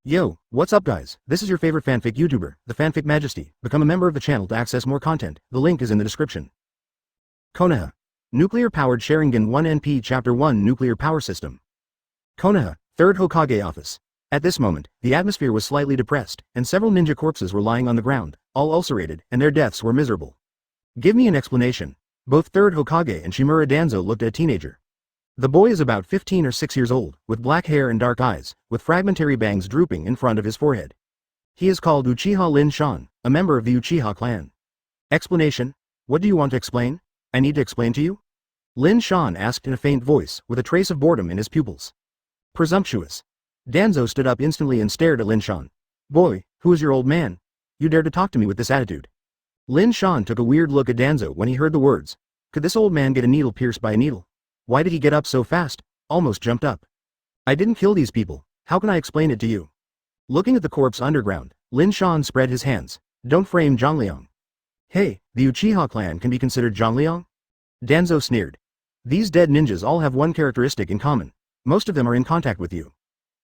Yo, what's up guys? This is your favorite fanfic YouTuber, the Fanfic Majesty. Become a member of the channel to access more content. The link is in the description. Konaha. Nuclear-powered Sharingan 1 NP Chapter 1 Nuclear Power System. Konaha, Third Hokage Office. At this moment, the atmosphere was slightly depressed, and several ninja corpses were lying on the ground, all ulcerated, and their deaths were miserable. Give me an explanation. Both Third Hokage and Shimura Danzo looked at a teenager. The boy is about 15 or 6 years old, with black hair and dark eyes, with fragmentary bangs drooping in front of his forehead. He is called Uchiha Lin Shan, a member of the Uchiha clan. Explanation? What do you want to explain? I need to explain to you? Lin Shan asked in a faint voice, with a trace of boredom in his pupils. Presumptuous. Danzo stood up instantly and stared at Lin Shan. Boy, who is your old man? You dare to talk to me with this attitude? Lin Shan took a weird look at Danzo when he heard the words. Could this old man get a needle pierced by a needle? Why did he get up so fast? Almost jumped up. I didn't kill these people. How can I explain it to you? Looking at the corpse underground, Lin Shan spread his hands. Don't frame Zhongliang. Hey, the Uchiha clan can be considered Zhongliang? Danzo sneered. These dead ninjas all have one characteristic in common. Most of them are in contact with you.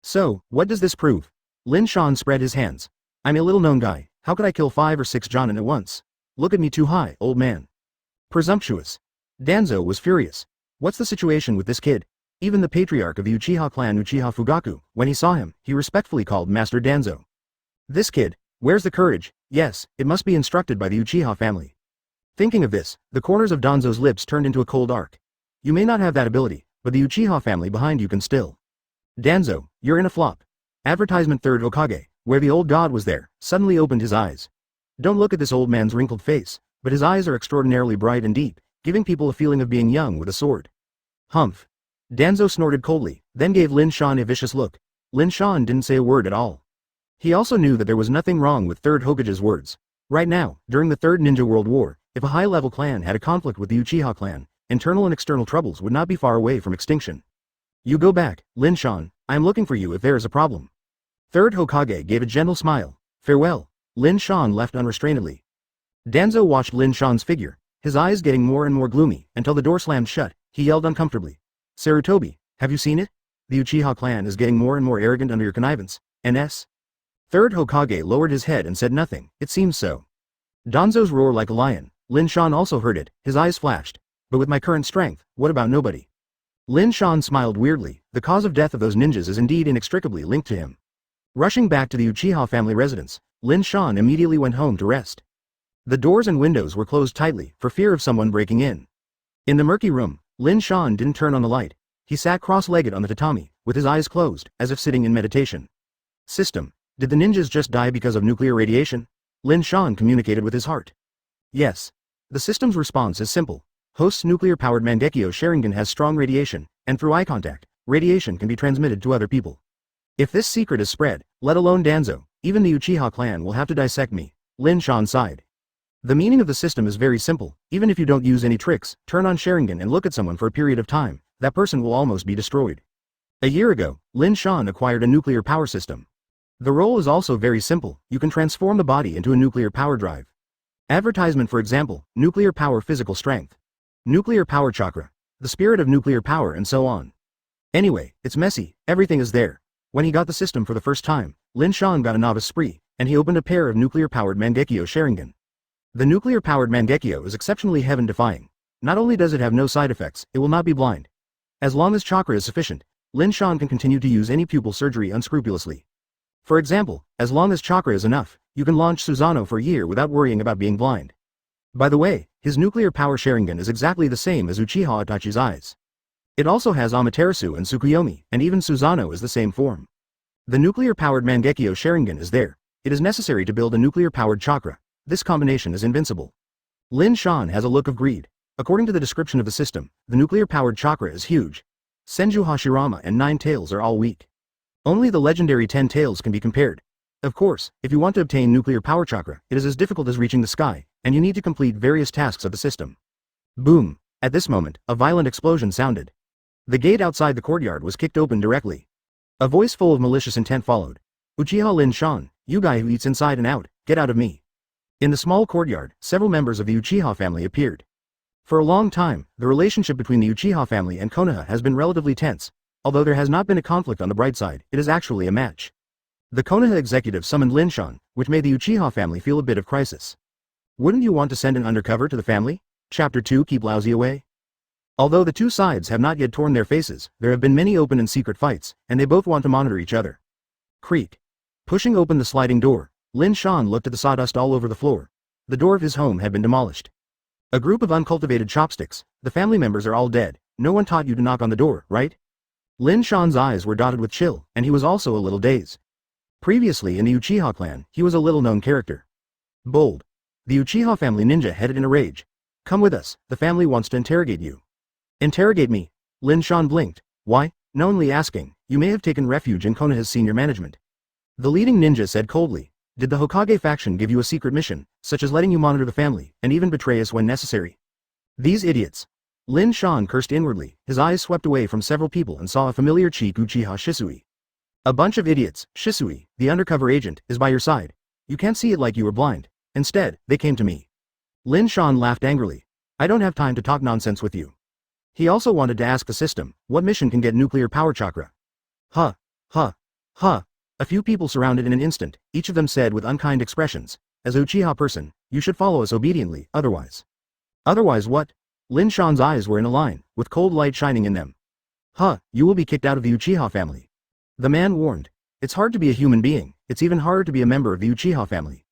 So, what does this prove? Lin Shan spread his hands. I'm a little-known guy. How could I kill 5 or 6 Jonin at once? Look at me too high, old man. Presumptuous. Danzo was furious. What's the situation with this kid? Even the patriarch of the Uchiha clan, Uchiha Fugaku, when he saw him, he respectfully called Master Danzo. This kid, where's the courage? Yes, it must be instructed by the Uchiha family. Thinking of this, the corners of Danzo's lips turned into a cold arc. You may not have that ability, but the Uchiha family behind you can still. Danzo, you're in a flop. Advertisement Third Hokage, where the old god was there, suddenly opened his eyes. Don't look at this old man's wrinkled face, but his eyes are extraordinarily bright and deep, giving people a feeling of being young with a sword. Humph. Danzo snorted coldly, then gave Lin Shan a vicious look. Lin Shan didn't say a word at all. He also knew that there was nothing wrong with Third Hokage's words. Right now, during the Third Ninja World War, if a high-level clan had a conflict with the Uchiha clan, internal and external troubles would not be far away from extinction. You go back, Lin Shan, I am looking for you if there is a problem. Third Hokage gave a gentle smile. Farewell. Lin Shan left unrestrainedly. Danzo watched Lin Shan's figure, his eyes getting more and more gloomy, until the door slammed shut. He yelled uncomfortably. Sarutobi, have you seen it? The Uchiha clan is getting more and more arrogant under your connivance, NS. Third Hokage lowered his head and said nothing. It seems so. Danzo's roar like a lion. Lin Shan also heard it, his eyes flashed. But with my current strength, what about nobody? Lin Shan smiled weirdly. The cause of death of those ninjas is indeed inextricably linked to him. Rushing back to the Uchiha family residence, Lin Shan immediately went home to rest. The doors and windows were closed tightly, for fear of someone breaking in. In the murky room, Lin Shan didn't turn on the light. He sat cross-legged on the tatami, with his eyes closed, as if sitting in meditation. System. Did the ninjas just die because of nuclear radiation? Lin Shan communicated with his heart. Yes. The system's response is simple. Host's nuclear-powered Mangekyo Sharingan has strong radiation, and through eye contact, radiation can be transmitted to other people. If this secret is spread, let alone Danzo, even the Uchiha clan will have to dissect me. Lin Shan sighed. The meaning of the system is very simple. Even if you don't use any tricks, turn on Sharingan and look at someone for a period of time, that person will almost be destroyed. A year ago, Lin Shan acquired a nuclear power system. The role is also very simple. You can transform the body into a nuclear power drive. Advertisement for example, nuclear power physical strength. Nuclear power chakra. The spirit of nuclear power and so on. Anyway, it's messy, everything is there. When he got the system for the first time, Lin Shan got a novice spree, and he opened a pair of nuclear-powered Mangekyo Sharingan. The nuclear-powered Mangekyo is exceptionally heaven-defying. Not only does it have no side effects, it will not be blind. As long as chakra is sufficient, Lin Shan can continue to use any pupil surgery unscrupulously. For example, as long as chakra is enough, you can launch Susanoo for a year without worrying about being blind. By the way, his nuclear power Sharingan is exactly the same as Uchiha Itachi's eyes. It also has Amaterasu and Tsukuyomi, and even Susanoo is the same form. The nuclear-powered Mangekyo Sharingan is there. It is necessary to build a nuclear-powered chakra. This combination is invincible. Lin Shan has a look of greed. According to the description of the system, the nuclear-powered chakra is huge. Senju Hashirama and 9 Tails are all weak. Only the legendary 10 Tails can be compared. Of course, if you want to obtain nuclear power chakra, it is as difficult as reaching the sky, and you need to complete various tasks of the system. Boom! At this moment, a violent explosion sounded. The gate outside the courtyard was kicked open directly. A voice full of malicious intent followed. Uchiha Lin Shan, you guy who eats inside and out, get out of me. In the small courtyard, several members of the Uchiha family appeared. For a long time, the relationship between the Uchiha family and Konaha has been relatively tense. Although there has not been a conflict on the bright side, it is actually a match. The Konoha executive summoned Lin Shan, which made the Uchiha family feel a bit of crisis. Wouldn't you want to send an undercover to the family? Chapter 2 Keep Lousy away? Although the two sides have not yet torn their faces, there have been many open and secret fights, and they both want to monitor each other. Creak. Pushing open the sliding door, Lin Shan looked at the sawdust all over the floor. The door of his home had been demolished. A group of uncultivated chopsticks, the family members are all dead. No one taught you to knock on the door, right? Lin Shan's eyes were dotted with chill, and he was also a little dazed. Previously in the Uchiha clan, he was a little-known character. Bold. The Uchiha family ninja headed in a rage. Come with us, the family wants to interrogate you. Interrogate me? Lin Shan blinked. Why? Knowingly asking, you may have taken refuge in Konoha's senior management. The leading ninja said coldly, did the Hokage faction give you a secret mission, such as letting you monitor the family, and even betray us when necessary? These idiots. Lin Shan cursed inwardly, his eyes swept away from several people and saw a familiar cheek Uchiha Shisui. A bunch of idiots. Shisui, the undercover agent, is by your side. You can't see it like you were blind. Instead, they came to me. Lin Shan laughed angrily. I don't have time to talk nonsense with you. He also wanted to ask the system, what mission can get nuclear power chakra? Huh. Huh. Huh. A few people surrounded in an instant, each of them said with unkind expressions, as a Uchiha person, you should follow us obediently, otherwise. Otherwise what? Lin Shan's eyes were in a line, with cold light shining in them. Huh, you will be kicked out of the Uchiha family. The man warned. It's hard to be a human being, it's even harder to be a member of the Uchiha family.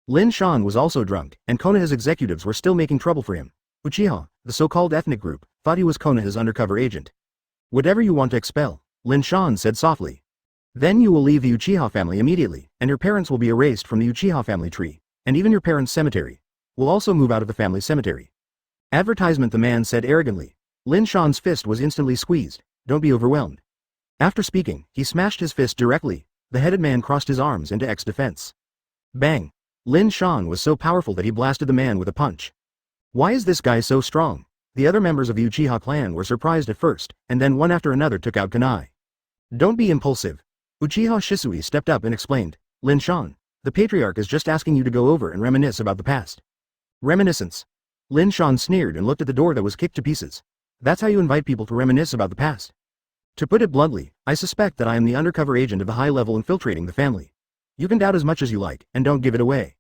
Lin Shan was also drunk, and Konoha's executives were still making trouble for him. Uchiha, the so-called ethnic group, thought he was Konoha's undercover agent. Whatever you want to expel, Lin Shan said softly. Then you will leave the Uchiha family immediately, and your parents will be erased from the Uchiha family tree, and even your parents' cemetery will also move out of the family cemetery. Advertisement, the man said arrogantly. Lin Shan's fist was instantly squeezed. Don't be overwhelmed. After speaking, he smashed his fist directly. The headed man crossed his arms into X defense. Bang. Lin Shan was so powerful that he blasted the man with a punch. Why is this guy so strong? The other members of the Uchiha clan were surprised at first, and then one after another took out kunai. Don't be impulsive. Uchiha Shisui stepped up and explained, Lin Shan, the patriarch is just asking you to go over and reminisce about the past. Reminiscence. Lin Shan sneered and looked at the door that was kicked to pieces. That's how you invite people to reminisce about the past. To put it bluntly, I suspect that I am the undercover agent of the high level infiltrating the family. You can doubt as much as you like, and don't give it away.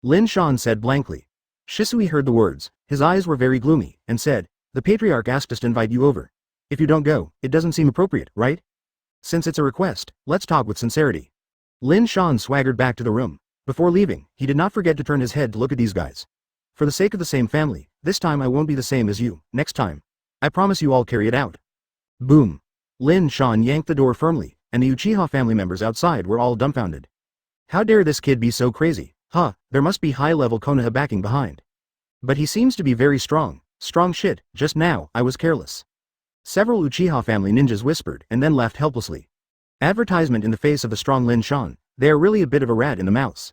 Lin Shan said blankly. Shisui heard the words, his eyes were very gloomy, and said, the patriarch asked us to invite you over. If you don't go, it doesn't seem appropriate, right? Since it's a request, let's talk with sincerity. Lin Shan swaggered back to the room. Before leaving, he did not forget to turn his head to look at these guys. For the sake of the same family, this time I won't be the same as you, next time. I promise you all carry it out. Boom. Lin Shan yanked the door firmly, and the Uchiha family members outside were all dumbfounded. How dare this kid be so crazy? Huh, there must be high-level Konoha backing behind. But he seems to be very strong. Strong shit, just now, I was careless. Several Uchiha family ninjas whispered and then laughed helplessly. Advertisement in the face of the strong Lin Shan, they are really a bit of a rat in the mouse.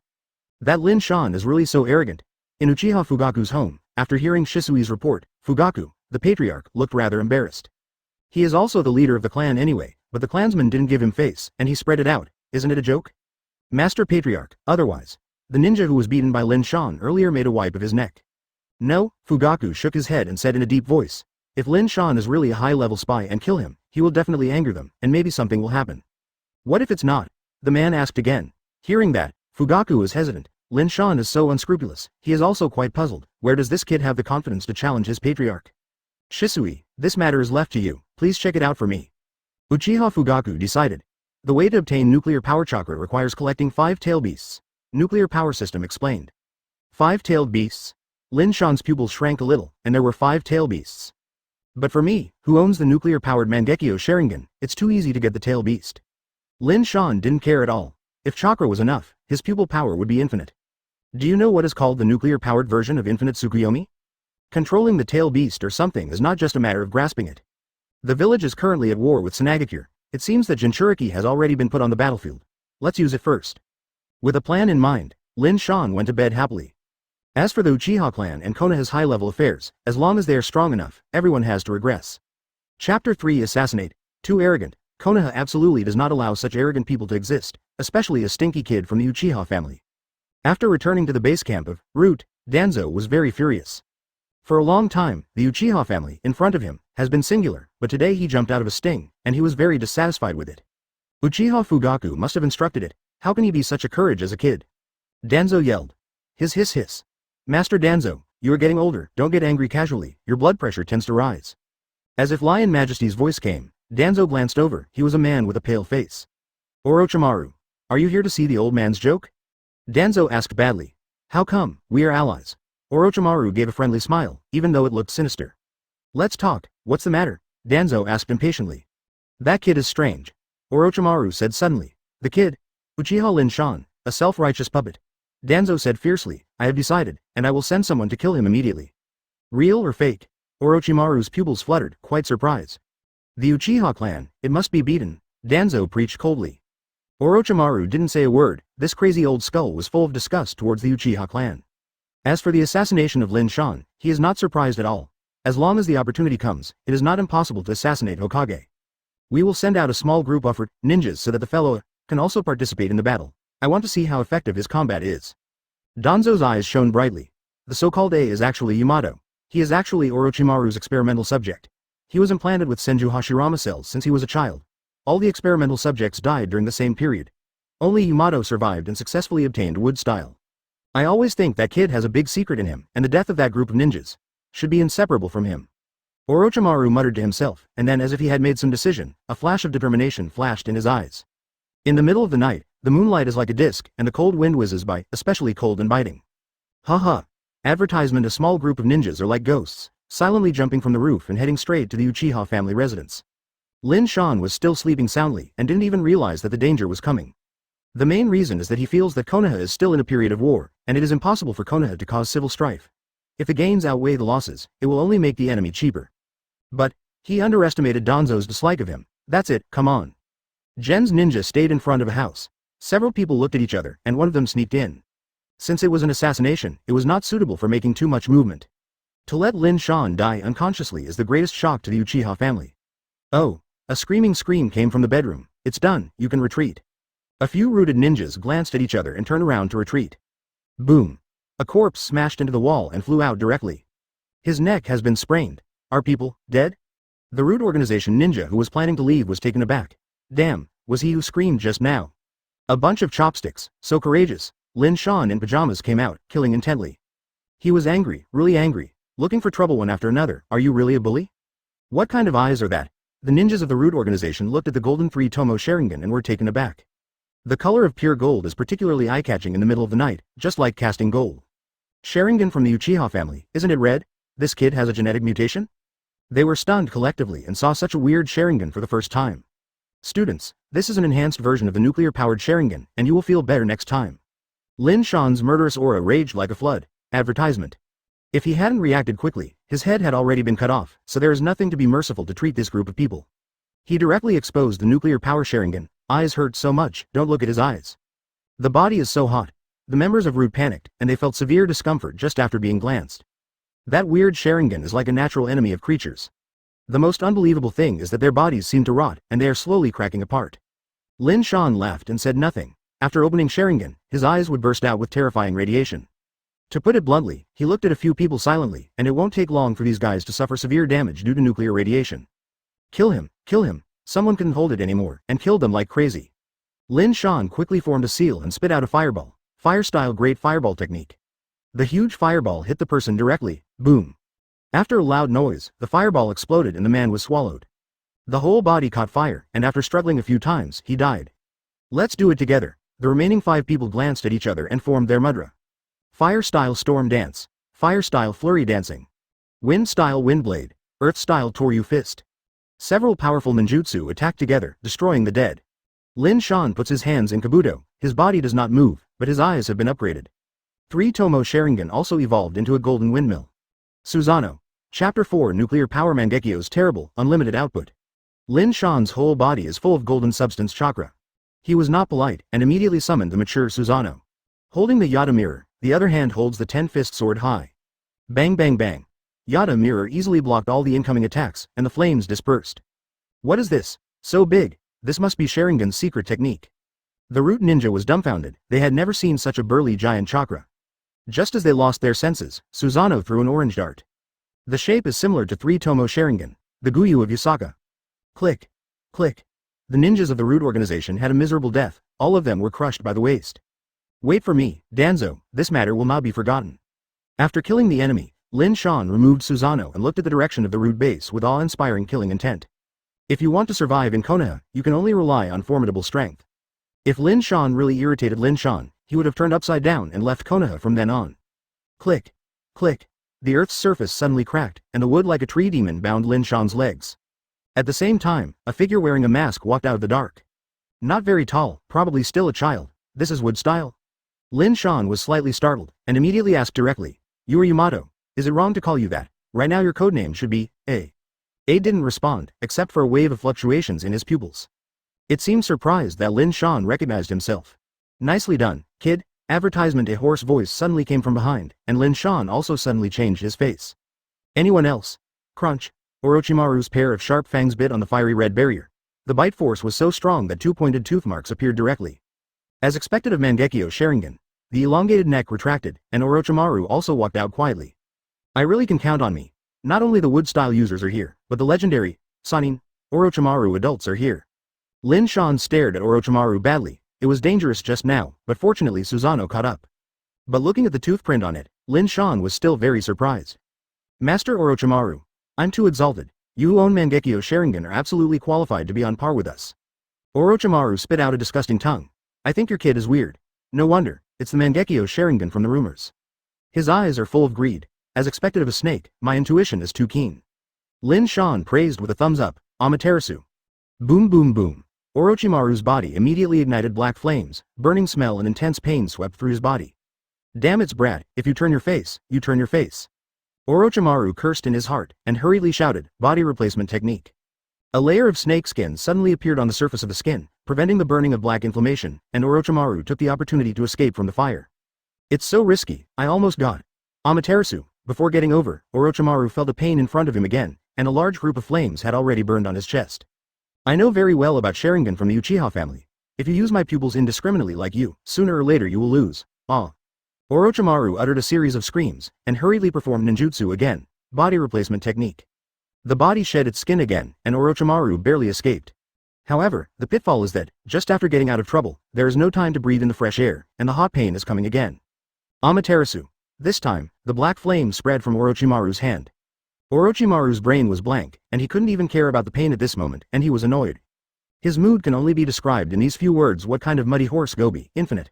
That Lin Shan is really so arrogant. In Uchiha Fugaku's home, after hearing Shisui's report, Fugaku, the patriarch, looked rather embarrassed. He is also the leader of the clan anyway, but the clansmen didn't give him face, and he spread it out. Isn't it a joke? Master Patriarch, otherwise. The ninja who was beaten by Lin Shan earlier made a wipe of his neck. No, Fugaku shook his head and said in a deep voice. If Lin Shan is really a high-level spy and kill him, he will definitely anger them, and maybe something will happen. What if it's not? The man asked again. Hearing that, Fugaku was hesitant. Lin Shan is so unscrupulous, he is also quite puzzled. Where does this kid have the confidence to challenge his patriarch? Shisui, this matter is left to you, please check it out for me. Uchiha Fugaku decided. The way to obtain nuclear power chakra requires collecting 5 tail beasts. Nuclear power system explained. 5-tailed beasts? Lin Shan's pupils shrank a little, and there were 5 tail beasts. But for me, who owns the nuclear-powered Mangekyo Sharingan, it's too easy to get the tail beast. Lin Shan didn't care at all. If chakra was enough, his pupil power would be infinite. Do you know what is called the nuclear-powered version of infinite Tsukuyomi? Controlling the tail beast or something is not just a matter of grasping it. The village is currently at war with Sunagakure. It seems that Jinchuriki has already been put on the battlefield. Let's use it first. With a plan in mind, Lin Shan went to bed happily. As for the Uchiha clan and Konoha's high-level affairs, as long as they are strong enough, everyone has to regress. Chapter 3 Assassinate. Too arrogant. Konoha absolutely does not allow such arrogant people to exist, especially a stinky kid from the Uchiha family. After returning to the base camp of Root, Danzo was very furious. For a long time, the Uchiha family, in front of him, has been singular, but today he jumped out of a sting, and he was very dissatisfied with it. Uchiha Fugaku must have instructed it. How can he be such a courage as a kid? Danzo yelled. Hiss hiss hiss. Master Danzo, you are getting older, don't get angry casually, your blood pressure tends to rise. As if Lion Majesty's voice came, Danzo glanced over, he was a man with a pale face. Orochimaru, are you here to see the old man's joke? Danzo asked badly. How come, we are allies. Orochimaru gave a friendly smile, even though it looked sinister. Let's talk, what's the matter? Danzo asked impatiently. That kid is strange. Orochimaru said suddenly. The kid? Uchiha Lin Shan, a self-righteous puppet. Danzo said fiercely, I have decided, and I will send someone to kill him immediately. Real or fake? Orochimaru's pupils fluttered, quite surprised. The Uchiha clan, it must be beaten, Danzo preached coldly. Orochimaru didn't say a word, this crazy old skull was full of disgust towards the Uchiha clan. As for the assassination of Lin Shan, he is not surprised at all. As long as the opportunity comes, it is not impossible to assassinate Hokage. We will send out a small group of ninjas so that the fellow can also participate in the battle. I want to see how effective his combat is. Danzo's eyes shone brightly. The so-called A is actually Yamato. He is actually Orochimaru's experimental subject. He was implanted with Senju Hashirama cells since he was a child. All the experimental subjects died during the same period. Only Yamato survived and successfully obtained wood style. I always think that kid has a big secret in him, and the death of that group of ninjas should be inseparable from him. Orochimaru muttered to himself, and then as if he had made some decision, a flash of determination flashed in his eyes. In the middle of the night, the moonlight is like a disc, and the cold wind whizzes by, especially cold and biting. Haha. Advertisement: a small group of ninjas are like ghosts, silently jumping from the roof and heading straight to the Uchiha family residence. Lin Shan was still sleeping soundly and didn't even realize that the danger was coming. The main reason is that he feels that Konoha is still in a period of war, and it is impossible for Konoha to cause civil strife. If the gains outweigh the losses, it will only make the enemy cheaper. But he underestimated Danzo's dislike of him. That's it, come on. Gen's ninja stayed in front of a house. Several people looked at each other, and one of them sneaked in. Since it was an assassination, it was not suitable for making too much movement. To let Lin Shan die unconsciously is the greatest shock to the Uchiha family. Oh, a screaming scream came from the bedroom. It's done, you can retreat. A few rooted ninjas glanced at each other and turned around to retreat. Boom. A corpse smashed into the wall and flew out directly. His neck has been sprained. Are people dead? The root organization ninja who was planning to leave was taken aback. Damn, was he who screamed just now? A bunch of chopsticks, so courageous. Lin Shan in pajamas came out, killing intently. He was angry, really angry, looking for trouble one after another. Are you really a bully? What kind of eyes are that? The ninjas of the root organization looked at the golden 3-tomo Sharingan and were taken aback. The color of pure gold is particularly eye-catching in the middle of the night, just like casting gold. Sharingan from the Uchiha family, isn't it red? This kid has a genetic mutation? They were stunned collectively and saw such a weird Sharingan for the first time. Students, this is an enhanced version of the nuclear-powered Sharingan, and you will feel better next time. Lin Shan's murderous aura raged like a flood. Advertisement. If he hadn't reacted quickly, his head had already been cut off, so there is nothing to be merciful to treat this group of people. He directly exposed the nuclear power Sharingan. Eyes hurt so much, don't look at his eyes. The body is so hot. The members of Root panicked, and they felt severe discomfort just after being glanced. That weird Sharingan is like a natural enemy of creatures. The most unbelievable thing is that their bodies seem to rot, and they are slowly cracking apart. Lin Shan laughed and said nothing. After opening Sharingan, his eyes would burst out with terrifying radiation. To put it bluntly, he looked at a few people silently, and it won't take long for these guys to suffer severe damage due to nuclear radiation. Kill him, someone couldn't hold it anymore, and killed them like crazy. Lin Shan quickly formed a seal and spit out a fireball, fire-style great fireball technique. The huge fireball hit the person directly, boom. After a loud noise, the fireball exploded and the man was swallowed. The whole body caught fire, and after struggling a few times, he died. Let's do it together. The remaining 5 people glanced at each other and formed their mudra. Fire-style storm dance. Fire-style flurry dancing. Wind-style windblade. Earth-style Toryu fist. Several powerful ninjutsu attack together, destroying the dead. Lin Shan puts his hands in kabuto. His body does not move, but his eyes have been upgraded. 3-tomo Sharingan also evolved into a golden windmill. Susanoo. Chapter 4 Nuclear Power Mangekyo's terrible, unlimited output. Lin Shan's whole body is full of golden substance chakra. He was not polite, and immediately summoned the mature Susanoo. Holding the Yada mirror, the other hand holds the 10-fist sword high. Bang bang bang. Yada mirror easily blocked all the incoming attacks, and the flames dispersed. What is this? So big. This must be Sharingan's secret technique. The root ninja was dumbfounded. They had never seen such a burly giant chakra. Just as they lost their senses, Susanoo threw an orange dart. The shape is similar to 3-tomo Sharingan, the Guyu of Yasaka. Click. Click. The ninjas of the Root organization had a miserable death, all of them were crushed by the waste. Wait for me, Danzo, this matter will not be forgotten. After killing the enemy, Lin Shan removed Susanoo and looked at the direction of the Root base with awe-inspiring killing intent. If you want to survive in Konoha, you can only rely on formidable strength. If Lin Shan really irritated Lin Shan, he would have turned upside down and left Konoha from then on. Click. Click. The earth's surface suddenly cracked, and the wood like a tree demon bound Lin Shan's legs. At the same time, a figure wearing a mask walked out of the dark. Not very tall, probably still a child. This is wood style? Lin Shan was slightly startled, and immediately asked directly, "You are Yamato. Is it wrong to call you that? Right now your codename should be A." A didn't respond, except for a wave of fluctuations in his pupils. It seemed surprised that Lin Shan recognized himself. Nicely done, kid. Advertisement. A hoarse voice suddenly came from behind, and Lin Shan also suddenly changed his face. Anyone else? Crunch. Orochimaru's pair of sharp fangs bit on the fiery red barrier. The bite force was so strong that two pointed tooth marks appeared directly. As expected of Mangekyo's Sharingan, the elongated neck retracted, and Orochimaru also walked out quietly. I really can count on me. Not only the wood-style users are here, but the legendary, Sannin, Orochimaru adults are here. Lin Shan stared at Orochimaru badly. It was dangerous just now, but fortunately Susanoo caught up. But looking at the tooth print on it, Lin Shan was still very surprised. Master Orochimaru, I'm too exalted. You who own Mangekyo's Sharingan are absolutely qualified to be on par with us. Orochimaru spit out a disgusting tongue. I think your kid is weird. No wonder, it's the Mangekyo's Sharingan from the rumors. His eyes are full of greed. As expected of a snake, my intuition is too keen. Lin Shan praised with a thumbs up, Amaterasu. Boom boom boom. Orochimaru's body immediately ignited black flames, burning smell and intense pain swept through his body. Damn it's brat, if you turn your face, you turn your face. Orochimaru cursed in his heart, and hurriedly shouted, body replacement technique. A layer of snakeskin suddenly appeared on the surface of the skin, preventing the burning of black inflammation, and Orochimaru took the opportunity to escape from the fire. It's so risky, I almost got. Amaterasu. Before getting over, Orochimaru felt a pain in front of him again, and a large group of flames had already burned on his chest. I know very well about Sharingan from the Uchiha family. If you use my pupils indiscriminately like you, sooner or later you will lose. Ah. Orochimaru uttered a series of screams, and hurriedly performed ninjutsu again, body replacement technique. The body shed its skin again, and Orochimaru barely escaped. However, the pitfall is that, just after getting out of trouble, there is no time to breathe in the fresh air, and the hot pain is coming again. Amaterasu. This time, the black flame spread from Orochimaru's hand. Orochimaru's brain was blank, and he couldn't even care about the pain at this moment, and he was annoyed. His mood can only be described in these few words: what kind of muddy horse Gobi, infinite.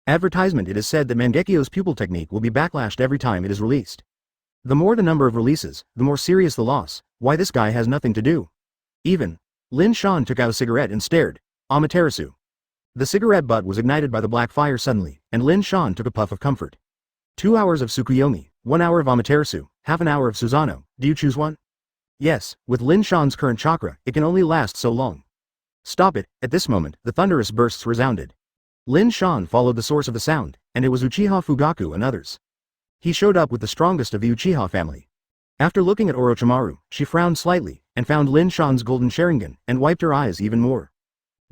Advertisement. It is said that Mangekyo's pupil technique will be backlashed every time it is released. The more the number of releases, the more serious the loss. Why this guy has nothing to do. Even. Lin Shan took out a cigarette and stared. Amaterasu. The cigarette butt was ignited by the black fire suddenly, and Lin Shan took a puff of comfort. 2 hours of Tsukuyomi, 1 hour of Amaterasu, half an hour of Susanoo. Do you choose one? Yes, with Lin Shan's current chakra, it can only last so long. Stop it. At this moment, the thunderous bursts resounded. Lin Shan followed the source of the sound, and it was Uchiha Fugaku and others. He showed up with the strongest of the Uchiha family. After looking at Orochimaru, she frowned slightly, and found Lin Shan's golden Sharingan, and wiped her eyes even more.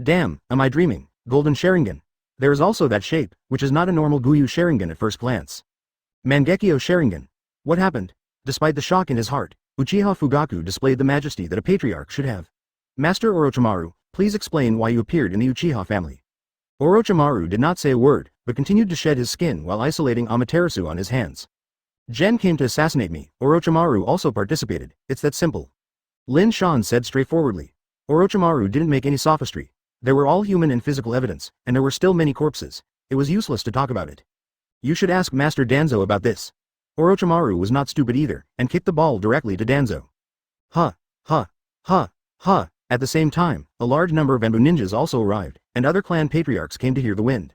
Damn, am I dreaming? Golden Sharingan. There is also that shape, which is not a normal Guyu Sharingan at first glance. Mangekyo Sharingan. What happened? Despite the shock in his heart, Uchiha Fugaku displayed the majesty that a patriarch should have. Master Orochimaru, please explain why you appeared in the Uchiha family. Orochimaru did not say a word, but continued to shed his skin while isolating Amaterasu on his hands. Gen came to assassinate me. Orochimaru also participated. It's that simple. Lin Shan said straightforwardly. Orochimaru didn't make any sophistry. There were all human and physical evidence, and there were still many corpses. It was useless to talk about it. You should ask Master Danzo about this. Orochimaru was not stupid either, and kicked the ball directly to Danzo. Huh. At the same time, a large number of Enbu ninjas also arrived, and other clan patriarchs came to hear the wind.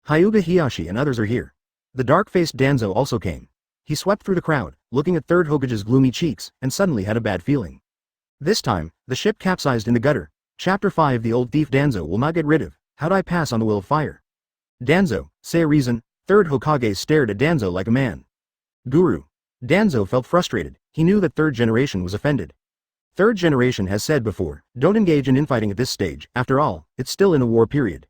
Hyuga Hiyashi and others are here. The dark-faced Danzo also came. He swept through the crowd, looking at Third Hokage's gloomy cheeks, and suddenly had a bad feeling. This time, the ship capsized in the gutter. Chapter 5. The old thief Danzo will not get rid of. How'd I pass on the will of fire? Danzo, say a reason. Third Hokage stared at Danzo like a man. Guru. Danzo felt frustrated. He knew that third generation was offended. Third generation has said before, don't engage in infighting at this stage. After all, it's still in a war period.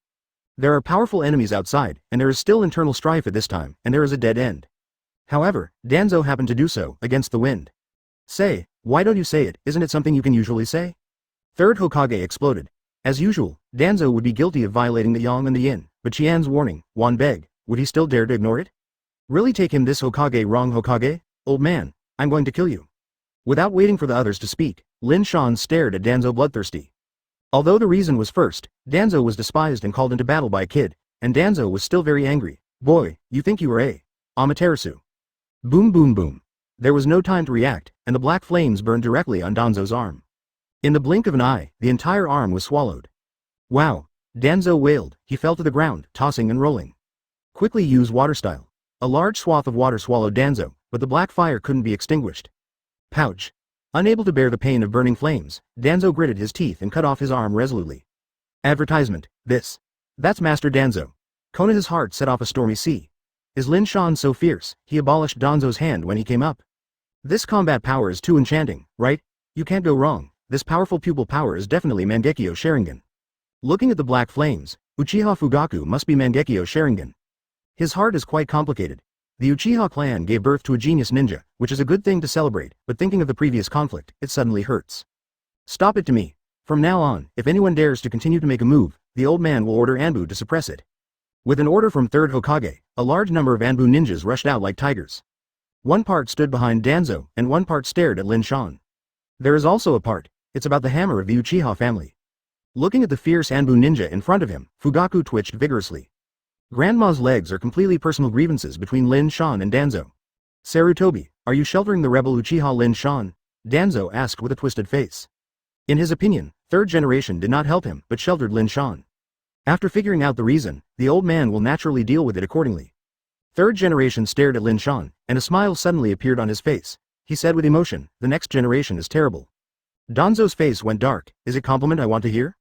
There are powerful enemies outside, and there is still internal strife at this time, and there is a dead end. However, Danzo happened to do so, against the wind. Say, why don't you say it? Isn't it something you can usually say? Third Hokage exploded. As usual, Danzo would be guilty of violating the yang and the yin, but Qian's warning, Wan Beg, would he still dare to ignore it? Really take him this Hokage wrong Hokage? Old man, I'm going to kill you. Without waiting for the others to speak, Lin Shan stared at Danzo bloodthirsty. Although the reason was first, Danzo was despised and called into battle by a kid, and Danzo was still very angry. Boy, you think you were a Amaterasu. Boom boom boom. There was no time to react, and the black flames burned directly on Danzo's arm. In the blink of an eye, the entire arm was swallowed. Wow. Danzo wailed, he fell to the ground, tossing and rolling. Quickly use water style. A large swath of water swallowed Danzo, but the black fire couldn't be extinguished. Pouch. Unable to bear the pain of burning flames, Danzo gritted his teeth and cut off his arm resolutely. Advertisement, this. That's Master Danzo. Konoha's heart set off a stormy sea. Is Lin Shan so fierce, he abolished Danzo's hand when he came up? This combat power is too enchanting, right? You can't go wrong, this powerful pupil power is definitely Mangekyo Sharingan. Looking at the black flames, Uchiha Fugaku must be Mangekyo Sharingan. His heart is quite complicated. The Uchiha clan gave birth to a genius ninja, which is a good thing to celebrate, but thinking of the previous conflict, it suddenly hurts. Stop it to me. From now on, if anyone dares to continue to make a move, the old man will order Anbu to suppress it. With an order from Third Raikage, a large number of Anbu ninjas rushed out like tigers. One part stood behind Danzo, and one part stared at Lin Shan. There is also a part, it's about the hammer of the Uchiha family. Looking at the fierce Anbu ninja in front of him, Fugaku twitched vigorously. Grandma's legs are completely personal grievances between Lin Shan and Danzo. Sarutobi, are you sheltering the rebel Uchiha Lin Shan? Danzo asked with a twisted face. In his opinion, third generation did not help him, but sheltered Lin Shan. After figuring out the reason, the old man will naturally deal with it accordingly. Third generation stared at Lin Shan, and a smile suddenly appeared on his face. He said with emotion, the next generation is terrible. Danzo's face went dark. Is it compliment I want to hear?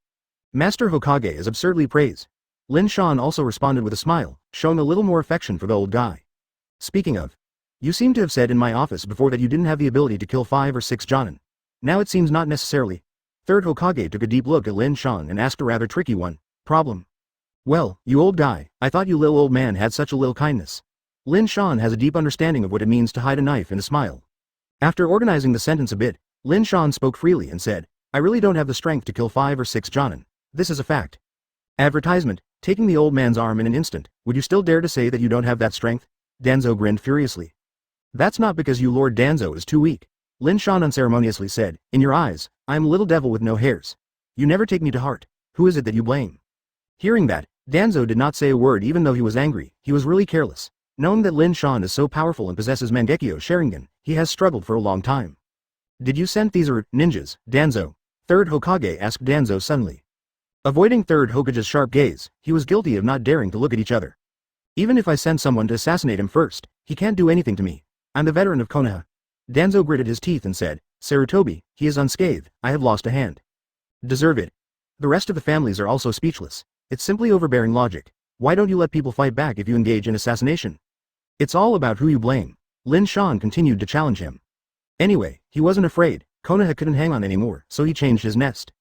Master Hokage is absurdly praised. Lin Shan also responded with a smile, showing a little more affection for the old guy. Speaking of, you seem to have said in my office before that you didn't have the ability to kill 5 or 6 Jonin. Now it seems not necessarily. Third Hokage took a deep look at Lin Shan and asked a rather tricky one. Problem? Well, you old guy, I thought you lil old man had such a lil kindness. Lin Shan has a deep understanding of what it means to hide a knife in a smile. After organizing the sentence a bit, Lin Shan spoke freely and said, I really don't have the strength to kill 5 or 6 Jonin. This is a fact. Advertisement, taking the old man's arm in an instant, would you still dare to say that you don't have that strength? Danzo grinned furiously. That's not because you Lord Danzo is too weak. Lin Shan unceremoniously said, in your eyes, I am a little devil with no hairs. You never take me to heart. Who is it that you blame? Hearing that, Danzo did not say a word even though he was angry, he was really careless. Knowing that Lin Shan is so powerful and possesses Mangekyo Sharingan, he has struggled for a long time. Did you send these ninjas, Danzo? Third Hokage asked Danzo suddenly. Avoiding Third Hokage's sharp gaze, he was guilty of not daring to look at each other. Even if I send someone to assassinate him first, he can't do anything to me. I'm the veteran of Konoha. Danzo gritted his teeth and said, Sarutobi, he is unscathed, I have lost a hand. Deserve it. The rest of the families are also speechless. It's simply overbearing logic. Why don't you let people fight back if you engage in assassination? It's all about who you blame. Lin Shan continued to challenge him. Anyway, he wasn't afraid. Konoha couldn't hang on anymore, so he changed his nest.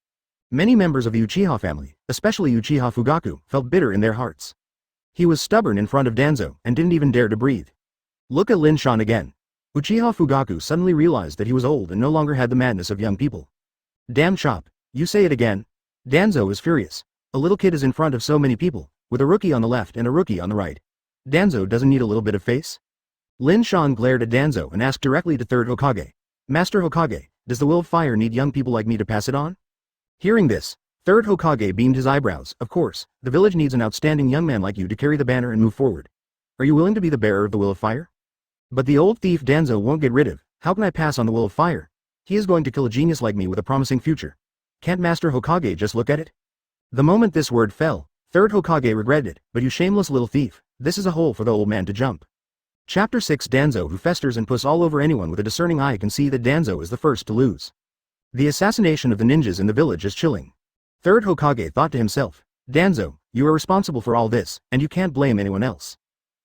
Many members of the Uchiha family, especially Uchiha Fugaku, felt bitter in their hearts. He was stubborn in front of Danzo and didn't even dare to breathe. Look at Lin Shan again. Uchiha Fugaku suddenly realized that he was old and no longer had the madness of young people. Damn chop, you say it again? Danzo is furious. A little kid is in front of so many people, with a rookie on the left and a rookie on the right. Danzo doesn't need a little bit of face? Lin Shan glared at Danzo and asked directly to Third Hokage. Master Hokage, does the will of fire need young people like me to pass it on? Hearing this, Third Hokage beamed his eyebrows. Of course, the village needs an outstanding young man like you to carry the banner and move forward. Are you willing to be the bearer of the will of fire? But the old thief Danzo won't get rid of. How can I pass on the will of fire? He is going to kill a genius like me with a promising future. Can't Master Hokage just look at it? The moment this word fell, Third Hokage regretted it, but you shameless little thief, this is a hole for the old man to jump. Chapter 6 Danzo who festers and puss all over anyone with a discerning eye can see that Danzo is the first to lose. The assassination of the ninjas in the village is chilling. Third Hokage thought to himself, Danzo, you are responsible for all this, and you can't blame anyone else.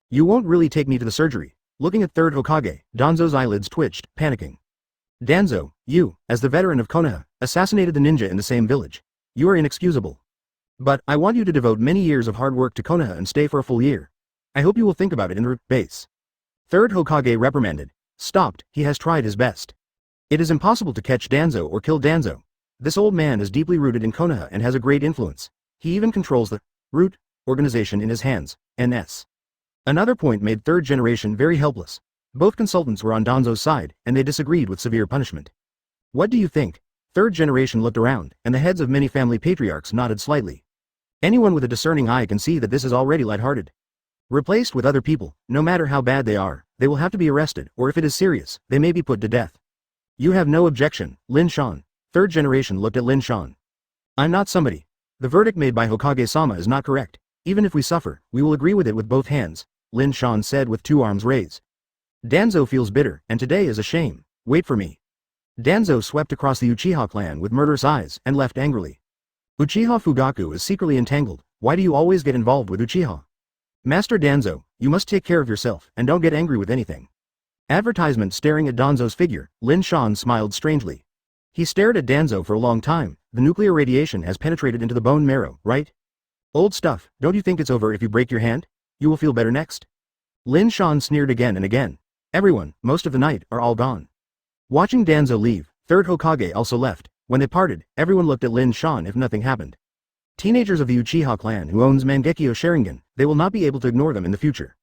You won't really take me to the surgery. Looking at Third Hokage, Danzo's eyelids twitched, panicking. Danzo, you, as the veteran of Konoha, assassinated the ninja in the same village. You are inexcusable. But, I want you to devote many years of hard work to Konoha and stay for a full year. I hope you will think about it in the base. Third Hokage reprimanded. Stopped, he has tried his best. It is impossible to catch Danzo or kill Danzo. This old man is deeply rooted in Konoha and has a great influence. He even controls the root organization in his hands, NS. Another point made third generation very helpless. Both consultants were on Danzo's side, and they disagreed with severe punishment. What do you think? Third generation looked around, and the heads of many family patriarchs nodded slightly. Anyone with a discerning eye can see that this is already lighthearted. Replaced with other people, no matter how bad they are, they will have to be arrested, or if it is serious, they may be put to death. You have no objection, Lin Shan. Third generation looked at Lin Shan. I'm not somebody. The verdict made by Hokage-sama is not correct. Even if we suffer, we will agree with it with both hands, Lin Shan said with 2 arms raised. Danzo feels bitter, and today is a shame. Wait for me. Danzo swept across the Uchiha clan with murderous eyes and left angrily. Uchiha Fugaku is secretly entangled. Why do you always get involved with Uchiha? Master Danzo, you must take care of yourself and don't get angry with anything. Advertisement staring at Danzo's figure, Lin Shan smiled strangely. He stared at Danzo for a long time. The nuclear radiation has penetrated into the bone marrow, right? Old stuff, don't you think it's over if you break your hand? You will feel better next. Lin Shan sneered again and again. Everyone, most of the night, are all gone. Watching Danzo leave, third Hokage also left. When they parted, everyone looked at Lin Shan if nothing happened. Teenagers of the Uchiha clan who owns Mangekyo Sharingan, they will not be able to ignore them in the future.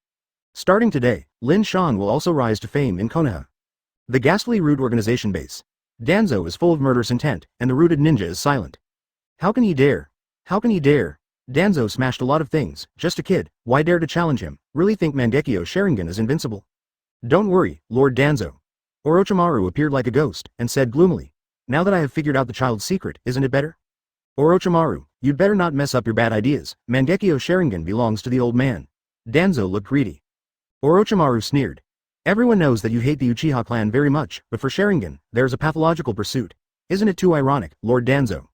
Starting today, Lin Shan will also rise to fame in Konoha. The ghastly root organization base. Danzo is full of murderous intent, and the rooted ninja is silent. How can he dare? How can he dare? Danzo smashed a lot of things, just a kid, why dare to challenge him? Really think Mangekyo Sharingan is invincible? Don't worry, Lord Danzo. Orochimaru appeared like a ghost, and said gloomily. Now that I have figured out the child's secret, isn't it better? Orochimaru, you'd better not mess up your bad ideas. Mangekyo Sharingan belongs to the old man. Danzo looked greedy. Orochimaru sneered. Everyone knows that you hate the Uchiha clan very much, but for Sharingan, there's a pathological pursuit. Isn't it too ironic, Lord Danzo?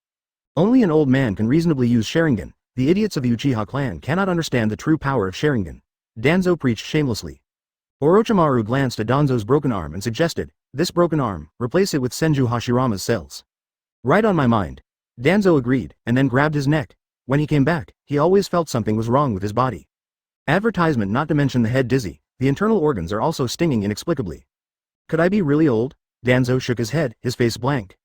Only an old man can reasonably use Sharingan. The idiots of the Uchiha clan cannot understand the true power of Sharingan. Danzo preached shamelessly. Orochimaru glanced at Danzo's broken arm and suggested, this broken arm, replace it with Senju Hashirama's cells. Right on my mind. Danzo agreed, and then grabbed his neck. When he came back, he always felt something was wrong with his body. Advertisement not to mention the head dizzy, the internal organs are also stinging inexplicably. Could I be really old? Danzo shook his head, his face blank.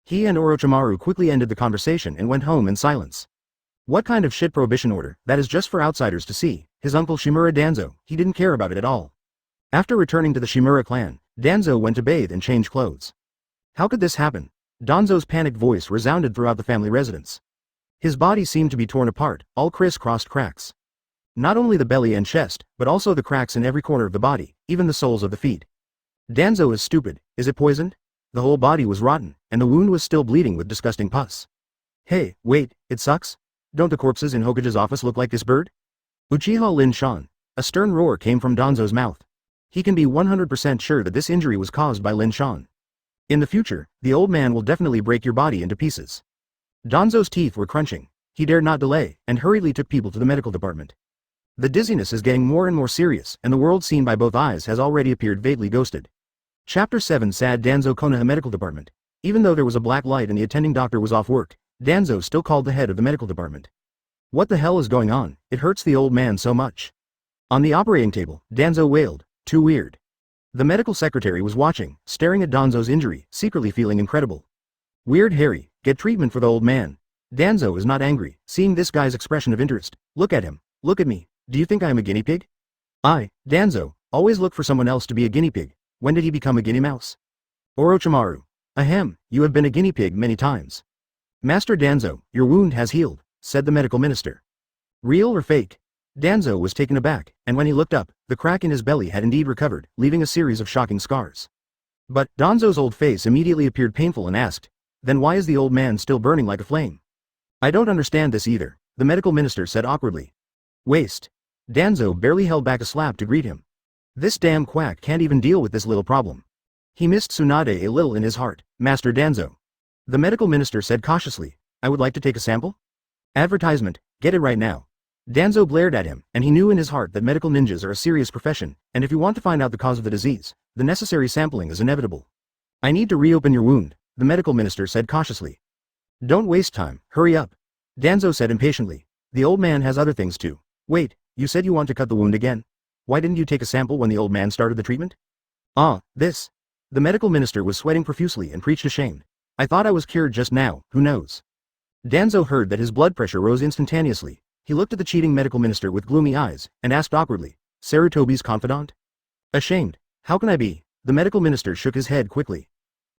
He and Orochimaru quickly ended the conversation and went home in silence. What kind of shit prohibition order, that is just for outsiders to see, his uncle Shimura Danzo, he didn't care about it at all. After returning to the Shimura clan, Danzo went to bathe and change clothes. How could this happen? Danzo's panicked voice resounded throughout the family residence. His body seemed to be torn apart, all criss-crossed cracks. Not only the belly and chest, but also the cracks in every corner of the body, even the soles of the feet. Danzo is stupid, is it poisoned? The whole body was rotten, and the wound was still bleeding with disgusting pus. Hey, wait, it sucks? Don't the corpses in Hokage's office look like this bird? Uchiha Lin Shan. A stern roar came from Danzo's mouth. He can be 100% sure that this injury was caused by Lin Shan. In the future, the old man will definitely break your body into pieces. Danzo's teeth were crunching. He dared not delay, and hurriedly took people to the medical department. The dizziness is getting more and more serious, and the world seen by both eyes has already appeared vaguely ghosted. Chapter 7 Sad Danzo Konoha Medical Department. Even though there was a black light and the attending doctor was off work, Danzo still called the head of the medical department. What the hell is going on? It hurts the old man so much. On the operating table, Danzo wailed, too weird. The medical secretary was watching, staring at Danzo's injury, secretly feeling incredible. Weird Harry, get treatment for the old man. Danzo is not angry, seeing this guy's expression of interest. Look at him, look at me, do you think I am a guinea pig? Danzo, always look for someone else to be a guinea pig. When did he become a guinea mouse? Orochimaru. Ahem, you have been a guinea pig many times. Master Danzo, your wound has healed, said the medical minister. Real or fake? Danzo was taken aback, and when he looked up, the crack in his belly had indeed recovered, leaving a series of shocking scars. But Danzo's old face immediately appeared painful and asked, then why is the old man still burning like a flame? I don't understand this either, the medical minister said awkwardly. Waste. Danzo barely held back a slap to greet him. This damn quack can't even deal with this little problem. He missed Tsunade a little in his heart, Master Danzo. The medical minister said cautiously, I would like to take a sample? Advertisement, get it right now. Danzo glared at him, and he knew in his heart that medical ninjas are a serious profession, and if you want to find out the cause of the disease, the necessary sampling is inevitable. I need to reopen your wound, the medical minister said cautiously. Don't waste time, hurry up. Danzo said impatiently. The old man has other things too. Wait, you said you want to cut the wound again? Why didn't you take a sample when the old man started the treatment? This. The medical minister was sweating profusely and preached ashamed. I thought I was cured just now, who knows? Danzo heard that his blood pressure rose instantaneously. He looked at the cheating medical minister with gloomy eyes, and asked awkwardly, Sarutobi's confidant? Ashamed. How can I be? The medical minister shook his head quickly.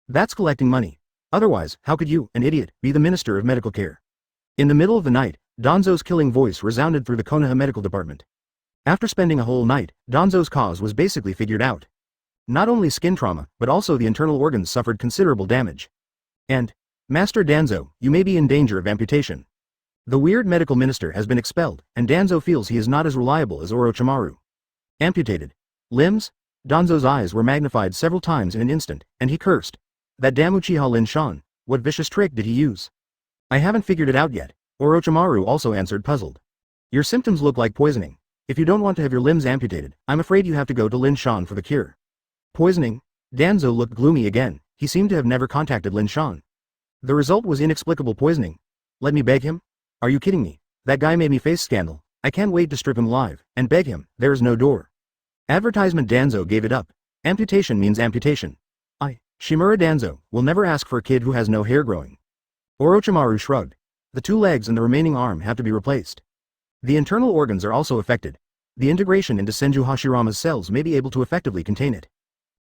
That's collecting money. Otherwise, how could you, an idiot, be the minister of medical care? In the middle of the night, Danzo's killing voice resounded through the Konoha medical department. After spending a whole night, Danzo's cause was basically figured out. Not only skin trauma, but also the internal organs suffered considerable damage. And, Master Danzo, you may be in danger of amputation. The weird medical minister has been expelled, and Danzo feels he is not as reliable as Orochimaru. Amputated. Limbs? Danzo's eyes were magnified several times in an instant, and he cursed. That damn Uchiha Lin Shan, what vicious trick did he use? I haven't figured it out yet, Orochimaru also answered puzzled. Your symptoms look like poisoning. If you don't want to have your limbs amputated, I'm afraid you have to go to Lin Shan for the cure. Poisoning? Danzo looked gloomy again. He seemed to have never contacted Lin Shan. The result was inexplicable poisoning. Let me beg him? Are you kidding me? That guy made me face scandal. I can't wait to strip him live, and beg him. There is no door. Advertisement. Danzo gave it up. Amputation means amputation. Shimura Danzo, will never ask for a kid who has no hair growing. Orochimaru shrugged. The 2 legs and the remaining arm have to be replaced. The internal organs are also affected. The integration into Senju Hashirama's cells may be able to effectively contain it.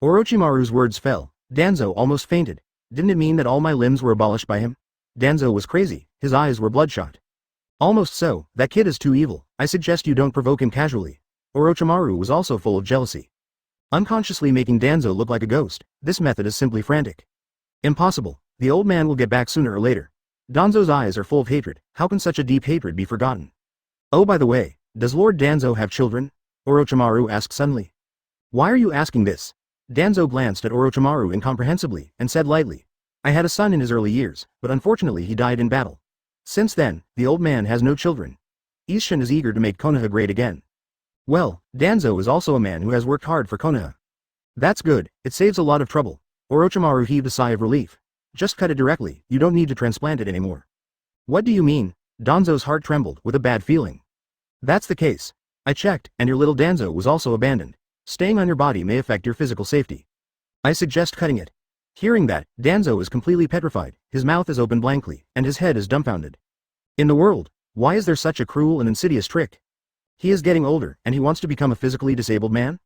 Orochimaru's words fell. Danzo almost fainted. Didn't it mean that all my limbs were abolished by him? Danzo was crazy. His eyes were bloodshot. Almost so. That kid is too evil. I suggest you don't provoke him casually. Orochimaru was also full of jealousy. Unconsciously making Danzo look like a ghost, this method is simply frantic. Impossible. The old man will get back sooner or later. Danzo's eyes are full of hatred. How can such a deep hatred be forgotten? Oh, by the way, does Lord Danzo have children? Orochimaru asked suddenly. Why are you asking this? Danzo glanced at Orochimaru incomprehensibly, and said lightly. I had a son in his early years, but unfortunately he died in battle. Since then, the old man has no children. Isshin is eager to make Konoha great again. Well, Danzo is also a man who has worked hard for Konoha. That's good, it saves a lot of trouble. Orochimaru heaved a sigh of relief. Just cut it directly, you don't need to transplant it anymore. What do you mean? Danzo's heart trembled with a bad feeling. That's the case. I checked, and your little Danzo was also abandoned. Staying on your body may affect your physical safety. I suggest cutting it. Hearing that, Danzo is completely petrified, his mouth is open blankly, and his head is dumbfounded. In the world, why is there such a cruel and insidious trick? He is getting older, and he wants to become a physically disabled man?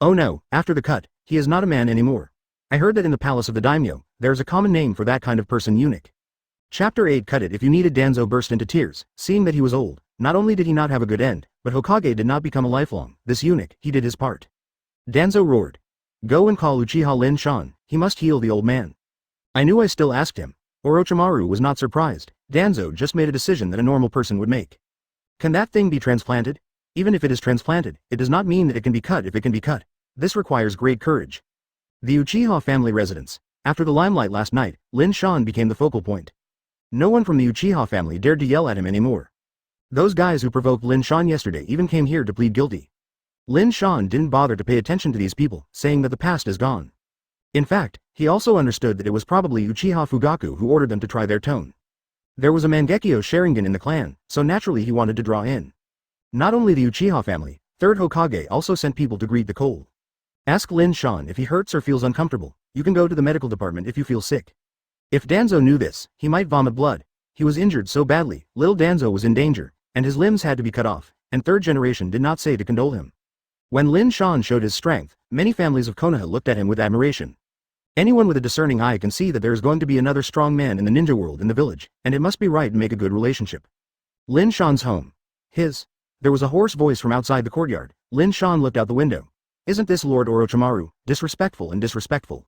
Oh no, after the cut, he is not a man anymore. I heard that in the palace of the daimyo, there is a common name for that kind of person, eunuch. Chapter 8. Cut it if you needed. Danzo burst into tears, seeing that he was old. Not only did he not have a good end, but Hokage did not become a lifelong. This eunuch, he did his part. Danzo roared. Go and call Uchiha Lin Shan, he must heal the old man. I knew. I still asked him. Orochimaru was not surprised. Danzo just made a decision that a normal person would make. Can that thing be transplanted? Even if it is transplanted, it does not mean that it can be cut if it can be cut. This requires great courage. The Uchiha family residence. After the limelight last night, Lin Shan became the focal point. No one from the Uchiha family dared to yell at him anymore. Those guys who provoked Lin Shan yesterday even came here to plead guilty. Lin Shan didn't bother to pay attention to these people, saying that the past is gone. In fact, he also understood that it was probably Uchiha Fugaku who ordered them to try their tone. There was a Mangekyo Sharingan in the clan, so naturally he wanted to draw in. Not only the Uchiha family, Third Hokage also sent people to greet the cold. Ask Lin Shan if he hurts or feels uncomfortable. You can go to the medical department if you feel sick. If Danzo knew this, he might vomit blood. He was injured so badly, little Danzo was in danger, and his limbs had to be cut off, and third generation did not say to condole him. When Lin Shan showed his strength, many families of Konoha looked at him with admiration. Anyone with a discerning eye can see that there is going to be another strong man in the ninja world in the village, and it must be right to make a good relationship. Lin Shan's home. There was a hoarse voice from outside the courtyard. Lin Shan looked out the window. Isn't this Lord Orochimaru? Disrespectful and disrespectful.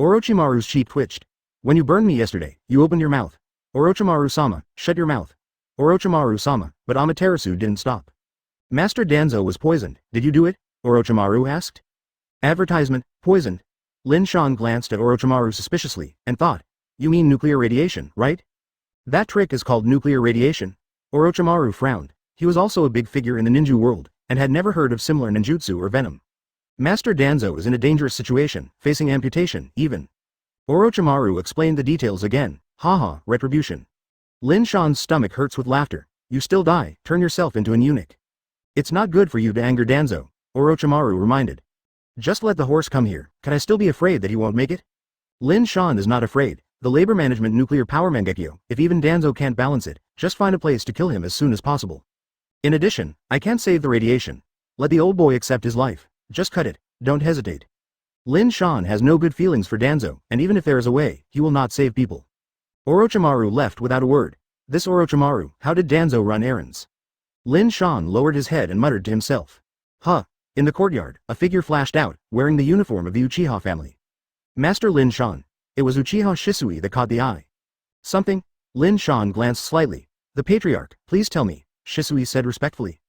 Orochimaru's cheek twitched. When you burned me yesterday, you opened your mouth. Orochimaru-sama, shut your mouth. Orochimaru-sama, but Amaterasu didn't stop. Master Danzo was poisoned. Did you do it? Orochimaru asked. Advertisement, poisoned. Lin Shan glanced at Orochimaru suspiciously, and thought. You mean nuclear radiation, right? That trick is called nuclear radiation. Orochimaru frowned. He was also a big figure in the ninja world, and had never heard of similar ninjutsu or venom. Master Danzo is in a dangerous situation, facing amputation, even. Orochimaru explained the details again. Haha, retribution. Lin Shan's stomach hurts with laughter. You still die, turn yourself into an eunuch. It's not good for you to anger Danzo, Orochimaru reminded. Just let the horse come here. Can I still be afraid that he won't make it? Lin Shan is not afraid. The labor management nuclear power Mangekyo, if even Danzo can't balance it, just find a place to kill him as soon as possible. In addition, I can't save the radiation. Let the old boy accept his life. Just cut it, don't hesitate. Lin Shan has no good feelings for Danzo, and even if there is a way, he will not save people. Orochimaru left without a word. This Orochimaru, how did Danzo run errands? Lin Shan lowered his head and muttered to himself. Huh. In the courtyard, a figure flashed out, wearing the uniform of the Uchiha family. Master Lin Shan. It was Uchiha Shisui that caught the eye. Something? Lin Shan glanced slightly. The patriarch, please tell me, Shisui said respectfully.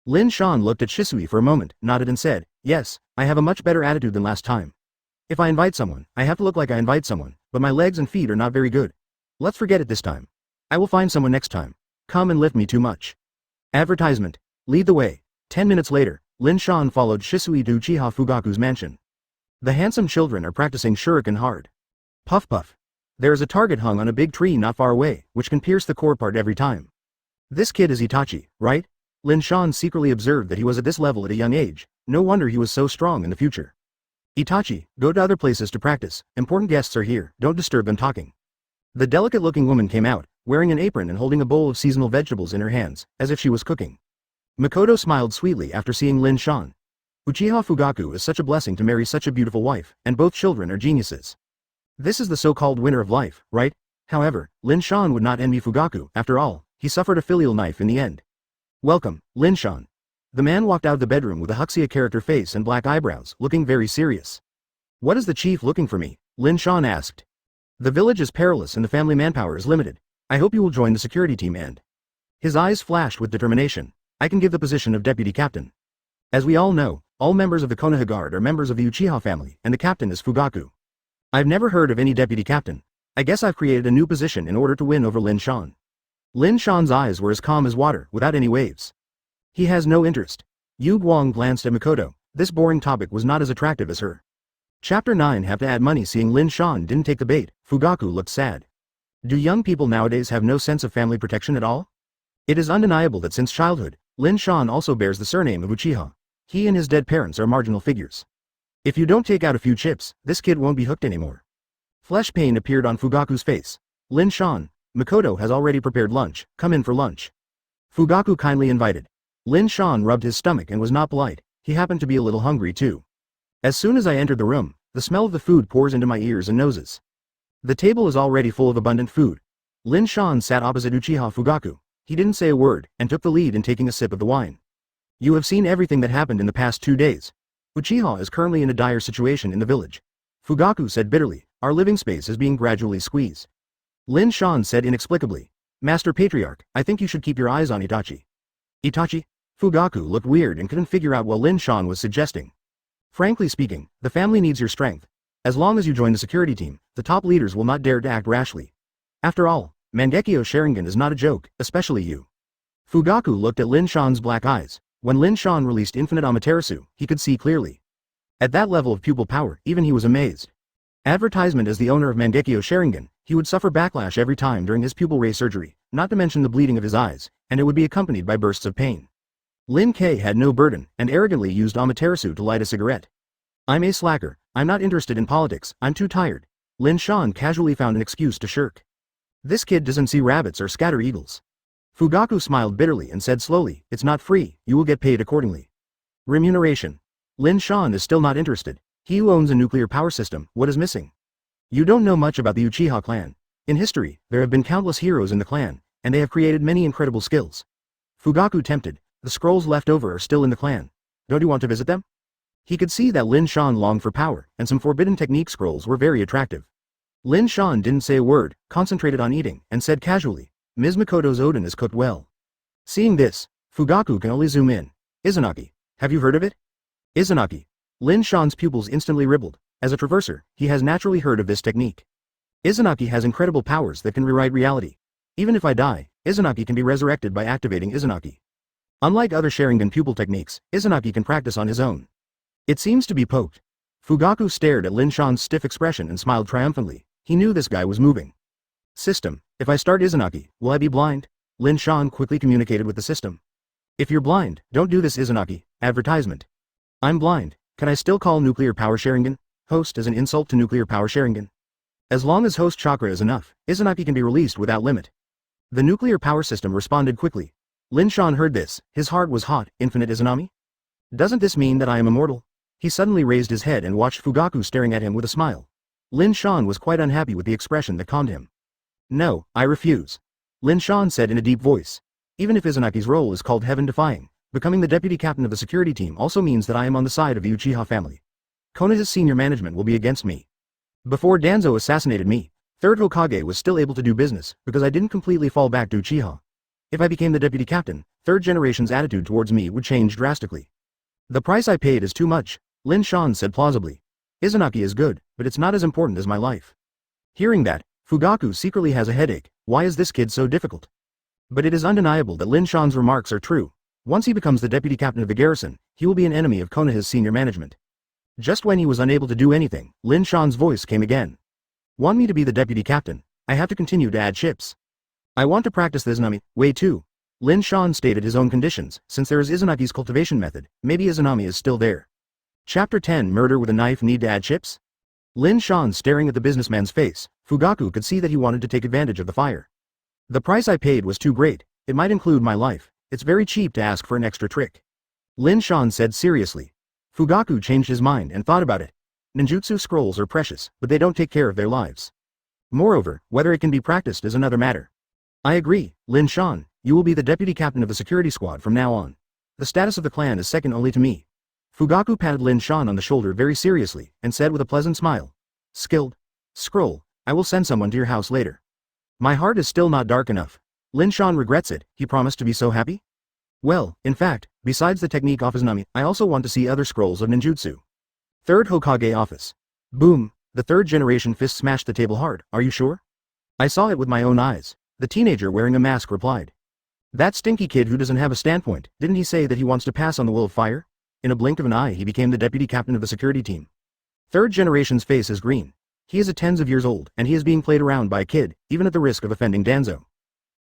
Lin Shan looked at Shisui for a moment, nodded and said, yes, I have a much better attitude than last time. If I invite someone, I have to look like I invite someone, but my legs and feet are not very good. Let's forget it this time. I will find someone next time. Come and lift me too much. Advertisement. Lead the way. 10 minutes later, Lin Shan followed Shisui to Uchiha Fugaku's mansion. The handsome children are practicing shuriken hard. Puff puff. There is a target hung on a big tree not far away, which can pierce the core part every time. This kid is Itachi, right? Lin Shan secretly observed that he was at this level at a young age. No wonder he was so strong in the future. Itachi, go to other places to practice. Important guests are here, don't disturb them talking. The delicate-looking woman came out, wearing an apron and holding a bowl of seasonal vegetables in her hands, as if she was cooking. Makoto smiled sweetly after seeing Lin Shan. Uchiha Fugaku is such a blessing to marry such a beautiful wife, and both children are geniuses. This is the so-called winner of life, right? However, Lin Shan would not envy Fugaku, after all, he suffered a filial knife in the end. Welcome, Lin Shan. The man walked out of the bedroom with a Huxia character face and black eyebrows, looking very serious. What is the chief looking for me? Lin Shan asked. The village is perilous and the family manpower is limited. I hope you will join the security team and... His eyes flashed with determination. I can give the position of deputy captain. As we all know, all members of the Konoha Guard are members of the Uchiha family, and the captain is Fugaku. I've never heard of any deputy captain. I guess I've created a new position in order to win over Lin Shan. Lin Shan's eyes were as calm as water, without any waves. He has no interest. Yu Guang glanced at Makoto. This boring topic was not as attractive as her. Chapter 9 have to add money. Seeing Lin Shan didn't take the bait, Fugaku looked sad. Do young people nowadays have no sense of family protection at all? It is undeniable that since childhood, Lin Shan also bears the surname of Uchiha. He and his dead parents are marginal figures. If you don't take out a few chips, this kid won't be hooked anymore. Flesh pain appeared on Fugaku's face. Lin Shan, Makoto has already prepared lunch, come in for lunch. Fugaku kindly invited. Lin Shan rubbed his stomach and was not polite, he happened to be a little hungry too. As soon as I entered the room, the smell of the food pours into my ears and noses. The table is already full of abundant food. Lin Shan sat opposite Uchiha Fugaku. He didn't say a word, and took the lead in taking a sip of the wine. You have seen everything that happened in the past 2 days. Uchiha is currently in a dire situation in the village. Fugaku said bitterly, our living space is being gradually squeezed. Lin Shan said inexplicably, Master Patriarch, I think you should keep your eyes on Itachi. Itachi? Fugaku looked weird and couldn't figure out what Lin Shan was suggesting. Frankly speaking, the family needs your strength. As long as you join the security team, the top leaders will not dare to act rashly. After all, Mangekyo Sharingan is not a joke, especially you. Fugaku looked at Lin Shan's black eyes. When Lin Shan released Infinite Amaterasu, he could see clearly. At that level of pupil power, even he was amazed. Advertisement: as the owner of Mangekyo Sharingan, he would suffer backlash every time during his pupil ray surgery, not to mention the bleeding of his eyes, and it would be accompanied by bursts of pain. Lin K had no burden, and arrogantly used Amaterasu to light a cigarette. I'm a slacker, I'm not interested in politics, I'm too tired. Lin Shan casually found an excuse to shirk. This kid doesn't see rabbits or scatter eagles. Fugaku smiled bitterly and said slowly, it's not free, you will get paid accordingly. Remuneration. Lin Shan is still not interested. He who owns a nuclear power system, what is missing? You don't know much about the Uchiha clan. In history, there have been countless heroes in the clan, and they have created many incredible skills. Fugaku tempted, the scrolls left over are still in the clan. Don't you want to visit them? He could see that Lin Shan longed for power, and some forbidden technique scrolls were very attractive. Lin Shan didn't say a word, concentrated on eating, and said casually, Ms. Makoto's oden is cooked well. Seeing this, Fugaku can only zoom in. Izanaki. Have you heard of it? Izanaki. Lin Shan's pupils instantly rippled. As a traverser, he has naturally heard of this technique. Izanaki has incredible powers that can rewrite reality. Even if I die, Izanaki can be resurrected by activating Izanaki. Unlike other Sharingan pupil techniques, Izanaki can practice on his own. It seems to be poked. Fugaku stared at Lin Shan's stiff expression and smiled triumphantly. He knew this guy was moving. System, if I start Izanaki, will I be blind? Lin Shan quickly communicated with the system. If you're blind, don't do this Izanaki. Advertisement. I'm blind, can I still call nuclear power Sharingan? Host as an insult to nuclear power Sharingan. As long as host chakra is enough, Izanaki can be released without limit. The nuclear power system responded quickly. Lin Shan heard this, his heart was hot. Infinite Izanami? Doesn't this mean that I am immortal? He suddenly raised his head and watched Fugaku staring at him with a smile. Lin Shan was quite unhappy with the expression that calmed him. No, I refuse. Lin Shan said in a deep voice. Even if Izanaki's role is called heaven-defying, becoming the deputy captain of the security team also means that I am on the side of the Uchiha family. Konoha's senior management will be against me. Before Danzo assassinated me, Third Hokage was still able to do business because I didn't completely fall back to Uchiha. If I became the deputy captain, third generation's attitude towards me would change drastically. The price I paid is too much, Lin Shan said plausibly. Izanaki is good, but it's not as important as my life. Hearing that, Fugaku secretly has a headache. Why is this kid so difficult? But it is undeniable that Lin Shan's remarks are true. Once he becomes the deputy captain of the garrison, he will be an enemy of Konoha's senior management. Just when he was unable to do anything, Lin Shan's voice came again. Want me to be the deputy captain? I have to continue to add ships. I want to practice the Izanami way too. Lin Shan stated his own conditions. Since there is Izanaki's cultivation method, maybe Izanami is still there. Chapter 10 Murder with a Knife. Need to add ships? Lin Shan staring at the businessman's face, Fugaku could see that he wanted to take advantage of the fire. The price I paid was too great. It might include my life. It's very cheap to ask for an extra trick. Lin Shan said seriously. Fugaku changed his mind and thought about it. Ninjutsu scrolls are precious, but they don't take care of their lives. Moreover, whether it can be practiced is another matter. I agree, Lin Shan, you will be the deputy captain of the security squad from now on. The status of the clan is second only to me. Fugaku patted Lin Shan on the shoulder very seriously, and said with a pleasant smile. Skilled? Scroll, I will send someone to your house later. My heart is still not dark enough. Lin Shan regrets it. He promised to be so happy? Well, in fact, besides the technique of Izanami, I also want to see other scrolls of ninjutsu. Third Hokage office. Boom, the third generation fist smashed the table hard. Are you sure? I saw it with my own eyes. The teenager wearing a mask replied. That stinky kid who doesn't have a standpoint, didn't he say that he wants to pass on the will of fire? In a blink of an eye he became the deputy captain of the security team. Third generation's face is green. He is tens of years old and he is being played around by a kid, even at the risk of offending Danzo.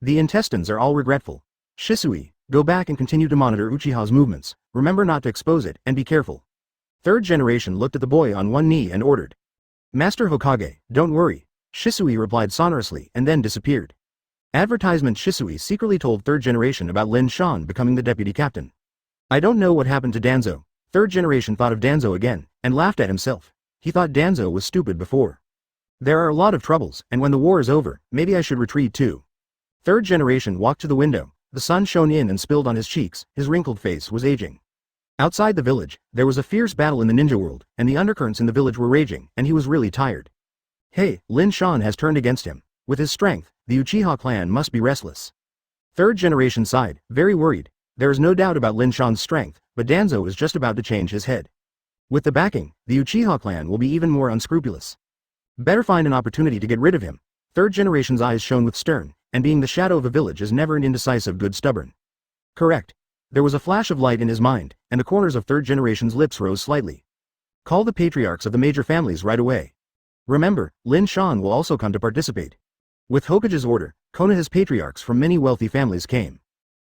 The intestines are all regretful. Shisui, go back and continue to monitor Uchiha's movements, remember not to expose it, and be careful. Third generation looked at the boy on one knee and ordered. Master Hokage, don't worry. Shisui replied sonorously and then disappeared. Advertisement. Shisui secretly told third generation about Lin Shan becoming the deputy captain. I don't know what happened to Danzo. Third generation thought of Danzo again, and laughed at himself. He thought Danzo was stupid before. There are a lot of troubles, and when the war is over, maybe I should retreat too. Third generation walked to the window. The sun shone in and spilled on his cheeks, his wrinkled face was aging. Outside the village, there was a fierce battle in the ninja world, and the undercurrents in the village were raging, and he was really tired. Hey, Lin Shan has turned against him. With his strength, the Uchiha clan must be restless. Third generation sighed, very worried. There is no doubt about Lin Shan's strength, but Danzo is just about to change his head. With the backing, the Uchiha clan will be even more unscrupulous. Better find an opportunity to get rid of him. Third generation's eyes shone with stern, and being the shadow of a village is never an indecisive good stubborn. Correct. There was a flash of light in his mind, and the corners of third generation's lips rose slightly. Call the patriarchs of the major families right away. Remember, Lin Shan will also come to participate. With Hokage's order, Konoha's patriarchs from many wealthy families came.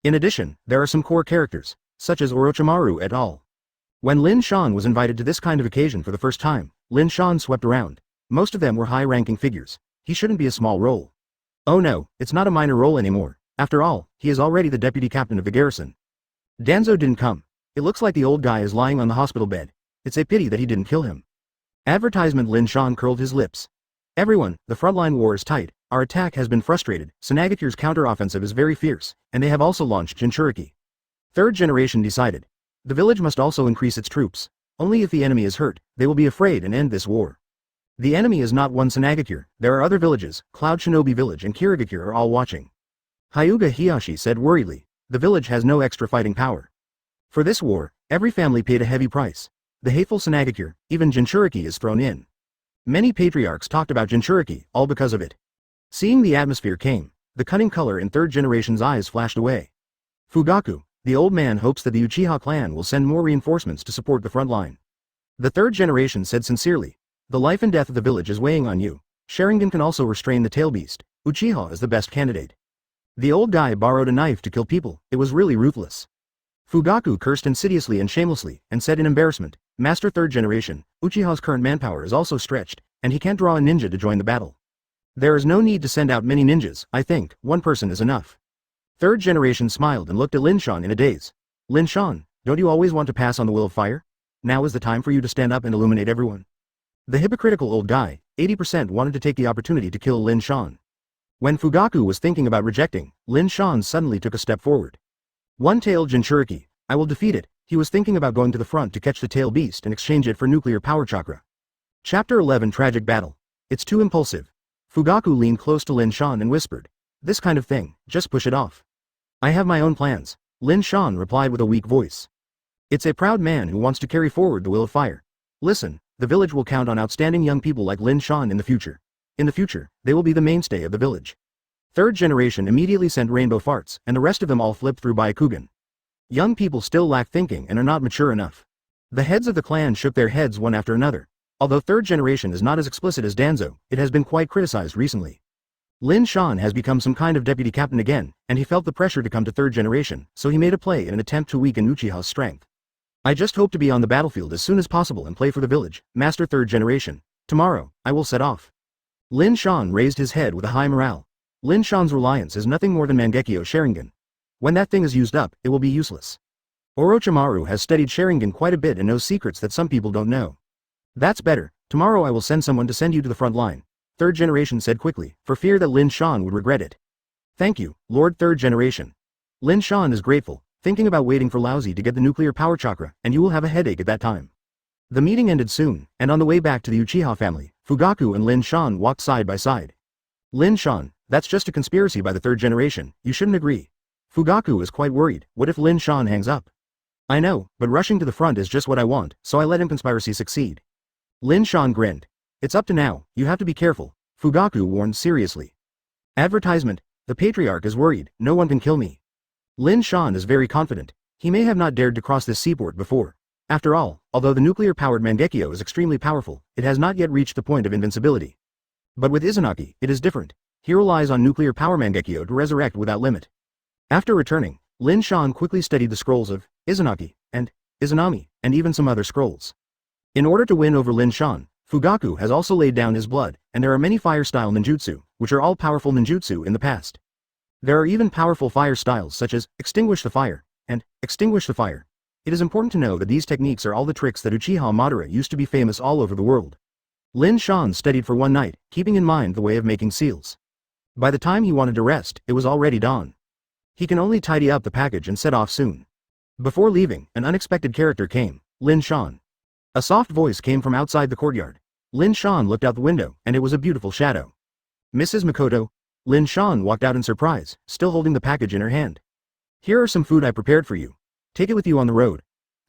In addition, there are some core characters, such as Orochimaru et al. When Lin Shan was invited to this kind of occasion for the first time, Lin Shan swept around. Most of them were high-ranking figures. He shouldn't be a small role. Oh no, it's not a minor role anymore. After all, he is already the deputy captain of the garrison. Danzo didn't come. It looks like the old guy is lying on the hospital bed. It's a pity that he didn't kill him. Advertisement. Lin Shan curled his lips. Everyone, the frontline war is tight. Our attack has been frustrated. Sanagukure's counter-offensive is very fierce, and they have also launched Jinchuriki. Third generation decided. The village must also increase its troops. Only if the enemy is hurt, they will be afraid and end this war. The enemy is not one Sanagakure, there are other villages. Cloud Shinobi Village and Kirigakure are all watching. Hyuga Hiyashi said worriedly. The village has no extra fighting power. For this war, every family paid a heavy price. The hateful Sanagakure, even Jinchuriki is thrown in. Many patriarchs talked about Jinchuriki, all because of it. Seeing the atmosphere came, the cunning color in third generation's eyes flashed away. Fugaku, the old man hopes that the Uchiha clan will send more reinforcements to support the front line. The third generation said sincerely. The life and death of the village is weighing on you. Sharingan can also restrain the tail beast. Uchiha is the best candidate. The old guy borrowed a knife to kill people. It was really ruthless. Fugaku cursed insidiously and shamelessly, and said in embarrassment, Master third generation, Uchiha's current manpower is also stretched. and he can't draw a ninja to join the battle. There is no need to send out many ninjas, I think, one person is enough. Third generation smiled and looked at Lin Shan in a daze. Lin Shan, don't you always want to pass on the will of fire? Now is the time for you to stand up and illuminate everyone. The hypocritical old guy, 80% wanted to take the opportunity to kill Lin Shan. When Fugaku was thinking about rejecting, Lin Shan suddenly took a step forward. One-tailed Jinchuriki, I will defeat it. He was thinking about going to the front to catch the tail beast and exchange it for nuclear power chakra. Chapter 11 Tragic Battle. It's too impulsive. Fugaku leaned close to Lin Shan and whispered, this kind of thing, just push it off. I have my own plans, Lin Shan replied with a weak voice. It's a proud man who wants to carry forward the will of fire. Listen, the village will count on outstanding young people like Lin Shan in the future. In the future, they will be the mainstay of the village. Third generation immediately sent rainbow farts, and the rest of them all flipped through Byakugan. Young people still lack thinking and are not mature enough. The heads of the clan shook their heads one after another. Although third generation is not as explicit as Danzo, it has been quite criticized recently. Lin Shan has become some kind of deputy captain again, and he felt the pressure to come to third generation, so he made a play in an attempt to weaken Uchiha's strength. I just hope to be on the battlefield as soon as possible and play for the village, master third generation. Tomorrow, I will set off. Lin Shan raised his head with a high morale. Lin Shan's reliance is nothing more than Mangekyo Sharingan. When that thing is used up, it will be useless. Orochimaru has studied Sharingan quite a bit and knows secrets that some people don't know. That's better, tomorrow I will send someone to send you to the front line, third generation said quickly, for fear that Lin Shan would regret it. Thank you, Lord Third Generation. Lin Shan is grateful, thinking about waiting for Laozi to get the nuclear power chakra, and you will have a headache at that time. The meeting ended soon, and on the way back to the Uchiha family, Fugaku and Lin Shan walked side by side. Lin Shan, that's just a conspiracy by the third generation, you shouldn't agree. Fugaku is quite worried, what if Lin Shan hangs up? I know, but rushing to the front is just what I want, so I let him conspiracy succeed. Lin Shan grinned. It's up to now, you have to be careful, Fugaku warned seriously. Advertisement, the patriarch is worried, no one can kill me. Lin Shan is very confident. He may have not dared to cross this seaport before. After all, although the nuclear-powered Mangekyo is extremely powerful, it has not yet reached the point of invincibility. But with Izanaki, it is different. He relies on nuclear power Mangekyo to resurrect without limit. After returning, Lin Shan quickly studied the scrolls of Izanaki and Izanami, and even some other scrolls. In order to win over Lin Shan, Fugaku has also laid down his blood, and there are many fire-style ninjutsu, which are all powerful ninjutsu in the past. There are even powerful fire styles such as Extinguish the Fire and Extinguish the Fire. It is important to know that these techniques are all the tricks that Uchiha Madara used to be famous all over the world. Lin Shan studied for one night, keeping in mind the way of making seals. By the time he wanted to rest, it was already dawn. He can only tidy up the package and set off soon. Before leaving, an unexpected character came, Lin Shan. A soft voice came from outside the courtyard. Lin Shan looked out the window, and it was a beautiful shadow. Mrs. Makoto? Lin Shan walked out in surprise, still holding the package in her hand. Here are some food I prepared for you. Take it with you on the road.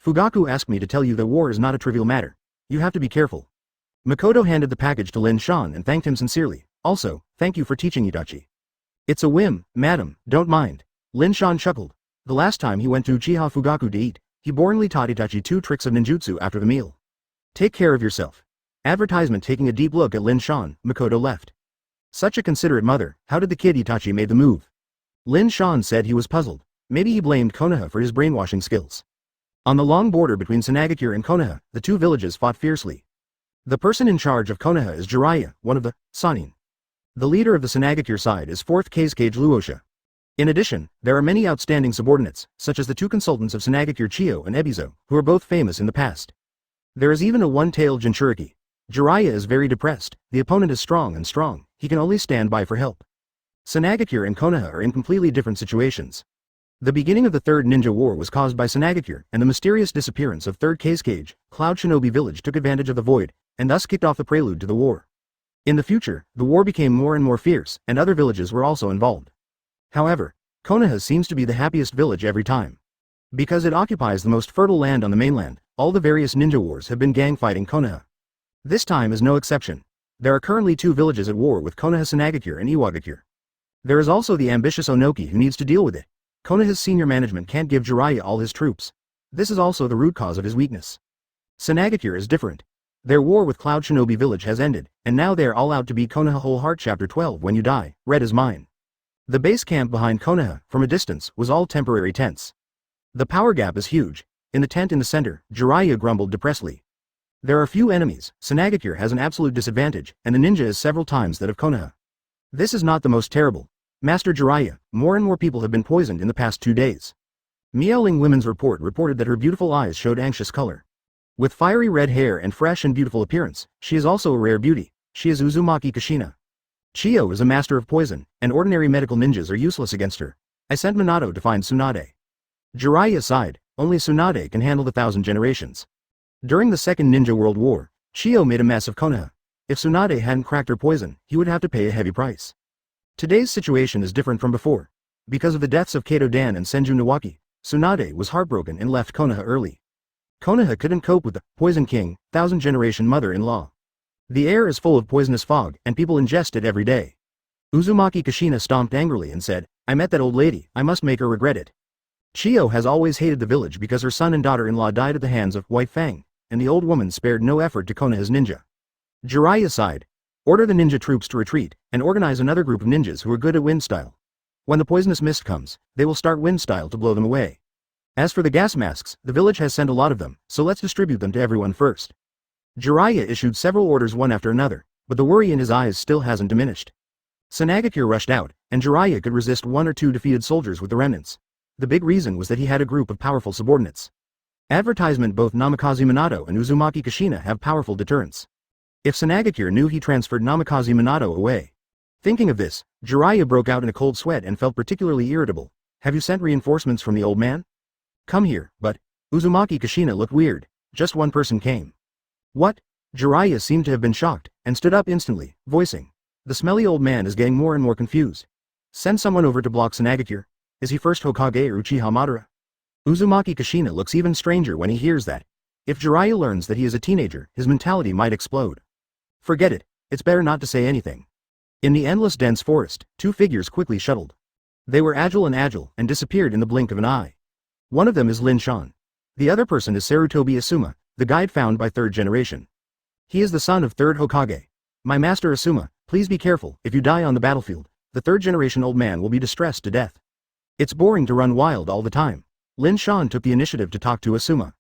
Fugaku asked me to tell you that war is not a trivial matter. You have to be careful. Makoto handed the package to Lin Shan and thanked him sincerely. Also, thank you for teaching Itachi. It's a whim, madam, don't mind. Lin Shan chuckled. The last time he went to Uchiha Fugaku to eat, he boringly taught Itachi 2 tricks of ninjutsu after the meal. Take care of yourself. Advertisement. Taking a deep look at Lin Shan, Makoto left. Such a considerate mother, how did the kid Itachi made the move? Lin Shan said he was puzzled. Maybe he blamed Konoha for his brainwashing skills. On the long border between Sanagakure and Konoha, the two villages fought fiercely. The person in charge of Konoha is Jiraiya, one of the Sannin. The leader of the Sanagakure side is 4th Kazekage Luosha. In addition, there are many outstanding subordinates, such as the 2 consultants of Sanagakure Chiyo and Ebizo, who are both famous in the past. There is even a one-tailed Jinchuriki. Jiraiya is very depressed, the opponent is strong and strong, he can only stand by for help. Sanagakure and Konoha are in completely different situations. The beginning of the Third Ninja War was caused by Sanagakure, and the mysterious disappearance of 3rd Kazekage, Cloud Shinobi Village took advantage of the void, and thus kicked off the prelude to the war. In the future, the war became more and more fierce, and other villages were also involved. However, Konoha seems to be the happiest village every time. Because it occupies the most fertile land on the mainland, all the various ninja wars have been gang fighting Konoha. This time is no exception. There are currently 2 villages at war with Konoha Sanagakure and Iwagakure. There is also the ambitious Onoki who needs to deal with it. Konoha's senior management can't give Jiraiya all his troops. This is also the root cause of his weakness. Sanagakure is different. Their war with Cloud Shinobi Village has ended, and now they are all out to beat Konoha. Whole Heart Chapter 12. When you die, red is mine. The base camp behind Konoha, from a distance, was all temporary tents. The power gap is huge. In the tent in the center, Jiraiya grumbled depressedly. There are few enemies, Izanagi has an absolute disadvantage, and the ninja is several times that of Konoha. This is not the most terrible. Master Jiraiya, more and more people have been poisoned in the past 2 days. Miaoling Women's Report reported that her beautiful eyes showed anxious color. With fiery red hair and fresh and beautiful appearance, she is also a rare beauty. She is Uzumaki Kushina. Chiyo is a master of poison, and ordinary medical ninjas are useless against her. I sent Minato to find Tsunade. Jiraiya sighed, only Tsunade can handle the 1,000 generations. During the Second Ninja World War, Chiyo made a mess of Konoha. If Tsunade hadn't cracked her poison, he would have to pay a heavy price. Today's situation is different from before. Because of the deaths of Kato Dan and Senju Nawaki, Tsunade was heartbroken and left Konoha early. Konoha couldn't cope with the Poison King, 1,000-generation mother-in-law. The air is full of poisonous fog, and people ingest it every day. Uzumaki Kushina stomped angrily and said, I met that old lady, I must make her regret it. Chiyo has always hated the village because her son and daughter-in-law died at the hands of White Fang, and the old woman spared no effort to Konoha's ninja. Jiraiya sighed. Order the ninja troops to retreat, and organize another group of ninjas who are good at wind style. When the poisonous mist comes, they will start wind style to blow them away. As for the gas masks, the village has sent a lot of them, so let's distribute them to everyone first. Jiraiya issued several orders one after another, but the worry in his eyes still hasn't diminished. Izanagi rushed out, and Jiraiya could resist 1 or 2 defeated soldiers with the remnants. The big reason was that he had a group of powerful subordinates. Advertisement: both Namikaze Minato and Uzumaki Kushina have powerful deterrents. If Izanagi knew, he transferred Namikaze Minato away. Thinking of this, Jiraiya broke out in a cold sweat and felt particularly irritable. Have you sent reinforcements from the old man? Come here, but Uzumaki Kushina looked weird. Just one person came. What? Jiraiya seemed to have been shocked, and stood up instantly, voicing. The smelly old man is getting more and more confused. Send someone over to block Izanagi. Is he first Hokage or Uchiha Madara? Uzumaki Kushina looks even stranger when he hears that. If Jiraiya learns that he is a teenager, his mentality might explode. Forget it, it's better not to say anything. In the endless dense forest, 2 figures quickly shuttled. They were agile and disappeared in the blink of an eye. One of them is Lin Shan. The other person is Sarutobi Asuma, the guide found by Third Generation. He is the son of Third Hokage. My master Asuma, please be careful. If you die on the battlefield, the Third Generation old man will be distressed to death. It's boring to run wild all the time. Lin Shan took the initiative to talk to Asuma.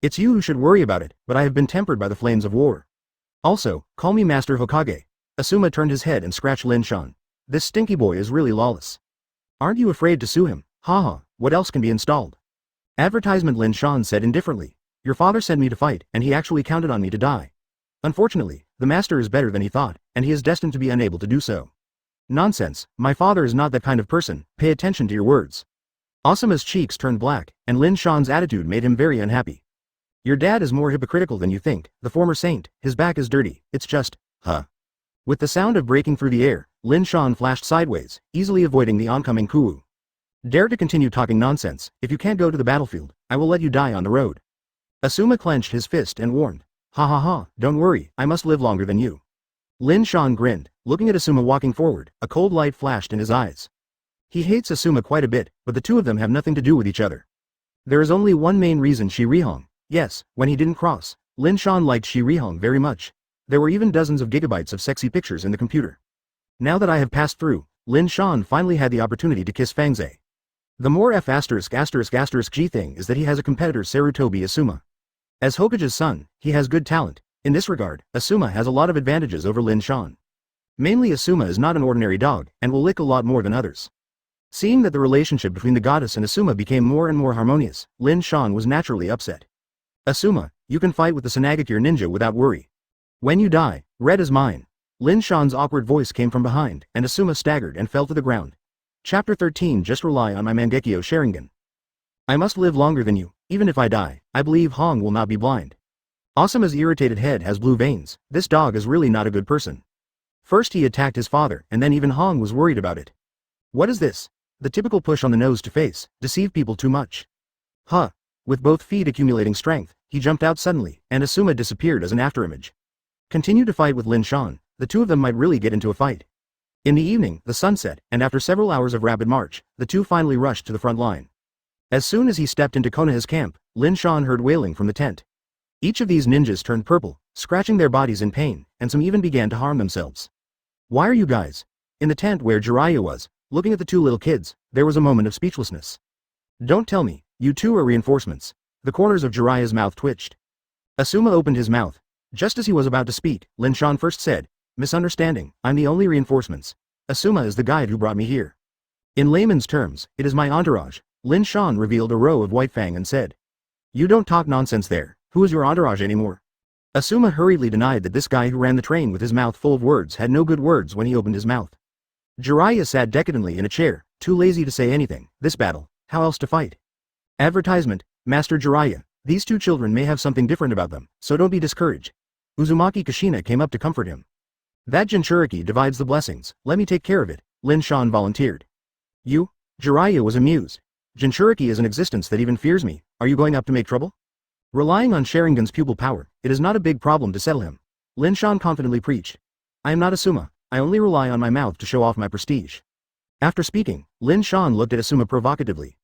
It's you who should worry about it, but I have been tempered by the flames of war. Also, call me Master Hokage. Asuma turned his head and scratched Lin Shan. This stinky boy is really lawless. Aren't you afraid to sue him? Haha, what else can be installed? Advertisement: Lin Shan said indifferently. Your father sent me to fight, and he actually counted on me to die. Unfortunately, the master is better than he thought, and he is destined to be unable to do so. Nonsense, my father is not that kind of person, pay attention to your words. Asuma's cheeks turned black, and Lin Shan's attitude made him very unhappy. Your dad is more hypocritical than you think, the former saint, his back is dirty, it's just, huh. With the sound of breaking through the air, Lin Shan flashed sideways, easily avoiding the oncoming Kuwu. Dare to continue talking nonsense, if you can't go to the battlefield, I will let you die on the road. Asuma clenched his fist and warned. Ha ha ha, don't worry, I must live longer than you. Lin Shan grinned, looking at Asuma walking forward, a cold light flashed in his eyes. He hates Asuma quite a bit, but the two of them have nothing to do with each other. There is only one main reason: Shirihong. Yes, when he didn't cross, Lin Shan liked Shirihong very much. There were even dozens of gigabytes of sexy pictures in the computer. Now that I have passed through, Lin Shan finally had the opportunity to kiss Fangzhe. The more F***G thing is that he has a competitor, Sarutobi Asuma. As Hokage's son, he has good talent. In this regard, Asuma has a lot of advantages over Lin Shan. Mainly Asuma is not an ordinary dog, and will lick a lot more than others. Seeing that the relationship between the goddess and Asuma became more and more harmonious, Lin Shan was naturally upset. Asuma, you can fight with the Izanagi ninja without worry. When you die, red is mine. Lin Shan's awkward voice came from behind, and Asuma staggered and fell to the ground. Chapter 13. Just rely on my Mangekyo Sharingan. I must live longer than you. Even if I die, I believe Hong will not be blind. Asuma's irritated head has blue veins. This dog is really not a good person. First he attacked his father, and then even Hong was worried about it. What is this? The typical push on the nose to face, deceive people too much. Huh. With both feet accumulating strength, he jumped out suddenly, and Asuma disappeared as an afterimage. Continue to fight with Lin Shan, the two of them might really get into a fight. In the evening, the sun set, and after several hours of rapid march, the two finally rushed to the front line. As soon as he stepped into Konoha's camp, Lin Shan heard wailing from the tent. Each of these ninjas turned purple, scratching their bodies in pain, and some even began to harm themselves. Why are you guys? In the tent where Jiraiya was, looking at the two little kids, there was a moment of speechlessness. Don't tell me, you two are reinforcements. The corners of Jiraiya's mouth twitched. Asuma opened his mouth. Just as he was about to speak, Lin Shan first said, "Misunderstanding, I'm the only reinforcements. Asuma is the guide who brought me here." In layman's terms, it is my entourage. Lin Shan revealed a row of white fang and said, "You don't talk nonsense there, who is your entourage anymore?" Asuma hurriedly denied that this guy who ran the train with his mouth full of words had no good words when he opened his mouth. Jiraiya sat decadently in a chair, too lazy to say anything. This battle, how else to fight? Advertisement, Master Jiraiya, these two children may have something different about them, so don't be discouraged. Uzumaki Kushina came up to comfort him. That Jinchuriki divides the blessings, let me take care of it, Lin Shan volunteered. You? Jiraiya was amused. Jinchuriki is an existence that even fears me, are you going up to make trouble? Relying on Sharingan's pupil power, it is not a big problem to settle him. Lin Shan confidently preached. I am not Asuma, I only rely on my mouth to show off my prestige. After speaking, Lin Shan looked at Asuma provocatively.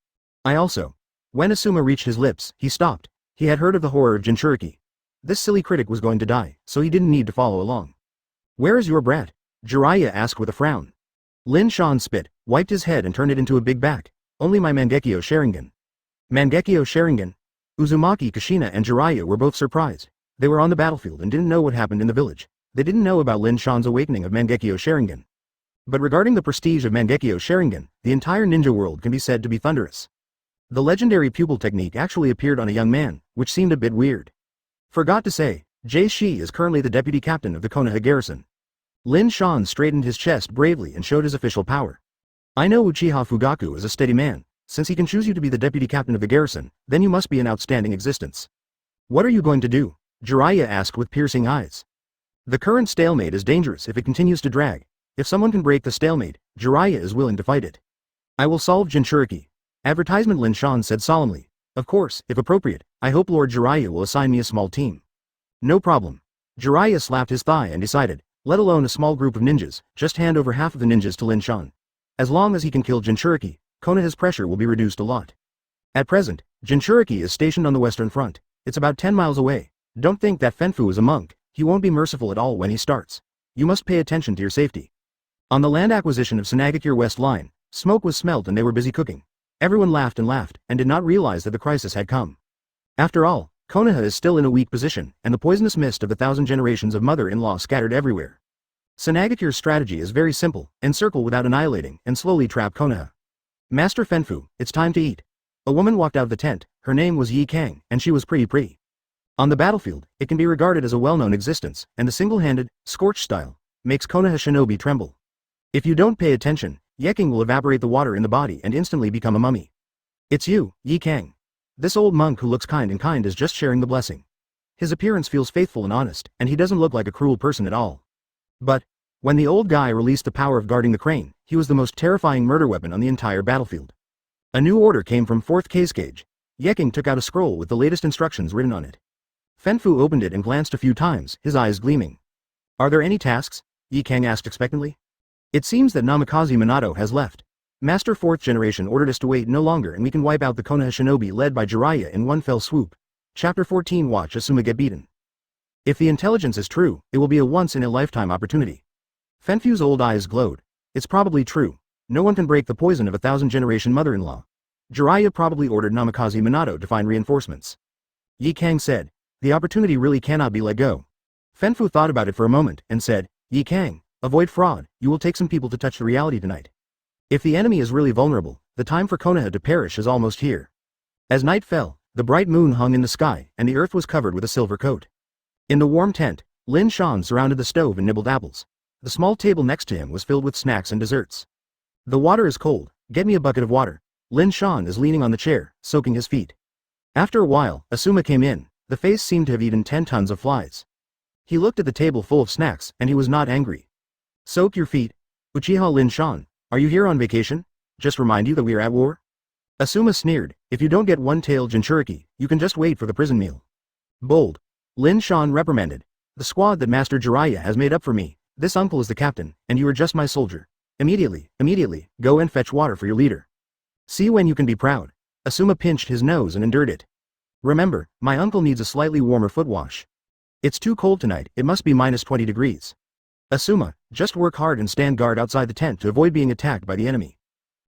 I also. When Asuma reached his lips, he stopped. He had heard of the horror of Jinchuriki. This silly critic was going to die, so he didn't need to follow along. Where is your brat? Jiraiya asked with a frown. Lin Shan spit, wiped his head and turned it into a big back. Only my Mangekyo Sharingan. Mangekyo Sharingan? Uzumaki Kushina and Jiraiya were both surprised. They were on the battlefield and didn't know what happened in the village. They didn't know about Lin Shan's awakening of Mangekyo Sharingan. But regarding the prestige of Mangekyo Sharingan, the entire ninja world can be said to be thunderous. The legendary pupil technique actually appeared on a young man, which seemed a bit weird. Forgot to say, Jay Shi is currently the deputy captain of the Konoha garrison. Lin Shan straightened his chest bravely and showed his official power. I know Uchiha Fugaku is a steady man. Since he can choose you to be the deputy captain of the garrison, then you must be an outstanding existence. What are you going to do? Jiraiya asked with piercing eyes. The current stalemate is dangerous if it continues to drag. If someone can break the stalemate, Jiraiya is willing to fight it. I will solve Jinchuriki. Advertisement, Lin Shan said solemnly. Of course, if appropriate, I hope Lord Jiraiya will assign me a small team. No problem. Jiraiya slapped his thigh and decided, let alone a small group of ninjas, just hand over half of the ninjas to Lin Shan. As long as he can kill Jinchuriki, Konoha's pressure will be reduced a lot. At present, Jinchuriki is stationed on the western front. It's about 10 miles away. Don't think that Fenfu is a monk. He won't be merciful at all when he starts. You must pay attention to your safety. On the land acquisition of Izanagi West Line, smoke was smelt and they were busy cooking. Everyone laughed and did not realize that the crisis had come. After all, Konoha is still in a weak position, and the poisonous mist of 1,000 generations of mother-in-law scattered everywhere. Izanagi's strategy is very simple, encircle without annihilating, and slowly trap Konoha. Master Fenfu, it's time to eat. A woman walked out of the tent, her name was Yi Kang, and she was pretty. On the battlefield, it can be regarded as a well-known existence, and the single-handed, scorched style, makes Konoha shinobi tremble. If you don't pay attention, Yeking will evaporate the water in the body and instantly become a mummy. It's you, Yi Kang. This old monk who looks kind is just sharing the blessing. His appearance feels faithful and honest, and he doesn't look like a cruel person at all. But, when the old guy released the power of guarding the crane, he was the most terrifying murder weapon on the entire battlefield. A new order came from 4th Raikage. Yeking took out a scroll with the latest instructions written on it. Fenfu opened it and glanced a few times, his eyes gleaming. Are there any tasks? Yi Kang asked expectantly. It seems that Namikaze Minato has left. Master 4th Generation ordered us to wait no longer and we can wipe out the Konoha shinobi led by Jiraiya in one fell swoop. Chapter 14 Watch Asuma get beaten. If the intelligence is true, it will be a once-in-a-lifetime opportunity. Fenfu's old eyes glowed. It's probably true. No one can break the poison of 1,000 generation mother-in-law. Jiraiya probably ordered Namikaze Minato to find reinforcements. Yi Kang said, the opportunity really cannot be let go. Fenfu thought about it for a moment and said, Yi Kang, avoid fraud, you will take some people to touch the reality tonight. If the enemy is really vulnerable, the time for Konoha to perish is almost here. As night fell, the bright moon hung in the sky and the earth was covered with a silver coat. In the warm tent, Lin Shan surrounded the stove and nibbled apples. The small table next to him was filled with snacks and desserts. The water is cold, get me a bucket of water. Lin Shan is leaning on the chair, soaking his feet. After a while, Asuma came in. The face seemed to have eaten 10 tons of flies. He looked at the table full of snacks, and he was not angry. Soak your feet. Uchiha Lin Shan, are you here on vacation? Just remind you that we are at war? Asuma sneered, if you don't get one-tailed Jinchuriki, you can just wait for the prison meal. Bold. Lin Shan reprimanded. The squad that Master Jiraiya has made up for me, this uncle is the captain, and you are just my soldier. Immediately, go and fetch water for your leader. See when you can be proud. Asuma pinched his nose and endured it. Remember, my uncle needs a slightly warmer foot wash. It's too cold tonight, it must be minus 20 degrees. Asuma, just work hard and stand guard outside the tent to avoid being attacked by the enemy.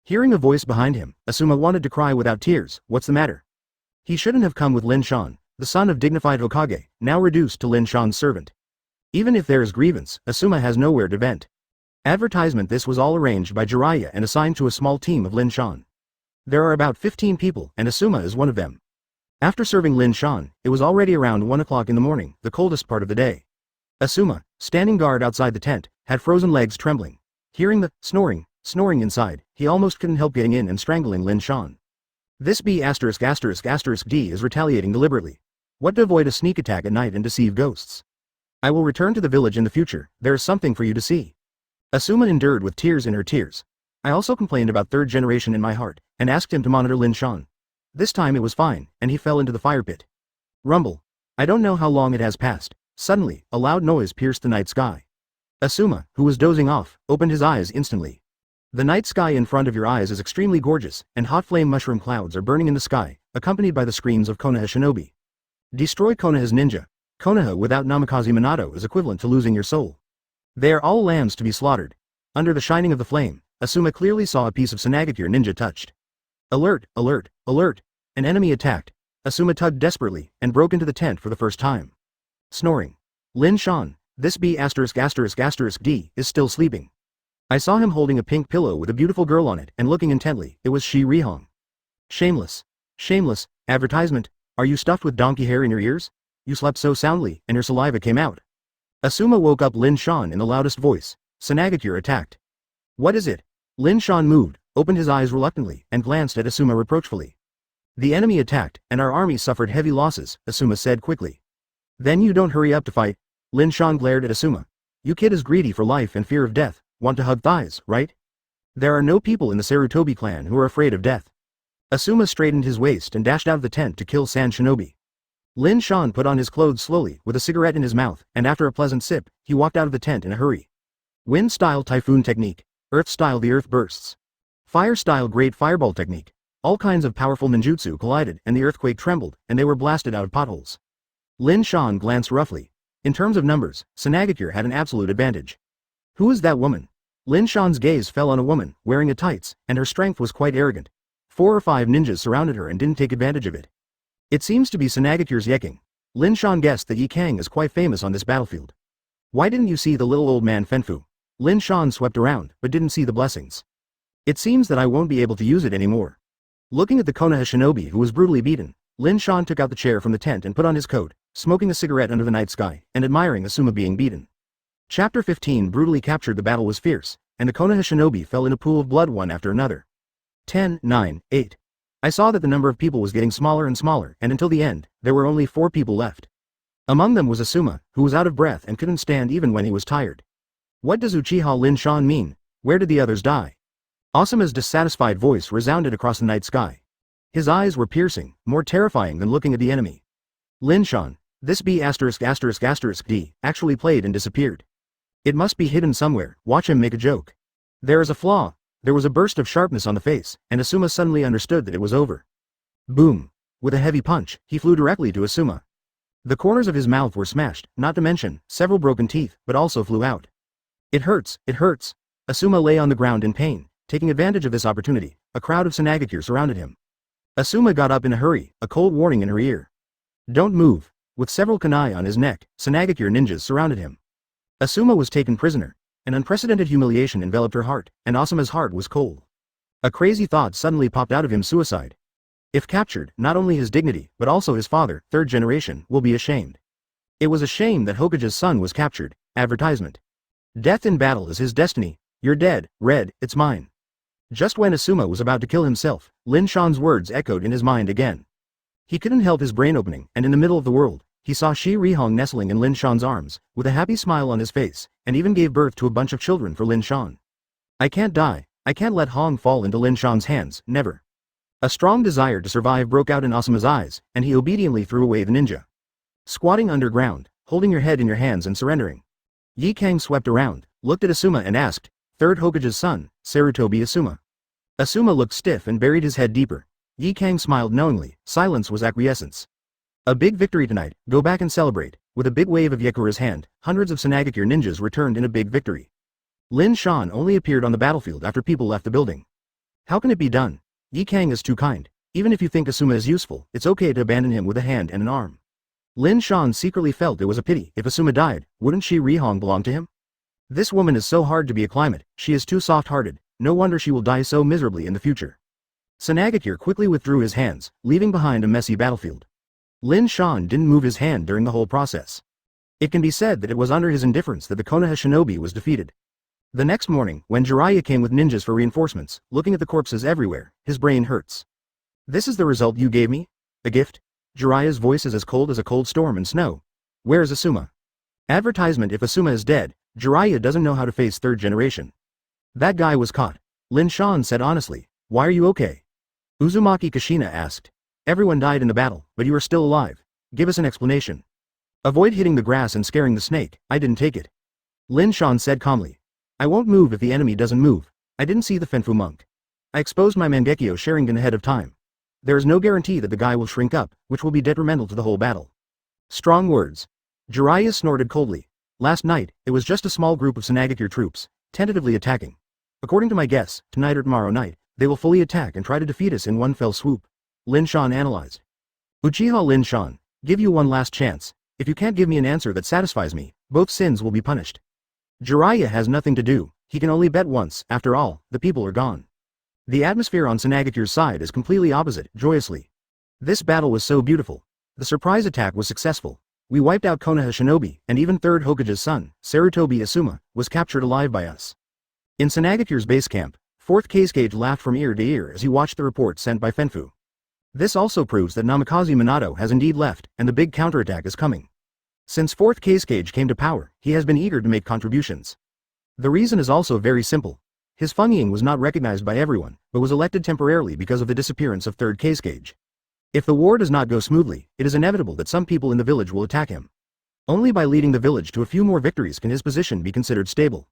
Hearing a voice behind him, Asuma wanted to cry without tears, what's the matter? He shouldn't have come with Lin Shan. the son of dignified Hokage, now reduced to Lin Shan's servant. Even if there is grievance, Asuma has nowhere to vent. Advertisement. This was all arranged by Jiraiya and assigned to a small team of Lin Shan. There are about 15 people, and Asuma is one of them. After serving Lin Shan, it was already around 1 o'clock in the morning, the coldest part of the day. Asuma, standing guard outside the tent, had frozen legs trembling. Hearing the snoring inside, he almost couldn't help getting in and strangling Lin Shan. This B*******D is retaliating deliberately. What to avoid a sneak attack at night and deceive ghosts. I will return to the village in the future, there is something for you to see. Asuma endured with tears in her tears. I also complained about third generation in my heart, and asked him to monitor Lin Shan. This time it was fine, and he fell into the fire pit. Rumble. I don't know how long it has passed. Suddenly, a loud noise pierced the night sky. Asuma, who was dozing off, opened his eyes instantly. The night sky in front of your eyes is extremely gorgeous, and hot flame mushroom clouds are burning in the sky, accompanied by the screams of Konoha shinobi. Destroy Konoha's ninja. Konoha without Namikaze Minato is equivalent to losing your soul. They are all lambs to be slaughtered. Under the shining of the flame, Asuma clearly saw a piece of Izanagi ninja touched. Alert, alert, alert! An enemy attacked. Asuma tugged desperately, and broke into the tent for the first time. Snoring. Lin Shan, this B******D is still sleeping. I saw him holding a pink pillow with a beautiful girl on it and looking intently. It was Shi Rihong. Shameless. Shameless. Advertisement. Are you stuffed with donkey hair in your ears? You slept so soundly, and your saliva came out. Asuma woke up Lin Shan in the loudest voice. Izanagi attacked. What is it? Lin Shan moved, opened his eyes reluctantly, and glanced at Asuma reproachfully. The enemy attacked, and our army suffered heavy losses, Asuma said quickly. Then you don't hurry up to fight? Lin Shan glared at Asuma. You kid is greedy for life and fear of death. Want to hug thighs, right? There are no people in the Sarutobi clan who are afraid of death. Asuma straightened his waist and dashed out of the tent to kill Sand Shinobi. Lin Shan put on his clothes slowly, with a cigarette in his mouth, and after a pleasant sip, he walked out of the tent in a hurry. Wind-style typhoon technique. Earth-style the earth bursts. Fire-style great fireball technique. All kinds of powerful ninjutsu collided and the earthquake trembled, and they were blasted out of potholes. Lin Shan glanced roughly. In terms of numbers, Izanagi had an absolute advantage. Who is that woman? Lin Shan's gaze fell on a woman, wearing a tights, and her strength was quite arrogant. 4 or 5 ninjas surrounded her and didn't take advantage of it. It seems to be Izanagi's Yeking. Lin Shan guessed that Yi Kang is quite famous on this battlefield. Why didn't you see the little old man Fenfu? Lin Shan swept around, but didn't see the blessings. It seems that I won't be able to use it anymore. Looking at the Konoha shinobi who was brutally beaten, Lin Shan took out the chair from the tent and put on his coat, smoking a cigarette under the night sky, and admiring Asuma being beaten. Chapter 15 brutally captured. The battle was fierce, and the Konoha shinobi fell in a pool of blood one after another. 10, 9, 8. I saw that the number of people was getting smaller and smaller, and until the end, there were only 4 people left. Among them was Asuma, who was out of breath and couldn't stand even when he was tired. What does Uchiha Lin Shan mean? Where did the others die? Asuma's dissatisfied voice resounded across the night sky. His eyes were piercing, more terrifying than looking at the enemy. Lin Shan, this B******D actually played and disappeared. It must be hidden somewhere. Watch him make a joke. There is a flaw. There was a burst of sharpness on the face, and Asuma suddenly understood that it was over. Boom. With a heavy punch, he flew directly to Asuma. The corners of his mouth were smashed, not to mention several broken teeth, but also flew out. It hurts, it hurts. Asuma lay on the ground in pain. Taking advantage of this opportunity, a crowd of Izanagi surrounded him. Asuma got up in a hurry, a cold warning in her ear. Don't move. With several kunai on his neck, Izanagi ninjas surrounded him. Asuma was taken prisoner. An unprecedented humiliation enveloped her heart, and Asuma's heart was cold. A crazy thought suddenly popped out of him: suicide. If captured, not only his dignity, but also his father, third generation, will be ashamed. It was a shame that Hokage's son was captured. Advertisement. Death in battle is his destiny. You're dead, Red, it's mine. Just when Asuma was about to kill himself, Lin Shan's words echoed in his mind again. He couldn't help his brain opening, and in the middle of the world, he saw Shi Rihong nestling in Lin Shan's arms, with a happy smile on his face, and even gave birth to a bunch of children for Lin Shan. I can't die. I can't let Hong fall into Lin Shan's hands, never. A strong desire to survive broke out in Asuma's eyes, and he obediently threw away the ninja. Squatting underground, holding your head in your hands and surrendering. Yi Kang swept around, looked at Asuma and asked, Third Hokage's son, Sarutobi Asuma. Asuma looked stiff and buried his head deeper. Yi Kang smiled knowingly. Silence was acquiescence. A big victory tonight, go back and celebrate. With a big wave of Yakura's hand, hundreds of Izanagi ninjas returned in a big victory. Lin Shan only appeared on the battlefield after people left the building. How can it be done? Yi Kang is too kind. Even if you think Asuma is useful, it's okay to abandon him with a hand and an arm. Lin Shan secretly felt it was a pity. If Asuma died, wouldn't she Rihong belong to him? This woman is so hard to be acclimate, she is too soft-hearted, no wonder she will die so miserably in the future. Sanagakure quickly withdrew his hands, leaving behind a messy battlefield. Lin Shan didn't move his hand during the whole process. It can be said that it was under his indifference that the Konoha shinobi was defeated. The next morning, when Jiraiya came with ninjas for reinforcements, looking at the corpses everywhere, his brain hurts. This is the result you gave me? A gift? Jiraiya's voice is as cold as a cold storm and snow. Where is Asuma? Advertisement: if Asuma is dead, Jiraiya doesn't know how to face third generation. That guy was caught. Lin Shan said honestly. Why are you okay? Uzumaki Kushina asked. Everyone died in the battle, but you are still alive. Give us an explanation. Avoid hitting the grass and scaring the snake. I didn't take it. Lin Shan said calmly. I won't move if the enemy doesn't move. I didn't see the Fenfu monk. I exposed my Mangekyo Sharingan ahead of time. There is no guarantee that the guy will shrink up, which will be detrimental to the whole battle. Strong words. Jiraiya snorted coldly. Last night, it was just a small group of Sanagakure troops, tentatively attacking. According to my guess, tonight or tomorrow night, they will fully attack and try to defeat us in one fell swoop. Lin Shan analyzed. Uchiha Lin Shan, give you one last chance. If you can't give me an answer that satisfies me, both sins will be punished. Jiraiya has nothing to do, he can only bet once. After all, the people are gone. The atmosphere on Sanagakure's side is completely opposite, joyously. This battle was so beautiful. The surprise attack was successful. We wiped out Konoha shinobi, and even Third Hokage's son, Sarutobi Asuma, was captured alive by us. In Sanagakure's base camp, Fourth Raikage laughed from ear to ear as he watched the report sent by Fenfu. This also proves that Namikaze Minato has indeed left, and the big counterattack is coming. Since Fourth Raikage came to power, he has been eager to make contributions. The reason is also very simple. His Feng was not recognized by everyone, but was elected temporarily because of the disappearance of Third Raikage. If the war does not go smoothly, it is inevitable that some people in the village will attack him. Only by leading the village to a few more victories can his position be considered stable.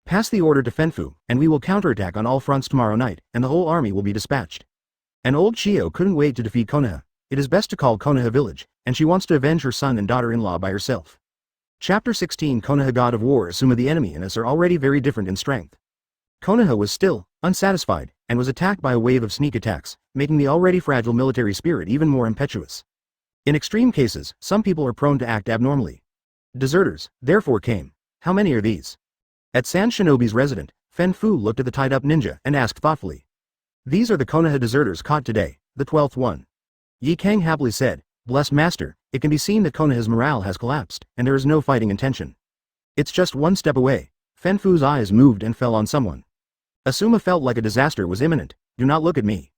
Pass the order to Fenfu, and we will counterattack on all fronts tomorrow night, and the whole army will be dispatched. An old Chio couldn't wait to defeat Konoha. It is best to call Konoha village, and she wants to avenge her son and daughter-in-law by herself. Chapter 16 Konoha God of War. Asuma the enemy and us are already very different in strength. Konoha was still unsatisfied, and was attacked by a wave of sneak attacks, making the already fragile military spirit even more impetuous. In extreme cases, some people are prone to act abnormally. Deserters, therefore came. How many are these? At San Shinobi's residence, Fenfu looked at the tied-up ninja and asked thoughtfully. These are the Konoha deserters caught today, the 12th one. Yi Kang happily said, Blessed Master, it can be seen that Konoha's morale has collapsed, and there is no fighting intention. It's just one step away. Fenfu's eyes moved and fell on someone. Asuma felt like a disaster was imminent. Do not look at me.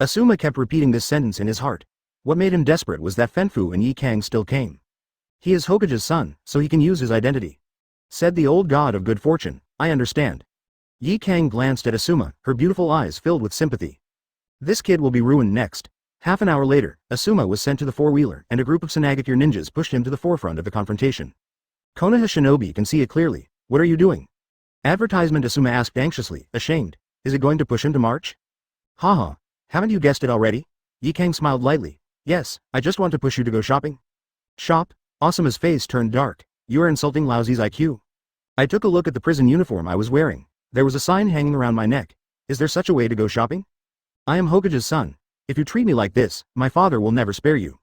Asuma kept repeating this sentence in his heart. What made him desperate was that Fenfu and Yi Kang still came. He is Hokage's son, so he can use his identity. Said the old god of good fortune, I understand. Yi Kang glanced at Asuma, her beautiful eyes filled with sympathy. This kid will be ruined next. Half an hour later, Asuma was sent to the four-wheeler, and a group of Sanagakure ninjas pushed him to the forefront of the confrontation. Konoha shinobi can see it clearly. What are you doing? Advertisement. Asuma asked anxiously, ashamed. Is it going to push him to march? Haha. Haven't you guessed it already? Yi Kang smiled lightly. Yes, I just want to push you to go shopping. Shop? Asuma's face turned dark. You are insulting Laozi's IQ. I took a look at the prison uniform I was wearing. There was a sign hanging around my neck. Is there such a way to go shopping? I am Hokage's son. If you treat me like this, my father will never spare you.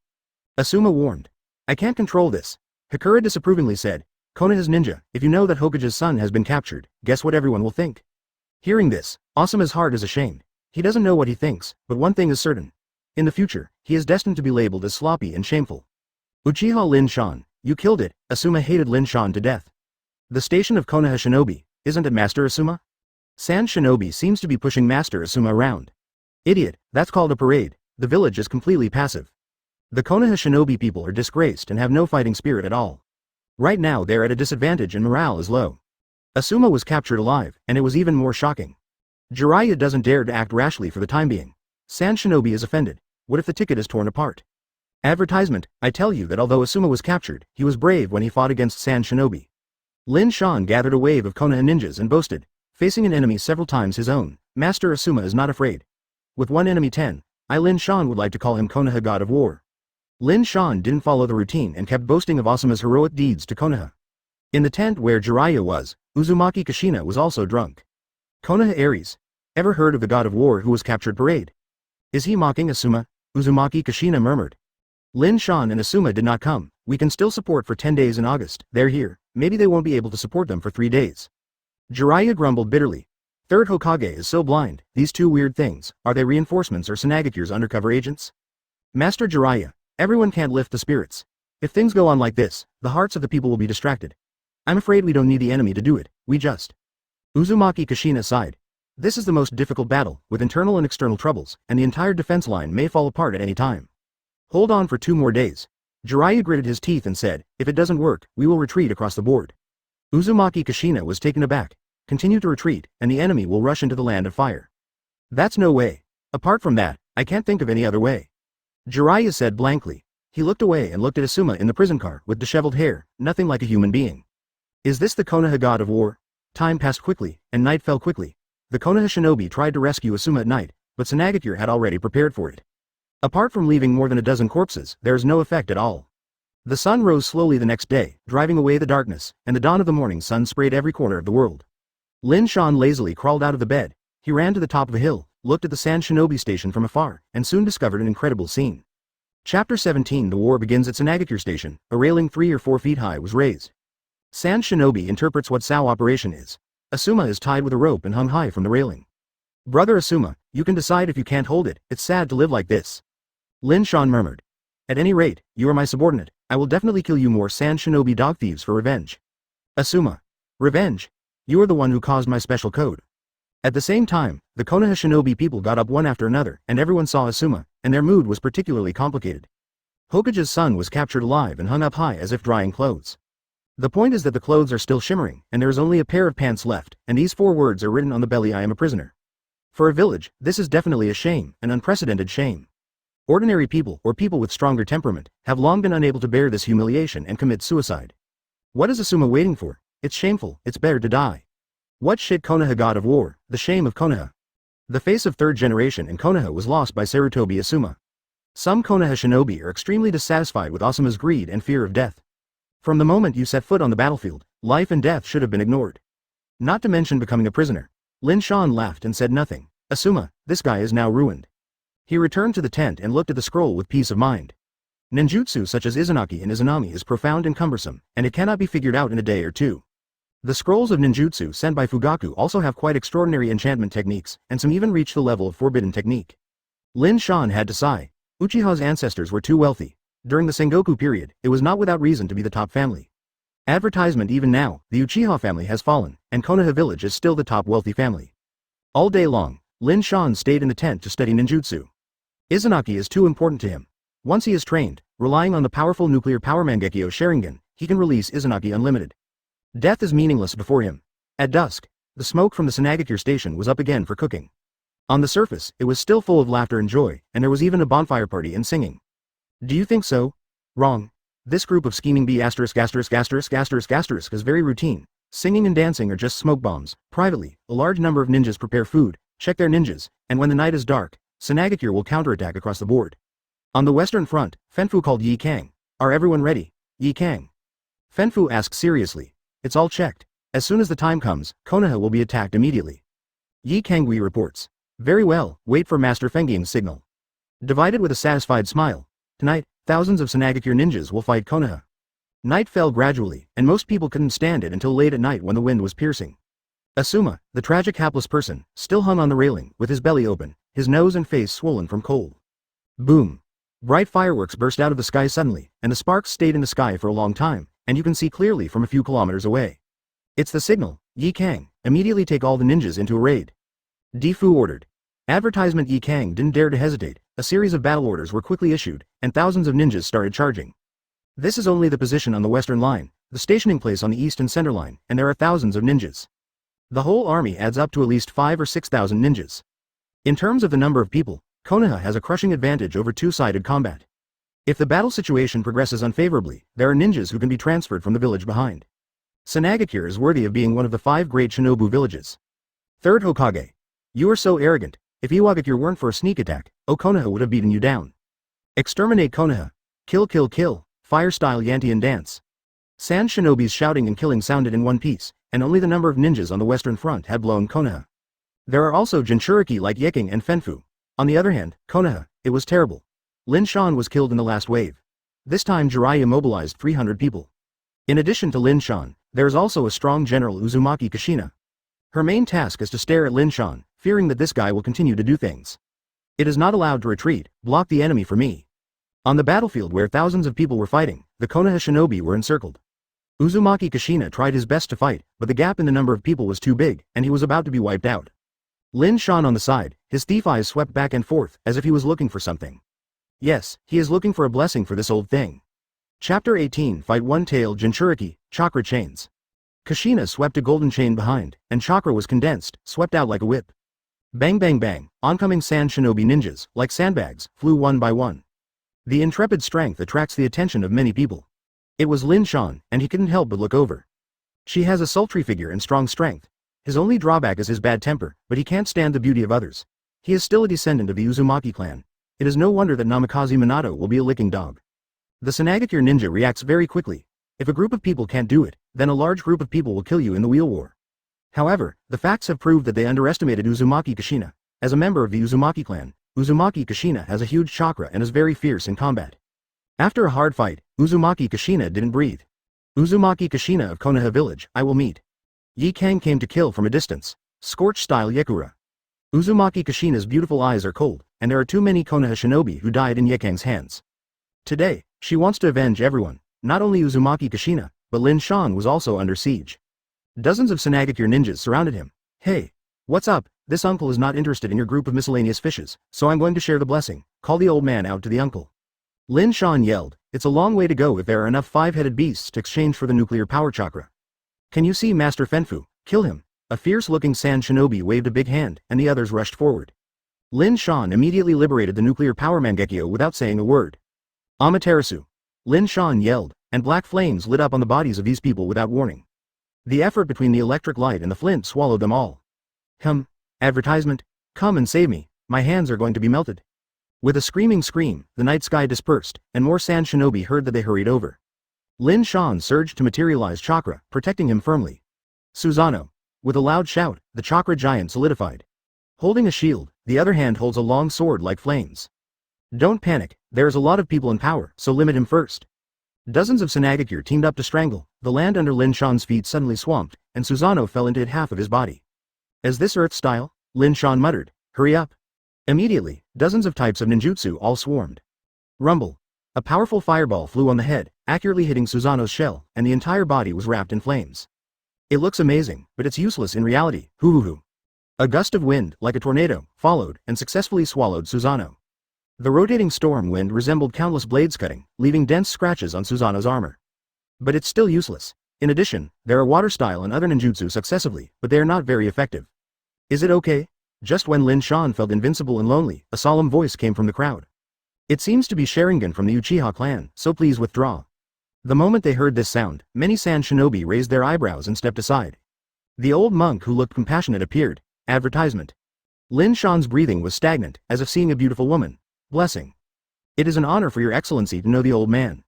Asuma warned. I can't control this. Hikura disapprovingly said. Konoha's ninja, if you know that Hokage's son has been captured, guess what everyone will think? Hearing this, Asuma's heart is ashamed. He doesn't know what he thinks, but one thing is certain. In the future, he is destined to be labeled as sloppy and shameful. Uchiha Lin Shan, you killed it. Asuma hated Lin Shan to death. The station of Konoha shinobi, isn't it Master Asuma? San Shinobi seems to be pushing Master Asuma around. Idiot, that's called a parade. The village is completely passive. The Konoha shinobi people are disgraced and have no fighting spirit at all. Right now they're at a disadvantage and morale is low. Asuma was captured alive, and it was even more shocking. Jiraiya doesn't dare to act rashly for the time being. San Shinobi is offended. What if the ticket is torn apart? Advertisement, I tell you that although Asuma was captured, he was brave when he fought against San Shinobi. Lin Shan gathered a wave of Konoha ninjas and boasted, facing an enemy several times his own, Master Asuma is not afraid. With one enemy 10, I Lin Shan would like to call him Konoha God of War. Lin Shan didn't follow the routine and kept boasting of Asuma's heroic deeds to Konoha. In the tent where Jiraiya was, Uzumaki Kushina was also drunk. Konoha Ares. Ever heard of the God of War who was captured parade? Is he mocking Asuma? Uzumaki Kushina murmured. Lin Shan and Asuma did not come. We can still support for 10 days in August. They're here. Maybe they won't be able to support them for 3 days. Jiraiya grumbled bitterly. Third Hokage is so blind. These two weird things. Are they reinforcements or Sanagakure's undercover agents? Master Jiraiya, everyone can't lift the spirits. If things go on like this, the hearts of the people will be distracted. I'm afraid we don't need the enemy to do it. We just. Uzumaki Kushina sighed. This is the most difficult battle, with internal and external troubles, and the entire defense line may fall apart at any time. Hold on for 2 more days. Jiraiya gritted his teeth and said, if it doesn't work, we will retreat across the board. Uzumaki Kushina was taken aback. Continue to retreat, and the enemy will rush into the land of fire. That's no way. Apart from that, I can't think of any other way. Jiraiya said blankly. He looked away and looked at Asuma in the prison car with disheveled hair, nothing like a human being. Is this the Konoha god of war? Time passed quickly, and night fell quickly. The Konoha shinobi tried to rescue Asuma at night, but Sanagakure had already prepared for it. Apart from leaving more than a dozen corpses, there is no effect at all. The sun rose slowly the next day, driving away the darkness, and the dawn of the morning sun sprayed every corner of the world. Lin Shan lazily crawled out of the bed. He ran to the top of a hill, looked at the Sand Shinobi station from afar, and soon discovered an incredible scene. Chapter 17. The war begins at Sanagakure station. A railing 3 or 4 feet high was raised. Sand Shinobi interprets what SAO operation is. Asuma is tied with a rope and hung high from the railing. Brother Asuma, you can decide if you can't hold it. It's sad to live like this. Lin Shan murmured. At any rate, you are my subordinate. I will definitely kill you more Sand Shinobi dog thieves for revenge. Asuma. Revenge? You are the one who caused my special code. At the same time, the Konoha shinobi people got up one after another, and everyone saw Asuma, and their mood was particularly complicated. Hokage's son was captured alive and hung up high as if drying clothes. The point is that the clothes are still shimmering, and there is only a pair of pants left, and these 4 words are written on the belly: I am a prisoner. For a village, this is definitely a shame, an unprecedented shame. Ordinary people, or people with stronger temperament, have long been unable to bear this humiliation and commit suicide. What is Asuma waiting for? It's shameful, it's better to die. What shit, Konoha god of war, the shame of Konoha. The face of 3rd generation in Konoha was lost by Sarutobi Asuma. Some Konoha shinobi are extremely dissatisfied with Asuma's greed and fear of death. From the moment you set foot on the battlefield, life and death should have been ignored. Not to mention becoming a prisoner. Lin Shan laughed and said nothing. Asuma, this guy is now ruined. He returned to the tent and looked at the scroll with peace of mind. Ninjutsu such as Izanaki and Izanami is profound and cumbersome, and it cannot be figured out in a day or 2. The scrolls of ninjutsu sent by Fugaku also have quite extraordinary enchantment techniques, and some even reach the level of forbidden technique. Lin Shan had to sigh. Uchiha's ancestors were too wealthy. During the Sengoku period, it was not without reason to be the top family. Advertisement: even now, the Uchiha family has fallen, and Konoha village is still the top wealthy family. All day long, Lin Shan stayed in the tent to study ninjutsu. Izanaki is too important to him. Once he is trained, relying on the powerful nuclear power Mangekyo Sharingan, he can release Izanaki unlimited. Death is meaningless before him. At dusk, the smoke from the Sanagakure station was up again for cooking. On the surface, it was still full of laughter and joy, and there was even a bonfire party and singing. Do you think so? Wrong. This group of scheming B***** is very routine. Singing and dancing are just smoke bombs. Privately, a large number of ninjas prepare food, check their ninjas, and when the night is dark, Sanagakure will counterattack across the board. On the western front, Fenfu called Yi Kang. Are everyone ready? Yi Kang. Fenfu asked seriously. It's all checked. As soon as the time comes, Konoha will be attacked immediately. Yi Kangui reports. Very well, wait for Master Fengying's signal. Divided with a satisfied smile. Tonight, thousands of Sanagakure ninjas will fight Konoha. Night fell gradually, and most people couldn't stand it until late at night when the wind was piercing. Asuma, the tragic hapless person, still hung on the railing, with his belly open, his nose and face swollen from cold. Boom. Bright fireworks burst out of the sky suddenly, and the sparks stayed in the sky for a long time, and you can see clearly from a few kilometers away. It's the signal. Yi Kang, immediately take all the ninjas into a raid. Defu ordered. Advertisement. Yi Kang didn't dare to hesitate. A series of battle orders were quickly issued, and thousands of ninjas started charging. This is only the position on the western line, the stationing place on the east and center line, and there are thousands of ninjas. The whole army adds up to at least 5,000 or 6,000 ninjas. In terms of the number of people, Konoha has a crushing advantage over two-sided combat. If the battle situation progresses unfavorably, there are ninjas who can be transferred from the village behind. Sanagakure is worthy of being one of the 5 great shinobu villages. Third Hokage. You are so arrogant. If Iwagakure weren't for a sneak attack, Konoha would have beaten you down. Exterminate Konoha. Kill kill kill, fire-style Yantian dance. Sand shinobi's shouting and killing sounded in one piece, and only the number of ninjas on the western front had blown Konoha. There are also Jinchuriki like Yeking and Fenfu. On the other hand, Konoha, it was terrible. Lin Shan was killed in the last wave. This time Jiraiya mobilized 300 people. In addition to Lin Shan, there is also a strong general Uzumaki Kushina. Her main task is to stare at Lin Shan, fearing that this guy will continue to do things. It is not allowed to retreat, block the enemy for me. On the battlefield where thousands of people were fighting, the Konoha shinobi were encircled. Uzumaki Kushina tried his best to fight, but the gap in the number of people was too big, and he was about to be wiped out. Lin Shan on the side, his thief eyes swept back and forth, as if he was looking for something. Yes, he is looking for a blessing for this old thing. Chapter 18 Fight One Tail Jinchuriki, Chakra Chains. Kushina swept a golden chain behind, and chakra was condensed, swept out like a whip. Bang bang bang, oncoming sand shinobi ninjas, like sandbags, flew one by one. The intrepid strength attracts the attention of many people. It was Lin Shan, and he couldn't help but look over. She has a sultry figure and strong strength. His only drawback is his bad temper, but he can't stand the beauty of others. He is still a descendant of the Uzumaki clan. It is no wonder that Namikaze Minato will be a licking dog. The Sanagakure ninja reacts very quickly. If a group of people can't do it, then a large group of people will kill you in the wheel war. However, the facts have proved that they underestimated Uzumaki Kushina. As a member of the Uzumaki clan, Uzumaki Kushina has a huge chakra and is very fierce in combat. After a hard fight, Uzumaki Kushina didn't breathe. Uzumaki Kushina of Konoha village, I will meet. Yi Kang came to kill from a distance. Scorch-style Yekura. Uzumaki Kushina's beautiful eyes are cold, and there are too many Konoha shinobi who died in Yekang's hands. Today, she wants to avenge everyone, not only Uzumaki Kushina, but Lin Shan was also under siege. Dozens of Sanagakure ninjas surrounded him. Hey, what's up? This uncle is not interested in your group of miscellaneous fishes, so I'm going to share the blessing. Call the old man out to the uncle. Lin Shan yelled, it's a long way to go if there are enough five-headed beasts to exchange for the nuclear power chakra. Can you see Master Fenfu? Kill him. A fierce-looking sand shinobi waved a big hand, and the others rushed forward. Lin Shan immediately liberated the nuclear power Mangekyo without saying a word. Amaterasu. Lin Shan yelled, and black flames lit up on the bodies of these people without warning. The effort between the electric light and the flint swallowed them all. Advertisement. Come and save me, my hands are going to be melted. With a screaming scream, the night sky dispersed, and more sand shinobi heard that they hurried over. Lin Shan surged to materialize chakra, protecting him firmly. Susanoo. With a loud shout, the chakra giant solidified. Holding a shield, the other hand holds a long sword like flames. Don't panic, there is a lot of people in power, so limit him first. Dozens of Sanagakure teamed up to strangle. The land under Lin Shan's feet suddenly swamped, and Susanoo fell into half of his body. Is this Earth style? Lin Shan muttered, hurry up. Immediately, dozens of types of ninjutsu all swarmed. Rumble. A powerful fireball flew on the head, accurately hitting Susanoo's shell, and the entire body was wrapped in flames. It looks amazing, but it's useless in reality. Hoo. A gust of wind, like a tornado, followed, and successfully swallowed Susanoo. The rotating storm wind resembled countless blades cutting, leaving dense scratches on Susanoo's armor. But it's still useless. In addition, there are water style and other ninjutsu successively, but they are not very effective. Is it okay? Just when Lin Shan felt invincible and lonely, a solemn voice came from the crowd. It seems to be Sharingan from the Uchiha clan, so please withdraw. The moment they heard this sound, many sand shinobi raised their eyebrows and stepped aside. The old monk who looked compassionate appeared. Advertisement. Lin Shan's breathing was stagnant, as if seeing a beautiful woman. Blessing. It is an honor for your excellency to know the old man.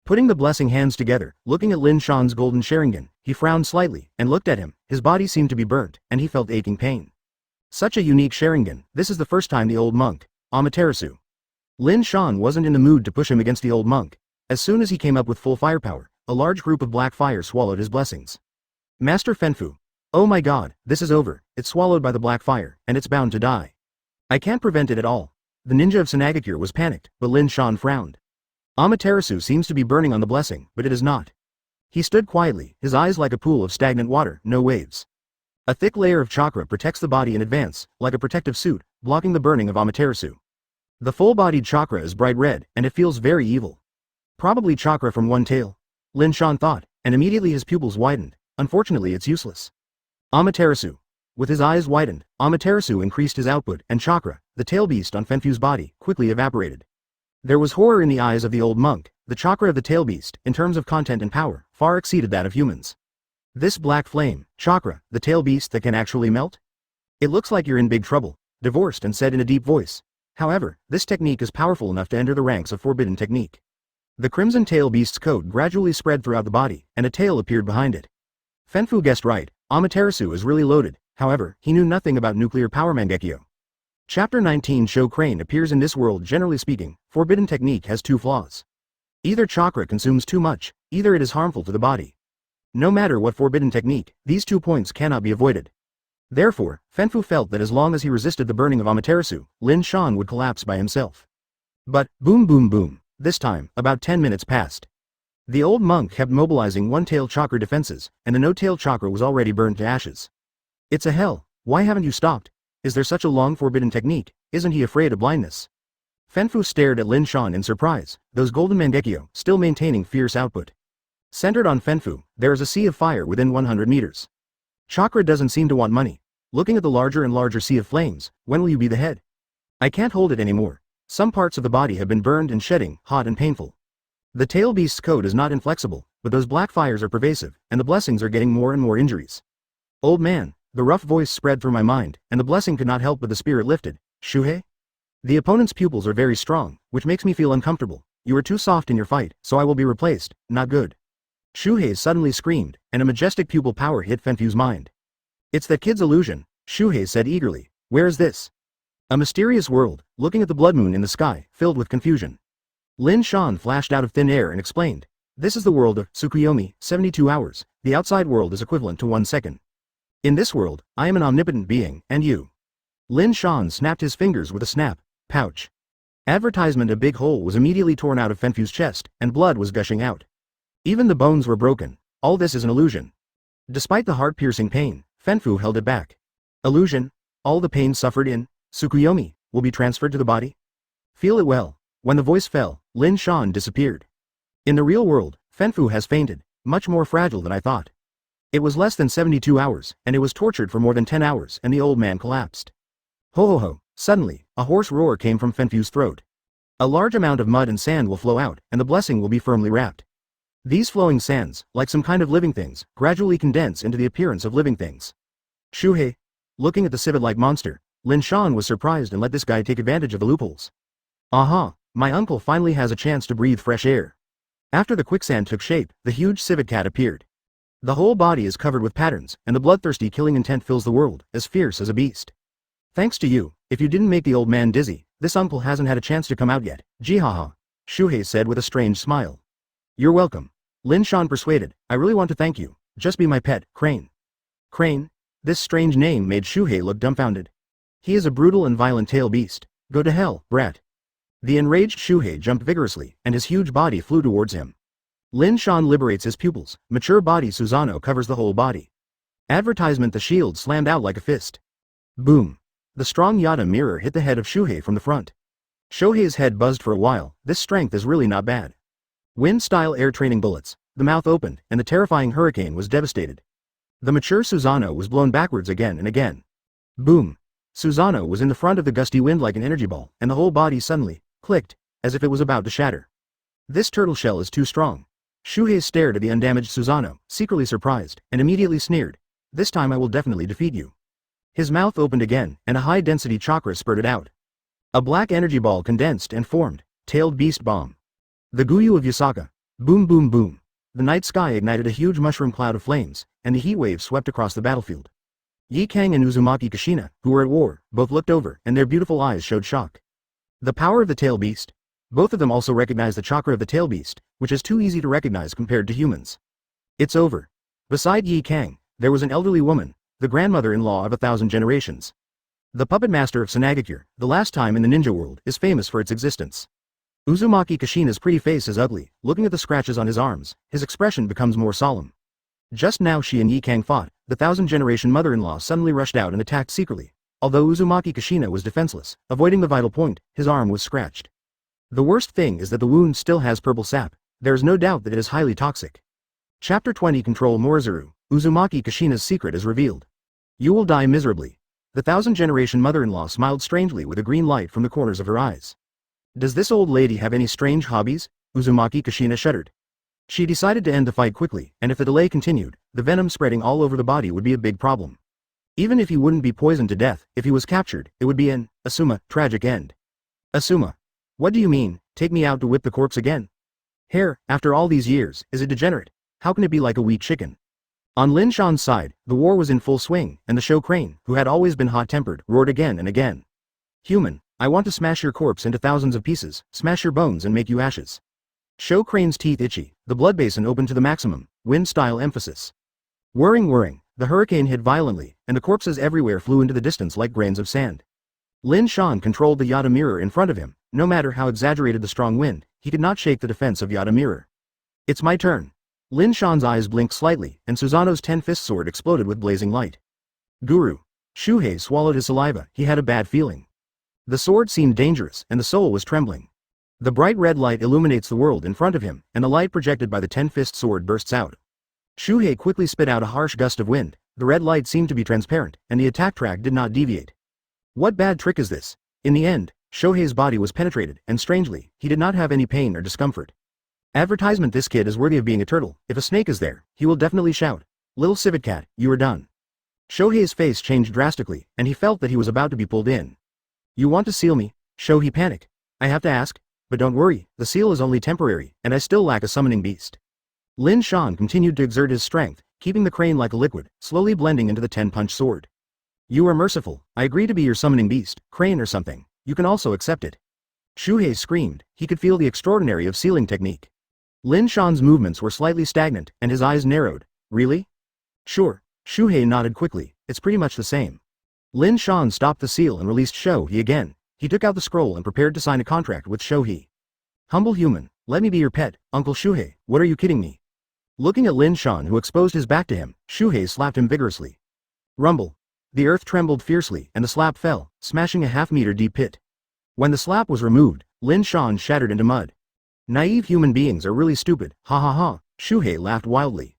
Putting the blessing hands together, looking at Lin Shan's golden Sharingan, he frowned slightly, and looked at him. His body seemed to be burnt, and he felt aching pain. Such a unique Sharingan, this is the first time the old monk, Amaterasu. Lin Shan wasn't in the mood to push him against the old monk. As soon as he came up with full firepower, a large group of black fire swallowed his blessings. Master Fenfu. Oh my god, this is over, it's swallowed by the black fire, and it's bound to die. I can't prevent it at all. The ninja of Sanagakure was panicked, but Lin Shan frowned. Amaterasu seems to be burning on the blessing, but it is not. He stood quietly, his eyes like a pool of stagnant water, no waves. A thick layer of chakra protects the body in advance, like a protective suit, blocking the burning of Amaterasu. The full-bodied chakra is bright red, and it feels very evil. Probably chakra from one tail. Lin Shan thought, and immediately his pupils widened. Unfortunately it's useless. Amaterasu. With his eyes widened, Amaterasu increased his output, and chakra, the tail beast on Fenfu's body, quickly evaporated. There was horror in the eyes of the old monk. The chakra of the tail beast, in terms of content and power, far exceeded that of humans. This black flame, chakra, the tail beast that can actually melt? It looks like you're in big trouble, divorced and said in a deep voice. However, this technique is powerful enough to enter the ranks of forbidden technique. The crimson tail beast's coat gradually spread throughout the body, and a tail appeared behind it. Fenfu guessed right, Amaterasu is really loaded, however, he knew nothing about nuclear power Mangekyo. Chapter 19 Show Crane appears in this world. Generally speaking, forbidden technique has two flaws. Either chakra consumes too much, either it is harmful to the body. No matter what forbidden technique, these 2 points cannot be avoided. Therefore, Fenfu felt that as long as he resisted the burning of Amaterasu, Lin Shan would collapse by himself. But, boom boom boom, this time, about 10 minutes passed. The old monk kept mobilizing one-tail chakra defenses, and the no-tail chakra was already burned to ashes. It's a hell, why haven't you stopped? Is there such a long forbidden technique? Isn't he afraid of blindness? Fenfu stared at Lin Shan in surprise, those golden Mangekyo still maintaining fierce output. Centered on Fenfu, there is a sea of fire within 100 meters. Chakra doesn't seem to want money. Looking at the larger and larger sea of flames, when will you be the head? I can't hold it anymore. Some parts of the body have been burned and shedding, hot and painful. The tail beast's code is not inflexible, but those black fires are pervasive, and the blessings are getting more and more injuries. Old man. The rough voice spread through my mind, and the blessing could not help but the spirit lifted. Shuhei? The opponent's pupils are very strong, which makes me feel uncomfortable. You are too soft in your fight, so I will be replaced. Not good. Shuhei suddenly screamed, and a majestic pupil power hit Fenfu's mind. It's that kid's illusion, Shuhei said eagerly. Where is this? A mysterious world, looking at the blood moon in the sky, filled with confusion. Lin Shan flashed out of thin air and explained. This is the world of Tsukuyomi, 72 hours. The outside world is equivalent to 1 second. In this world, I am an omnipotent being, and you. Lin Shan snapped his fingers with a snap. Pouch. Advertisement. A big hole was immediately torn out of Fenfu's chest, and blood was gushing out. Even the bones were broken. All this is an illusion. Despite the heart-piercing pain, Fenfu held it back. Illusion? All the pain suffered in Tsukuyomi will be transferred to the body? Feel it well. When the voice fell, Lin Shan disappeared. In the real world, Fenfu has fainted, much more fragile than I thought. It was less than 72 hours, and it was tortured for more than 10 hours, and the old man collapsed. Ho ho ho, suddenly, a hoarse roar came from Fenfu's throat. A large amount of mud and sand will flow out, and the blessing will be firmly wrapped. These flowing sands, like some kind of living things, gradually condense into the appearance of living things. Shuhei. Looking at the civet-like monster, Lin Shan was surprised and let this guy take advantage of the loopholes. Aha, my uncle finally has a chance to breathe fresh air. After the quicksand took shape, the huge civet cat appeared. The whole body is covered with patterns, and the bloodthirsty killing intent fills the world, as fierce as a beast. Thanks to you, if you didn't make the old man dizzy, this uncle hasn't had a chance to come out yet. Jihaha. Shuhei said with a strange smile. You're welcome. Lin Shan persuaded, I really want to thank you. Just be my pet, Crane. Crane? This strange name made Shuhei look dumbfounded. He is a brutal and violent tail beast. Go to hell, brat. The enraged Shuhei jumped vigorously, and his huge body flew towards him. Lin Shan liberates his pupils. Mature body Susanoo covers the whole body. Advertisement. The shield slammed out like a fist. Boom. The strong Yada mirror hit the head of Shuhei from the front. Shohei's head buzzed for a while. This strength is really not bad. Wind-style air training bullets. The mouth opened, and the terrifying hurricane was devastated. The mature Susanoo was blown backwards again and again. Boom. Susanoo was in the front of the gusty wind like an energy ball, and the whole body suddenly clicked, as if it was about to shatter. This turtle shell is too strong. Shuhei stared at the undamaged Susanoo, secretly surprised, and immediately sneered. This time I will definitely defeat you. His mouth opened again, and a high-density chakra spurted out. A black energy ball condensed and formed. Tailed beast bomb. The Guyu of Yasaka. Boom boom boom. The night sky ignited a huge mushroom cloud of flames, and the heat wave swept across the battlefield. Yi Kang and Uzumaki Kushina, who were at war, both looked over, and their beautiful eyes showed shock. The power of the tail beast. Both of them also recognized the chakra of the tail beast, which is too easy to recognize compared to humans. It's over. Beside Yi Kang, there was an elderly woman, the grandmother-in-law of 1,000 generations. The puppet master of Sanagakure, the last time in the ninja world, is famous for its existence. Uzumaki Kushina's pretty face is ugly. Looking at the scratches on his arms, his expression becomes more solemn. Just now she and Yi Kang fought. The 1,000-generation mother-in-law suddenly rushed out and attacked secretly. Although Uzumaki Kushina was defenseless, avoiding the vital point, his arm was scratched. The worst thing is that the wound still has purple sap. There is no doubt that it is highly toxic. Chapter 20 Control Morizuru. Uzumaki Kushina's secret is revealed. You will die miserably. The 1,000-generation mother-in-law smiled strangely with a green light from the corners of her eyes. Does this old lady have any strange hobbies? Uzumaki Kushina shuddered. She decided to end the fight quickly, and if the delay continued, the venom spreading all over the body would be a big problem. Even if he wouldn't be poisoned to death, if he was captured, it would be an tragic end. Asuma. What do you mean, take me out to whip the corpse again? Hair, after all these years, is it degenerate? How can it be like a weak chicken? On Lin Shan's side, the war was in full swing, and the Show Crane, who had always been hot-tempered, roared again and again. Human, I want to smash your corpse into thousands of pieces, smash your bones and make you ashes. Sho Crane's teeth itchy, the blood basin open to the maximum, wind-style emphasis. Whirring, the hurricane hit violently, and the corpses everywhere flew into the distance like grains of sand. Lin Shan controlled the Yata mirror in front of him. No matter how exaggerated the strong wind, he could not shake the defense of Yata mirror. It's my turn. Lin Shan's eyes blinked slightly, and Susanoo's 10-fist sword exploded with blazing light. Guru. Shuhei swallowed his saliva. He had a bad feeling. The sword seemed dangerous, and the soul was trembling. The bright red light illuminates the world in front of him, and the light projected by the 10-fist sword bursts out. Shuhei quickly spit out a harsh gust of wind. The red light seemed to be transparent, and the attack track did not deviate. What bad trick is this? In the end, Shohei's body was penetrated, and strangely, he did not have any pain or discomfort. Advertisement: this kid is worthy of being a turtle. If a snake is there, he will definitely shout, "Little civet cat, you are done." Shohei's face changed drastically, and he felt that he was about to be pulled in. You want to seal me? Shohei panicked. I have to ask, but don't worry, the seal is only temporary, and I still lack a summoning beast. Lin Shan continued to exert his strength, keeping the crane like a liquid, slowly blending into the 10-punch sword. You are merciful. I agree to be your summoning beast, crane or something. You can also accept it. Shuhei screamed. He could feel the extraordinary of sealing technique. Lin Shan's movements were slightly stagnant, and his eyes narrowed. Really? Sure. Shuhei nodded quickly. It's pretty much the same. Lin Shan stopped the seal and released Shohei again. He took out the scroll and prepared to sign a contract with Shohei. Humble human, let me be your pet, Uncle Shuhei. What are you kidding me? Looking at Lin Shan, who exposed his back to him, Shuhei slapped him vigorously. Rumble. The earth trembled fiercely, and the slab fell, smashing a half-meter deep pit. When the slab was removed, Lin Shan shattered into mud. Naive human beings are really stupid, ha ha ha, Shuhei laughed wildly.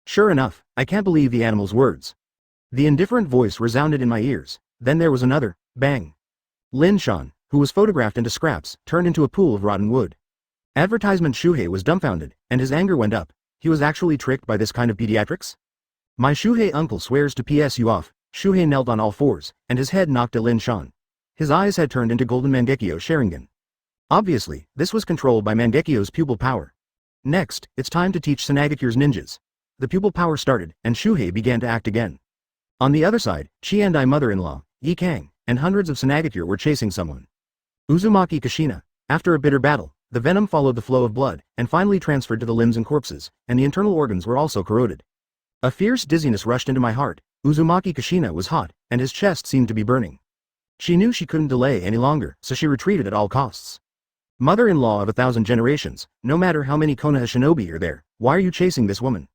Sure enough, I can't believe the animal's words. The indifferent voice resounded in my ears. Then there was another, bang. Lin Shan, who was photographed into scraps, turned into a pool of rotten wood. Advertisement. Shuhei was dumbfounded, and his anger went up. He was actually tricked by this kind of pediatrics? My Shuhei uncle swears to PS you off. Shuhei knelt on all fours, and his head knocked at Lin Shan. His eyes had turned into golden Mangekyo Sharingan. Obviously, this was controlled by Mangekyo's pupil power. Next, it's time to teach Sanagakure's ninjas. The pupil power started, and Shuhei began to act again. On the other side, Chi and I mother-in-law, Yi Kang, and hundreds of Sanagakure were chasing someone. Uzumaki Kushina. After a bitter battle, the venom followed the flow of blood, and finally transferred to the limbs and corpses, and the internal organs were also corroded. A fierce dizziness rushed into my heart. Uzumaki Kushina was hot, and his chest seemed to be burning. She knew she couldn't delay any longer, so she retreated at all costs. Mother-in-law of 1,000 generations, no matter how many Konoha shinobi are there, why are you chasing this woman?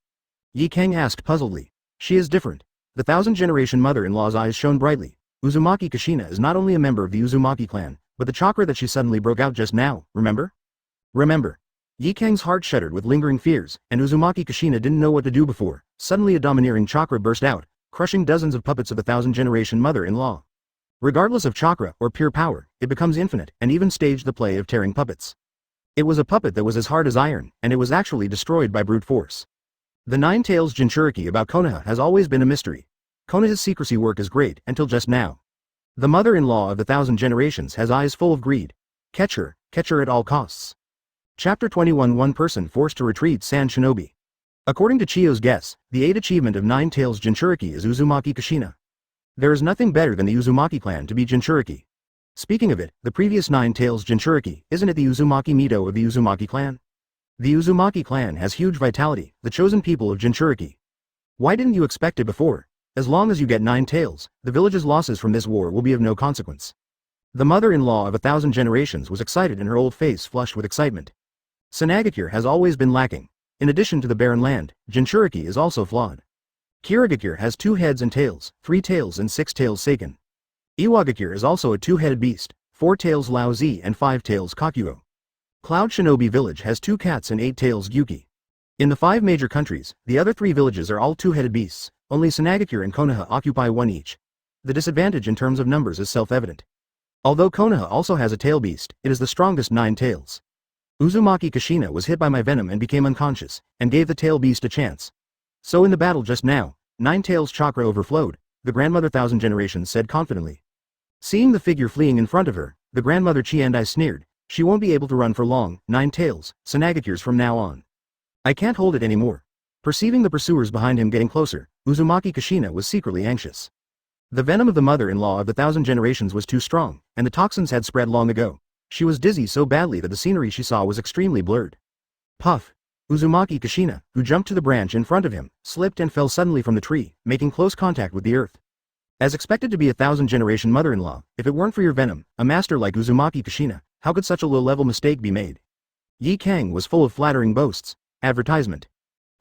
Yi Kang asked puzzledly. She is different. The 1,000-generation mother-in-law's eyes shone brightly. Uzumaki Kushina is not only a member of the Uzumaki clan, but the chakra that she suddenly broke out just now, remember? Remember. Yi Kang's heart shuddered with lingering fears, and Uzumaki Kushina didn't know what to do before. Suddenly a domineering chakra burst out, crushing dozens of puppets of the 1,000-generation mother-in-law. Regardless of chakra or pure power, it becomes infinite, and even staged the play of tearing puppets. It was a puppet that was as hard as iron, and it was actually destroyed by brute force. The Nine Tails Jinchuriki about Konoha has always been a mystery. Konoha's secrecy work is great, until just now. The mother-in-law of the 1,000 generations has eyes full of greed. Catch her at all costs. Chapter 21. One person forced to retreat. San Shinobi. According to Chiyo's guess, the 8th achievement of Nine Tails Jinchuriki is Uzumaki Kushina. There is nothing better than the Uzumaki clan to be Jinchuriki. Speaking of it, the previous Nine Tails Jinchuriki, isn't it the Uzumaki Mito of the Uzumaki clan? The Uzumaki clan has huge vitality, the chosen people of Jinchuriki. Why didn't you expect it before? As long as you get 9 tails, the village's losses from this war will be of no consequence. The mother-in-law of 1,000 generations was excited and her old face flushed with excitement. Sanagakure has always been lacking. In addition to the barren land, Jinchuriki is also flawed. Kirigakure has 2 heads and tails, 3 tails and 6 tails Seiken. Iwagakure is also a 2-headed beast, 4 tails Lao Zi and 5 tails Kakuo. Cloud Shinobi Village has 2 cats and 8 tails Gyuki. In the 5 major countries, the other 3 villages are all 2-headed beasts, only Sanagakure and Konoha occupy 1 each. The disadvantage in terms of numbers is self-evident. Although Konoha also has a tail beast, it is the strongest 9 tails. Uzumaki Kushina was hit by my venom and became unconscious, and gave the tail beast a chance. So in the battle just now, 9 tails chakra overflowed, the grandmother 1,000 generations said confidently. Seeing the figure fleeing in front of her, the grandmother Chi and I sneered, she won't be able to run for long, 9 tails, Sanagakure's from now on. I can't hold it anymore. Perceiving the pursuers behind him getting closer, Uzumaki Kushina was secretly anxious. The venom of the mother-in-law of the thousand generations was too strong, and the toxins had spread long ago. She was dizzy so badly that the scenery she saw was extremely blurred. Puff! Uzumaki Kushina, who jumped to the branch in front of him, slipped and fell suddenly from the tree, making close contact with the earth. As expected to be a thousand-generation mother-in-law, if it weren't for your venom, a master like Uzumaki Kushina, how could such a low-level mistake be made? Yi Kang was full of flattering boasts. Advertisement.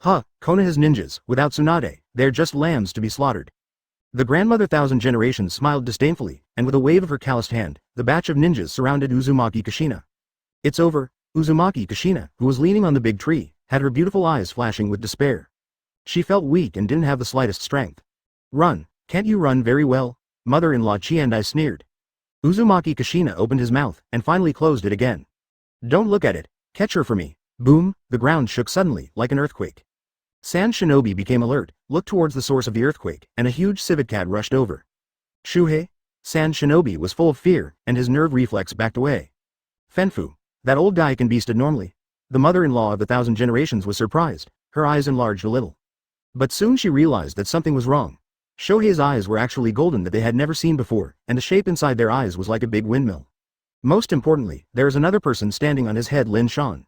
Huh, Konoha's ninjas, without Tsunade, they're just lambs to be slaughtered. The grandmother thousand generations smiled disdainfully, and with a wave of her calloused hand, the batch of ninjas surrounded Uzumaki Kushina. It's over. Uzumaki Kushina, who was leaning on the big tree, had her beautiful eyes flashing with despair. She felt weak and didn't have the slightest strength. Run, can't you run very well? Mother-in-law Chiandai sneered. Uzumaki Kushina opened his mouth, and finally closed it again. Don't look at it, catch her for me. Boom, the ground shook suddenly, like an earthquake. Sand Shinobi became alert, looked towards the source of the earthquake, and a huge civet cat rushed over. Shuhei? Sand Shinobi was full of fear, and his nerve reflex backed away. Fenfu. That old guy can be stood normally. The mother-in-law of the thousand generations was surprised, her eyes enlarged a little. But soon she realized that something was wrong. Shohei's eyes were actually golden that they had never seen before, and the shape inside their eyes was like a big windmill. Most importantly, there is another person standing on his head, Lin Shan.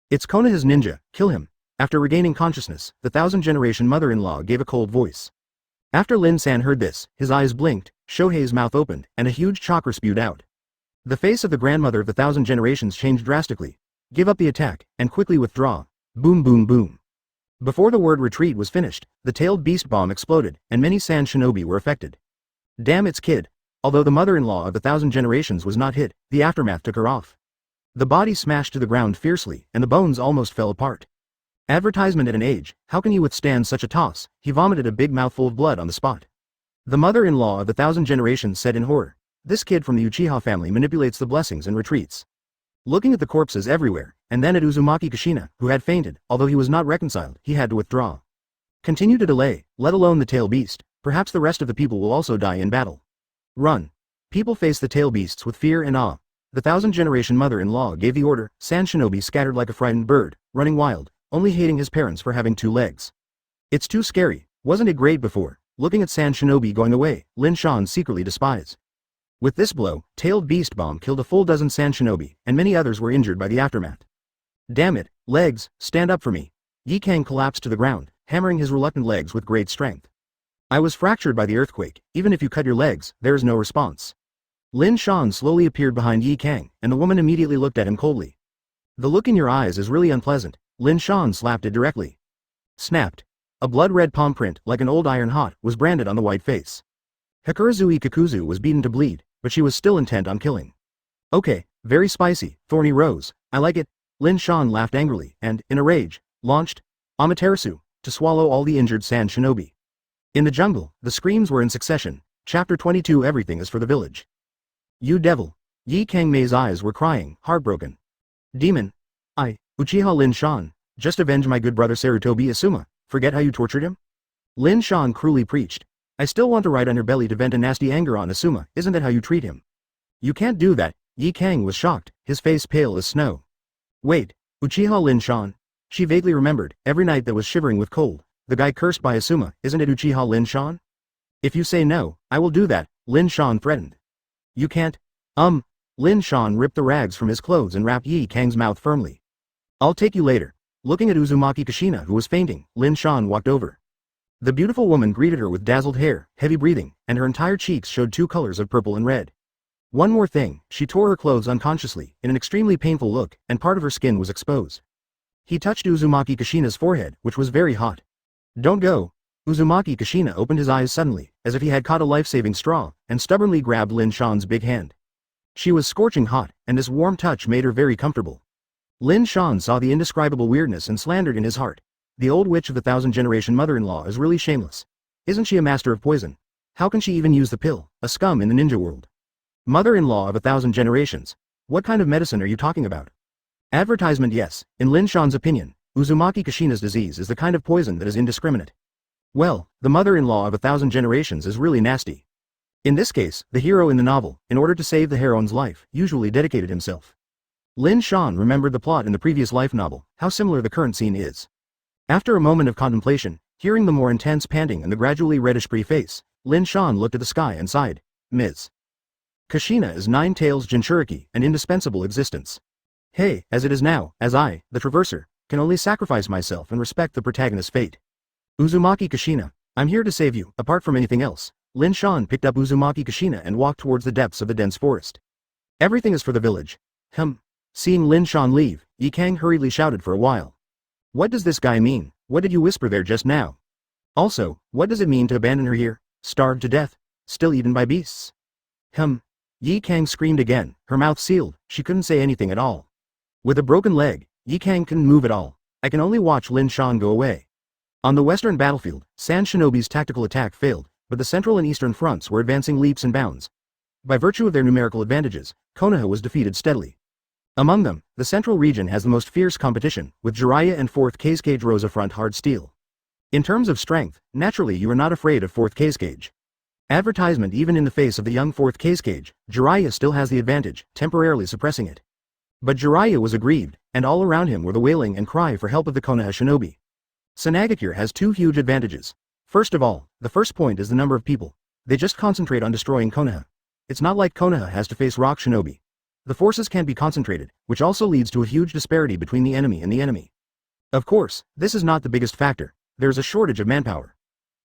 It's Konoha's ninja, kill him. After regaining consciousness, the thousand-generation mother-in-law gave a cold voice. After Lin San heard this, his eyes blinked, Shohei's mouth opened, and a huge chakra spewed out. The face of the grandmother of the thousand generations changed drastically. Give up the attack, and quickly withdraw. Boom boom boom. Before the word retreat was finished, the tailed beast bomb exploded, and many Sand Shinobi were affected. Damn its kid. Although the mother-in-law of the thousand generations was not hit, the aftermath took her off. The body smashed to the ground fiercely, and the bones almost fell apart. Advertisement at an age, how can you withstand such a toss? He vomited a big mouthful of blood on the spot. The mother-in-law of the thousand generations said in horror, this kid from the Uchiha family manipulates the blessings and retreats. Looking at the corpses everywhere, and then at Uzumaki Kushina, who had fainted, although he was not reconciled, he had to withdraw. Continue to delay, let alone the tail beast, perhaps the rest of the people will also die in battle. Run. People faced the tail beasts with fear and awe. The thousand-generation mother-in-law gave the order, Sand Shinobi scattered like a frightened bird, running wild, only hating his parents for having 2 legs. It's too scary, wasn't it great before? Looking at Sand Shinobi going away, Lin Shan secretly despised. With this blow, tailed beast bomb killed a full dozen Sand Shinobi, and many others were injured by the aftermath. Damn it, legs, stand up for me. Yi Kang collapsed to the ground, hammering his reluctant legs with great strength. I was fractured by the earthquake, even if you cut your legs, there is no response. Lin Shan slowly appeared behind Yi Kang, and the woman immediately looked at him coldly. The look in your eyes is really unpleasant. Lin Shan slapped it directly. Snapped. A blood-red palm print, like an old iron hot, was branded on the white face. Hakurazui Kakuzu was beaten to bleed, but she was still intent on killing. Okay, very spicy, thorny rose, I like it. Lin Shan laughed angrily, and, in a rage, launched Amaterasu to swallow all the injured Sand Shinobi. In the jungle, the screams were in succession. Chapter 22 Everything is for the village. You devil. Yi Kangmei's eyes were crying, heartbroken. Demon. I, Uchiha Lin Shan, just avenge my good brother Sarutobi Asuma, forget how you tortured him? Lin Shan cruelly preached. I still want to ride on your belly to vent a nasty anger on Asuma, isn't that how you treat him? You can't do that. Yi Kang was shocked, his face pale as snow. Wait, Uchiha Lin Shan? She vaguely remembered, every night that was shivering with cold, the guy cursed by Asuma, isn't it Uchiha Lin Shan? If you say no, I will do that, Lin Shan threatened. You can't. Lin Shan ripped the rags from his clothes and wrapped Yi Kang's mouth firmly. I'll take you later. Looking at Uzumaki Kushina who was fainting, Lin Shan walked over. The beautiful woman greeted her with dazzled hair, heavy breathing, and her entire cheeks showed 2 colors of purple and red. One more thing, she tore her clothes unconsciously, in an extremely painful look, and part of her skin was exposed. He touched Uzumaki Kushina's forehead, which was very hot. Don't go. Uzumaki Kushina opened his eyes suddenly, as if he had caught a life-saving straw, and stubbornly grabbed Lin Shan's big hand. She was scorching hot, and this warm touch made her very comfortable. Lin Shan saw the indescribable weirdness and slandered in his heart. The old witch of the thousand-generation mother-in-law is really shameless. Isn't she a master of poison? How can she even use the pill, a scum in the ninja world? Mother-in-law of 1,000 generations. What kind of medicine are you talking about? Advertisement. Yes, in Lin Shan's opinion, Uzumaki Kushina's disease is the kind of poison that is indiscriminate. Well, the mother-in-law of 1,000 generations is really nasty. In this case, the hero in the novel, in order to save the heroine's life, usually dedicated himself. Lin Shan remembered the plot in the previous life novel, how similar the current scene is. After a moment of contemplation, hearing the more intense panting and the gradually reddish face, Lin Shan looked at the sky and sighed. Ms. Kushina is Nine Tails Jinchuriki, an indispensable existence. Hey, as it is now, as I, the Traverser, can only sacrifice myself and respect the protagonist's fate. Uzumaki Kushina, I'm here to save you, apart from anything else. Lin Shan picked up Uzumaki Kushina and walked towards the depths of the dense forest. Everything is for the village. Seeing Lin Shan leave, Yi Kang hurriedly shouted for a while. What does this guy mean? What did you whisper there just now? Also, what does it mean to abandon her here, starved to death, still eaten by beasts? Yi Kang screamed again, her mouth sealed, she couldn't say anything at all. With a broken leg, Yi Kang couldn't move at all. I can only watch Lin Shan go away. On the western battlefield, Sand Shinobi's tactical attack failed, but the central and eastern fronts were advancing leaps and bounds. By virtue of their numerical advantages, Konoha was defeated steadily. Among them, the central region has the most fierce competition, with Jiraiya and 4th Kazekage Rosa front hard steel. In terms of strength, naturally you are not afraid of 4th Kazekage. Advertisement even in the face of the young 4th Kazekage, Jiraiya still has the advantage, temporarily suppressing it. But Jiraiya was aggrieved, and all around him were the wailing and cry for help of the Konoha shinobi. Sanagakure has two huge advantages. First of all, the first point is the number of people. They just concentrate on destroying Konoha. It's not like Konoha has to face rock shinobi. The forces can't be concentrated, which also leads to a huge disparity between the enemy and the enemy. Of course, this is not the biggest factor. There is a shortage of manpower.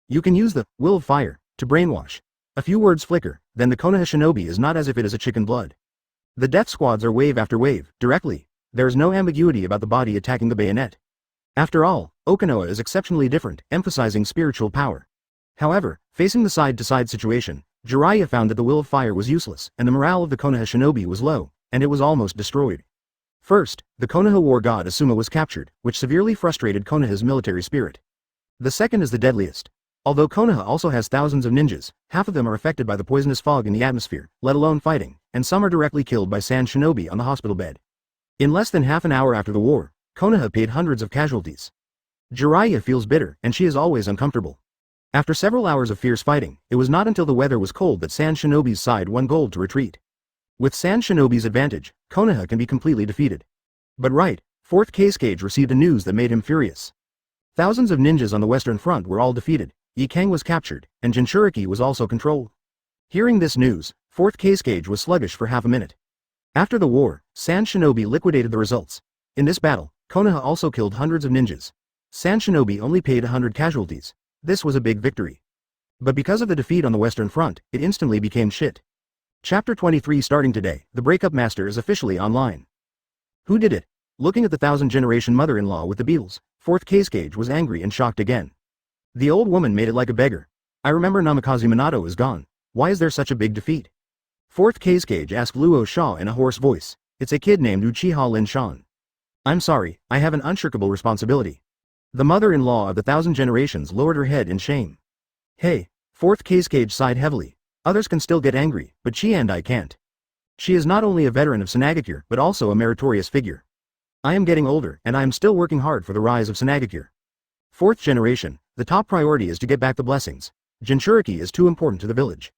You can use the will of fire to brainwash. A few words flicker, then the Konoha shinobi is not as if it is a chicken blood. The death squads are wave after wave, directly. There is no ambiguity about the body attacking the bayonet. After all, Okinawa is exceptionally different, emphasizing spiritual power. However, facing the side-to-side situation, Jiraiya found that the will of fire was useless, and the morale of the Konoha shinobi was low, and it was almost destroyed. First, the Konoha war god Asuma was captured, which severely frustrated Konoha's military spirit. The second is the deadliest. Although Konoha also has thousands of ninjas, half of them are affected by the poisonous fog in the atmosphere, let alone fighting, and some are directly killed by Sand Shinobi on the hospital bed. In less than half an hour after the war, Konoha paid hundreds of casualties. Jiraiya feels bitter, and she is always uncomfortable. After several hours of fierce fighting, it was not until the weather was cold that Sand Shinobi's side won gold to retreat. With Sand Shinobi's advantage, Konoha can be completely defeated. But right, 4th Kazekage received a news that made him furious. Thousands of ninjas on the western front were all defeated, Yi Kang was captured, and Jinchuriki was also controlled. Hearing this news, 4th Kazekage was sluggish for half a minute. After the war, Sand Shinobi liquidated the results. In this battle, Konoha also killed hundreds of ninjas. Sand Shinobi only paid 100 casualties. This was a big victory. But because of the defeat on the western front, it instantly became shit. Chapter 23 starting today, the Breakup Master is officially online. Who did it? Looking at the 1000-generation mother-in-law with the beetles, 4th Kazekage was angry and shocked again. The old woman made it like a beggar. I remember Namikaze Minato is gone. Why is there such a big defeat? 4th Kazekage asked Luo Sha in a hoarse voice. It's a kid named Uchiha Lin Shan. I'm sorry, I have an unshirkable responsibility. The mother-in-law of the 1000 generations lowered her head in shame. Hey, 4th Kazekage sighed heavily. Others can still get angry, but she and I can't. She is not only a veteran of Sanagakure but also a meritorious figure. I am getting older and I am still working hard for the rise of Sanagakure. 4th generation, the top priority is to get back the blessings. Jinchuriki is too important to the village.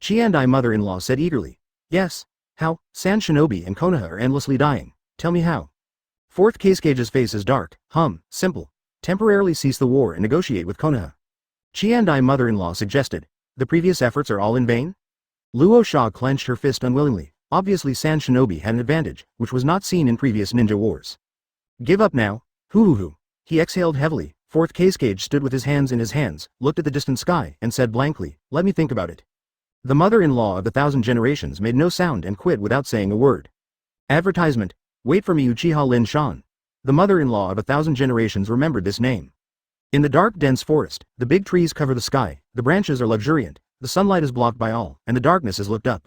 Chi and I mother-in-law said eagerly. Yes. How? Sand Shinobi and Konoha are endlessly dying. Tell me how. 4th Kazecage's face is dark. Simple. Temporarily cease the war and negotiate with Konoha. Chi and I mother-in-law suggested. The previous efforts are all in vain? Luo Sha clenched her fist unwillingly. Obviously Sand Shinobi had an advantage, which was not seen in previous ninja wars. Give up now. Hoo. He exhaled heavily. 4th Kazekage stood with his hands in his hands, looked at the distant sky, and said blankly, let me think about it. The mother-in-law of the 1000 generations made no sound and quit without saying a word. Advertisement. Wait for me Uchiha Lin Shan. The mother-in-law of 1000 generations remembered this name. In the dark dense forest, the big trees cover the sky, the branches are luxuriant, the sunlight is blocked by all, and the darkness is looked up.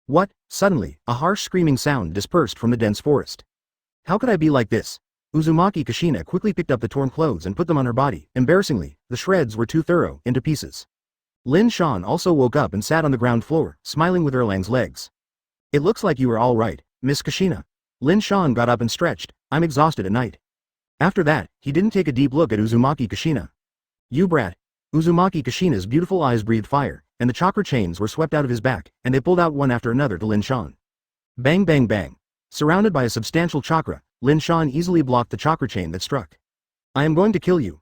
What? Suddenly, a harsh screaming sound dispersed from the dense forest. How could I be like this? Uzumaki Kushina quickly picked up the torn clothes and put them on her body. Embarrassingly, the shreds were too thorough, into pieces. Lin Shan also woke up and sat on the ground floor, smiling with Erlang's legs. It looks like you are all right, Miss Kushina. Lin Shan got up and stretched. I'm exhausted at night. After that, he didn't take a deep look at Uzumaki Kushina. You brat. Uzumaki Kushina's beautiful eyes breathed fire, and the chakra chains were swept out of his back, and they pulled out one after another to Lin Shan. Bang bang bang. Surrounded by a substantial chakra, Lin Shan easily blocked the chakra chain that struck. I am going to kill you.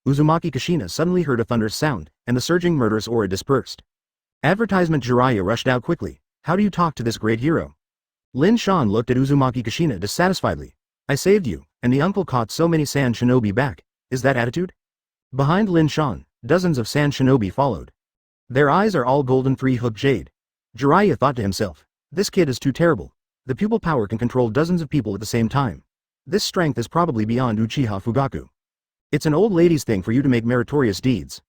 Uzumaki Kushina suddenly heard a thunderous sound, and the surging murderous aura dispersed. Advertisement. Jiraiya rushed out quickly. How do you talk to this great hero? Lin Shan looked at Uzumaki Kushina dissatisfiedly. I saved you, and the uncle caught so many sand shinobi back. Is that attitude? Behind Lin Shan, dozens of sand shinobi followed. Their eyes are all golden three-hooked jade. Jiraiya thought to himself, this kid is too terrible. The pupil power can control dozens of people at the same time. This strength is probably beyond Uchiha Fugaku. It's an old lady's thing for you to make meritorious deeds.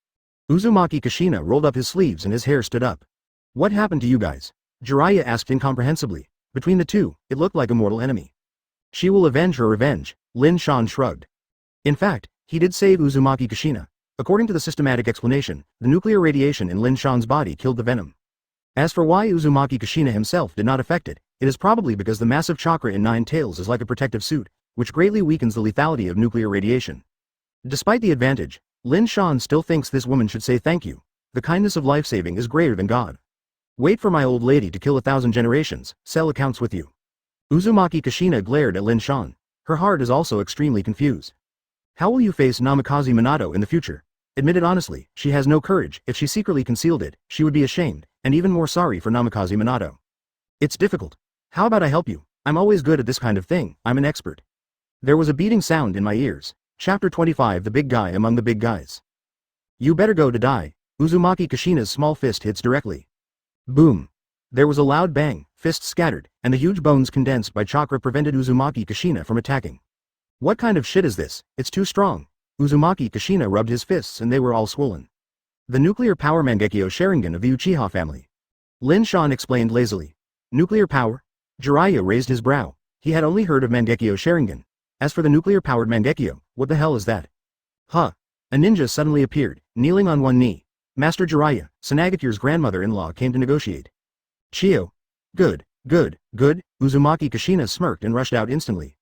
Uzumaki Kushina rolled up his sleeves and his hair stood up. What happened to you guys? Jiraiya asked incomprehensibly. Between the two, it looked like a mortal enemy. She will avenge her revenge, Lin Shan shrugged. In fact, he did save Uzumaki Kushina. According to the systematic explanation, the nuclear radiation in Lin Shan's body killed the venom. As for why Uzumaki Kushina himself did not affect it, it is probably because the massive chakra in Nine Tails is like a protective suit, which greatly weakens the lethality of nuclear radiation. Despite the advantage, Lin Shan still thinks this woman should say thank you. The kindness of life-saving is greater than God. Wait for my old lady to kill 1,000 generations, sell accounts with you. Uzumaki Kushina glared at Lin Shan. Her heart is also extremely confused. How will you face Namikaze Minato in the future? Admit it honestly, she has no courage. If she secretly concealed it, she would be ashamed, and even more sorry for Namikaze Minato. It's difficult. How about I help you? I'm always good at this kind of thing, I'm an expert. There was a beating sound in my ears. Chapter 25. The big guy among the big guys. You better go to die. Uzumaki Kushina's small fist hits directly. Boom. There was a loud bang, fists scattered, and the huge bones condensed by chakra prevented Uzumaki Kushina from attacking. What kind of shit is this? It's too strong. Uzumaki Kushina rubbed his fists and they were all swollen. The nuclear power Mangekyo Sharingan of the Uchiha family. Lin Shan explained lazily. Nuclear power? Jiraiya raised his brow. He had only heard of Mangekyo Sharingan. As for the nuclear-powered Mangekyo, what the hell is that? Huh. A ninja suddenly appeared, kneeling on one knee. Master Jiraiya, Sanagakure's grandmother-in-law came to negotiate. Chio. Good, good, good. Uzumaki Kushina smirked and rushed out instantly.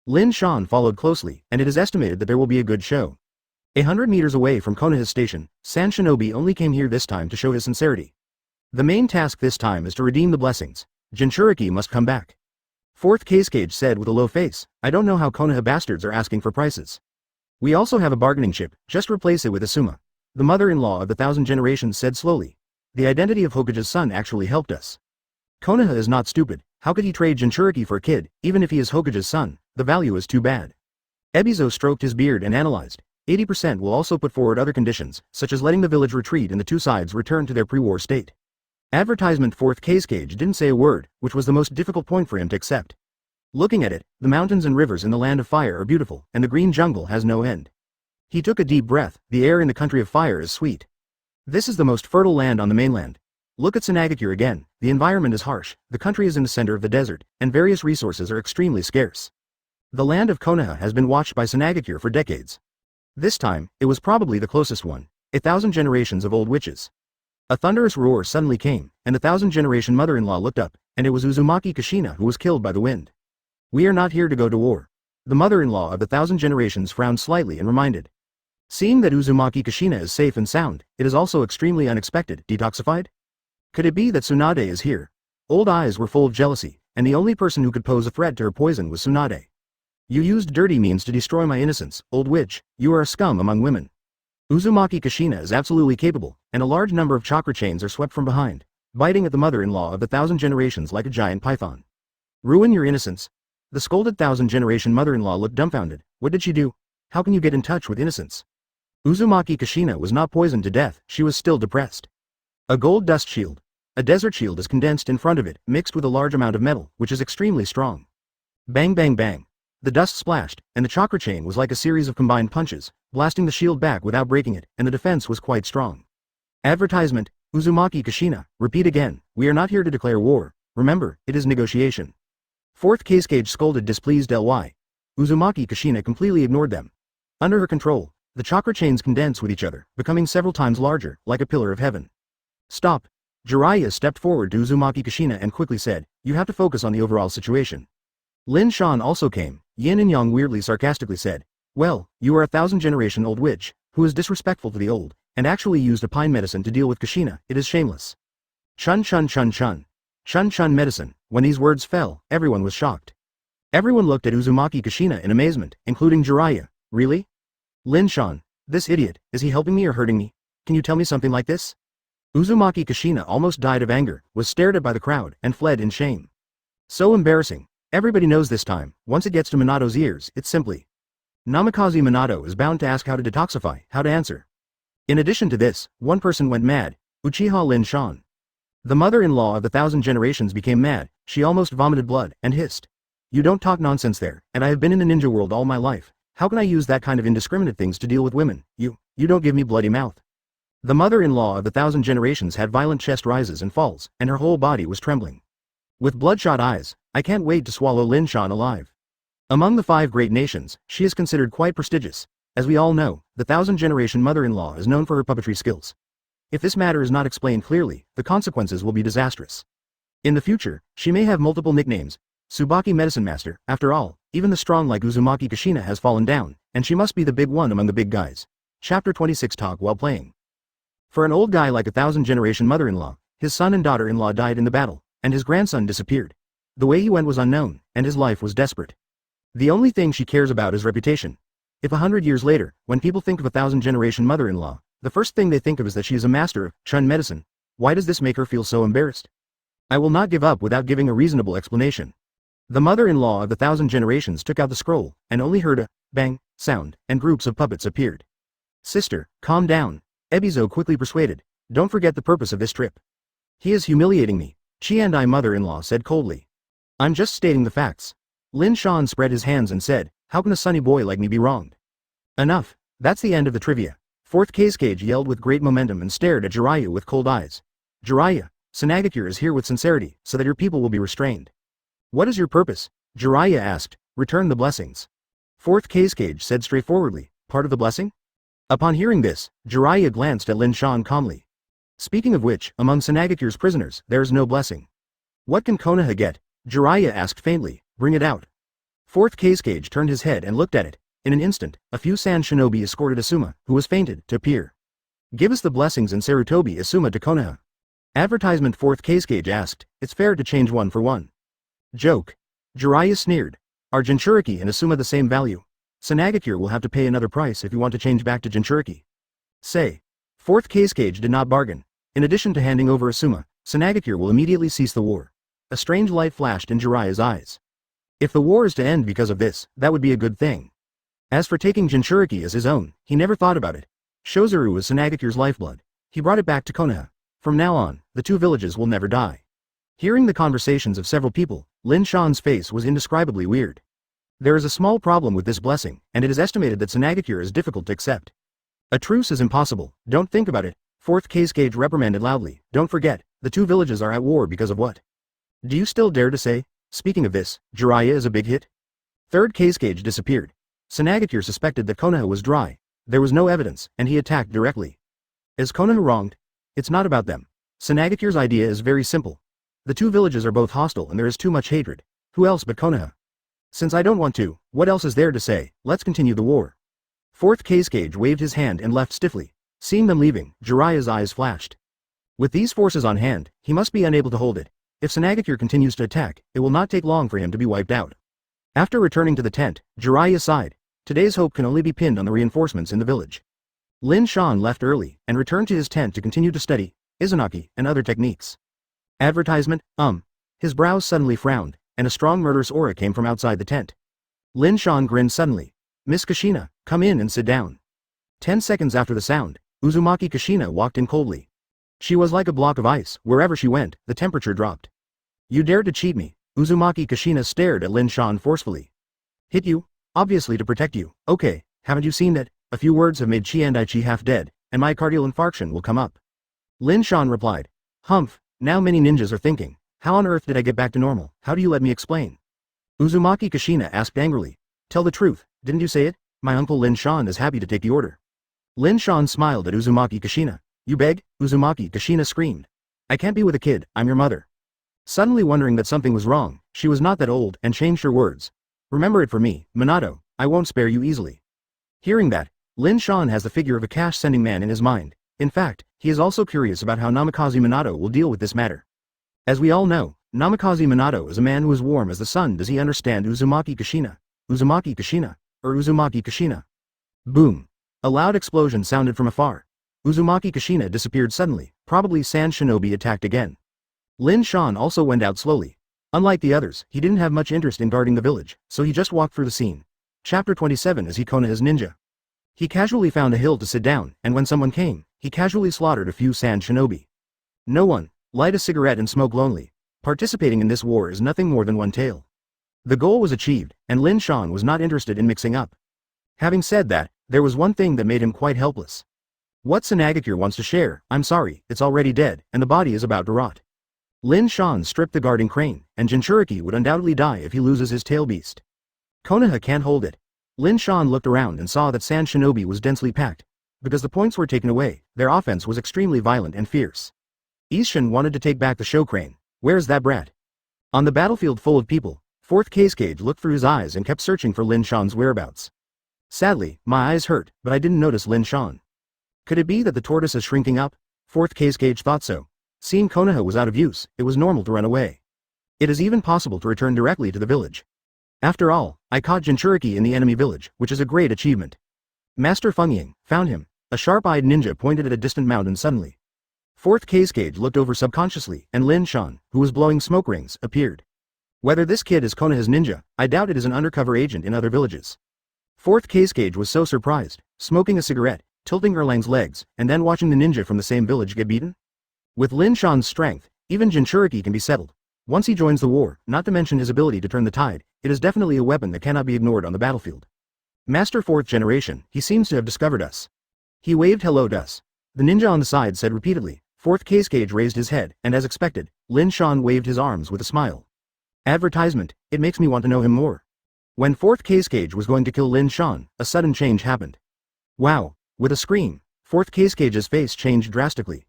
Lin Shan followed closely, and it is estimated that there will be a good show. 100 meters away from Konoha's station, Sand Shinobi only came here this time to show his sincerity. The main task this time is to redeem the blessings. Jinchuriki must come back. Fourth Raikage said with a low face, I don't know how Konoha bastards are asking for prices. We also have a bargaining chip, just replace it with Asuma. The mother-in-law of the 1,000 generations said slowly. The identity of Hokage's son actually helped us. Konoha is not stupid. How could he trade Jinchuriki for a kid, even if he is Hokage's son? The value is too bad. Ebizo stroked his beard and analyzed. 80% will also put forward other conditions, such as letting the village retreat and the two sides return to their pre-war state. Advertisement. Fourth Raikage didn't say a word, which was the most difficult point for him to accept. Looking at it, the mountains and rivers in the land of fire are beautiful, and the green jungle has no end. He took a deep breath. The air in the country of fire is sweet. This is the most fertile land on the mainland. Look at Sanagakure again. The environment is harsh, the country is in the center of the desert, and various resources are extremely scarce. The land of Konoha has been watched by Sanagakure for decades. This time, it was probably the closest one. 1,000 generations of old witches. A thunderous roar suddenly came, and the 1,000-generation mother-in-law looked up, and it was Uzumaki Kushina who was killed by the wind. We are not here to go to war. The mother-in-law of the 1,000 generations frowned slightly and reminded. Seeing that Uzumaki Kushina is safe and sound, it is also extremely unexpected. Detoxified? Could it be that Tsunade is here? Old eyes were full of jealousy, and the only person who could pose a threat to her poison was Tsunade. You used dirty means to destroy my innocence, old witch. You are a scum among women. Uzumaki Kushina is absolutely capable, and a large number of chakra chains are swept from behind, biting at the mother-in-law of the 1,000 generations like a giant python. Ruin your innocence? The scolded 1,000-generation mother-in-law looked dumbfounded. What did she do? How can you get in touch with innocence? Uzumaki Kushina was not poisoned to death, she was still depressed. A gold dust shield. A desert shield is condensed in front of it, mixed with a large amount of metal, which is extremely strong. Bang bang bang. The dust splashed, and the chakra chain was like a series of combined punches, blasting the shield back without breaking it, and the defense was quite strong. Advertisement. Uzumaki Kushina, repeat again, we are not here to declare war, remember, it is negotiation. Fourth Raikage scolded displeased Ly. Uzumaki Kushina completely ignored them. Under her control, the chakra chains condense with each other, becoming several times larger, like a pillar of heaven. Stop. Jiraiya stepped forward to Uzumaki Kushina and quickly said, you have to focus on the overall situation. Lin Shan also came. Yin and Yang weirdly sarcastically said, well, you are a 1,000-generation-old witch, who is disrespectful to the old, and actually used a pine medicine to deal with Kushina, it is shameless. Chun chun chun chun. Chun chun medicine. When these words fell, everyone was shocked. Everyone looked at Uzumaki Kushina in amazement, including Jiraiya. Really? Lin Shan. This idiot, is he helping me or hurting me? Can you tell me something like this? Uzumaki Kushina almost died of anger, was stared at by the crowd, and fled in shame. So embarrassing. Everybody knows this time, once it gets to Minato's ears, it's simply. Namikaze Minato is bound to ask how to detoxify, how to answer. In addition to this, one person went mad, Uchiha Lin Shan. The mother-in-law of the 1,000 generations became mad, she almost vomited blood, and hissed. You don't talk nonsense there, and I have been in the ninja world all my life. How can I use that kind of indiscriminate things to deal with women? You don't give me bloody mouth. The mother-in-law of the 1,000 generations had violent chest rises and falls, and her whole body was trembling. With bloodshot eyes, I can't wait to swallow Lin Shan alive. Among the 5 great nations, she is considered quite prestigious. As we all know, the 1,000 generation mother-in-law is known for her puppetry skills. If this matter is not explained clearly, the consequences will be disastrous. In the future, she may have multiple nicknames. Tsubaki Medicine Master, after all, even the strong like Uzumaki Kushina has fallen down, and she must be the big one among the big guys. Chapter 26 Talk while playing. For an old guy like a 1,000 generation mother-in-law, his son and daughter-in-law died in the battle, and his grandson disappeared. The way he went was unknown, and his life was desperate. The only thing she cares about is reputation. If 100 years later, when people think of a 1,000 generation mother-in-law, the first thing they think of is that she is a master of Chun medicine. Why does this make her feel so embarrassed? I will not give up without giving a reasonable explanation. The mother-in-law of the 1,000 generations took out the scroll, and only heard a bang sound, and groups of puppets appeared. Sister, calm down. Ebizo quickly persuaded. Don't forget the purpose of this trip. He is humiliating me, Chiandai mother-in-law said coldly. I'm just stating the facts. Lin Shan spread his hands and said, how can a sunny boy like me be wronged? Enough. That's the end of the trivia. Fourth Kazekage yelled with great momentum and stared at Jiraiya with cold eyes. Jiraiya, Izanagi is here with sincerity, so that your people will be restrained. What is your purpose? Jiraiya asked. Return the blessings. Fourth Kazekage said straightforwardly, part of the blessing? Upon hearing this, Jiraiya glanced at Lin Shan calmly. Speaking of which, among Izanagi's prisoners, there is no blessing. What can Konoha get? Jiraiya asked faintly, bring it out. Fourth Kazekage turned his head and looked at it. In an instant, a few sand shinobi escorted Asuma, who was fainted, to appear. Give us the blessings and Sarutobi Asuma to Konoha. Advertisement. Fourth Kazekage asked, it's fair to change one for one. Joke. Jiraiya sneered. Are Jinchuriki and Asuma the same value? Izanagi will have to pay another price if you want to change back to Jinchuriki. Say. Fourth Kazekage did not bargain. In addition to handing over Asuma, Izanagi will immediately cease the war. A strange light flashed in Jiraiya's eyes. If the war is to end because of this, that would be a good thing. As for taking Jinchuriki as his own, he never thought about it. Shozuru was Izanagi's lifeblood. He brought it back to Konoha. From now on, the 2 villages will never die. Hearing the conversations of several people, Lin Shan's face was indescribably weird. There is a small problem with this blessing, and it is estimated that Izanagi is difficult to accept. A truce is impossible, don't think about it. Fourth Kazekage reprimanded loudly. Don't forget, the 2 villages are at war because of what? Do you still dare to say? Speaking of this, Jiraiya is a big hit? Third Kazekage disappeared. Izanagi suspected that Konoha was dry. There was no evidence, and he attacked directly. Is Konoha wronged? It's not about them. Izanagi's idea is very simple. The 2 villages are both hostile and there is too much hatred. Who else but Konoha? Since I don't want to, what else is there to say? Let's continue the war. Fourth Kazekage waved his hand and left stiffly. Seeing them leaving, Jiraiya's eyes flashed. With these forces on hand, he must be unable to hold it. If Izanagi continues to attack, it will not take long for him to be wiped out. After returning to the tent, Jiraiya sighed. Today's hope can only be pinned on the reinforcements in the village. Lin Shan left early, and returned to his tent to continue to study Izanaki and other techniques. Advertisement, His brows suddenly frowned, and a strong murderous aura came from outside the tent. Lin Shan grinned suddenly. Miss Kushina, come in and sit down. 10 seconds after the sound, Uzumaki Kushina walked in coldly. She was like a block of ice. Wherever she went, the temperature dropped. You dared to cheat me. Uzumaki Kushina stared at Lin Shan forcefully. Hit you? Obviously to protect you. Okay, haven't you seen that? A few words have made Chiandaichi half dead, and myocardial infarction will come up. Lin Shan replied. Humph, now many ninjas are thinking, how on earth did I get back to normal? How do you let me explain? Uzumaki Kushina asked angrily. Tell the truth, didn't you say it? My uncle Lin Shan is happy to take the order. Lin Shan smiled at Uzumaki Kushina. You beg? Uzumaki Kushina screamed. I can't be with a kid, I'm your mother. Suddenly wondering that something was wrong, she was not that old, and changed her words. Remember it for me, Minato, I won't spare you easily. Hearing that, Lin Shan has the figure of a cash-sending man in his mind. In fact, he is also curious about how Namikaze Minato will deal with this matter. As we all know, Namikaze Minato is a man who is warm as the sun. Does he understand Uzumaki Kushina? Uzumaki Kushina? Or Uzumaki Kushina? Boom. A loud explosion sounded from afar. Uzumaki Kushina disappeared suddenly, probably Sand Shinobi attacked again. Lin Shan also went out slowly. Unlike the others, he didn't have much interest in guarding the village, so he just walked through the scene. Chapter 27 Is he Konoha's ninja? He casually found a hill to sit down, and when someone came, he casually slaughtered a few Sand Shinobi. No one. Light a cigarette and smoke lonely. Participating in this war is nothing more than one tale. The goal was achieved, and Lin Shan was not interested in mixing up. Having said that, there was one thing that made him quite helpless. What Izanagi wants to share, I'm sorry, it's already dead, and the body is about to rot. Lin Shan stripped the guarding crane, and Jinchuriki would undoubtedly die if he loses his tail beast. Konoha can't hold it. Lin Shan looked around and saw that Sand Shinobi was densely packed. Because the points were taken away, their offense was extremely violent and fierce. Isshin wanted to take back the show crane. Where's that brat? On the battlefield full of people, Fourth Raikage looked through his eyes and kept searching for Lin Shan's whereabouts. Sadly, my eyes hurt, but I didn't notice Lin Shan. Could it be that the tortoise is shrinking up? Fourth Raikage thought so. Seeing Konoha was out of use, it was normal to run away. It is even possible to return directly to the village. After all, I caught Jinchuriki in the enemy village, which is a great achievement. Master Fengying, found him. A sharp-eyed ninja pointed at a distant mountain suddenly. Fourth Raikage looked over subconsciously, and Lin Shan, who was blowing smoke rings, appeared. Whether this kid is Konoha's ninja, I doubt it is an undercover agent in other villages. Fourth Raikage was so surprised, smoking a cigarette, tilting Erlang's legs, and then watching the ninja from the same village get beaten. With Lin Shan's strength, even Jinchuriki can be settled. Once he joins the war, not to mention his ability to turn the tide, it is definitely a weapon that cannot be ignored on the battlefield. Master Fourth Generation, he seems to have discovered us. He waved hello to us. The ninja on the side said repeatedly. Fourth Raikage raised his head, and as expected, Lin Shan waved his arms with a smile. Advertisement, it makes me want to know him more. When Fourth Raikage was going to kill Lin Shan, a sudden change happened. Wow! With a scream, Fourth Raikage's face changed drastically.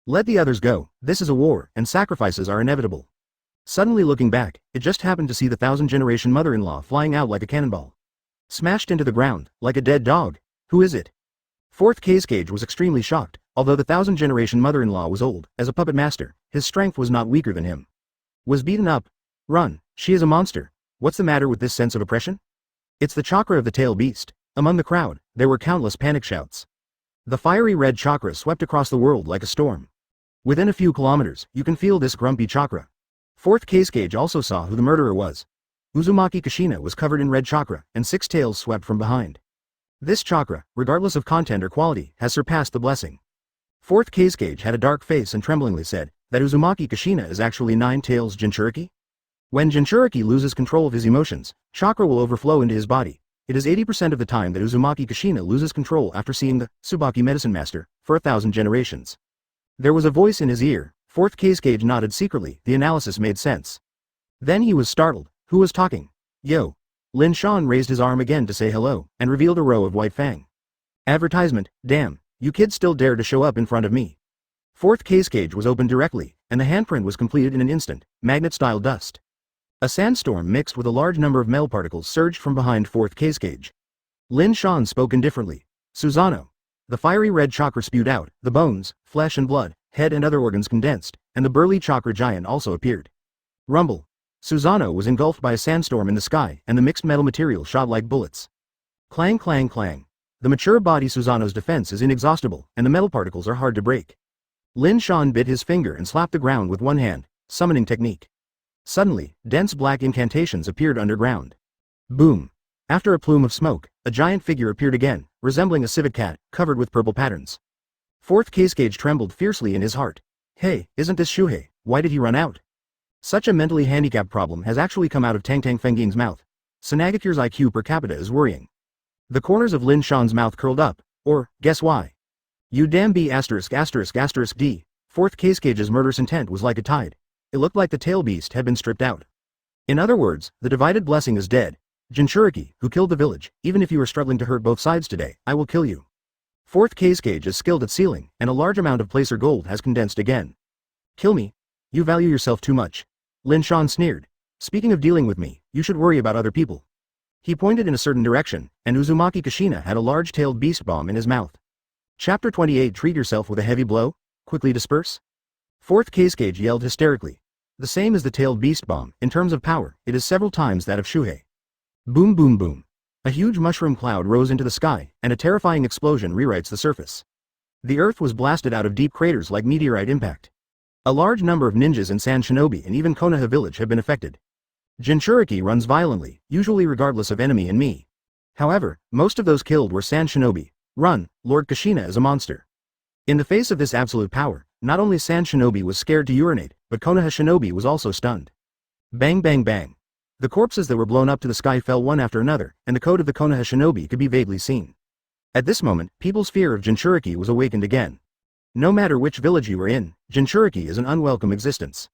Let the others go, this is a war, and sacrifices are inevitable. Suddenly looking back, it just happened to see the 1000-generation mother-in-law flying out like a cannonball. Smashed into the ground, like a dead dog. Who is it? Fourth Raikage was extremely shocked, although the 1000-generation mother-in-law was old, as a puppet master, his strength was not weaker than him. Was beaten up. Run, she is a monster. What's the matter with this sense of oppression? It's the chakra of the tail beast. Among the crowd, there were countless panic shouts. The fiery red chakra swept across the world like a storm. Within a few kilometers, you can feel this grumpy chakra. Fourth Raikage also saw who the murderer was. Uzumaki Kushina was covered in red chakra, and 6 tails swept from behind. This chakra, regardless of content or quality, has surpassed the blessing. Fourth Raikage had a dark face and tremblingly said that Uzumaki Kushina is actually 9 tails Jinchuriki. When Jinchuriki loses control of his emotions, chakra will overflow into his body. It is 80% of the time that Uzumaki Kushina loses control after seeing the Tsubaki Medicine Master for 1,000 generations. There was a voice in his ear. Fourth Raikage nodded secretly. The analysis made sense. Then he was startled. Who was talking? Yo. Lin Shan raised his arm again to say hello, and revealed a row of white fang. Advertisement, damn, you kids still dare to show up in front of me. Fourth Raikage was opened directly, and the handprint was completed in an instant, magnet-style dust. A sandstorm mixed with a large number of metal particles surged from behind Fourth Raikage. Lin Shan spoke indifferently. Susanoo. The fiery red chakra spewed out, the bones, flesh and blood, head and other organs condensed, and the burly chakra giant also appeared. Rumble. Susanoo was engulfed by a sandstorm in the sky, and the mixed metal material shot like bullets. Clang clang clang. The mature body Susanoo's defense is inexhaustible, and the metal particles are hard to break. Lin Shan bit his finger and slapped the ground with one hand, summoning technique. Suddenly, dense black incantations appeared underground. Boom. After a plume of smoke, a giant figure appeared again, resembling a civet cat, covered with purple patterns. Fourth Raikage trembled fiercely in his heart. Hey, isn't this Shuhei? Why did he run out? Such a mentally handicapped problem has actually come out of Tang Fengying's mouth. Izanagi's IQ per capita is worrying. The corners of Lin Shan's mouth curled up. Or, guess why? You damn B********D. Fourth Raikage's murderous intent was like a tide. It looked like the tail beast had been stripped out. In other words, the divided blessing is dead. Jinchuriki, who killed the village, even if you are struggling to hurt both sides today, I will kill you. Fourth Raikage is skilled at sealing, and a large amount of placer gold has condensed again. Kill me? You value yourself too much. Lin Shan sneered. Speaking of dealing with me, you should worry about other people. He pointed in a certain direction, and Uzumaki Kushina had a large-tailed beast bomb in his mouth. Chapter 28 Treat yourself with a heavy blow? Quickly disperse? Fourth Raikage yelled hysterically. The same as the tailed beast bomb, in terms of power, it is several times that of Shuhei. Boom boom boom. A huge mushroom cloud rose into the sky, and a terrifying explosion rewrites the surface. The earth was blasted out of deep craters like meteorite impact. A large number of ninjas in Sand Shinobi and even Konoha village have been affected. Jinchuriki runs violently, usually regardless of enemy and me. However, most of those killed were Sand Shinobi. Run, Lord Kushina is a monster. In the face of this absolute power, not only Sand Shinobi was scared to urinate, but Konoha Shinobi was also stunned. Bang bang bang. The corpses that were blown up to the sky fell one after another, and the code of the Konoha Shinobi could be vaguely seen. At this moment, people's fear of Jinchuriki was awakened again. No matter which village you are in, Jinchuriki is an unwelcome existence.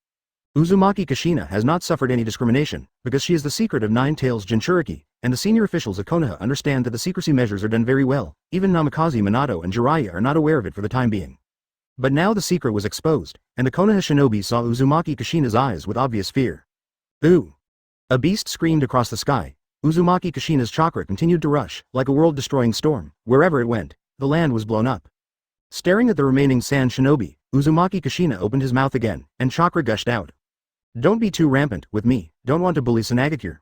Uzumaki Kushina has not suffered any discrimination, because she is the secret of Nine Tails Jinchuriki, and the senior officials at Konoha understand that the secrecy measures are done very well. Even Namikaze Minato and Jiraiya are not aware of it for the time being. But now the secret was exposed, and the Konoha Shinobi saw Uzumaki Kushina's eyes with obvious fear. Ooh! A beast screamed across the sky. Uzumaki Kushina's chakra continued to rush, like a world-destroying storm. Wherever it went, the land was blown up. Staring at the remaining Sand Shinobi, Uzumaki Kushina opened his mouth again, and chakra gushed out. Don't be too rampant with me, don't want to bully Sanagakure.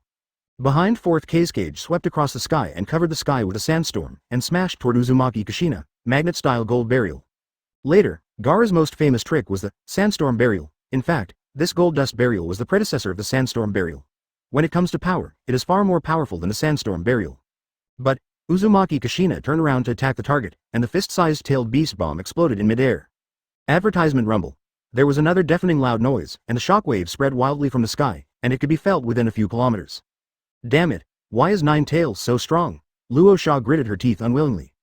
Behind Fourth Raikage swept across the sky and covered the sky with a sandstorm, and smashed toward Uzumaki Kushina, magnet-style gold burial. Later, Gaara's most famous trick was the sandstorm burial. In fact, this gold dust burial was the predecessor of the sandstorm burial. When it comes to power, it is far more powerful than a sandstorm burial. But Uzumaki Kushina turned around to attack the target, and the fist-sized tailed beast bomb exploded in midair. Advertisement rumble. There was another deafening loud noise, and the shockwave spread wildly from the sky, and it could be felt within a few kilometers. Damn it, why is Nine Tails so strong? Luo Sha gritted her teeth unwillingly.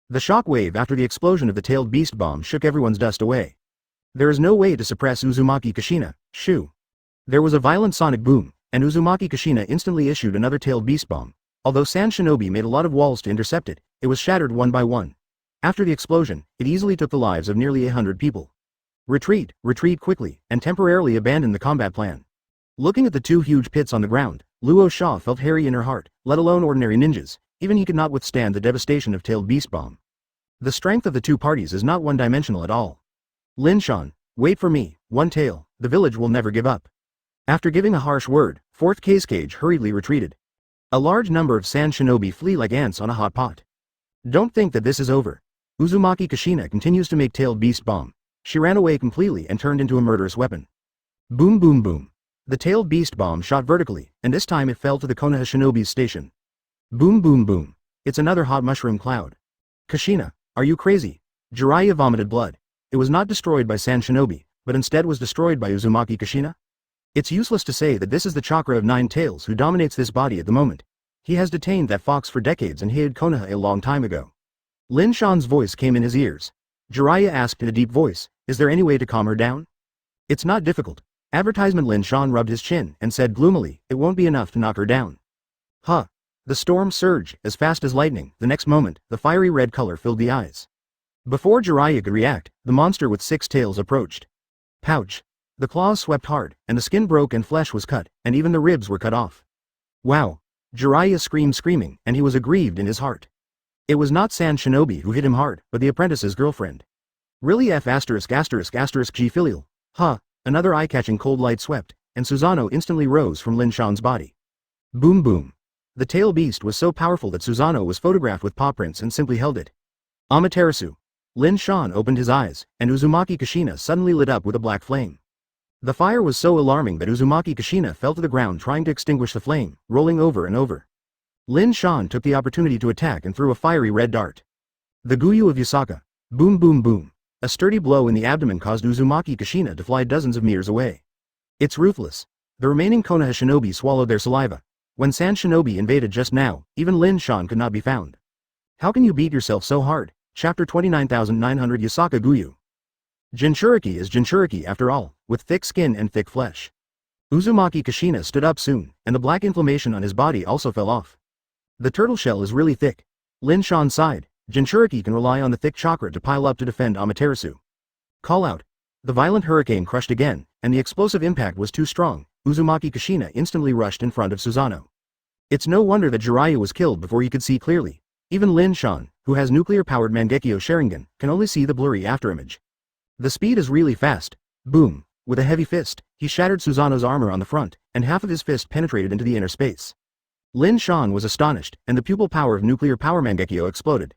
The shockwave after the explosion of the tailed beast bomb shook everyone's dust away. There is no way to suppress Uzumaki Kushina, shoo. There was a violent sonic boom, and Uzumaki Kushina instantly issued another tailed beast bomb. Although Sand Shinobi made a lot of walls to intercept it, it was shattered one by one. After the explosion, it easily took the lives of nearly 100 people. Retreat quickly, and temporarily abandon the combat plan. Looking at the two huge pits on the ground, Luo Sha felt hairy in her heart, let alone ordinary ninjas, even he could not withstand the devastation of tailed beast bomb. The strength of the two parties is not one-dimensional at all. Lin Shan, wait for me, One Tail, the village will never give up. After giving a harsh word, Fourth Raikage hurriedly retreated. A large number of Sand Shinobi flee like ants on a hot pot. Don't think that this is over. Uzumaki Kushina continues to make tailed beast bomb. She ran away completely and turned into a murderous weapon. Boom boom boom. The tailed beast bomb shot vertically, and this time it fell to the Konoha Shinobi's station. Boom boom boom. It's another hot mushroom cloud. Kushina, are you crazy? Jiraiya vomited blood. It was not destroyed by Sand Shinobi, but instead was destroyed by Uzumaki Kushina? It's useless to say that this is the chakra of Nine Tails who dominates this body at the moment. He has detained that fox for decades and hid Konoha a long time ago. Lin Shan's voice came in his ears. Jiraiya asked in a deep voice, is there any way to calm her down? It's not difficult. Advertisement. Lin Shan rubbed his chin and said gloomily, it won't be enough to knock her down. Huh. The storm surged, as fast as lightning. The next moment, the fiery red color filled the eyes. Before Jiraiya could react, the monster with 6 tails approached. Pouch. The claws swept hard, and the skin broke and flesh was cut, and even the ribs were cut off. Wow. Jiraiya screamed screaming, and he was aggrieved in his heart. It was not Sand Shinobi who hit him hard, but the apprentice's girlfriend. Really F******** G filial. Huh, another eye-catching cold light swept, and Susanoo instantly rose from Lin Shan's body. Boom boom. The tail beast was so powerful that Susanoo was photographed with paw prints and simply held it. Amaterasu. Lin Shan opened his eyes, and Uzumaki Kushina suddenly lit up with a black flame. The fire was so alarming that Uzumaki Kushina fell to the ground trying to extinguish the flame, rolling over and over. Lin Shan took the opportunity to attack and threw a fiery red dart. The Guyu of Yusaka. Boom boom boom. A sturdy blow in the abdomen caused Uzumaki Kushina to fly dozens of meters away. It's ruthless. The remaining Konoha Shinobi swallowed their saliva. When Sand Shinobi invaded just now, even Lin Shan could not be found. How can you beat yourself so hard? Chapter 29900 Yusaka Guyu. Jinchuriki is Jinchuriki after all, with thick skin and thick flesh. Uzumaki Kushina stood up soon, and the black inflammation on his body also fell off. The turtle shell is really thick. Lin Shan sighed. Jinchuriki can rely on the thick chakra to pile up to defend Amaterasu. Call out. The violent hurricane crushed again, and the explosive impact was too strong. Uzumaki Kushina instantly rushed in front of Susanoo. It's no wonder that Jiraiya was killed before he could see clearly. Even Lin Shan, who has nuclear-powered Mangekyo Sharingan, can only see the blurry afterimage. The speed is really fast. Boom. With a heavy fist, he shattered Susanoo's armor on the front, and half of his fist penetrated into the inner space. Lin Shan was astonished, and the pupil power of nuclear power Mangekyo exploded.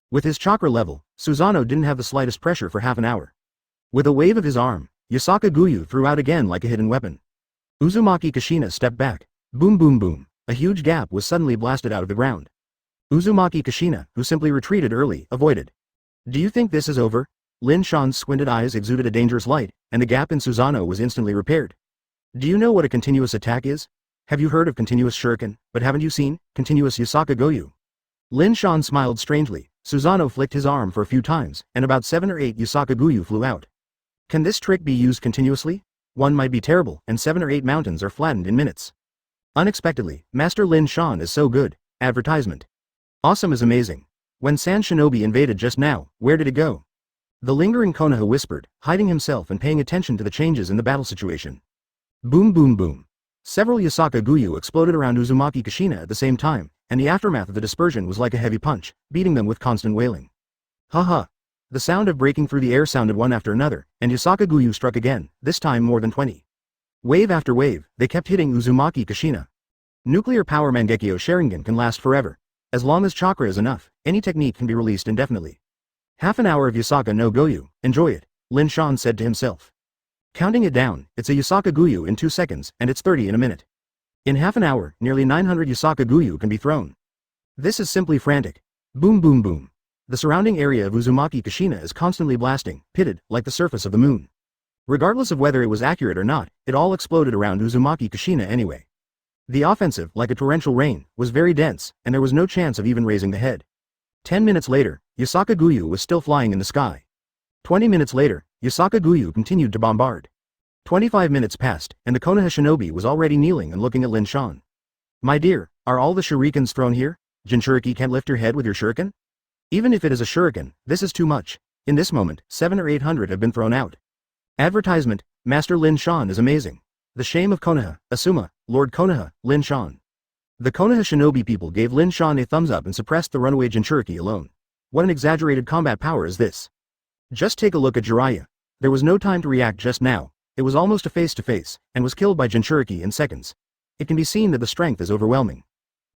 With his chakra level, Susanoo didn't have the slightest pressure for half an hour. With a wave of his arm, Yasaka Guyu threw out again like a hidden weapon. Uzumaki Kushina stepped back. Boom boom boom. A huge gap was suddenly blasted out of the ground. Uzumaki Kushina, who simply retreated early, avoided. Do you think this is over? Lin Shan's squinted eyes exuded a dangerous light, and the gap in Susanoo was instantly repaired. Do you know what a continuous attack is? Have you heard of continuous shuriken, but haven't you seen continuous Yasaka Goyu? Lin Shan smiled strangely. Susanoo flicked his arm for a few times, and about 7 or 8 Yasaka Guyu flew out. Can this trick be used continuously? One might be terrible, and 7 or 8 mountains are flattened in minutes. Unexpectedly, Master Lin Shan is so good. Advertisement. Awesome is amazing. When San Shinobi invaded just now, where did it go? The lingering Konoha whispered, hiding himself and paying attention to the changes in the battle situation. Boom boom boom. Several Yasaka Guyu exploded around Uzumaki Kushina at the same time, and the aftermath of the dispersion was like a heavy punch, beating them with constant wailing. Haha. The sound of breaking through the air sounded one after another, and Yasaka Guyu struck again, this time more than 20. Wave after wave, they kept hitting Uzumaki Kushina. Nuclear power Mangekyo Sharingan can last forever. As long as chakra is enough, any technique can be released indefinitely. Half an hour of Yasaka no Goyu, enjoy it, Lin Shan said to himself. Counting it down, it's a Yasaka Guyu in 2 seconds, and it's 30 in a minute. In half an hour, nearly 900 Yasaka Guyu can be thrown. This is simply frantic. Boom boom boom. The surrounding area of Uzumaki Kushina is constantly blasting, pitted, like the surface of the moon. Regardless of whether it was accurate or not, it all exploded around Uzumaki Kushina anyway. The offensive, like a torrential rain, was very dense, and there was no chance of even raising the head. 10 minutes later, Yasaka Guyu was still flying in the sky. 20 minutes later, Yasaka Guyu continued to bombard. 25 minutes passed, and the Konoha shinobi was already kneeling and looking at Lin Shan. My dear, are all the shurikens thrown here? Jinchuriki can't lift your head with your shuriken? Even if it is a shuriken, this is too much. In this moment, 7 or 800 have been thrown out. Advertisement, Master Lin Shan is amazing. The shame of Konoha, Asuma, Lord Konoha, Lin Shan. The Konoha shinobi people gave Lin Shan a thumbs up and suppressed the runaway Jinchuriki alone. What an exaggerated combat power is this? Just take a look at Jiraiya. There was no time to react just now. It was almost a face-to-face, and was killed by Jinchuriki in seconds. It can be seen that the strength is overwhelming.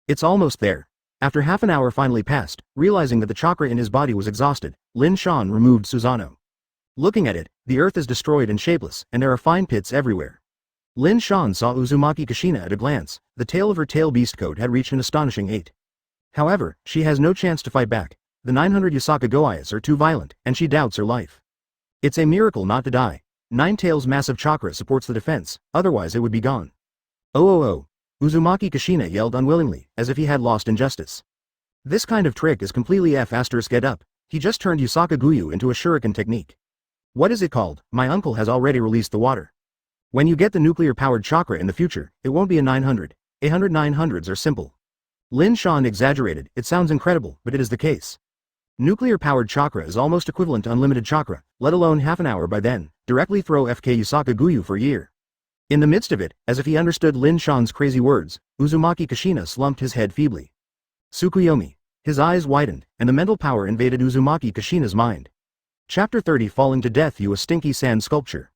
It's almost there. After half an hour finally passed, realizing that the chakra in his body was exhausted, Lin Shan removed Susanoo. Looking at it, the earth is destroyed and shapeless, and there are fine pits everywhere. Lin Shan saw Uzumaki Kushina at a glance. The tail of her tail beast coat had reached an astonishing 8. However, she has no chance to fight back. The 900 Yasaka Goias are too violent, and she doubts her life. It's a miracle not to die. Nine Tails' massive chakra supports the defense, otherwise it would be gone. Oh. Uzumaki Kushina yelled unwillingly, as if he had lost injustice. This kind of trick is completely F***ed up. He just turned Yasaka Guyu into a shuriken technique. What is it called? My uncle has already released the water. When you get the nuclear-powered chakra in the future, it won't be a 900. 800 900s are simple. Lin Shan exaggerated. It sounds incredible, but it is the case. Nuclear-powered chakra is almost equivalent to unlimited chakra, let alone half an hour by then. Directly throw FK Yasaka Guyu for a year. In the midst of it, as if he understood Lin Shan's crazy words, Uzumaki Kushina slumped his head feebly. Tsukuyomi. His eyes widened, and the mental power invaded Uzumaki Kushina's mind. Chapter 30 Falling to Death You a Stinky Sand Sculpture.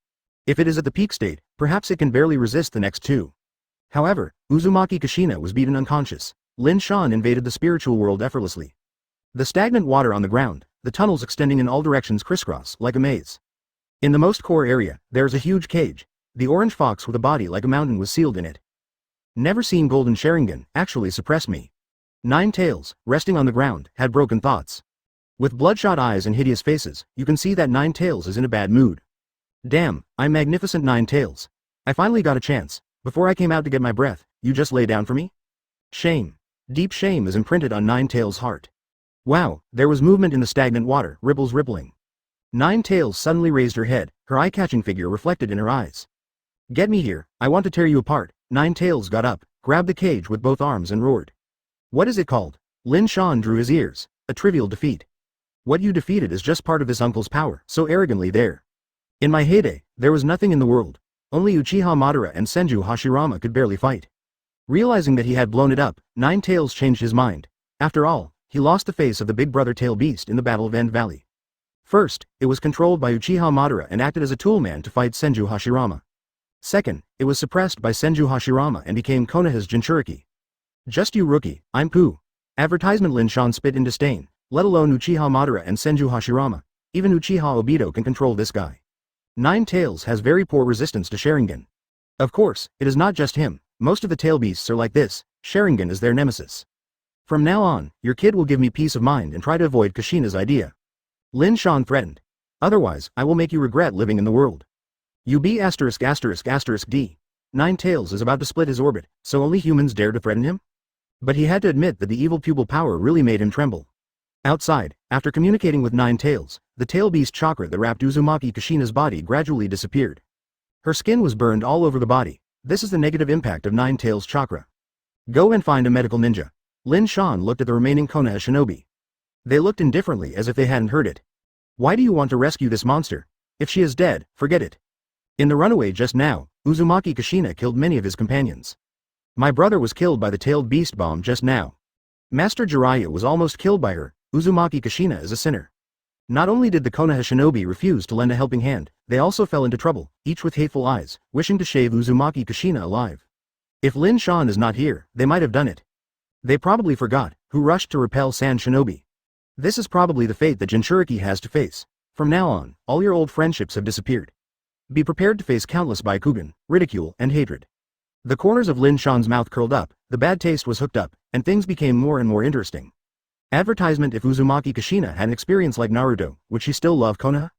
If it is at the peak state, perhaps it can barely resist the next 2. However, Uzumaki Kushina was beaten unconscious. Lin Shan invaded the spiritual world effortlessly. The stagnant water on the ground, the tunnels extending in all directions crisscross like a maze. In the most core area, there is a huge cage. The orange fox with a body like a mountain was sealed in it. Never seen golden Sharingan, actually suppressed me. 9 Tails, resting on the ground, had broken thoughts. With bloodshot eyes and hideous faces, you can see that 9 Tails is in a bad mood. Damn, I'm magnificent 9 Tails. I finally got a chance. Before I came out to get my breath, you just lay down for me? Shame. Deep shame is imprinted on 9 Tails' heart. Wow, there was movement in the stagnant water, ripples rippling. 9 Tails suddenly raised her head, her eye-catching figure reflected in her eyes. Get me here, I want to tear you apart. 9 Tails got up, grabbed the cage with both arms and roared. What is it called? Lin Shan drew his ears. A trivial defeat. What you defeated is just part of this uncle's power, so arrogantly there. In my heyday, there was nothing in the world. Only Uchiha Madara and Senju Hashirama could barely fight. Realizing that he had blown it up, 9 Tails changed his mind. After all, he lost the face of the big brother tail beast in the Battle of End Valley. First, it was controlled by Uchiha Madara and acted as a toolman to fight Senju Hashirama. Second, it was suppressed by Senju Hashirama and became Konoha's Jinchuriki. Just you rookie, I'm poo. Advertisement. Lin Shan spit in disdain, let alone Uchiha Madara and Senju Hashirama. Even Uchiha Obito can control this guy. Nine Tails has very poor resistance to Sharingan. Of course, it is not just him, most of the tail beasts are like this, Sharingan is their nemesis. From now on, your kid will give me peace of mind and try to avoid Kushina's idea. Lin Shan threatened. Otherwise, I will make you regret living in the world. UB**********. D. Nine Tails is about to split his orbit, so only humans dare to threaten him? But he had to admit that the evil pupil power really made him tremble. Outside, after communicating with Nine Tails, the tail beast chakra that wrapped Uzumaki Kushina's body gradually disappeared. Her skin was burned all over the body. This is the negative impact of Nine Tails chakra. Go and find a medical ninja. Lin Shan looked at the remaining Konoha shinobi. They looked indifferently as if they hadn't heard it. Why do you want to rescue this monster? If she is dead, forget it. In the runaway just now, Uzumaki Kushina killed many of his companions. My brother was killed by the tailed beast bomb just now. Master Jiraiya was almost killed by her. Uzumaki Kushina is a sinner. Not only did the Konoha shinobi refuse to lend a helping hand, they also fell into trouble, each with hateful eyes, wishing to shave Uzumaki Kushina alive. If Lin Shan is not here, they might have done it. They probably forgot, who rushed to repel Sand Shinobi. This is probably the fate that Jinchuriki has to face. From now on, all your old friendships have disappeared. Be prepared to face countless Byakugan, ridicule, and hatred. The corners of Lin Shan's mouth curled up, the bad taste was hooked up, and things became more and more interesting. Advertisement. If Uzumaki Kushina had an experience like Naruto, would she still love Konoha?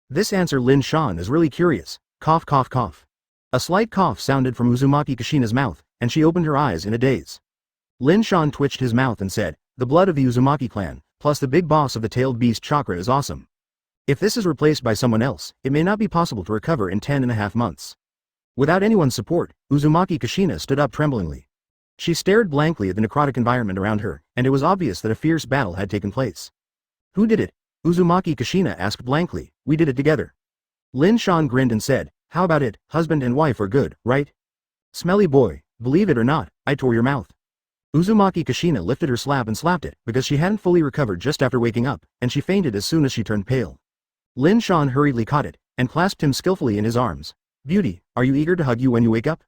This answer. Lin Shan is really curious. Cough cough cough. A slight cough sounded from Uzumaki Kushina's mouth, and she opened her eyes in a daze. Lin Shan twitched his mouth and said, the blood of the Uzumaki clan, plus the big boss of the tailed beast chakra is awesome. If this is replaced by someone else, it may not be possible to recover in 10.5 months. Without anyone's support, Uzumaki Kushina stood up tremblingly. She stared blankly at the necrotic environment around her, and it was obvious that a fierce battle had taken place. Who did it? Uzumaki Kushina asked blankly. We did it together. Lin Shan grinned and said, how about it? Husband and wife are good, right? Smelly boy, believe it or not, I tore your mouth. Uzumaki Kushina lifted her slab and slapped it, because she hadn't fully recovered just after waking up, and she fainted as soon as she turned pale. Lin Shan hurriedly caught it, and clasped him skillfully in his arms. Beauty, are you eager to hug you when you wake up?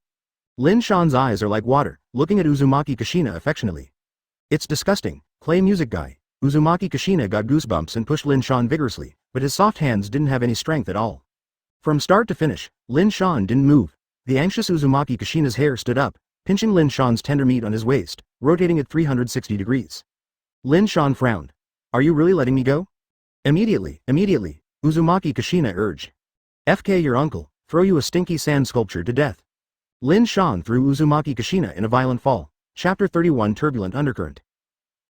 Lin Shan's eyes are like water, looking at Uzumaki Kushina affectionately. It's disgusting, play music guy. Uzumaki Kushina got goosebumps and pushed Lin Shan vigorously, but his soft hands didn't have any strength at all. From start to finish, Lin Shan didn't move. The anxious Uzumaki Kushina's hair stood up, pinching Lin Shan's tender meat on his waist, rotating at 360 degrees. Lin Shan frowned. Are you really letting me go? Immediately, Uzumaki Kushina urged. FK your uncle, throw you a stinky sand sculpture to death. Lin Shan threw Uzumaki Kushina in a violent fall. Chapter 31. Turbulent Undercurrent.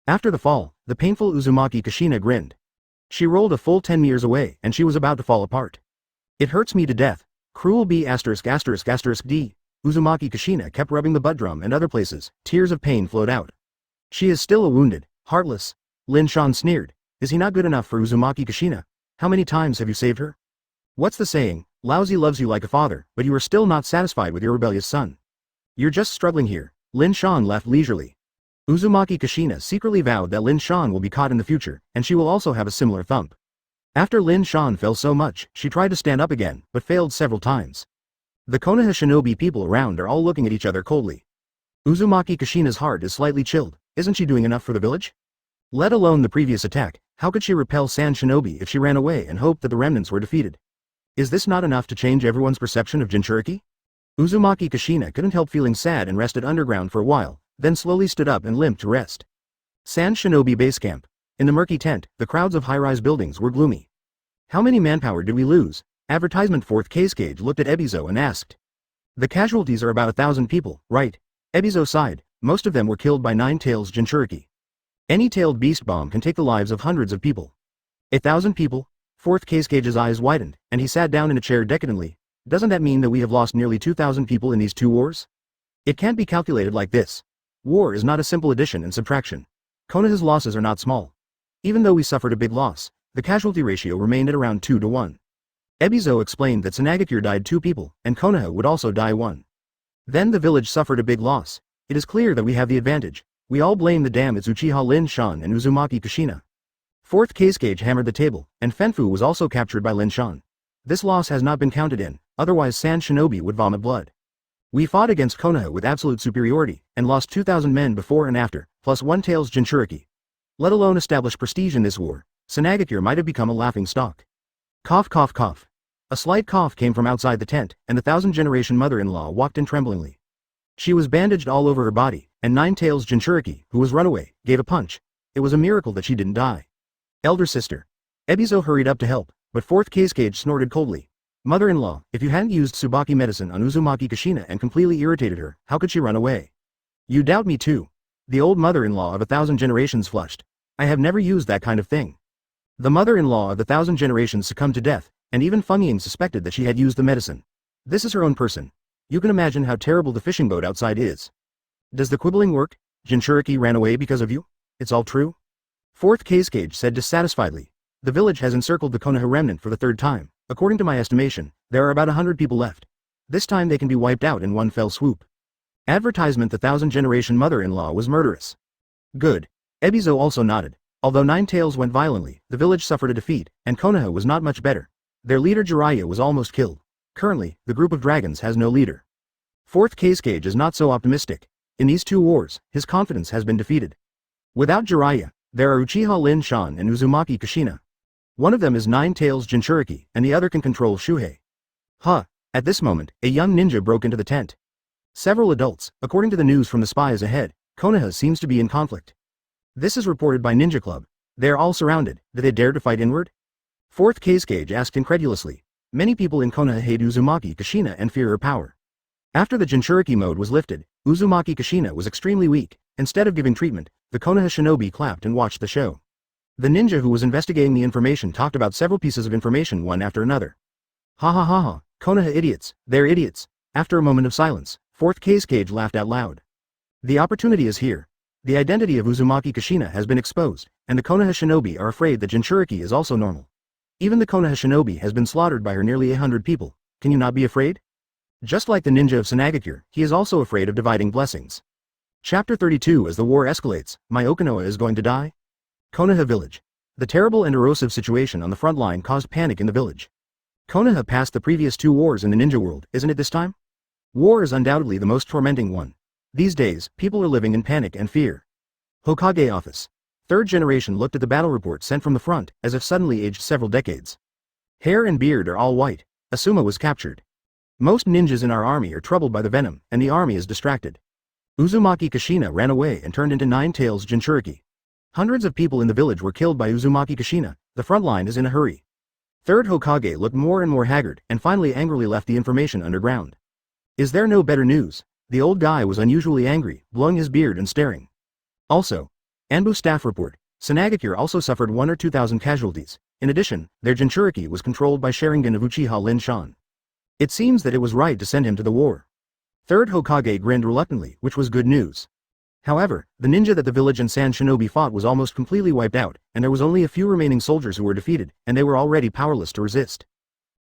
After the fall, the painful Uzumaki Kushina grinned. She rolled a full 10 meters away, and she was about to fall apart. It hurts me to death. Cruel B********. D. Uzumaki Kushina kept rubbing the butt drum and other places. Tears of pain flowed out. She is still a wounded, heartless. Lin Shan sneered. Is he not good enough for Uzumaki Kushina? How many times have you saved her? What's the saying? Lousy loves you like a father, but you are still not satisfied with your rebellious son. You're just struggling here. Lin Shan laughed leisurely. Uzumaki Kushina secretly vowed that Lin Shan will be caught in the future, and she will also have a similar thump. After Lin Shan fell so much, she tried to stand up again, but failed several times. The Konoha shinobi people around are all looking at each other coldly. Uzumaki Kushina's heart is slightly chilled. Isn't she doing enough for the village? Let alone the previous attack, how could she repel Sand Shinobi if she ran away and hoped that the remnants were defeated? Is this not enough to change everyone's perception of Jinchuriki? Uzumaki Kushina couldn't help feeling sad and rested underground for a while, then slowly stood up and limped to rest. Sand Shinobi Base Camp. In the murky tent, the crowds of high-rise buildings were gloomy. How many manpower did we lose? Advertisement. Fourth Cage looked at Ebizo and asked. The casualties are about 1,000 people, right? Ebizo sighed. Most of them were killed by Nine Tails Jinchuriki. Any tailed beast bomb can take the lives of hundreds of people. 1,000 people? Fourth Cage's eyes widened, and he sat down in a chair decadently. Doesn't that mean that we have lost nearly 2,000 people in these two wars? It can't be calculated like this. War is not a simple addition and subtraction. Konoha's losses are not small. Even though we suffered a big loss, the casualty ratio remained at around 2 to 1. Ebizo explained that Izanagi died 2 people, and Konoha would also die 1. Then the village suffered a big loss. It is clear that we have the advantage. We all blame the damaged Uchiha Lin Shan and Uzumaki Kushina. Fourth Cage hammered the table, and Fenfu was also captured by Lin Shan. This loss has not been counted in, otherwise Sand Shinobi would vomit blood. We fought against Konoha with absolute superiority, and lost 2,000 men before and after, plus one tails Jinchuriki. Let alone establish prestige in this war, Sanagakure might have become a laughing stock. Cough cough cough. A slight cough came from outside the tent, and the thousand-generation mother-in-law walked in tremblingly. She was bandaged all over her body, and Nine Tails Jinchuriki, who was runaway, gave a punch. It was a miracle that she didn't die. Elder sister. Ebizo hurried up to help, but fourth Kazekage snorted coldly. Mother-in-law, if you hadn't used Tsubaki medicine on Uzumaki Kushina and completely irritated her, how could she run away? You doubt me too. The old mother-in-law of 1,000 generations flushed. I have never used that kind of thing. The mother-in-law of the 1,000 generations succumbed to death, and even Feng suspected that she had used the medicine. This is her own person. You can imagine how terrible the fishing boat outside is. Does the quibbling work? Jinchuriki ran away because of you? It's all true? Fourth Kazekage said dissatisfiedly. The village has encircled the Konoha remnant for the third time. According to my estimation, there are about 100 people left. This time they can be wiped out in one fell swoop. Advertisement: the 1,000-generation mother-in-law was murderous. Good. Ebizo also nodded. Although Nine Tails went violently, the village suffered a defeat, and Konoha was not much better. Their leader Jiraiya was almost killed. Currently, the group of dragons has no leader. Fourth Kazekage is not so optimistic. In these two wars, his confidence has been defeated. Without Jiraiya, there are Uchiha Lin Shan and Uzumaki Kushina. One of them is Nine Tails Jinchuriki, and the other can control Shuhei. At this moment, a young ninja broke into the tent. Several adults, according to the news from the spies ahead, Konoha seems to be in conflict. This is reported by Ninja Club. They are all surrounded. Do they dare to fight inward? Fourth Kazekage asked incredulously. Many people in Konoha hate Uzumaki Kushina and fear her power. After the Jinchuriki mode was lifted, Uzumaki Kushina was extremely weak. Instead of giving treatment, the Konoha shinobi clapped and watched the show. The ninja who was investigating the information talked about several pieces of information one after another. Ha ha ha ha, Konoha idiots, they're idiots. After a moment of silence, Fourth Kazekage laughed out loud. The opportunity is here. The identity of Uzumaki Kushina has been exposed, and the Konoha shinobi are afraid that Jinchuriki is also normal. Even the Konoha shinobi has been slaughtered by her nearly 100 people. Can you not be afraid? Just like the ninja of Sanagakure, he is also afraid of dividing blessings. Chapter 32. As the war escalates, my Okinawa is going to die? Konoha Village. The terrible and erosive situation on the front line caused panic in the village. Konoha passed the previous two wars in the ninja world, isn't it this time? War is undoubtedly the most tormenting one. These days, people are living in panic and fear. Hokage office. Third generation looked at the battle report sent from the front, as if suddenly aged several decades. Hair and beard are all white. Asuma was captured. Most ninjas in our army are troubled by the venom, and the army is distracted. Uzumaki Kushina ran away and turned into Nine Tails Jinchuriki. Hundreds of people in the village were killed by Uzumaki Kushina. The front line is in a hurry. Third Hokage looked more and more haggard, and finally angrily left the information underground. Is there no better news? The old guy was unusually angry, blowing his beard and staring. Also, Anbu staff report. Sanagakure also suffered 1 or 2,000 casualties. In addition, their Jinchuriki was controlled by Sharingan of Uchiha Lin Shan. It seems that it was right to send him to the war. Third Hokage grinned reluctantly, which was good news. However, the ninja that the village and Sand Shinobi fought was almost completely wiped out, and there was only a few remaining soldiers who were defeated, and they were already powerless to resist.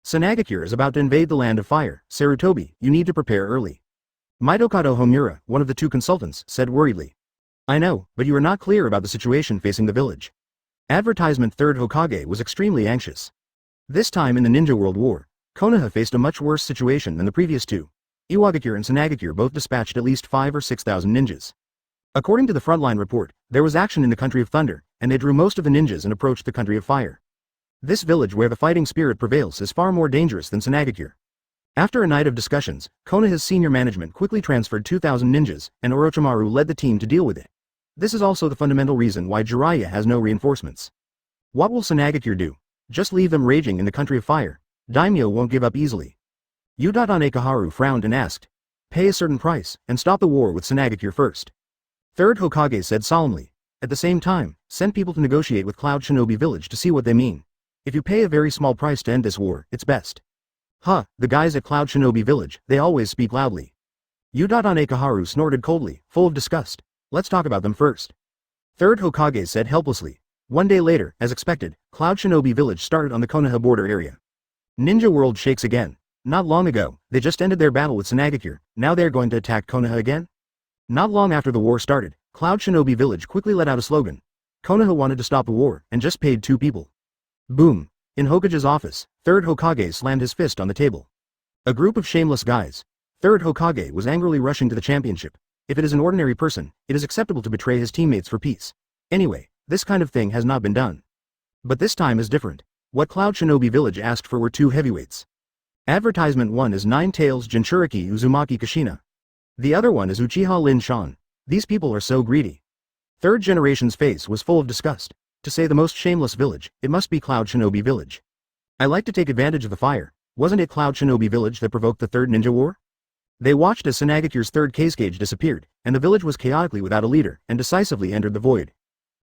Sanagakure is about to invade the land of fire. Sarutobi, you need to prepare early. Mitokado Homura, one of the two consultants, said worriedly. I know, but you are not clear about the situation facing the village. Advertisement. Third Hokage was extremely anxious. This time in the Ninja World War, Konoha faced a much worse situation than the previous two. Iwagakure and Sanagakure both dispatched at least 5,000 or 6,000 ninjas. According to the frontline report, there was action in the Country of Thunder, and they drew most of the ninjas and approached the Country of Fire. This village where the fighting spirit prevails is far more dangerous than Sanagakure. After a night of discussions, Konoha's senior management quickly transferred 2,000 ninjas, and Orochimaru led the team to deal with it. This is also the fundamental reason why Jiraiya has no reinforcements. What will Sanagakure do? Just leave them raging in the Country of Fire. Daimyo won't give up easily. Udadan Ekaharu frowned and asked. Pay a certain price, and stop the war with Sanagakure first. Third Hokage said solemnly. At the same time, send people to negotiate with Cloud Shinobi Village to see what they mean. If you pay a very small price to end this war, it's best. The guys at Cloud Shinobi Village, they always speak loudly. Udadan Ekaharu snorted coldly, full of disgust. Let's talk about them first. Third Hokage said helplessly. One day later, as expected, Cloud Shinobi Village started on the Konoha border area. Ninja World shakes again. Not long ago, they just ended their battle with Sanagakure, now they're going to attack Konoha again? Not long after the war started, Cloud Shinobi Village quickly let out a slogan. Konoha wanted to stop the war, and just paid 2 people. Boom. In Hokage's office, Third Hokage slammed his fist on the table. A group of shameless guys. Third Hokage was angrily rushing to the championship. If it is an ordinary person, it is acceptable to betray his teammates for peace. Anyway, this kind of thing has not been done. But this time is different. What Cloud Shinobi Village asked for were 2 heavyweights. Advertisement 1 is Nine Tails Jinchuriki Uzumaki Kushina. The other one is Uchiha Lin Shan. These people are so greedy. Third Generation's face was full of disgust. To say the most shameless village, it must be Cloud Shinobi Village. I like to take advantage of the fire. Wasn't it Cloud Shinobi Village that provoked the Third Ninja War? They watched as Sanagakure's third Kazekage disappeared, and the village was chaotically without a leader, and decisively entered the void.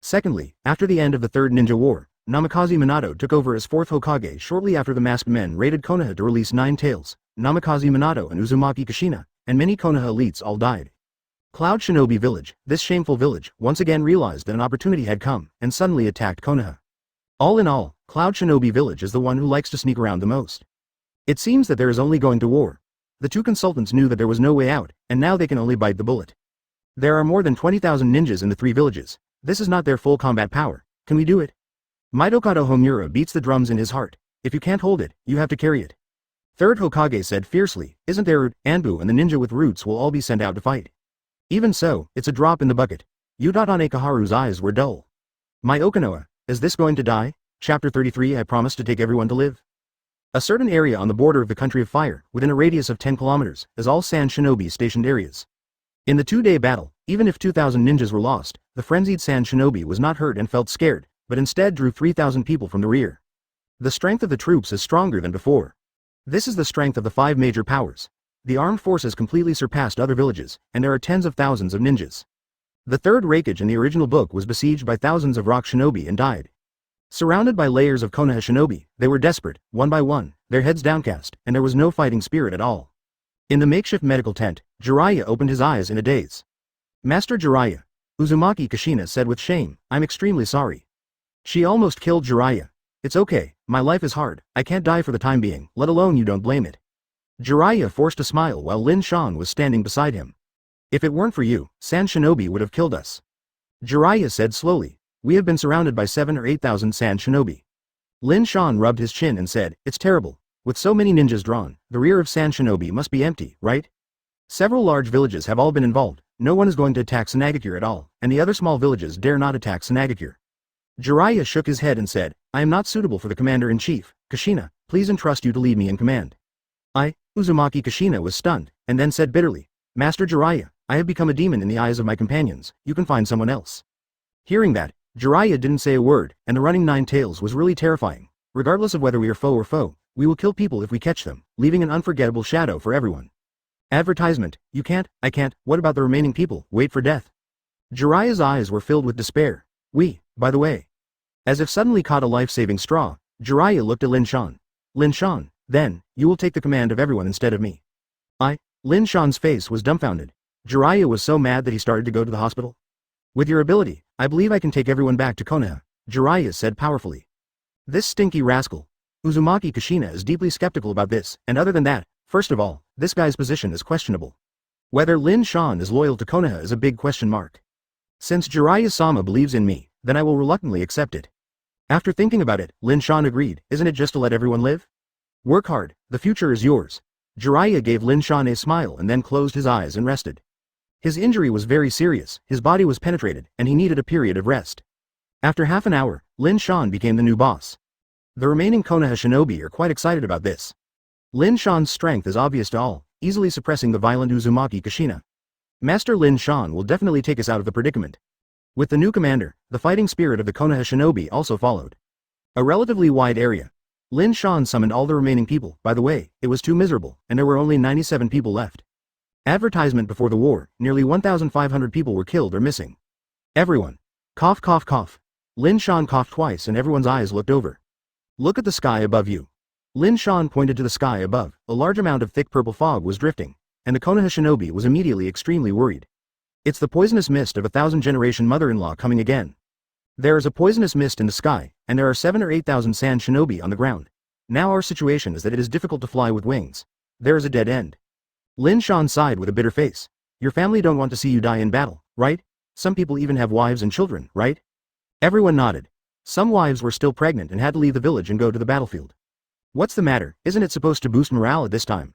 Secondly, after the end of the Third Ninja War, Namikaze Minato took over as 4th Hokage shortly after the masked men raided Konoha to release Nine Tails, Namikaze Minato and Uzumaki Kushina, and many Konoha elites all died. Cloud Shinobi Village, this shameful village, once again realized that an opportunity had come, and suddenly attacked Konoha. All in all, Cloud Shinobi Village is the one who likes to sneak around the most. It seems that there is only going to war. The 2 consultants knew that there was no way out, and now they can only bite the bullet. There are more than 20,000 ninjas in the 3 villages. This is not their full combat power. Can we do it? Mitokado Homura beats the drums in his heart. If you can't hold it, you have to carry it. Third Hokage said fiercely, isn't there? Anbu and the ninja with roots will all be sent out to fight. Even so, it's a drop in the bucket. Udatane Kaharu's eyes were dull. My Okinawa, is this going to die? Chapter 33 I promise to take everyone to live. A certain area on the border of the Country of Fire, within a radius of 10 kilometers, is all Sand Shinobi stationed areas. In the 2-day battle, even if 2,000 ninjas were lost, the frenzied Sand Shinobi was not hurt and felt scared, but instead drew 3,000 people from the rear. The strength of the troops is stronger than before. This is the strength of the 5 major powers. The armed forces completely surpassed other villages, and there are tens of thousands of ninjas. The Third Raikage in the original book was besieged by thousands of rock shinobi and died. Surrounded by layers of Konoha shinobi, they were desperate, one by one, their heads downcast, and there was no fighting spirit at all. In the makeshift medical tent, Jiraiya opened his eyes in a daze. Master Jiraiya, Uzumaki Kushina said with shame, I'm extremely sorry. She almost killed Jiraiya. It's okay, my life is hard, I can't die for the time being, let alone you don't blame it. Jiraiya forced a smile while Lin Shan was standing beside him. If it weren't for you, Sand Shinobi would have killed us. Jiraiya said slowly, we have been surrounded by 7 or 8,000 Sand Shinobi. Lin Shan rubbed his chin and said, it's terrible. With so many ninjas drawn, the rear of Sand Shinobi must be empty, right? Several large villages have all been involved, no one is going to attack Sanagakure at all, and the other small villages dare not attack Sanagakure. Jiraiya shook his head and said, I am not suitable for the commander-in-chief, Kushina, please entrust you to lead me in command. Uzumaki Kushina was stunned, and then said bitterly, Master Jiraiya, I have become a demon in the eyes of my companions, you can find someone else. Hearing that, Jiraiya didn't say a word, and the running 9 tails was really terrifying. Regardless of whether we are foe, we will kill people if we catch them, leaving an unforgettable shadow for everyone. Advertisement, you can't, I can't, what about the remaining people, wait for death. Jiraiya's eyes were filled with despair. By the way. As if suddenly caught a life-saving straw, Jiraiya looked at Lin Shan. Lin Shan, then, you will take the command of everyone instead of me. Lin Shan's face was dumbfounded. Jiraiya was so mad that he started to go to the hospital. With your ability, I believe I can take everyone back to Konoha, Jiraiya said powerfully. This stinky rascal. Uzumaki Kushina is deeply skeptical about this, and other than that, first of all, this guy's position is questionable. Whether Lin Shan is loyal to Konoha is a big question mark. Since Jiraiya-sama believes in me, then I will reluctantly accept it. After thinking about it, Lin Shan agreed, isn't it just to let everyone live? Work hard, the future is yours. Jiraiya gave Lin Shan a smile and then closed his eyes and rested. His injury was very serious, his body was penetrated, and he needed a period of rest. After half an hour, Lin Shan became the new boss. The remaining Konoha shinobi are quite excited about this. Lin Shan's strength is obvious to all, easily suppressing the violent Uzumaki Kushina. Master Lin Shan will definitely take us out of the predicament. With the new commander, the fighting spirit of the Konoha shinobi also followed. A relatively wide area. Lin Shan summoned all the remaining people, by the way, it was too miserable, and there were only 97 people left. Advertisement before the war, nearly 1,500 people were killed or missing. Everyone. Cough cough cough. Lin Shan coughed twice and everyone's eyes looked over. Look at the sky above you. Lin Shan pointed to the sky above, a large amount of thick purple fog was drifting, and the Konoha shinobi was immediately extremely worried. It's the poisonous mist of a 1,000-generation mother-in-law coming again. There is a poisonous mist in the sky, and there are 7 or 8,000 sand shinobi on the ground. Now our situation is that it is difficult to fly with wings. There is a dead end. Lin Shan sighed with a bitter face. Your family don't want to see you die in battle, right? Some people even have wives and children, right? Everyone nodded. Some wives were still pregnant and had to leave the village and go to the battlefield. What's the matter, isn't it supposed to boost morale at this time?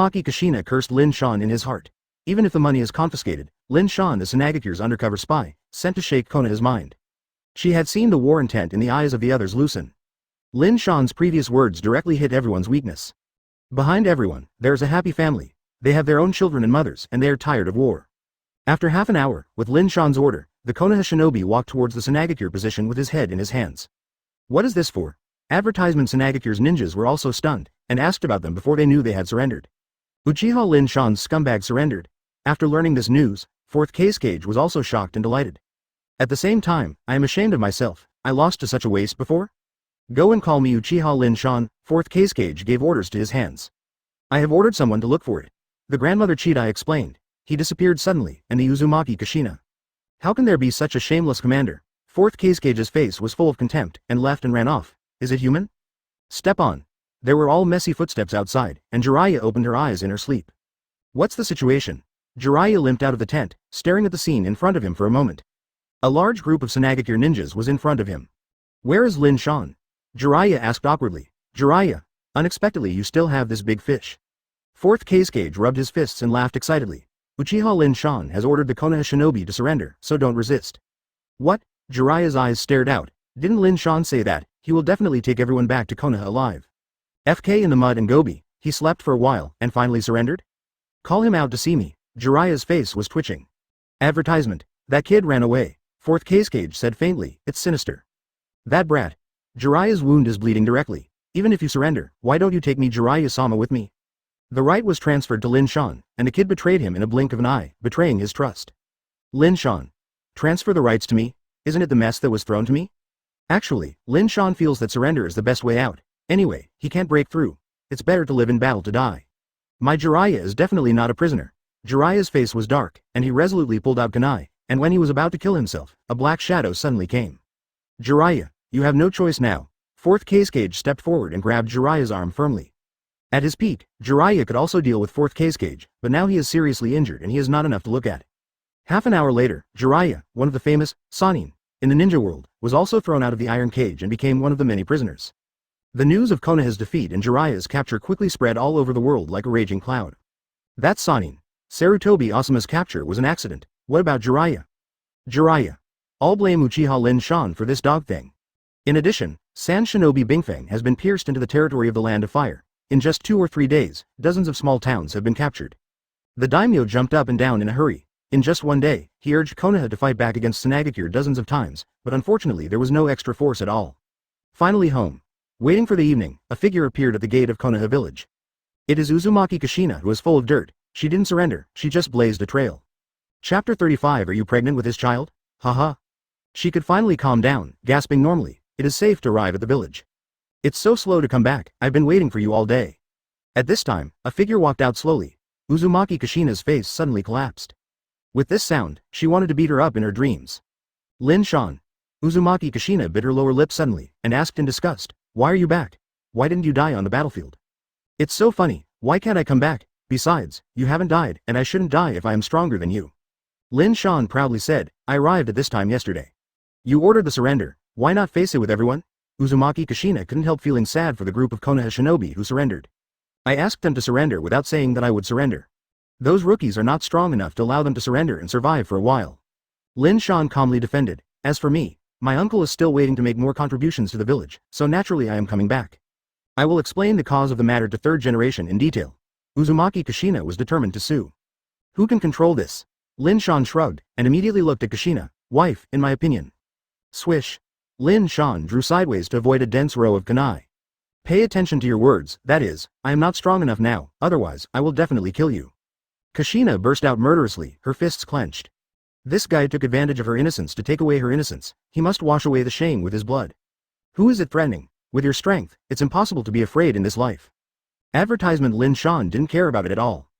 Uzumaki Kushina cursed Lin Shan in his heart. Even if the money is confiscated, Lin Shan is Sanagakure's undercover spy, sent to shake Konoha's mind. She had seen the war intent in the eyes of the others loosen. Lin Shan's previous words directly hit everyone's weakness. Behind everyone, there's a happy family. They have their own children and mothers, and they are tired of war. After half an hour, with Lin Shan's order, the Konoha shinobi walked towards the Sanagakure position with his head in his hands. What is this for? Advertisement Sanagakure's ninjas were also stunned, and asked about them before they knew they had surrendered. Uchiha Lin Shan's scumbag surrendered. After learning this news, Fourth Raikage was also shocked and delighted. At the same time, I am ashamed of myself. I lost to such a waste before? Go and call me Uchiha Lin Shan. Fourth Raikage gave orders to his hands. I have ordered someone to look for it. The grandmother Chidai explained. He disappeared suddenly, and the Uzumaki Kushina. How can there be such a shameless commander? Fourth Raikage's face was full of contempt, and left and ran off. Is it human? Step on. There were all messy footsteps outside, and Jiraiya opened her eyes in her sleep. What's the situation? Jiraiya limped out of the tent, staring at the scene in front of him for a moment. A large group of Sanagakure ninjas was in front of him. Where is Lin Shan? Jiraiya asked awkwardly. Jiraiya, unexpectedly you still have this big fish. Fourth Raikage rubbed his fists and laughed excitedly. Uchiha Lin Shan has ordered the Konoha shinobi to surrender, so don't resist. What? Jiraiya's eyes stared out. Didn't Lin Shan say that? He will definitely take everyone back to Konoha alive. FK in the mud and Gobi, he slept for a while, and finally surrendered? Call him out to see me. Jiraiya's face was twitching. Advertisement. That kid ran away. Fourth Raikage said faintly, it's sinister. That brat. Jiraiya's wound is bleeding directly. Even if you surrender, why don't you take me Jiraiya-sama with me? The right was transferred to Lin Shan, and the kid betrayed him in a blink of an eye, betraying his trust. Lin Shan. Transfer the rights to me? Isn't it the mess that was thrown to me? Actually, Lin Shan feels that surrender is the best way out. Anyway, he can't break through. It's better to live in battle to die. My Jiraiya is definitely not a prisoner. Jiraiya's face was dark, and he resolutely pulled out kunai, and when he was about to kill himself, a black shadow suddenly came. Jiraiya, you have no choice now. Fourth Raikage stepped forward and grabbed Jiraiya's arm firmly. At his peak, Jiraiya could also deal with Fourth Raikage, but now he is seriously injured and he is not enough to look at. Half an hour later, Jiraiya, one of the famous Sannin in the ninja world, was also thrown out of the iron cage and became one of the many prisoners. The news of Konoha's defeat and Jiraiya's capture quickly spread all over the world like a raging cloud. That's Sannin. Sarutobi Asama's capture was an accident. What about Jiraiya? Jiraiya. All blame Uchiha Lin Shan for this dog thing. In addition, San Shinobi Bingfeng has been pierced into the territory of the Land of Fire. In just 2 or 3 days, dozens of small towns have been captured. The daimyo jumped up and down in a hurry. In just 1 day, he urged Konoha to fight back against Sanagakure dozens of times, but unfortunately there was no extra force at all. Finally home. Waiting for the evening, a figure appeared at the gate of Konoha village. It is Uzumaki Kushina, who is full of dirt. She didn't surrender, she just blazed a trail. Chapter 35. Are you pregnant with this child? Haha. She could finally calm down, gasping normally. It is safe to arrive at the village. It's so slow to come back, I've been waiting for you all day. At this time, a figure walked out slowly. Uzumaki Kushina's face suddenly collapsed. With this sound, she wanted to beat her up in her dreams. Lin Shan. Uzumaki Kushina bit her lower lip suddenly, and asked in disgust, "Why are you back? Why didn't you die on the battlefield? It's so funny, why can't I come back? Besides, you haven't died, and I shouldn't die if I am stronger than you." Lin Shan proudly said, "I arrived at this time yesterday. You ordered the surrender, why not face it with everyone?" Uzumaki Kushina couldn't help feeling sad for the group of Konoha shinobi who surrendered. "I asked them to surrender without saying that I would surrender. Those rookies are not strong enough to allow them to surrender and survive for a while." Lin Shan calmly defended, "As for me, my uncle is still waiting to make more contributions to the village, so naturally I am coming back. I will explain the cause of the matter to third generation in detail." Uzumaki Kushina was determined to sue. "Who can control this?" Lin Shan shrugged, and immediately looked at Kushina, "Wife, in my opinion." Swish. Lin Shan drew sideways to avoid a dense row of kunai. "Pay attention to your words, that is, I am not strong enough now, otherwise I will definitely kill you." Kushina burst out murderously, her fists clenched. This guy took advantage of her innocence to take away her innocence, he must wash away the shame with his blood. Who is it threatening? With your strength, it's impossible to be afraid in this life. Advertisement. Lin Shan didn't care about it at all.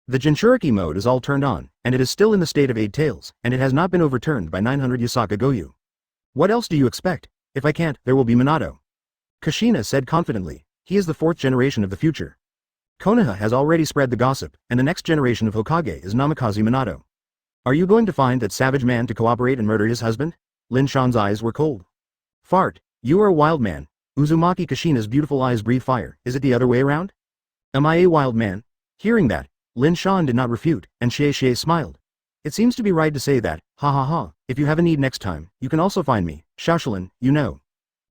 The Jinchuriki mode is all turned on, and it is still in the state of 8 tails, and it has not been overturned by 900 Yasaka Goyu. What else do you expect? If I can't, there will be Minato. Kushina said confidently, he is the 4th generation of the future. Konoha has already spread the gossip, and the next generation of Hokage is Namikaze Minato. Are you going to find that savage man to cooperate and murder his husband? Lin Shan's eyes were cold. Fart, you are a wild man. Uzumaki Kushina's beautiful eyes breathe fire. Is it the other way around? Am I a wild man? Hearing that, Lin Shan did not refute, and Xie smiled. It seems to be right to say that, ha ha ha, if you have a need next time, you can also find me, Shaoshalin, you know.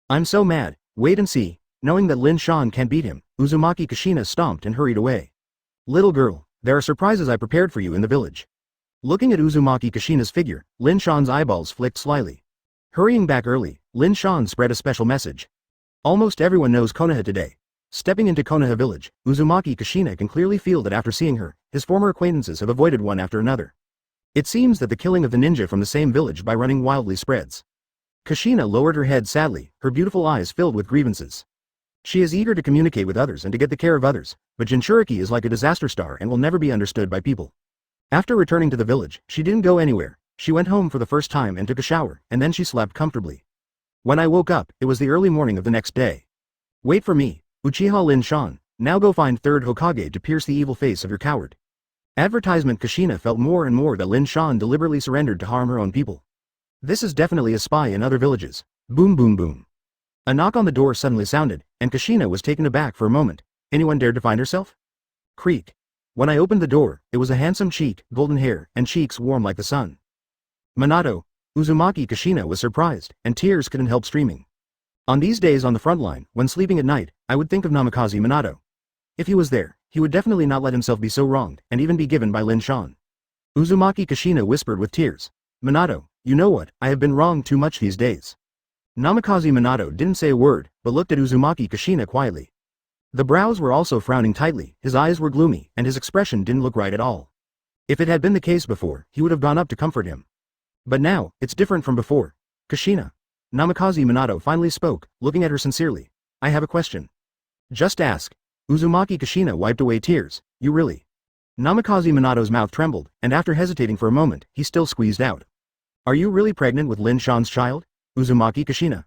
I'm so mad, wait and see. Knowing that Lin Shan can't beat him, Uzumaki Kushina stomped and hurried away. Little girl, there are surprises I prepared for you in the village. Looking at Uzumaki Kushina's figure, Lin Shan's eyeballs flicked slyly. Hurrying back early, Lin Shan spread a special message. Almost everyone knows Konoha today. Stepping into Konoha village, Uzumaki Kushina can clearly feel that after seeing her, his former acquaintances have avoided one after another. It seems that the killing of the ninja from the same village by running wildly spreads. Kushina lowered her head sadly, her beautiful eyes filled with grievances. She is eager to communicate with others and to get the care of others, but Jinchuriki is like a disaster star and will never be understood by people. After returning to the village, she didn't go anywhere. She went home for the first time and took a shower, and then she slept comfortably. When I woke up, it was the early morning of the next day. Wait for me, Uchiha Lin Shan, now go find third Hokage to pierce the evil face of your coward. Advertisement. Kushina felt more and more that Lin Shan deliberately surrendered to harm her own people. This is definitely a spy in other villages. Boom boom boom. A knock on the door suddenly sounded, and Kushina was taken aback for a moment. Anyone dared to find herself? Creak. When I opened the door, it was a handsome cheek, golden hair, and cheeks warm like the sun. Minato. Uzumaki Kushina was surprised, and tears couldn't help streaming. On these days on the front line, when sleeping at night, I would think of Namikaze Minato. If he was there, he would definitely not let himself be so wronged, and even be given by Lin Shan. Uzumaki Kushina whispered with tears. Minato, you know what, I have been wronged too much these days. Namikaze Minato didn't say a word, but looked at Uzumaki Kushina quietly. The brows were also frowning tightly, his eyes were gloomy, and his expression didn't look right at all. If it had been the case before, he would have gone up to comfort him. But now, it's different from before. Kushina. Namikaze Minato finally spoke, looking at her sincerely. I have a question. Just ask. Uzumaki Kushina wiped away tears. You really? Namikaze Minato's mouth trembled, and after hesitating for a moment, he still squeezed out. Are you really pregnant with Lin Shan's child? Uzumaki Kushina.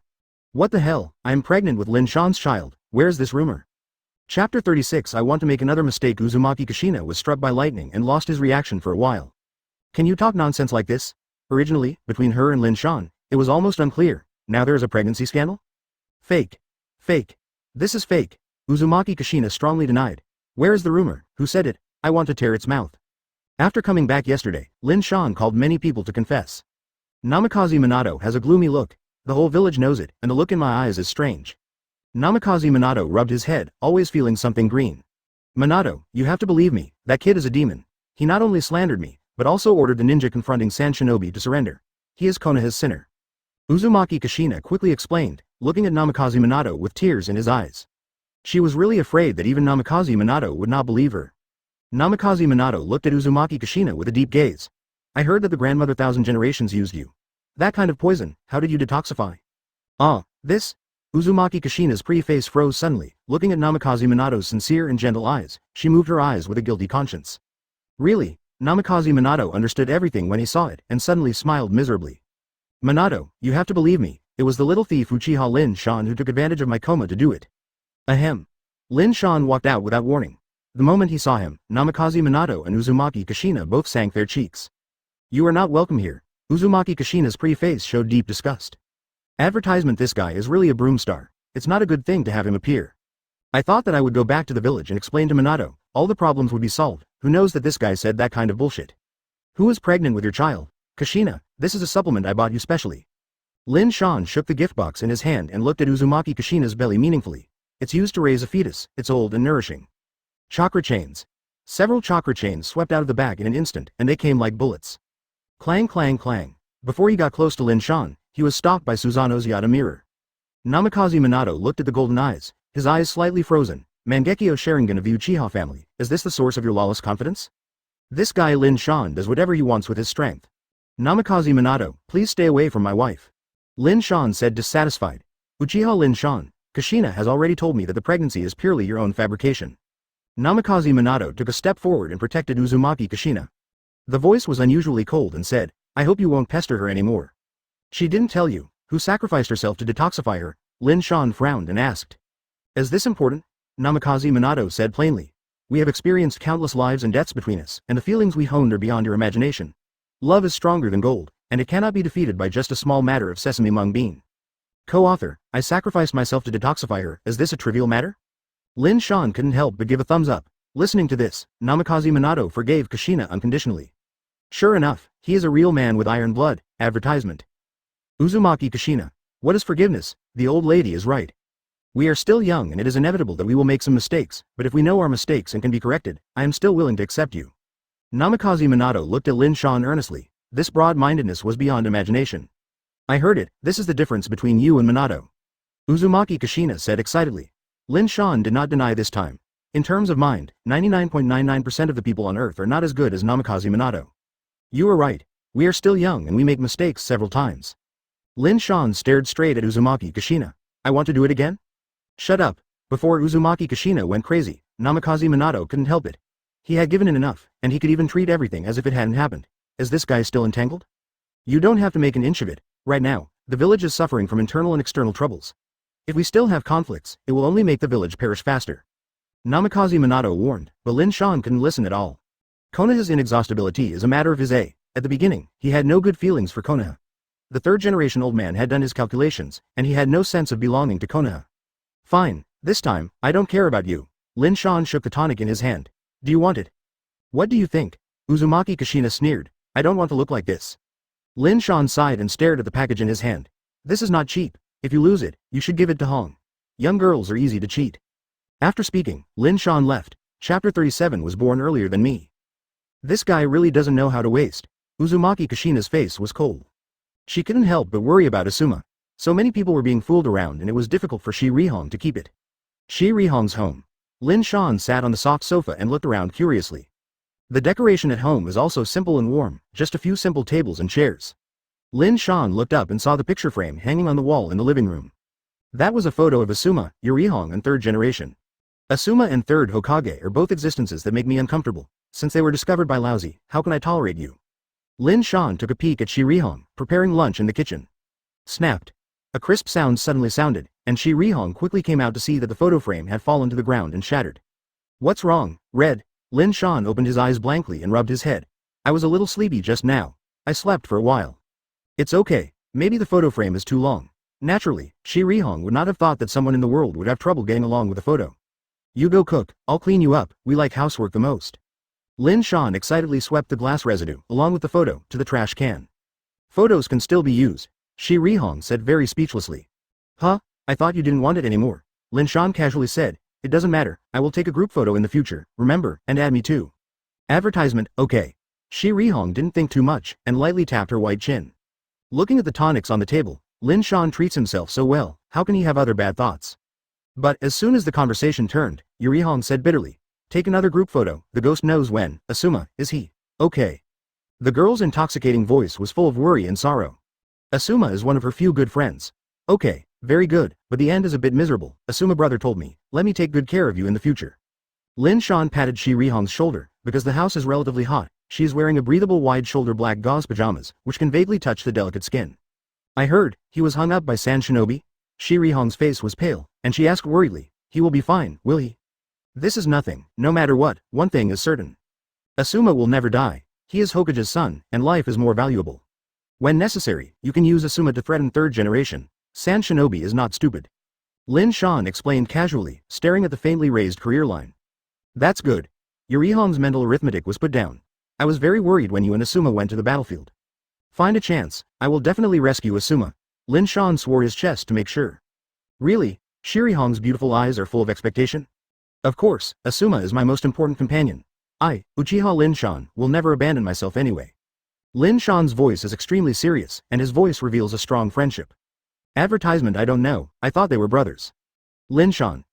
What the hell, I am pregnant with Lin Shan's child, where's this rumor? Chapter 36. I want to make another mistake. Uzumaki Kushina was struck by lightning and lost his reaction for a while. Can you talk nonsense like this? Originally, between her and Lin Shan, it was almost unclear. Now there is a pregnancy scandal? Fake. Fake. This is fake. Uzumaki Kushina strongly denied. Where is the rumor? Who said it? I want to tear its mouth. After coming back yesterday, Lin Shan called many people to confess. Namikaze Minato has a gloomy look. The whole village knows it, and the look in my eyes is strange. Namikaze Minato rubbed his head, always feeling something green. Minato, you have to believe me, that kid is a demon. He not only slandered me, but also ordered the ninja confronting San Shinobi to surrender. He is Konoha's sinner. Uzumaki Kushina quickly explained, looking at Namikaze Minato with tears in his eyes. She was really afraid that even Namikaze Minato would not believe her. Namikaze Minato looked at Uzumaki Kushina with a deep gaze. I heard that the grandmother 1,000 generations used you. That kind of poison, how did you detoxify? Ah, This? Uzumaki Kushina's pretty face froze suddenly, looking at Namikaze Minato's sincere and gentle eyes. She moved her eyes with a guilty conscience. Really? Namikaze Minato understood everything when he saw it, and suddenly smiled miserably. Minato, you have to believe me, it was the little thief Uchiha Lin Shan who took advantage of my coma to do it. Ahem. Lin Shan walked out without warning. The moment he saw him, Namikaze Minato and Uzumaki Kushina both sank their cheeks. You are not welcome here. Uzumaki Kushina's pretty face showed deep disgust. Advertisement, this guy is really a broom star. It's not a good thing to have him appear. I thought that I would go back to the village and explain to Minato, all the problems would be solved. Who knows that this guy said that kind of bullshit. Who is pregnant with your child? Kushina, this is a supplement I bought you specially. Lin Shan shook the gift box in his hand and looked at Uzumaki Kushina's belly meaningfully. It's used to raise a fetus, it's old and nourishing. Chakra chains. Several chakra chains swept out of the bag in an instant, and they came like bullets. Clang clang clang. Before he got close to Lin Shan, he was stopped by Susanoo's Yata mirror. Namikaze Minato looked at the golden eyes, his eyes slightly frozen. Mangekyo Sharingan of the Uchiha family, is this the source of your lawless confidence? This guy Lin Shan does whatever he wants with his strength. Namikaze Minato, please stay away from my wife. Lin Shan said, dissatisfied. Uchiha Lin Shan, Kushina has already told me that the pregnancy is purely your own fabrication. Namikaze Minato took a step forward and protected Uzumaki Kushina. The voice was unusually cold and said, I hope you won't pester her anymore. She didn't tell you, who sacrificed herself to detoxify her? Lin Shan frowned and asked. Is this important? Namikaze Minato said plainly. We have experienced countless lives and deaths between us, and the feelings we honed are beyond your imagination. Love is stronger than gold, and it cannot be defeated by just a small matter of sesame mung bean. Co-author, I sacrificed myself to detoxify her, is this a trivial matter? Lin Shan couldn't help but give a thumbs up. Listening to this, Namikaze Minato forgave Kushina unconditionally. Sure enough, he is a real man with iron blood. Advertisement. Uzumaki Kushina. What is forgiveness? The old lady is right. We are still young and it is inevitable that we will make some mistakes, but if we know our mistakes and can be corrected, I am still willing to accept you. Namikaze Minato looked at Lin Shan earnestly. This broad-mindedness was beyond imagination. I heard it, this is the difference between you and Minato. Uzumaki Kushina said excitedly. Lin Shan did not deny this time. In terms of mind, 99.99% of the people on Earth are not as good as Namikaze Minato. You are right. We are still young and we make mistakes several times. Lin Shan stared straight at Uzumaki Kushina. I want to do it again? Shut up. Before Uzumaki Kushina went crazy, Namikaze Minato couldn't help it. He had given in enough, and he could even treat everything as if it hadn't happened. Is this guy still entangled? You don't have to make an inch of it. Right now, the village is suffering from internal and external troubles. If we still have conflicts, it will only make the village perish faster. Namikaze Minato warned, but Lin Shan couldn't listen at all. Konoha's inexhaustibility is a matter of his A. At the beginning, he had no good feelings for Konoha. The third-generation old man had done his calculations, and he had no sense of belonging to Konoha. Fine, this time, I don't care about you. Lin Shan shook the tonic in his hand. Do you want it? What do you think? Uzumaki Kushina sneered. I don't want to look like this. Lin Shan sighed and stared at the package in his hand. This is not cheap. If you lose it, you should give it to Hong. Young girls are easy to cheat. After speaking, Lin Shan left. Chapter 37 was born earlier than me. This guy really doesn't know how to waste. Uzumaki Kushina's face was cold. She couldn't help but worry about Asuma. So many people were being fooled around and it was difficult for Shi Rihong to keep it. Shi Rihong's home. Lin Shan sat on the soft sofa and looked around curiously. The decoration at home is also simple and warm, just a few simple tables and chairs. Lin Shan looked up and saw the picture frame hanging on the wall in the living room. That was a photo of Asuma, Yurihong and third generation. Asuma and third Hokage are both existences that make me uncomfortable. Since they were discovered by Lousy, how can I tolerate you? Lin Shan took a peek at Shi Rihong, preparing lunch in the kitchen. Snapped. A crisp sound suddenly sounded, and Shi Rihong quickly came out to see that the photo frame had fallen to the ground and shattered. What's wrong, Red? Lin Shan opened his eyes blankly and rubbed his head. I was a little sleepy just now. I slept for a while. It's okay, maybe the photo frame is too long. Naturally, Shi Rihong would not have thought that someone in the world would have trouble getting along with a photo. You go cook, I'll clean you up, we like housework the most. Lin Shan excitedly swept the glass residue, along with the photo, to the trash can. Photos can still be used, Shi Rihong said very speechlessly. Huh? I thought you didn't want it anymore. Lin Shan casually said, it doesn't matter, I will take a group photo in the future, remember, and add me too. Advertisement, okay. Shi Rihong didn't think too much, and lightly tapped her white chin. Looking at the tonics on the table, Lin Shan treats himself so well, how can he have other bad thoughts? But as soon as the conversation turned, Yurihong said bitterly, take another group photo, the ghost knows when. Asuma, is he? Okay. The girl's intoxicating voice was full of worry and sorrow. Asuma is one of her few good friends. Okay, Very good, but the end is a bit miserable. Asuma brother told me, let me take good care of you in the future. Lin Shan patted Shirihong's shoulder, because the house is relatively hot. She is wearing a breathable wide-shoulder black gauze pajamas, which can vaguely touch the delicate skin. I heard, he was hung up by San Shinobi? Shirihong's face was pale, and she asked worriedly, he will be fine, will he? This is nothing, no matter what, one thing is certain. Asuma will never die. He is Hokage's son, and life is more valuable. When necessary, you can use Asuma to threaten third generation. San Shinobi is not stupid. Lin Shan explained casually, staring at the faintly raised career line. That's good. Yurihong's mental arithmetic was put down. I was very worried when you and Asuma went to the battlefield. Find a chance, I will definitely rescue Asuma. Lin Shan swore his chest to make sure. Really? Shirihong's beautiful eyes are full of expectation? Of course, Asuma is my most important companion. I, Uchiha Lin Shan, will never abandon myself anyway. Lin Shan's voice is extremely serious, and his voice reveals a strong friendship. Advertisement I don't know, I thought they were brothers. Lin Shan.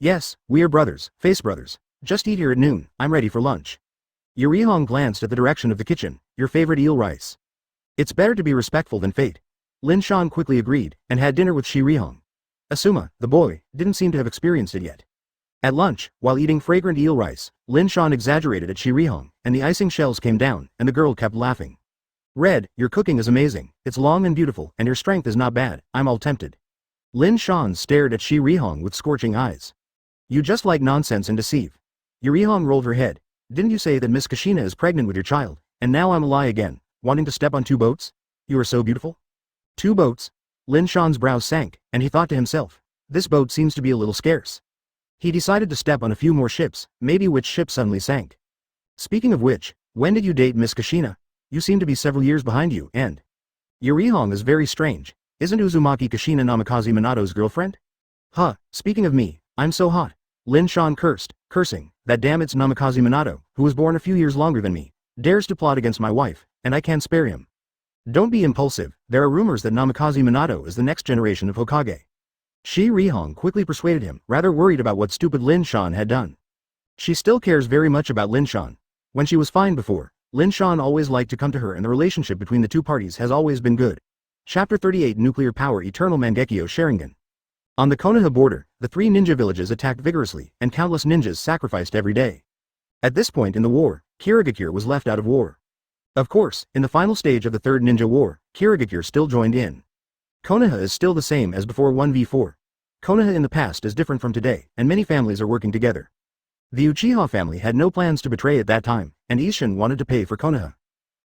Yes, we are brothers, face brothers. Just eat here at noon, I'm ready for lunch. Yurihong glanced at the direction of the kitchen, your favorite eel rice. It's better to be respectful than fate. Lin Shan quickly agreed, and had dinner with Shirihong. Asuma, the boy, didn't seem to have experienced it yet. At lunch, while eating fragrant eel rice, Lin Shan exaggerated at Shirihong, and the icing shells came down, and the girl kept laughing. Red, your cooking is amazing, it's long and beautiful, and your strength is not bad, I'm all tempted. Lin Shan stared at Shirihong with scorching eyes. You just like nonsense and deceive. Yurihong rolled her head. Didn't you say that Miss Kushina is pregnant with your child, and now I'm a lie again, wanting to step on two boats? You are so beautiful. Two boats? Lin Shan's brows sank, and he thought to himself, this boat seems to be a little scarce. He decided to step on a few more ships, maybe which ship suddenly sank. Speaking of which, when did you date Miss Kushina? You seem to be several years behind you, and… Yurihong is very strange. Isn't Uzumaki Kushina Namikaze Minato's girlfriend? Huh, speaking of me, I'm so hot. Lin Shan cursing, that damn it's Namikaze Minato, who was born a few years longer than me, dares to plot against my wife, and I can't spare him. Don't be impulsive, there are rumors that Namikaze Minato is the next generation of Hokage. Shirihong quickly persuaded him, rather worried about what stupid Lin Shan had done. She still cares very much about Lin Shan. When she was fine before, Lin Shan always liked to come to her, and the relationship between the two parties has always been good. Chapter 38 Nuclear Power Eternal Mangekyo Sharingan. On the Konoha border, the three ninja villages attacked vigorously, and countless ninjas sacrificed every day. At this point in the war, Kirigakure was left out of war. Of course, in the final stage of the Third Ninja War, Kirigakure still joined in. Konoha is still the same as before 1v4. Konoha in the past is different from today, and many families are working together. The Uchiha family had no plans to betray at that time, and Isshin wanted to pay for Konoha.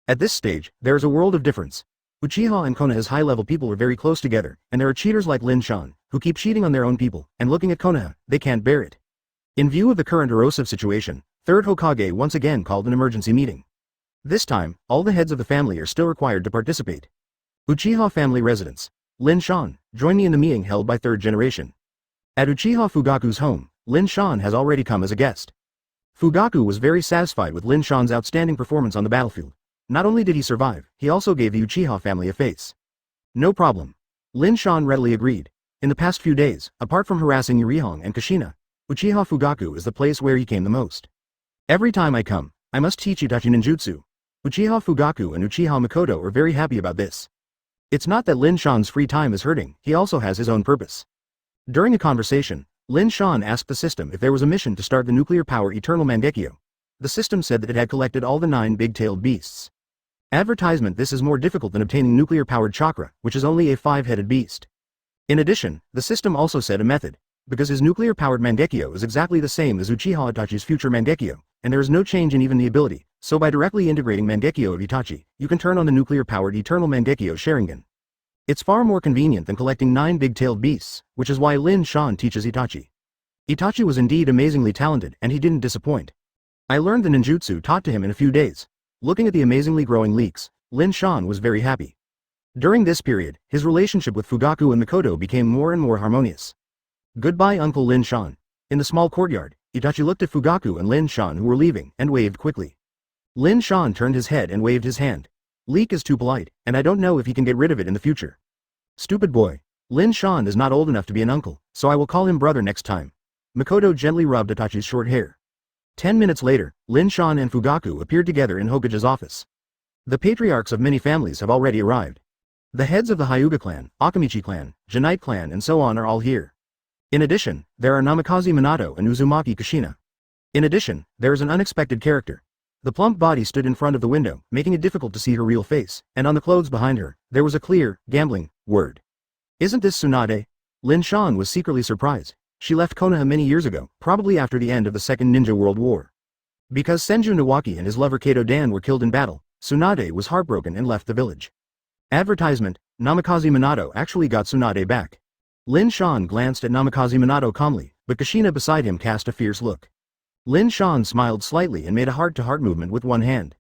At this stage, there is a world of difference. Uchiha and Konoha's high-level people are very close together, and there are cheaters like Lin Shan, who keep cheating on their own people, and looking at Konoha, they can't bear it. In view of the current erosive situation, Third Hokage once again called an emergency meeting. This time, all the heads of the family are still required to participate. Uchiha family residence. Lin Shan, join me in the meeting held by third generation. At Uchiha Fugaku's home, Lin Shan has already come as a guest. Fugaku was very satisfied with Lin Shan's outstanding performance on the battlefield. Not only did he survive, he also gave the Uchiha family a face. No problem. Lin Shan readily agreed. In the past few days, apart from harassing Yurihong and Kushina, Uchiha Fugaku is the place where he came the most. Every time I come, I must teach Itachi ninjutsu. Uchiha Fugaku and Uchiha Mikoto are very happy about this. It's not that Lin Shan's free time is hurting, he also has his own purpose. During a conversation, Lin Shan asked the system if there was a mission to start the nuclear power Eternal Mangekyo. The system said that it had collected all the 9 big-tailed beasts. Advertisement: this is more difficult than obtaining nuclear-powered chakra, which is only a 5-headed beast. In addition, the system also said a method, because his nuclear-powered Mangekyo is exactly the same as Uchiha Itachi's future Mangekyo, and there is no change in even the ability, so by directly integrating Mangekyo of Itachi, you can turn on the nuclear-powered Eternal Mangekyo Sharingan. It's far more convenient than collecting 9 big-tailed beasts, which is why Lin Shan teaches Itachi. Itachi was indeed amazingly talented, and he didn't disappoint. I learned the ninjutsu taught to him in a few days. Looking at the amazingly growing leaks, Lin Shan was very happy. During this period, his relationship with Fugaku and Mikoto became more and more harmonious. Goodbye, Uncle Lin Shan. In the small courtyard, Itachi looked at Fugaku and Lin Shan, who were leaving, and waved quickly. Lin Shan turned his head and waved his hand. Leak is too polite, and I don't know if he can get rid of it in the future. Stupid boy. Lin Shan is not old enough to be an uncle, so I will call him brother next time. Mikoto gently rubbed Itachi's short hair. 10 minutes later, Lin Shan and Fugaku appeared together in Hokage's office. The patriarchs of many families have already arrived. The heads of the Hyuga clan, Akamichi clan, Janite clan and so on are all here. In addition, there are Namikaze Minato and Uzumaki Kushina. In addition, there is an unexpected character. The plump body stood in front of the window, making it difficult to see her real face, and on the clothes behind her, there was a clear, gambling, word. Isn't this Tsunade? Lin Shan was secretly surprised. She left Konoha many years ago, probably after the end of the Second Ninja World War. Because Senju Nawaki and his lover Kato Dan were killed in battle, Tsunade was heartbroken and left the village. Advertisement, Namikaze Minato actually got Tsunade back. Lin Shan glanced at Namikaze Minato calmly, but Kushina beside him cast a fierce look. Lin Shan smiled slightly and made a heart-to-heart movement with one hand.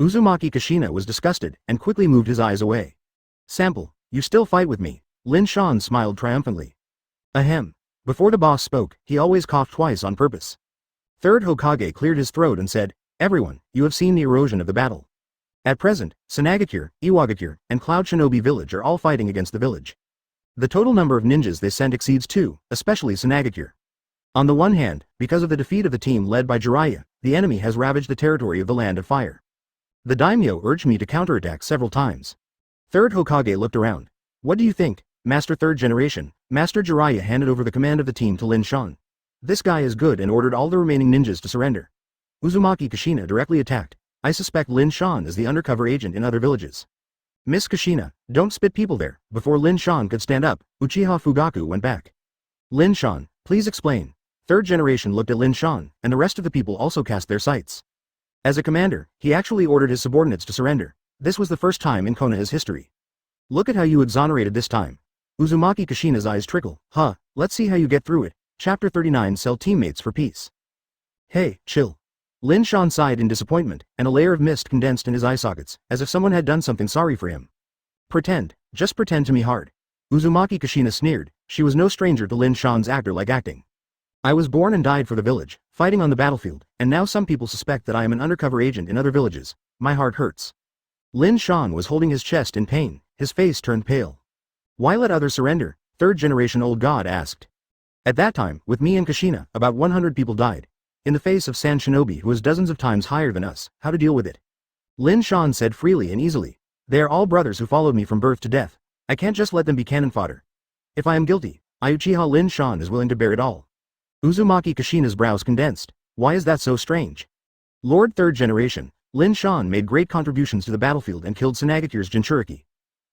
Uzumaki Kushina was disgusted and quickly moved his eyes away. Sample, you still fight with me? Lin Shan smiled triumphantly. Ahem. Before the boss spoke, he always coughed twice on purpose. Third Hokage cleared his throat and said, Everyone, you have seen the erosion of the battle. At present, Sanagakure, Iwagakure, and Cloud Shinobi Village are all fighting against the village. The total number of ninjas they sent exceeds 2, especially Sanagakure. On the one hand, because of the defeat of the team led by Jiraiya, the enemy has ravaged the territory of the Land of Fire. The daimyo urged me to counterattack several times. Third Hokage looked around. What do you think, Master Third Generation? Master Jiraiya handed over the command of the team to Lin Shan. This guy is good and ordered all the remaining ninjas to surrender. Uzumaki Kushina directly attacked. I suspect Lin Shan is the undercover agent in other villages. Miss Kushina, don't spit people there. Before Lin Shan could stand up, Uchiha Fugaku went back. Lin Shan, please explain. Third Generation looked at Lin Shan, and the rest of the people also cast their sights. As a commander, he actually ordered his subordinates to surrender. This was the first time in Konoha's history. Look at how you exonerated this time. Uzumaki Kushina's eyes trickle. Huh, let's see how you get through it. Chapter 39 Sell Teammates for Peace. Hey, chill. Lin Shan sighed in disappointment, and a layer of mist condensed in his eye sockets, as if someone had done something sorry for him. Pretend, just pretend to me hard. Uzumaki Kushina sneered. She was no stranger to Lin Shan's actor-like acting. I was born and died for the village, fighting on the battlefield, and now some people suspect that I am an undercover agent in other villages. My heart hurts. Lin Shan was holding his chest in pain, his face turned pale. Why let others surrender? Third Generation Old God asked. At that time, with me and Kushina, about 100 people died. In the face of Sand Shinobi who is dozens of times higher than us, how to deal with it? Lin Shan said freely and easily. They are all brothers who followed me from birth to death. I can't just let them be cannon fodder. If I am guilty, Uchiha Lin Shan is willing to bear it all. Uzumaki Kushina's brows condensed. Why is that so strange? Lord Third Generation, Lin Shan made great contributions to the battlefield and killed Sanagakure's Jinchuriki.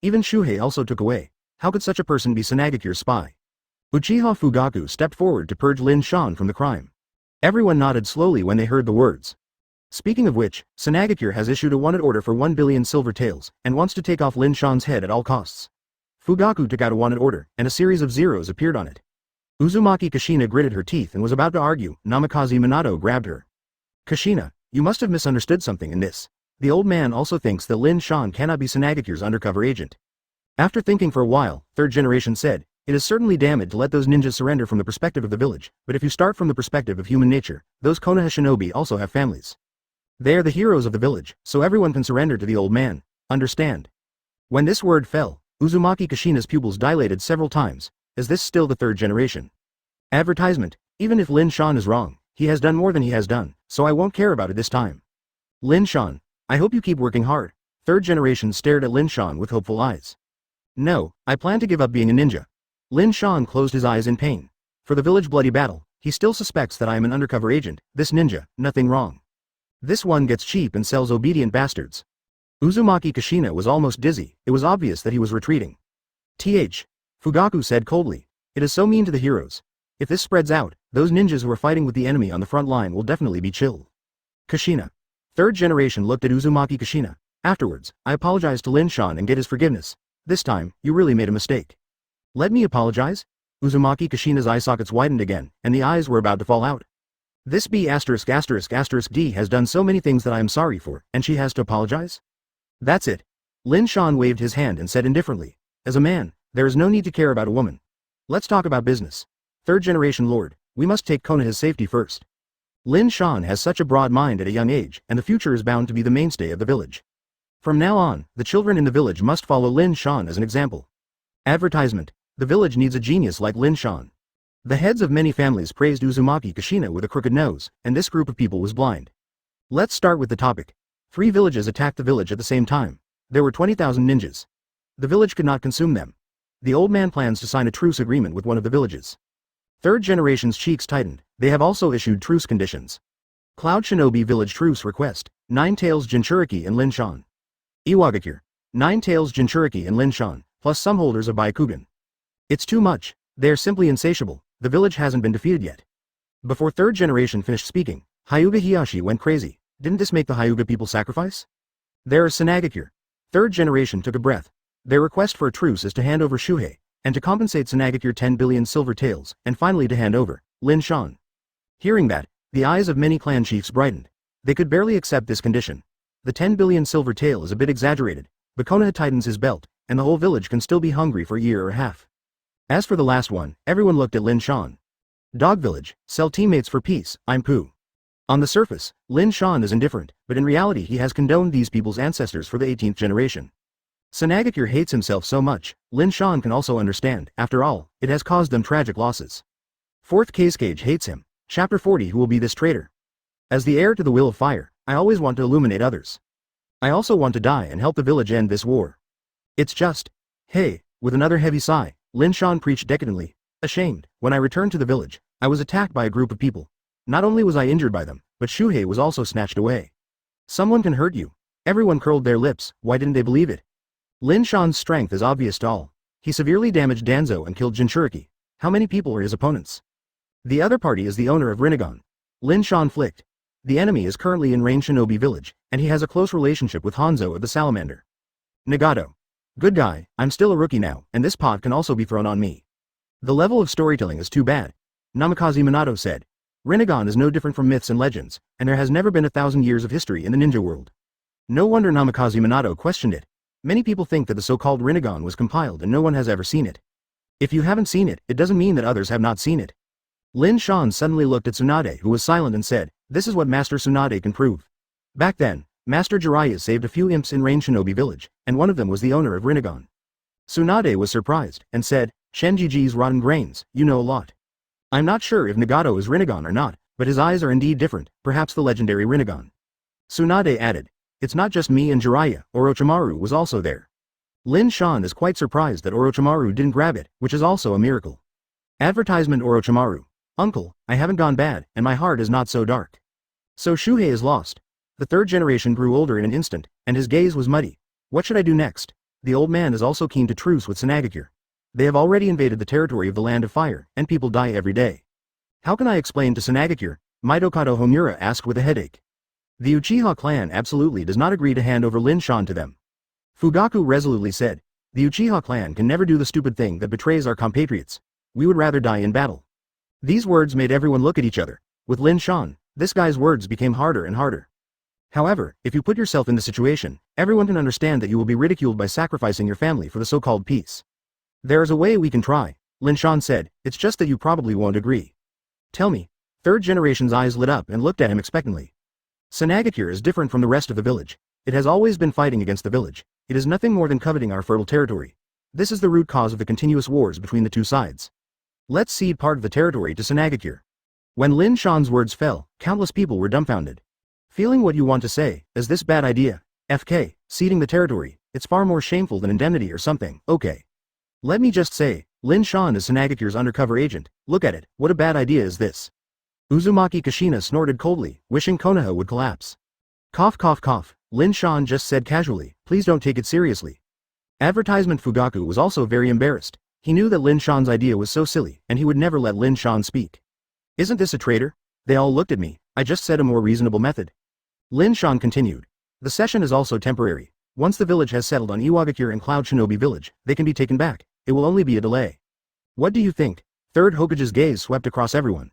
Even Shuhei also took away. How could such a person be Sanagakure's spy? Uchiha Fugaku stepped forward to purge Lin Shan from the crime. Everyone nodded slowly when they heard the words. Speaking of which, Sanagakure has issued a wanted order for 1 billion silver taels, and wants to take off Lin Shan's head at all costs. Fugaku took out a wanted order, and a series of zeros appeared on it. Uzumaki Kushina gritted her teeth and was about to argue. Namikaze Minato grabbed her. Kushina, you must have misunderstood something in this. The old man also thinks that Lin Shan cannot be Sanagakure's undercover agent. After thinking for a while, Third Generation said, it is certainly damned to let those ninjas surrender from the perspective of the village, but if you start from the perspective of human nature, those Konoha shinobi also have families. They are the heroes of the village, so everyone can surrender to the old man. Understand? When this word fell, Uzumaki Kushina's pupils dilated several times. Is this still the Third Generation? Advertisement, even if Lin Shan is wrong, he has done more than he has done, so I won't care about it this time. Lin Shan, I hope you keep working hard. Third Generation stared at Lin Shan with hopeful eyes. No, I plan to give up being a ninja. Lin Shan closed his eyes in pain. For the village bloody battle, he still suspects that I am an undercover agent. This ninja, nothing wrong. This one gets cheap and sells obedient bastards. Uzumaki Kushina was almost dizzy. It was obvious that he was retreating. Fugaku said coldly. It is so mean to the heroes. If this spreads out, those ninjas who are fighting with the enemy on the front line will definitely be chilled. Kushina. Third Generation looked at Uzumaki Kushina. Afterwards, I apologized to Lin Shan and get his forgiveness. This time, you really made a mistake. Let me apologize? Uzumaki Kushina's eye sockets widened again, and the eyes were about to fall out. This B*********D has done so many things that I am sorry for, and she has to apologize? That's it. Lin Shan waved his hand and said indifferently. As a man, there is no need to care about a woman. Let's talk about business. Third Generation Lord, we must take Konoha's safety first. Lin Shan has such a broad mind at a young age, and the future is bound to be the mainstay of the village. From now on, the children in the village must follow Lin Shan as an example. Advertisement. The village needs a genius like Lin Shan. The heads of many families praised Uzumaki Kushina with a crooked nose, and this group of people was blind. Let's start with the topic. 3 villages attacked the village at the same time. There were 20,000 ninjas. The village could not consume them. The old man plans to sign a truce agreement with one of the villages. Third generation's cheeks tightened. They have also issued truce conditions. Cloud Shinobi Village Truce Request. Nine Tails Jinchuriki and Lin Shan. Iwagakure. Nine Tails Jinchuriki and Lin Shan, plus some holders of Byakugan. It's too much. They are simply insatiable. The village hasn't been defeated yet. Before third generation finished speaking, Hyuga Hiyashi went crazy. Didn't this make the Hyuga people sacrifice? There is Sanagakure. Third generation took a breath. Their request for a truce is to hand over Shuhei, and to compensate Sanagakure 10 billion silver taels, and finally to hand over Lin Shan. Hearing that, the eyes of many clan chiefs brightened. They could barely accept this condition. The 10 billion silver tael is a bit exaggerated, but Konoha tightens his belt, and the whole village can still be hungry for a year or a half. As for the last one, everyone looked at Lin Shan. Dog Village, sell teammates for peace, I'm Pooh. On the surface, Lin Shan is indifferent, but in reality he has condoned these people's ancestors for the 18th generation. Sanagakure hates himself so much, Lin Shan can also understand. After all, it has caused them tragic losses. Fourth Kazekage hates him. Chapter 40. Who will be this traitor? As the heir to the will of fire, I always want to illuminate others. I also want to die and help the village end this war. It's just... Hey, with another heavy sigh, Lin Shan preached decadently. Ashamed, when I returned to the village, I was attacked by a group of people. Not only was I injured by them, but Shuhei was also snatched away. Someone can hurt you. Everyone curled their lips. Why didn't they believe it? Lin Shan's strength is obvious to all. He severely damaged Danzo and killed Jinchuriki. How many people are his opponents? The other party is the owner of Rinnegan. Lin Shan flicked. The enemy is currently in Rain Shinobi Village, and he has a close relationship with Hanzo of the Salamander. Nagato. Good guy, I'm still a rookie now, and this pot can also be thrown on me. The level of storytelling is too bad. Namikaze Minato said. Rinnegan is no different from myths and legends, and there has never been 1,000 years of history in the ninja world. No wonder Namikaze Minato questioned it. Many people think that the so-called Rinnegan was compiled and no one has ever seen it. If you haven't seen it, it doesn't mean that others have not seen it. Lin Shan suddenly looked at Tsunade, who was silent, and said, this is what Master Tsunade can prove. Back then, Master Jiraiya saved a few imps in Rain Shinobi Village, and one of them was the owner of Rinnegan. Tsunade was surprised, and said, Shenjiji's rotten grains, you know a lot. I'm not sure if Nagato is Rinnegan or not, but his eyes are indeed different, perhaps the legendary Rinnegan. Tsunade added, it's not just me and Jiraiya, Orochimaru was also there. Lin Shan is quite surprised that Orochimaru didn't grab it, which is also a miracle. Advertisement Orochimaru. Uncle, I haven't gone bad, and my heart is not so dark. So Shuhei is lost. The third generation grew older in an instant, and his gaze was muddy. What should I do next? The old man is also keen to truce with Sanagakure. They have already invaded the territory of the Land of Fire, and people die every day. How can I explain to Sanagakure? Midokado Homura asked with a headache. The Uchiha clan absolutely does not agree to hand over Lin Shan to them. Fugaku resolutely said, the Uchiha clan can never do the stupid thing that betrays our compatriots. We would rather die in battle. These words made everyone look at each other. With Lin Shan, this guy's words became harder and harder. However, if you put yourself in the situation, everyone can understand that you will be ridiculed by sacrificing your family for the so-called peace. There is a way we can try, Lin Shan said, it's just that you probably won't agree. Tell me. Third generation's eyes lit up and looked at him expectantly. Sanagakure is different from the rest of the village. It has always been fighting against the village. It is nothing more than coveting our fertile territory. This is the root cause of the continuous wars between the two sides. Let's cede part of the territory to Sanagakure. When Lin Shan's words fell, countless people were dumbfounded. Feeling what you want to say, is this bad idea? FK, ceding the territory, it's far more shameful than indemnity or something, okay. Let me just say, Lin Shan is Sanagakure's undercover agent, look at it, what a bad idea is this? Uzumaki Kushina snorted coldly, wishing Konoha would collapse. Cough cough cough, Lin Shan just said casually, please don't take it seriously. Advertisement Fugaku was also very embarrassed. He knew that Lin Shan's idea was so silly, and he would never let Lin Shan speak. Isn't this a traitor? They all looked at me, I just said a more reasonable method. Lin Shan continued. The session is also temporary. Once the village has settled on Iwagakure and Cloud Shinobi Village, they can be taken back. It will only be a delay. What do you think? Third Hokage's gaze swept across everyone.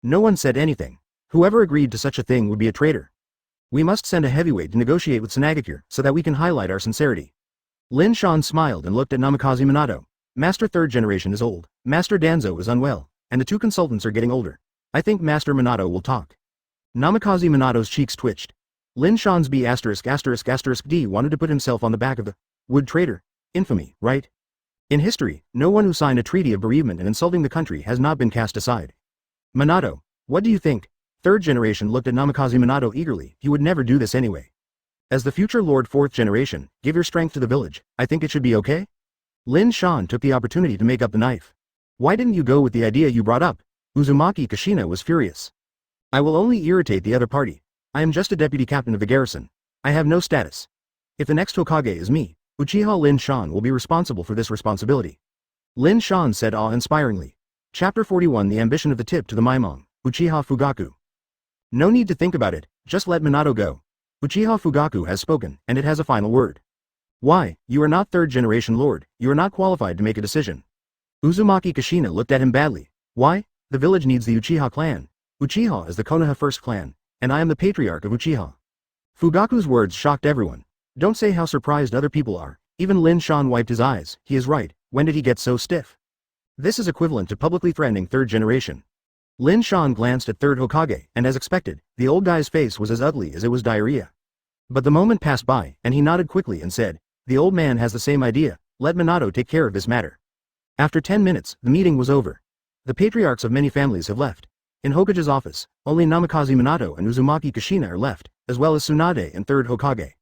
No one said anything. Whoever agreed to such a thing would be a traitor. We must send a heavyweight to negotiate with Sanagakure so that we can highlight our sincerity. Lin Shan smiled and looked at Namikaze Minato. Master third generation is old, Master Danzo is unwell, and the two consultants are getting older. I think Master Minato will talk. Namikaze Minato's cheeks twitched. Lin Shan's B********* D wanted to put himself on the back of the wood traitor. Infamy, right? In history, no one who signed a treaty of bereavement and insulting the country has not been cast aside. Minato, what do you think? Third generation looked at Namikaze Minato eagerly, he would never do this anyway. As the future Lord 4th generation, give your strength to the village, I think it should be okay? Lin Shan took the opportunity to make up the knife. Why didn't you go with the idea you brought up? Uzumaki Kushina was furious. I will only irritate the other party. I am just a deputy captain of the garrison. I have no status. If the next Hokage is me, Uchiha Lin Shan will be responsible for this responsibility. Lin Shan said awe-inspiringly. Chapter 41 The Ambition of the Tip to the Maimong, Uchiha Fugaku. No need to think about it, just let Minato go. Uchiha Fugaku has spoken, and it has a final word. Why, you are not 3rd generation lord, you are not qualified to make a decision. Uzumaki Kushina looked at him badly. Why? The village needs the Uchiha clan. Uchiha is the Konoha first clan, and I am the patriarch of Uchiha. Fugaku's words shocked everyone. Don't say how surprised other people are. Even Lin Shan wiped his eyes. He is right. When did he get so stiff? This is equivalent to publicly threatening 3rd generation. Lin Shan glanced at 3rd Hokage, and as expected, the old guy's face was as ugly as it was diarrhea. But the moment passed by, and he nodded quickly and said, the old man has the same idea, let Minato take care of this matter. After 10 minutes, the meeting was over. The patriarchs of many families have left. In Hokage's office, only Namikaze Minato and Uzumaki Kushina are left, as well as Tsunade and 3rd Hokage.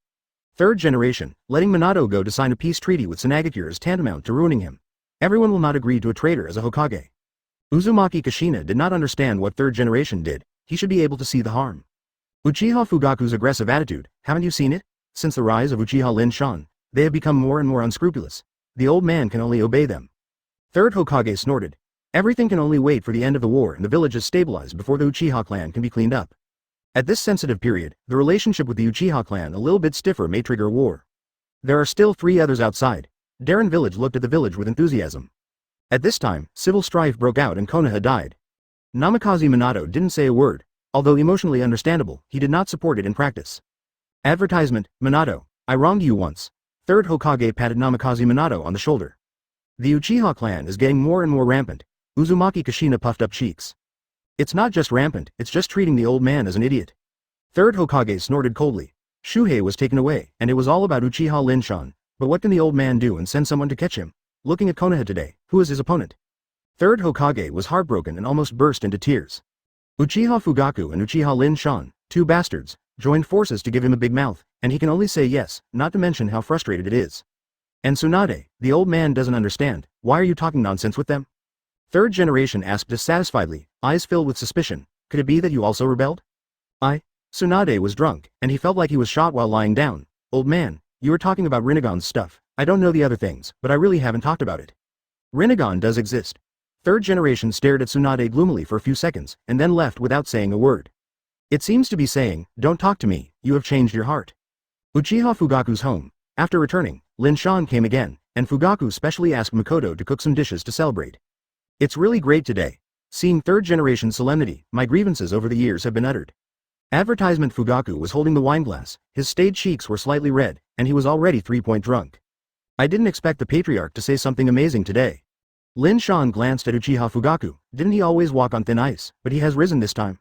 3rd generation, letting Minato go to sign a peace treaty with Tsunagakure is tantamount to ruining him. Everyone will not agree to a traitor as a Hokage. Uzumaki Kushina did not understand what 3rd generation did, he should be able to see the harm. Uchiha Fugaku's aggressive attitude, haven't you seen it? Since the rise of Uchiha Lin Shan, they have become more and more unscrupulous. The old man can only obey them. 3rd Hokage snorted. Everything can only wait for the end of the war and the village is stabilized before the Uchiha clan can be cleaned up. At this sensitive period, the relationship with the Uchiha clan a little bit stiffer may trigger war. There are still 3 others outside. Darren Village looked at the village with enthusiasm. At this time, civil strife broke out and Konoha died. Namikaze Minato didn't say a word, although emotionally understandable, he did not support it in practice. Advertisement, Minato, I wronged you once. 3rd Hokage patted Namikaze Minato on the shoulder. The Uchiha clan is getting more and more rampant. Uzumaki Kushina puffed up cheeks. It's not just rampant, it's just treating the old man as an idiot. 3rd Hokage snorted coldly. Shuhei was taken away, and it was all about Uchiha Lin Shan, but what can the old man do and send someone to catch him? Looking at Konoha today, who is his opponent? 3rd Hokage was heartbroken and almost burst into tears. Uchiha Fugaku and Uchiha Lin Shan, 2 bastards, joined forces to give him a big mouth, and he can only say yes, not to mention how frustrated it is. And Tsunade, the old man doesn't understand, why are you talking nonsense with them? 3rd generation asked dissatisfiedly, eyes filled with suspicion, could it be that you also rebelled? Tsunade was drunk, and he felt like he was shot while lying down. Old man, you were talking about Rinnegan's stuff, I don't know the other things, but I really haven't talked about it. Rinnegan does exist. 3rd generation stared at Tsunade gloomily for a few seconds, and then left without saying a word. It seems to be saying, don't talk to me, you have changed your heart. Uchiha Fugaku's home. After returning, Lin Shan came again, and Fugaku specially asked Makoto to cook some dishes to celebrate. It's really great today. Seeing 3rd generation solemnity, my grievances over the years have been uttered. Advertisement Fugaku was holding the wineglass, his staid cheeks were slightly red, and he was already 3-point drunk. I didn't expect the patriarch to say something amazing today. Lin Shan glanced at Uchiha Fugaku, didn't he always walk on thin ice, but he has risen this time.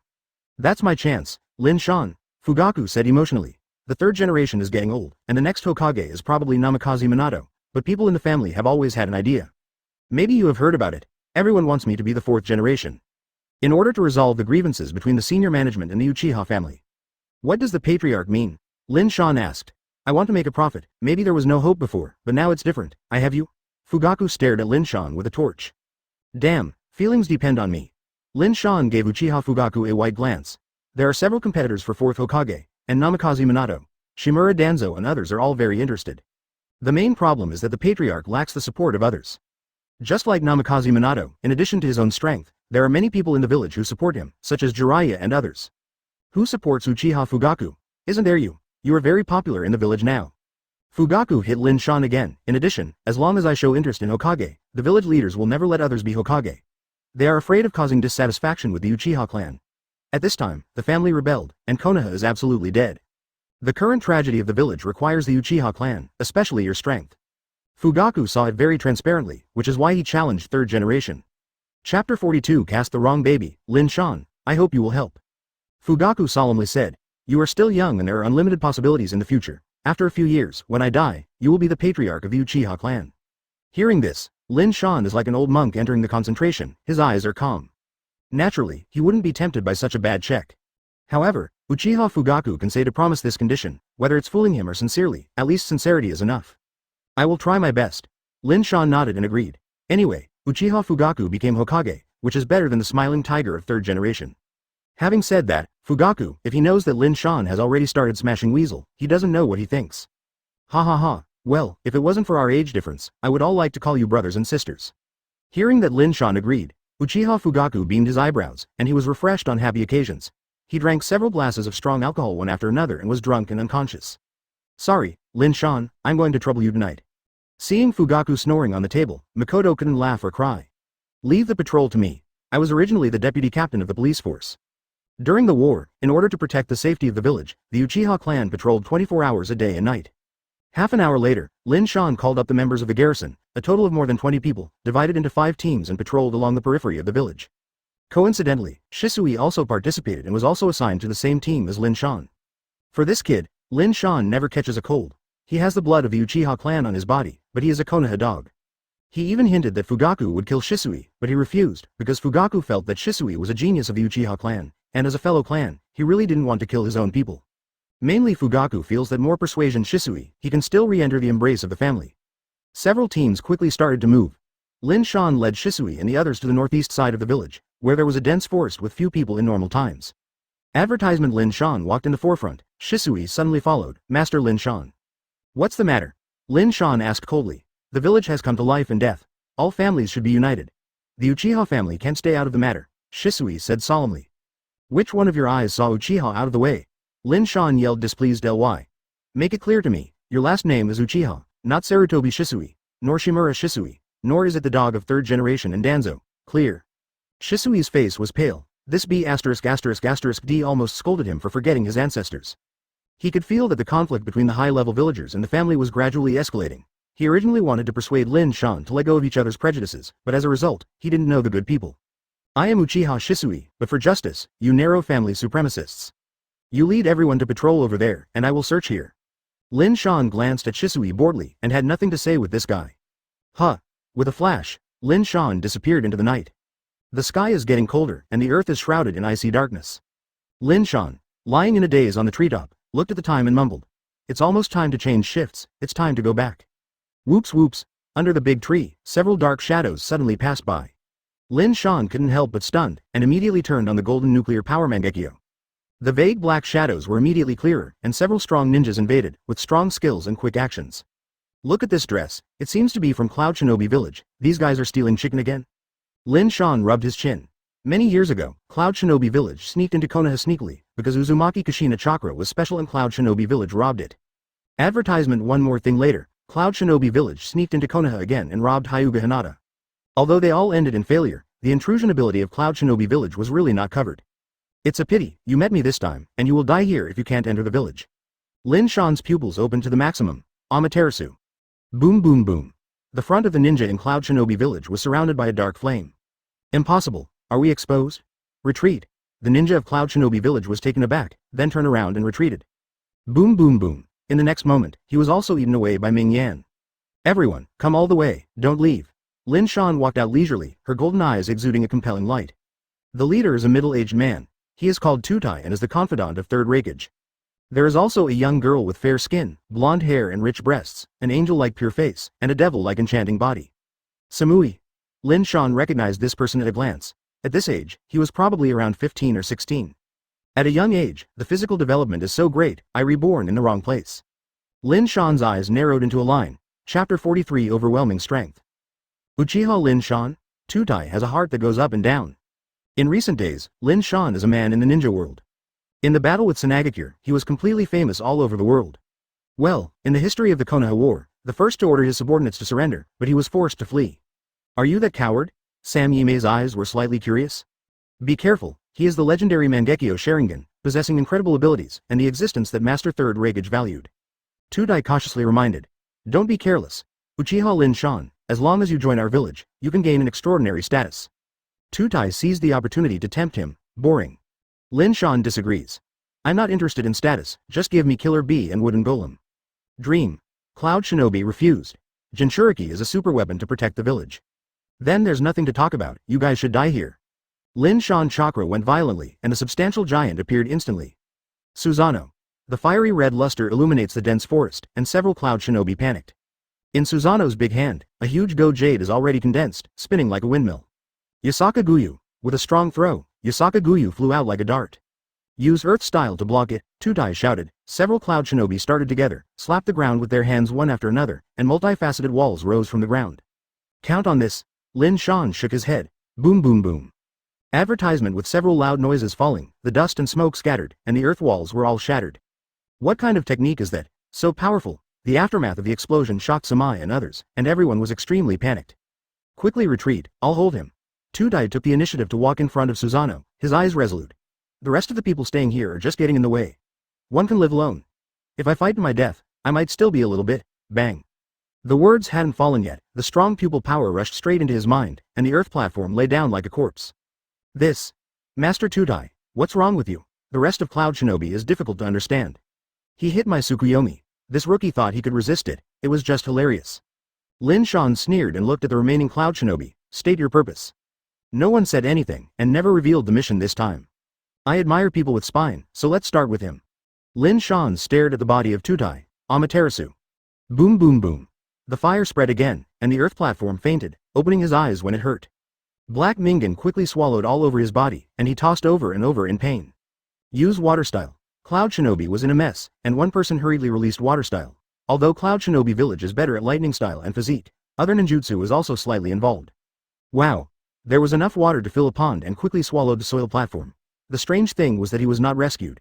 That's my chance, Lin Shan, Fugaku said emotionally. The 3rd generation is getting old, and the next Hokage is probably Namikaze Minato, but people in the family have always had an idea. Maybe you have heard about it, everyone wants me to be the 4th generation. In order to resolve the grievances between the senior management and the Uchiha family. What does the patriarch mean? Lin Shan asked. I want to make a profit, maybe there was no hope before, but now it's different, I have you? Fugaku stared at Lin Shan with a torch. Damn, feelings depend on me. Lin Shan gave Uchiha Fugaku a white glance. There are several competitors for 4th Hokage, and Namikaze Minato, Shimura Danzo and others are all very interested. The main problem is that the patriarch lacks the support of others. Just like Namikaze Minato, in addition to his own strength, there are many people in the village who support him, such as Jiraiya and others. Who supports Uchiha Fugaku? Isn't there you? You are very popular in the village now. Fugaku hit Lin Shan again. In addition, as long as I show interest in Hokage, the village leaders will never let others be Hokage. They are afraid of causing dissatisfaction with the Uchiha clan. At this time, the family rebelled, and Konoha is absolutely dead. The current tragedy of the village requires the Uchiha clan, especially your strength. Fugaku saw it very transparently, which is why he challenged 3rd generation. Chapter 42 Cast the Wrong Baby, Lin Shan, I hope you will help. Fugaku solemnly said, you are still young and there are unlimited possibilities in the future. After a few years, when I die, you will be the patriarch of the Uchiha clan. Hearing this, Lin Shan is like an old monk entering the concentration, his eyes are calm. Naturally, he wouldn't be tempted by such a bad check. However, Uchiha Fugaku can say to promise this condition, whether it's fooling him or sincerely, at least sincerity is enough. I will try my best. Lin Shan nodded and agreed. Anyway, Uchiha Fugaku became Hokage, which is better than the smiling tiger of third generation. Having said that, Fugaku, if he knows that Lin Shan has already started smashing Weasel, he doesn't know what he thinks. Ha ha ha, well, if it wasn't for our age difference, I would all like to call you brothers and sisters. Hearing that Lin Shan agreed, Uchiha Fugaku beamed his eyebrows, and he was refreshed on happy occasions. He drank several glasses of strong alcohol one after another and was drunk and unconscious. Sorry, Lin Shan, I'm going to trouble you tonight. Seeing Fugaku snoring on the table, Makoto couldn't laugh or cry. Leave the patrol to me. I was originally the deputy captain of the police force. During the war, in order to protect the safety of the village, the Uchiha clan patrolled 24 hours a day and night. Half an hour later, Lin Shan called up the members of the garrison, a total of more than 20 people, divided into 5 teams and patrolled along the periphery of the village. Coincidentally, Shisui also participated and was also assigned to the same team as Lin Shan. For this kid, Lin Shan never catches a cold. He has the blood of the Uchiha clan on his body, but he is a Konoha dog. He even hinted that Fugaku would kill Shisui, but he refused, because Fugaku felt that Shisui was a genius of the Uchiha clan, and as a fellow clan, he really didn't want to kill his own people. Mainly Fugaku feels that more persuasion Shisui, he can still re-enter the embrace of the family. Several teams quickly started to move. Lin Shan led Shisui and the others to the northeast side of the village, where there was a dense forest with few people in normal times. Advertisement Lin Shan walked in the forefront, Shisui suddenly followed, Master Lin Shan. What's the matter? Lin Shan asked coldly. The village has come to life and death. All families should be united. The Uchiha family can't stay out of the matter, Shisui said solemnly. Which one of your eyes saw Uchiha out of the way? Lin Shan yelled displeased. Ly. Make it clear to me, your last name is Uchiha, not Sarutobi Shisui, nor Shimura Shisui, nor is it the dog of third generation and Danzo, clear. Shisui's face was pale. This B****** D almost scolded him for forgetting his ancestors. He could feel that the conflict between the high-level villagers and the family was gradually escalating. He originally wanted to persuade Lin Shan to let go of each other's prejudices, but as a result, he didn't know the good people. I am Uchiha Shisui, but for justice, you narrow family supremacists. You lead everyone to patrol over there, and I will search here. Lin Shan glanced at Shisui boredly and had nothing to say with this guy. Huh. With a flash, Lin Shan disappeared into the night. The sky is getting colder, and the earth is shrouded in icy darkness. Lin Shan, lying in a daze on the treetop, looked at the time and mumbled. It's almost time to change shifts, it's time to go back. Whoops whoops, under the big tree, several dark shadows suddenly passed by. Lin Shan couldn't help but stunned, and immediately turned on the golden nuclear power Mangekyo. The vague black shadows were immediately clearer, and several strong ninjas invaded, with strong skills and quick actions. Look at this dress, it seems to be from Cloud Shinobi Village, these guys are stealing chicken again? Lin Shan rubbed his chin. Many years ago, Cloud Shinobi Village sneaked into Konoha sneakily, because Uzumaki Kushina chakra was special and Cloud Shinobi Village robbed it. Advertisement one more thing later, Cloud Shinobi Village sneaked into Konoha again and robbed Hyuga Hinata. Although they all ended in failure, the intrusion ability of Cloud Shinobi Village was really not covered. It's a pity, you met me this time, and you will die here if you can't enter the village. Lin Shan's pupils opened to the maximum. Amaterasu. Boom boom boom. The front of the ninja in Cloud Shinobi Village was surrounded by a dark flame. Impossible, are we exposed? Retreat. The ninja of Cloud Shinobi Village was taken aback, then turned around and retreated. Boom boom boom. In the next moment, he was also eaten away by Ming Yan. Everyone, come all the way, don't leave. Lin Shan walked out leisurely, her golden eyes exuding a compelling light. The leader is a middle-aged man. He is called Tutai and is the confidant of Third Raikage. There is also a young girl with fair skin, blonde hair and rich breasts, an angel-like pure face, and a devil-like enchanting body. Samui. Lin Shan recognized this person at a glance. At this age, he was probably around 15 or 16. At a young age, the physical development is so great, I reborn in the wrong place. Lin Shan's eyes narrowed into a line. Chapter 43 Overwhelming Strength. Uchiha Lin Shan? Tutai has a heart that goes up and down. In recent days, Lin Shan is a man in the ninja world. In the battle with Izanagi, he was completely famous all over the world. Well, in the history of the Konoha War, the first to order his subordinates to surrender, but he was forced to flee. Are you that coward? Sam Yime's eyes were slightly curious. Be careful, he is the legendary Mangekyo Sharingan, possessing incredible abilities, and the existence that Master Third Raikage valued. Tutai cautiously reminded. Don't be careless. Uchiha Lin Shan, as long as you join our village, you can gain an extraordinary status. Tutai seized the opportunity to tempt him. Boring. Lin Shan disagrees. I'm not interested in status, just give me Killer Bee and Wooden Golem. Dream. Cloud Shinobi refused. Jinchuriki is a superweapon to protect the village. Then there's nothing to talk about, you guys should die here. Lin Shan chakra went violently and a substantial giant appeared instantly. Susanoo. The fiery red luster illuminates the dense forest, and several cloud shinobi panicked. In Susanoo's big hand, a huge go jade is already condensed, spinning like a windmill. Yasaka Guyu. With a strong throw, Yasaka Guyu flew out like a dart. Use Earth Style to block it, Tudai shouted. Several cloud shinobi started together, slapped the ground with their hands one after another, and multifaceted walls rose from the ground. Count on this. Lin Shan shook his head. Boom boom boom. Advertisement with several loud noises falling, the dust and smoke scattered, and the earth walls were all shattered. What kind of technique is that? So powerful. The aftermath of the explosion shocked Sami and others, and everyone was extremely panicked. Quickly retreat, I'll hold him. Tudai took the initiative to walk in front of Susanoo, his eyes resolute. The rest of the people staying here are just getting in the way. One can live alone. If I fight to my death, I might still be a little bit. Bang. The words hadn't fallen yet, the strong pupil power rushed straight into his mind, and the earth platform lay down like a corpse. This. Master Tudai, what's wrong with you? The rest of Cloud Shinobi is difficult to understand. He hit my Tsukuyomi. This rookie thought he could resist it, it was just hilarious. Lin Shan sneered and looked at the remaining Cloud Shinobi. State your purpose. No one said anything, and never revealed the mission this time. I admire people with spine, so let's start with him. Lin Shan stared at the body of Tudai. Amaterasu. Boom boom boom. The fire spread again, and the earth platform fainted, opening his eyes when it hurt. Black Mingan quickly swallowed all over his body, and he tossed over and over in pain. Use water style. Cloud Shinobi was in a mess, and one person hurriedly released water style. Although Cloud Shinobi Village is better at lightning style and physique, other ninjutsu is also slightly involved. Wow. There was enough water to fill a pond and quickly swallowed the soil platform. The strange thing was that he was not rescued.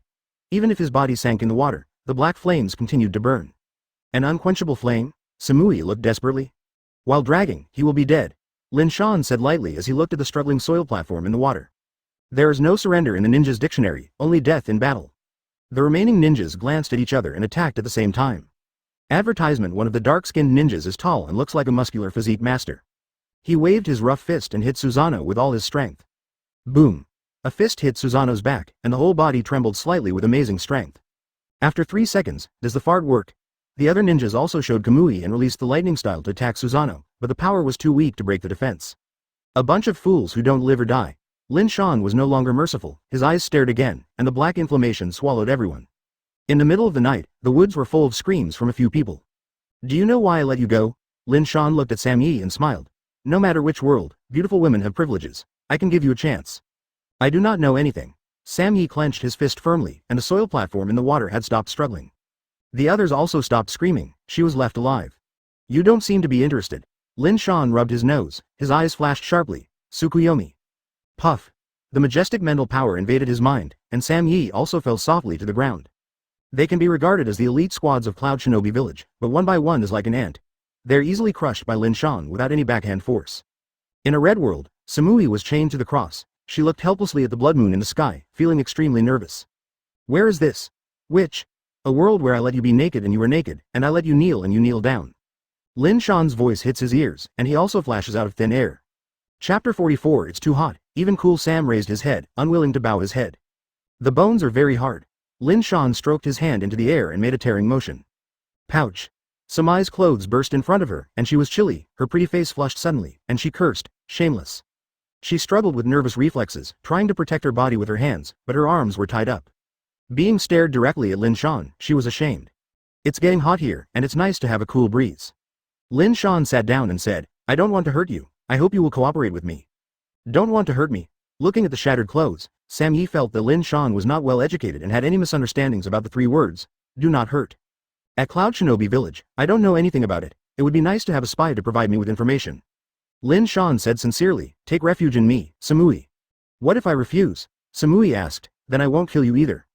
Even if his body sank in the water, the black flames continued to burn. An unquenchable flame? Samui looked desperately. While dragging, he will be dead. Lin Shan said lightly as he looked at the struggling soil platform in the water. There is no surrender in the ninja's dictionary, only death in battle. The remaining ninjas glanced at each other and attacked at the same time. Advertisement: one of the dark-skinned ninjas is tall and looks like a muscular physique master. He waved his rough fist and hit Susanoo with all his strength. Boom. A fist hit Susanoo's back, and the whole body trembled slightly with amazing strength. After 3 seconds, does the fart work? The other ninjas also showed Kamui and released the lightning style to attack Susanoo, but the power was too weak to break the defense. A bunch of fools who don't live or die. Lin Shan was no longer merciful, his eyes stared again, and the black inflammation swallowed everyone. In the middle of the night, the woods were full of screams from a few people. Do you know why I let you go? Lin Shan looked at Sami and smiled. No matter which world, beautiful women have privileges. I can give you a chance. I do not know anything. Sami clenched his fist firmly, and the soil platform in the water had stopped struggling. The others also stopped screaming, she was left alive. You don't seem to be interested. Lin Shan rubbed his nose, his eyes flashed sharply. Tsukuyomi. Puff. The majestic mental power invaded his mind, and Sami also fell softly to the ground. They can be regarded as the elite squads of Cloud Shinobi Village, but one by one is like an ant. They're easily crushed by Lin Shan without any backhand force. In a red world, Samui was chained to the cross. She looked helplessly at the blood moon in the sky, feeling extremely nervous. Where is this? Which? A world where I let you be naked and you are naked, and I let you kneel and you kneel down. Lin Shan's voice hits his ears, and he also flashes out of thin air. Chapter 44. It's too hot. Even Cool Sam raised his head, unwilling to bow his head. The bones are very hard. Lin Shan stroked his hand into the air and made a tearing motion. Pouch. Sami's clothes burst in front of her, and she was chilly, her pretty face flushed suddenly, and she cursed, shameless. She struggled with nervous reflexes, trying to protect her body with her hands, but her arms were tied up. Being stared directly at Lin Shan, she was ashamed. It's getting hot here, and it's nice to have a cool breeze. Lin Shan sat down and said, I don't want to hurt you, I hope you will cooperate with me. Don't want to hurt me. Looking at the shattered clothes, Sami felt that Lin Shan was not well educated and had any misunderstandings about the 3 words, do not hurt. At Cloud Shinobi Village, I don't know anything about it, it would be nice to have a spy to provide me with information. Lin Shan said sincerely, take refuge in me, Samui. What if I refuse? Samui asked, then I won't kill you either.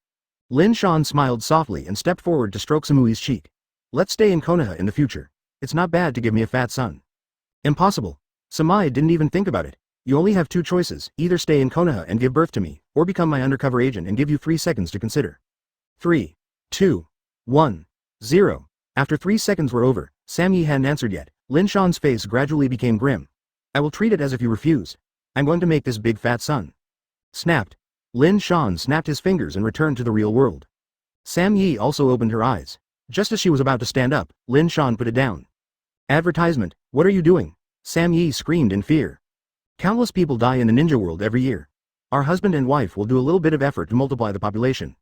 Lin Shan smiled softly and stepped forward to stroke Samui's cheek. Let's stay in Konoha in the future. It's not bad to give me a fat son. Impossible. Sami didn't even think about it. You only have 2 choices, either stay in Konoha and give birth to me, or become my undercover agent and give you 3 seconds to consider. 3, 2, 1, 0. After 3 seconds were over, Sami hadn't answered yet. Lin Shan's face gradually became grim. I will treat it as if you refuse. I'm going to make this big fat son. Snapped. Lin Shan snapped his fingers and returned to the real world. Sami also opened her eyes. Just as she was about to stand up, Lin Shan put it down. Advertisement, what are you doing? Sami screamed in fear. Countless people die in the ninja world every year. Our husband and wife will do a little bit of effort to multiply the population.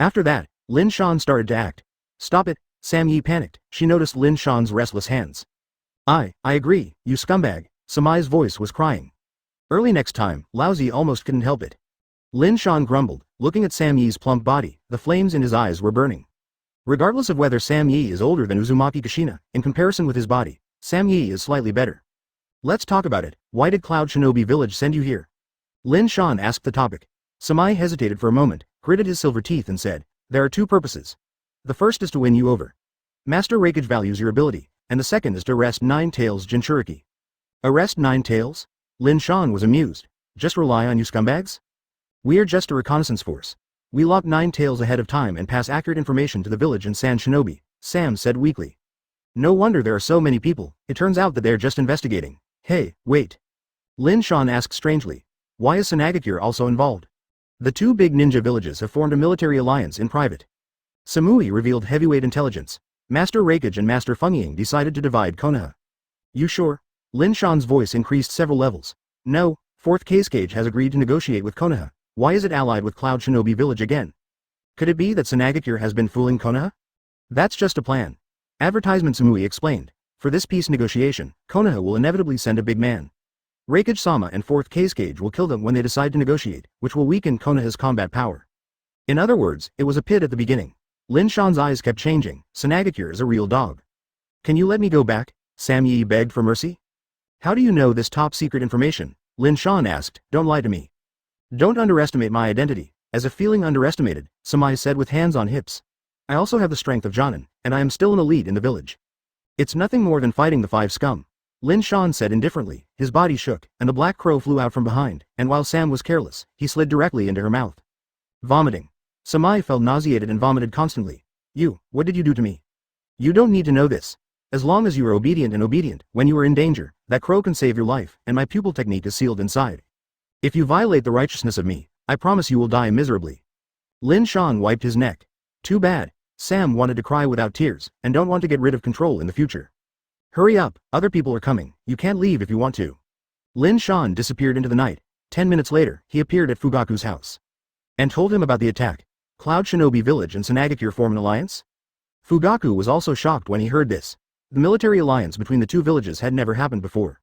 After that, Lin Shan started to act. Stop it, Sam Yi panicked. She noticed Lin Shan's restless hands. I agree, you scumbag, Samai's voice was crying. Early next time, Laozi almost couldn't help it. Lin Shan grumbled, looking at Sam Yi's plump body, the flames in his eyes were burning. Regardless of whether Sam Yi is older than Uzumaki Kushina, in comparison with his body, Sam Yi is slightly better. Let's talk about it. Why did Cloud Shinobi Village send you here? Lin Shan asked the topic. Samai hesitated for a moment, gritted his silver teeth and said, there are two purposes. The first is to win you over. Master Raikage values your ability, and the second is to arrest Nine Tails Jinchuriki. Arrest Nine Tails? Lin Shan was amused. Just rely on you scumbags? We are just a reconnaissance force. We lock Nine Tails ahead of time and pass accurate information to the village and San Shinobi, Sam said weakly. No wonder there are so many people, it turns out that they are just investigating. Hey, wait. Lin Shan asked strangely. Why is Izanagi also involved? The two big ninja villages have formed a military alliance in private. Samui revealed heavyweight intelligence. Master Raikage and Master Fungying decided to divide Konoha. You sure? Lin Shan's voice increased several levels. No, Fourth Raikage has agreed to negotiate with Konoha. Why is it allied with Cloud Shinobi Village again? Could it be that Izanagi has been fooling Konoha? That's just a plan. Advertisement Samui explained. For this peace negotiation, Konoha will inevitably send a big man. Raikage-sama and Fourth Raikage will kill them when they decide to negotiate, which will weaken Konoha's combat power. In other words, it was a pit at the beginning. Lin Shan's eyes kept changing. Izanagi is a real dog. Can you let me go back? Sam Yi begged for mercy. How do you know this top secret information? Lin Shan asked. Don't lie to me. Don't underestimate my identity. As if feeling underestimated, Samai said with hands on hips. I also have the strength of Jonin, and I am still an elite in the village. It's nothing more than fighting the five scum. Lin Shan said indifferently. His body shook, and the black crow flew out from behind, and while Sam was careless, he slid directly into her mouth. Vomiting. Samai felt nauseated and vomited constantly. What did you do to me? You don't need to know this. As long as you are obedient, when you are in danger, that crow can save your life, and my pupil technique is sealed inside. If you violate the righteousness of me, I promise you will die miserably. Lin Shan wiped his neck. Too bad. Sam wanted to cry without tears, and don't want to get rid of control in the future. Hurry up, other people are coming, you can't leave if you want to. Lin Shan disappeared into the night. 10 minutes later, he appeared at Fugaku's house. And told him about the attack. Cloud Shinobi Village and Izanagi form an alliance? Fugaku was also shocked when he heard this. The military alliance between the two villages had never happened before.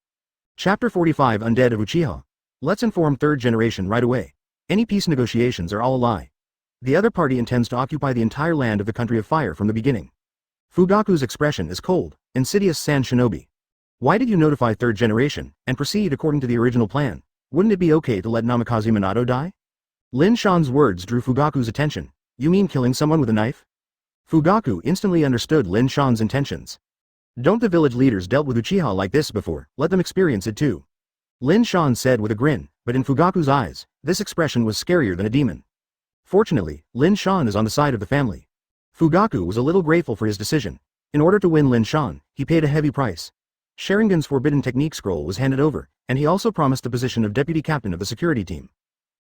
Chapter 45 Undead of Uchiha. Let's inform third generation right away. Any peace negotiations are all a lie. The other party intends to occupy the entire land of the Country of Fire from the beginning. Fugaku's expression is cold, insidious San Shinobi. Why did you notify third generation, and proceed according to the original plan? Wouldn't it be okay to let Namikaze Minato die? Lin Shan's words drew Fugaku's attention. You mean killing someone with a knife? Fugaku instantly understood Lin Shan's intentions. Don't the village leaders dealt with Uchiha like this before, let them experience it too. Lin Shan said with a grin, but in Fugaku's eyes, this expression was scarier than a demon. Fortunately, Lin Shan is on the side of the family. Fugaku was a little grateful for his decision. In order to win Lin Shan, he paid a heavy price. Sharingan's forbidden technique scroll was handed over, and he also promised the position of deputy captain of the security team.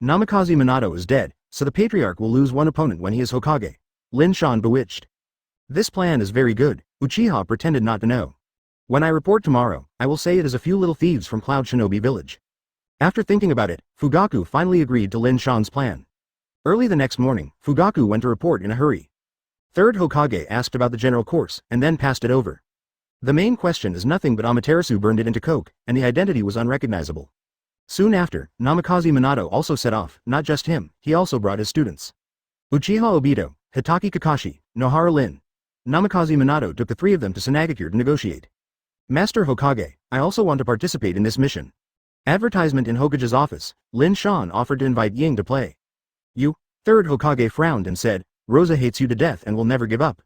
Namikaze Minato is dead, so the patriarch will lose one opponent when he is Hokage. Lin Shan bewitched. This plan is very good. Uchiha pretended not to know. When I report tomorrow, I will say it is a few little thieves from Cloud Shinobi Village. After thinking about it, Fugaku finally agreed to Lin Shan's plan. Early the next morning, Fugaku went to report in a hurry. Third Hokage asked about the general course, and then passed it over. The main question is nothing but Amaterasu burned it into coke, and the identity was unrecognizable. Soon after, Namikaze Minato also set off, not just him, he also brought his students. Uchiha Obito, Hitaki Kakashi, Nohara Lin. Namikaze Minato took the three of them to Izanagi to negotiate. Master Hokage, I also want to participate in this mission. Advertisement in Hokage's office, Lin Shan offered to invite Ying to play. You? Third Hokage frowned and said, Rosa hates you to death and will never give up.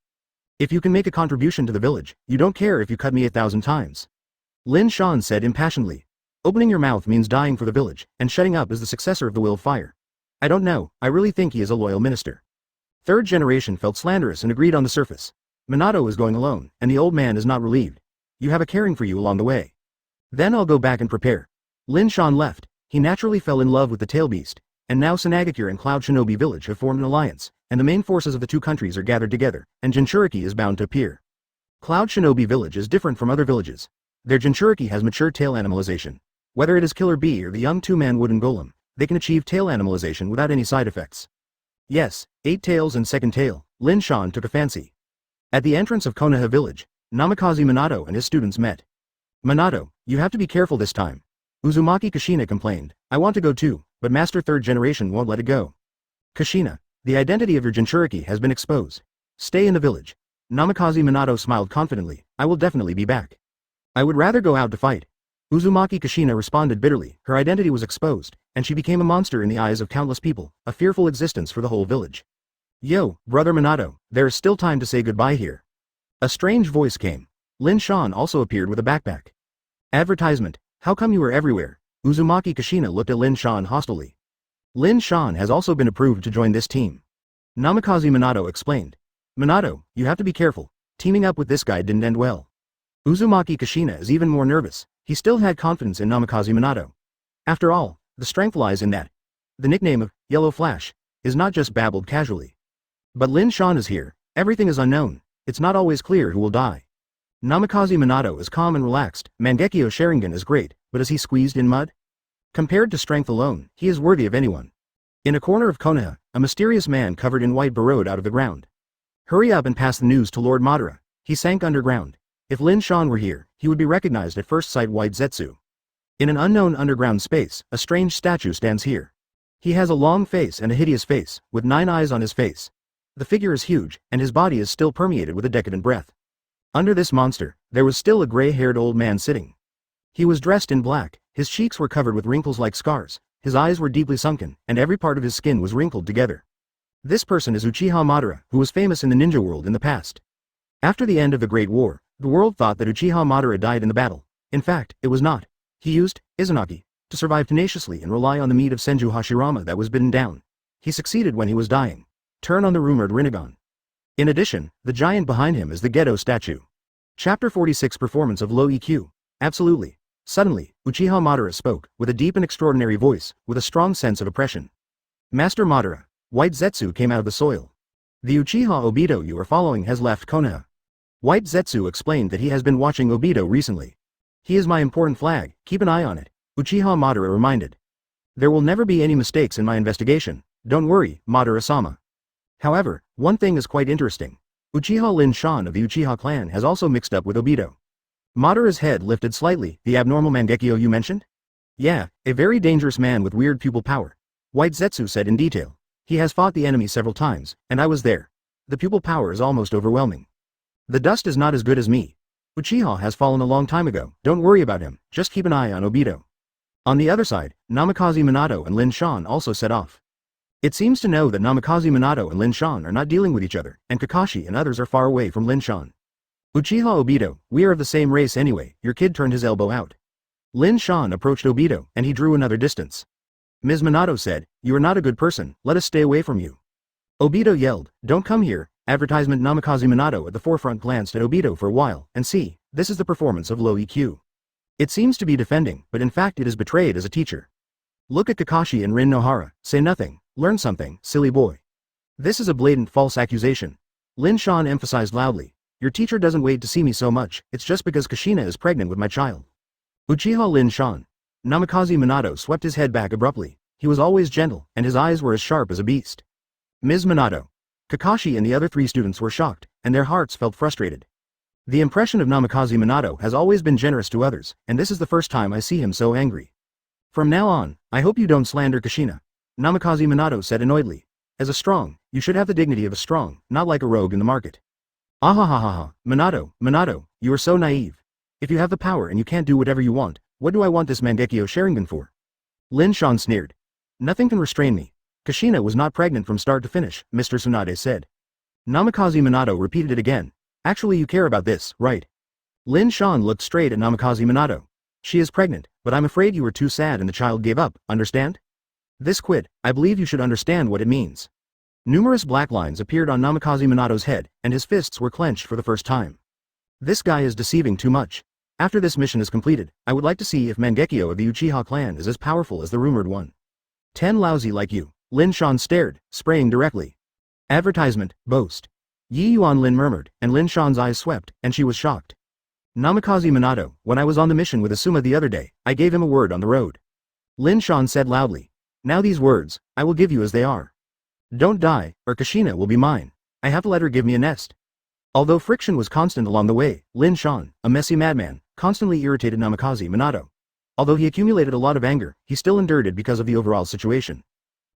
If you can make a contribution to the village, you don't care if you cut me 1,000 times. Lin Shan said impassionedly. Opening your mouth means dying for the village, and shutting up is the successor of the Will of Fire. I don't know, I really think he is a loyal minister. Third generation felt slanderous and agreed on the surface. Minato is going alone, and the old man is not relieved. You have a caring for you along the way. Then I'll go back and prepare. Lin Shan left. He naturally fell in love with the tail beast, and now Izanagi and Cloud Shinobi Village have formed an alliance, and the main forces of the two countries are gathered together, and Jinchuriki is bound to appear. Cloud Shinobi Village is different from other villages. Their Jinchuriki has mature tail animalization. Whether it is Killer Bee or the young two-man wooden golem, they can achieve tail animalization without any side effects. Yes, 8 tails and second tail, Lin Shan took a fancy. At the entrance of Konoha village, Namikaze Minato and his students met. Minato, you have to be careful this time. Uzumaki Kushina complained, I want to go too, but Master Third Generation won't let it go. Kushina, the identity of your Jinchuriki has been exposed. Stay in the village. Namikaze Minato smiled confidently, I will definitely be back. I would rather go out to fight. Uzumaki Kushina responded bitterly, her identity was exposed, and she became a monster in the eyes of countless people, a fearful existence for the whole village. Yo, brother Minato, there is still time to say goodbye here. A strange voice came. Lin Shan also appeared with a backpack. Advertisement, how come you are everywhere? Uzumaki Kushina looked at Lin Shan hostilely. Lin Shan has also been approved to join this team. Namikaze Minato explained. Minato, you have to be careful, teaming up with this guy didn't end well. Uzumaki Kushina is even more nervous, he still had confidence in Namikaze Minato. After all, the strength lies in that. The nickname of Yellow Flash is not just babbled casually. But Lin Shan is here, everything is unknown, it's not always clear who will die. Namikaze Minato is calm and relaxed, Mangekyo Sharingan is great, but is he squeezed in mud? Compared to strength alone, he is worthy of anyone. In a corner of Konoha, a mysterious man covered in white burrowed out of the ground. Hurry up and pass the news to Lord Madara, he sank underground. If Lin Shan were here, he would be recognized at first sight White Zetsu. In an unknown underground space, a strange statue stands here. He has a long face and a hideous face, with 9 eyes on his face. The figure is huge, and his body is still permeated with a decadent breath. Under this monster, there was still a gray-haired old man sitting. He was dressed in black, his cheeks were covered with wrinkles like scars, his eyes were deeply sunken, and every part of his skin was wrinkled together. This person is Uchiha Madara, who was famous in the ninja world in the past. After the end of the Great War, the world thought that Uchiha Madara died in the battle. In fact, it was not. He used Izanagi to survive tenaciously and rely on the meat of Senju Hashirama that was bidden down. He succeeded when he was dying. Turn on the rumored Rinnegan. In addition, the giant behind him is the Gedo statue. Chapter 46 Performance of Low EQ. Absolutely. Suddenly, Uchiha Madara spoke, with a deep and extraordinary voice, with a strong sense of oppression. Master Madara, White Zetsu came out of the soil. The Uchiha Obito you are following has left Konoha. White Zetsu explained that he has been watching Obito recently. He is my important flag, keep an eye on it, Uchiha Madara reminded. There will never be any mistakes in my investigation, don't worry, Madara-sama. However, one thing is quite interesting. Uchiha Lin Shan of the Uchiha clan has also mixed up with Obito. Madara's head lifted slightly, the abnormal Mangekyo you mentioned? Yeah, a very dangerous man with weird pupil power. White Zetsu said in detail. He has fought the enemy several times, and I was there. The pupil power is almost overwhelming. The dust is not as good as me. Uchiha has fallen a long time ago, don't worry about him, just keep an eye on Obito. On the other side, Namikaze Minato and Lin Shan also set off. It seems to know that Namikaze Minato and Lin Shan are not dealing with each other, and Kakashi and others are far away from Lin Shan. Uchiha Obito, we are of the same race anyway, your kid turned his elbow out. Lin Shan approached Obito, and he drew another distance. Ms. Minato said, you are not a good person, let us stay away from you. Obito yelled, don't come here, advertisement Namikaze Minato at the forefront glanced at Obito for a while, and see, this is the performance of low EQ. It seems to be defending, but in fact it is betrayed as a teacher. Look at Kakashi and Rin Nohara, say nothing, learn something, silly boy. This is a blatant false accusation. Lin Shan emphasized loudly, your teacher doesn't wait to see me so much, it's just because Kushina is pregnant with my child. Uchiha Lin Shan. Namikaze Minato swept his head back abruptly, he was always gentle, and his eyes were as sharp as a beast. Ms. Minato. Kakashi and the other 3 students were shocked, and their hearts felt frustrated. The impression of Namikaze Minato has always been generous to others, and this is the first time I see him so angry. From now on, I hope you don't slander Kushina. Namikaze Minato said annoyedly. As a strong, you should have the dignity of a strong, not like a rogue in the market. Ahahaha, Minato, you are so naive. If you have the power and you can't do whatever you want, what do I want this Mangekyo Sharingan for? Lin Shan sneered. Nothing can restrain me. Kushina was not pregnant from start to finish, Mr. Tsunade said. Namikaze Minato repeated it again. Actually you care about this, right? Lin Shan looked straight at Namikaze Minato. She is pregnant, but I'm afraid you were too sad and the child gave up, understand? This quit, I believe you should understand what it means. Numerous black lines appeared on Namikaze Minato's head, and his fists were clenched for the first time. This guy is deceiving too much. After this mission is completed, I would like to see if Mangekyo of the Uchiha clan is as powerful as the rumored one. 10 lousy like you. Lin Shan stared, spraying directly. Advertisement, boast. Yi Yuan Lin murmured, and Lin Shan's eyes swept, and she was shocked. Namikaze Minato, when I was on the mission with Asuma the other day, I gave him a word on the road. Lin Shan said loudly. Now these words, I will give you as they are. Don't die, or Kushina will be mine. I have to let her give me a nest. Although friction was constant along the way, Lin Shan, a messy madman, constantly irritated Namikaze Minato. Although he accumulated a lot of anger, he still endured it because of the overall situation.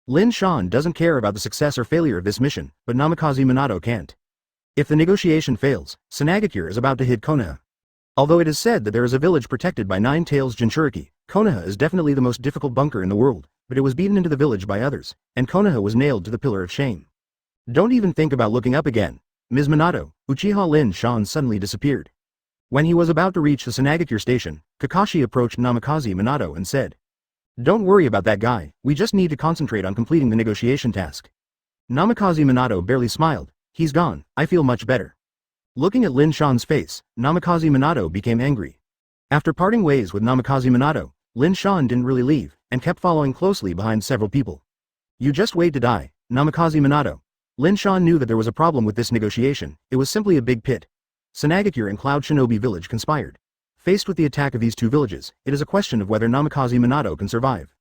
Lin Shan doesn't care about the success or failure of this mission, but Namikaze Minato can't. If the negotiation fails, Izanagi is about to hit Konoha. Although it is said that there is a village protected by 9 tails Jinchuriki, Konoha is definitely the most difficult bunker in the world, but it was beaten into the village by others, and Konoha was nailed to the pillar of shame. Don't even think about looking up again. Ms. Minato, Uchiha Lin Shan suddenly disappeared. When he was about to reach the Izanagi station, Kakashi approached Namikaze Minato and said, "Don't worry about that guy, we just need to concentrate on completing the negotiation task." Namikaze Minato barely smiled. "He's gone, I feel much better." Looking at Lin Shan's face, Namikaze Minato became angry. After parting ways with Namikaze Minato, Lin Shan didn't really leave, and kept following closely behind several people. "You just wait to die, Namikaze Minato." Lin Shan knew that there was a problem with this negotiation, it was simply a big pit. Izanagi and Cloud Shinobi village conspired. Faced with the attack of these two villages, it is a question of whether Namikaze Minato can survive.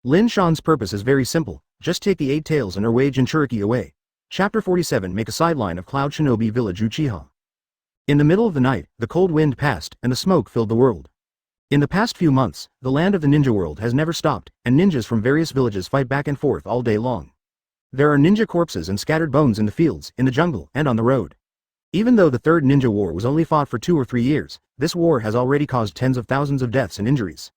Lin Shan's purpose is very simple, just take the 8 tails and Erwei Jinchuriki away. Chapter 47 Make a sideline of Cloud Shinobi village Uchiha. In the middle of the night, the cold wind passed, and the smoke filled the world. In the past few months, the land of the ninja world has never stopped, and ninjas from various villages fight back and forth all day long. There are ninja corpses and scattered bones in the fields, in the jungle, and on the road. Even though the Third Ninja War was only fought for 2 or 3 years, this war has already caused tens of thousands of deaths and injuries.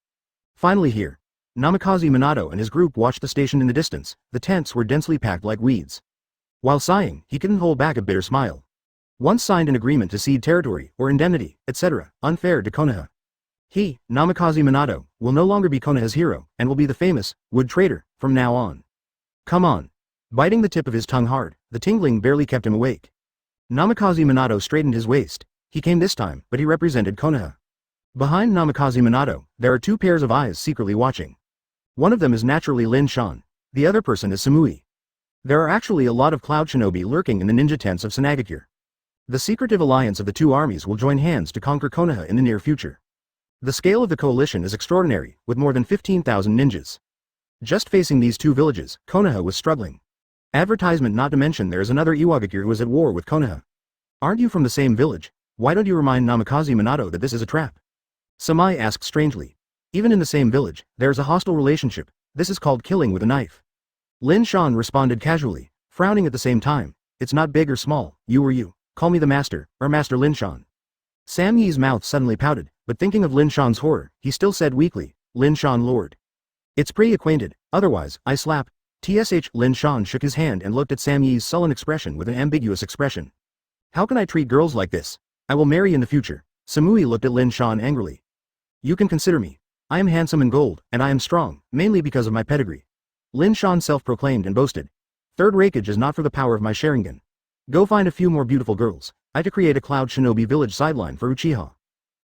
Finally here, Namikaze Minato and his group watched the station in the distance, the tents were densely packed like weeds. While sighing, he couldn't hold back a bitter smile. Once signed an agreement to cede territory, or indemnity, etc., unfair to Konoha. He, Namikaze Minato, will no longer be Konoha's hero, and will be the famous, wood trader, from now on. Come on. Biting the tip of his tongue hard, the tingling barely kept him awake. Namikaze Minato straightened his waist. He came this time, but he represented Konoha. Behind Namikaze Minato, there are 2 pairs of eyes secretly watching. One of them is naturally Lin Shan. The other person is Samui. There are actually a lot of Cloud Shinobi lurking in the ninja tents of Izanagi. The secretive alliance of the 2 armies will join hands to conquer Konoha in the near future. The scale of the coalition is extraordinary, with more than 15,000 ninjas. Just facing these 2 villages, Konoha was struggling. Advertisement not to mention there is another Iwagakure who is at war with Konoha. Aren't you from the same village? Why don't you remind Namikaze Minato that this is a trap? Samai asked strangely. Even in the same village, there is a hostile relationship, this is called killing with a knife. Lin Shan responded casually, frowning at the same time. It's not big or small, you or you, call me the master, or Master Lin Shan. Sam Yi's mouth suddenly pouted, but thinking of Lin Shan's horror, he still said weakly, Lin Shan Lord. It's pretty acquainted, otherwise, I slap. Lin Shan shook his hand and looked at Sam Yi's sullen expression with an ambiguous expression. How can I treat girls like this? I will marry in the future. Samui looked at Lin Shan angrily. You can consider me. I am handsome and gold, and I am strong, mainly because of my pedigree. Lin Shan self-proclaimed and boasted. Third Raikage is not for the power of my Sharingan. Go find a few more beautiful girls. I to create a Cloud Shinobi village sideline for Uchiha.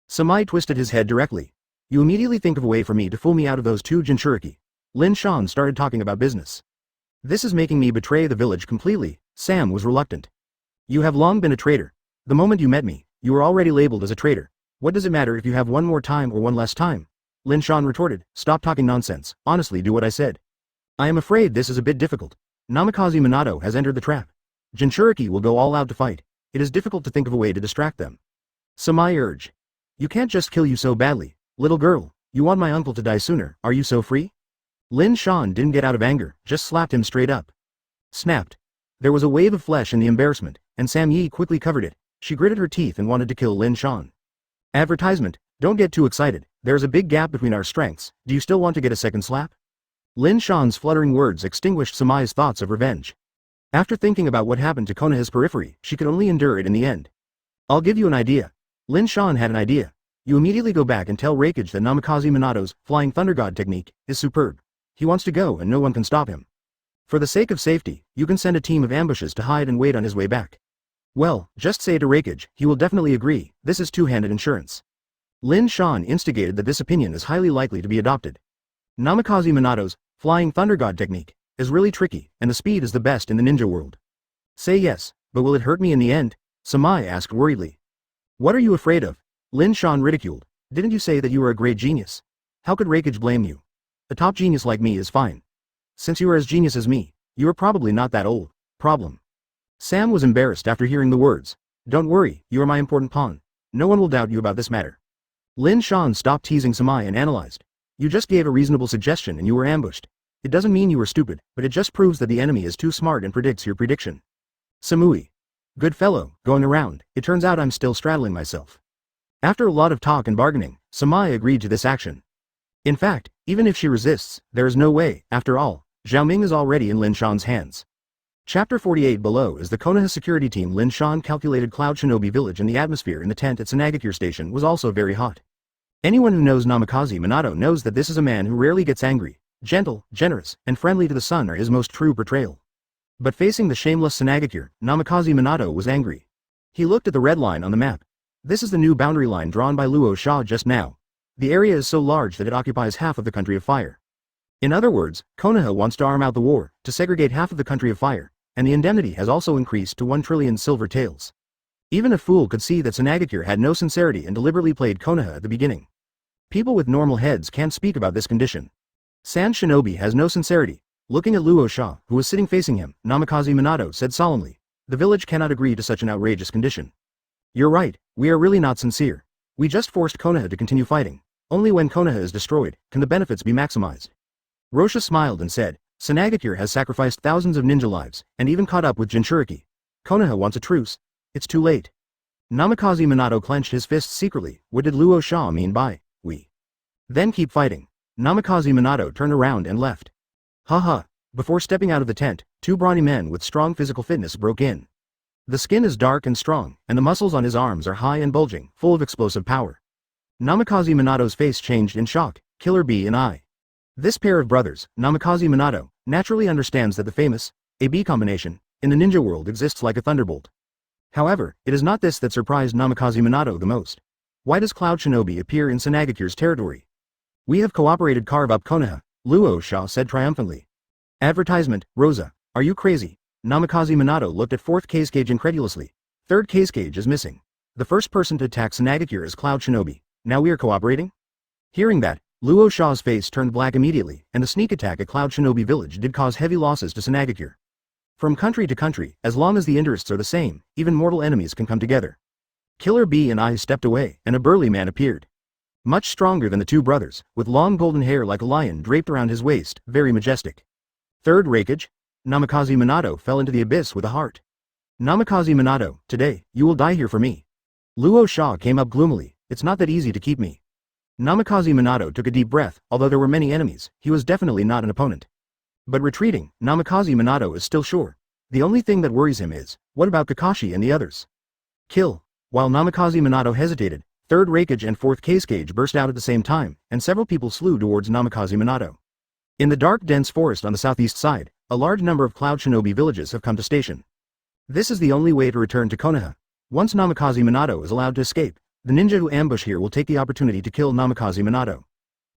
Samai twisted his head directly. You immediately think of a way for me to fool me out of those 2 Jinchuriki. Lin Shan started talking about business. This is making me betray the village completely. Sam was reluctant. You have long been a traitor. The moment you met me, you were already labeled as a traitor. What does it matter if you have one more time or one less time? Lin Shan retorted, stop talking nonsense, honestly do what I said. I am afraid this is a bit difficult. Namikaze Minato has entered the trap. Jinchuriki will go all out to fight. It is difficult to think of a way to distract them. Samai urged. You can't just kill you so badly. Little girl, you want my uncle to die sooner, are you so free? Lin Shan didn't get out of anger, just slapped him straight up. Snapped. There was a wave of flesh in the embarrassment, and Sam Yi quickly covered it. She gritted her teeth and wanted to kill Lin Shan. Advertisement, don't get too excited, there is a big gap between our strengths, do you still want to get a second slap? Lin Shan's fluttering words extinguished Samai's thoughts of revenge. After thinking about what happened to Konoha's periphery, she could only endure it in the end. I'll give you an idea. Lin Shan had an idea. You immediately go back and tell Raikage that Namikaze Minato's Flying Thunder God technique is superb. He wants to go and no one can stop him. For the sake of safety, you can send a team of ambushes to hide and wait on his way back. Well, just say to Raikage, he will definitely agree, this is two-handed insurance. Lin Shan instigated that this opinion is highly likely to be adopted. Namikaze Minato's Flying Thunder God technique is really tricky, and the speed is the best in the ninja world. Say yes, but will it hurt me in the end? Samai asked worriedly. What are you afraid of? Lin Shan ridiculed. Didn't you say that you were a great genius? How could Raikage blame you? A top genius like me is fine. Since you are as genius as me, You are probably not that old. Problem. Sam was embarrassed after hearing the words. Don't worry, you are my important pawn. No one will doubt you about this matter. Lin Shan stopped teasing Sami and analyzed. You just gave a reasonable suggestion and you were ambushed. It doesn't mean you were stupid, but it just proves that the enemy is too smart and predicts your prediction. Samui. Good fellow, going around, it turns out I'm still straddling myself. After a lot of talk and bargaining, Sami agreed to this action. In fact, even if she resists, there is no way, after all, Xiaoming is already in Lin Shan's hands. Chapter 48 below is the Konoha security team. Lin Shan calculated Cloud Shinobi village and the atmosphere in the tent at Izanagi Station was also very hot. Anyone who knows Namikaze Minato knows that this is a man who rarely gets angry, gentle, generous, and friendly to the sun are his most true portrayal. But facing the shameless Izanagi, Namikaze Minato was angry. He looked at the red line on the map. This is the new boundary line drawn by Luo Sha just now. The area is so large that it occupies half of the country of fire. In other words, Konoha wants to arm out the war, to segregate half of the country of fire, and the indemnity has also increased to 1 trillion silver taels. Even a fool could see that Izanagi had no sincerity and deliberately played Konoha at the beginning. People with normal heads can't speak about this condition. San Shinobi has no sincerity. Looking at Luo Sha, who was sitting facing him, Namikaze Minato said solemnly, the village cannot agree to such an outrageous condition. You're right, we are really not sincere. We just forced Konoha to continue fighting. Only when Konoha is destroyed, can the benefits be maximized. Rosha smiled and said, Izanagi has sacrificed thousands of ninja lives, and even caught up with Jinchuriki. Konoha wants a truce. It's too late. Namikaze Minato clenched his fists secretly. What did Luo Sha mean by, we? Then keep fighting. Namikaze Minato turned around and left. Haha. Before stepping out of the tent, 2 brawny men with strong physical fitness broke in. The skin is dark and strong, and the muscles on his arms are high and bulging, full of explosive power. Namikaze Minato's face changed in shock, Killer Bee and I. This pair of brothers, Namikaze Minato, naturally understands that the famous A-B combination in the ninja world exists like a thunderbolt. However, it is not this that surprised Namikaze Minato the most. Why does Cloud Shinobi appear in Izanagi's territory? We have cooperated carve up Konoha, Luo Sha said triumphantly. Advertisement, Rosa, are you crazy? Namikaze Minato looked at 4th Raikage incredulously. 3rd Raikage is missing. The first person to attack Izanagi is Cloud Shinobi. Now we are cooperating? Hearing that, Luo Sha's face turned black immediately, and the sneak attack at Cloud Shinobi village did cause heavy losses to Izanagi. From country to country, as long as the interests are the same, even mortal enemies can come together. Killer Bee and I stepped away, and a burly man appeared. Much stronger than the 2 brothers, with long golden hair like a lion draped around his waist, very majestic. 3rd Raikage? Namikaze Minato fell into the abyss with a heart. Namikaze Minato, today, you will die here for me. Luo Sha came up gloomily, it's not that easy to keep me. Namikaze Minato took a deep breath. Although there were many enemies, he was definitely not an opponent. But retreating, Namikaze Minato is still sure. The only thing that worries him is, what about Kakashi and the others? Kill. While Namikaze Minato hesitated, 3rd Raikage and 4th Raikage burst out at the same time, and several people flew towards Namikaze Minato. In the dark dense forest on the southeast side, a large number of Cloud Shinobi villages have come to station. This is the only way to return to Konoha. Once Namikaze Minato is allowed to escape, the ninja who ambush here will take the opportunity to kill Namikaze Minato.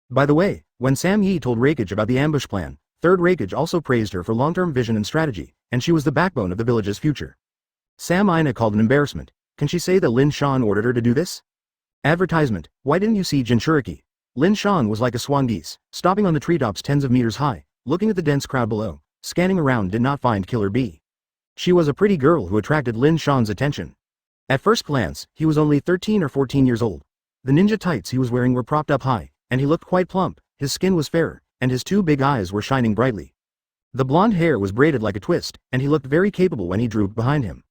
By the way, when Sam Yi told Raikage about the ambush plan, 3rd Raikage also praised her for long-term vision and strategy, and she was the backbone of the village's future. Sam Ina called an embarrassment. Can she say that Lin Shan ordered her to do this? Advertisement, why didn't you see Jinchuriki? Lin Shan was like a swan geese, stopping on the treetops tens of meters high, looking at the dense crowd below, scanning around did not find Killer Bee. She was a pretty girl who attracted Lin Shan's attention. At first glance, he was only 13 or 14 years old. The ninja tights he was wearing were propped up high, and he looked quite plump, his skin was fairer, and his 2 big eyes were shining brightly. The blonde hair was braided like a twist, and he looked very capable when he drooped behind him.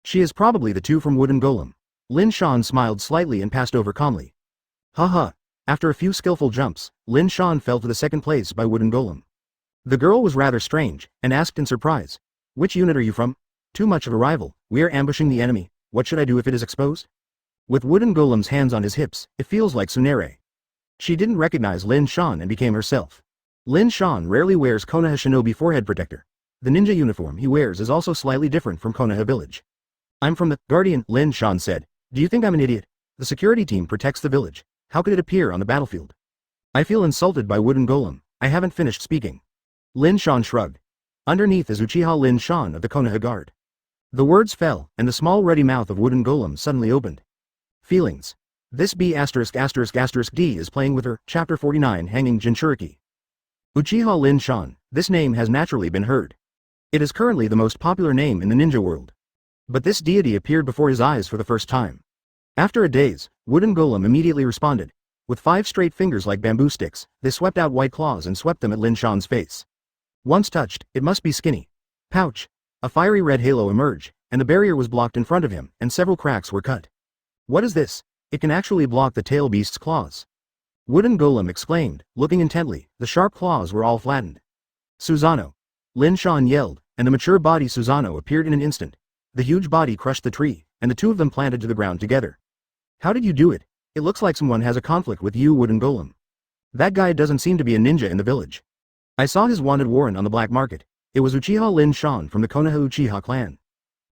She is probably the 2 from Wooden Golem. Lin Shan smiled slightly and passed over calmly. Haha. After a few skillful jumps, Lin Shan fell to the 2nd place by Wooden Golem. The girl was rather strange, and asked in surprise, which unit are you from? Too much of a rival, we are ambushing the enemy, what should I do if it is exposed? With Wooden Golem's hands on his hips, it feels like Tsunere. She didn't recognize Lin Shan and became herself. Lin Shan rarely wears Konoha Shinobi forehead protector. The ninja uniform he wears is also slightly different from Konoha village. I'm from the Guardian, Lin Shan said. Do you think I'm an idiot? The security team protects the village. How could it appear on the battlefield? I feel insulted by Wooden Golem. I haven't finished speaking. Lin Shan shrugged. Underneath is Uchiha Lin Shan of the Konoha Guard. The words fell, and the small ruddy mouth of Wooden Golem suddenly opened. Feelings. This B******** D is playing with her, Chapter 49 Hanging Jinchuriki. Uchiha Lin Shan, this name has naturally been heard. It is currently the most popular name in the ninja world. But this deity appeared before his eyes for the first time. After a daze, Wooden Golem immediately responded. With 5 straight fingers like bamboo sticks, they swept out white claws and swept them at Lin Shan's face. Once touched, it must be skinny. Pouch! A fiery red halo emerged, and the barrier was blocked in front of him, and several cracks were cut. What is this? It can actually block the tail beast's claws. Wooden Golem exclaimed, looking intently. The sharp claws were all flattened. Susanoo! Lin Shan yelled, and the mature body Susanoo appeared in an instant. The huge body crushed the tree, and the two of them planted to the ground together. How did you do it? It looks like someone has a conflict with you, Wooden Golem. That guy doesn't seem to be a ninja in the village. I saw his wanted warrant on the black market. It was Uchiha Lin Shan from the Konoha Uchiha clan.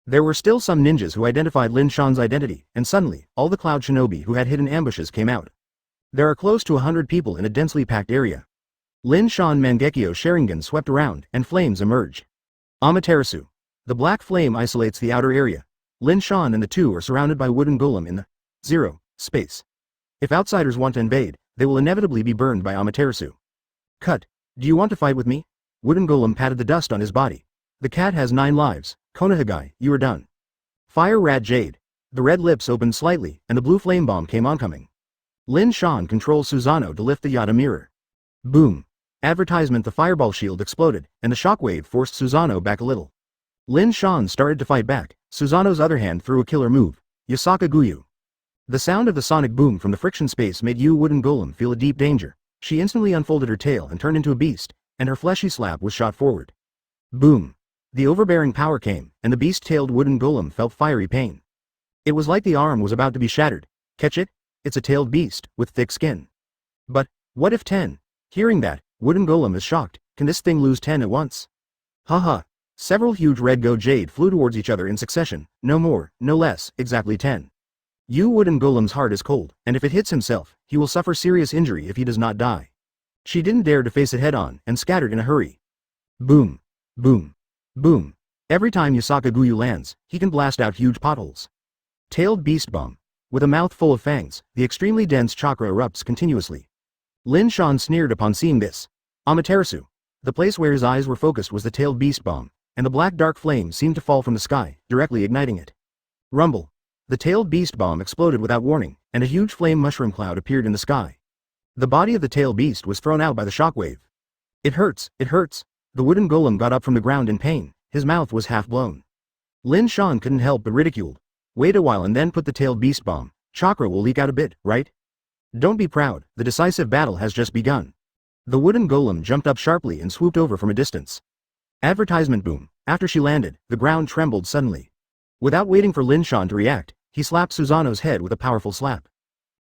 There were still some ninjas who identified Lin Shan's identity, and suddenly, all the cloud shinobi who had hidden ambushes came out. There are close to 100 people in a densely packed area. Lin Shan Mangekyo Sharingan swept around, and flames emerged. Amaterasu. The black flame isolates the outer area. Lin Shan and the two are surrounded by Wooden Golem in the zero space. If outsiders want to invade, they will inevitably be burned by Amaterasu. Cut. Do you want to fight with me? Wooden Golem patted the dust on his body. The cat has 9 lives. Konoha guy, you are done. Fire Rat Jade. The red lips opened slightly, and the blue flame bomb came oncoming. Lin Shan controls Susanoo to lift the Yata mirror. Boom. Advertisement. The fireball shield exploded, and the shockwave forced Susanoo back a little. Lin Shan started to fight back. Susanoo's other hand threw a killer move. Yasaka Guyu. The sound of the sonic boom from the friction space made Wooden Golem feel a deep danger. She instantly unfolded her tail and turned into a beast, and her fleshy slap was shot forward. Boom. The overbearing power came, and the beast-tailed Wooden Golem felt fiery pain. It was like the arm was about to be shattered. Catch it? It's a tailed beast, with thick skin. But, what if 10? Hearing that, Wooden Golem is shocked. Can this thing lose 10 at once? Haha. Several huge red go jade flew towards each other in succession. No more, no less, exactly 10. Wooden Golem's heart is cold, and if it hits himself, he will suffer serious injury if he does not die. She didn't dare to face it head-on, and scattered in a hurry. Boom. Boom. Boom. Every time Yasaka Guyu lands, he can blast out huge potholes. Tailed Beast Bomb. With a mouth full of fangs, the extremely dense chakra erupts continuously. Lin Shan sneered upon seeing this. Amaterasu. The place where his eyes were focused was the tailed Beast Bomb, and the black dark flame seemed to fall from the sky, directly igniting it. Rumble. The tailed beast bomb exploded without warning, and a huge flame mushroom cloud appeared in the sky. The body of the tailed beast was thrown out by the shockwave. It hurts, it hurts. The Wooden Golem got up from the ground in pain. His mouth was half blown. Lin Shan couldn't help but ridiculed. Wait a while and then put the tailed beast bomb. Chakra will leak out a bit, right? Don't be proud, the decisive battle has just begun. The Wooden Golem jumped up sharply and swooped over from a distance. Advertisement boom. After she landed, the ground trembled suddenly. Without waiting for Lin Shan to react, he slapped Susanoo's head with a powerful slap.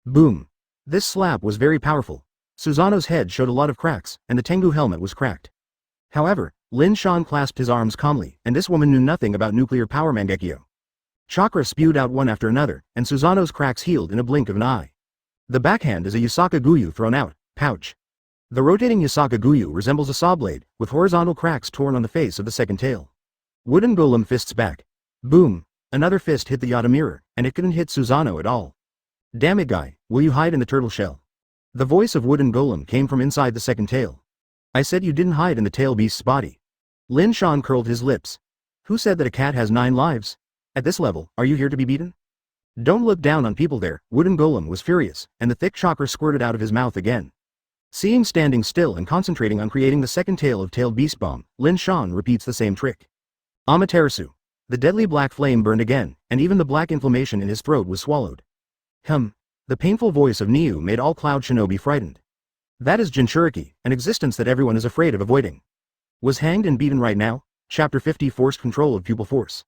Boom. This slap was very powerful. Susanoo's head showed a lot of cracks, and the Tengu helmet was cracked. However, Lin Shan clasped his arms calmly, and this woman knew nothing about nuclear power Mangekyo. Chakra spewed out one after another, and Susanoo's cracks healed in a blink of an eye. The backhand is a Yasaka Guyu thrown out. Pouch. The rotating Yasaka Guyu resembles a saw blade, with horizontal cracks torn on the face of the second tail. Wooden Golem fists back. Boom. Another fist hit the Yata mirror, and it couldn't hit Susanoo at all. Damn it guy, will you hide in the turtle shell? The voice of Wooden Golem came from inside the second tail. I said you didn't hide in the tail beast's body. Lin Shan curled his lips. Who said that a cat has 9 lives? At this level, are you here to be beaten? Don't look down on people there. Wooden Golem was furious, and the thick chakra squirted out of his mouth again. Seeing standing still and concentrating on creating the second tail of tailed beast bomb, Lin Shan repeats the same trick. Amaterasu. The deadly black flame burned again, and even the black inflammation in his throat was swallowed. The painful voice of Niu made all cloud shinobi frightened. That is Jinchuriki, an existence that everyone is afraid of avoiding. Was hanged and beaten right now? Chapter 50 Forced Control of Pupil Force.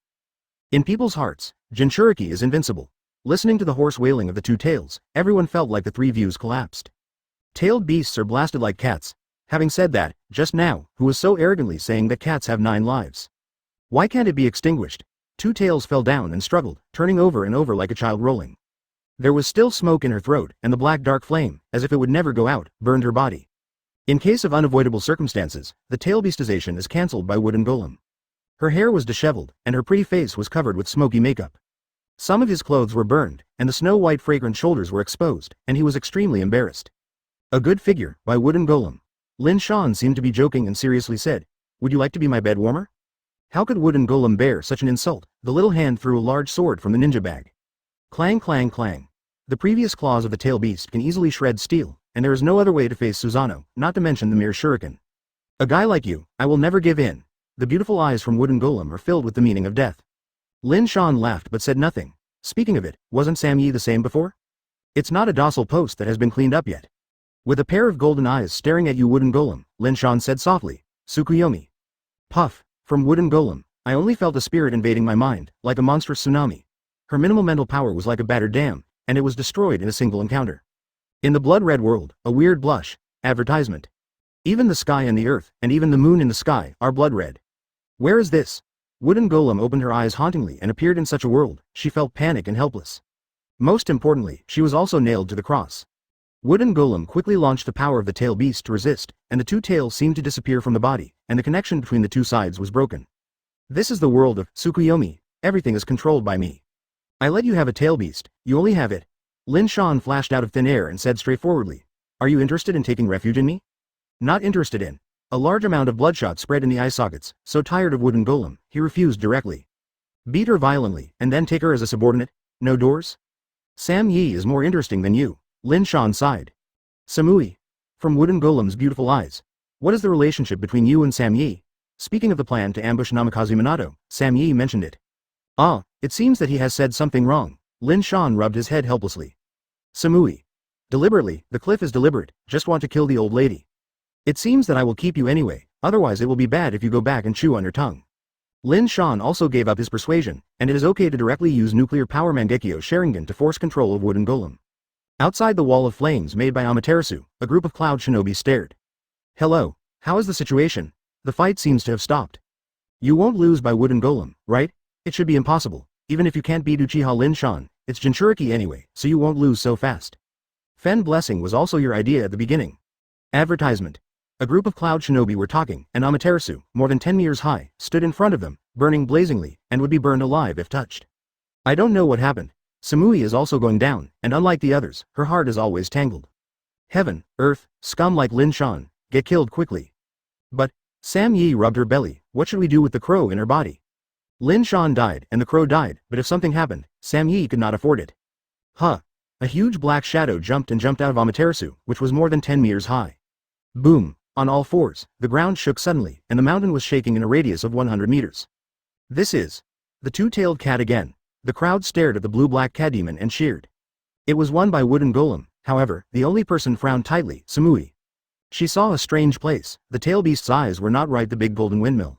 In people's hearts, Jinchuriki is invincible. Listening to the hoarse wailing of the two tails, everyone felt like the three views collapsed. Tailed beasts are blasted like cats. Having said that, just now, who was so arrogantly saying that cats have 9 lives? Why can't it be extinguished? Two tails fell down and struggled, turning over and over like a child rolling. There was still smoke in her throat, and the black dark flame, as if it would never go out, burned her body. In case of unavoidable circumstances, the tailbeastization is cancelled by Wooden Golem. Her hair was disheveled, and her pretty face was covered with smoky makeup. Some of his clothes were burned, and the snow-white fragrant shoulders were exposed, and he was extremely embarrassed. A good figure, by Wooden Golem. Lin Shan seemed to be joking and seriously said, "Would you like to be my bed warmer?" How could wooden golem bear such an insult? The little hand threw a large sword from the ninja bag. Clang clang clang. The previous claws of the tail beast can easily shred steel, and there is no other way to face Susanoo, not to mention the mere shuriken. A guy like you, I will never give in. The beautiful eyes from wooden golem are filled with the meaning of death. Lin Shan laughed but said nothing. Speaking of it, wasn't Sam Yi the same before? It's not a docile post that has been cleaned up yet. With a pair of golden eyes staring at you, wooden golem, Lin Shan said softly, Tsukuyomi. Puff. From wooden golem, I only felt a spirit invading my mind, like a monstrous tsunami. Her minimal mental power was like a battered dam, and it was destroyed in a single encounter. In the blood-red world, a weird blush. Advertisement. Even the sky and the earth, and even the moon in the sky, are blood-red. Where is this? Wooden golem opened her eyes hauntingly and appeared in such a world, she felt panic and helpless. Most importantly, she was also nailed to the cross. Wooden golem quickly launched the power of the tail beast to resist, and the two tails seemed to disappear from the body, and the connection between the two sides was broken. This is the world of Tsukuyomi. Everything is controlled by me. I let you have a tail beast, you only have it. Lin Shan flashed out of thin air and said straightforwardly, are you interested in taking refuge in me? Not interested in. A large amount of bloodshot spread in the eye sockets, so tired of wooden golem, he refused directly. Beat her violently, and then take her as a subordinate? No doors? Sam Yi is more interesting than you. Lin Shan sighed. Samui. From wooden golem's beautiful eyes. What is the relationship between you and Sam Yi? Speaking of the plan to ambush Namikaze Minato, Sam Yi mentioned it. Ah, it seems that he has said something wrong. Lin Shan rubbed his head helplessly. Samui. Deliberately, the cliff is deliberate, just want to kill the old lady. It seems that I will keep you anyway, otherwise it will be bad if you go back and chew on your tongue. Lin Shan also gave up his persuasion, and it is okay to directly use nuclear power Mangekyo Sharingan to force control of wooden golem. Outside the wall of flames made by Amaterasu, a group of cloud shinobi stared. Hello, how is the situation? The fight seems to have stopped. You won't lose by wooden golem, right? It should be impossible. Even if you can't beat Uchiha Lin Shan, it's Jinchuriki anyway, so you won't lose so fast. Fen Blessing was also your idea at the beginning. Advertisement. A group of cloud shinobi were talking, and Amaterasu, more than 10 meters high, stood in front of them, burning blazingly, and would be burned alive if touched. I don't know what happened. Samui is also going down, and unlike the others, her heart is always tangled. Heaven, earth, scum like Lin Shan, get killed quickly. But, Sam Yi rubbed her belly, what should we do with the crow in her body? Lin Shan died, and the crow died, but if something happened, Sam Yi could not afford it. Huh. A huge black shadow jumped out of Amaterasu, which was more than 10 meters high. Boom. On all fours, the ground shook suddenly, and the mountain was shaking in a radius of 100 meters. This is the two-tailed cat again. The crowd stared at the blue-black cat demon and cheered. It was won by wooden golem, however, the only person frowned tightly, Samui. She saw a strange place, the tail beast's eyes were not right, the big golden windmill.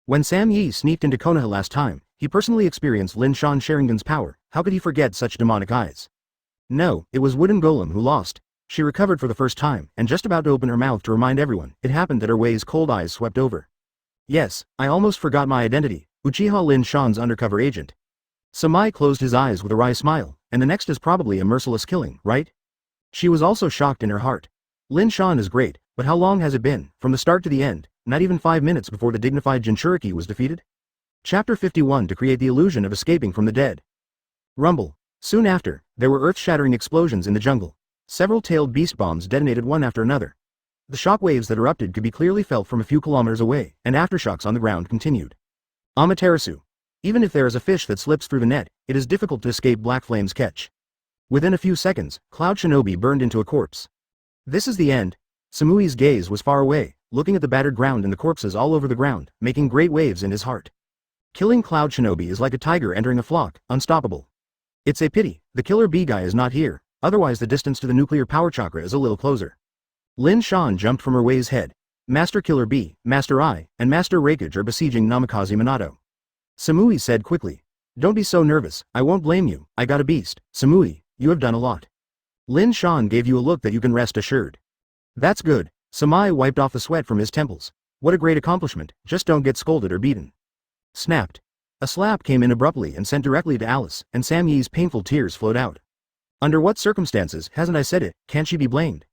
When Sam Yi sneaked into Konoha last time, he personally experienced Lin Shan Sharingan's power, how could he forget such demonic eyes? No, it was wooden golem who lost. She recovered for the first time, and just about to open her mouth to remind everyone, it happened that her Wei's cold eyes swept over. Yes, I almost forgot my identity, Uchiha Lin Shan's undercover agent. Samai closed his eyes with a wry smile, and the next is probably a merciless killing, right? She was also shocked in her heart. Lin Shan is great, but how long has it been, from the start to the end, not even 5 minutes before the dignified Jinchuriki was defeated? Chapter 51 To create the illusion of escaping from the dead. Rumble. Soon after, there were earth-shattering explosions in the jungle. Several tailed beast bombs detonated one after another. The shock waves that erupted could be clearly felt from a few kilometers away, and aftershocks on the ground continued. Amaterasu. Even if there is a fish that slips through the net, it is difficult to escape black flame's catch. Within a few seconds, Cloud Shinobi burned into a corpse. This is the end. Samui's gaze was far away, looking at the battered ground and the corpses all over the ground, making great waves in his heart. Killing Cloud Shinobi is like a tiger entering a flock, unstoppable. It's a pity, the killer bee guy is not here, otherwise the distance to the nuclear power chakra is a little closer. Lin Shan jumped from her Wei's head. Master Killer Bee, Master Eye, and Master Raikage are besieging Namikaze Minato. Samui said quickly. Don't be so nervous, I won't blame you, I got a beast, Samui, you have done a lot. Lin Shan gave you a look that you can rest assured. That's good. Samai wiped off the sweat from his temples. What a great accomplishment, just don't get scolded or beaten. Snapped. A slap came in abruptly and sent directly to Alice, and Sam Yi's painful tears flowed out. Under what circumstances, hasn't I said it, can't she be blamed?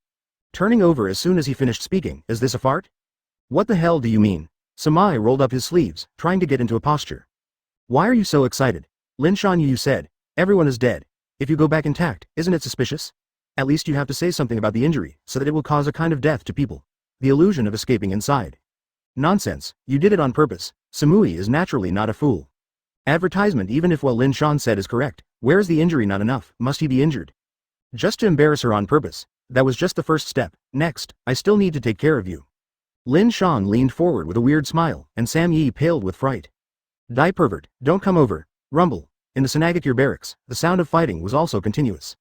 Turning over as soon as he finished speaking, is this a fart? What the hell do you mean? Samai rolled up his sleeves, trying to get into a posture. Why are you so excited? Lin Shan, you said. Everyone is dead. If you go back intact, isn't it suspicious? At least you have to say something about the injury, so that it will cause a kind of death to people. The illusion of escaping inside. Nonsense, you did it on purpose. Samui is naturally not a fool. Advertisement, even if what Lin Shan said is correct, where is the injury not enough, must he be injured? Just to embarrass her on purpose. That was just the first step. Next, I still need to take care of you. Lin Shan leaned forward with a weird smile, and Sam Yi paled with fright. Die pervert, don't come over. Rumble. In the Sanagakure barracks, the sound of fighting was also continuous.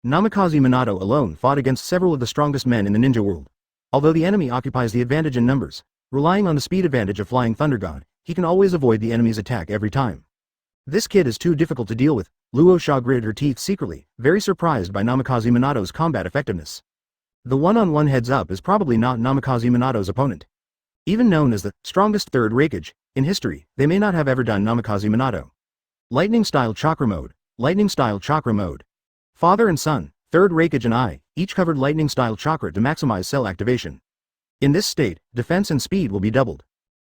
Namikaze Minato alone fought against several of the strongest men in the ninja world. Although the enemy occupies the advantage in numbers, relying on the speed advantage of Flying Thunder God, he can always avoid the enemy's attack every time. This kid is too difficult to deal with. Luo Sha gritted her teeth secretly, very surprised by Namikaze Minato's combat effectiveness. The one-on-one heads-up is probably not Namikaze Minato's opponent. Even known as the strongest Third Raikage in history, they may not have ever done Namikaze Minato. Lightning-style chakra mode. Lightning-style chakra mode. Father and son, Third Raikage and I, each covered lightning-style chakra to maximize cell activation. In this state, defense and speed will be doubled.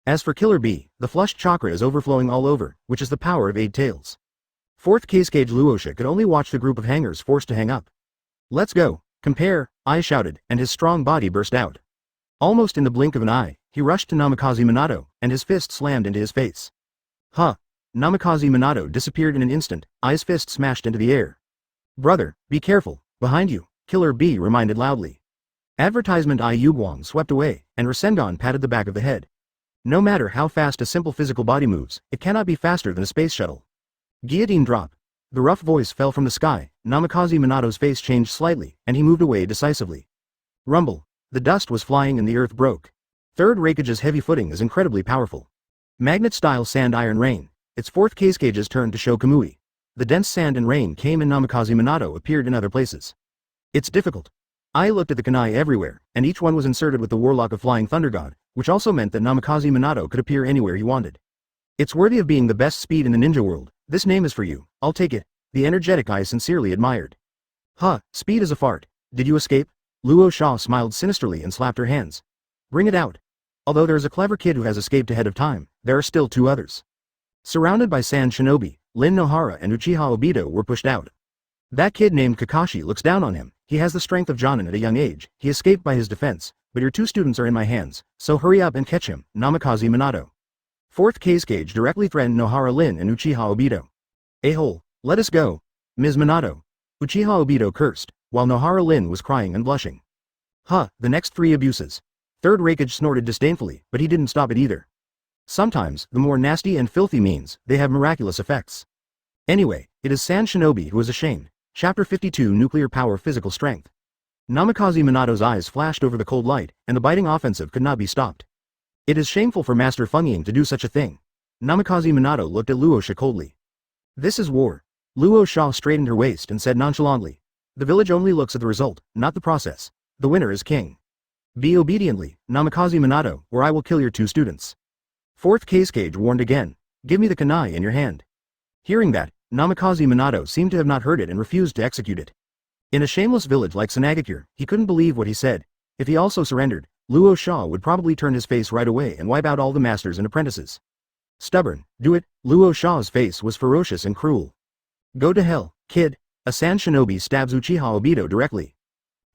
As for Killer Bee, the flushed chakra is overflowing all over, which is the power of 8 tails. Fourth Cascade Luosha could only watch the group of hangers forced to hang up. Let's go, compare, I shouted, and his strong body burst out. Almost in the blink of an eye, he rushed to Namikaze Minato, and his fist slammed into his face. Huh. Namikaze Minato disappeared in an instant, I's fist smashed into the air. Brother, be careful, behind you, Killer Bee reminded loudly. Advertisement I Yuguang swept away, and Rasengan patted the back of the head. No matter how fast a simple physical body moves, it cannot be faster than a space shuttle. Guillotine drop. The rough voice fell from the sky, Namikaze Minato's face changed slightly, and he moved away decisively. Rumble. The dust was flying and the earth broke. Third Raikage's heavy footing is incredibly powerful. Magnet-style sand iron rain. Its fourth Casecage's turn to show Kamui. The dense sand and rain came and Namikaze Minato appeared in other places. It's difficult. I looked at the kunai everywhere, and each one was inserted with the Warlock of Flying Thunder God, which also meant that Namikaze Minato could appear anywhere he wanted. It's worthy of being the best speed in the ninja world. This name is for you, I'll take it. The energetic eye sincerely admired. Huh, speed is a fart. Did you escape? Luo Sha smiled sinisterly and slapped her hands. Bring it out. Although there is a clever kid who has escaped ahead of time, there are still 2 others. Surrounded by Sand Shinobi, Lin Nohara and Uchiha Obito were pushed out. That kid named Kakashi looks down on him. He has the strength of Jonin at a young age. He escaped by his defense, but your 2 students are in my hands, so hurry up and catch him, Namikaze Minato. Fourth Casecage directly threatened Nohara Lin and Uchiha Obito. A-hole, let us go. Ms. Minato. Uchiha Obito cursed, while Nohara Lin was crying and blushing. Huh, the next 3 abuses. Third Raikage snorted disdainfully, but he didn't stop it either. Sometimes, the more nasty and filthy means, they have miraculous effects. Anyway, it is Sand Shinobi who is ashamed. Chapter 52 Nuclear Power Physical Strength. Namikaze Minato's eyes flashed over the cold light, and the biting offensive could not be stopped. It is shameful for Master Feng to do such a thing. Namikaze Minato looked at Luo Sha coldly. This is war. Luo Sha straightened her waist and said nonchalantly. The village only looks at the result, not the process. The winner is king. Be obediently, Namikaze Minato, or I will kill your 2 students. Fourth Casecage warned again. Give me the kunai in your hand. Hearing that, Namikaze Minato seemed to have not heard it and refused to execute it. In a shameless village like Sanagakure, he couldn't believe what he said. If he also surrendered, Luo Sha would probably turn his face right away and wipe out all the masters and apprentices. Stubborn, do it. Luo Sha's face was ferocious and cruel. Go to hell, kid. A Sand Shinobi stabs Uchiha Obito directly.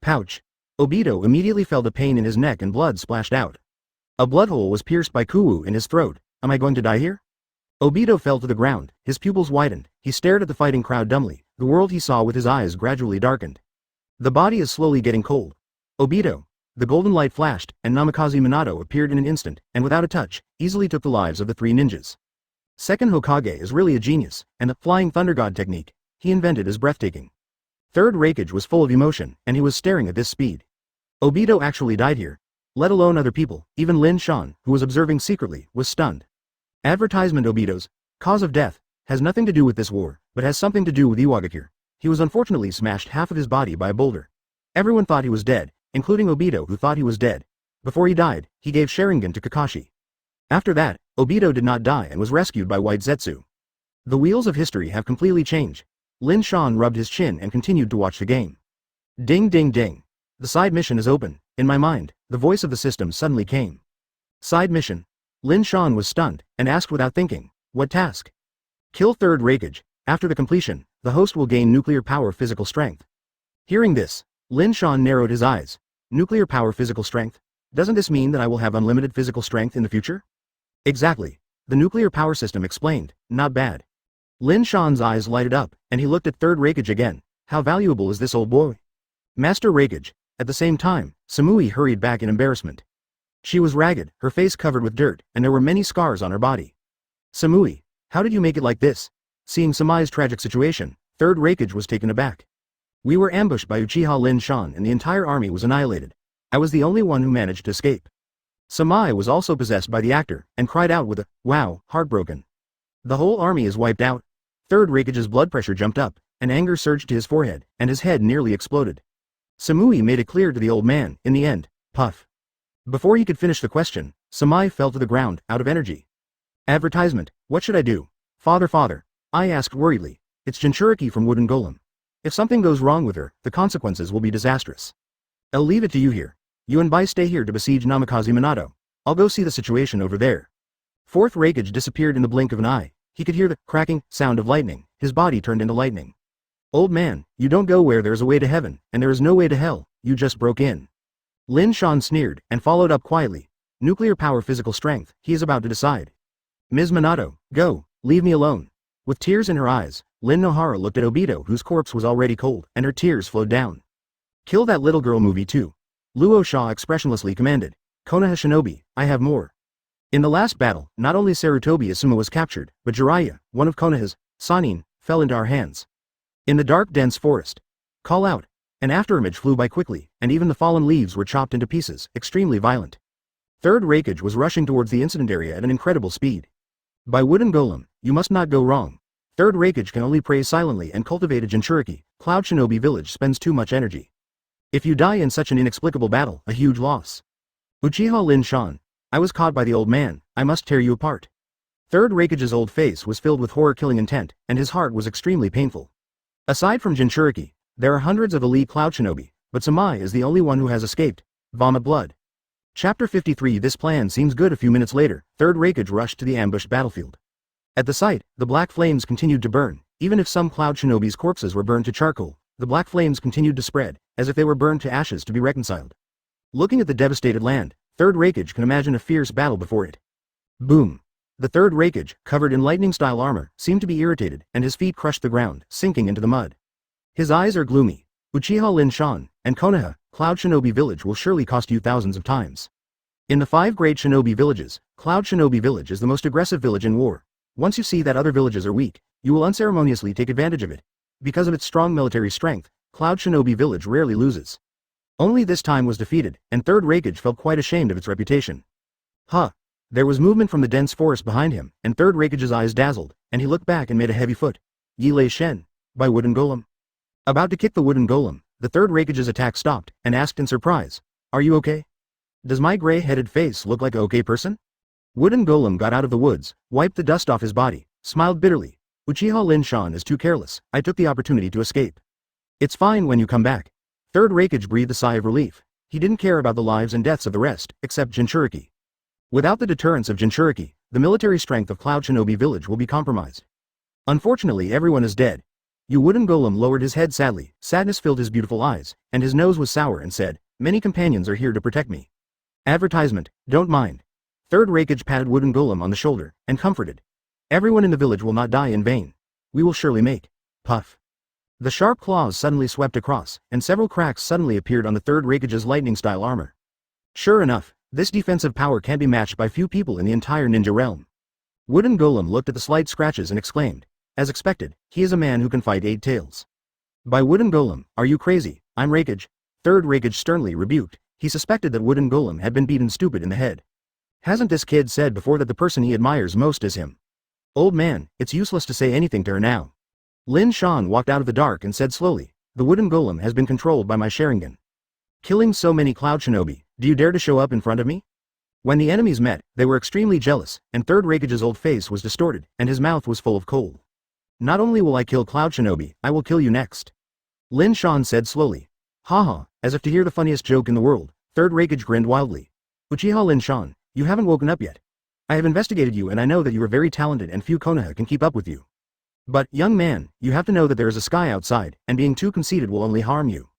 Pouch. Obito immediately felt a pain in his neck and blood splashed out. A blood hole was pierced by Kuwu in his throat. Am I going to die here? Obito fell to the ground, his pupils widened, he stared at the fighting crowd dumbly, the world he saw with his eyes gradually darkened. The body is slowly getting cold. Obito. The golden light flashed, and Namikaze Minato appeared in an instant, and without a touch, easily took the lives of the 3 ninjas. Second Hokage is really a genius, and the Flying Thunder God technique he invented is breathtaking. Third Raikage was full of emotion, and he was staring at this speed. Obito actually died here. Let alone other people, even Lin Shan, who was observing secretly, was stunned. Advertisement Obito's cause of death has nothing to do with this war, but has something to do with Iwagakure. He was unfortunately smashed half of his body by a boulder. Everyone thought he was dead, including Obito who thought he was dead. Before he died, he gave Sharingan to Kakashi. After that, Obito did not die and was rescued by White Zetsu. The wheels of history have completely changed. Lin Shan rubbed his chin and continued to watch the game. Ding ding ding. The side mission is open. In my mind, the voice of the system suddenly came. Side mission. Lin Shan was stunned, and asked without thinking, what task? Kill Third Raikage. After the completion, the host will gain nuclear power physical strength. Hearing this, Lin Shan narrowed his eyes. Nuclear power physical strength? Doesn't this mean that I will have unlimited physical strength in the future? Exactly. The nuclear power system explained, not bad. Lin Shan's eyes lighted up, and he looked at Third Raikage again. How valuable is this old boy? Master Raikage. At the same time, Samui hurried back in embarrassment. She was ragged, her face covered with dirt, and there were many scars on her body. Samui, how did you make it like this? Seeing Samai's tragic situation, Third Raikage was taken aback. We were ambushed by Uchiha Lin Shan and the entire army was annihilated. I was the only one who managed to escape. Samai was also possessed by the actor, and cried out with a, wow, heartbroken. The whole army is wiped out. Third Raikage's blood pressure jumped up, and anger surged to his forehead, and his head nearly exploded. Samui made it clear to the old man, in the end, puff. Before he could finish the question, Samai fell to the ground, out of energy. Advertisement, what should I do? Father, I asked worriedly. It's Jinchuriki from Wooden Golem. If something goes wrong with her, the consequences will be disastrous. I'll leave it to you here. You and Bai stay here to besiege Namikaze Minato. I'll go see the situation over there. Fourth Raikage disappeared in the blink of an eye. He could hear the cracking sound of lightning. His body turned into lightning. Old man, you don't go where there is a way to heaven, and there is no way to hell, you just broke in. Lin Shan sneered, and followed up quietly. Nuclear power physical strength, he is about to decide. Ms. Minato, go, leave me alone. With tears in her eyes, Lin Nohara looked at Obito whose corpse was already cold, and her tears flowed down. Kill that little girl movie too. Luo Sha expressionlessly commanded. Konoha Shinobi, I have more. In the last battle, not only Sarutobi Asuma was captured, but Jiraiya, one of Konoha's, Sannin, fell into our hands. In the dark dense forest. Call out. An afterimage flew by quickly, and even the fallen leaves were chopped into pieces, extremely violent. Third Raikage was rushing towards the incident area at an incredible speed. By Wooden Golem, you must not go wrong. Third Raikage can only pray silently and cultivate a Jinchuriki. Cloud Shinobi village spends too much energy. If you die in such an inexplicable battle, a huge loss. Uchiha Lin Shan, I was caught by the old man, I must tear you apart. Third Raikage's old face was filled with horror-killing intent, and his heart was extremely painful. Aside from Jinchuriki, there are hundreds of elite Cloud Shinobi, but Samai is the only one who has escaped. Vomit blood. Chapter 53. This plan seems good. A few minutes later, Third Raikage rushed to the ambushed battlefield. At the site, the black flames continued to burn. Even if some Cloud Shinobi's corpses were burned to charcoal, the black flames continued to spread, as if they were burned to ashes to be reconciled. Looking at the devastated land, Third Raikage can imagine a fierce battle before it. Boom. The Third Raikage, covered in lightning-style armor, seemed to be irritated, and his feet crushed the ground, sinking into the mud. His eyes are gloomy. Uchiha Lin Shan, and Konoha, Cloud Shinobi Village will surely cost you thousands of times. In the 5 great Shinobi villages, Cloud Shinobi Village is the most aggressive village in war. Once you see that other villages are weak, you will unceremoniously take advantage of it. Because of its strong military strength, Cloud Shinobi Village rarely loses. Only this time was defeated, and Third Raikage felt quite ashamed of its reputation. Huh. There was movement from the dense forest behind him, and Third Raikage's eyes dazzled, and he looked back and made a heavy foot. Yi Lei Shen. By Wooden Golem. About to kick the Wooden Golem, the Third Raikage's attack stopped, and asked in surprise, are you okay? Does my gray-headed face look like a okay person? Wooden Golem got out of the woods, wiped the dust off his body, smiled bitterly. Uchiha Lin Shan is too careless, I took the opportunity to escape. It's fine when you come back. Third Raikage breathed a sigh of relief. He didn't care about the lives and deaths of the rest, except Jinchuriki. Without the deterrence of Jinchuriki, the military strength of Cloud Shinobi Village will be compromised. Unfortunately, everyone is dead. Wooden Golem lowered his head sadly, sadness filled his beautiful eyes, and his nose was sour and said, many companions are here to protect me. Advertisement, don't mind. Third Raikage patted Wooden Golem on the shoulder, and comforted. Everyone in the village will not die in vain. We will surely make. Puff. The sharp claws suddenly swept across, and several cracks suddenly appeared on the Third Raikage's lightning-style armor. Sure enough, this defensive power can be matched by few people in the entire ninja realm. Wooden Golem looked at the slight scratches and exclaimed. As expected, he is a man who can fight 8 tails. By Wooden Golem, are you crazy? I'm Raikage. Third Raikage sternly rebuked. He suspected that Wooden Golem had been beaten stupid in the head. Hasn't this kid said before that the person he admires most is him? Old man, it's useless to say anything to her now. Lin Shan walked out of the dark and said slowly, the Wooden Golem has been controlled by my Sharingan. Killing so many Cloud Shinobi, do you dare to show up in front of me? When the enemies met, they were extremely jealous, and Third Raikage's old face was distorted, and his mouth was full of coal. Not only will I kill Cloud Shinobi, I will kill you next. Lin Shan said slowly. Haha, as if to hear the funniest joke in the world, Third Raikage grinned wildly. Uchiha Lin Shan, you haven't woken up yet. I have investigated you and I know that you are very talented and few Konoha can keep up with you. But, young man, you have to know that there is a sky outside, and being too conceited will only harm you.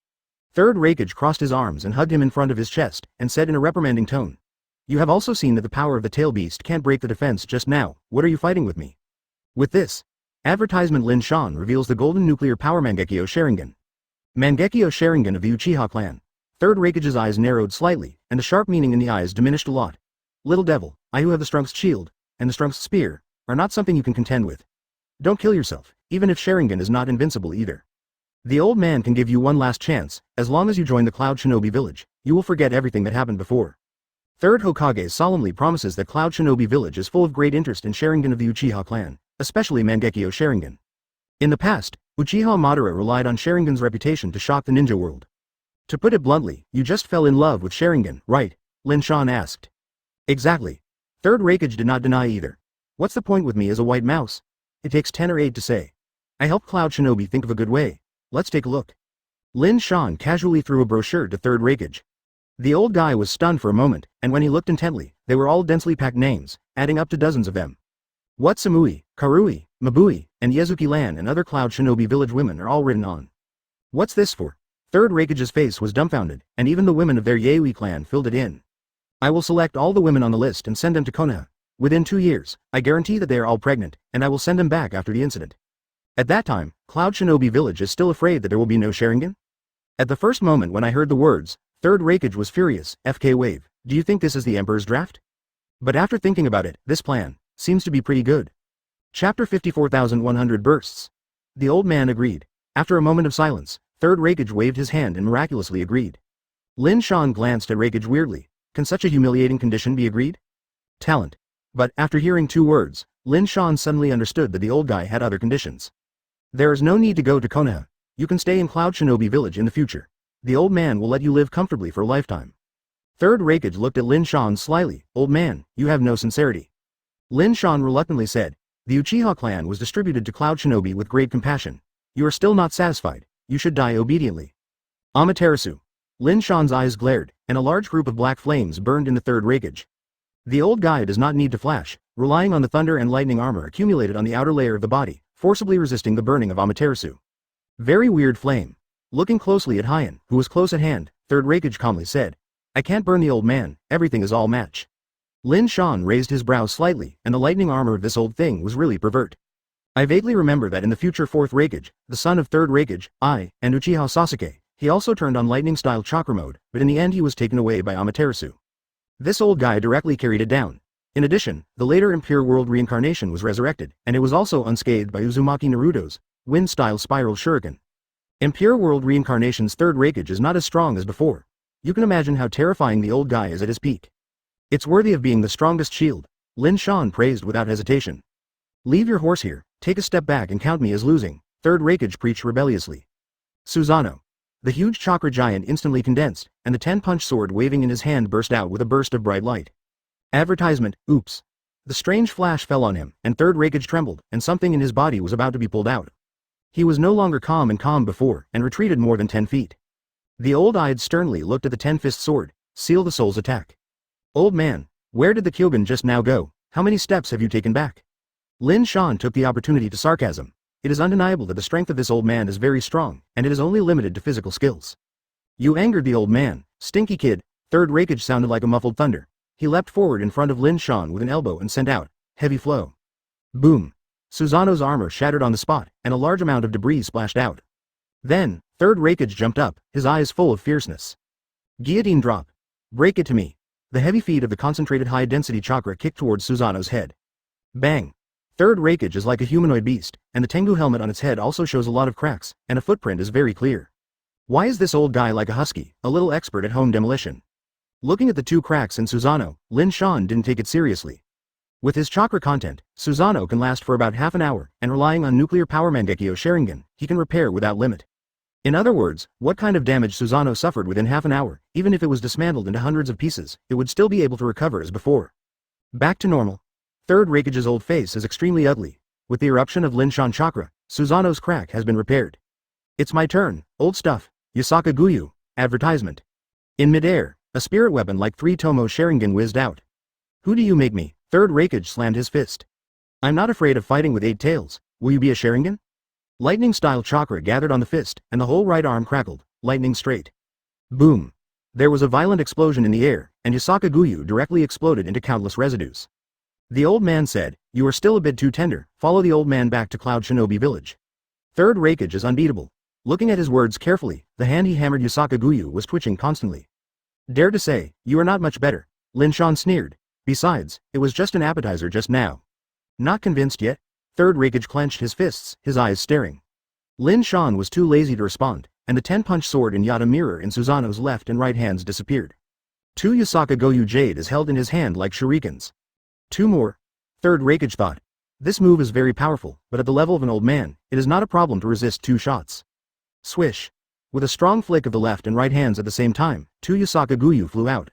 Third Raikage crossed his arms and hugged him in front of his chest, and said in a reprimanding tone. You have also seen that the power of the tail beast can't break the defense just now. What are you fighting with me? With this advertisement, Lin Shan reveals the golden nuclear power Mangekyo Sharingan. Mangekyo Sharingan of the Uchiha clan. Third Raikage's eyes narrowed slightly, and the sharp meaning in the eyes diminished a lot. Little devil, I who have the strongest shield, and the strongest spear, are not something you can contend with. Don't kill yourself, even if Sharingan is not invincible either. The old man can give you one last chance. As long as you join the Cloud Shinobi village, you will forget everything that happened before. Third Hokage solemnly promises that Cloud Shinobi village is full of great interest in Sharingan of the Uchiha clan, especially Mangekyo Sharingan. In the past, Uchiha Madara relied on Sharingan's reputation to shock the ninja world. To put it bluntly, you just fell in love with Sharingan, right? Lin Shan asked. Exactly. Third Raikage did not deny either. What's the point with me as a white mouse? It takes 10 or 8 to say. I helped Cloud Shinobi think of a good way. Let's take a look. Lin Shan casually threw a brochure to Third Raikage. The old guy was stunned for a moment, and when he looked intently, they were all densely packed names, adding up to dozens of them. What Samui, Karui, Mabui, and Yezuki Lan and other Cloud Shinobi village women are all written on. What's this for? Third Raikage's face was dumbfounded, and even the women of their Yaoi clan filled it in. I will select all the women on the list and send them to Konaha. Within 2 years, I guarantee that they are all pregnant, and I will send them back after the incident. At that time, Cloud Shinobi village is still afraid that there will be no Sharingan? At the first moment when I heard the words, Third Raikage was furious. FK wave, do you think this is the Emperor's draft? But after thinking about it, this plan seems to be pretty good. Chapter 54,100 bursts. The old man agreed. After a moment of silence, Third Raikage waved his hand and miraculously agreed. Lin Shan glanced at Raikage weirdly. Can such a humiliating condition be agreed? Talent. But, after hearing 2 words, Lin Shan suddenly understood that the old guy had other conditions. There is no need to go to Konaha. You can stay in Cloud Shinobi village in the future. The old man will let you live comfortably for a lifetime. Third Raikage looked at Lin Shan slyly. Old man, you have no sincerity. Lin Shan reluctantly said, the Uchiha clan was distributed to Cloud Shinobi with great compassion. You are still not satisfied. You should die obediently. Amaterasu. Lin Shan's eyes glared, and a large group of black flames burned in the Third Raikage. The old guy does not need to flash, relying on the thunder and lightning armor accumulated on the outer layer of the body, forcibly resisting the burning of Amaterasu. Very weird flame. Looking closely at Hyan, who was close at hand, Third Raikage calmly said, I can't burn the old man, everything is all match. Lin Shan raised his brows slightly, and the lightning armor of this old thing was really pervert. I vaguely remember that in the future 4th Raikage, the son of 3rd Raikage, and Uchiha Sasuke, he also turned on lightning-style chakra mode, but in the end he was taken away by Amaterasu. This old guy directly carried it down. In addition, the later Impure World reincarnation was resurrected, and it was also unscathed by Uzumaki Naruto's wind-style spiral shuriken. Impure World reincarnation's 3rd Raikage is not as strong as before. You can imagine how terrifying the old guy is at his peak. It's worthy of being the strongest shield, Lin Shan praised without hesitation. Leave your horse here, take a step back and count me as losing, 3rd Raikage preached rebelliously. Susanoo. The huge chakra giant instantly condensed, and the 10-punch sword waving in his hand burst out with a burst of bright light. Advertisement, oops. The strange flash fell on him, and 3rd Raikage trembled, and something in his body was about to be pulled out. He was no longer calm before, and retreated more than 10 feet. The old-eyed sternly looked at the 10-fist sword, seal the soul's attack. Old man, where did the Kyogen just now go? How many steps have you taken back? Lin Shan took the opportunity to sarcasm. It is undeniable that the strength of this old man is very strong, and it is only limited to physical skills. You angered the old man, stinky kid. 3rd Raikage sounded like a muffled thunder. He leapt forward in front of Lin Shan with an elbow and sent out heavy flow. Boom. Susanoo's armor shattered on the spot, and a large amount of debris splashed out. Then, 3rd Raikage jumped up, his eyes full of fierceness. Guillotine drop. Break it to me. The heavy feed of the concentrated high-density chakra kicked towards Susanoo's head. Bang. 3rd Raikage is like a humanoid beast, and the Tengu helmet on its head also shows a lot of cracks, and a footprint is very clear. Why is this old guy like a husky, a little expert at home demolition? Looking at the 2 cracks in Susanoo, Lin Shan didn't take it seriously. With his chakra content, Susanoo can last for about half an hour, and relying on nuclear power Mangekyo Sharingan, he can repair without limit. In other words, what kind of damage Susanoo suffered within half an hour, even if it was dismantled into hundreds of pieces, it would still be able to recover as before. Back to normal. 3rd Raikage's old face is extremely ugly. With the eruption of Lin Shan chakra, Susanoo's crack has been repaired. It's my turn, old stuff. Yasaka Guyu. Advertisement. In midair, a spirit weapon like 3 Tomo Sharingan whizzed out. Who do you make me? 3rd Raikage slammed his fist. I'm not afraid of fighting with 8 tails. Will you be a Sharingan? Lightning-style chakra gathered on the fist, and the whole right arm crackled, lightning straight. Boom. There was a violent explosion in the air, and Yasaka Guyu directly exploded into countless residues. The old man said, "You are still a bit too tender, follow the old man back to Cloud Shinobi Village. Third Raikage is unbeatable." Looking at his words carefully, the hand he hammered Yasaka Guyu was twitching constantly. "Dare to say, you are not much better," Lin Shan sneered. "Besides, it was just an appetizer just now." Not convinced yet? Third Raikage clenched his fists, his eyes staring. Lin Shan was too lazy to respond, and the 10-punch sword and Yata mirror in Susanoo's left and right hands disappeared. 2 Yasaka Goyu Jade is held in his hand like shurikens. 2 more. Third Raikage thought. This move is very powerful, but at the level of an old man, it is not a problem to resist 2 shots. Swish. With a strong flick of the left and right hands at the same time, 2 Yasaka Guyu flew out.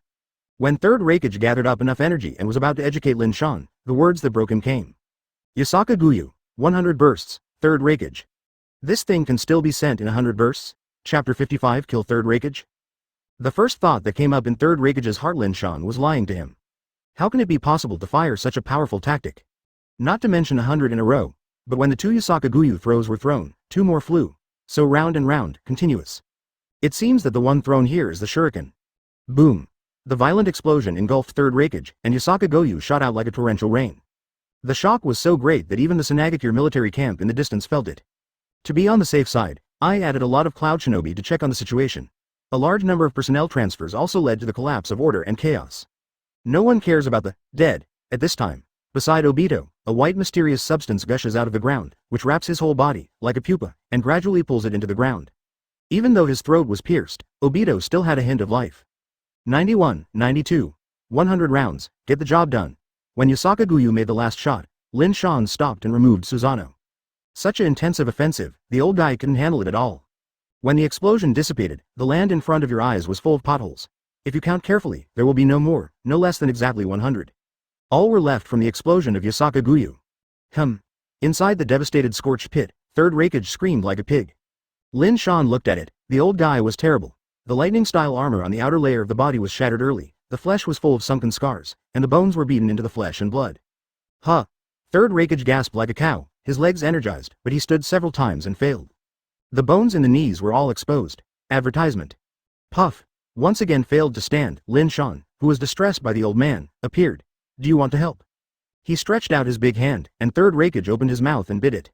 When Third Raikage gathered up enough energy and was about to educate Lin Shan, the words that broke him came. Yasaka Guyu, 100 bursts, Third Raikage. This thing can still be sent in 100 bursts? Chapter 55 Kill Third Raikage? The first thought that came up in Third Raikage's heart Lin Shan was lying to him. How can it be possible to fire such a powerful tactic? Not to mention 100 in a row, but when the 2 Yasaka Guyu throws were thrown, 2 more flew. So round and round, continuous. It seems that the one thrown here is the shuriken. Boom. The violent explosion engulfed Third Raikage, and Yasaka Goyu shot out like a torrential rain. The shock was so great that even the Sanagakure military camp in the distance felt it. To be on the safe side, I added a lot of Cloud Shinobi to check on the situation. A large number of personnel transfers also led to the collapse of order and chaos. No one cares about the dead at this time. Beside Obito, a white mysterious substance gushes out of the ground, which wraps his whole body, like a pupa, and gradually pulls it into the ground. Even though his throat was pierced, Obito still had a hint of life. 91, 92, 100 rounds, get the job done. When Yasaka Guyu made the last shot, Lin Shan stopped and removed Susanoo. Such an intensive offensive, the old guy couldn't handle it at all. When the explosion dissipated, the land in front of your eyes was full of potholes. If you count carefully, there will be no more, no less than exactly 100. All were left from the explosion of Yasaka Guyu. Inside the devastated scorched pit, Third Raikage screamed like a pig. Lin Shan looked at it. The old guy was terrible. The lightning-style armor on the outer layer of the body was shattered early, the flesh was full of sunken scars, and the bones were beaten into the flesh and blood. Third Raikage gasped like a cow, his legs energized, but he stood several times and failed. The bones in the knees were all exposed. Advertisement. Puff. Once again failed to stand. Lin Shan, who was distressed by the old man, appeared. Do you want to help? He stretched out his big hand, and Third Raikage opened his mouth and bit it.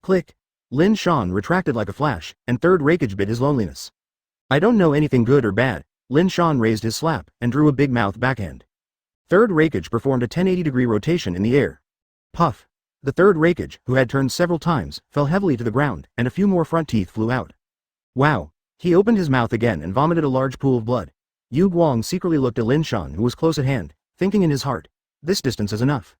Click. Lin Shan retracted like a flash, and Third Raikage bit his loneliness. I don't know anything good or bad. Lin Shan raised his slap, and drew a big mouth backhand. Third Raikage performed a 1080-degree rotation in the air. Puff. The Third Raikage, who had turned several times, fell heavily to the ground, and a few more front teeth flew out. Wow. He opened his mouth again and vomited a large pool of blood. Yu Guang secretly looked at Lin Shan, who was close at hand, thinking in his heart, this distance is enough.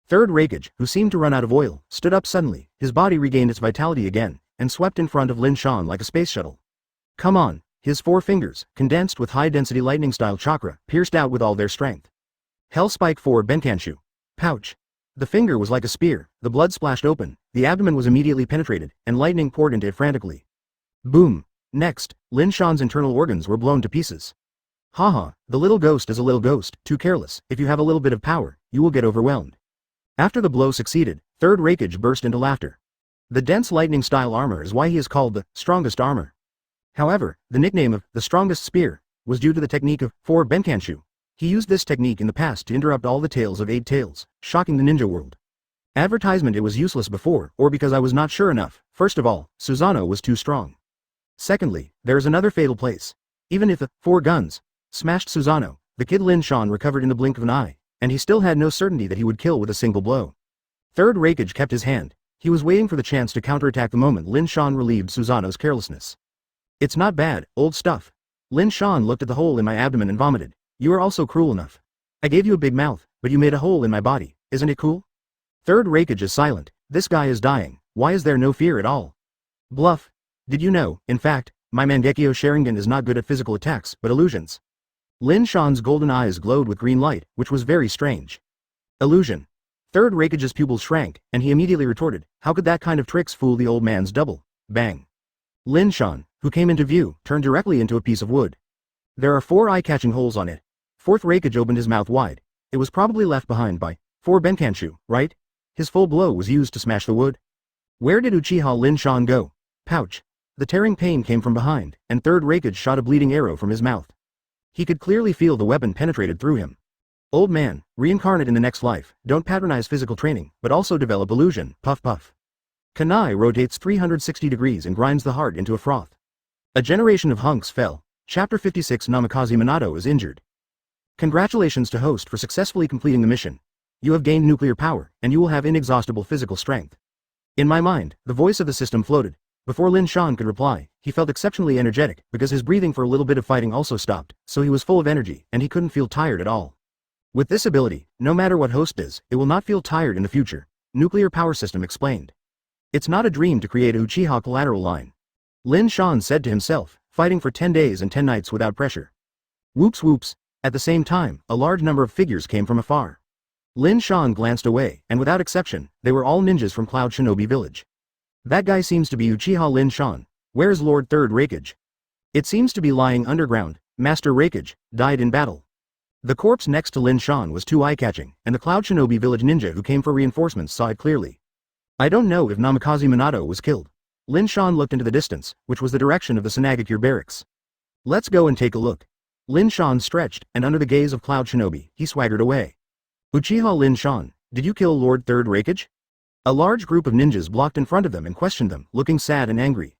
Third Raikage, who seemed to run out of oil, stood up suddenly, his body regained its vitality again, and swept in front of Lin Shan like a space shuttle. Come on. His 4 fingers, condensed with high-density lightning-style chakra, pierced out with all their strength. Hellspike 4 Benkanshu. Pouch. The finger was like a spear, the blood splashed open, the abdomen was immediately penetrated, and lightning poured into it frantically. Boom. Next, Lin Shan's internal organs were blown to pieces. Haha, the little ghost is a little ghost, too careless. If you have a little bit of power, you will get overwhelmed. After the blow succeeded, Third Raikage burst into laughter. The dense lightning-style armor is why he is called the strongest armor. However, the nickname of the strongest spear was due to the technique of 4 Benkanshu. He used this technique in the past to interrupt all the tales of 8 tails, shocking the ninja world. Advertisement. It was useless before, or because I was not sure enough. First of all, Susanoo was too strong. Secondly, there is another fatal place. Even if the 4 guns smashed Susanoo, the kid Lin Shan recovered in the blink of an eye, and he still had no certainty that he would kill with a single blow. Third Raikage kept his hand. He was waiting for the chance to counterattack the moment Lin Shan relieved Susanoo's carelessness. It's not bad, old stuff. Lin Shan looked at the hole in my abdomen and vomited. You are also cruel enough. I gave you a big mouth, but you made a hole in my body, isn't it cool? Third Raikage is silent. This guy is dying. Why is there no fear at all? Bluff. Did you know, in fact, my Mangekyo Sharingan is not good at physical attacks, but illusions. Lin Shan's golden eyes glowed with green light, which was very strange. Illusion. Third Raikage's pupils shrank, and he immediately retorted, how could that kind of tricks fool the old man's double? Bang. Lin Shan, who came into view, turned directly into a piece of wood. There are 4 eye-catching holes on it. Fourth Raikage opened his mouth wide. It was probably left behind by 4 Benkanshu, right? His full blow was used to smash the wood. Where did Uchiha Lin Shan go? Pouch. The tearing pain came from behind, and Third Raikage shot a bleeding arrow from his mouth. He could clearly feel the weapon penetrated through him. Old man, reincarnate in the next life, don't patronize physical training, but also develop illusion, puff puff. Kunai rotates 360 degrees and grinds the heart into a froth. A generation of hunks fell. Chapter 56 Namikaze Minato is injured. Congratulations to host for successfully completing the mission. You have gained nuclear power, and you will have inexhaustible physical strength. In my mind, the voice of the system floated. Before Lin Shan could reply, he felt exceptionally energetic, because his breathing for a little bit of fighting also stopped, so he was full of energy, and he couldn't feel tired at all. With this ability, no matter what host does, it will not feel tired in the future, Nuclear Power System explained. It's not a dream to create a Uchiha collateral line. Lin Shan said to himself, fighting for 10 days and 10 nights without pressure. Whoops whoops. At the same time, a large number of figures came from afar. Lin Shan glanced away, and without exception, they were all ninjas from Cloud Shinobi Village. That guy seems to be Uchiha Lin Shan. Where's Lord Third Raikage? It seems to be lying underground. Master Raikage died in battle. The corpse next to Lin Shan was too eye-catching, and the Cloud Shinobi Village ninja who came for reinforcements saw it clearly. I don't know if Namikaze Minato was killed. Lin Shan looked into the distance, which was the direction of the Izanagi barracks. Let's go and take a look. Lin Shan stretched, and under the gaze of Cloud Shinobi, he swaggered away. Uchiha Lin Shan, did you kill Lord Third Raikage? A large group of ninjas blocked in front of them and questioned them, looking sad and angry.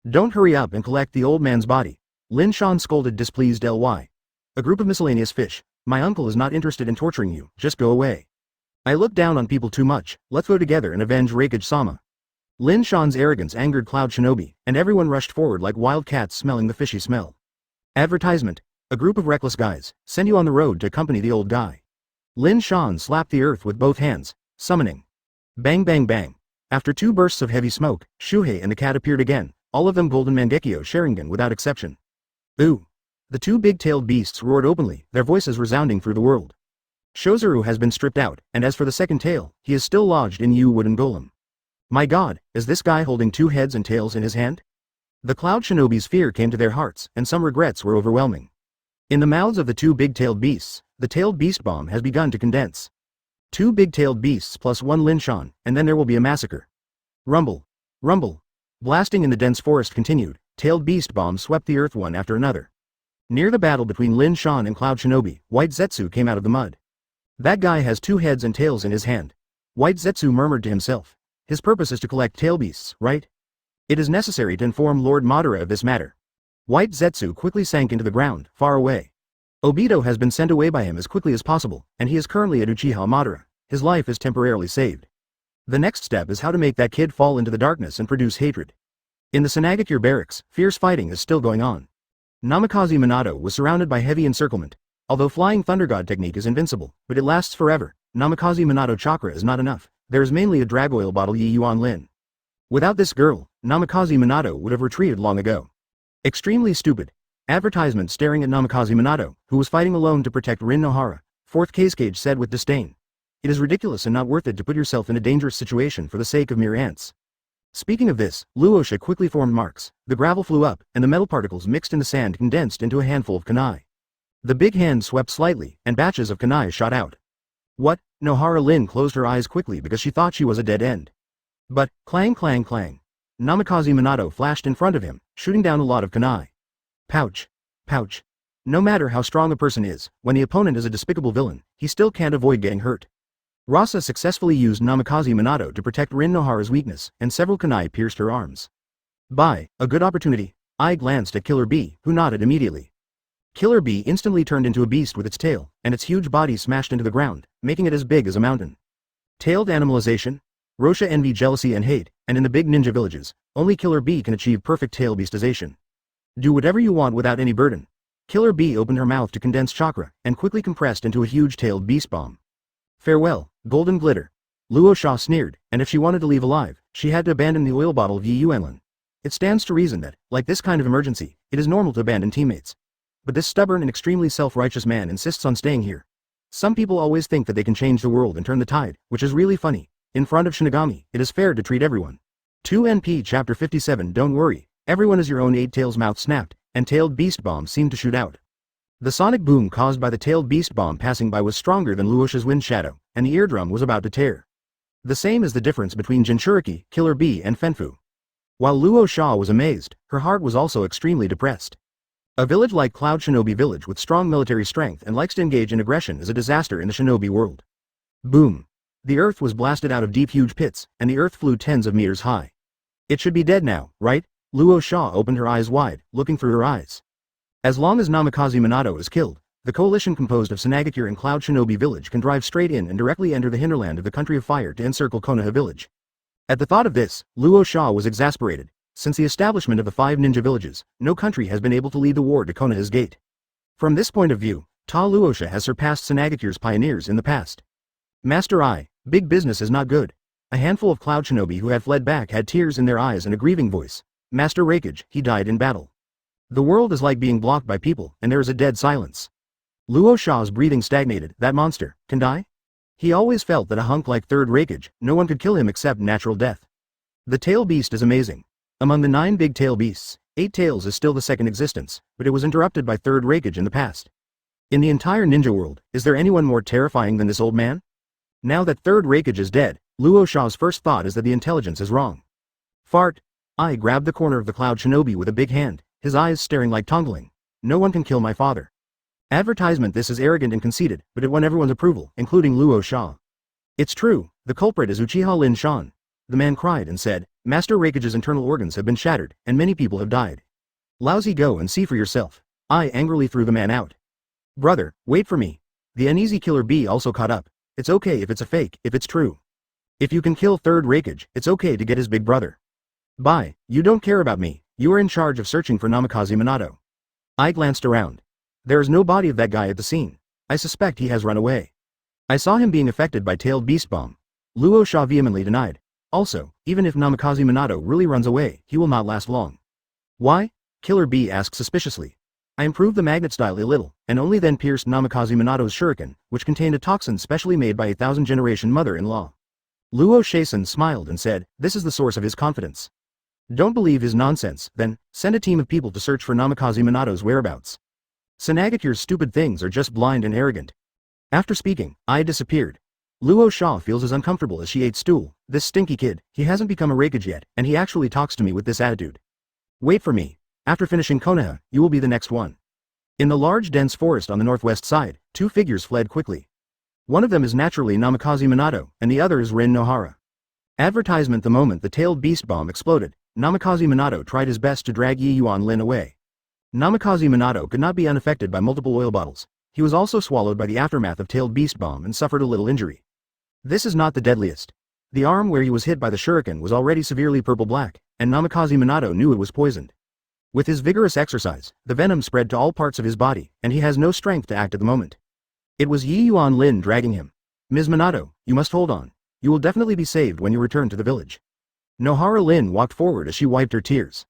Don't hurry up and collect the old man's body. Lin Shan scolded displeased Ly. A group of miscellaneous fish. My uncle is not interested in torturing you, just go away. I look down on people too much, let's go together and avenge Raikage-sama. Lin Shan's arrogance angered Cloud Shinobi, and everyone rushed forward like wild cats smelling the fishy smell. Advertisement. A group of reckless guys, send you on the road to accompany the old guy. Lin Shan slapped the earth with both hands, summoning. Bang bang bang. After 2 bursts of heavy smoke, Shuhei and the cat appeared again, all of them golden Mangekyo Sharingan without exception. Ooh. The 2 big-tailed beasts roared openly, their voices resounding through the world. Shozuru has been stripped out, and as for the second tail, he is still lodged in Yu Wooden Golem. My god, is this guy holding 2 heads and tails in his hand? The Cloud Shinobi's fear came to their hearts, and some regrets were overwhelming. In the mouths of the 2 big-tailed beasts, the tailed beast bomb has begun to condense. 2 big-tailed beasts plus 1 Lin Shan, and then there will be a massacre. Rumble. Rumble. Blasting in the dense forest continued, tailed beast bombs swept the earth one after another. Near the battle between Lin Shan and Cloud Shinobi, White Zetsu came out of the mud. That guy has 2 heads and tails in his hand. White Zetsu murmured to himself. His purpose is to collect tail beasts, right? It is necessary to inform Lord Madara of this matter. White Zetsu quickly sank into the ground, far away. Obito has been sent away by him as quickly as possible, and he is currently at Uchiha Madara. His life is temporarily saved. The next step is how to make that kid fall into the darkness and produce hatred. In the Izanagi barracks, fierce fighting is still going on. Namikaze Minato was surrounded by heavy encirclement. Although Flying Thunder God technique is invincible, but it lasts forever, Namikaze Minato chakra is not enough. There is mainly a drag oil bottle Yi Yuan Lin. Without this girl, Namikaze Minato would have retreated long ago. Extremely stupid. Advertisement staring at Namikaze Minato, who was fighting alone to protect Rin Nohara. 4th Cage said with disdain. It is ridiculous and not worth it to put yourself in a dangerous situation for the sake of mere ants. Speaking of this, Luosha quickly formed marks. The gravel flew up, and the metal particles mixed in the sand condensed into a handful of kunai. The big hand swept slightly, and batches of kunai shot out. What? Nohara Lin closed her eyes quickly because she thought she was a dead end. But, clang clang clang. Namikaze Minato flashed in front of him, shooting down a lot of kunai. Pouch. Pouch. No matter how strong a person is, when the opponent is a despicable villain, he still can't avoid getting hurt. Rasa successfully used Namikaze Minato to protect Rin Nohara's weakness, and several kunai pierced her arms. A good opportunity. I glanced at Killer Bee, who nodded immediately. Killer Bee instantly turned into a beast with its tail, and its huge body smashed into the ground, making it as big as a mountain. Tailed animalization? Rosha envy jealousy and hate, and in the big ninja villages, only Killer Bee can achieve perfect tail beastization. Do whatever you want without any burden. Killer Bee opened her mouth to condense chakra, and quickly compressed into a huge tailed beast bomb. Farewell, golden glitter. Luosha sneered, and if she wanted to leave alive, she had to abandon the oil bottle of Yi Yuanlin. It stands to reason that, like this kind of emergency, it is normal to abandon teammates. But this stubborn and extremely self-righteous man insists on staying here. Some people always think that they can change the world and turn the tide, which is really funny. In front of Shinigami, it is fair to treat everyone. 2NP Chapter 57 Don't worry, everyone is your own. 8 Tails mouth snapped, and tailed beast bomb seemed to shoot out. The sonic boom caused by the tailed beast bomb passing by was stronger than Luosha's wind shadow, and the eardrum was about to tear. The same is the difference between Jinchuriki, Killer Bee and Fenfu. While Luosha was amazed, her heart was also extremely depressed. A village like Cloud Shinobi Village with strong military strength and likes to engage in aggression is a disaster in the shinobi world. Boom. The earth was blasted out of deep huge pits, and the earth flew tens of meters high. It should be dead now, right? Luo Sha opened her eyes wide, looking through her eyes. As long as Namikaze Minato is killed, the coalition composed of Tsunagakure and Cloud Shinobi Village can drive straight in and directly enter the hinterland of the Country of Fire to encircle Konoha Village. At the thought of this, Luo Sha was exasperated. Since the establishment of the 5 ninja villages, no country has been able to lead the war to Konoha's gate. From this point of view, Ta Luosha has surpassed Tsunagakure's pioneers in the past. Master I, big business is not good. A handful of Cloud Shinobi who had fled back had tears in their eyes and a grieving voice. Master Raikage, he died in battle. The world is like being blocked by people, and there is a dead silence. Luo Sha's breathing stagnated. That monster can die? He always felt that a hunk like Third Raikage, no one could kill him except natural death. The tail beast is amazing. Among the 9 big tail beasts, 8 tails is still the second existence, but it was interrupted by Third Raikage in the past. In the entire ninja world, is there anyone more terrifying than this old man? Now that Third Raikage is dead, Luo Sha's first thought is that the intelligence is wrong. Fart. I grabbed the corner of the Cloud Shinobi with a big hand, his eyes staring like Tongling. No one can kill my father. Advertisement. This is arrogant and conceited, but it won everyone's approval, including Luo Sha. It's true, the culprit is Uchiha Lin Shan. The man cried and said, Master Raikage's internal organs have been shattered, and many people have died. Lousy, go and see for yourself. I angrily threw the man out. Brother, wait for me. The uneasy Killer Bee also caught up. It's okay if it's a fake, if it's true. If you can kill Third Raikage, it's okay to get his big brother. Bye, you don't care about me, you are in charge of searching for Namikaze Minato. I glanced around. There is no body of that guy at the scene. I suspect he has run away. I saw him being affected by Tailed Beast Bomb. Luo Sha vehemently denied. Also, even if Namikaze Minato really runs away, he will not last long. Why? Killer Bee asked suspiciously. I improved the magnet style a little, and only then pierced Namikaze Minato's shuriken, which contained a toxin specially made by a 1000-generation mother-in-law. Luo Shaisen smiled and said, this is the source of his confidence. Don't believe his nonsense, then, send a team of people to search for Namikaze Minato's whereabouts. Tsunagakure's stupid things are just blind and arrogant. After speaking, I disappeared. Luo Sha feels as uncomfortable as she ate stool. This stinky kid, he hasn't become a Raikage yet, and he actually talks to me with this attitude. Wait for me. After finishing Konoha, you will be the next one. In the large dense forest on the northwest side, 2 figures fled quickly. One of them is naturally Namikaze Minato, and the other is Rin Nohara. Advertisement. The moment the tailed beast bomb exploded, Namikaze Minato tried his best to drag Yi Yuan Lin away. Namikaze Minato could not be unaffected by multiple oil bottles. He was also swallowed by the aftermath of tailed beast bomb and suffered a little injury. This is not the deadliest. The arm where he was hit by the shuriken was already severely purple-black, and Namikaze Minato knew it was poisoned. With his vigorous exercise, the venom spread to all parts of his body, and he has no strength to act at the moment. It was Yi Yuan Lin dragging him. Ms. Minato, you must hold on. You will definitely be saved when you return to the village. Nohara Lin walked forward as she wiped her tears.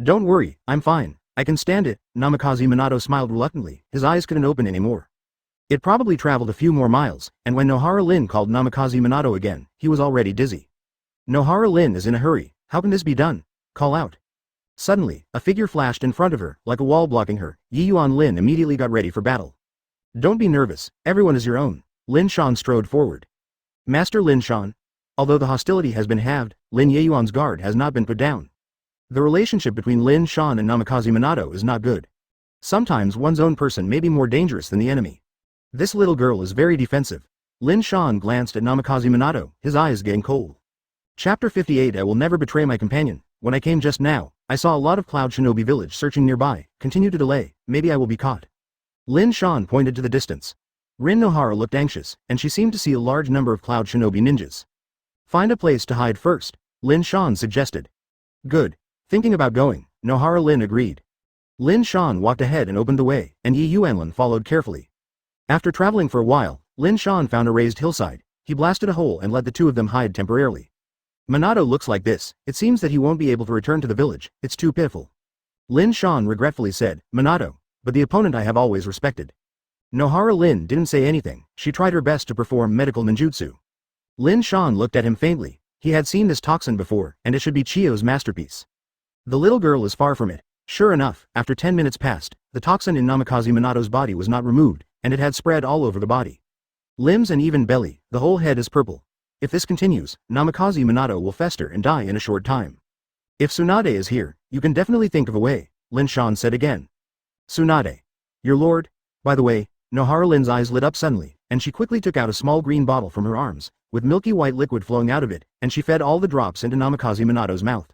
Don't worry, I'm fine. I can stand it. Namikaze Minato smiled reluctantly, his eyes couldn't open anymore. It probably traveled a few more miles, and when Nohara Lin called Namikaze Minato again, he was already dizzy. Nohara Lin is in a hurry. How can this be done? Call out. Suddenly, a figure flashed in front of her, like a wall blocking her. Yi Yuan Lin immediately got ready for battle. Don't be nervous, everyone is your own. Lin Shan strode forward. Master Lin Shan. Although the hostility has been halved, Lin Yeyuan's guard has not been put down. The relationship between Lin Shan and Namikaze Minato is not good. Sometimes one's own person may be more dangerous than the enemy. This little girl is very defensive. Lin Shan glanced at Namikaze Minato, his eyes getting cold. Chapter 58. I will never betray my companion. When I came just now, I saw a lot of Cloud Shinobi village searching nearby. Continue to delay, maybe I will be caught. Lin Shan pointed to the distance. Rin Nohara looked anxious, and she seemed to see a large number of Cloud Shinobi ninjas. Find a place to hide first, Lin Shan suggested. Good. Thinking about going, Nohara Lin agreed. Lin Shan walked ahead and opened the way, and Yi Yuanlin followed carefully. After traveling for a while, Lin Shan found a raised hillside. He blasted a hole and let the 2 of them hide temporarily. Minato looks like this. It seems that he won't be able to return to the village. It's too pitiful. Lin Shan regretfully said, Minato, but the opponent I have always respected. Nohara Lin didn't say anything. She tried her best to perform medical ninjutsu. Lin Shan looked at him faintly. He had seen this toxin before, and it should be Chiyo's masterpiece. The little girl is far from it. Sure enough, after 10 minutes passed, the toxin in Namikaze Minato's body was not removed, and it had spread all over the body. Limbs and even belly, the whole head is purple. If this continues, Namikaze Minato will fester and die in a short time. If Tsunade is here, you can definitely think of a way, Lin Shan said again. Tsunade. Your lord? By the way, Nohara Lin's eyes lit up suddenly, and she quickly took out a small green bottle from her arms, with milky white liquid flowing out of it, and she fed all the drops into Namikaze Minato's mouth.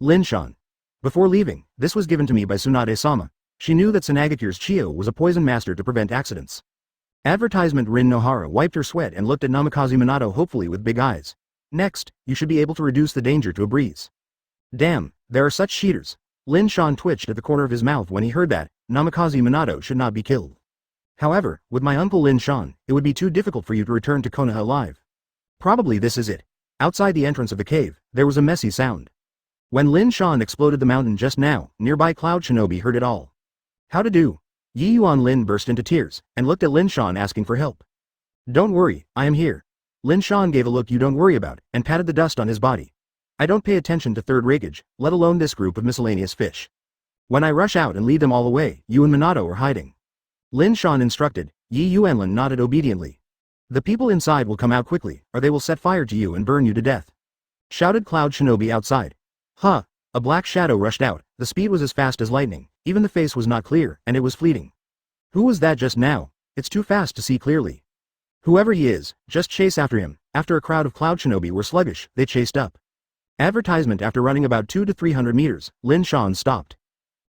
Lin Shan. Before leaving, this was given to me by Tsunade-sama. She knew that Sanagakure's Chiyo was a poison master to prevent accidents. Advertisement. Rin Nohara wiped her sweat and looked at Namikaze Minato hopefully with big eyes. Next, you should be able to reduce the danger to a breeze. Damn, there are such cheaters. Lin Shan twitched at the corner of his mouth when he heard that Namikaze Minato should not be killed. However, with my uncle Lin Shan, it would be too difficult for you to return to Konoha alive. Probably this is it. Outside the entrance of the cave, there was a messy sound. When Lin Shan exploded the mountain just now, nearby Cloud Shinobi heard it all. How to do? Yi Yuan Lin burst into tears, and looked at Lin Shan asking for help. Don't worry, I am here. Lin Shan gave a look you don't worry about, and patted the dust on his body. I don't pay attention to Third Raikage, let alone this group of miscellaneous fish. When I rush out and lead them all away, you and Minato are hiding. Lin Shan instructed. Yi Yuanlin nodded obediently. The people inside will come out quickly, or they will set fire to you and burn you to death. Shouted Cloud Shinobi outside. Huh. A black shadow rushed out, the speed was as fast as lightning, even the face was not clear, and it was fleeting. Who was that just now? It's too fast to see clearly. Whoever he is, just chase after him. After a crowd of Cloud Shinobi were sluggish, they chased up. Advertisement. After running about 200 to 300 meters, Lin Shan stopped.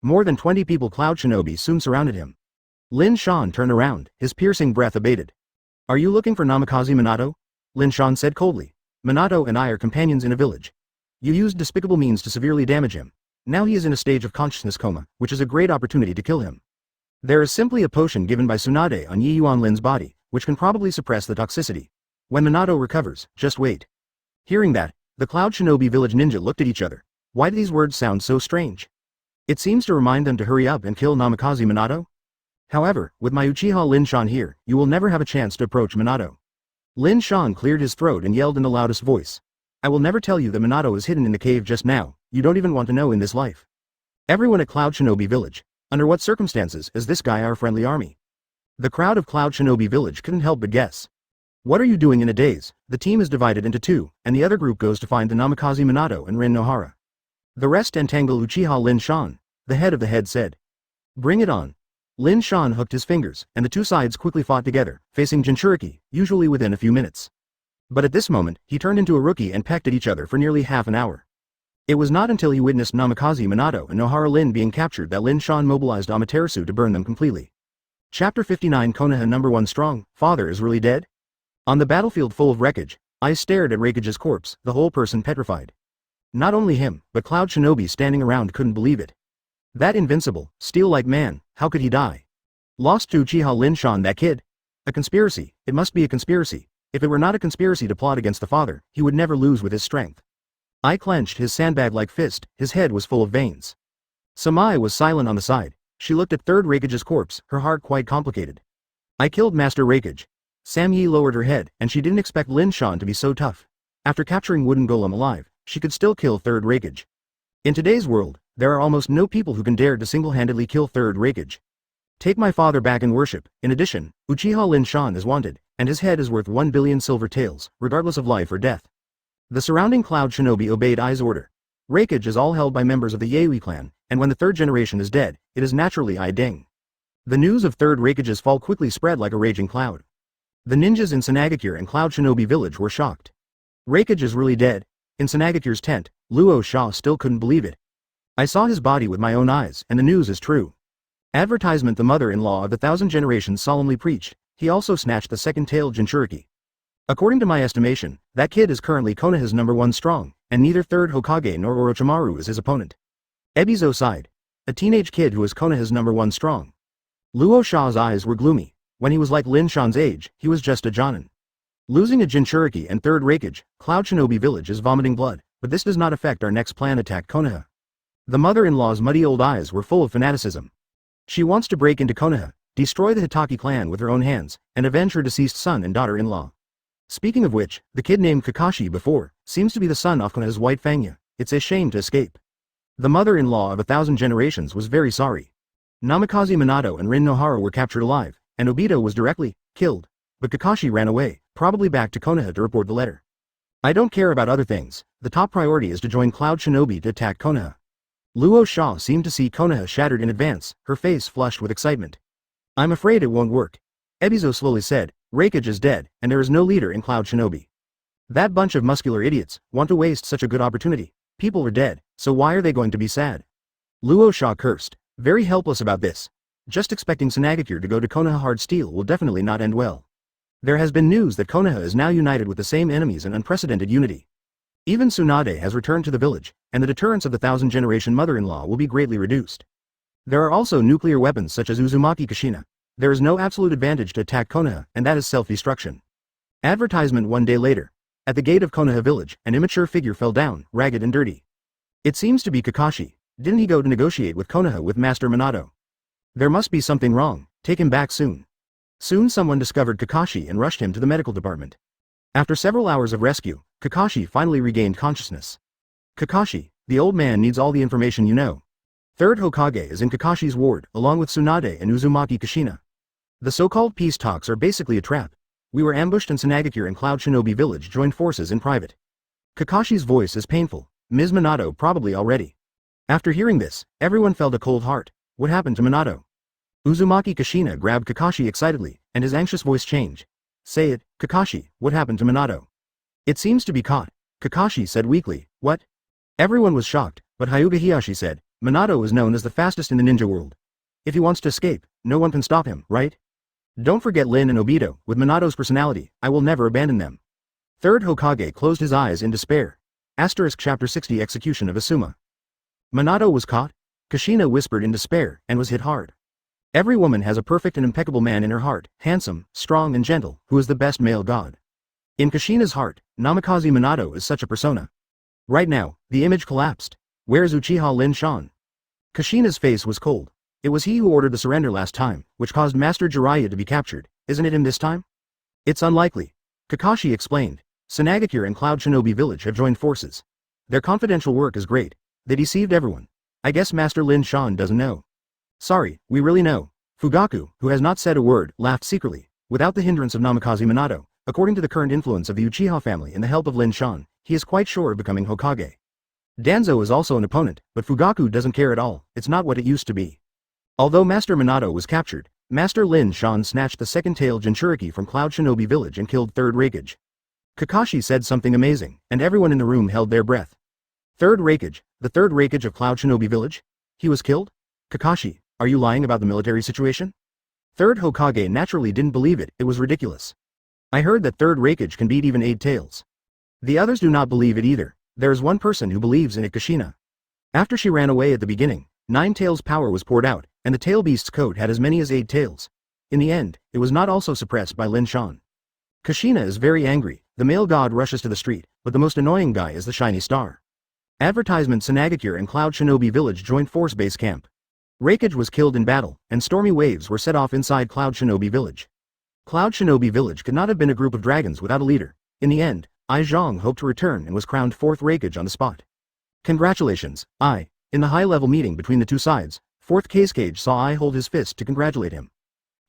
More than 20 people Cloud Shinobi soon surrounded him. Lin Shan turned around, his piercing breath abated. Are you looking for Namikaze Minato? Lin Shan said coldly. Minato and I are companions in a village. You used despicable means to severely damage him. Now he is in a stage of consciousness coma, which is a great opportunity to kill him. There is simply a potion given by Tsunade on Yi Yuan Lin's body, which can probably suppress the toxicity. When Minato recovers, just wait. Hearing that, the Cloud Shinobi village ninja looked at each other. Why do these words sound so strange? It seems to remind them to hurry up and kill Namikaze Minato? However, with my Uchiha Lin Shan here, you will never have a chance to approach Minato. Lin Shan cleared his throat and yelled in the loudest voice. I will never tell you that Minato is hidden in the cave just now, you don't even want to know in this life. Everyone at Cloud Shinobi Village. Under what circumstances is this guy our friendly army? The crowd of Cloud Shinobi Village couldn't help but guess. What are you doing in a daze? The team is divided into two, and the other group goes to find the Namikaze Minato and Rin Nohara. The rest entangle Uchiha Lin Shan, the head of the head said. Bring it on. Lin Shan hooked his fingers, and the two sides quickly fought together, facing Jinchuriki, usually within a few minutes. But at this moment, he turned into a rookie and pecked at each other for nearly half an hour. It was not until he witnessed Namikaze Minato and Nohara Lin being captured that Lin Shan mobilized Amaterasu to burn them completely. Chapter 59. Konoha number 1 Strong, Father is really dead? On the battlefield full of wreckage, eyes stared at Raikage's corpse, the whole person petrified. Not only him, but Cloud Shinobi standing around couldn't believe it. That invincible, steel-like man, how could he die? Lost to Uchiha Lin Shan, that kid? A conspiracy, it must be a conspiracy. If it were not a conspiracy to plot against the father, he would never lose with his strength. I clenched his sandbag-like fist, his head was full of veins. Samai was silent on the side. She looked at Third Raikage's corpse, her heart quite complicated. I killed Master Raikage. Sam Yi lowered her head, and she didn't expect Lin Shan to be so tough. After capturing Wooden Golem alive, she could still kill Third Raikage. In today's world, there are almost no people who can dare to single-handedly kill Third Raikage. Take my father back in worship. In addition, Uchiha Lin Shan is wanted, and his head is worth 1 billion silver taels, regardless of life or death. The surrounding Cloud Shinobi obeyed Ai's order. Raikage is all held by members of the Yaoi clan, and when the third generation is dead, it is naturally Ai Ding. The news of Third Raikage's fall quickly spread like a raging cloud. The ninjas in Sanagakure and Cloud Shinobi village were shocked. Raikage is really dead. In Sanagakure's tent, Luo Sha still couldn't believe it. I saw his body with my own eyes, and the news is true. Advertisement. The mother-in-law of the 1,000 generations solemnly preached. He also snatched the second-tailed Jinchuriki. According to my estimation, that kid is currently Konoha's number 1 strong, and neither Third Hokage nor Orochimaru is his opponent. Ebizo sighed. A teenage kid who is Konoha's number 1 strong. Luo Sha's eyes were gloomy. When he was like Lin Shan's age, he was just a Jonin. Losing a Jinchuriki and Third Raikage, Cloud Shinobi village is vomiting blood, but this does not affect our next plan attack Konoha. The mother-in-law's muddy old eyes were full of fanaticism. She wants to break into Konoha, destroy the Hitaki clan with her own hands, and avenge her deceased son and daughter-in-law. Speaking of which, the kid named Kakashi before, seems to be the son of Konoha's White Fangya. It's a shame to escape. The mother-in-law of 1,000 generations was very sorry. Namikaze Minato and Rin Nohara were captured alive, and Obito was directly killed. But Kakashi ran away, probably back to Konoha to report the letter. I don't care about other things, the top priority is to join Cloud Shinobi to attack Konoha. Luo Sha seemed to see Konoha shattered in advance, her face flushed with excitement. I'm afraid it won't work. Ebizo slowly said, Raikage is dead, and there is no leader in Cloud Shinobi. That bunch of muscular idiots want to waste such a good opportunity. People are dead, so why are they going to be sad? Luo Sha cursed, very helpless about this. Just expecting Sanagakure to go to Konoha hard steel will definitely not end well. There has been news that Konoha is now united with the same enemies in unprecedented unity. Even Tsunade has returned to the village, and the deterrence of the thousand-generation mother-in-law will be greatly reduced. There are also nuclear weapons such as Uzumaki Kushina. There is no absolute advantage to attack Konoha, and that is self-destruction. Advertisement one day later. At the gate of Konoha village, an immature figure fell down, ragged and dirty. It seems to be Kakashi. Didn't he go to negotiate with Konoha with Master Minato? There must be something wrong, take him back soon. Soon someone discovered Kakashi and rushed him to the medical department. After several hours of rescue, Kakashi finally regained consciousness. Kakashi, the old man needs all the information you know. Third Hokage is in Kakashi's ward, along with Tsunade and Uzumaki Kushina. The so-called peace talks are basically a trap. We were ambushed and Sanagakure and Cloud Shinobi Village joined forces in private. Kakashi's voice is painful, Ms. Minato probably already. After hearing this, everyone felt a cold heart. What happened to Minato? Uzumaki Kushina grabbed Kakashi excitedly, and his anxious voice changed. Say it, Kakashi, what happened to Minato? It seems to be caught, Kakashi said weakly. What? Everyone was shocked, but Hyuga Hiyashi said, Minato is known as the fastest in the ninja world. If he wants to escape, no one can stop him, right? Don't forget Lin and Obito, with Minato's personality, I will never abandon them. Third Hokage closed his eyes in despair. Chapter 60 Execution of Asuma. Minato was caught? Kushina whispered in despair, and was hit hard. Every woman has a perfect and impeccable man in her heart, handsome, strong and gentle, who is the best male god. In Kushina's heart, Namikaze Minato is such a persona. Right now, the image collapsed. Where's Uchiha Lin Shan? Kushina's face was cold. It was he who ordered the surrender last time, which caused Master Jiraiya to be captured. Isn't it him this time? It's unlikely. Kakashi explained. Sanagakure and Cloud Shinobi Village have joined forces. Their confidential work is great. They deceived everyone. I guess Master Lin Shan doesn't know. Sorry, we really know. Fugaku, who has not said a word, laughed secretly. Without the hindrance of Namikaze Minato, according to the current influence of the Uchiha family and the help of Lin Shan, he is quite sure of becoming Hokage. Danzo is also an opponent, but Fugaku doesn't care at all. It's not what it used to be. Although Master Minato was captured, Master Lin Shan snatched the second-tailed Jinchuriki from Cloud Shinobi Village and killed Third Raikage. Kakashi said something amazing, and everyone in the room held their breath. Third Raikage, the Third Raikage of Cloud Shinobi Village? He was killed? Kakashi, are you lying about the military situation? Third Hokage naturally didn't believe it, it was ridiculous. I heard that Third Raikage can beat even 8 tails. The others do not believe it either. There is one person who believes in it, Kushina. After she ran away at the beginning, 9 tails power was poured out, and the tail beast's coat had as many as 8 tails. In the end, it was not also suppressed by Lin Shan. Kushina is very angry, the male god rushes to the street, but the most annoying guy is the shiny star. Advertisement: Sanagakure and Cloud Shinobi Village joint force base camp. Raikage was killed in battle, and stormy waves were set off inside Cloud Shinobi Village. Cloud Shinobi Village could not have been a group of dragons without a leader. In the end, Ai Zhang hoped to return and was crowned 4th Raikage on the spot. Congratulations, Ai. In the high-level meeting between the two sides, 4th Raikage saw Ai hold his fist to congratulate him.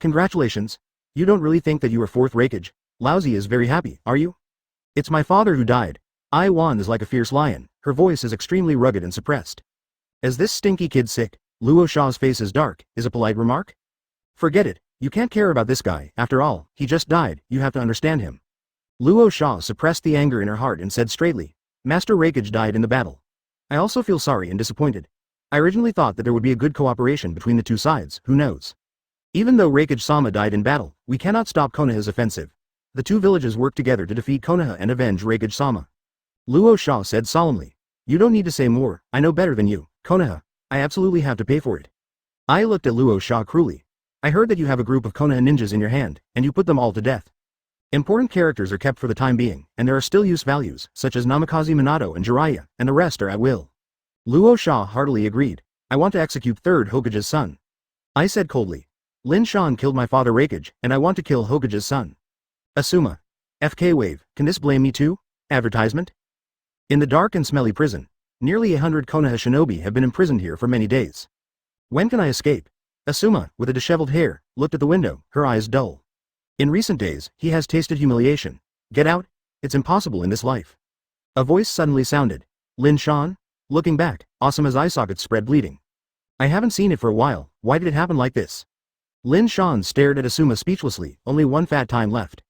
Congratulations. You don't really think that you are 4th Raikage? Laozi is very happy, are you? It's my father who died. Ai Wan is like a fierce lion, her voice is extremely rugged and suppressed. Is this stinky kid sick? Luo Sha's face is dark, is a polite remark? Forget it, you can't care about this guy, after all, he just died, you have to understand him. Luo Sha suppressed the anger in her heart and said straightly, Master Raikage died in the battle. I also feel sorry and disappointed. I originally thought that there would be a good cooperation between the two sides, who knows? Even though Raikage-sama died in battle, we cannot stop Konoha's offensive. The two villages work together to defeat Konoha and avenge Raikage-sama. Luo Sha said solemnly. You don't need to say more, I know better than you, Konoha. I absolutely have to pay for it. I looked at Luo Sha cruelly. I heard that you have a group of Konoha ninjas in your hand, and you put them all to death. Important characters are kept for the time being, and there are still use values, such as Namikaze Minato and Jiraiya, and the rest are at will. Luo Sha heartily agreed. I want to execute Third Hokage's son. I said coldly. Lin Shan killed my father Raikage, and I want to kill Hokage's son. Asuma. FK Wave, can this blame me too? Advertisement? In the dark and smelly prison, nearly 100 Konoha shinobi have been imprisoned here for many days. When can I escape? Asuma, with a disheveled hair, looked at the window, her eyes dull. In recent days, he has tasted humiliation. Get out? It's impossible in this life. A voice suddenly sounded. Lin Shan? Looking back, Asuma's eye sockets spread bleeding. I haven't seen it for a while, why did it happen like this? Lin Shan stared at Asuma speechlessly, only one fat time left.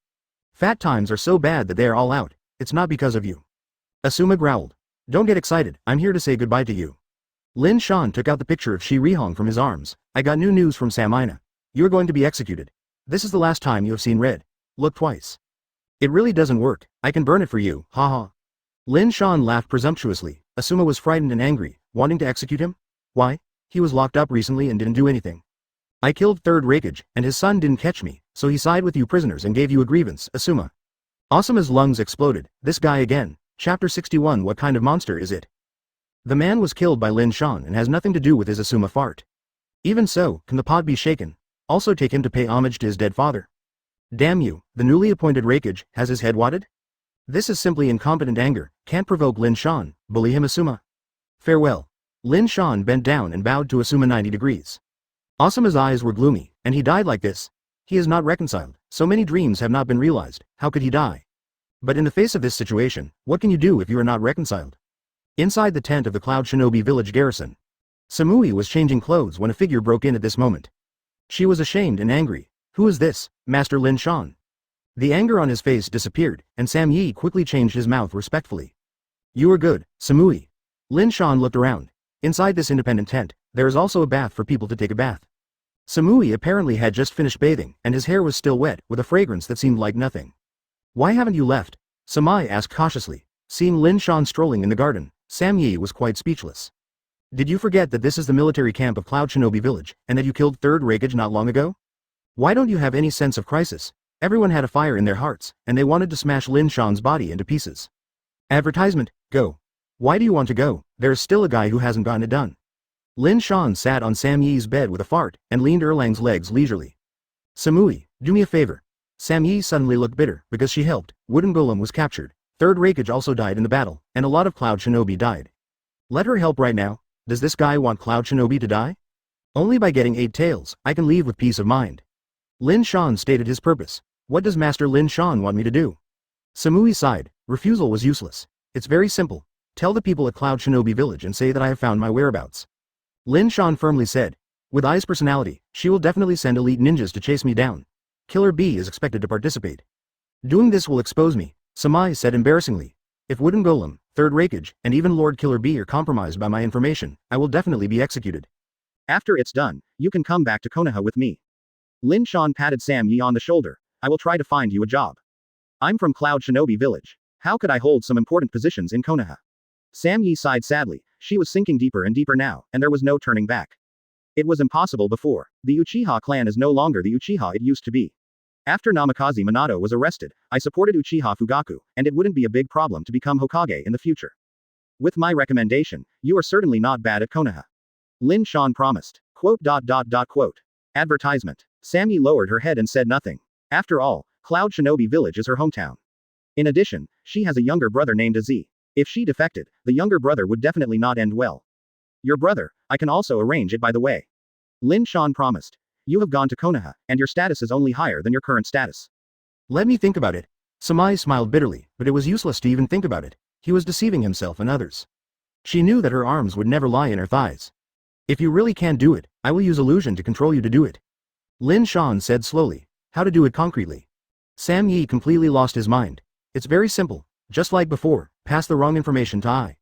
Fat times are so bad that they are all out, it's not because of you. Asuma growled. Don't get excited, I'm here to say goodbye to you. Lin Shan took out the picture of Shi Rihong from his arms. I got new news from Samina. You're going to be executed. This is the last time you have seen red. Look twice. It really doesn't work, I can burn it for you, haha. Lin Shan laughed presumptuously. Asuma was frightened and angry, wanting to execute him? Why? He was locked up recently and didn't do anything. I killed Third Raikage, and his son didn't catch me, so he sided with you prisoners and gave you a grievance, Asuma. Asuma's lungs exploded. This guy again. Chapter 61. What kind of monster is it? The man was killed by Lin Shan and has nothing to do with his Asuma fart. Even so, can the pot be shaken? Also take him to pay homage to his dead father. Damn you, the newly appointed Raikage has his head wadded? This is simply incompetent anger, can't provoke Lin Shan, bully him Asuma. Farewell. Lin Shan bent down and bowed to Asuma 90 degrees. Asuma's eyes were gloomy, and he died like this. He is not reconciled, so many dreams have not been realized, how could he die? But in the face of this situation, what can you do if you are not reconciled? Inside the tent of the Cloud Shinobi village garrison, Samui was changing clothes when a figure broke in at this moment. She was ashamed and angry. Who is this, Master Lin Shan? The anger on his face disappeared, and Sam Yi quickly changed his mouth respectfully. You are good, Samui. Lin Shan looked around. Inside this independent tent, there is also a bath for people to take a bath. Samui apparently had just finished bathing, and his hair was still wet, with a fragrance that seemed like nothing. Why haven't you left? Samai asked cautiously. Seeing Lin Shan strolling in the garden, Sam Yi was quite speechless. Did you forget that this is the military camp of Cloud Shinobi Village, and that you killed Third Raikage not long ago? Why don't you have any sense of crisis? Everyone had a fire in their hearts, and they wanted to smash Lin Shan's body into pieces. Advertisement, go. Why do you want to go? There is still a guy who hasn't gotten it done. Lin Shan sat on Sam Yi's bed with a fart, and leaned Erlang's legs leisurely. Samui, do me a favor. Sam Yi suddenly looked bitter, because she helped. Wooden Golem was captured. Third Raikage also died in the battle, and a lot of Cloud Shinobi died. Let her help right now. Does this guy want Cloud Shinobi to die? Only by getting 8 tails, I can leave with peace of mind. Lin Shan stated his purpose. What does Master Lin Shan want me to do? Samui sighed. Refusal was useless. It's very simple. Tell the people at Cloud Shinobi Village and say that I have found my whereabouts. Lin Shan firmly said. With Ai's personality, she will definitely send elite ninjas to chase me down. Killer B is expected to participate. Doing this will expose me, Samai said embarrassingly. If Wooden Golem, Third Raikage, and even Lord Killer B are compromised by my information, I will definitely be executed. After it's done, you can come back to Konaha with me. Lin Shan patted Sam Yi on the shoulder. I will try to find you a job. I'm from Cloud Shinobi Village. How could I hold some important positions in Konaha? Sam Yi sighed sadly. She was sinking deeper and deeper now, and there was no turning back. It was impossible before. The Uchiha clan is no longer the Uchiha it used to be. After Namikaze Minato was arrested, I supported Uchiha Fugaku, and it wouldn't be a big problem to become Hokage in the future. With my recommendation, you are certainly not bad at Konaha. Lin Shan promised. Quote. Advertisement. Sammy lowered her head and said nothing. After all, Cloud Shinobi Village is her hometown. In addition, she has a younger brother named Azi. If she defected, the younger brother would definitely not end well. Your brother, I can also arrange it by the way. Lin Shan promised. You have gone to Konaha, and your status is only higher than your current status. Let me think about it. Samai smiled bitterly, but it was useless to even think about it. He was deceiving himself and others. She knew that her arms would never lie in her thighs. If you really can't do it, I will use illusion to control you to do it. Lin Shan said slowly. How to do it concretely. Sam Yi completely lost his mind. It's very simple. Just like before, pass the wrong information to I.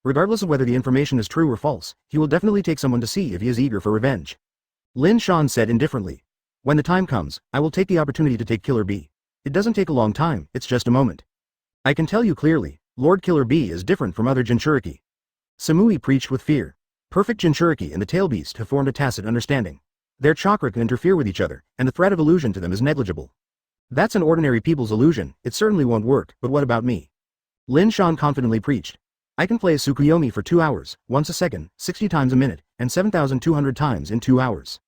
Regardless of whether the information is true or false, he will definitely take someone to see if he is eager for revenge. Lin Shan said indifferently. When the time comes, I will take the opportunity to take Killer B. It doesn't take a long time, it's just a moment. I can tell you clearly, Lord Killer B is different from other Jinchuriki. Samui preached with fear. Perfect Jinchuriki and the Tail Beast have formed a tacit understanding. Their chakra can interfere with each other, and the threat of illusion to them is negligible. That's an ordinary people's illusion, it certainly won't work, but what about me? Lin Shan confidently preached. I can play Tsukuyomi for 2 hours, once a second, 60 times a minute, and 7,200 times in 2 hours.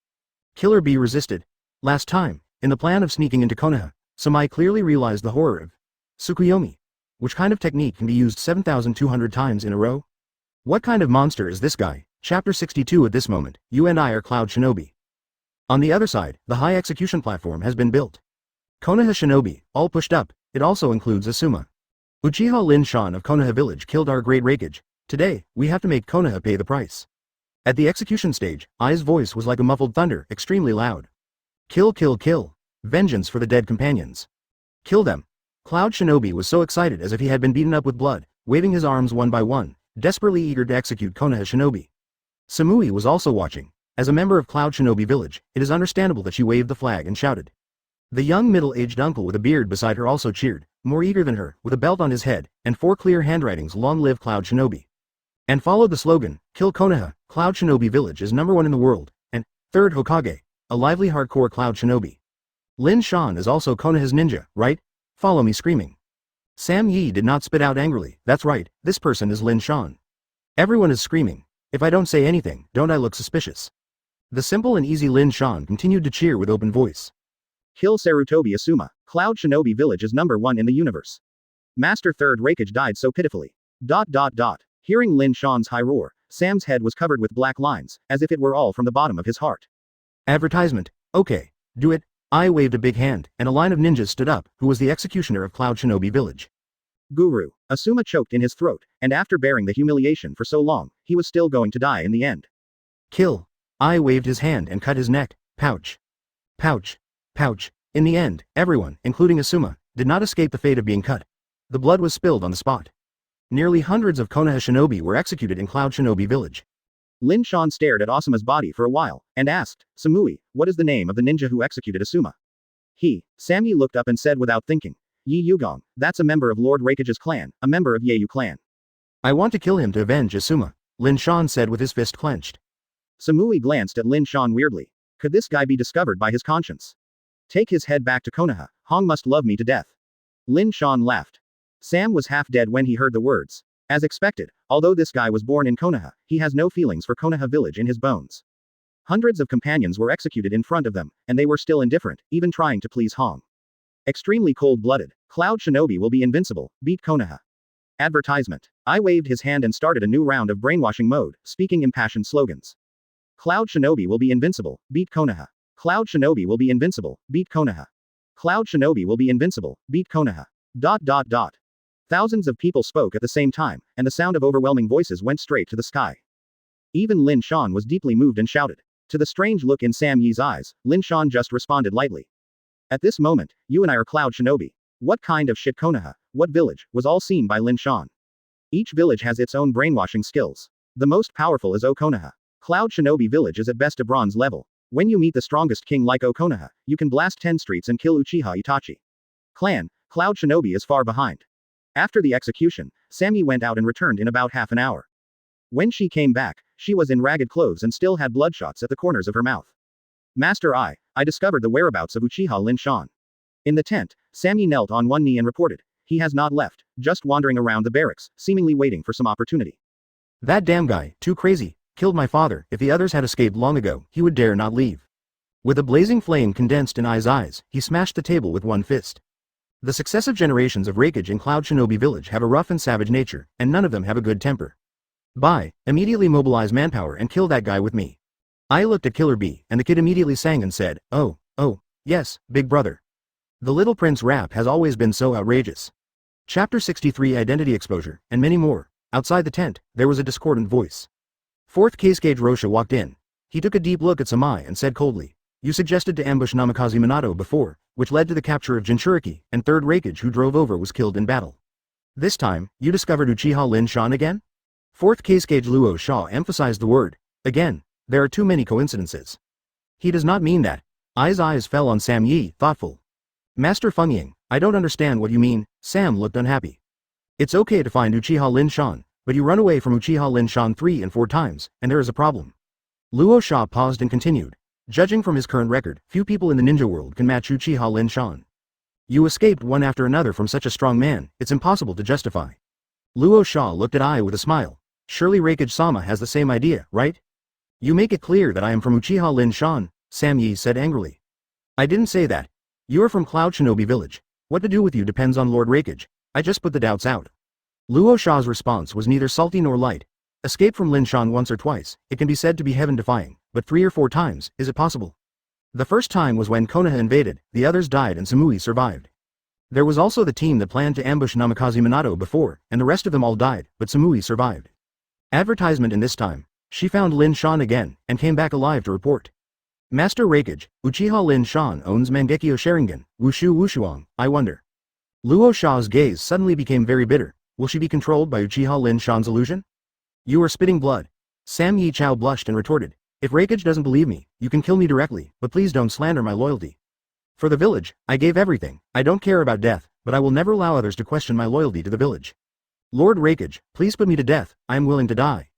Killer B resisted. Last time, in the plan of sneaking into Konaha, Samai clearly realized the horror of Tsukuyomi. Which kind of technique can be used 7,200 times in a row? What kind of monster is this guy? Chapter 62. At this moment, you and I are Cloud Shinobi. On the other side, the high execution platform has been built. Konaha Shinobi, all pushed up, it also includes Asuma. Uchiha Lin Shan of Konaha village killed our great Raikage. Today, we have to make Konoha pay the price. At the execution stage, Ai's voice was like a muffled thunder, extremely loud. Kill, kill, kill. Vengeance for the dead companions. Kill them. Cloud Shinobi was so excited as if he had been beaten up with blood, waving his arms one by one, desperately eager to execute Konoha Shinobi. Samui was also watching. As a member of Cloud Shinobi Village, it is understandable that she waved the flag and shouted. The young middle-aged uncle with a beard beside her also cheered, more eager than her, with a belt on his head, and 4 clear handwritings, "Long live Cloud Shinobi." And followed the slogan, "Kill Konoha, Cloud Shinobi Village is #1 in the world," and Third Hokage, a lively hardcore Cloud Shinobi. Lin Shan is also Konoha's ninja, right? Follow me screaming. Sam Yi did not spit out angrily, "That's right, this person is Lin Shan." Everyone is screaming. If I don't say anything, don't I look suspicious? The simple and easy Lin Shan continued to cheer with open voice. Kill Sarutobi Asuma, Cloud Shinobi Village is #1 in the universe. Master Third Raikage died so pitifully. ... Hearing Lin Shan's high roar, Sam's head was covered with black lines, as if it were all from the bottom of his heart. Advertisement. Okay, do it. I waved a big hand, and a line of ninjas stood up, who was the executioner of Cloud Shinobi Village. Guru. Asuma choked in his throat, and after bearing the humiliation for so long, he was still going to die in the end. Kill. I waved his hand and cut his neck. Pouch. Pouch. Pouch. In the end, everyone, including Asuma, did not escape the fate of being cut. The blood was spilled on the spot. Nearly hundreds of Konoha shinobi were executed in Cloud Shinobi Village. Lin Shan stared at Asuma's body for a while, and asked, "Samui, what is the name of the ninja who executed Asuma?" Sami looked up and said without thinking, "Yi Yugong, that's a member of Lord Raikage's clan, a member of Yeyu clan." "I want to kill him to avenge Asuma," Lin Shan said with his fist clenched. Samui glanced at Lin Shan weirdly. Could this guy be discovered by his conscience? Take his head back to Konoha, Hong must love me to death. Lin Shan laughed. Sam was half dead when he heard the words. As expected, although this guy was born in Konoha, he has no feelings for Konoha village in his bones. Hundreds of companions were executed in front of them, and they were still indifferent, even trying to please Hong. Extremely cold-blooded. Cloud Shinobi will be invincible, beat Konoha. Advertisement. I waved his hand and started a new round of brainwashing mode, speaking impassioned slogans. Cloud Shinobi will be invincible, beat Konoha. Cloud Shinobi will be invincible, beat Konoha. Cloud Shinobi will be invincible, beat Konoha. ... Thousands of people spoke at the same time, and the sound of overwhelming voices went straight to the sky. Even Lin Shan was deeply moved and shouted. To the strange look in Sam Yi's eyes, Lin Shan just responded lightly. At this moment, you and I are Cloud Shinobi. What kind of shit Konoha, what village, was all seen by Lin Shan. Each village has its own brainwashing skills. The most powerful is Konoha. Cloud Shinobi Village is at best a bronze level. When you meet the strongest king like Konoha, you can blast 10 streets and kill Uchiha Itachi. Clan, Cloud Shinobi is far behind. After the execution, Sami went out and returned in about half an hour. When she came back, she was in ragged clothes and still had bloodshots at the corners of her mouth. Master I discovered the whereabouts of Uchiha Lin Shan. In the tent, Sami knelt on one knee and reported, he has not left, just wandering around the barracks, seemingly waiting for some opportunity. That damn guy, too crazy, killed my father. If the others had escaped long ago, he would dare not leave. With a blazing flame condensed in Ai's eyes, he smashed the table with one fist. The successive generations of Raikage in Cloud Shinobi Village have a rough and savage nature, and none of them have a good temper. Immediately mobilize manpower and kill that guy with me. I looked at Killer B, and the kid immediately sang and said, oh, yes, big brother. The Little Prince rap has always been so outrageous. Chapter 63 Identity Exposure, and many more. Outside the tent, there was a discordant voice. Fourth Cascade Rosha walked in. He took a deep look at Samai and said coldly, you suggested to ambush Namikaze Minato before, which led to the capture of Jinchuriki, and Third Raikage who drove over was killed in battle. This time, you discovered Uchiha Lin Shan again? Fourth Cascade Luo Sha emphasized the word, again. There are too many coincidences. He does not mean that. Ai's eyes fell on Sam Yi, thoughtful. Master Fengying, I don't understand what you mean. Sam looked unhappy. It's okay to find Uchiha Lin Shan, but you run away from Uchiha Lin Shan 3 and 4 times, and there is a problem. Luo Sha paused and continued. Judging from his current record, few people in the ninja world can match Uchiha Lin Shan. You escaped one after another from such a strong man, it's impossible to justify. Luo Sha looked at Ai with a smile. Surely Raikage-sama has the same idea, right? You make it clear that I am from Uchiha Lin Shan, Sam Yi said angrily. I didn't say that. You are from Cloud Shinobi Village. What to do with you depends on Lord Raikage. I just put the doubts out. Luo Sha's response was neither salty nor light. Escape from Lin Shan once or twice, it can be said to be heaven-defying, but 3 or 4 times, is it possible? The first time was when Konoha invaded, the others died and Samui survived. There was also the team that planned to ambush Namikaze Minato before, and the rest of them all died, but Samui survived. Advertisement in this time. She found Lin Shan again, and came back alive to report. Master Raikage, Uchiha Lin Shan owns Mangekyo Sharingan, Wushu Wushuang, I wonder. Luo Sha's gaze suddenly became very bitter. Will she be controlled by Uchiha Lin Shan's illusion? You are spitting blood. Sam Yi Chao blushed and retorted. If Raikage doesn't believe me, you can kill me directly, but please don't slander my loyalty. For the village, I gave everything. I don't care about death, but I will never allow others to question my loyalty to the village. Lord Raikage, please put me to death, I am willing to die.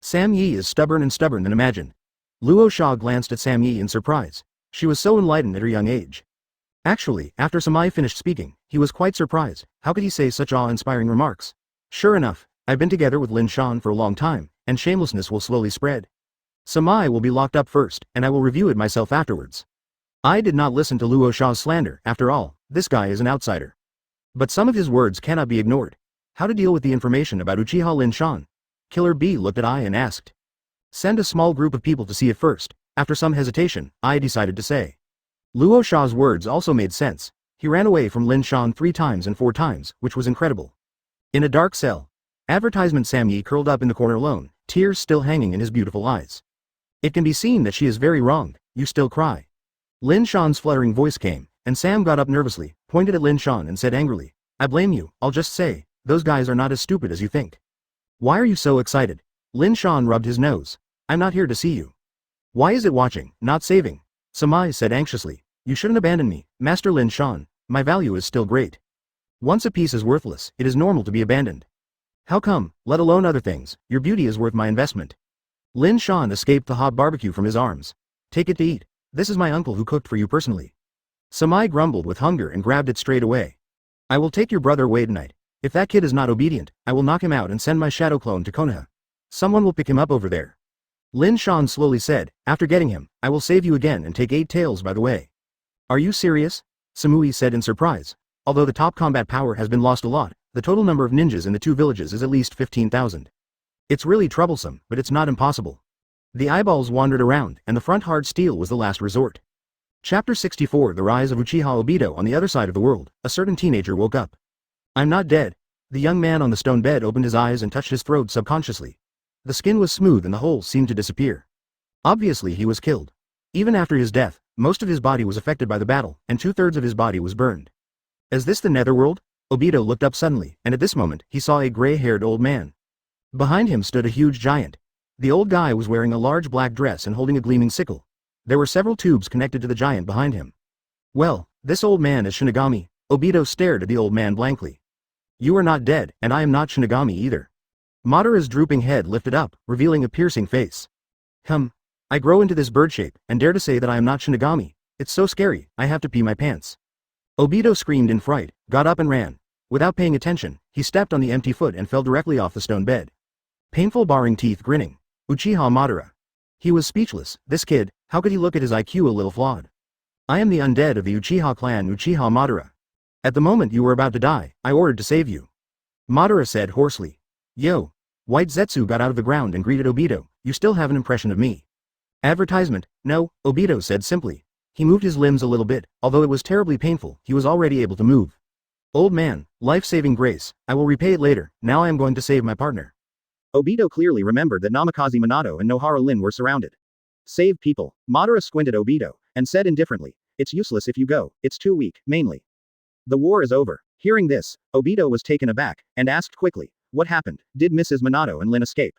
Sam Yi is stubborn than imagined. Luo Sha glanced at Sam Yi in surprise. She was so enlightened at her young age. Actually, after Sami finished speaking, he was quite surprised. How could he say such awe-inspiring remarks? Sure enough, I've been together with Lin Shan for a long time, and shamelessness will slowly spread. Sami will be locked up first, and I will review it myself afterwards. I did not listen to Luo Sha's slander. After all, this guy is an outsider. But some of his words cannot be ignored. How to deal with the information about Uchiha Lin Shan? Killer B looked at I and asked. Send a small group of people to see it first. After some hesitation, I decided to say. Luo Sha's words also made sense. He ran away from Lin Shan 3 times and 4 times, which was incredible. In a dark cell. Advertisement Sam Yi curled up in the corner alone, tears still hanging in his beautiful eyes. It can be seen that she is very wronged. You still cry. Lin Shan's fluttering voice came, and Sam got up nervously, pointed at Lin Shan and said angrily, I blame you, I'll just say, those guys are not as stupid as you think. Why are you so excited? Lin Shan rubbed his nose. I'm not here to see you. Why is it watching, not saving? Sami said anxiously. You shouldn't abandon me, Master Lin Shan, my value is still great. Once a piece is worthless, it is normal to be abandoned. How come, let alone other things, your beauty is worth my investment. Lin Shan escaped the hot barbecue from his arms. Take it to eat. This is my uncle who cooked for you personally. Sami grumbled with hunger and grabbed it straight away. I will take your brother away tonight. If that kid is not obedient, I will knock him out and send my shadow clone to Konaha. Someone will pick him up over there. Lin Shan slowly said, after getting him, I will save you again and take 8 tails by the way. Are you serious? Samui said in surprise. Although the top combat power has been lost a lot, the total number of ninjas in the 2 villages is at least 15,000. It's really troublesome, but it's not impossible. The eyeballs wandered around, and the front hard steel was the last resort. Chapter 64 The Rise of Uchiha Obito. On the other side of the world, a certain teenager woke up. I'm not dead. The young man on the stone bed opened his eyes and touched his throat subconsciously. The skin was smooth and the holes seemed to disappear. Obviously he was killed. Even after his death, most of his body was affected by the battle, and 2/3 of his body was burned. Is this the netherworld? Obito looked up suddenly, and at this moment, he saw a gray-haired old man. Behind him stood a huge giant. The old guy was wearing a large black dress and holding a gleaming sickle. There were several tubes connected to the giant behind him. Well, this old man is Shinigami. Obito stared at the old man blankly. You are not dead, and I am not Shinigami either. Madara's drooping head lifted up, revealing a piercing face. I grow into this bird shape, and dare to say that I am not Shinigami. It's so scary, I have to pee my pants. Obito screamed in fright, got up and ran. Without paying attention, he stepped on the empty foot and fell directly off the stone bed. Painful baring teeth grinning. Uchiha Madara. He was speechless. This kid, how could he look at his IQ a little flawed? I am the undead of the Uchiha clan Uchiha Madara. At the moment you were about to die, I ordered to save you. Madara said hoarsely. Yo. White Zetsu got out of the ground and greeted Obito. You still have an impression of me. Advertisement? No, Obito said simply. He moved his limbs a little bit, although it was terribly painful, he was already able to move. Old man, life-saving grace, I will repay it later, now I am going to save my partner. Obito clearly remembered that Namikaze Minato and Nohara Lin were surrounded. Save people. Madara squinted Obito, and said indifferently, it's useless if you go, it's too weak, mainly. The war is over. Hearing this, Obito was taken aback, and asked quickly, what happened, did Mrs. Minato and Lin escape?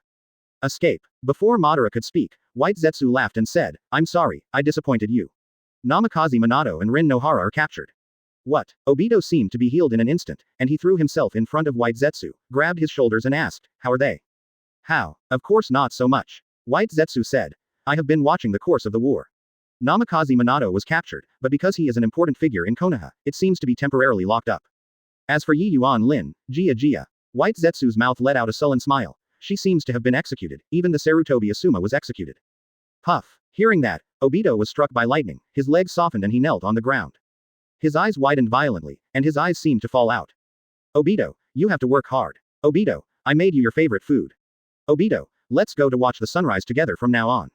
Escape. Before Madara could speak, White Zetsu laughed and said, I'm sorry, I disappointed you. Namikaze Minato and Rin Nohara are captured. What? Obito seemed to be healed in an instant, and he threw himself in front of White Zetsu, grabbed his shoulders and asked, how are they? How? Of course not so much. White Zetsu said. I have been watching the course of the war. Namikaze Minato was captured, but because he is an important figure in Konoha, it seems to be temporarily locked up. As for Yi Yuan Lin, Jia. White Zetsu's mouth let out a sullen smile. She seems to have been executed, even the Sarutobi Asuma was executed. Puff. Hearing that, Obito was struck by lightning, his legs softened and he knelt on the ground. His eyes widened violently, and his eyes seemed to fall out. Obito, you have to work hard. Obito, I made you your favorite food. Obito, let's go to watch the sunrise together from now on.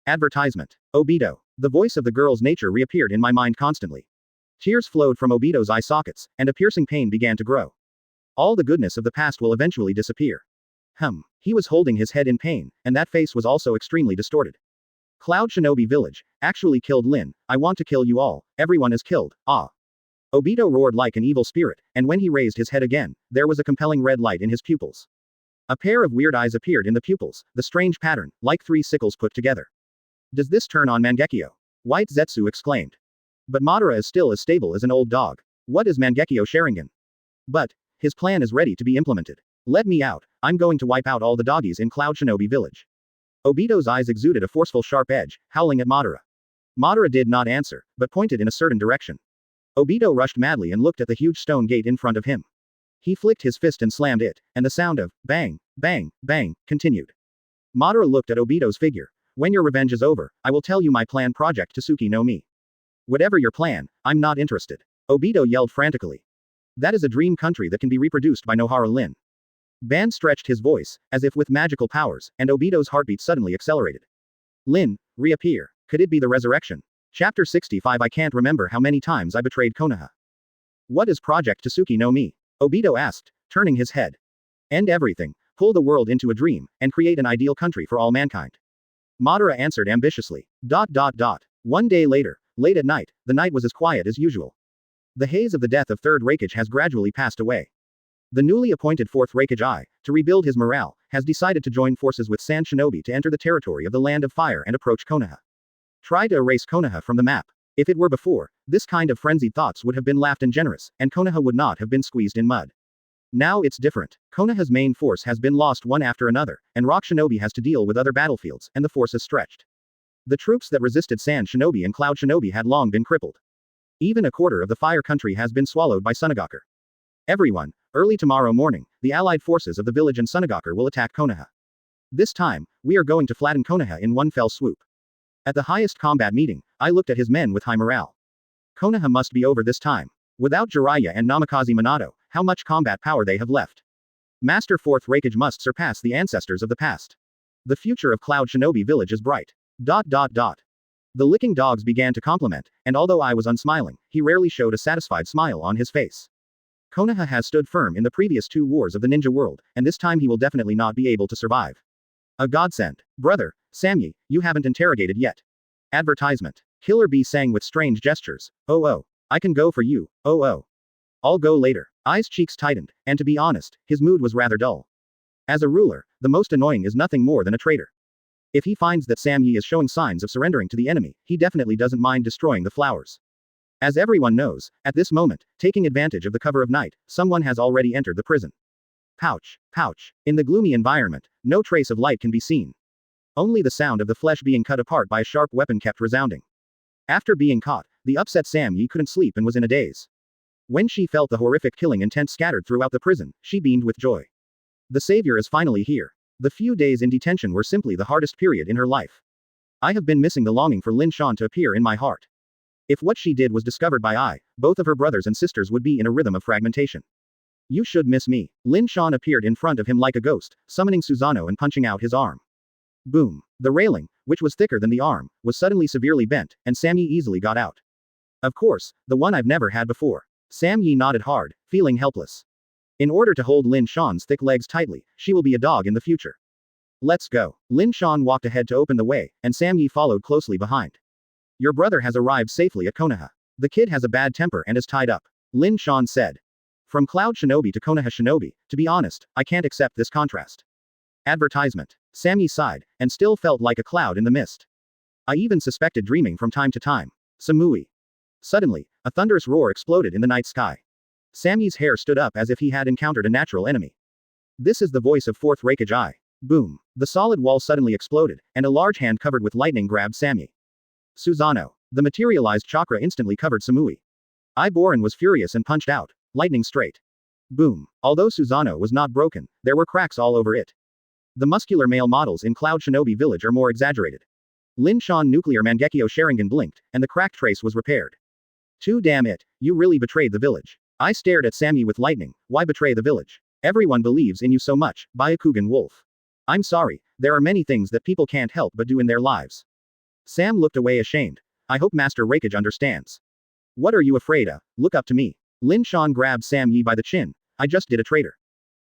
Advertisement. Obito. The voice of the girl's nature reappeared in my mind constantly. Tears flowed from Obito's eye sockets, and a piercing pain began to grow. All the goodness of the past will eventually disappear. He was holding his head in pain, and that face was also extremely distorted. Cloud Shinobi Village, actually killed Lin, I want to kill you all, everyone is killed, ah. Obito roared like an evil spirit, and when he raised his head again, there was a compelling red light in his pupils. A pair of weird eyes appeared in the pupils, the strange pattern, like three sickles put together. Does this turn on Mangekyo? White Zetsu exclaimed. But Madara is still as stable as an old dog. What is Mangekyo Sharingan? But, his plan is ready to be implemented. Let me out, I'm going to wipe out all the doggies in Cloud Shinobi Village. Obito's eyes exuded a forceful sharp edge, howling at Madara. Madara did not answer, but pointed in a certain direction. Obito rushed madly and looked at the huge stone gate in front of him. He flicked his fist and slammed it, and the sound of bang, bang, bang continued. Madara looked at Obito's figure. When your revenge is over, I will tell you my plan Project Tsuki no Mi. Whatever your plan, I'm not interested. Obito yelled frantically. That is a dream country that can be reproduced by Nohara Lin. Ban stretched his voice, as if with magical powers, and Obito's heartbeat suddenly accelerated. Lin, reappear. Could it be the resurrection? Chapter 65 I can't remember how many times I betrayed Konoha. What is Project Tsuki no Mi? Obito asked, turning his head. End everything, pull the world into a dream, and create an ideal country for all mankind. Madara answered ambitiously. One day later, late at night, the night was as quiet as usual. The haze of the death of Third Raikage has gradually passed away. The newly appointed Fourth Raikage, to rebuild his morale, has decided to join forces with Sand Shinobi to enter the territory of the Land of Fire and approach Konoha. Try to erase Konoha from the map. If it were before, this kind of frenzied thoughts would have been laughed and generous, and Konoha would not have been squeezed in mud. Now it's different. Konoha's main force has been lost one after another, and Rock Shinobi has to deal with other battlefields, and the force is stretched. The troops that resisted Sand Shinobi and Cloud Shinobi had long been crippled. Even a quarter of the Fire Country has been swallowed by Sunagakure. Everyone, early tomorrow morning, the allied forces of the village and Sunagakure will attack Konoha. This time, we are going to flatten Konoha in one fell swoop. At the highest combat meeting, I looked at his men with high morale. Konoha must be over this time. Without Jiraiya and Namikaze Minato, how much combat power they have left. Master Fourth Raikage must surpass the ancestors of the past. The future of Cloud Shinobi Village is bright. The licking dogs began to compliment, and although I was unsmiling, he rarely showed a satisfied smile on his face. Konoha has stood firm in the previous two wars of the ninja world, and this time he will definitely not be able to survive. A godsend. Brother, Samyi, you haven't interrogated yet. Advertisement. Killer Bee sang with strange gestures. Oh, I can go for you, oh. I'll go later. Ai's cheeks tightened, and to be honest, his mood was rather dull. As a ruler, the most annoying is nothing more than a traitor. If he finds that Samyi is showing signs of surrendering to the enemy, he definitely doesn't mind destroying the flowers. As everyone knows, at this moment, taking advantage of the cover of night, someone has already entered the prison. Pouch. In the gloomy environment, no trace of light can be seen. Only the sound of the flesh being cut apart by a sharp weapon kept resounding. After being caught, the upset Samyi couldn't sleep and was in a daze. When she felt the horrific killing intent scattered throughout the prison, she beamed with joy. The savior is finally here. The few days in detention were simply the hardest period in her life. I have been missing the longing for Lin Shan to appear in my heart. If what she did was discovered by Ai, both of her brothers and sisters would be in a rhythm of fragmentation. You should miss me. Lin Shan appeared in front of him like a ghost, summoning Susanoo and punching out his arm. Boom. The railing, which was thicker than the arm, was suddenly severely bent, and Samyi easily got out. Of course, the one I've never had before. Samyi nodded hard, feeling helpless. In order to hold Lin Shan's thick legs tightly, she will be a dog in the future. Let's go. Lin Shan walked ahead to open the way, and Samyi followed closely behind. Your brother has arrived safely at Konoha. The kid has a bad temper and is tied up. Lin Shan said. From Cloud Shinobi to Konoha Shinobi, to be honest, I can't accept this contrast. Advertisement. Samyi sighed, and still felt like a cloud in the mist. I even suspected dreaming from time to time. Samui. Suddenly, a thunderous roar exploded in the night sky. Samyi's hair stood up as if he had encountered a natural enemy. This is the voice of Fourth Raikage. Boom. The solid wall suddenly exploded, and a large hand covered with lightning grabbed Samyi. Susanoo. The materialized chakra instantly covered Samui. Boren was furious and punched out. Lightning straight. Boom. Although Susanoo was not broken, there were cracks all over it. The muscular male models in Cloud Shinobi Village are more exaggerated. Lin Shan nuclear Mangekyo Sharingan blinked, and the cracked trace was repaired. Too damn it, you really betrayed the village. I stared at Samyi with lightning. Why betray the village? Everyone believes in you so much, Byakugan Wolf. I'm sorry, there are many things that people can't help but do in their lives. Sam looked away ashamed. I hope Master Raikage understands. What are you afraid of? Look up to me. Lin Shan grabbed Samyi by the chin. I just did a traitor.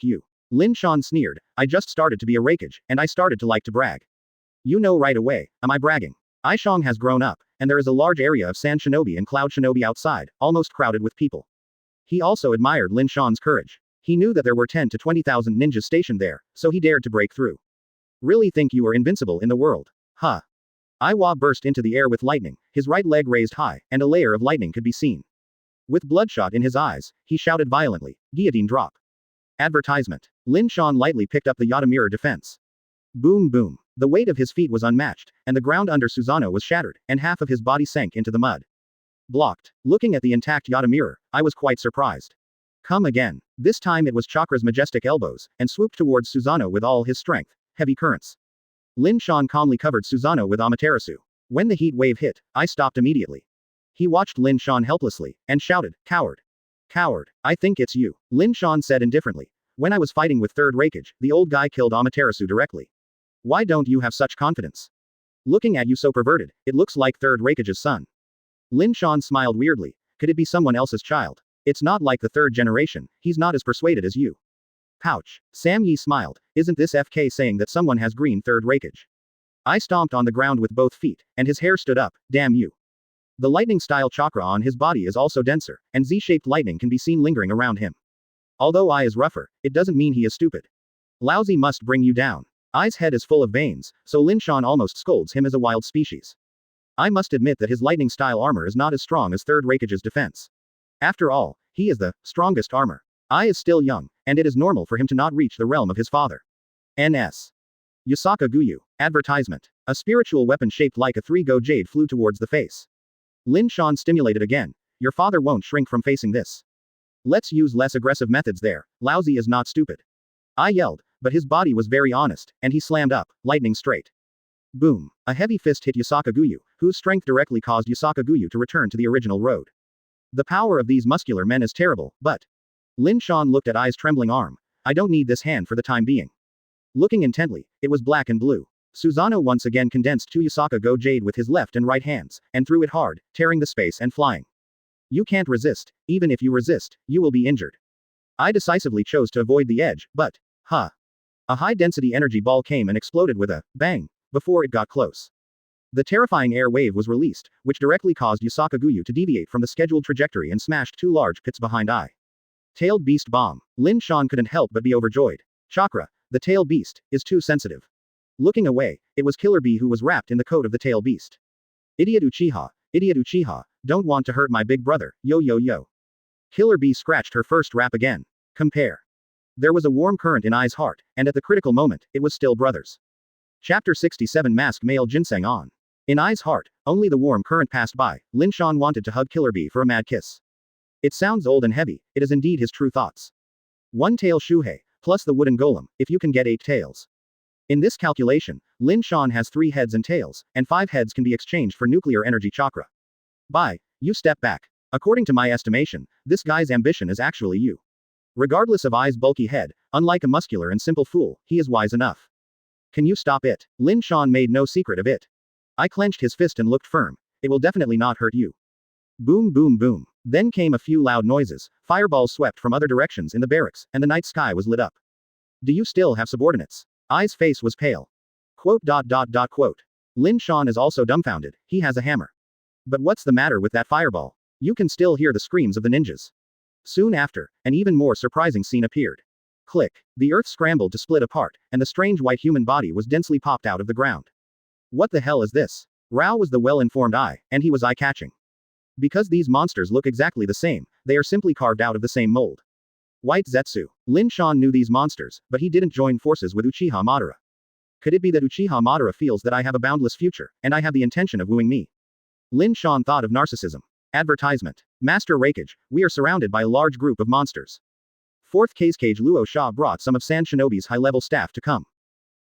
thank you. Lin Shan sneered, I just started to be a Raikage, and I started to like to brag. You know right away, am I bragging? Aishang has grown up, and there is a large area of Sand Shinobi and Cloud Shinobi outside, almost crowded with people. He also admired Lin Shan's courage. He knew that there were 10 to 20,000 ninjas stationed there, so he dared to break through. Really think you are invincible in the world? Huh. Iwa burst into the air with lightning, his right leg raised high, and a layer of lightning could be seen. With bloodshot in his eyes, he shouted violently, guillotine drop. Advertisement. Lin Shan lightly picked up the Yatamura defense. Boom boom. The weight of his feet was unmatched, and the ground under Susanoo was shattered, and half of his body sank into the mud. Blocked. Looking at the intact Yatamura, I was quite surprised. Come again. This time it was Chakra's majestic elbows, and swooped towards Susanoo with all his strength, heavy currents. Lin Shan calmly covered Susanoo with Amaterasu. When the heat wave hit, I stopped immediately. He watched Lin Shan helplessly, and shouted, Coward. Coward. I think it's you. Lin Shan said indifferently. When I was fighting with Third Raikage, the old guy killed Amaterasu directly. Why don't you have such confidence? Looking at you so perverted, it looks like Third Raikage's son. Lin Shan smiled weirdly. Could it be someone else's child? It's not like the third generation, he's not as persuaded as you. Pouch. Sam Yi smiled. Isn't this FK saying that someone has green Third Raikage? I stomped on the ground with both feet, and his hair stood up, damn you. The lightning-style chakra on his body is also denser, and Z-shaped lightning can be seen lingering around him. Although I is rougher, it doesn't mean he is stupid. Lousy must bring you down. I's head is full of veins, so Lin Shan almost scolds him as a wild species. I must admit that his lightning-style armor is not as strong as Third Raikage's defense. After all, he is the strongest armor. I is still young, and it is normal for him to not reach the realm of his father. N.S. Yasaka Guyu. Advertisement. A spiritual weapon shaped like a three-go jade flew towards the face. Lin Shan stimulated again. Your father won't shrink from facing this. Let's use less aggressive methods there. Lousy is not stupid. I yelled, but his body was very honest, and he slammed up, lightning straight. Boom. A heavy fist hit Yasaka Guyu, whose strength directly caused Yasaka Guyu to return to the original road. The power of these muscular men is terrible, but... Lin Shan looked at I's trembling arm. I don't need this hand for the time being. Looking intently, it was black and blue. Susanoo once again condensed two Yasaka Go Jade with his left and right hands, and threw it hard, tearing the space and flying. You can't resist. Even if you resist, you will be injured. I decisively chose to avoid the edge, but... A high-density energy ball came and exploded with a bang before it got close. The terrifying air wave was released, which directly caused Yasaka Guyu to deviate from the scheduled trajectory and smashed two large pits behind I. Tailed Beast Bomb. Lin Shan couldn't help but be overjoyed. Chakra, the Tail Beast, is too sensitive. Looking away, it was Killer Bee who was wrapped in the coat of the Tail Beast. Idiot Uchiha, don't want to hurt my big brother, yo yo yo. Killer Bee scratched her first rap again. Compare. There was a warm current in I's heart, and at the critical moment, it was still brothers. Chapter 67 Masked Male Ginseng On. In I's heart, only the warm current passed by. Lin Shan wanted to hug Killer Bee for a mad kiss. It sounds old and heavy, it is indeed his true thoughts. One tail Shuhei, plus the wooden golem, if you can get 8 tails. In this calculation, Lin Shan has 3 heads and tails, and 5 heads can be exchanged for nuclear energy chakra. You step back. According to my estimation, this guy's ambition is actually you. Regardless of I's bulky head, unlike a muscular and simple fool, he is wise enough. Can you stop it? Lin Shan made no secret of it. I clenched his fist and looked firm. It will definitely not hurt you. Boom boom boom. Then came a few loud noises, fireballs swept from other directions in the barracks, and the night sky was lit up. Do you still have subordinates? Ai's face was pale. Quote. Lin Shan is also dumbfounded, he has a hammer. But what's the matter with that fireball? You can still hear the screams of the ninjas. Soon after, an even more surprising scene appeared. Click. The earth scrambled to split apart, and the strange white human body was densely popped out of the ground. What the hell is this? Rao was the well-informed Ai, and he was eye-catching. Because these monsters look exactly the same, they are simply carved out of the same mold. White Zetsu. Lin Shan knew these monsters, but he didn't join forces with Uchiha Madara. Could it be that Uchiha Madara feels that I have a boundless future, and I have the intention of wooing me? Lin Shan thought of narcissism. Advertisement. Master Raikage, we are surrounded by a large group of monsters. 4th Kage Luo Sha brought some of Sand Shinobi's high-level staff to come.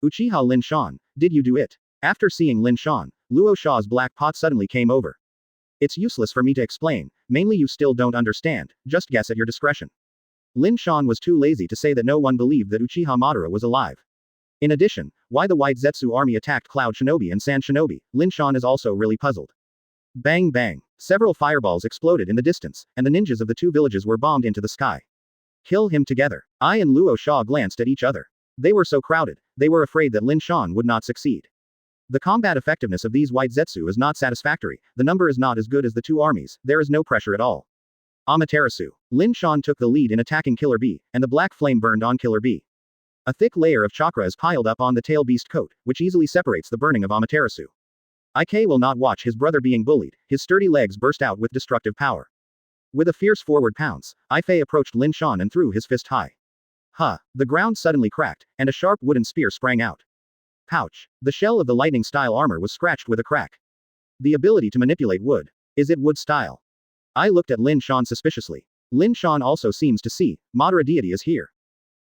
Uchiha Lin Shan, did you do it? After seeing Lin Shan, Luo Sha's black pot suddenly came over. It's useless for me to explain, mainly you still don't understand, just guess at your discretion. Lin Shan was too lazy to say that no one believed that Uchiha Madara was alive. In addition, why the White Zetsu army attacked Cloud Shinobi and Sand Shinobi, Lin Shan is also really puzzled. Bang bang. Several fireballs exploded in the distance, and the ninjas of the two villages were bombed into the sky. Kill him together. Ai and Luo Sha glanced at each other. They were so crowded, they were afraid that Lin Shan would not succeed. The combat effectiveness of these White Zetsu is not satisfactory, the number is not as good as the two armies, there is no pressure at all. Amaterasu. Lin Shan took the lead in attacking Killer Bee, and the black flame burned on Killer Bee. A thick layer of chakra is piled up on the tail beast coat, which easily separates the burning of Amaterasu. IK will not watch his brother being bullied, his sturdy legs burst out with destructive power. With a fierce forward pounce, Ifei approached Lin Shan and threw his fist high. The ground suddenly cracked, and a sharp wooden spear sprang out. Pouch. The shell of the lightning-style armor was scratched with a crack. The ability to manipulate wood. Is it wood style? I looked at Lin Shan suspiciously. Lin Shan also seems to see, Madara deity is here.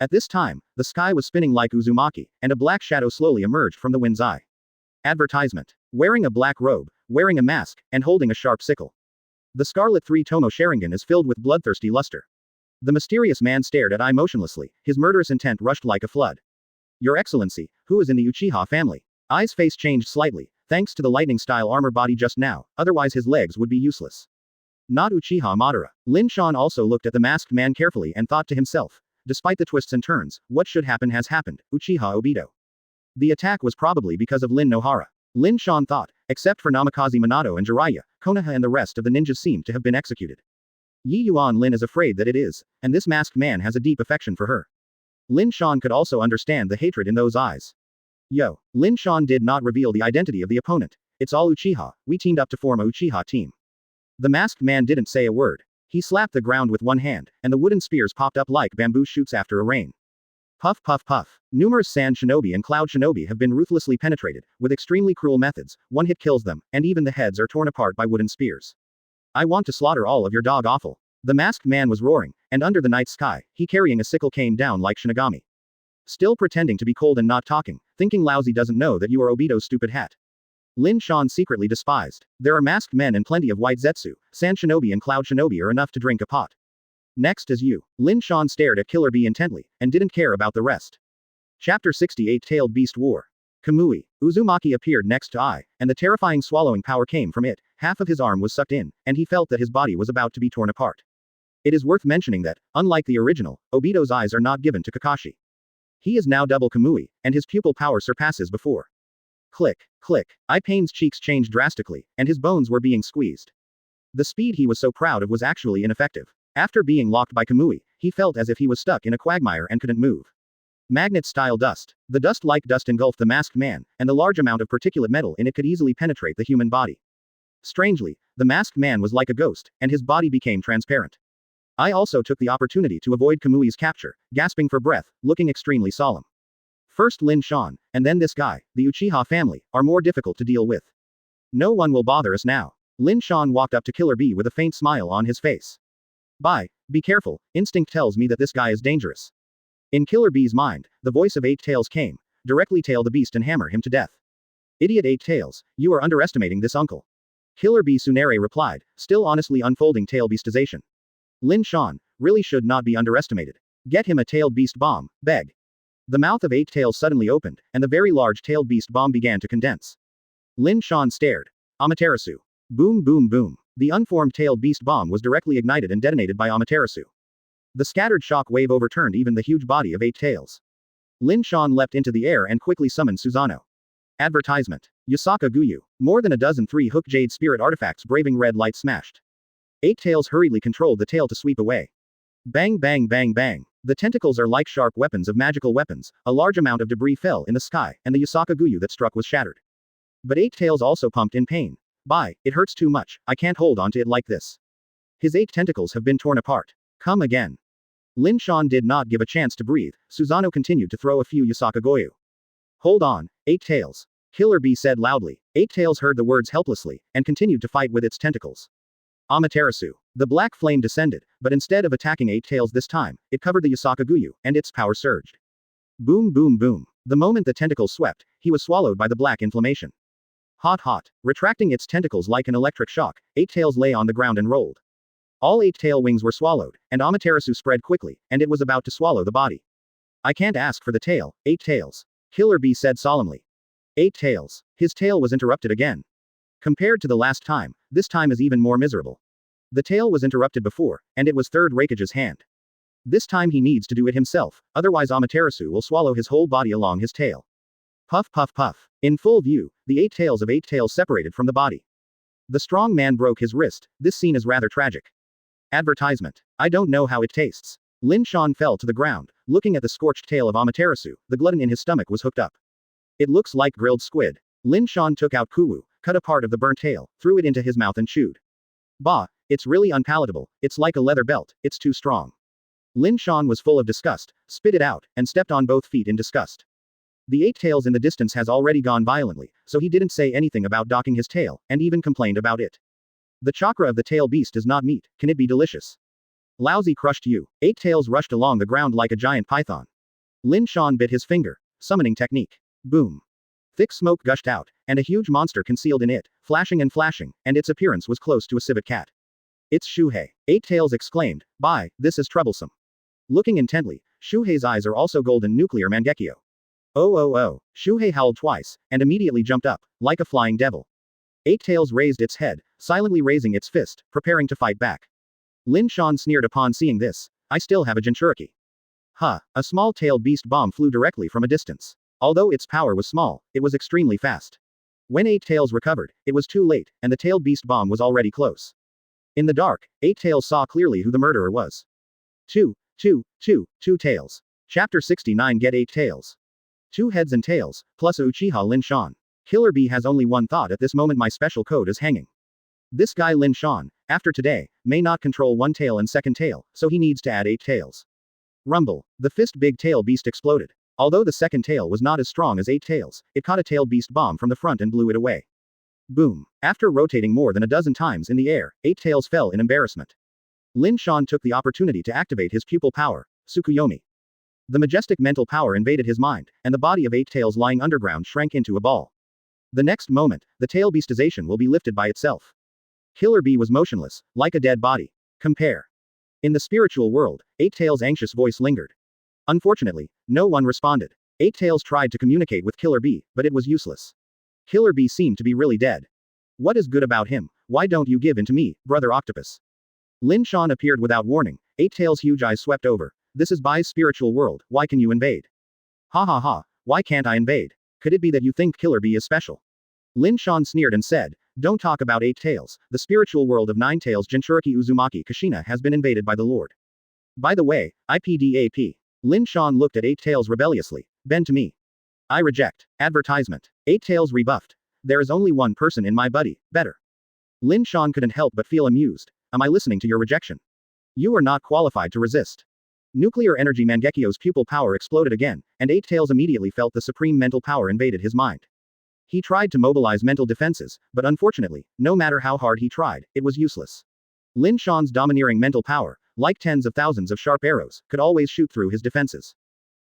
At this time, the sky was spinning like Uzumaki, and a black shadow slowly emerged from the wind's eye. Advertisement. Wearing a black robe, wearing a mask, and holding a sharp sickle. The Scarlet 3 Tomo Sharingan is filled with bloodthirsty luster. The mysterious man stared at Ai motionlessly, his murderous intent rushed like a flood. Your Excellency, who is in the Uchiha family? Ai's face changed slightly, thanks to the lightning-style armor body just now, otherwise his legs would be useless. Not Uchiha Madara. Lin Shan also looked at the masked man carefully and thought to himself, despite the twists and turns, what should happen has happened, Uchiha Obito. The attack was probably because of Lin Nohara. Lin Shan thought, except for Namikaze Minato and Jiraiya, Konoha and the rest of the ninjas seemed to have been executed. Yi Yuan Lin is afraid that it is, and this masked man has a deep affection for her. Lin Shan could also understand the hatred in those eyes. Yo. Lin Shan did not reveal the identity of the opponent. It's all Uchiha, we teamed up to form a Uchiha team. The masked man didn't say a word. He slapped the ground with one hand, and the wooden spears popped up like bamboo shoots after a rain. Puff puff puff. Numerous Sand Shinobi and Cloud Shinobi have been ruthlessly penetrated, with extremely cruel methods, one hit kills them, and even the heads are torn apart by wooden spears. I want to slaughter all of your dog awful. The masked man was roaring, and under the night sky, he carrying a sickle came down like Shinigami. Still pretending to be cold and not talking, thinking Lousy doesn't know that you are Obito's stupid hat. Lin Shan secretly despised. There are masked men and plenty of White Zetsu, Sand Shinobi and Cloud Shinobi are enough to drink a pot. Next is you. Lin Shan stared at Killer Bee intently, and didn't care about the rest. Chapter 68 Tailed Beast War. Kamui. Uzumaki appeared next to Ai, and the terrifying swallowing power came from it, half of his arm was sucked in, and he felt that his body was about to be torn apart. It is worth mentioning that, unlike the original, Obito's eyes are not given to Kakashi. He is now double Kamui, and his pupil power surpasses before. Click, click. Ai Pain's cheeks changed drastically, and his bones were being squeezed. The speed he was so proud of was actually ineffective. After being locked by Kamui, he felt as if he was stuck in a quagmire and couldn't move. Magnet-style dust. The dust-like dust engulfed the masked man, and the large amount of particulate metal in it could easily penetrate the human body. Strangely, the masked man was like a ghost, and his body became transparent. I also took the opportunity to avoid Kamui's capture, gasping for breath, looking extremely solemn. First Lin Shan, and then this guy, the Uchiha family, are more difficult to deal with. No one will bother us now. Lin Shan walked up to Killer Bee with a faint smile on his face. Be careful, instinct tells me that this guy is dangerous. In Killer Bee's mind, the voice of Eight Tails came, directly tail the beast and hammer him to death. Idiot Eight Tails, you are underestimating this uncle. Killer Bee Tsunere replied, still honestly unfolding tail beastization. Lin Shan, really should not be underestimated. Get him a tailed beast bomb, beg. The mouth of Eight Tails suddenly opened, and the very large tailed beast bomb began to condense. Lin Shan stared. Amaterasu. Boom boom boom. The unformed tailed beast bomb was directly ignited and detonated by Amaterasu. The scattered shock wave overturned even the huge body of Eight Tails. Lin Shan leapt into the air and quickly summoned Susanoo. Advertisement. Yasaka Guyu. More than a dozen 3-hook jade spirit artifacts braving red light smashed. 8 tails hurriedly controlled the tail to sweep away. Bang bang bang bang. The tentacles are like sharp weapons of magical weapons, a large amount of debris fell in the sky, and the Yasaka Guyu that struck was shattered. But 8 tails also pumped in pain. Bye, it hurts too much, I can't hold on to it like this. His 8 tentacles have been torn apart. Come again. Lin Shan did not give a chance to breathe, Susanoo continued to throw a few Yasaka Guyu. Hold on, 8 tails. Killer Bee said loudly. 8 tails heard the words helplessly, and continued to fight with its tentacles. Amaterasu. The black flame descended, but instead of attacking 8 tails this time, it covered the Yasaka Guyu, and its power surged. Boom boom boom. The moment the tentacles swept, he was swallowed by the black inflammation. Hot hot. Retracting its tentacles like an electric shock, 8 tails lay on the ground and rolled. All 8 tail wings were swallowed, and Amaterasu spread quickly, and it was about to swallow the body. I can't ask for the tail, 8 tails. Killer Bee said solemnly. 8 tails. His tail was interrupted again. Compared to the last time, this time is even more miserable. The tail was interrupted before, and it was Third Raikage's hand. This time he needs to do it himself, otherwise Amaterasu will swallow his whole body along his tail. Puff puff puff. In full view, the 8 tails of 8 tails separated from the body. The strong man broke his wrist. This scene is rather tragic. Advertisement. I don't know how it tastes. Lin Shan fell to the ground, looking at the scorched tail of Amaterasu. The glutton in his stomach was hooked up. It looks like grilled squid. Lin Shan took out Kuwu, cut a part of the burnt tail, threw it into his mouth and chewed. Bah, it's really unpalatable, it's like a leather belt, it's too strong. Lin Shan was full of disgust, spit it out, and stepped on both feet in disgust. The 8 tails in the distance has already gone violently, so he didn't say anything about docking his tail, and even complained about it. The chakra of the tail beast is not meat, can it be delicious? Lousy crushed you. 8 tails rushed along the ground like a giant python. Lin Shan bit his finger. Summoning technique. Boom. Thick smoke gushed out, and a huge monster concealed in it, flashing, and its appearance was close to a civet cat. It's Shuhei. 8 tails exclaimed. Bye, this is troublesome. Looking intently, Shuhei's eyes are also golden nuclear Mangekyo. Oh. Shuhei howled twice, and immediately jumped up, like a flying devil. 8 tails raised its head, silently raising its fist, preparing to fight back. Lin Shan sneered upon seeing this. I still have a Jinchuriki. Huh, a small-tailed beast bomb flew directly from a distance. Although its power was small, it was extremely fast. When 8 tails recovered, it was too late, and the tailed beast bomb was already close. In the dark, 8 tails saw clearly who the murderer was. Two tails. Chapter 69 Get 8 tails. 2 heads and tails, plus Uchiha Lin Shan. Killer Bee has only one thought at this moment, my special code is hanging. This guy Lin Shan, after today, may not control 1 tail and 2nd tail, so he needs to add 8 tails. Rumble. The fist big tail beast exploded. Although the 2nd tail was not as strong as 8 tails, it caught a tailed beast bomb from the front and blew it away. Boom. After rotating more than a dozen times in the air, 8 tails fell in embarrassment. Lin Shan took the opportunity to activate his pupil power, Tsukuyomi. The majestic mental power invaded his mind, and the body of 8 tails lying underground shrank into a ball. The next moment, the tail beastization will be lifted by itself. Killer Bee was motionless, like a dead body. Compare. In the spiritual world, 8 tails' anxious voice lingered. Unfortunately, no one responded. 8 tails tried to communicate with Killer Bee, but it was useless. Killer Bee seemed to be really dead. What is good about him? Why don't you give in to me, brother octopus? Lin Shan appeared without warning. 8 tails' huge eyes swept over. This is Bai's spiritual world, why can you invade? Ha ha ha, why can't I invade? Could it be that you think Killer Bee is special? Lin Shan sneered and said, don't talk about 8 tails, the spiritual world of 9 tails Jinchuriki Uzumaki Kushina has been invaded by the Lord. By the way, IPDAP. Lin Shan looked at 8 tails rebelliously. Bend to me. I reject. Advertisement. 8 tails rebuffed. There is only one person in my buddy, better. Lin Shan couldn't help but feel amused. Am I listening to your rejection? You are not qualified to resist. Nuclear energy Mangekyo's pupil power exploded again, and 8 tails immediately felt the supreme mental power invaded his mind. He tried to mobilize mental defenses, but unfortunately, no matter how hard he tried, it was useless. Lin Shan's domineering mental power, like tens of thousands of sharp arrows, could always shoot through his defenses.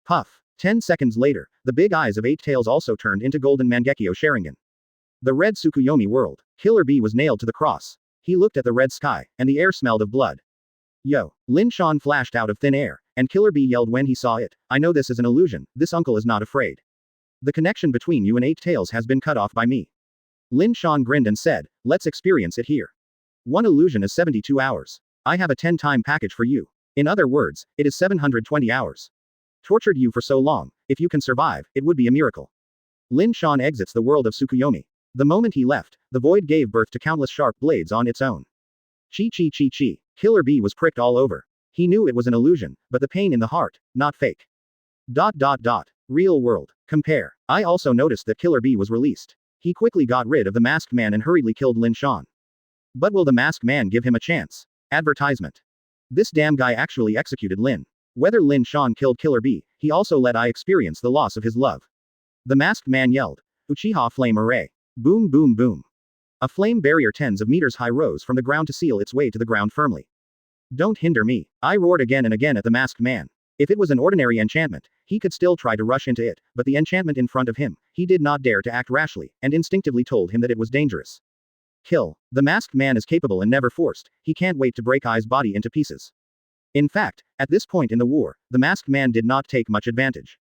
Puff. 10 seconds later, the big eyes of 8 tails also turned into golden Mangekyo Sharingan. The red Tsukuyomi world. Killer Bee was nailed to the cross. He looked at the red sky, and the air smelled of blood. Yo. Lin Shan flashed out of thin air, and Killer Bee yelled when he saw it. I know this is an illusion, this uncle is not afraid. The connection between you and 8 tails has been cut off by me. Lin Shan grinned and said, let's experience it here. One illusion is 72 hours. I have a 10-time package for you. In other words, it is 720 hours. Tortured you for so long, if you can survive, it would be a miracle. Lin Shan exits the world of Tsukuyomi. The moment he left, the void gave birth to countless sharp blades on its own. Chi chi chi chi. Killer Bee was pricked all over. He knew it was an illusion, but the pain in the heart, not fake. ... Real world. Compare. I also noticed that Killer Bee was released. He quickly got rid of the masked man and hurriedly killed Lin Shan. But will the masked man give him a chance? Advertisement. This damn guy actually executed Lin. Whether Lin Shan killed Killer Bee, he also let I experience the loss of his love. The masked man yelled. Uchiha Flame Array. Boom boom boom. A flame barrier tens of meters high rose from the ground to seal its way to the ground firmly. Don't hinder me. I roared again and again at the masked man. If it was an ordinary enchantment, he could still try to rush into it, but the enchantment in front of him, he did not dare to act rashly, and instinctively told him that it was dangerous. Kill. The masked man is capable and never forced, he can't wait to break Ai's body into pieces. In fact, at this point in the war, the masked man did not take much advantage.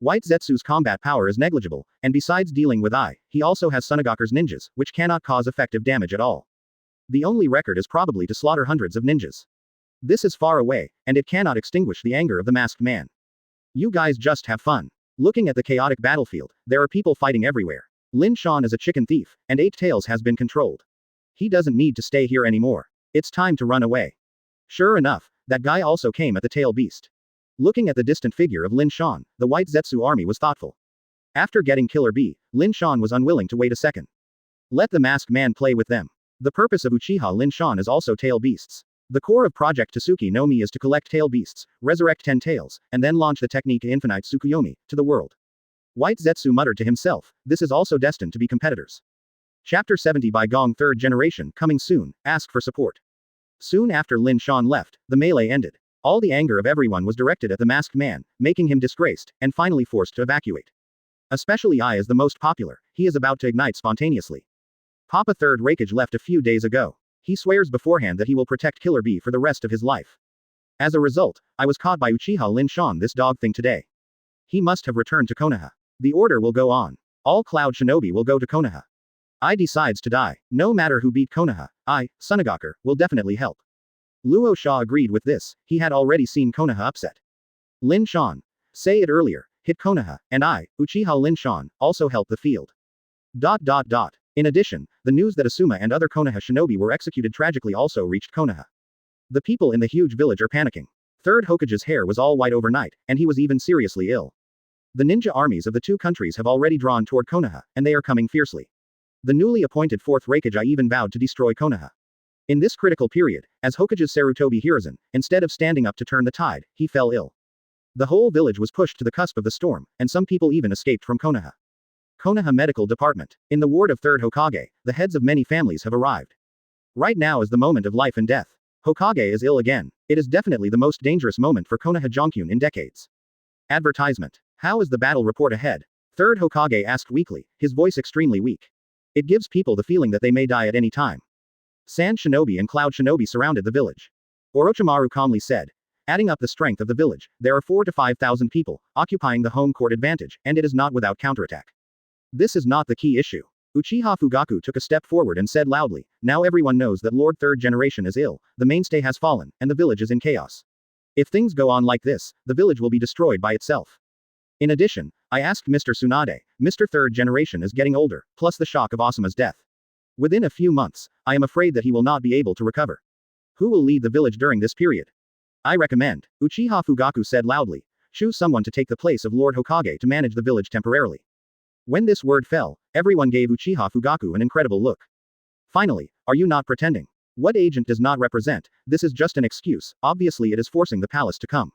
White Zetsu's combat power is negligible, and besides dealing with Ai, he also has Sunagakure's ninjas, which cannot cause effective damage at all. The only record is probably to slaughter hundreds of ninjas. This is far away, and it cannot extinguish the anger of the masked man. You guys just have fun. Looking at the chaotic battlefield, there are people fighting everywhere. Lin Shan is a chicken thief, and Eight Tails has been controlled. He doesn't need to stay here anymore. It's time to run away. Sure enough, that guy also came at the tail beast. Looking at the distant figure of Lin Shan, the White Zetsu army was thoughtful. After getting Killer Bee, Lin Shan was unwilling to wait a second. Let the masked man play with them. The purpose of Uchiha Lin Shan is also tail beasts. The core of Project Tsuki no Mi is to collect tail beasts, resurrect 10 tails, and then launch the technique Infinite Tsukuyomi to the world. White Zetsu muttered to himself, this is also destined to be competitors. Chapter 70 by Gong Third Generation coming soon, ask for support. Soon after Lin Shan left, the melee ended. All the anger of everyone was directed at the masked man, making him disgraced, and finally forced to evacuate. Especially Ai is the most popular, he is about to ignite spontaneously. Papa Third Raikage left a few days ago. He swears beforehand that he will protect Killer Bee for the rest of his life. As a result, I was caught by Uchiha Lin Shan this dog thing today. He must have returned to Konoha. The order will go on. All Cloud Shinobi will go to Konoha. Ai decides to die. No matter who beat Konoha, I, Sunagakure, will definitely help. Luo Sha agreed with this, he had already seen Konoha upset. Lin Shan. Say it earlier, hit Konoha, and I, Uchiha Lin Shan, also help the field. ... In addition, the news that Asuma and other Konoha shinobi were executed tragically also reached Konoha. The people in the huge village are panicking. Third Hokage's hair was all white overnight, and he was even seriously ill. The ninja armies of the two countries have already drawn toward Konoha, and they are coming fiercely. The newly appointed Fourth Raikage even vowed to destroy Konoha. In this critical period, as Hokage's Sarutobi Hiruzen, instead of standing up to turn the tide, he fell ill. The whole village was pushed to the cusp of the storm, and some people even escaped from Konoha. Konoha Medical Department. In the ward of Third Hokage, the heads of many families have arrived. Right now is the moment of life and death. Hokage is ill again. It is definitely the most dangerous moment for Konoha Jonkyun in decades. Advertisement. How is the battle report ahead? Third Hokage asked weakly, his voice extremely weak. It gives people the feeling that they may die at any time. Sand Shinobi and Cloud Shinobi surrounded the village. Orochimaru calmly said. Adding up the strength of the village, there are 4,000 to 5,000 people, occupying the home court advantage, and it is not without counterattack. This is not the key issue. Uchiha Fugaku took a step forward and said loudly, now everyone knows that Lord Third Generation is ill, the mainstay has fallen, and the village is in chaos. If things go on like this, the village will be destroyed by itself. In addition, I asked Mr. Tsunade, Mr. Third Generation is getting older, plus the shock of Asuma's death. Within a few months, I am afraid that he will not be able to recover. Who will lead the village during this period? I recommend, Uchiha Fugaku said loudly, choose someone to take the place of Lord Hokage to manage the village temporarily. When this word fell, everyone gave Uchiha Fugaku an incredible look. Finally, are you not pretending? What agent does not represent, this is just an excuse, obviously it is forcing the palace to come.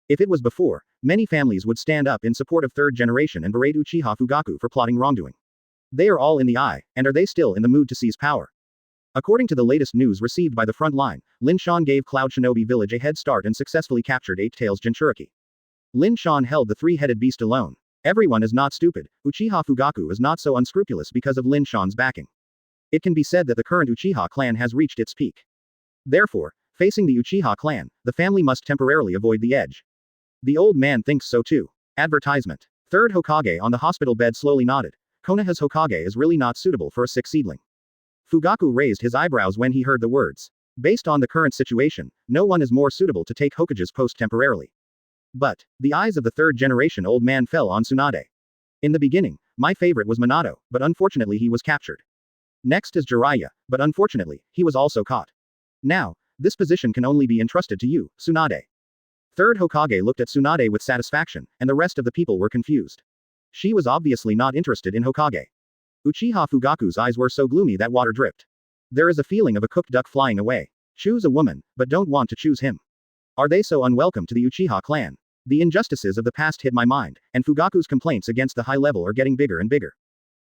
If it was before, many families would stand up in support of Third Generation and berate Uchiha Fugaku for plotting wrongdoing. They are all in the eye, and are they still in the mood to seize power? According to the latest news received by the front line, Lin Shan gave Cloud Shinobi Village a head start and successfully captured Eight Tails Jinchuriki. Lin Shan held the three-headed beast alone. Everyone is not stupid, Uchiha Fugaku is not so unscrupulous because of Lin Shan's backing. It can be said that the current Uchiha clan has reached its peak. Therefore, facing the Uchiha clan, the family must temporarily avoid the edge. The old man thinks so too. Advertisement. Third Hokage on the hospital bed slowly nodded. Konoha's Hokage is really not suitable for a sick seedling. Fugaku raised his eyebrows when he heard the words. Based on the current situation, no one is more suitable to take Hokage's post temporarily. But, the eyes of the third generation old man fell on Tsunade. In the beginning, my favorite was Minato, but unfortunately he was captured. Next is Jiraiya, but unfortunately, he was also caught. Now, this position can only be entrusted to you, Tsunade. Third Hokage looked at Tsunade with satisfaction, and the rest of the people were confused. She was obviously not interested in Hokage. Uchiha Fugaku's eyes were so gloomy that water dripped. There is a feeling of a cooked duck flying away. Choose a woman, but don't want to choose him. Are they so unwelcome to the Uchiha clan? The injustices of the past hit my mind, and Fugaku's complaints against the high level are getting bigger and bigger.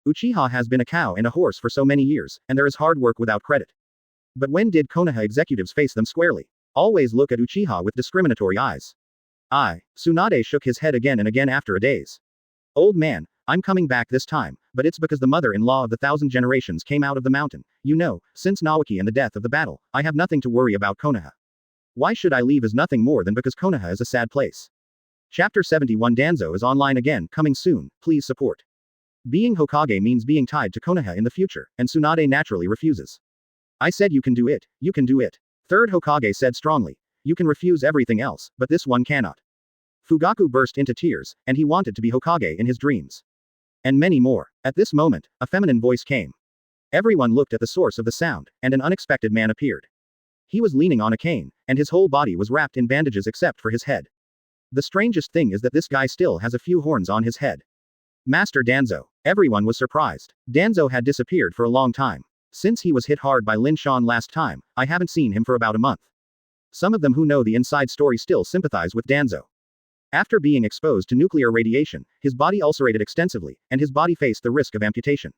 Uchiha has been a cow and a horse for so many years, and there is hard work without credit. But when did Konoha executives face them squarely? Always look at Uchiha with discriminatory eyes. Tsunade shook his head again and again after a daze. Old man, I'm coming back this time, but it's because the mother-in-law of the 1,000 generations came out of the mountain. You know, since Naoki and the death of the battle, I have nothing to worry about Konoha. Why should I leave is nothing more than because Konoha is a sad place. Chapter 71 Danzo is online again, coming soon, please support. Being Hokage means being tied to Konoha in the future, and Tsunade naturally refuses. I said you can do it, you can do it. Third Hokage said strongly. You can refuse everything else, but this one cannot. Fugaku burst into tears, and he wanted to be Hokage in his dreams. And many more. At this moment, a feminine voice came. Everyone looked at the source of the sound, and an unexpected man appeared. He was leaning on a cane, and his whole body was wrapped in bandages except for his head. The strangest thing is that this guy still has a few horns on his head. Master Danzo. Everyone was surprised. Danzo had disappeared for a long time. Since he was hit hard by Lin Shan last time, I haven't seen him for about a month. Some of them who know the inside story still sympathize with Danzo. After being exposed to nuclear radiation, his body ulcerated extensively, and his body faced the risk of amputation.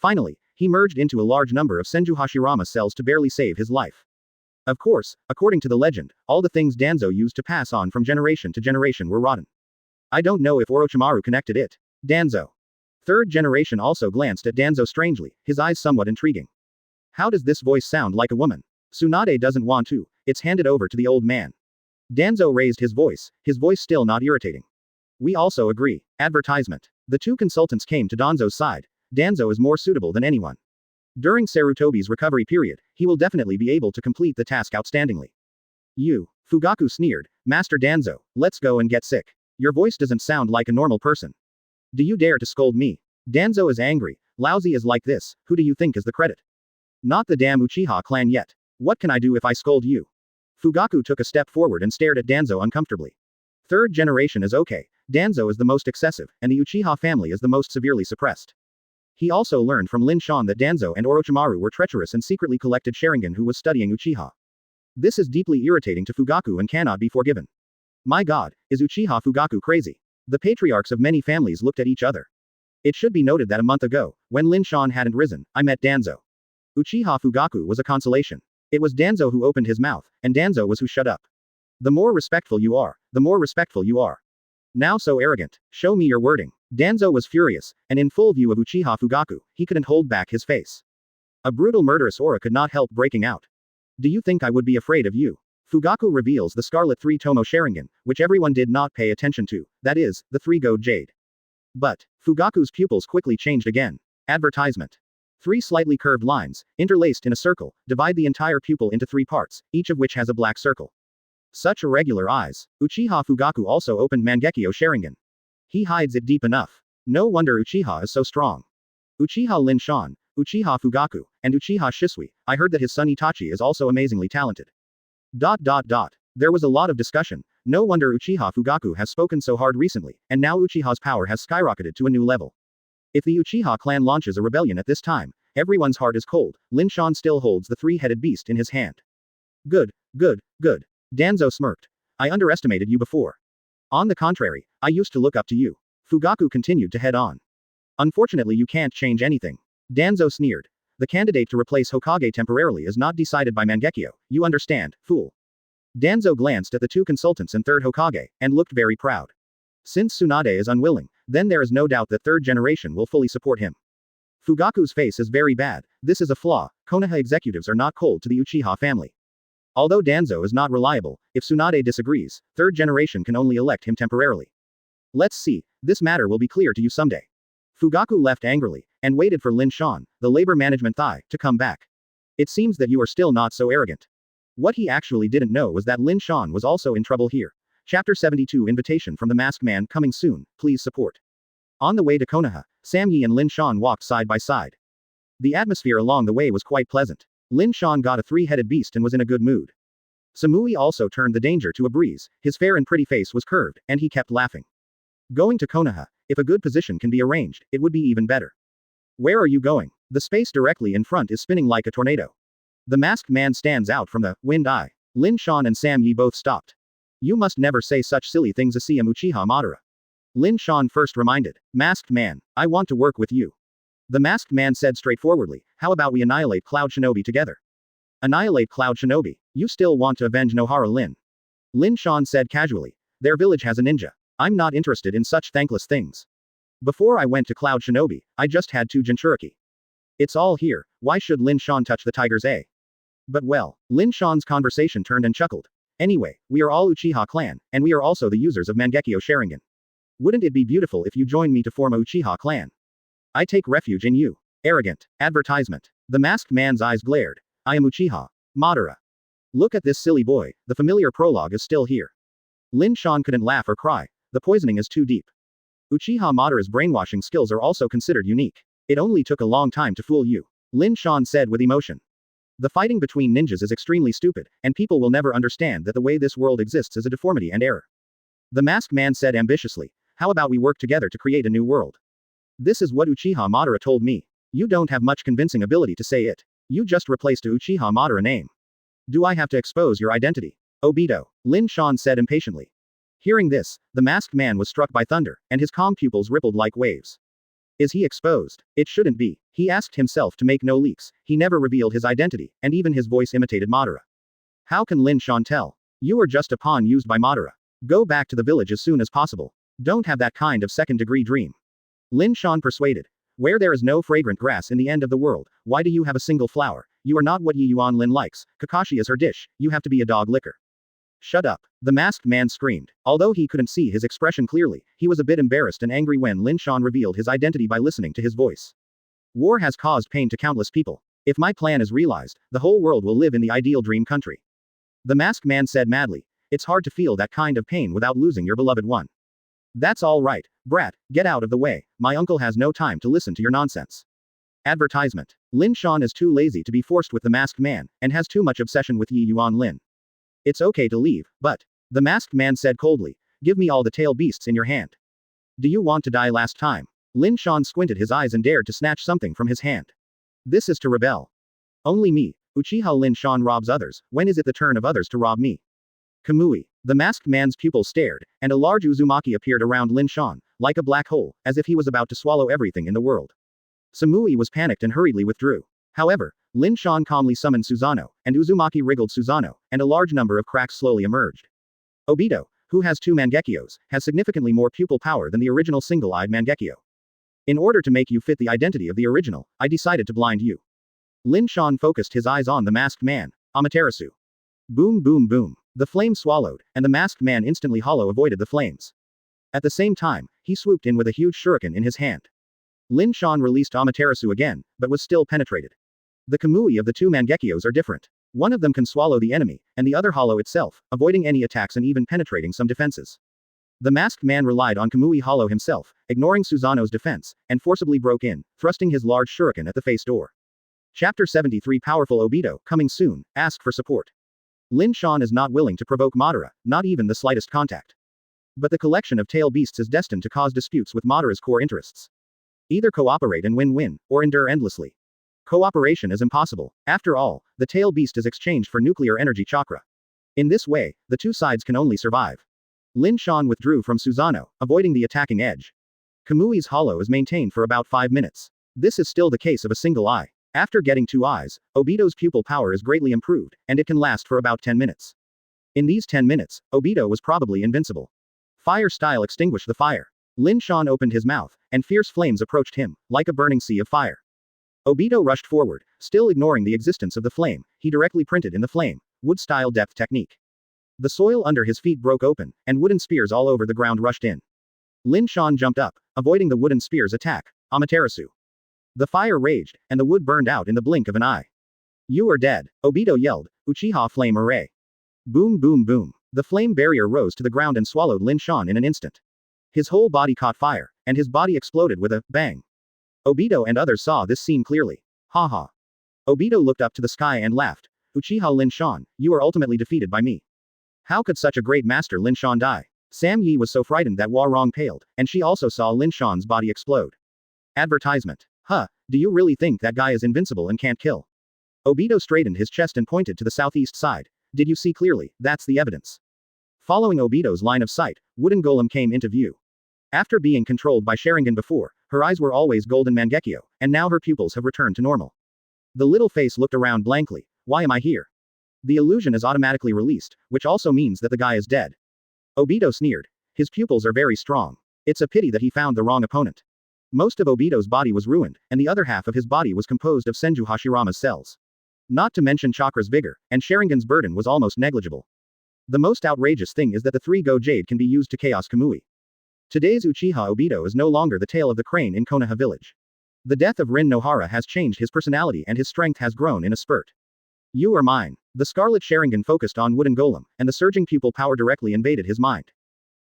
Finally, he merged into a large number of Senju Hashirama cells to barely save his life. Of course, according to the legend, all the things Danzo used to pass on from generation to generation were rotten. I don't know if Orochimaru connected it. Danzo. Third generation also glanced at Danzo strangely, his eyes somewhat intriguing. How does this voice sound like a woman? Tsunade doesn't want to, it's handed over to the old man. Danzo raised his voice still not irritating. We also agree. Advertisement. The two consultants came to Danzo's side. Danzo is more suitable than anyone. During Sarutobi's recovery period, he will definitely be able to complete the task outstandingly. You. Fugaku sneered. Master Danzo, let's go and get sick. Your voice doesn't sound like a normal person. Do you dare to scold me? Danzo is angry. Lousy is like this, who do you think is the credit? Not the damn Uchiha clan yet. What can I do if I scold you? Fugaku took a step forward and stared at Danzo uncomfortably. Third generation is okay. Danzo is the most excessive, and the Uchiha family is the most severely suppressed. He also learned from Lin Shan that Danzo and Orochimaru were treacherous and secretly collected Sharingan who was studying Uchiha. This is deeply irritating to Fugaku and cannot be forgiven. My god, is Uchiha Fugaku crazy? The patriarchs of many families looked at each other. It should be noted that a month ago, when Lin Shan hadn't risen, I met Danzo. Uchiha Fugaku was a consolation. It was Danzo who opened his mouth, and Danzo was who shut up. The more respectful you are, the more respectful you are. Now so arrogant. Show me your wording. Danzo was furious, and in full view of Uchiha Fugaku, he couldn't hold back his face. A brutal murderous aura could not help breaking out. Do you think I would be afraid of you? Fugaku reveals the Scarlet 3-Tomo Sharingan, which everyone did not pay attention to, that is, the 3-Goad Jade. But, Fugaku's pupils quickly changed again. Advertisement. 3 slightly curved lines, interlaced in a circle, divide the entire pupil into 3 parts, each of which has a black circle. Such irregular eyes. Uchiha Fugaku also opened Mangekyo Sharingan. He hides it deep enough. No wonder Uchiha is so strong. Uchiha Lin Shan, Uchiha Fugaku, and Uchiha Shisui, I heard that his son Itachi is also amazingly talented. There was a lot of discussion. No wonder Uchiha Fugaku has spoken so hard recently, and now Uchiha's power has skyrocketed to a new level. If the Uchiha clan launches a rebellion at this time, everyone's heart is cold. Lin Shan still holds the 3-headed beast in his hand. Good. Danzo smirked. I underestimated you before. On the contrary, I used to look up to you. Fugaku continued to head on. Unfortunately you can't change anything. Danzo sneered. The candidate to replace Hokage temporarily is not decided by Mangekyo, you understand, fool. Danzo glanced at the two consultants and third Hokage, and looked very proud. Since Tsunade is unwilling, then there is no doubt that third generation will fully support him. Fugaku's face is very bad. This is a flaw. Konoha executives are not cold to the Uchiha family. Although Danzo is not reliable, if Tsunade disagrees, third generation can only elect him temporarily. Let's see, this matter will be clear to you someday. Fugaku left angrily, and waited for Lin Shan, the labor management thigh, to come back. It seems that you are still not so arrogant. What he actually didn't know was that Lin Shan was also in trouble here. Chapter 72 Invitation from the Masked Man coming soon, please support. On the way to Konoha, Sam Yi and Lin Shan walked side by side. The atmosphere along the way was quite pleasant. Lin Shan got a three-headed beast and was in a good mood. Samui also turned the danger to a breeze, his fair and pretty face was curved, and he kept laughing. Going to Konoha, if a good position can be arranged, it would be even better. Where are you going? The space directly in front is spinning like a tornado. The masked man stands out from the wind eye. Lin Shan and Sam Yi both stopped. You must never say such silly things as Uchiha Madara. Lin Shan first reminded. Masked man, I want to work with you. The masked man said straightforwardly, how about we annihilate Cloud Shinobi together? Annihilate Cloud Shinobi? You still want to avenge Nohara Lin? Lin Shan said casually. Their village has a ninja. I'm not interested in such thankless things. Before I went to Cloud Shinobi, I just had 2 Jinchuriki. It's all here, why should Lin Shan touch the tigers eh? But well, Lin Shan's conversation turned and chuckled. Anyway, we are all Uchiha clan, and we are also the users of Mangekyo Sharingan. Wouldn't it be beautiful if you join me to form a Uchiha clan? I take refuge in you. Arrogant. Advertisement. The masked man's eyes glared. I am Uchiha Madara. Look at this silly boy, the familiar prologue is still here. Lin Shan couldn't laugh or cry. The poisoning is too deep. Uchiha Madara's brainwashing skills are also considered unique. It only took a long time to fool you. Lin Shan said with emotion. The fighting between ninjas is extremely stupid, and people will never understand that the way this world exists is a deformity and error. The masked man said ambitiously. How about we work together to create a new world? This is what Uchiha Madara told me. You don't have much convincing ability to say it. You just replaced a Uchiha Madara name. Do I have to expose your identity? Obito. Lin Shan said impatiently. Hearing this, the masked man was struck by thunder, and his calm pupils rippled like waves. Is he exposed? It shouldn't be. He asked himself to make no leaks, he never revealed his identity, and even his voice imitated Madara. How can Lin Shan tell? You are just a pawn used by Madara. Go back to the village as soon as possible. Don't have that kind of second-degree dream. Lin Shan persuaded. Where there is no fragrant grass in the end of the world, why do you have a single flower? You are not what Yi Yuan Lin likes, Kakashi is her dish, you have to be a dog licker. Shut up. The masked man screamed. Although he couldn't see his expression clearly, he was a bit embarrassed and angry when Lin Shan revealed his identity by listening to his voice. War has caused pain to countless people. If my plan is realized, the whole world will live in the ideal dream country. The masked man said madly. It's hard to feel that kind of pain without losing your beloved one. That's all right, brat, get out of the way, my uncle has no time to listen to your nonsense. Advertisement. Lin Shan is too lazy to be forced with the masked man, and has too much obsession with Yi Yuan Lin. It's okay to leave, but, the masked man said coldly, give me all the tail beasts in your hand. Do you want to die last time? Lin Shan squinted his eyes and dared to snatch something from his hand. This is to rebel. Only me, Uchiha Lin Shan robs others, when is it the turn of others to rob me? Kamui. The masked man's pupils stared, and a large Uzumaki appeared around Lin Shan, like a black hole, as if he was about to swallow everything in the world. Samui was panicked and hurriedly withdrew. However, Lin Shan calmly summoned Susanoo, and Uzumaki wriggled Susanoo, and a large number of cracks slowly emerged. Obito, who has 2 Mangekyos, has significantly more pupil power than the original single-eyed Mangekyo. In order to make you fit the identity of the original, I decided to blind you. Lin Shan focused his eyes on the masked man, Amaterasu. Boom boom boom. The flame swallowed, and the masked man instantly hollow avoided the flames. At the same time, he swooped in with a huge shuriken in his hand. Lin Shan released Amaterasu again, but was still penetrated. The Kamui of the 2 Mangekyos are different. One of them can swallow the enemy, and the other hollow itself, avoiding any attacks and even penetrating some defenses. The masked man relied on Kamui Hollow himself, ignoring Susanoo's defense, and forcibly broke in, thrusting his large shuriken at the face door. Chapter 73 Powerful Obito, coming soon, ask for support. Lin Shan is not willing to provoke Madara, not even the slightest contact. But the collection of tail beasts is destined to cause disputes with Madara's core interests. Either cooperate and win-win, or endure endlessly. Cooperation is impossible. After all, the tail beast is exchanged for nuclear energy chakra. In this way, the 2 sides can only survive. Lin Shan withdrew from Susanoo, avoiding the attacking edge. Kamui's hollow is maintained for about 5 minutes. This is still the case of a single eye. After getting 2 eyes, Obito's pupil power is greatly improved, and it can last for about 10 minutes. In these 10 minutes, Obito was probably invincible. Fire style extinguish the fire. Lin Shan opened his mouth, and fierce flames approached him, like a burning sea of fire. Obito rushed forward, still ignoring the existence of the flame, he directly printed in the flame, wood-style depth technique. The soil under his feet broke open, and wooden spears all over the ground rushed in. Lin Shan jumped up, avoiding the wooden spear's attack. Amaterasu. The fire raged, and the wood burned out in the blink of an eye. You are dead, Obito yelled, Uchiha Flame Array. Boom boom boom. The flame barrier rose to the ground and swallowed Lin Shan in an instant. His whole body caught fire, and his body exploded with a bang. Obito and others saw this scene clearly. Ha ha. Obito looked up to the sky and laughed. Uchiha Lin Shan, you are ultimately defeated by me. How could such a great master Lin Shan die? Sam Yi was so frightened that Warong paled, and she also saw Lin Shan's body explode. Advertisement. Huh, do you really think that guy is invincible and can't kill? Obito straightened his chest and pointed to the southeast side. Did you see clearly? That's the evidence. Following Obito's line of sight, Wooden Golem came into view. After being controlled by Sharingan before, her eyes were always golden Mangekyo, and now her pupils have returned to normal. The little face looked around blankly. Why am I here? The illusion is automatically released, which also means that the guy is dead. Obito sneered. His pupils are very strong. It's a pity that he found the wrong opponent. Most of Obito's body was ruined, and the other half of his body was composed of Senju Hashirama's cells. Not to mention Chakra's vigor, and Sharingan's burden was almost negligible. The most outrageous thing is that the 3-Go Jade can be used to chaos Kamui. Today's Uchiha Obito is no longer the tail of the crane in Konoha village. The death of Rin Nohara has changed his personality and his strength has grown in a spurt. You are mine. The Scarlet Sharingan focused on Wooden Golem, and the surging pupil power directly invaded his mind.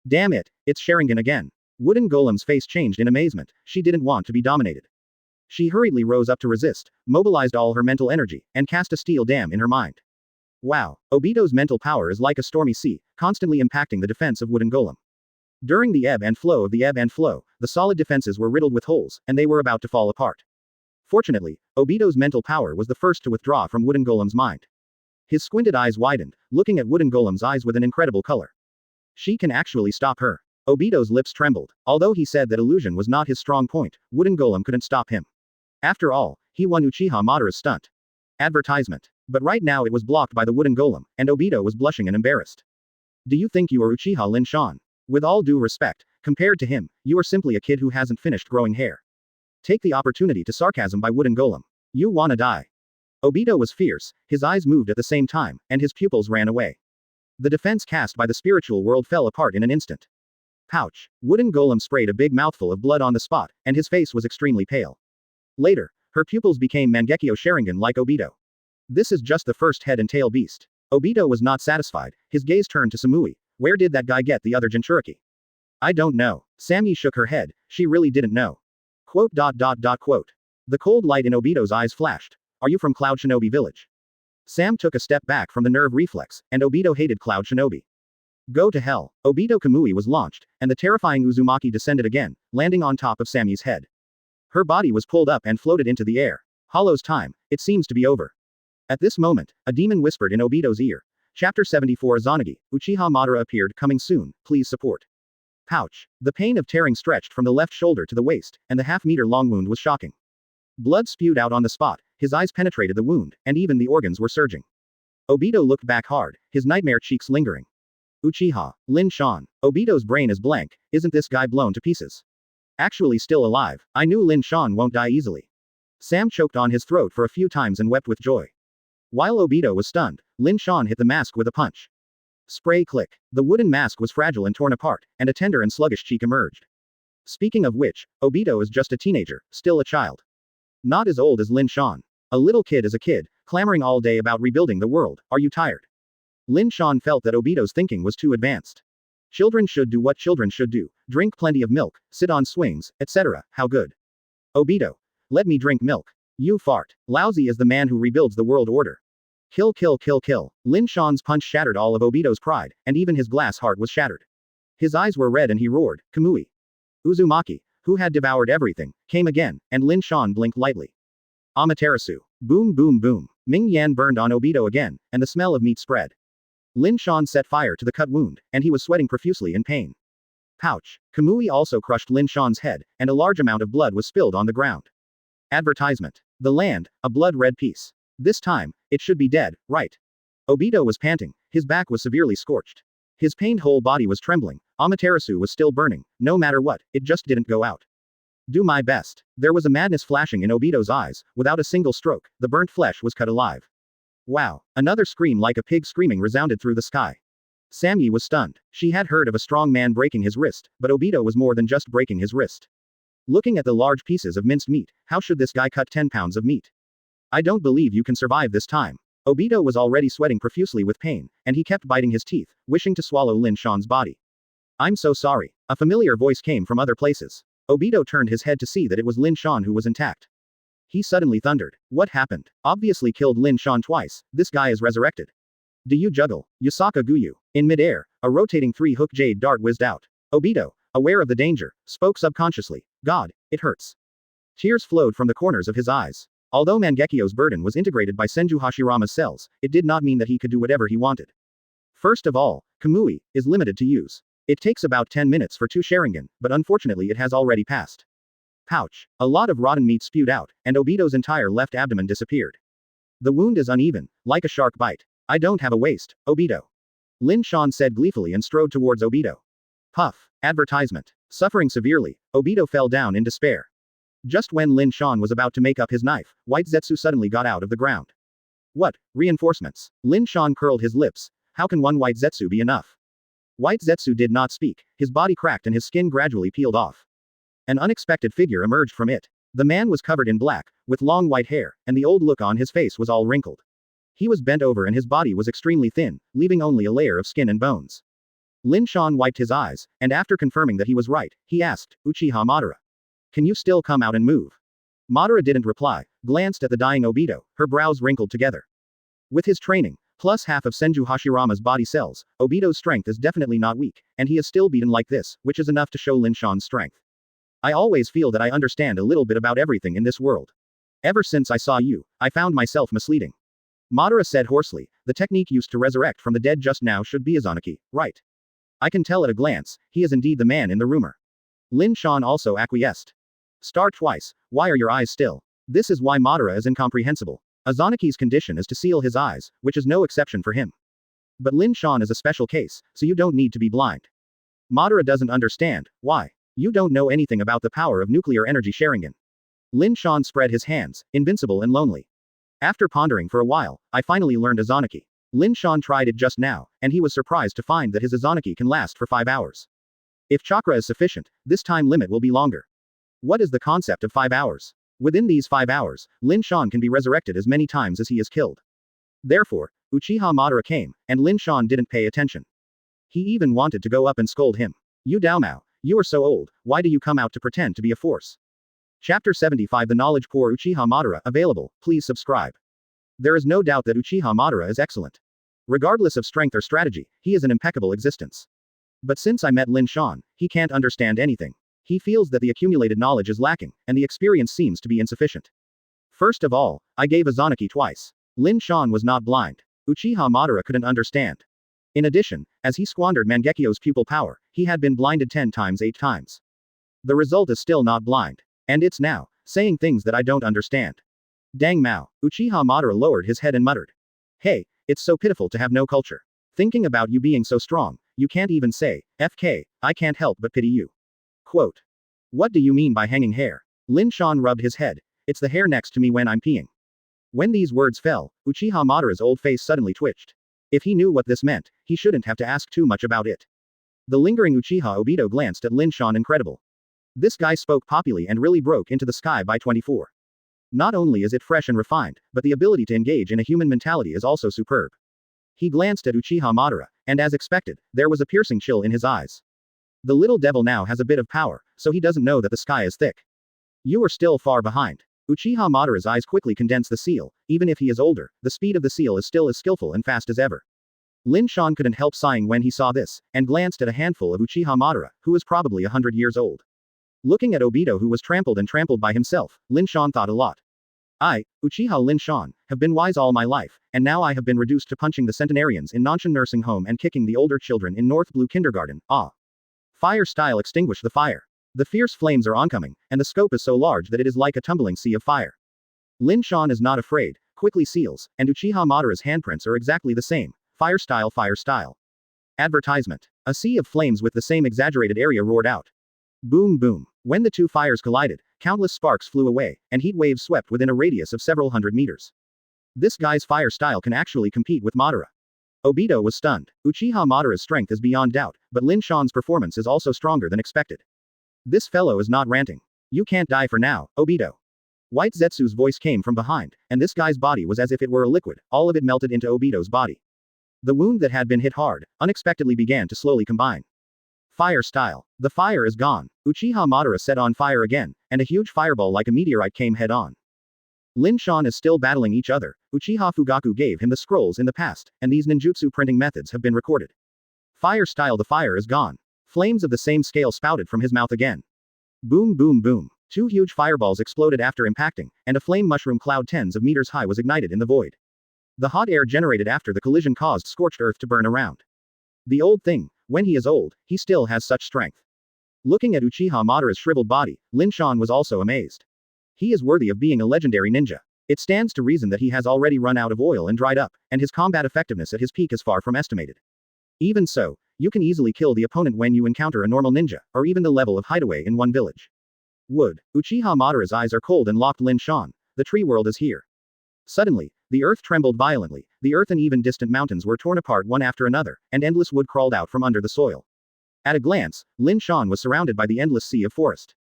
Damn it, it's Sharingan again. Wooden Golem's face changed in amazement. She didn't want to be dominated. She hurriedly rose up to resist, mobilized all her mental energy, and cast a steel dam in her mind. Wow, Obito's mental power is like a stormy sea, constantly impacting the defense of Wooden Golem. During the ebb and flow of the ebb and flow, the solid defenses were riddled with holes, and they were about to fall apart. Fortunately, Obito's mental power was the first to withdraw from Wooden Golem's mind. His squinted eyes widened, looking at Wooden Golem's eyes with an incredible color. She can actually stop her. Obito's lips trembled. Although he said that illusion was not his strong point, Wooden Golem couldn't stop him. After all, he won Uchiha Madara's stunt. Advertisement. But right now it was blocked by the Wooden Golem, and Obito was blushing and embarrassed. Do you think you are Uchiha Lin Shan? With all due respect, compared to him, you are simply a kid who hasn't finished growing hair. Take the opportunity to sarcasm by Wooden Golem. You wanna die. Obito was fierce, his eyes moved at the same time, and his pupils ran away. The defense cast by the spiritual world fell apart in an instant. Pouch. Wooden Golem sprayed a big mouthful of blood on the spot, and his face was extremely pale. Later, her pupils became Mangekyo Sharingan like Obito. This is just the first head and tail beast. Obito was not satisfied, his gaze turned to Samui. Where did that guy get the other Jinchuriki? I don't know. Sami shook her head, she really didn't know. Quote. The cold light in Obito's eyes flashed. Are you from Cloud Shinobi Village? Sam took a step back from the nerve reflex, and Obito hated Cloud Shinobi. Go to hell. Obito Kamui was launched, and the terrifying Uzumaki descended again, landing on top of Sami's head. Her body was pulled up and floated into the air. Hollow's time, it seems to be over. At this moment, a demon whispered in Obito's ear. Chapter 74 Izanagi, Uchiha Madara appeared, coming soon, please support. Pouch. The pain of tearing stretched from the left shoulder to the waist, and the half-meter long wound was shocking. Blood spewed out on the spot, his eyes penetrated the wound, and even the organs were surging. Obito looked back hard, his nightmare cheeks lingering. Uchiha, Lin Shan. Obito's brain is blank, isn't this guy blown to pieces? Actually still alive, I knew Lin Shan won't die easily. Sam choked on his throat for a few times and wept with joy. While Obito was stunned, Lin Shan hit the mask with a punch. Spray click. The wooden mask was fragile and torn apart, and a tender and sluggish cheek emerged. Speaking of which, Obito is just a teenager, still a child. Not as old as Lin Shan. A little kid is a kid, clamoring all day about rebuilding the world, are you tired? Lin Shan felt that Obito's thinking was too advanced. Children should do what children should do, drink plenty of milk, sit on swings, etc., how good. Obito. Let me drink milk. You fart. Lousy is the man who rebuilds the world order. Kill kill kill kill. Lin Shan's punch shattered all of Obito's pride, and even his glass heart was shattered. His eyes were red and he roared, Kamui. Uzumaki, who had devoured everything, came again, and Lin Shan blinked lightly. Amaterasu. Boom boom boom. Ming Yan burned on Obito again, and the smell of meat spread. Lin Shan set fire to the cut wound, and he was sweating profusely in pain. Pouch. Kamui also crushed Lin Shan's head, and a large amount of blood was spilled on the ground. Advertisement. The land, a blood-red piece. This time, it should be dead, right? Obito was panting, his back was severely scorched. His pained whole body was trembling, Amaterasu was still burning, no matter what, it just didn't go out. Do my best. There was a madness flashing in Obito's eyes, without a single stroke, the burnt flesh was cut alive. Wow, another scream like a pig screaming resounded through the sky. Sami was stunned, she had heard of a strong man breaking his wrist, but Obito was more than just breaking his wrist. Looking at the large pieces of minced meat, how should this guy cut 10 pounds of meat? I don't believe you can survive this time. Obito was already sweating profusely with pain, and he kept biting his teeth, wishing to swallow Lin Shan's body. I'm so sorry. A familiar voice came from other places. Obito turned his head to see that it was Lin Shan who was intact. He suddenly thundered. What happened? Obviously killed Lin Shan twice, this guy is resurrected. Do you juggle? Yusaka Guyu. In midair, a rotating three-hook jade dart whizzed out. Obito, aware of the danger, spoke subconsciously. God, it hurts. Tears flowed from the corners of his eyes. Although Mangekyo's burden was integrated by Senju Hashirama's cells, it did not mean that he could do whatever he wanted. First of all, Kamui is limited to use. It takes about 10 minutes for 2 Sharingan, but unfortunately it has already passed. Pouch. A lot of rotten meat spewed out, and Obito's entire left abdomen disappeared. The wound is uneven, like a shark bite. I don't have a waist, Obito. Lin Shan said gleefully and strode towards Obito. Puff. Advertisement. Suffering severely, Obito fell down in despair. Just when Lin Shan was about to make up his knife, White Zetsu suddenly got out of the ground. What? Reinforcements. Lin Shan curled his lips. How can one White Zetsu be enough? White Zetsu did not speak, his body cracked and his skin gradually peeled off. An unexpected figure emerged from it. The man was covered in black, with long white hair, and the old look on his face was all wrinkled. He was bent over and his body was extremely thin, leaving only a layer of skin and bones. Lin Shan wiped his eyes, and after confirming that he was right, he asked, Uchiha Madara. Can you still come out and move? Madara didn't reply, glanced at the dying Obito, her brows wrinkled together. With his training, plus half of Senju Hashirama's body cells, Obito's strength is definitely not weak, and he is still beaten like this, which is enough to show Lin Shan's strength. I always feel that I understand a little bit about everything in this world. Ever since I saw you, I found myself misleading. Madara said hoarsely, the technique used to resurrect from the dead just now should be Izanaki, right? I can tell at a glance, he is indeed the man in the rumor. Lin Shan also acquiesced. Star twice, why are your eyes still? This is why Madara is incomprehensible. Izanaki's condition is to seal his eyes, which is no exception for him. But Lin Shan is a special case, so you don't need to be blind. Madara doesn't understand, why? You don't know anything about the power of nuclear energy Sharingan. Lin Shan spread his hands, invincible and lonely. After pondering for a while, I finally learned Izanaki. Lin Shan tried it just now, and he was surprised to find that his Izanaki can last for 5 hours. If chakra is sufficient, this time limit will be longer. What is the concept of 5 hours? Within these 5 hours, Lin Shan can be resurrected as many times as he is killed. Therefore, Uchiha Madara came, and Lin Shan didn't pay attention. He even wanted to go up and scold him. You Daomao, you are so old, why do you come out to pretend to be a force? Chapter 75 The Knowledge Core Uchiha Madara, available, please subscribe. There is no doubt that Uchiha Madara is excellent. Regardless of strength or strategy, he is an impeccable existence. But since I met Lin Shan, he can't understand anything. He feels that the accumulated knowledge is lacking, and the experience seems to be insufficient. First of all, I gave Izanaki twice. Lin Shan was not blind. Uchiha Madara couldn't understand. In addition, as he squandered Mangekyo's pupil power, he had been blinded 10 times 8 times. The result is still not blind. And it's now, saying things that I don't understand. Dang Mao, Uchiha Madara lowered his head and muttered. Hey, it's so pitiful to have no culture. Thinking about you being so strong, you can't even say, FK, I can't help but pity you. Quote. What do you mean by hanging hair? Lin Shan rubbed his head. It's the hair next to me when I'm peeing. When these words fell, Uchiha Madara's old face suddenly twitched. If he knew what this meant, he shouldn't have to ask too much about it. The lingering Uchiha Obito glanced at Lin Shan incredible. This guy spoke poppily and really broke into the sky by 24. Not only is it fresh and refined, but the ability to engage in a human mentality is also superb. He glanced at Uchiha Madara, and as expected, there was a piercing chill in his eyes. The little devil now has a bit of power, so he doesn't know that the sky is thick. You are still far behind. Uchiha Madara's eyes quickly condense the seal. Even if he is older, the speed of the seal is still as skillful and fast as ever. Lin Shan couldn't help sighing when he saw this, and glanced at a handful of Uchiha Madara, who was probably 100 years old. Looking at Obito who was trampled and trampled by himself, Lin Shan thought a lot. I, Uchiha Lin Shan, have been wise all my life, and now I have been reduced to punching the centenarians in Nanshan nursing home and kicking the older children in North Blue kindergarten, ah. Fire style extinguish the fire. The fierce flames are oncoming, and the scope is so large that it is like a tumbling sea of fire. Lin Shan is not afraid, quickly seals, and Uchiha Madara's handprints are exactly the same, fire style fire style. Advertisement. A sea of flames with the same exaggerated area roared out. Boom boom. When the two fires collided, countless sparks flew away, and heat waves swept within a radius of several hundred meters. This guy's fire style can actually compete with Madara. Obito was stunned. Uchiha Madara's strength is beyond doubt, but Lin Shan's performance is also stronger than expected. This fellow is not ranting. You can't die for now, Obito. White Zetsu's voice came from behind, and this guy's body was as if it were a liquid, all of it melted into Obito's body. The wound that had been hit hard, unexpectedly began to slowly combine. Fire style. The fire is gone. Uchiha Madara set on fire again, and a huge fireball like a meteorite came head on. Lin Shan is still battling each other. Uchiha Fugaku gave him the scrolls in the past, and these ninjutsu printing methods have been recorded. Fire style. The fire is gone. Flames of the same scale spouted from his mouth again. Boom boom boom. Two huge fireballs exploded after impacting, and a flame mushroom cloud tens of meters high was ignited in the void. The hot air generated after the collision caused scorched earth to burn around. The old thing, when he is old, he still has such strength. Looking at Uchiha Madara's shriveled body, Lin Shan was also amazed. He is worthy of being a legendary ninja. It stands to reason that he has already run out of oil and dried up, and his combat effectiveness at his peak is far from estimated. Even so, you can easily kill the opponent when you encounter a normal ninja, or even the level of hideaway in one village. Wood. Uchiha Madara's eyes are cold and locked. Lin Shan, the tree world is here. Suddenly, the earth trembled violently, the earth and even distant mountains were torn apart one after another, and endless wood crawled out from under the soil. At a glance, Lin Shan was surrounded by the endless sea of forest.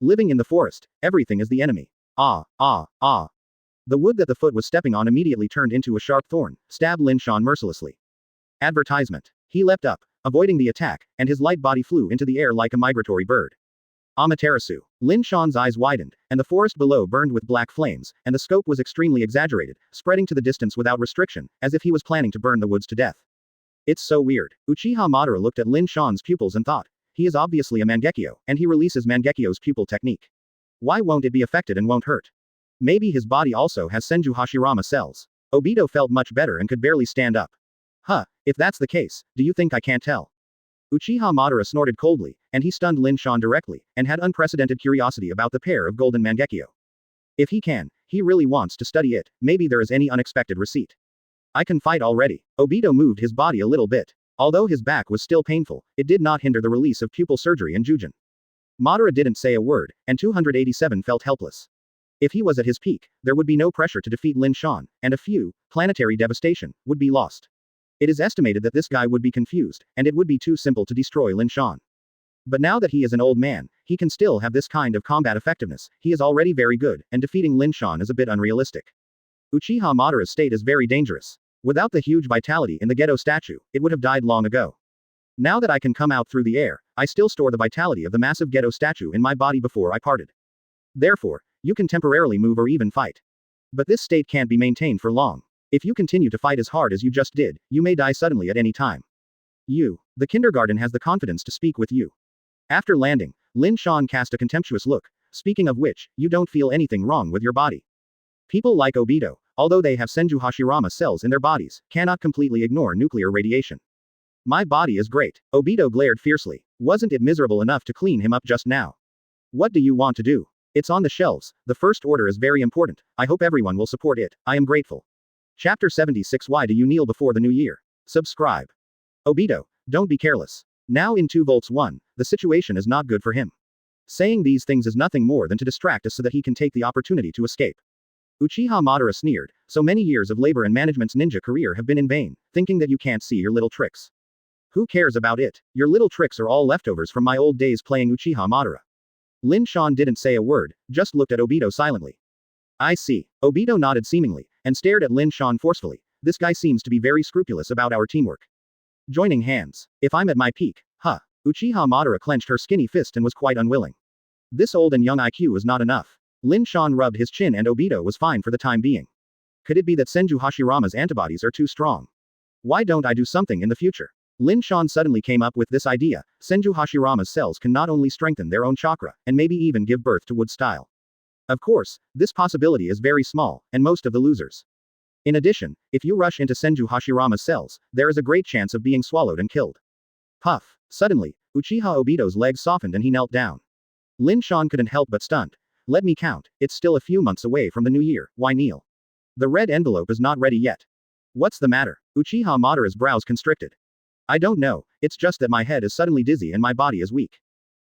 Living in the forest, everything is the enemy. Ah, ah, ah. The wood that the foot was stepping on immediately turned into a sharp thorn, stabbed Lin Shan mercilessly. Advertisement. He leapt up, avoiding the attack, and his light body flew into the air like a migratory bird. Amaterasu. Lin Shan's eyes widened, and the forest below burned with black flames, and the scope was extremely exaggerated, spreading to the distance without restriction, as if he was planning to burn the woods to death. It's so weird. Uchiha Madara looked at Lin Shan's pupils and thought, he is obviously a Mangekyo, and he releases Mangekyo's pupil technique. Why won't it be affected and won't hurt? Maybe his body also has Senju Hashirama cells. Obito felt much better and could barely stand up. Huh, if that's the case, do you think I can't tell? Uchiha Madara snorted coldly, and he stunned Lin Shan directly, and had unprecedented curiosity about the pair of golden Mangekyo. If he can, he really wants to study it, maybe there is any unexpected receipt. I can fight already. Obito moved his body a little bit. Although his back was still painful, it did not hinder the release of pupil surgery and Jujin. Madara didn't say a word, and 287 felt helpless. If he was at his peak, there would be no pressure to defeat Lin Shan, and a few, planetary devastation, would be lost. It is estimated that this guy would be confused, and it would be too simple to destroy Lin Shan. But now that he is an old man, he can still have this kind of combat effectiveness, he is already very good, and defeating Lin Shan is a bit unrealistic. Uchiha Madara's state is very dangerous. Without the huge vitality in the Gedo statue, it would have died long ago. Now that I can come out through the air, I still store the vitality of the massive Gedo statue in my body before I parted. Therefore, you can temporarily move or even fight. But this state can't be maintained for long. If you continue to fight as hard as you just did, you may die suddenly at any time. The kindergarten has the confidence to speak with you. After landing, Lin Shan cast a contemptuous look, speaking of which, you don't feel anything wrong with your body. People like Obito, although they have Senju Hashirama cells in their bodies, cannot completely ignore nuclear radiation. My body is great. Obito glared fiercely. Wasn't it miserable enough to clean him up just now? What do you want to do? It's on the shelves. The first order is very important. I hope everyone will support it. I am grateful. Chapter 76. Why do you kneel before the new year? Subscribe. Obito, don't be careless. Now in 2 volts 1, the situation is not good for him. Saying these things is nothing more than to distract us so that he can take the opportunity to escape. Uchiha Madara sneered, so many years of labor and management's ninja career have been in vain, thinking that you can't see your little tricks. Who cares about it? Your little tricks are all leftovers from my old days playing Uchiha Madara. Lin Shan didn't say a word, just looked at Obito silently. I see. Obito nodded seemingly, and stared at Lin Shan forcefully. This guy seems to be very scrupulous about our teamwork. Joining hands. If I'm at my peak, huh. Uchiha Madara clenched her skinny fist and was quite unwilling. This old and young IQ is not enough. Lin Shan rubbed his chin and Obito was fine for the time being. Could it be that Senju Hashirama's antibodies are too strong? Why don't I do something in the future? Lin Shan suddenly came up with this idea. Senju Hashirama's cells can not only strengthen their own chakra, and maybe even give birth to wood style. Of course, this possibility is very small, and most of the losers. In addition, if you rush into Senju Hashirama's cells, there is a great chance of being swallowed and killed. Puff. Suddenly, Uchiha Obito's legs softened and he knelt down. Lin Shan couldn't help but stunned. Let me count, it's still a few months away from the new year, why kneel? The red envelope is not ready yet. What's the matter? Uchiha Madara's brows constricted. I don't know, it's just that my head is suddenly dizzy and my body is weak.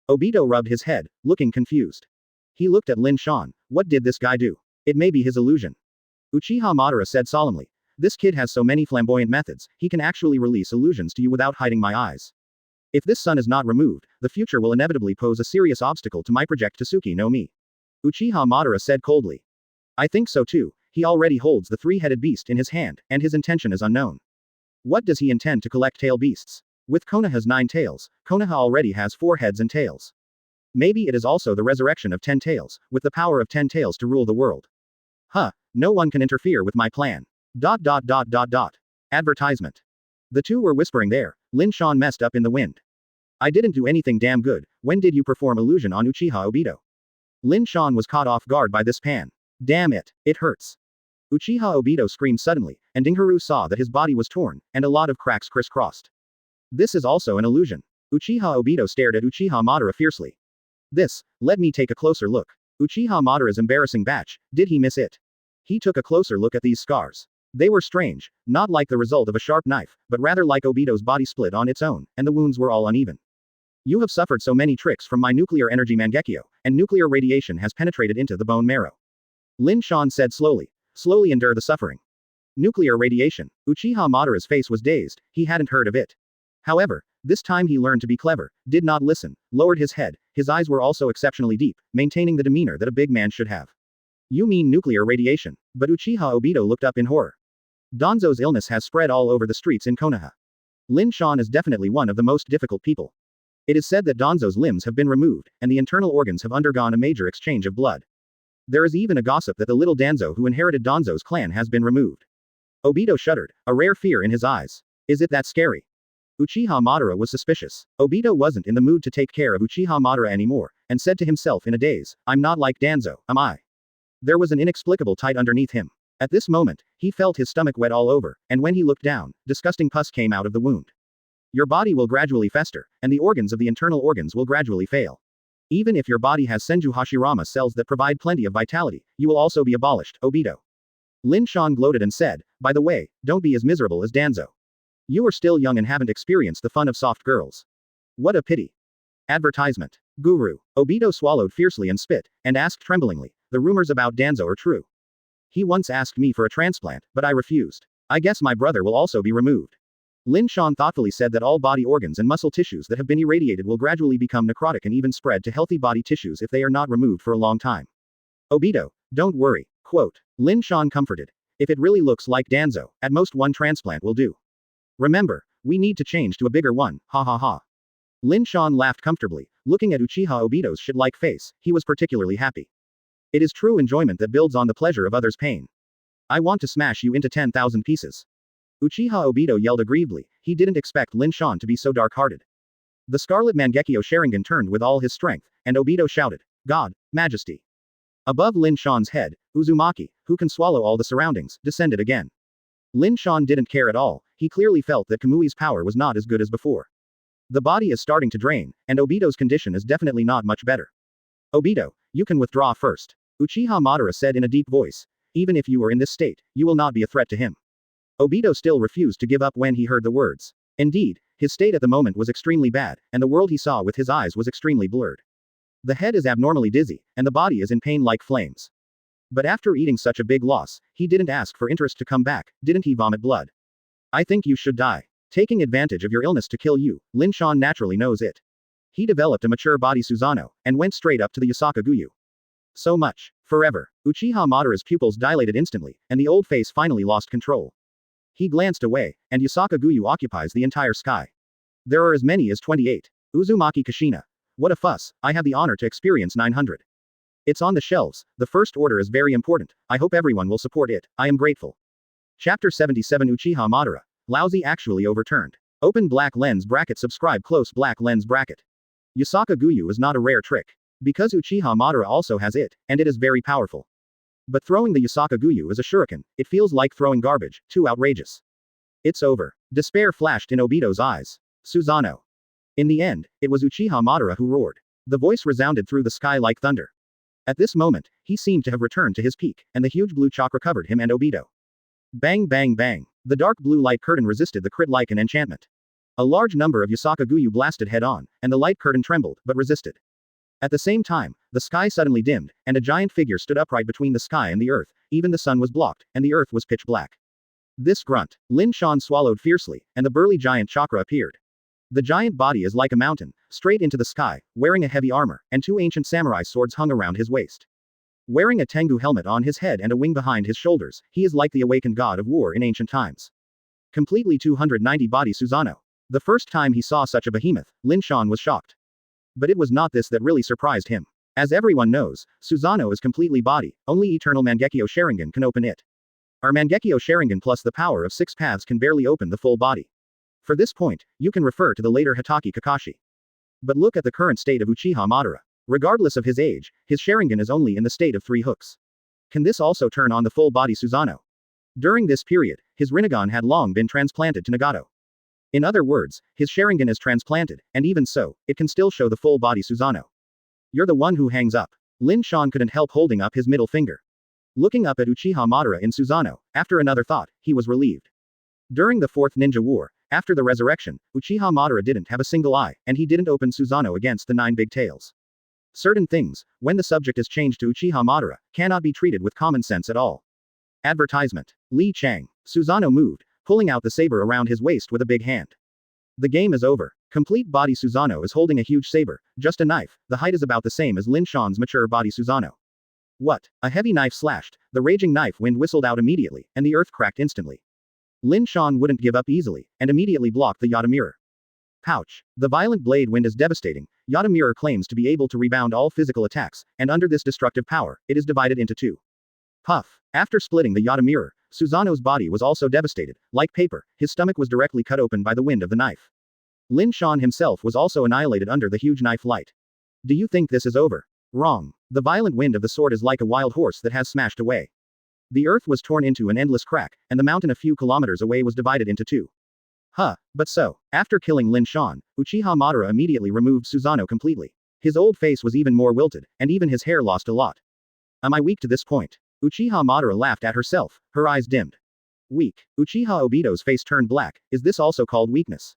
Obito rubbed his head, looking confused. He looked at Lin Shan. What did this guy do? It may be his illusion. Uchiha Madara said solemnly. This kid has so many flamboyant methods, he can actually release illusions to you without hiding my eyes. If this sun is not removed, the future will inevitably pose a serious obstacle to my project Tsuki no Mi. Uchiha Madara said coldly. I think so too, he already holds the three-headed beast in his hand, and his intention is unknown. What does he intend to collect tail beasts? With Konoha's 9 tails, Konoha already has 4 heads and tails. Maybe it is also the resurrection of 10 tails, with the power of 10 tails to rule the world. Huh, no one can interfere with my plan. ... Advertisement. The two were whispering there. Lin Shan messed up in the wind. I didn't do anything damn good. When did you perform illusion on Uchiha Obito? Lin Shan was caught off guard by this pan. Damn it, it hurts. Uchiha Obito screamed suddenly, and Dingharu saw that his body was torn, and a lot of cracks crisscrossed. This is also an illusion. Uchiha Obito stared at Uchiha Madara fiercely. Let me take a closer look. Uchiha Madara's embarrassing batch, did he miss it? He took a closer look at these scars. They were strange, not like the result of a sharp knife, but rather like Obito's body split on its own, and the wounds were all uneven. You have suffered so many tricks from my nuclear energy Mangekyo, and nuclear radiation has penetrated into the bone marrow. Lin Shan said slowly. Slowly endure the suffering. Nuclear radiation. Uchiha Madara's face was dazed, he hadn't heard of it. However, this time he learned to be clever, did not listen, lowered his head, his eyes were also exceptionally deep, maintaining the demeanor that a big man should have. You mean nuclear radiation? But Uchiha Obito looked up in horror. Danzo's illness has spread all over the streets in Konoha. Lin Shan is definitely one of the most difficult people. It is said that Danzo's limbs have been removed, and the internal organs have undergone a major exchange of blood. There is even a gossip that the little Danzo who inherited Danzo's clan has been removed. Obito shuddered, a rare fear in his eyes. Is it that scary? Uchiha Madara was suspicious. Obito wasn't in the mood to take care of Uchiha Madara anymore, and said to himself in a daze, I'm not like Danzo, am I? There was an inexplicable tight underneath him. At this moment, he felt his stomach wet all over, and when he looked down, disgusting pus came out of the wound. Your body will gradually fester, and the organs of the internal organs will gradually fail. Even if your body has Senju Hashirama cells that provide plenty of vitality, you will also be abolished, Obito. Lin Shan gloated and said, by the way, don't be as miserable as Danzo. You are still young and haven't experienced the fun of soft girls. What a pity. Advertisement. Guru. Obito swallowed fiercely and spit, and asked tremblingly, the rumors about Danzo are true. He once asked me for a transplant, but I refused. I guess my brother will also be removed. Lin Shan thoughtfully said that all body organs and muscle tissues that have been irradiated will gradually become necrotic and even spread to healthy body tissues if they are not removed for a long time. Obito, don't worry. Quote. Lin Shan comforted. If it really looks like Danzo, at most one transplant will do. Remember, we need to change to a bigger one, ha ha ha. Lin Shan laughed comfortably, looking at Uchiha Obito's shit-like face, he was particularly happy. It is true enjoyment that builds on the pleasure of others' pain. I want to smash you into 10,000 pieces. Uchiha Obito yelled aggrievedly, he didn't expect Lin Shan to be so dark-hearted. The Scarlet Mangekyo Sharingan turned with all his strength, and Obito shouted, God, Majesty. Above Lin Shan's head, Uzumaki, who can swallow all the surroundings, descended again. Lin Shan didn't care at all, he clearly felt that Kamui's power was not as good as before. The body is starting to drain, and Obito's condition is definitely not much better. Obito, you can withdraw first. Uchiha Madara said in a deep voice. Even if you are in this state, you will not be a threat to him. Obito still refused to give up when he heard the words. Indeed, his state at the moment was extremely bad, and the world he saw with his eyes was extremely blurred. The head is abnormally dizzy, and the body is in pain like flames. But after eating such a big loss, he didn't ask for interest to come back, didn't he vomit blood? I think you should die. Taking advantage of your illness to kill you, Lin Shan naturally knows it. He developed a mature body Susanoo, and went straight up to the Yasaka Guyu. So much. Forever. Uchiha Madara's pupils dilated instantly, and the old face finally lost control. He glanced away, and Yasaka Guyu occupies the entire sky. There are as many as 28. Uzumaki Kushina. What a fuss, I have the honor to experience 900. It's on the shelves, the first order is very important, I hope everyone will support it, I am grateful. Chapter 77 Uchiha Madara. Lousy actually overturned. Open black lens bracket subscribe close black lens bracket. Yasaka Guyu is not a rare trick. Because Uchiha Madara also has it, and it is very powerful. But throwing the Yasaka Guyu is a shuriken, it feels like throwing garbage, too outrageous. It's over. Despair flashed in Obito's eyes. Susanoo. In the end, it was Uchiha Madara who roared. The voice resounded through the sky like thunder. At this moment, he seemed to have returned to his peak, and the huge blue chakra covered him and Obito. Bang bang bang. The dark blue light curtain resisted the crit like an enchantment. A large number of Yasaka Guyu blasted head-on, and the light curtain trembled, but resisted. At the same time, the sky suddenly dimmed, and a giant figure stood upright between the sky and the earth, even the sun was blocked, and the earth was pitch black. This grunt. Lin Shan swallowed fiercely, and the burly giant chakra appeared. The giant body is like a mountain, straight into the sky, wearing a heavy armor, and two ancient samurai swords hung around his waist. Wearing a Tengu helmet on his head and a wing behind his shoulders, he is like the awakened god of war in ancient times. Completely 290 body Susanoo. The first time he saw such a behemoth, Lin Shan was shocked. But it was not this that really surprised him. As everyone knows, Susanoo is completely body, only eternal Mangekyo Sharingan can open it. Our Mangekyo Sharingan plus the power of 6 paths can barely open the full body. For this point, you can refer to the later Hitaki Kakashi. But look at the current state of Uchiha Madara. Regardless of his age, his Sharingan is only in the state of 3 hooks. Can this also turn on the full body Susanoo? During this period, his Rinnegan had long been transplanted to Nagato. In other words, his Sharingan is transplanted, and even so, it can still show the full body Susanoo. You're the one who hangs up. Lin Shan couldn't help holding up his middle finger. Looking up at Uchiha Madara in Susanoo, after another thought, he was relieved. During the Fourth Ninja War, after the resurrection, Uchiha Madara didn't have a single eye, and he didn't open Susanoo against the 9 big tails. Certain things, when the subject is changed to Uchiha Madara, cannot be treated with common sense at all. Advertisement. Li Chang. Susanoo moved, pulling out the saber around his waist with a big hand. The game is over. Complete body Susanoo is holding a huge saber, just a knife, the height is about the same as Lin Shan's mature body Susanoo. What? A heavy knife slashed, the raging knife wind whistled out immediately, and the earth cracked instantly. Lin Shan wouldn't give up easily, and immediately blocked the Yata mirror. Pouch. The violent blade wind is devastating. Yata mirror claims to be able to rebound all physical attacks, and under this destructive power, it is divided into 2. Puff. After splitting the Yata mirror, Susanoo's body was also devastated. Like paper, his stomach was directly cut open by the wind of the knife. Lin Shan himself was also annihilated under the huge knife light. Do you think this is over? Wrong. The violent wind of the sword is like a wild horse that has smashed away. The earth was torn into an endless crack, and the mountain a few kilometers away was divided into 2. But so, after killing Lin Shan, Uchiha Madara immediately removed Susanoo completely. His old face was even more wilted, and even his hair lost a lot. Am I weak to this point? Uchiha Madara laughed at herself, her eyes dimmed. Weak. Uchiha Obito's face turned black. Is this also called weakness?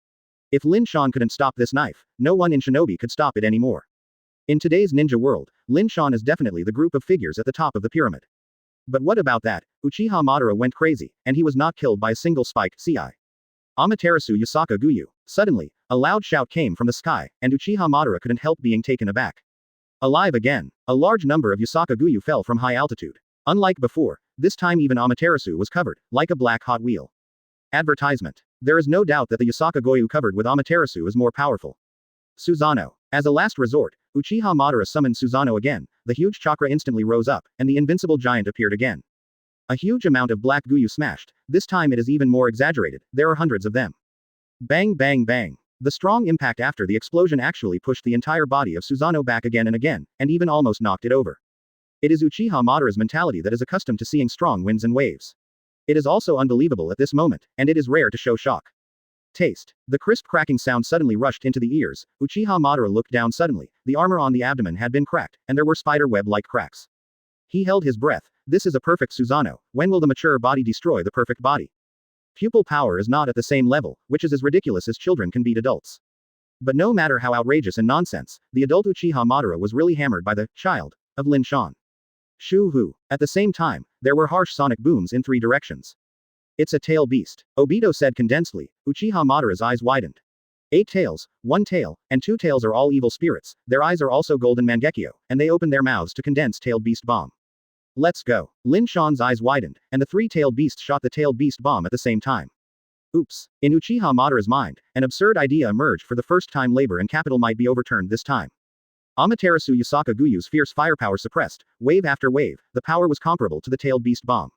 If Lin Shan couldn't stop this knife, no one in Shinobi could stop it anymore. In today's ninja world, Lin Shan is definitely the group of figures at the top of the pyramid. But what about that? Uchiha Madara went crazy, and he was not killed by a single spike, CI. Amaterasu Yasaka Guyu. Suddenly, a loud shout came from the sky, and Uchiha Madara couldn't help being taken aback. Alive again. A large number of Yasaka Guyu fell from high altitude. Unlike before, this time even Amaterasu was covered, like a black hot wheel. Advertisement. There is no doubt that the Yasaka Goyu covered with Amaterasu is more powerful. Susanoo. As a last resort, Uchiha Madara summoned Susanoo again, the huge chakra instantly rose up, and the invincible giant appeared again. A huge amount of black Guyu smashed, this time it is even more exaggerated, there are hundreds of them. Bang bang bang. The strong impact after the explosion actually pushed the entire body of Susanoo back again and again, and even almost knocked it over. It is Uchiha Madara's mentality that is accustomed to seeing strong winds and waves. It is also unbelievable at this moment, and it is rare to show shock. Taste. The crisp cracking sound suddenly rushed into the ears. Uchiha Madara looked down suddenly, the armor on the abdomen had been cracked, and there were spider web-like cracks. He held his breath. This is a perfect Susanoo. When will the mature body destroy the perfect body? Pupil power is not at the same level, which is as ridiculous as children can beat adults. But no matter how outrageous and nonsense, the adult Uchiha Madara was really hammered by the child of Lin Shan. Shoo-hoo. At the same time, there were harsh sonic booms in 3 directions. It's a tail beast. Obito said condensedly. Uchiha Madara's eyes widened. 8 tails, 1 tail, and 2 tails are all evil spirits, their eyes are also golden Mangekyo, and they opened their mouths to condense tailed beast bomb. Let's go. Lin Shan's eyes widened, and the 3-tailed beast shot the tailed beast bomb at the same time. Oops. In Uchiha Madara's mind, an absurd idea emerged for the first time labor and capital might be overturned this time. Amaterasu Yasaka Guyu's fierce firepower suppressed, wave after wave, the power was comparable to the tailed beast bomb.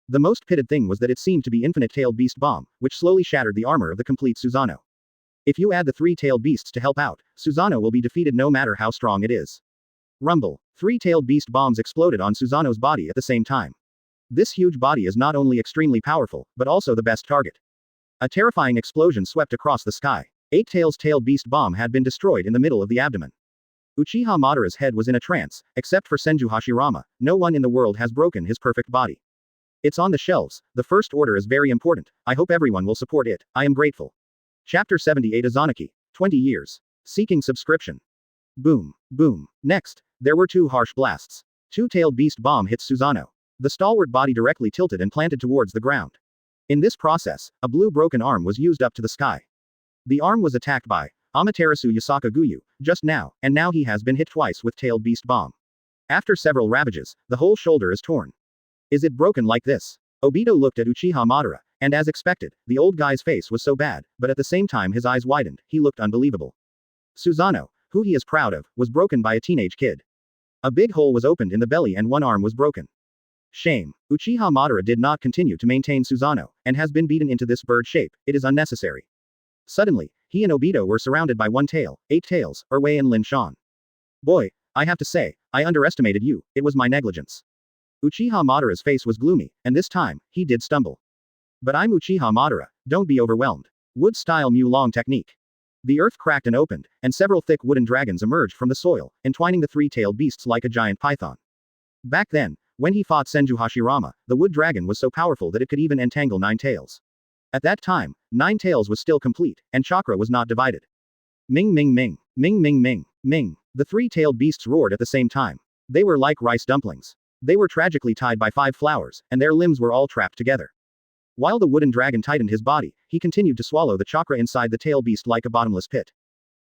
The most pitted thing was that it seemed to be infinite tailed beast bomb, which slowly shattered the armor of the complete Susanoo. If you add the 3-tailed beasts to help out, Susanoo will be defeated no matter how strong it is. Rumble. 3-tailed beast bombs exploded on Susanoo's body at the same time. This huge body is not only extremely powerful, but also the best target. A terrifying explosion swept across the sky. 8 tails tailed beast bomb had been destroyed in the middle of the abdomen. Uchiha Madara's head was in a trance, except for Senju Hashirama, no one in the world has broken his perfect body. It's on the shelves, the first order is very important, I hope everyone will support it, I am grateful. Chapter 78 Izanaki. 20 years. Seeking subscription. Boom. Boom. Next, there were 2 harsh blasts. 2-tailed beast bomb hit Susanoo. The stalwart body directly tilted and planted towards the ground. In this process, a blue broken arm was used up to the sky. The arm was attacked by Amaterasu Yasaka Guyu, just now, and now he has been hit twice with tailed beast bomb. After several ravages, the whole shoulder is torn. Is it broken like this? Obito looked at Uchiha Madara, and as expected, the old guy's face was so bad, but at the same time his eyes widened, he looked unbelievable. Susanoo, who he is proud of, was broken by a teenage kid. A big hole was opened in the belly and one arm was broken. Shame. Uchiha Madara did not continue to maintain Susanoo, and has been beaten into this bird shape, it is unnecessary. Suddenly, he and Obito were surrounded by one tail, 8 tails, Erwei and Lin Shan. Boy, I have to say, I underestimated you, it was my negligence. Uchiha Madara's face was gloomy, and this time, he did stumble. But I'm Uchiha Madara, don't be overwhelmed. Wood-style Mu-long technique. The earth cracked and opened, and several thick wooden dragons emerged from the soil, entwining the 3-tailed beasts like a giant python. Back then, when he fought Senju Hashirama, the wood dragon was so powerful that it could even entangle 9 tails. At that time, 9 tails was still complete, and chakra was not divided. Ming ming ming, ming ming ming, ming. The 3-tailed beasts roared at the same time. They were like rice dumplings. They were tragically tied by 5 flowers, and their limbs were all trapped together. While the wooden dragon tightened his body, he continued to swallow the chakra inside the tail beast like a bottomless pit.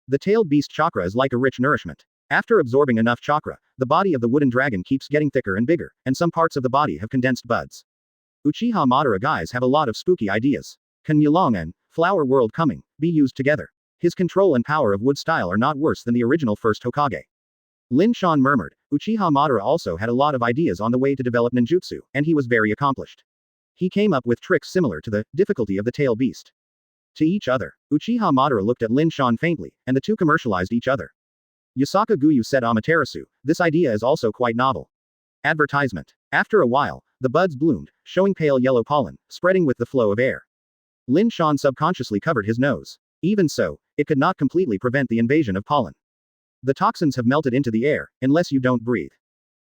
The tailed beast chakra is like a rich nourishment. After absorbing enough chakra, the body of the wooden dragon keeps getting thicker and bigger, and some parts of the body have condensed buds. Uchiha Madara guys have a lot of spooky ideas. Can Mu-long and Flower World coming be used together? His control and power of wood style are not worse than the original first Hokage. Lin Shan murmured, Uchiha Madara also had a lot of ideas on the way to develop ninjutsu, and he was very accomplished. He came up with tricks similar to the difficulty of the tail beast. To each other, Uchiha Madara looked at Lin Shan faintly, and the two commercialized each other. Yasaka Guyu said Amaterasu, this idea is also quite novel. Advertisement. After a while, the buds bloomed, showing pale yellow pollen, spreading with the flow of air. Lin Shan subconsciously covered his nose. Even so, it could not completely prevent the invasion of pollen. The toxins have melted into the air, unless you don't breathe.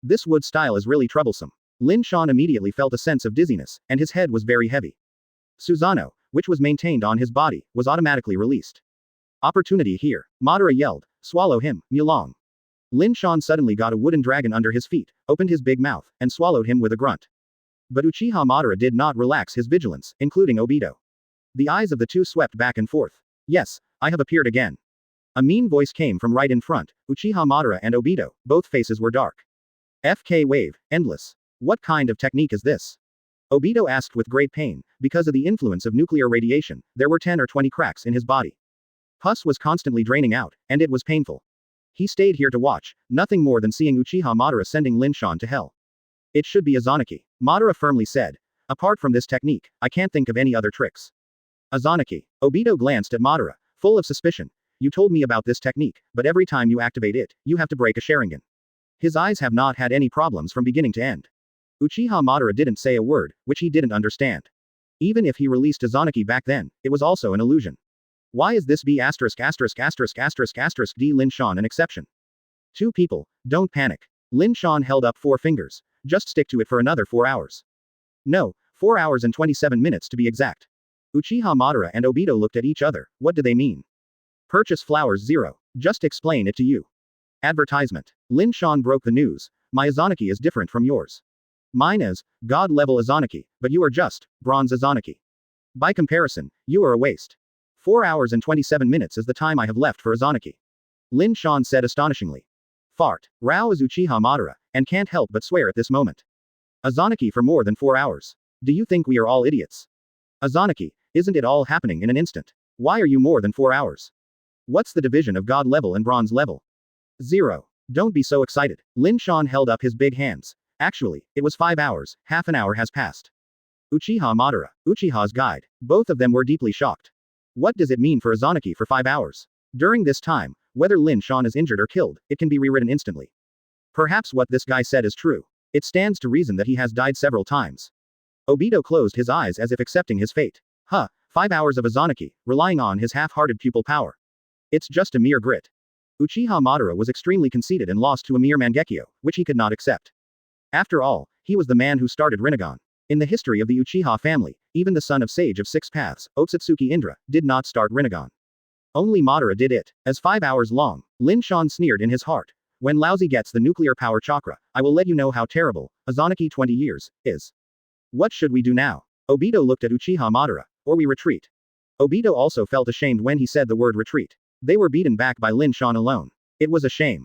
This wood style is really troublesome. Lin Shan immediately felt a sense of dizziness, and his head was very heavy. Susanoo, which was maintained on his body, was automatically released. Opportunity here. Madara yelled, swallow him, Mu-long. Lin Shan suddenly got a wooden dragon under his feet, opened his big mouth, and swallowed him with a grunt. But Uchiha Madara did not relax his vigilance, including Obito. The eyes of the two swept back and forth. Yes, I have appeared again. A mean voice came from right in front. Uchiha Madara and Obito, both faces were dark. FK wave, endless. What kind of technique is this? Obito asked with great pain, because of the influence of nuclear radiation, there were 10 or 20 cracks in his body. Pus was constantly draining out, and it was painful. He stayed here to watch, nothing more than seeing Uchiha Madara sending Lin Shan to hell. It should be Izanaki, Madara firmly said. Apart from this technique, I can't think of any other tricks. Izanaki. Obito glanced at Madara, full of suspicion. You told me about this technique, but every time you activate it, you have to break a Sharingan. His eyes have not had any problems from beginning to end. Uchiha Madara didn't say a word, which he didn't understand. Even if he released Izanaki back then, it was also an illusion. Why is this B*********** D Lin Shan an exception? Two people, don't panic. Lin Shan held up 4 fingers. Just stick to it for another 4 hours. No, 4 hours and 27 minutes to be exact. Uchiha Madara and Obito looked at each other. What do they mean? Purchase flowers 0. Just explain it to you. Advertisement. Lin Shan broke the news. My Izanaki is different from yours. Mine is God level Izanaki, but you are just bronze Izanaki. By comparison, you are a waste. 4 hours and 27 minutes is the time I have left for Izanaki. Lin Shan said astonishingly. Fart. Rao is Uchiha Madara, and can't help but swear at this moment. Izanaki for more than 4 hours. Do you think we are all idiots? Izanaki, isn't it all happening in an instant? Why are you more than 4 hours? What's the division of God level and bronze level? 0. Don't be so excited. Lin Shan held up his big hands. Actually, it was 5 hours, half an hour has passed. Uchiha Madara, Uchiha's guide. Both of them were deeply shocked. What does it mean for Izanaki for 5 hours? During this time, whether Lin Shan is injured or killed, it can be rewritten instantly. Perhaps what this guy said is true. It stands to reason that he has died several times. Obito closed his eyes as if accepting his fate. 5 hours of Izanaki, relying on his half-hearted pupil power. It's just a mere grit. Uchiha Madara was extremely conceited and lost to a mere Mangekyo, which he could not accept. After all, he was the man who started Rinnegan. In the history of the Uchiha family, even the son of Sage of 6 Paths, Otsutsuki Indra, did not start Rinnegan. Only Madara did it. As 5 hours long, Lin Shan sneered in his heart. When Lousy gets the nuclear power chakra, I will let you know how terrible Izanaki 20 years is. What should we do now? Obito looked at Uchiha Madara. Or we retreat. Obito also felt ashamed when he said the word retreat. They were beaten back by Lin Shan alone. It was a shame.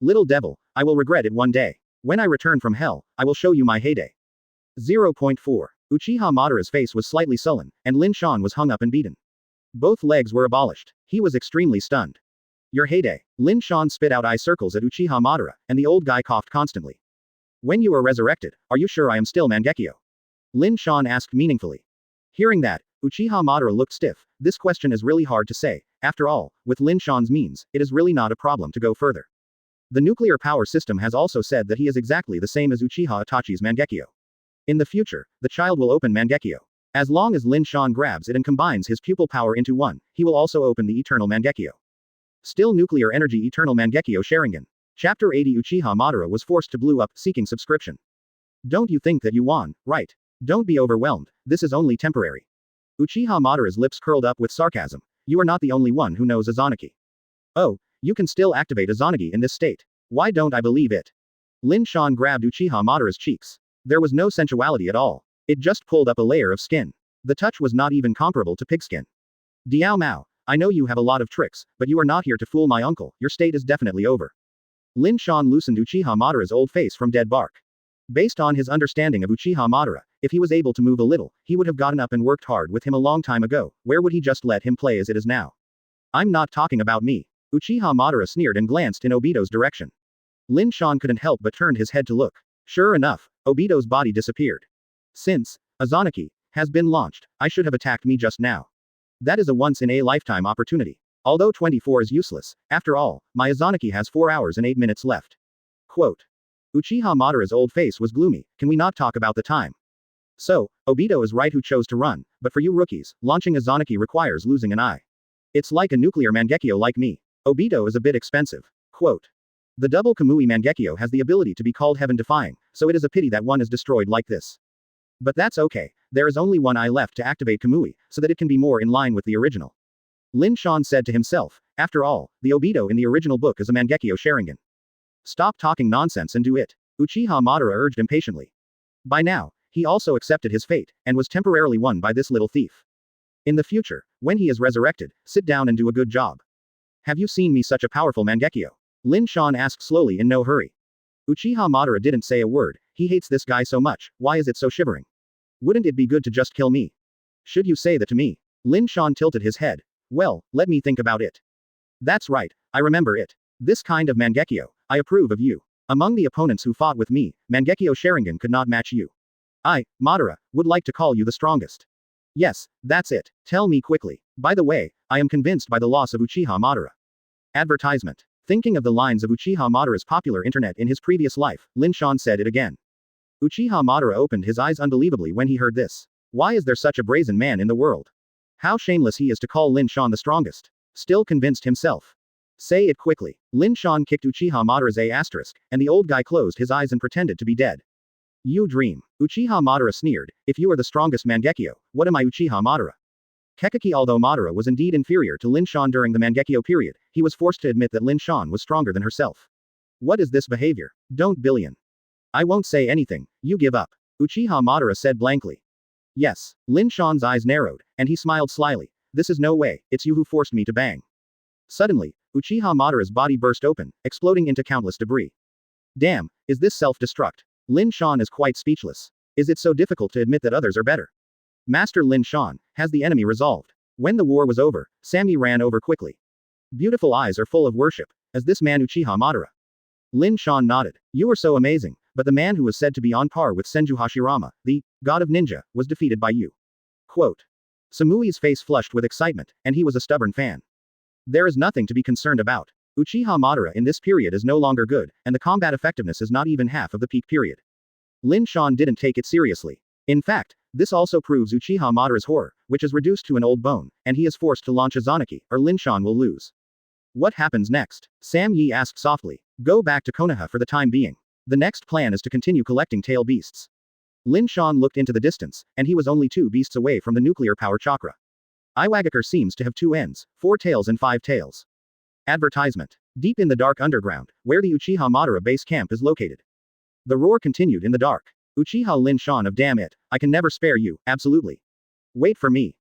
Little devil, I will regret it one day. When I return from hell, I will show you my heyday. 0.4. Uchiha Madara's face was slightly sullen, and Lin Shan was hung up and beaten. Both legs were abolished. He was extremely stunned. Your heyday. Lin Shan spit out eye circles at Uchiha Madara, and the old guy coughed constantly. When you are resurrected, are you sure I am still Mangekyo? Lin Shan asked meaningfully. Hearing that, Uchiha Madara looked stiff. This question is really hard to say. After all, with Lin Shan's means, it is really not a problem to go further. The nuclear power system has also said that he is exactly the same as Uchiha Itachi's Mangekyo. In the future, the child will open Mangekyo. As long as Lin Shan grabs it and combines his pupil power into one, he will also open the eternal Mangekyo. Still nuclear energy eternal Mangekyo Sharingan. Chapter 80 Uchiha Madara was forced to blue up, seeking subscription. Don't you think that you won, right? Don't be overwhelmed, this is only temporary. Uchiha Madara's lips curled up with sarcasm. You are not the only one who knows Izanaki. Oh, you can still activate Izanagi in this state. Why don't I believe it? Lin Shan grabbed Uchiha Madara's cheeks. There was no sensuality at all. It just pulled up a layer of skin. The touch was not even comparable to pigskin. Diao Mao, I know you have a lot of tricks, but you are not here to fool my uncle, your state is definitely over. Lin Shan loosened Uchiha Madara's old face from dead bark. Based on his understanding of Uchiha Madara, if he was able to move a little, he would have gotten up and worked hard with him a long time ago. Where would he just let him play as it is now? I'm not talking about me. Uchiha Madara sneered and glanced in Obito's direction. Lin Shan couldn't help but turned his head to look. Sure enough, Obito's body disappeared. Since Izanaki has been launched, I should have attacked me just now. That is a once-in-a-lifetime opportunity. Although 24 is useless, after all, my Izanaki has 4 hours and 8 minutes left. Quote. Uchiha Madara's old face was gloomy. Can we not talk about the time? So, Obito is right who chose to run, but for you rookies, launching Izanaki requires losing an eye. It's like a nuclear Mangekyo like me. Obito is a bit expensive. Quote. The double Kamui Mangekyo has the ability to be called heaven-defying, so it is a pity that one is destroyed like this. But that's okay, there is only one eye left to activate Kamui, so that it can be more in line with the original. Lin Shan said to himself, after all, the Obito in the original book is a Mangekyo Sharingan. Stop talking nonsense and do it. Uchiha Madara urged impatiently. By now, he also accepted his fate, and was temporarily won by this little thief. In the future, when he is resurrected, sit down and do a good job. Have you seen me such a powerful Mangekyo? Lin Shan asked slowly in no hurry. Uchiha Madara didn't say a word. He hates this guy so much, why is it so shivering? Wouldn't it be good to just kill me? Should you say that to me? Lin Shan tilted his head. Well, let me think about it. That's right, I remember it. This kind of Mangekyo, I approve of you. Among the opponents who fought with me, Mangekyo Sharingan could not match you. I, Madara, would like to call you the strongest. Yes, that's it. Tell me quickly. By the way, I am convinced by the loss of Uchiha Madara. Advertisement. Thinking of the lines of Uchiha Madara's popular internet in his previous life, Lin Shan said it again. Uchiha Madara opened his eyes unbelievably when he heard this. Why is there such a brazen man in the world? How shameless he is to call Lin Shan the strongest. Still convinced himself. Say it quickly. Lin Shan kicked Uchiha Madara's A*, and the old guy closed his eyes and pretended to be dead. You dream. Uchiha Madara sneered. If you are the strongest Mangekyo, what am I Uchiha Madara? Kekaki. Although Madara was indeed inferior to Lin Shan during the Mangekyo period, he was forced to admit that Lin Shan was stronger than herself. What is this behavior? Don't billion. I won't say anything, you give up. Uchiha Madara said blankly. Yes. Lin Shan's eyes narrowed, and he smiled slyly. This is no way, it's you who forced me to bang. Suddenly, Uchiha Madara's body burst open, exploding into countless debris. Damn, is this self-destruct? Lin Shan is quite speechless. Is it so difficult to admit that others are better? Master Lin Shan, has the enemy resolved? When the war was over, Sami ran over quickly. Beautiful eyes are full of worship. As this man Uchiha Madara? Lin Shan nodded. You are so amazing, but the man who was said to be on par with Senju Hashirama, the god of ninja, was defeated by you. Quote. Samui's face flushed with excitement, and he was a stubborn fan. There is nothing to be concerned about. Uchiha Madara in this period is no longer good, and the combat effectiveness is not even half of the peak period. Lin Shan didn't take it seriously. In fact, this also proves Uchiha Madara's horror, which is reduced to an old bone, and he is forced to launch Izanaki, or Lin Shan will lose. What happens next? Sam Yi asked softly. Go back to Konoha for the time being. The next plan is to continue collecting tail beasts. Lin Shan looked into the distance, and he was only 2 beasts away from the nuclear power chakra. Iwagakure seems to have 2 ends, 4 tails and 5 tails. Advertisement. Deep in the dark underground, where the Uchiha Madara base camp is located. The roar continued in the dark. Uchiha Lin Shan of damn it, I can never spare you, absolutely. Wait for me.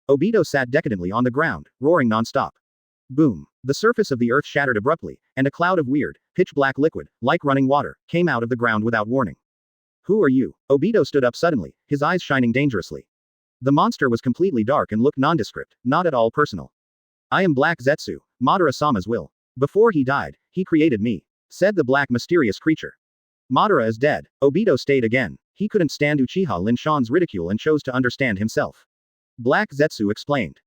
Obito sat decadently on the ground, roaring non-stop. Boom. The surface of the earth shattered abruptly, and a cloud of weird, pitch-black liquid, like running water, came out of the ground without warning. Who are you? Obito stood up suddenly, his eyes shining dangerously. The monster was completely dark and looked nondescript, not at all personal. I am Black Zetsu, Madara-sama's will. Before he died, he created me, said the black mysterious creature. Madara is dead. Obito stayed again. He couldn't stand Uchiha Lin Shan's ridicule and chose to understand himself. Black Zetsu explained.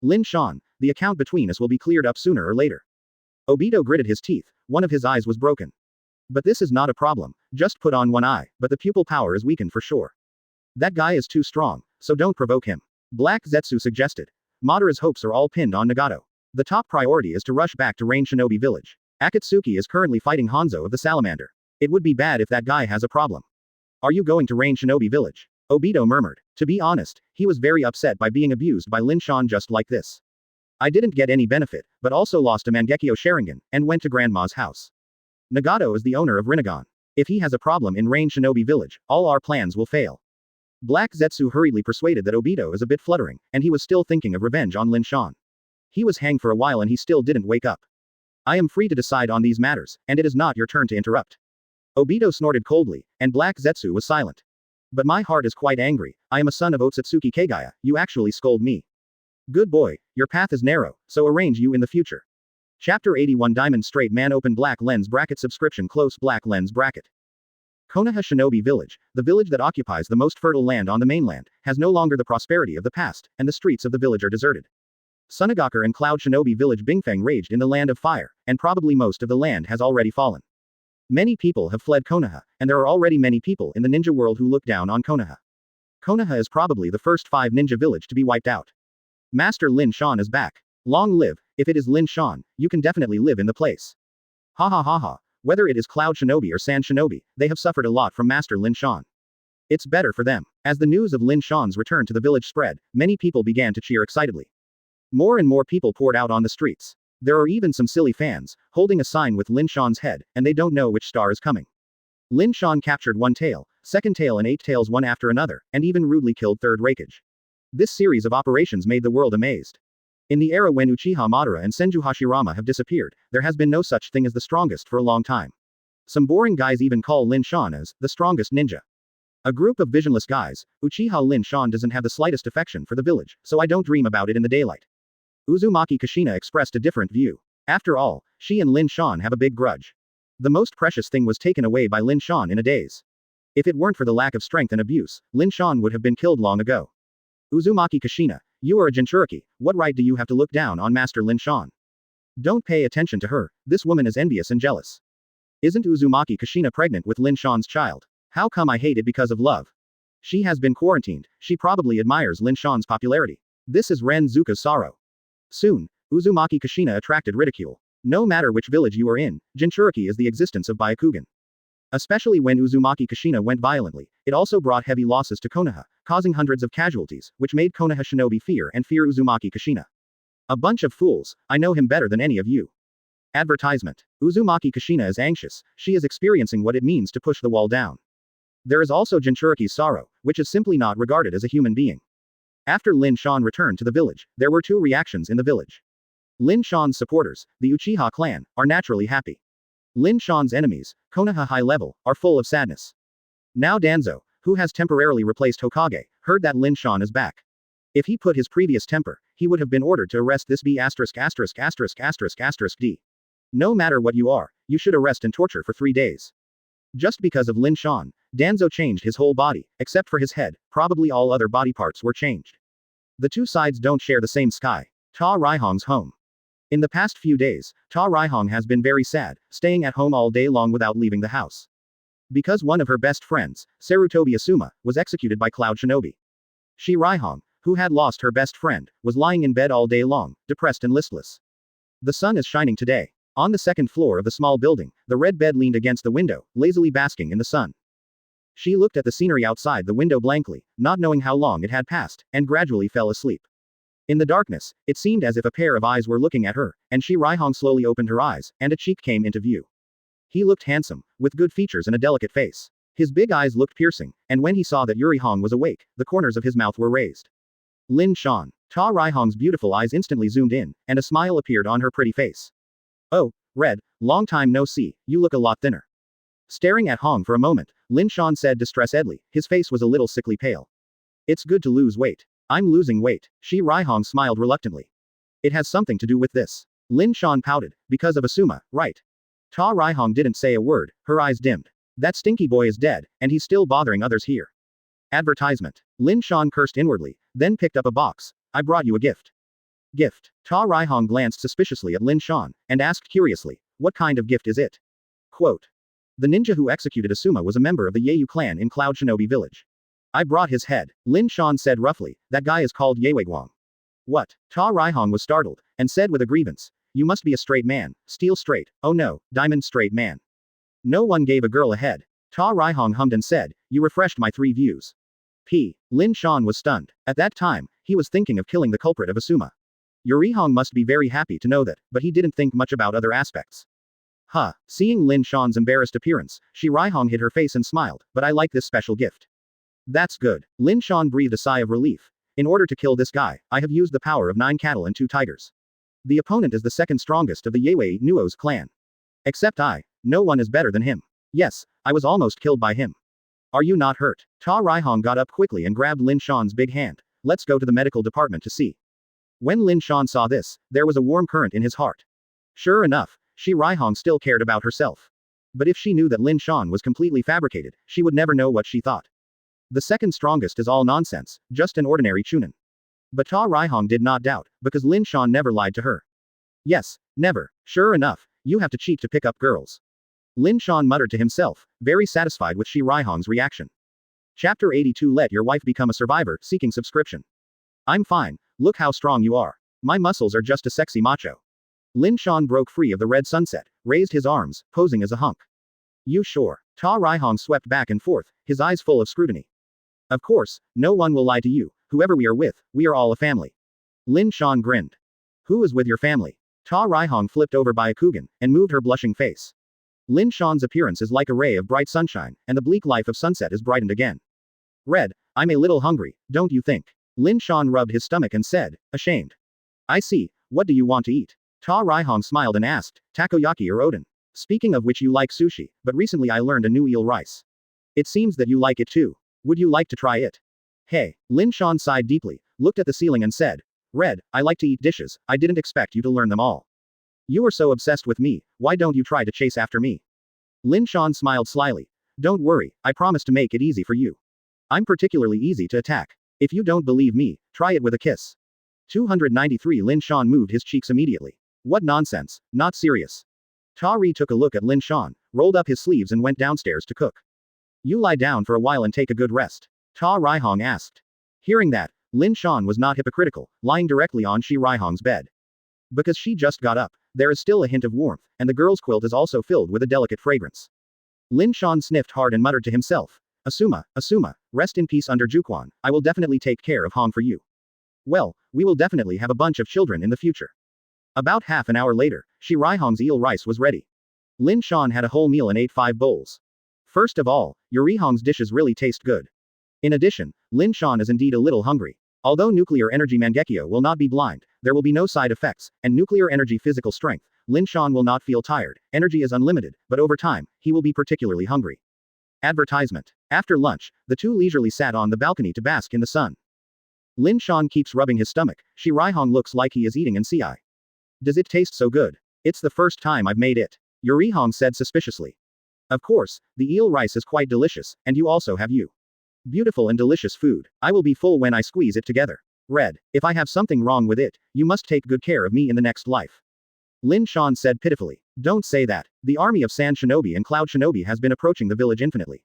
Lin Shan, the account between us will be cleared up sooner or later. Obito gritted his teeth, one of his eyes was broken. But this is not a problem, just put on one eye, but the pupil power is weakened for sure. That guy is too strong, so don't provoke him. Black Zetsu suggested. Madara's hopes are all pinned on Nagato. The top priority is to rush back to Rain Shinobi Village. Akatsuki is currently fighting Hanzo of the Salamander. It would be bad if that guy has a problem. Are you going to Rain Shinobi Village? Obito murmured. To be honest, he was very upset by being abused by Lin Shan just like this. I didn't get any benefit, but also lost a Mangekyo Sharingan, and went to Grandma's house. Nagato is the owner of Rinnegan. If he has a problem in Rain Shinobi Village, all our plans will fail. Black Zetsu hurriedly persuaded that Obito is a bit fluttering, and he was still thinking of revenge on Lin Shan. He was hanged for a while and he still didn't wake up. I am free to decide on these matters, and it is not your turn to interrupt. Obito snorted coldly, and Black Zetsu was silent. But my heart is quite angry. I am a son of Otsutsuki Kagaya, you actually scold me. Good boy, your path is narrow, so arrange you in the future. Chapter 81 Diamond Straight Man Open Black Lens Bracket Subscription Close Black Lens Bracket. Konoha Shinobi Village, the village that occupies the most fertile land on the mainland, has no longer the prosperity of the past, and the streets of the village are deserted. Sunagakure and Cloud Shinobi Village Bingfeng raged in the land of fire, and probably most of the land has already fallen. Many people have fled Konoha, and there are already many people in the ninja world who look down on Konoha. Konoha is probably the first 5 ninja village to be wiped out. Master Lin Shan is back. Long live, if it is Lin Shan, you can definitely live in the place. Ha ha ha ha, whether it is Cloud Shinobi or Sand Shinobi, they have suffered a lot from Master Lin Shan. It's better for them. As the news of Lin Shan's return to the village spread, many people began to cheer excitedly. More and more people poured out on the streets. There are even some silly fans, holding a sign with Lin Shan's head, and they don't know which star is coming. Lin Shan captured one tail, second tail and 8 tails one after another, and even rudely killed Third Raikage. This series of operations made the world amazed. In the era when Uchiha Madara and Senju Hashirama have disappeared, there has been no such thing as the strongest for a long time. Some boring guys even call Lin Shan as the strongest ninja. A group of visionless guys. Uchiha Lin Shan doesn't have the slightest affection for the village, so I don't dream about it in the daylight. Uzumaki Kushina expressed a different view. After all, she and Lin Shan have a big grudge. The most precious thing was taken away by Lin Shan in a daze. If it weren't for the lack of strength and abuse, Lin Shan would have been killed long ago. Uzumaki Kushina, you are a Jinchuriki, what right do you have to look down on Master Lin Shan? Don't pay attention to her, this woman is envious and jealous. Isn't Uzumaki Kushina pregnant with Lin Shan's child? How come I hate it because of love? She has been quarantined, she probably admires Lin Shan's popularity. This is Ren Zuka's sorrow. Soon, Uzumaki Kushina attracted ridicule. No matter which village you are in, Jinchuriki is the existence of Byakugan. Especially when Uzumaki Kushina went violently, it also brought heavy losses to Konoha, causing hundreds of casualties, which made Konoha Shinobi fear Uzumaki Kushina. A bunch of fools, I know him better than any of you. Advertisement. Uzumaki Kushina is anxious, she is experiencing what it means to push the wall down. There is also Jinchuriki's sorrow, which is simply not regarded as a human being. After Lin Shan returned to the village, there were 2 reactions in the village. Lin Shan's supporters, the Uchiha clan, are naturally happy. Lin Shan's enemies, Konoha High Level, are full of sadness. Now Danzo, who has temporarily replaced Hokage, heard that Lin Shan is back. If he put his previous temper, he would have been ordered to arrest this B****************. No matter what you are, you should arrest and torture for 3 days. Just because of Lin Shan, Danzo changed his whole body, except for his head, probably all other body parts were changed. The 2 sides don't share the same sky. Ta Raihong's home. In the past few days, Ta Raihong has been very sad, staying at home all day long without leaving the house. Because one of her best friends, Sarutobi Asuma, was executed by Cloud Shinobi. She Raihong, who had lost her best friend, was lying in bed all day long, depressed and listless. The sun is shining today. On the 2nd floor of the small building, the red bed leaned against the window, lazily basking in the sun. She looked at the scenery outside the window blankly, not knowing how long it had passed, and gradually fell asleep. In the darkness, it seemed as if a pair of eyes were looking at her, and she Raihong slowly opened her eyes, and a cheek came into view. He looked handsome, with good features and a delicate face. His big eyes looked piercing, and when he saw that Yuri Hong was awake, the corners of his mouth were raised. Lin Shan. Ta Raihong's beautiful eyes instantly zoomed in, and a smile appeared on her pretty face. Oh, Red, long time no see, you look a lot thinner. Staring at Hong for a moment, Lin Shan said distressedly, his face was a little sickly pale. It's good to lose weight. I'm losing weight. Shi Raihong smiled reluctantly. It has something to do with this. Lin Shan pouted, because of Asuma, right? Ta Raihong didn't say a word, her eyes dimmed. That stinky boy is dead, and he's still bothering others here. Advertisement. Lin Shan cursed inwardly, then picked up a box. I brought you a gift. Gift. Ta Raihong glanced suspiciously at Lin Shan, and asked curiously, what kind of gift is it? Quote. The ninja who executed Asuma was a member of the Yeiyu clan in Cloud Shinobi village. I brought his head, Lin Shan said roughly, that guy is called Yeweguang. What? Ta Raihong was startled, and said with a grievance, you must be a straight man, steel straight, oh no, diamond straight man. No one gave a girl a head. Ta Raihong hummed and said, you refreshed my 3 views. Lin Shan was stunned. At that time, he was thinking of killing the culprit of Asuma. Yurihong must be very happy to know that, but he didn't think much about other aspects. Seeing Lin Shan's embarrassed appearance, Shi Raihong hid her face and smiled, but I like this special gift. That's good. Lin Shan breathed a sigh of relief. In order to kill this guy, I have used the power of 9 cattle and 2 tigers. The opponent is the second strongest of the Yewei Nuo's clan. Except I, no one is better than him. Yes, I was almost killed by him. Are you not hurt? Ta Raihong got up quickly and grabbed Lin Shan's big hand. Let's go to the medical department to see. When Lin Shan saw this, there was a warm current in his heart. Sure enough, Shi Raihong still cared about herself. But if she knew that Lin Shan was completely fabricated, she would never know what she thought. The second strongest is all nonsense, just an ordinary chunin. But Ta Raihong did not doubt, because Lin Shan never lied to her. Yes, never. Sure enough, you have to cheat to pick up girls. Lin Shan muttered to himself, very satisfied with Shi Raihong's reaction. Chapter 82 Let your wife become a survivor, seeking subscription. I'm fine, look how strong you are. My muscles are just a sexy macho. Lin Shan broke free of the red sunset, raised his arms, posing as a hunk. You sure? Ta Raihong swept back and forth, his eyes full of scrutiny. Of course, no one will lie to you, whoever we are with, we are all a family. Lin Shan grinned. Who is with your family? Ta Raihong flipped over Byakugan, and moved her blushing face. Lin Shan's appearance is like a ray of bright sunshine, and the bleak life of sunset is brightened again. Red, I'm a little hungry, don't you think? Lin Shan rubbed his stomach and said, ashamed. I see, what do you want to eat? Ta Raihong smiled and asked, takoyaki or oden? Speaking of which you like sushi, but recently I learned a new eel rice. It seems that you like it too. Would you like to try it? Hey, Lin Shan sighed deeply, looked at the ceiling and said, Red, I like to eat dishes, I didn't expect you to learn them all. You are so obsessed with me, why don't you try to chase after me? Lin Shan smiled slyly. Don't worry, I promise to make it easy for you. I'm particularly easy to attack. If you don't believe me, try it with a kiss. 293 Lin Shan moved his cheeks immediately. What nonsense, not serious. Ta Ri took a look at Lin Shan, rolled up his sleeves and went downstairs to cook. You lie down for a while and take a good rest. Ta Raihong asked. Hearing that, Lin Shan was not hypocritical, lying directly on Shi Raihong's bed. Because she just got up, there is still a hint of warmth, and the girl's quilt is also filled with a delicate fragrance. Lin Shan sniffed hard and muttered to himself. Asuma, rest in peace under Juquan, I will definitely take care of Hong for you. Well, we will definitely have a bunch of children in the future. About half an hour later, Shi Raihong's eel rice was ready. Lin Shan had a whole meal and ate 5 bowls. First of all, Yurihong's dishes really taste good. In addition, Lin Shan is indeed a little hungry. Although nuclear energy Mangekyo will not be blind, there will be no side effects, and nuclear energy physical strength, Lin Shan will not feel tired, energy is unlimited, but over time, he will be particularly hungry. Advertisement. After lunch, the two leisurely sat on the balcony to bask in the sun. Lin Shan keeps rubbing his stomach, Shi Raihong looks like he is eating an CI. Does it taste so good? It's the first time I've made it. Yurihong said suspiciously. Of course, the eel rice is quite delicious, and you also have you. Beautiful and delicious food. I will be full when I squeeze it together. Red, if I have something wrong with it, you must take good care of me in the next life. Lin Shan said pitifully. Don't say that. The army of Sand Shinobi and Cloud Shinobi has been approaching the village infinitely.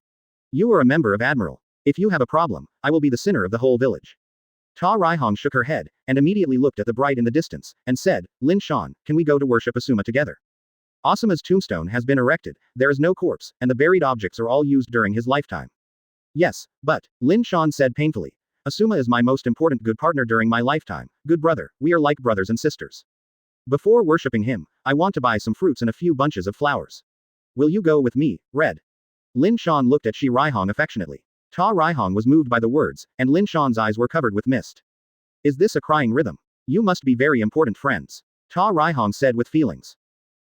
You are a member of Admiral. If you have a problem, I will be the sinner of the whole village. Ta Raihong shook her head, and immediately looked at the bright in the distance, and said, Lin Shan, can we go to worship Asuma together? Asuma's tombstone has been erected, there is no corpse, and the buried objects are all used during his lifetime. Yes, but, Lin Shan said painfully. Asuma is my most important good partner during my lifetime, good brother, we are like brothers and sisters. Before worshipping him, I want to buy some fruits and a few bunches of flowers. Will you go with me, Red? Lin Shan looked at Shi Raihong affectionately. Ta Raihong was moved by the words, and Lin Shan's eyes were covered with mist. Is this a crying rhythm? You must be very important friends. Ta Raihong said with feelings.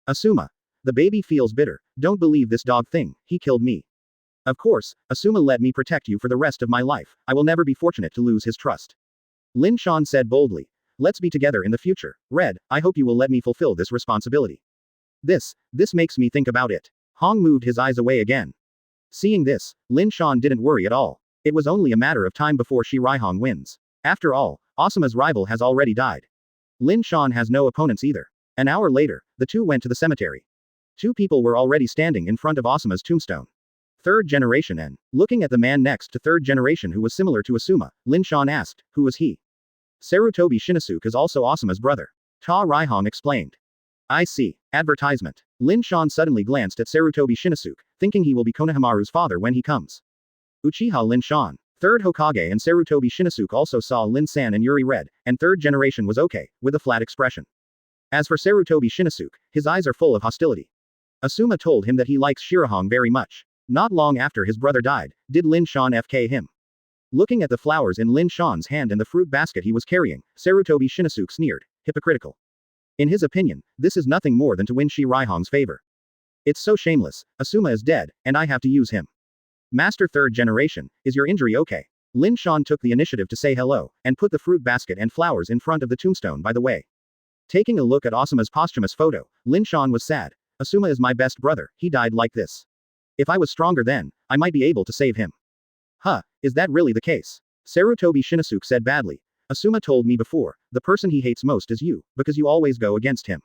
Asuma. The baby feels bitter. Don't believe this dog thing, he killed me. Of course, Asuma let me protect you for the rest of my life. I will never be fortunate to lose his trust. Lin Shan said boldly. Let's be together in the future. Red, I hope you will let me fulfill this responsibility. This makes me think about it. Hong moved his eyes away again. Seeing this, Lin Shan didn't worry at all. It was only a matter of time before Shi Raihong wins. After all, Asuma's rival has already died. Lin Shan has no opponents either. An hour later, the two went to the cemetery. Two people were already standing in front of Asuma's tombstone. Third generation and, looking at the man next to third generation who was similar to Asuma, Lin Shan asked, who was he? Sarutobi Shinosuke is also Asuma's brother. Ta Raihong explained. I see. Advertisement. Lin Shan suddenly glanced at Sarutobi Shinosuke, thinking he will be Konohamaru's father when he comes. Uchiha Lin Shan. Third Hokage and Sarutobi Shinosuke also saw Lin San and Yuri Red, and third generation was okay, with a flat expression. As for Sarutobi Shinosuke, his eyes are full of hostility. Asuma told him that he likes Shirahong very much. Not long after his brother died, did Lin Shan FK him. Looking at the flowers in Lin Shan's hand and the fruit basket he was carrying, Sarutobi Shinosuke sneered, hypocritical. In his opinion, this is nothing more than to win Shi Raihong's favor. It's so shameless. Asuma is dead, and I have to use him. Master third generation, is your injury okay? Lin Shan took the initiative to say hello, and put the fruit basket and flowers in front of the tombstone by the way. Taking a look at Asuma's posthumous photo, Lin Shan was sad. Asuma is my best brother, he died like this. If I was stronger then, I might be able to save him. Huh, is that really the case? Sarutobi Shinosuke said badly. Asuma told me before, the person he hates most is you, because you always go against him.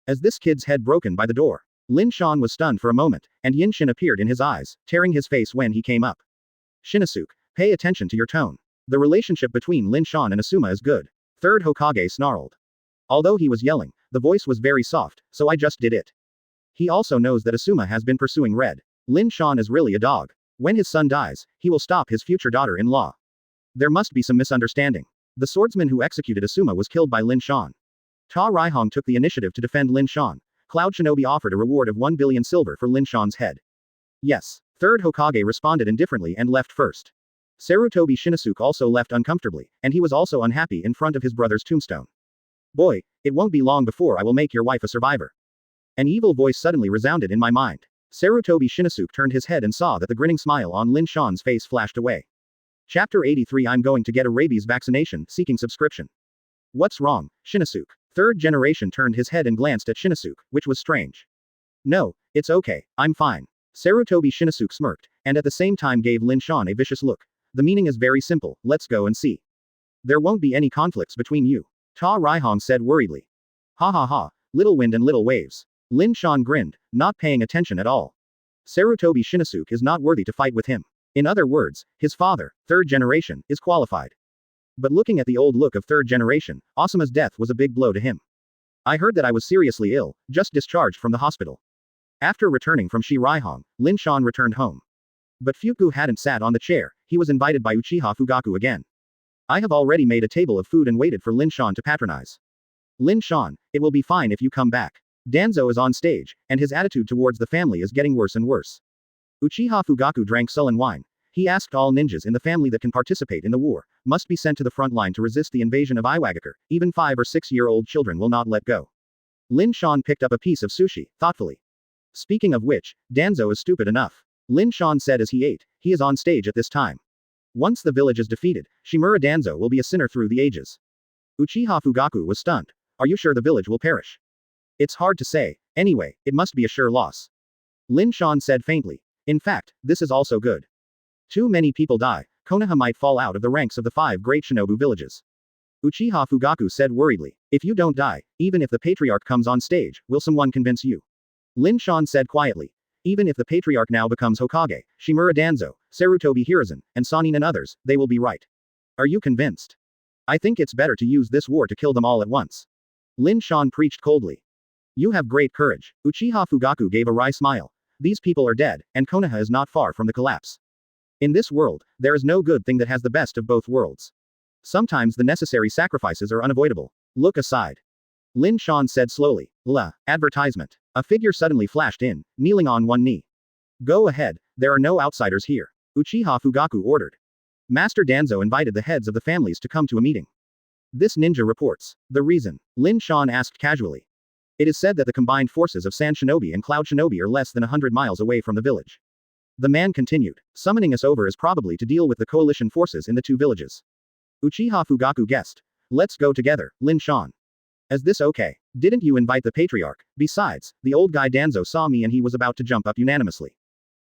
As this kid's head broken by the door, Lin Shan was stunned for a moment, and Yin Shin appeared in his eyes, tearing his face when he came up. Shinosuke, pay attention to your tone. The relationship between Lin Shan and Asuma is good. Third Hokage snarled. Although he was yelling, the voice was very soft, so I just did it. He also knows that Asuma has been pursuing Red. Lin Shan is really a dog. When his son dies, he will stop his future daughter-in-law. There must be some misunderstanding. The swordsman who executed Asuma was killed by Lin Shan. Ta Raihong took the initiative to defend Lin Shan. Cloud Shinobi offered a reward of 1 billion silver for Lin Shan's head. Yes. Third Hokage responded indifferently and left first. Sarutobi Shinosuke also left uncomfortably, and he was also unhappy in front of his brother's tombstone. Boy, it won't be long before I will make your wife a survivor. An evil voice suddenly resounded in my mind. Sarutobi Shinosuke turned his head and saw that the grinning smile on Lin Shan's face flashed away. Chapter 83 I'm going to get a rabies vaccination, seeking subscription. What's wrong, Shinosuke? Third generation turned his head and glanced at Shinosuke, which was strange. No, it's okay, I'm fine. Sarutobi Shinosuke smirked, and at the same time gave Lin Shan a vicious look. The meaning is very simple, let's go and see. There won't be any conflicts between you. Ta Raihong said worriedly. Ha ha ha, little wind and little waves. Lin Shan grinned, not paying attention at all. Sarutobi Shinosuke is not worthy to fight with him. In other words, his father, third generation, is qualified. But looking at the old look of third generation, Asuma's death was a big blow to him. I heard that I was seriously ill, just discharged from the hospital. After returning from Shi Raihong, Lin Shan returned home. But Fugaku hadn't sat on the chair, he was invited by Uchiha Fugaku again. I have already made a table of food and waited for Lin Shan to patronize. Lin Shan, it will be fine if you come back. Danzo is on stage, and his attitude towards the family is getting worse and worse. Uchiha Fugaku drank sullen wine. He asked all ninjas in the family that can participate in the war, must be sent to the front line to resist the invasion of Iwagakure, even 5 or 6-year-old children will not let go. Lin Shan picked up a piece of sushi, thoughtfully. Speaking of which, Danzo is stupid enough. Lin Shan said as he ate, he is on stage at this time. Once the village is defeated, Shimura Danzo will be a sinner through the ages. Uchiha Fugaku was stunned. Are you sure the village will perish? It's hard to say. Anyway, it must be a sure loss. Lin Shan said faintly. In fact, this is also good. Too many people die, Konoha might fall out of the ranks of the 5 great shinobu villages. Uchiha Fugaku said worriedly. If you don't die, even if the patriarch comes on stage, will someone convince you? Lin Shan said quietly. Even if the patriarch now becomes Hokage, Shimura Danzo, Sarutobi Hiruzen, and Sanin and others, they will be right. Are you convinced? I think it's better to use this war to kill them all at once. Lin Shan preached coldly. You have great courage. Uchiha Fugaku gave a wry smile. These people are dead, and Konoha is not far from the collapse. In this world, there is no good thing that has the best of both worlds. Sometimes the necessary sacrifices are unavoidable. Look aside. Lin Shan said slowly. Advertisement. A figure suddenly flashed in, kneeling on one knee. Go ahead, there are no outsiders here. Uchiha Fugaku ordered. Master Danzo invited the heads of the families to come to a meeting. This ninja reports. The reason? Lin Shan asked casually. It is said that the combined forces of Sand Shinobi and Cloud Shinobi are less than 100 miles away from the village. The man continued. Summoning us over is probably to deal with the coalition forces in the two villages. Uchiha Fugaku guessed. Let's go together, Lin Shan. Is this okay? Didn't you invite the patriarch? Besides, the old guy Danzo saw me and he was about to jump up unanimously.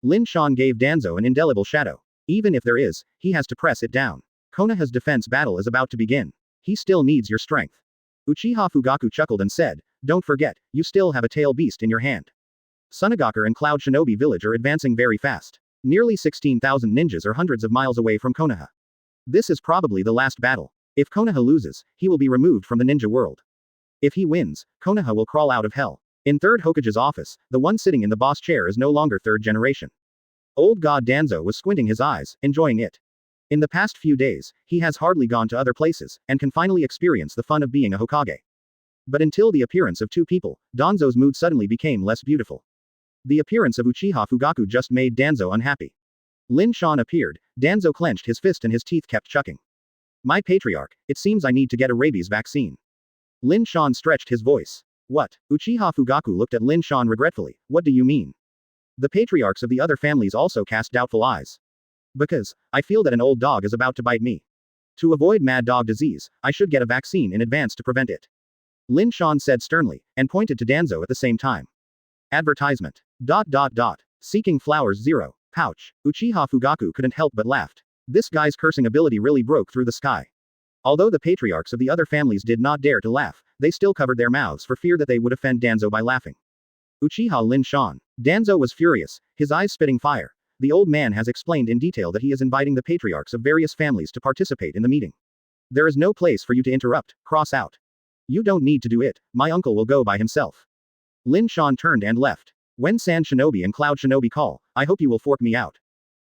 Lin Shan gave Danzo an indelible shadow. Even if there is, he has to press it down. Konoha's defense battle is about to begin. He still needs your strength. Uchiha Fugaku chuckled and said, don't forget, you still have a tail beast in your hand. Sunagakure and Cloud Shinobi village are advancing very fast. Nearly 16,000 ninjas are hundreds of miles away from Konoha. This is probably the last battle. If Konoha loses, he will be removed from the ninja world. If he wins, Konoha will crawl out of hell. In Third Hokage's office, the one sitting in the boss chair is no longer third generation. Old God Danzo was squinting his eyes, enjoying it. In the past few days, he has hardly gone to other places, and can finally experience the fun of being a Hokage. But until the appearance of two people, Danzo's mood suddenly became less beautiful. The appearance of Uchiha Fugaku just made Danzo unhappy. Lin Shan appeared, Danzo clenched his fist and his teeth kept chucking. My patriarch, it seems I need to get a rabies vaccine. Lin Shan stretched his voice. What? Uchiha Fugaku looked at Lin Shan regretfully. What do you mean? The patriarchs of the other families also cast doubtful eyes. Because, I feel that an old dog is about to bite me. To avoid mad dog disease, I should get a vaccine in advance to prevent it. Lin Shan said sternly, and pointed to Danzo at the same time. Advertisement. ... Seeking flowers 0. Pouch. Uchiha Fugaku couldn't help but laughed. This guy's cursing ability really broke through the sky. Although the patriarchs of the other families did not dare to laugh, they still covered their mouths for fear that they would offend Danzo by laughing. Uchiha Lin Shan. Danzo was furious, his eyes spitting fire. The old man has explained in detail that he is inviting the patriarchs of various families to participate in the meeting. There is no place for you to interrupt, cross out. You don't need to do it, my uncle will go by himself. Lin Shan turned and left. When Sand Shinobi and Cloud Shinobi call, I hope you will fork me out.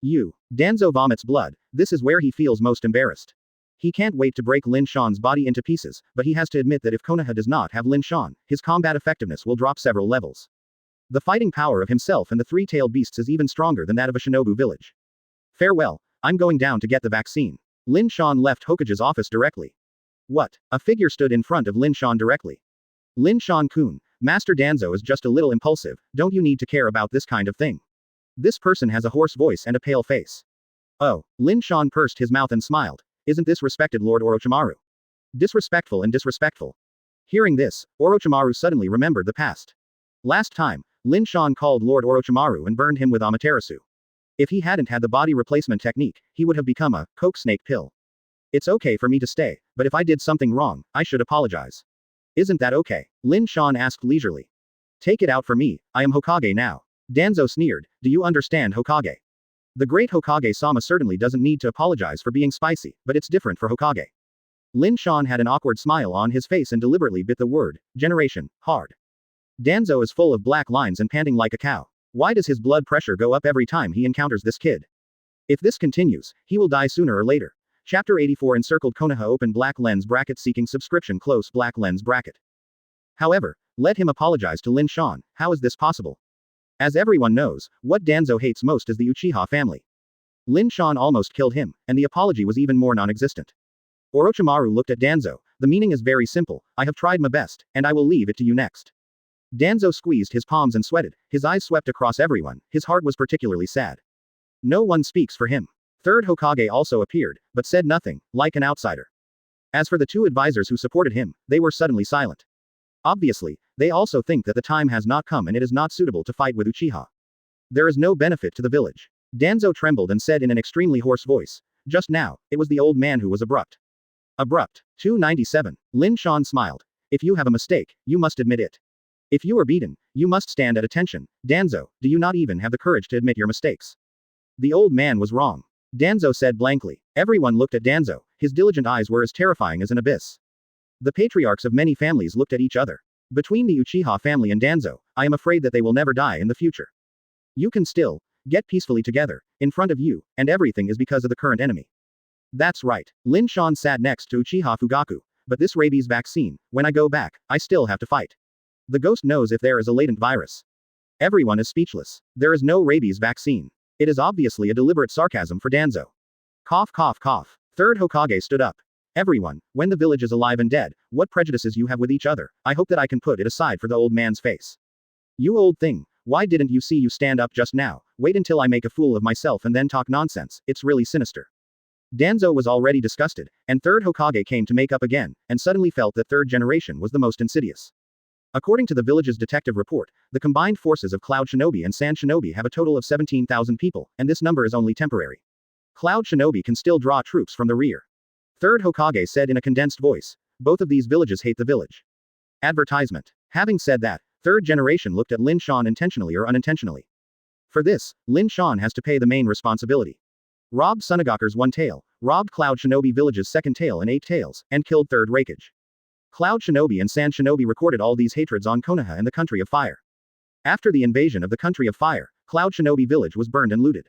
You. Danzo vomits blood, this is where he feels most embarrassed. He can't wait to break Lin Shan's body into pieces, but he has to admit that if Konoha does not have Lin Shan, his combat effectiveness will drop several levels. The fighting power of himself and the three-tailed beasts is even stronger than that of a shinobu village. Farewell, I'm going down to get the vaccine. Lin Shan left Hokage's office directly. What? A figure stood in front of Lin Shan directly. Lin Shan-kun, Master Danzo is just a little impulsive, don't you need to care about this kind of thing? This person has a hoarse voice and a pale face. Oh, Lin Shan pursed his mouth and smiled. Isn't this respected Lord Orochimaru? Disrespectful and disrespectful. Hearing this, Orochimaru suddenly remembered the past. Last time, Lin Shan called Lord Orochimaru and burned him with Amaterasu. If he hadn't had the body replacement technique, he would have become a coke snake pill. It's okay for me to stay, but if I did something wrong, I should apologize. Isn't that okay? Lin Shan asked leisurely. Take it out for me, I am Hokage now. Danzo sneered, do you understand Hokage? The great Hokage Sama certainly doesn't need to apologize for being spicy, but it's different for Hokage. Lin Shan had an awkward smile on his face and deliberately bit the word, generation, hard. Danzo is full of black lines and panting like a cow. Why does his blood pressure go up every time he encounters this kid? If this continues, he will die sooner or later. Chapter 84 Encircled Konoha open black lens bracket seeking subscription close black lens bracket. However, let him apologize to Lin Shan, how is this possible? As everyone knows, what Danzo hates most is the Uchiha family. Lin Shan almost killed him, and the apology was even more non-existent. Orochimaru looked at Danzo, the meaning is very simple, I have tried my best, and I will leave it to you next. Danzo squeezed his palms and sweated, his eyes swept across everyone, his heart was particularly sad. No one speaks for him. Third Hokage also appeared, but said nothing, like an outsider. As for the two advisors who supported him, they were suddenly silent. Obviously, they also think that the time has not come and it is not suitable to fight with Uchiha. There is no benefit to the village. Danzo trembled and said in an extremely hoarse voice, just now, it was the old man who was abrupt. Abrupt. 297. Lin Shan smiled. If you have a mistake, you must admit it. If you are beaten, you must stand at attention. Danzo, do you not even have the courage to admit your mistakes? The old man was wrong. Danzo said blankly. Everyone looked at Danzo, his diligent eyes were as terrifying as an abyss. The patriarchs of many families looked at each other. Between the Uchiha family and Danzo, I am afraid that they will never die in the future. You can still get peacefully together, in front of you, and everything is because of the current enemy. That's right. Lin Shan sat next to Uchiha Fugaku, but this rabies vaccine, when I go back, I still have to fight. The ghost knows if there is a latent virus. Everyone is speechless. There is no rabies vaccine. It is obviously a deliberate sarcasm for Danzo. Cough cough cough. Third Hokage stood up. Everyone, when the village is alive and dead, what prejudices you have with each other, I hope that I can put it aside for the old man's face. You old thing, why didn't you see you stand up just now, wait until I make a fool of myself and then talk nonsense, it's really sinister. Danzo was already disgusted, and Third Hokage came to make up again, and suddenly felt that third generation was the most insidious. According to the village's detective report, the combined forces of Cloud Shinobi and Sand Shinobi have a total of 17,000 people, and this number is only temporary. Cloud Shinobi can still draw troops from the rear. Third Hokage said in a condensed voice, both of these villages hate the village. Advertisement. Having said that, third generation looked at Lin Shan intentionally or unintentionally. For this, Lin Shan has to pay the main responsibility. Robbed Sunagakure's one tail, robbed Cloud Shinobi village's second tail and 8 tails, and killed Third Raikage. Cloud Shinobi and Sand Shinobi recorded all these hatreds on Konoha and the Country of Fire. After the invasion of the Country of Fire, Cloud Shinobi village was burned and looted.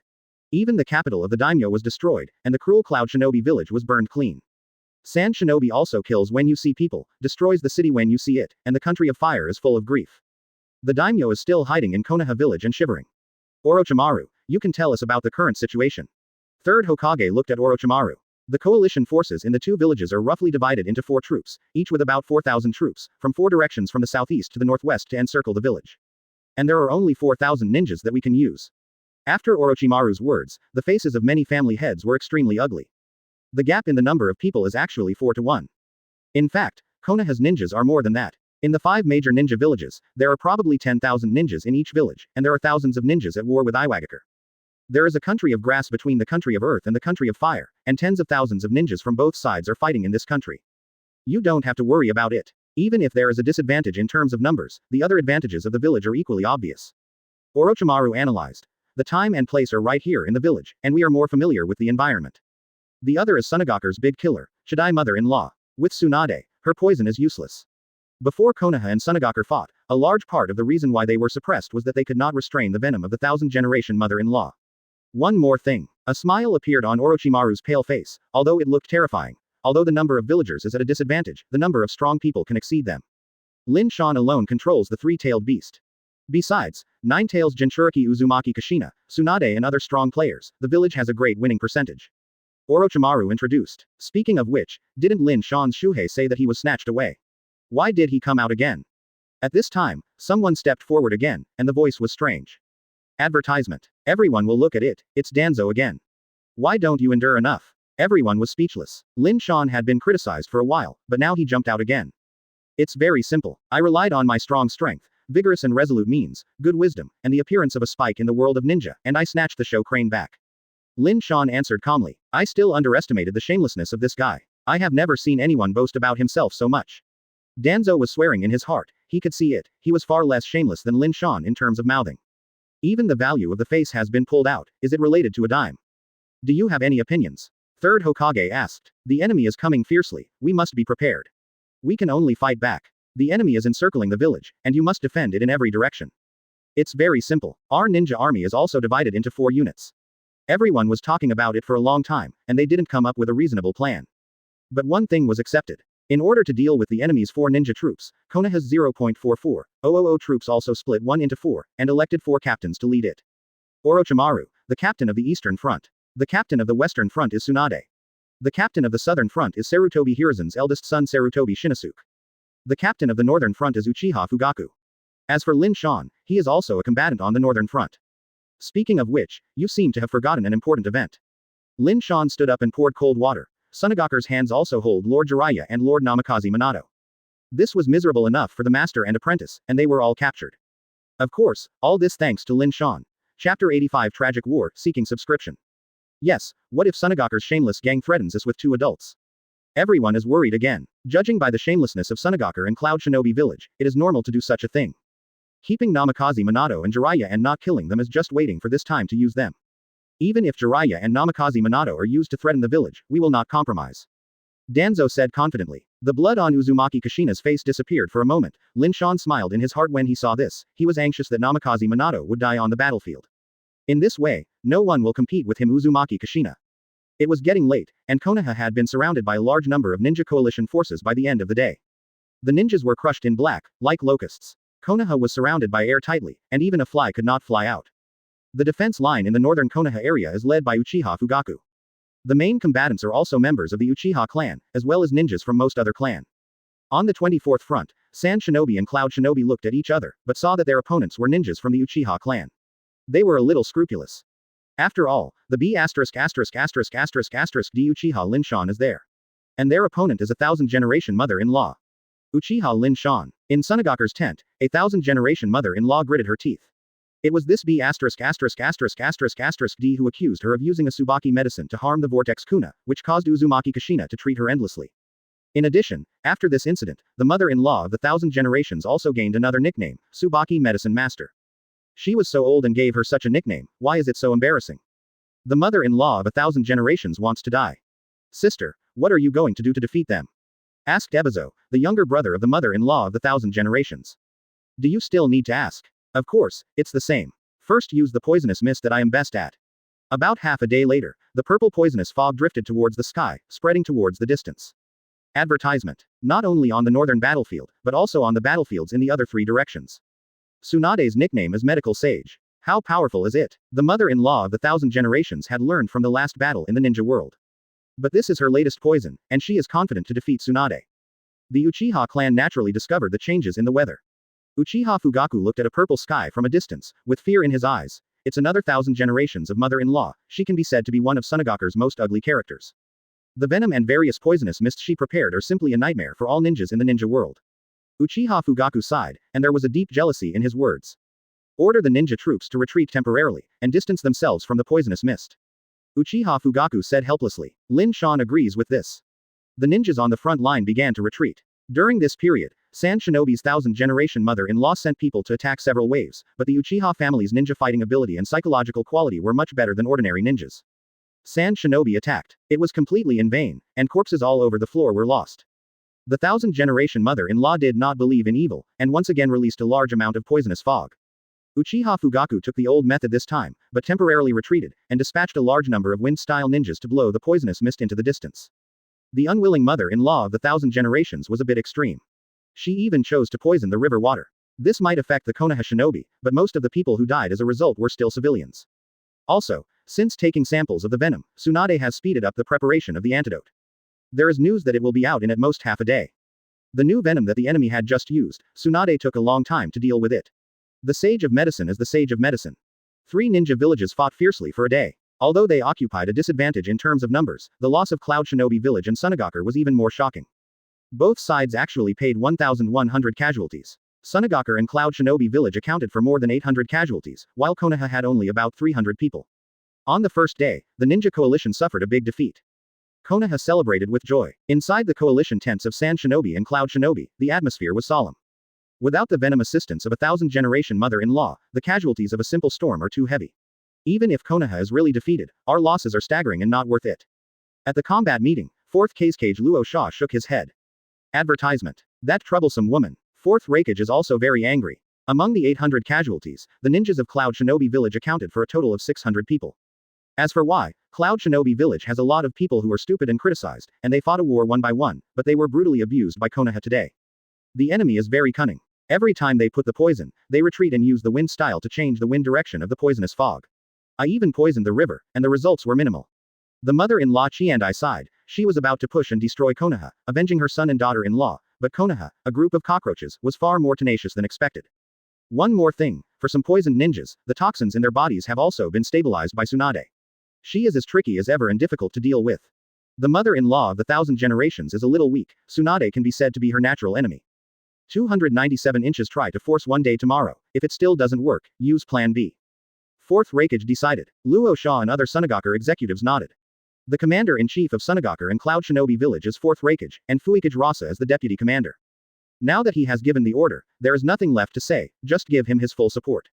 Even the capital of the daimyo was destroyed, and the cruel Cloud Shinobi village was burned clean. Sand Shinobi also kills when you see people, destroys the city when you see it, and the Country of Fire is full of grief. The daimyo is still hiding in Konoha village and shivering. Orochimaru, you can tell us about the current situation. Third Hokage looked at Orochimaru. The coalition forces in the two villages are roughly divided into 4 troops, each with about 4,000 troops, from 4 directions from the southeast to the northwest to encircle the village. And there are only 4,000 ninjas that we can use. After Orochimaru's words, the faces of many family heads were extremely ugly. The gap in the number of people is actually 4 to 1. In fact, Konoha's ninjas are more than that. In the 5 major ninja villages, there are probably 10,000 ninjas in each village, and there are thousands of ninjas at war with Iwagakure. There is a country of grass between the country of earth and the country of fire, and tens of thousands of ninjas from both sides are fighting in this country. You don't have to worry about it. Even if there is a disadvantage in terms of numbers, the other advantages of the village are equally obvious. Orochimaru analyzed. The time and place are right here in the village, and we are more familiar with the environment. The other is Sunagakure's big killer, Shidai mother-in-law. With Tsunade, her poison is useless. Before Konoha and Sunagakure fought, a large part of the reason why they were suppressed was that they could not restrain the venom of the 1000-generation mother-in-law. One more thing. A smile appeared on Orochimaru's pale face, although it looked terrifying. Although the number of villagers is at a disadvantage, the number of strong people can exceed them. Lin Shan alone controls the 3-tailed beast. Besides, 9 tails Jinchuriki Uzumaki Kushina, Tsunade and other strong players, the village has a great winning percentage. Orochimaru introduced. Speaking of which, didn't Lin Shan's Shuhei say that he was snatched away? Why did he come out again? At this time, someone stepped forward again, and the voice was strange. Advertisement. Everyone will look at it, it's Danzo again. Why don't you endure enough? Everyone was speechless. Lin Shan had been criticized for a while, but now he jumped out again. It's very simple. I relied on my strong strength, vigorous and resolute means, good wisdom, and the appearance of a spike in the world of ninja, and I snatched the show crane back. Lin Shan answered calmly. I still underestimated the shamelessness of this guy. I have never seen anyone boast about himself so much. Danzo was swearing in his heart, he could see it, he was far less shameless than Lin Shan in terms of mouthing. Even the value of the face has been pulled out, is it related to a dime? Do you have any opinions? Third Hokage asked. The enemy is coming fiercely, we must be prepared. We can only fight back. The enemy is encircling the village, and you must defend it in every direction. It's very simple. Our ninja army is also divided into 4 units. Everyone was talking about it for a long time, and they didn't come up with a reasonable plan. But one thing was accepted. In order to deal with the enemy's 4 ninja troops, Konoha's 0.44,000 troops also split 1 into 4, and elected 4 captains to lead it. Orochimaru, the captain of the Eastern Front. The captain of the Western Front is Tsunade. The captain of the Southern Front is Sarutobi Hiruzen's eldest son Sarutobi Shinosuke. The captain of the Northern Front is Uchiha Fugaku. As for Lin Shan, he is also a combatant on the Northern Front. Speaking of which, you seem to have forgotten an important event. Lin Shan stood up and poured cold water. Sunagakure's hands also hold Lord Jiraiya and Lord Namikaze Minato. This was miserable enough for the master and apprentice, and they were all captured. Of course, all this thanks to Lin Shan. Chapter 85 Tragic War, Seeking Subscription. Yes, what if Sunagakure's shameless gang threatens us with 2 adults? Everyone is worried again. Judging by the shamelessness of Sunagakure and Cloud Shinobi village, it is normal to do such a thing. Keeping Namikaze Minato and Jiraiya and not killing them is just waiting for this time to use them. Even if Jiraiya and Namikaze Minato are used to threaten the village, we will not compromise. Danzo said confidently. The blood on Uzumaki Kushina's face disappeared for a moment. Lin Shan smiled in his heart when he saw this. He was anxious that Namikaze Minato would die on the battlefield. In this way, no one will compete with him Uzumaki Kushina. It was getting late, and Konoha had been surrounded by a large number of ninja coalition forces by the end of the day. The ninjas were crushed in black, like locusts. Konoha was surrounded by air tightly, and even a fly could not fly out. The defense line in the northern Konoha area is led by Uchiha Fugaku. The main combatants are also members of the Uchiha clan, as well as ninjas from most other clan. On the 24th front, Sand Shinobi and Cloud Shinobi looked at each other, but saw that their opponents were ninjas from the Uchiha clan. They were a little scrupulous. After all, the D Uchiha Lin Shan is there. And their opponent is a 1,000-generation mother-in-law. Uchiha Lin Shan. In Sunagakure's tent, a 1,000-generation mother-in-law gritted her teeth. It was this D who accused her of using a Tsubaki medicine to harm the Vortex Kuna, which caused Uzumaki Kushina to treat her endlessly. In addition, after this incident, the mother-in-law of the 1,000 generations also gained another nickname, Tsubaki Medicine Master. She was so old and gave her such a nickname, why is it so embarrassing? The mother-in-law of 1,000 generations wants to die. Sister, what are you going to do to defeat them? Asked Ebizo, the younger brother of the mother-in-law of the 1,000 generations. Do you still need to ask? Of course, it's the same. First use the poisonous mist that I am best at. About half a day later, the purple poisonous fog drifted towards the sky, spreading towards the distance. Advertisement. Not only on the northern battlefield, but also on the battlefields in the other 3 directions. Tsunade's nickname is Medical Sage. How powerful is it? The mother-in-law of the 1,000 generations had learned from the last battle in the ninja world. But this is her latest poison, and she is confident to defeat Tsunade. The Uchiha clan naturally discovered the changes in the weather. Uchiha Fugaku looked at a purple sky from a distance, with fear in his eyes. It's another 1,000 generations of mother-in-law, she can be said to be one of Sunagakure's most ugly characters. The venom and various poisonous mists she prepared are simply a nightmare for all ninjas in the ninja world. Uchiha Fugaku sighed, and there was a deep jealousy in his words. Order the ninja troops to retreat temporarily, and distance themselves from the poisonous mist. Uchiha Fugaku said helplessly. Lin Shan agrees with this. The ninjas on the front line began to retreat. During this period, Sand Shinobi's 1,000-generation mother-in-law sent people to attack several waves, but the Uchiha family's ninja fighting ability and psychological quality were much better than ordinary ninjas. Sand Shinobi attacked. It was completely in vain, and corpses all over the floor were lost. The 1,000-generation mother-in-law did not believe in evil, and once again released a large amount of poisonous fog. Uchiha Fugaku took the old method this time, but temporarily retreated, and dispatched a large number of wind-style ninjas to blow the poisonous mist into the distance. The unwilling mother-in-law of the 1,000 generations was a bit extreme. She even chose to poison the river water. This might affect the Konoha shinobi, but most of the people who died as a result were still civilians. Also, since taking samples of the venom, Tsunade has speeded up the preparation of the antidote. There is news that it will be out in at most half a day. The new venom that the enemy had just used, Tsunade took a long time to deal with it. The Sage of Medicine is the Sage of Medicine. 3 ninja villages fought fiercely for a day. Although they occupied a disadvantage in terms of numbers, the loss of Cloud Shinobi Village and Sunagaku was even more shocking. Both sides actually paid 1,100 casualties. Sunagaku and Cloud Shinobi Village accounted for more than 800 casualties, while Konoha had only about 300 people. On the first day, the ninja coalition suffered a big defeat. Konoha celebrated with joy. Inside the coalition tents of Sand Shinobi and Cloud Shinobi, the atmosphere was solemn. Without the venom assistance of a 1,000-generation mother-in-law, the casualties of a simple storm are too heavy. Even if Konoha is really defeated, our losses are staggering and not worth it. At the combat meeting, 4th Raikage Luo Sha shook his head. Advertisement. That troublesome woman. 4th Raikage is also very angry. Among the 800 casualties, the ninjas of Cloud Shinobi Village accounted for a total of 600 people. As for why, Cloud Shinobi Village has a lot of people who are stupid and criticized, and they fought a war one by one, but they were brutally abused by Konoha today. The enemy is very cunning. Every time they put the poison, they retreat and use the wind style to change the wind direction of the poisonous fog. I even poisoned the river, and the results were minimal. The mother-in-law Chiandai sighed. She was about to push and destroy Konoha, avenging her son and daughter-in-law, but Konoha, a group of cockroaches, was far more tenacious than expected. One more thing, for some poisoned ninjas, the toxins in their bodies have also been stabilized by Tsunade. She is as tricky as ever and difficult to deal with. The mother-in-law of the 1,000 generations is a little weak. Tsunade can be said to be her natural enemy. 297 inches. Try to force one day tomorrow. If it still doesn't work, use plan B. 4th Raikage decided. Luo Sha and other Sunagaku executives nodded. The commander-in-chief of Sunagaku and Cloud Shinobi Village is 4th Raikage, and Fuikage Rasa is the deputy commander. Now that he has given the order, there is nothing left to say, just give him his full support.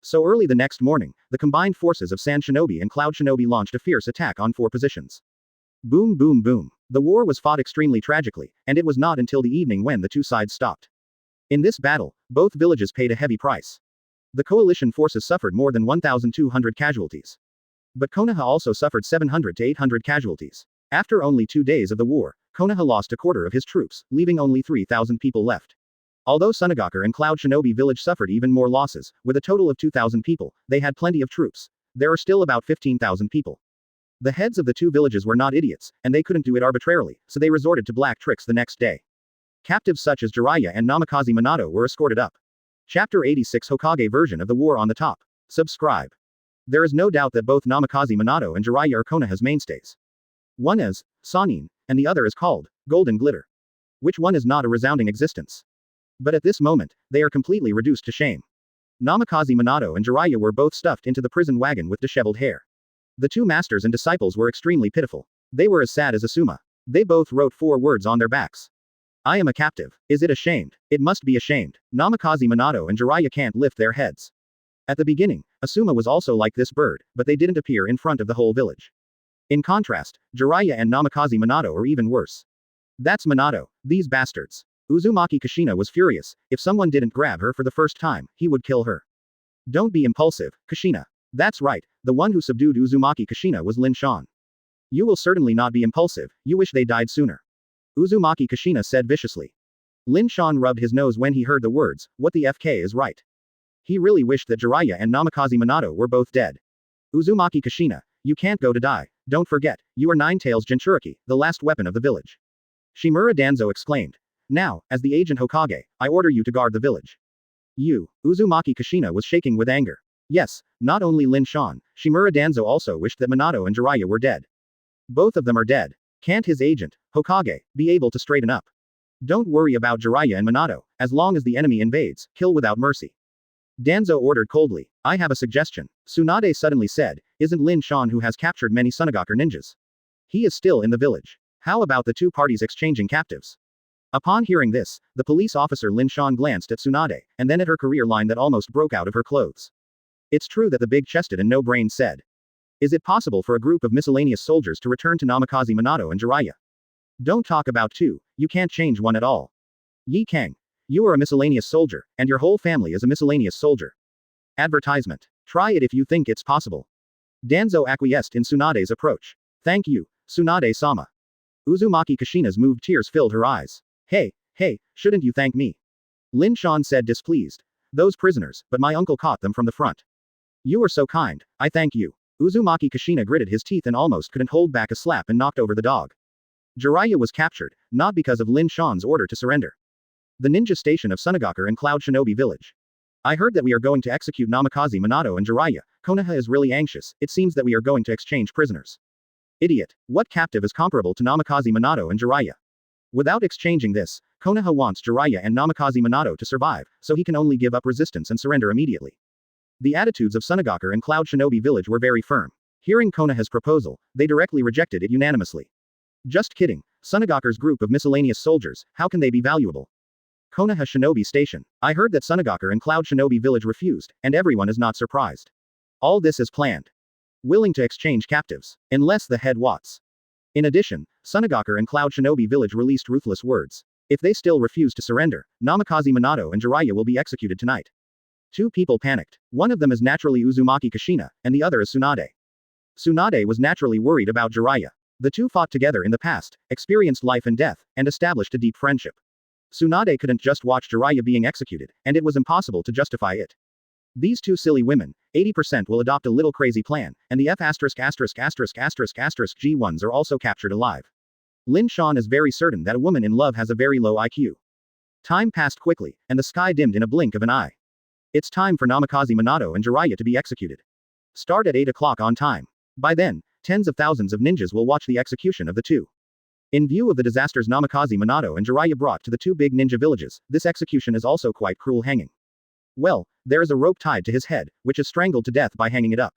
So early the next morning, the combined forces of Sand Shinobi and Cloud Shinobi launched a fierce attack on 4 positions. Boom boom boom. The war was fought extremely tragically, and it was not until the evening when the two sides stopped. In this battle, both villages paid a heavy price. The coalition forces suffered more than 1,200 casualties. But Konoha also suffered 700 to 800 casualties. After only 2 days of the war, Konoha lost a quarter of his troops, leaving only 3,000 people left. Although Sunagaku and Cloud Shinobi Village suffered even more losses, with a total of 2,000 people, they had plenty of troops. There are still about 15,000 people. The heads of the two villages were not idiots, and they couldn't do it arbitrarily, so they resorted to black tricks the next day. Captives such as Jiraiya and Namikaze Minato were escorted up. Chapter 86 Hokage version of the war on the top. Subscribe. There is no doubt that both Namikaze Minato and Jiraiya are Konoha's mainstays. One is Sannin, and the other is called Golden Glitter. Which one is not a resounding existence? But at this moment, they are completely reduced to shame. Namikaze Minato and Jiraiya were both stuffed into the prison wagon with disheveled hair. The two masters and disciples were extremely pitiful. They were as sad as Asuma. They both wrote 4 words on their backs. I am a captive. Is it ashamed? It must be ashamed. Namikaze Minato and Jiraiya can't lift their heads. At the beginning, Asuma was also like this bird, but they didn't appear in front of the whole village. In contrast, Jiraiya and Namikaze Minato are even worse. That's Minato, these bastards. Uzumaki Kushina was furious. If someone didn't grab her for the first time, he would kill her. Don't be impulsive, Kushina. That's right, the one who subdued Uzumaki Kushina was Lin Shan. You will certainly not be impulsive, you wish they died sooner. Uzumaki Kushina said viciously. Lin Shan rubbed his nose when he heard the words, what the FK is right. He really wished that Jiraiya and Namikaze Minato were both dead. Uzumaki Kushina, you can't go to die. Don't forget, you are Nine Tails Jinchuriki, the last weapon of the village. Shimura Danzo exclaimed. Now, as the agent Hokage, I order you to guard the village. You, Uzumaki Kushina was shaking with anger. Yes, not only Lin Shan, Shimura Danzo also wished that Minato and Jiraiya were dead. Both of them are dead. Can't his agent, Hokage, be able to straighten up? Don't worry about Jiraiya and Minato, as long as the enemy invades, kill without mercy. Danzo ordered coldly. I have a suggestion. Tsunade suddenly said, isn't Lin Shan who has captured many Sunagaku ninjas? He is still in the village. How about the two parties exchanging captives? Upon hearing this, the police officer Lin Shan glanced at Tsunade, and then at her career line that almost broke out of her clothes. It's true that the big-chested and no-brain said. Is it possible for a group of miscellaneous soldiers to return to Namikaze Minato and Jiraiya? Don't talk about two, you can't change one at all. Yi Kang. You are a miscellaneous soldier, and your whole family is a miscellaneous soldier. Advertisement. Try it if you think it's possible. Danzo acquiesced in Tsunade's approach. Thank you, Tsunade-sama. Uzumaki Kushina's moved tears filled her eyes. Hey, shouldn't you thank me? Lin Shan said displeased. Those prisoners, but my uncle caught them from the front. You are so kind, I thank you. Uzumaki Kushina gritted his teeth and almost couldn't hold back a slap and knocked over the dog. Jiraiya was captured, not because of Lin Shan's order to surrender. The ninja station of Sunagaku and Cloud Shinobi Village. I heard that we are going to execute Namikaze Minato and Jiraiya. Konoha is really anxious, it seems that we are going to exchange prisoners. Idiot, what captive is comparable to Namikaze Minato and Jiraiya? Without exchanging this, Konoha wants Jiraiya and Namikaze Minato to survive, so he can only give up resistance and surrender immediately. The attitudes of Sunagaku and Cloud Shinobi Village were very firm. Hearing Konoha's proposal, they directly rejected it unanimously. Just kidding, Sunagaku's group of miscellaneous soldiers, how can they be valuable? Konoha Shinobi Station. I heard that Sunagaku and Cloud Shinobi Village refused, and everyone is not surprised. All this is planned. Willing to exchange captives. Unless the head Watts. In addition, Sunagaku and Cloud Shinobi Village released ruthless words. If they still refuse to surrender, Namikaze Minato and Jiraiya will be executed tonight. Two people panicked. One of them is naturally Uzumaki Kushina, and the other is Tsunade. Tsunade was naturally worried about Jiraiya. The two fought together in the past, experienced life and death, and established a deep friendship. Tsunade couldn't just watch Jiraiya being executed, and it was impossible to justify it. These two silly women, 80% will adopt a little crazy plan, and the G1s are also captured alive. Lin Shan is very certain that a woman in love has a very low IQ. Time passed quickly, and the sky dimmed in a blink of an eye. It's time for Namikaze Minato and Jiraiya to be executed. Start at 8 o'clock on time. By then, tens of thousands of ninjas will watch the execution of the two. In view of the disasters Namikaze Minato and Jiraiya brought to the two big ninja villages, this execution is also quite cruel hanging. Well, there is a rope tied to his head, which is strangled to death by hanging it up.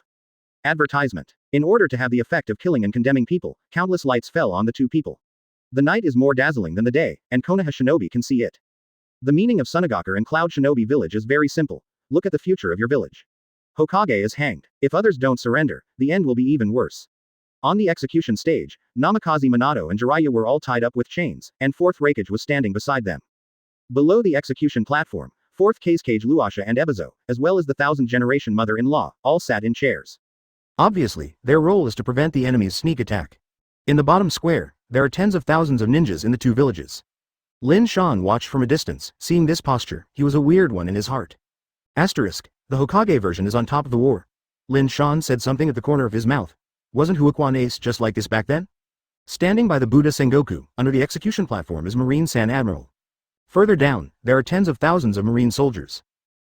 Advertisement. In order to have the effect of killing and condemning people, countless lights fell on the two people. The night is more dazzling than the day, and Konoha Shinobi can see it. The meaning of Sunagaku and Cloud Shinobi Village is very simple. Look at the future of your village. Hokage is hanged. If others don't surrender, the end will be even worse. On the execution stage, Namikaze Minato and Jiraiya were all tied up with chains, and Fourth Raikage was standing beside them. Below the execution platform, Fourth Raikage Luasha and Ebizo, as well as the 1000th-generation mother-in-law, all sat in chairs. Obviously, their role is to prevent the enemy's sneak attack. In the bottom square, there are tens of thousands of ninjas in the two villages. Lin Shan watched from a distance, seeing this posture, he was a weird one in his heart. Asterisk, the Hokage version is on top of the war. Lin Shan said something at the corner of his mouth. Wasn't Huaquan Ace just like this back then? Standing by the Buddha Sengoku, under the execution platform is Marine San Admiral. Further down, there are tens of thousands of Marine soldiers.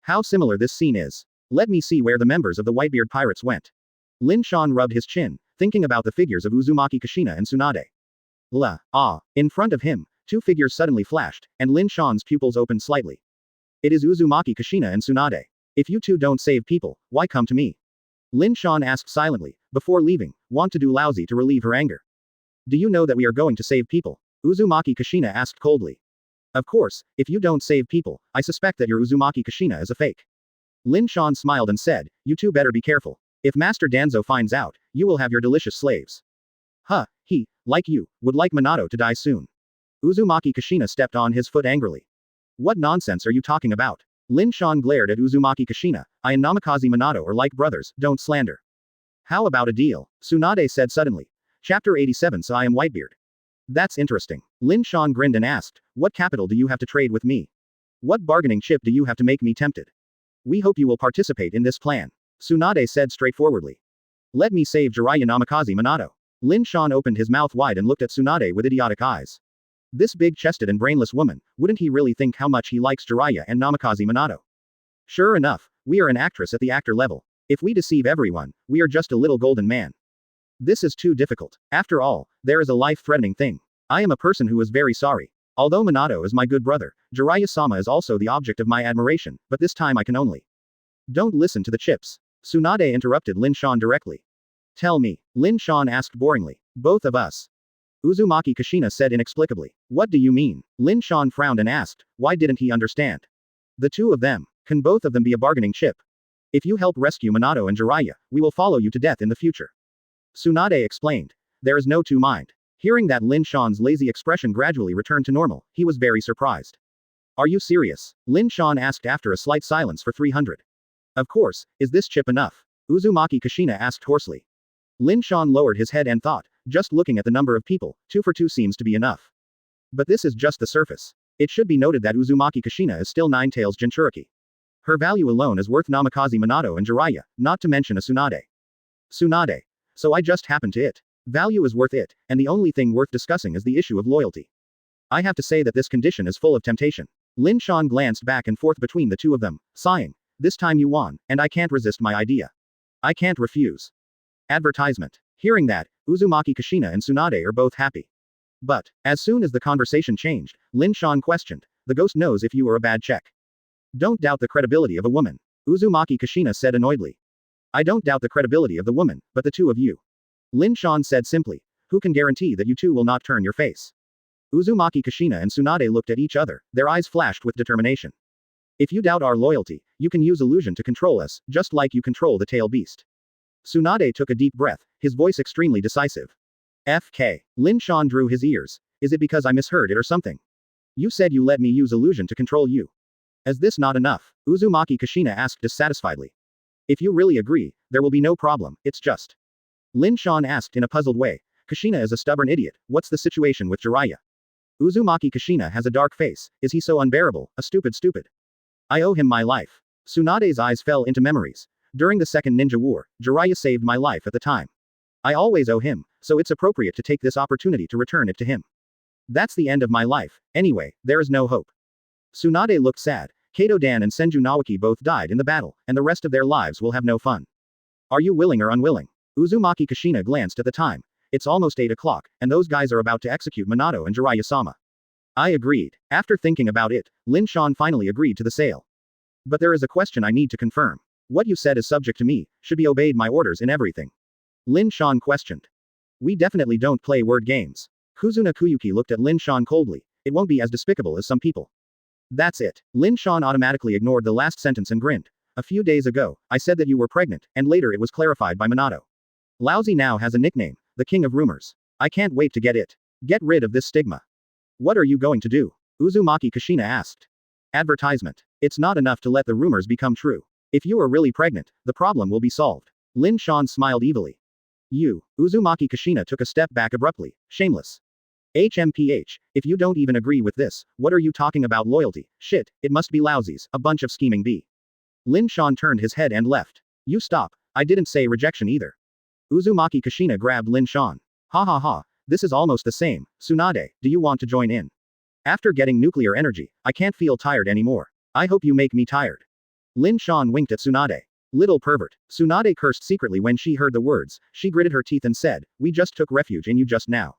How similar this scene is. Let me see where the members of the Whitebeard Pirates went. Lin Shan rubbed his chin, thinking about the figures of Uzumaki Kushina and Tsunade. In front of him, two figures suddenly flashed, and Lin Shan's pupils opened slightly. It is Uzumaki Kushina and Tsunade. If you two don't save people, why come to me? Lin Shan asked silently, before leaving, want to do lousy to relieve her anger. Do you know that we are going to save people? Uzumaki Kushina asked coldly. Of course, if you don't save people, I suspect that your Uzumaki Kushina is a fake. Lin Shan smiled and said, you two better be careful. If Master Danzo finds out, you will have your delicious slaves. He, like you, would like Minato to die soon. Uzumaki Kushina stepped on his foot angrily. What nonsense are you talking about? Lin Shan glared at Uzumaki Kushina. I and Namikaze Minato are like brothers, don't slander. How about a deal? Tsunade said suddenly. Chapter 87 So I am Whitebeard. That's interesting. Lin Shan grinned and asked, what capital do you have to trade with me? What bargaining chip do you have to make me tempted? We hope you will participate in this plan. Tsunade said straightforwardly. Let me save Jiraiya Namikaze Minato. Lin Shan opened his mouth wide and looked at Tsunade with idiotic eyes. This big-chested and brainless woman, wouldn't he really think how much he likes Jiraiya and Namikaze Minato? Sure enough, we are an actress at the actor level. If we deceive everyone, we are just a little golden man. This is too difficult. After all, there is a life-threatening thing. I am a person who is very sorry. Although Minato is my good brother, Jiraiya-sama is also the object of my admiration, but this time I can only. Don't listen to the chips. Tsunade interrupted Lin Shan directly. Tell me, Lin Shan asked boringly. Both of us. Uzumaki Kushina said inexplicably. What do you mean? Lin Shan frowned and asked, why didn't he understand? The two of them. Can both of them be a bargaining chip? If you help rescue Minato and Jiraiya, we will follow you to death in the future. Tsunade explained. There is no two-mind. Hearing that Lin Shan's lazy expression gradually returned to normal, he was very surprised. Are you serious? Lin Shan asked after a slight silence for 300. Of course, is this chip enough? Uzumaki Kushina asked hoarsely. Lin Shan lowered his head and thought, just looking at the number of people, 2 for 2 seems to be enough. But this is just the surface. It should be noted that Uzumaki Kushina is still Nine-Tails Jinchuriki. Her value alone is worth Namikaze Minato and Jiraiya, not to mention a Tsunade. Tsunade. So I just happened to it. Value is worth it, and the only thing worth discussing is the issue of loyalty. I have to say that this condition is full of temptation. Lin Shan glanced back and forth between the two of them, sighing. This time you won, and I can't resist my idea. I can't refuse. Advertisement. Hearing that, Uzumaki Kushina and Tsunade are both happy. But, as soon as the conversation changed, Lin Shan questioned, the ghost knows if you are a bad check. Don't doubt the credibility of a woman. Uzumaki Kushina said annoyedly. I don't doubt the credibility of the woman, but the two of you. Lin Shan said simply. Who can guarantee that you two will not turn your face? Uzumaki Kushina and Tsunade looked at each other, their eyes flashed with determination. If you doubt our loyalty, you can use illusion to control us, just like you control the tail beast. Tsunade took a deep breath, his voice extremely decisive. FK. Lin Shan drew his ears. Is it because I misheard it or something? You said you let me use illusion to control you. Is this not enough? Uzumaki Kushina asked dissatisfiedly. If you really agree, there will be no problem, it's just. Lin Shan asked in a puzzled way. Kushina is a stubborn idiot, what's the situation with Jiraiya? Uzumaki Kushina has a dark face, is he so unbearable, a stupid. I owe him my life. Tsunade's eyes fell into memories. During the Second Ninja War, Jiraiya saved my life at the time. I always owe him, so it's appropriate to take this opportunity to return it to him. That's the end of my life, anyway, there is no hope. Tsunade looked sad. Kato Dan and Senju Nawaki both died in the battle, and the rest of their lives will have no fun. Are you willing or unwilling? Uzumaki Kushina glanced at the time. It's almost 8 o'clock, and those guys are about to execute Minato and Jiraiya-sama. I agreed. After thinking about it, Lin Shan finally agreed to the sale. But there is a question I need to confirm. What you said is subject to me, should be obeyed my orders in everything. Lin Shan questioned. We definitely don't play word games. Kuzuna Kuyuki looked at Lin Shan coldly. It won't be as despicable as some people. That's it. Lin Shan automatically ignored the last sentence and grinned. A few days ago, I said that you were pregnant, and later it was clarified by Minato. Lousy now has a nickname, the King of Rumors. I can't wait to get it. Get rid of this stigma. What are you going to do? Uzumaki Kushina asked. Advertisement. It's not enough to let the rumors become true. If you are really pregnant, the problem will be solved. Lin Shan smiled evilly. You. Uzumaki Kushina took a step back abruptly. Shameless. HMPH, if you don't even agree with this, what are you talking about loyalty? Shit, it must be lousies, a bunch of scheming b. Lin Shan turned his head and left. You stop, I didn't say rejection either. Uzumaki Kushina grabbed Lin Shan. Ha ha ha, this is almost the same. Tsunade, do you want to join in? After getting nuclear energy, I can't feel tired anymore. I hope you make me tired. Lin Shan winked at Tsunade. Little pervert. Tsunade cursed secretly when she heard the words. She gritted her teeth and said, we just took refuge in you just now.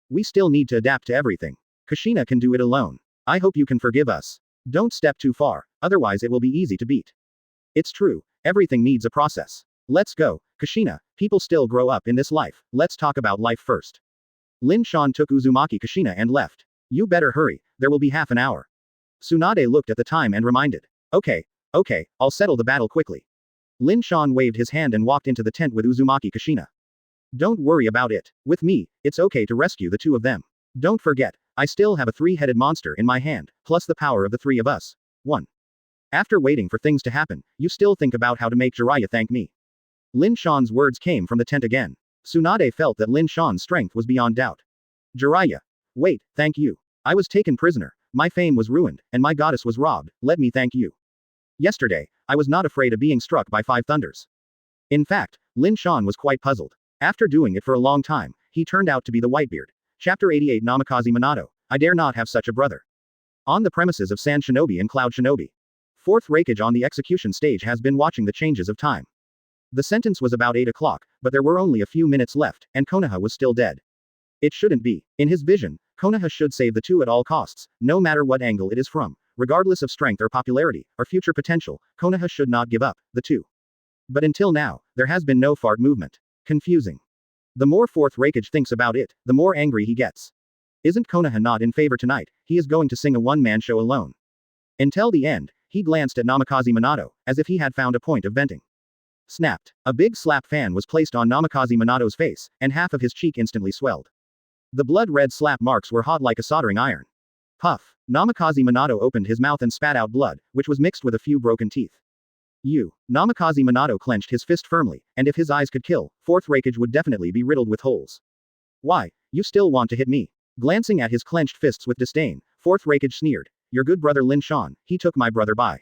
We still need to adapt to everything. Kushina can do it alone. I hope you can forgive us. Don't step too far, otherwise it will be easy to beat. It's true, everything needs a process. Let's go, Kushina, people still grow up in this life, let's talk about life first. Lin Shan took Uzumaki Kushina and left. You better hurry, there will be half an hour. Tsunade looked at the time and reminded. Okay, I'll settle the battle quickly. Lin Shan waved his hand and walked into the tent with Uzumaki Kushina. Don't worry about it. With me, it's okay to rescue the two of them. Don't forget, I still have a three-headed monster in my hand, plus the power of the three of us. 1. After waiting for things to happen, you still think about how to make Jiraiya thank me. Lin Shan's words came from the tent again. Tsunade felt that Lin Shan's strength was beyond doubt. Jiraiya. Wait, thank you. I was taken prisoner, my fame was ruined, and my goddess was robbed, let me thank you. Yesterday, I was not afraid of being struck by 5 thunders. In fact, Lin Shan was quite puzzled. After doing it for a long time, he turned out to be the Whitebeard. Chapter 88 Namikaze Minato. I dare not have such a brother. On the premises of Sand Shinobi and Cloud Shinobi. Fourth Raikage on the execution stage has been watching the changes of time. The sentence was about 8 o'clock, but there were only a few minutes left, and Konoha was still dead. It shouldn't be. In his vision, Konoha should save the two at all costs, no matter what angle it is from. Regardless of strength or popularity, or future potential, Konoha should not give up, the two. But until now, there has been no fart movement. Confusing. The more Fourth Raikage thinks about it, the more angry he gets. Isn't Konoha not in favor tonight? He is going to sing a one-man show alone. Until the end, he glanced at Namikaze Minato, as if he had found a point of venting. Snapped. A big slap fan was placed on Namikaze Minato's face, and half of his cheek instantly swelled. The blood-red slap marks were hot like a soldering iron. Puff. Namikaze Minato opened his mouth and spat out blood, which was mixed with a few broken teeth. Namikaze Minato clenched his fist firmly, and if his eyes could kill, Fourth Raikage would definitely be riddled with holes. Why, you still want to hit me? Glancing at his clenched fists with disdain, Fourth Raikage sneered. Your good brother Lin Shan, he took my brother by.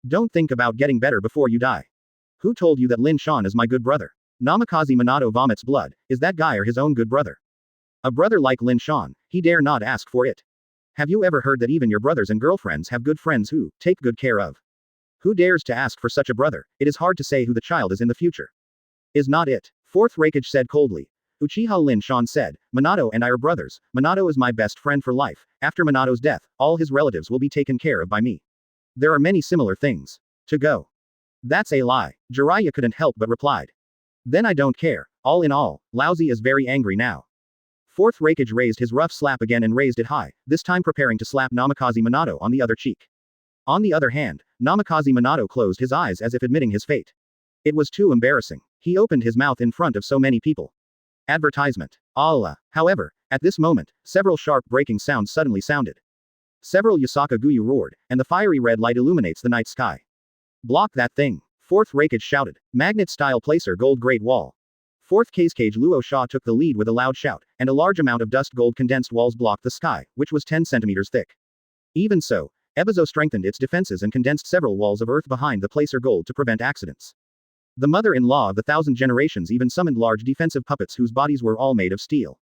Don't think about getting better before you die. Who told you that Lin Shan is my good brother? Namikaze Minato vomits blood. Is that guy or his own good brother? A brother like Lin Shan, he dare not ask for it. Have you ever heard that even your brothers and girlfriends have good friends who take good care of? Who dares to ask for such a brother? It is hard to say who the child is in the future. Is not it? Fourth Raikage said coldly. Uchiha Lin Shan said, Minato and I are brothers. Minato is my best friend for life. After Minato's death, all his relatives will be taken care of by me. There are many similar things. To go. That's a lie. Jiraiya couldn't help but replied. Then I don't care. All in all, Laozi is very angry now. Fourth Raikage raised his rough slap again and raised it high, this time preparing to slap Namikaze Minato on the other cheek. On the other hand, Namikaze Minato closed his eyes as if admitting his fate. It was too embarrassing. He opened his mouth in front of so many people. Advertisement. Allah. However, at this moment, several sharp breaking sounds suddenly sounded. Several Yasaka Guyu roared, and the fiery red light illuminates the night sky. Block that thing. Fourth Raikage shouted. Magnet-style placer gold great wall. Fourth Raikage Luo Sha took the lead with a loud shout, and a large amount of dust gold condensed walls blocked the sky, which was 10 centimeters thick. Even so, Ebizo strengthened its defenses and condensed several walls of earth behind the placer gold to prevent accidents. The mother-in-law of the 1,000 generations even summoned large defensive puppets whose bodies were all made of steel.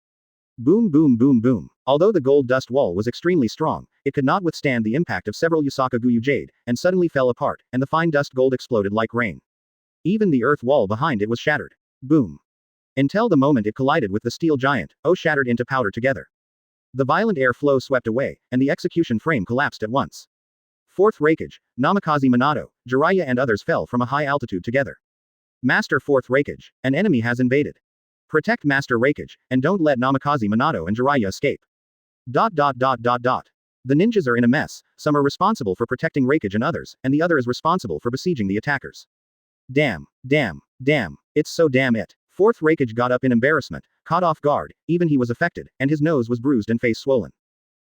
Boom boom boom boom. Although the gold dust wall was extremely strong, it could not withstand the impact of several Yasaka Guyu jade, and suddenly fell apart, and the fine dust gold exploded like rain. Even the earth wall behind it was shattered. Boom. Until the moment it collided with the steel giant, shattered into powder together. The violent air flow swept away, and the execution frame collapsed at once. Fourth Raikage, Namikaze Minato, Jiraiya and others fell from a high altitude together. Master Fourth Raikage, an enemy has invaded. Protect Master Raikage, and don't let Namikaze Minato and Jiraiya escape. The ninjas are in a mess, some are responsible for protecting Raikage and others, and the other is responsible for besieging the attackers. Damn, it's so damn it. Fourth Raikage got up in embarrassment, caught off guard, even he was affected, and his nose was bruised and face swollen.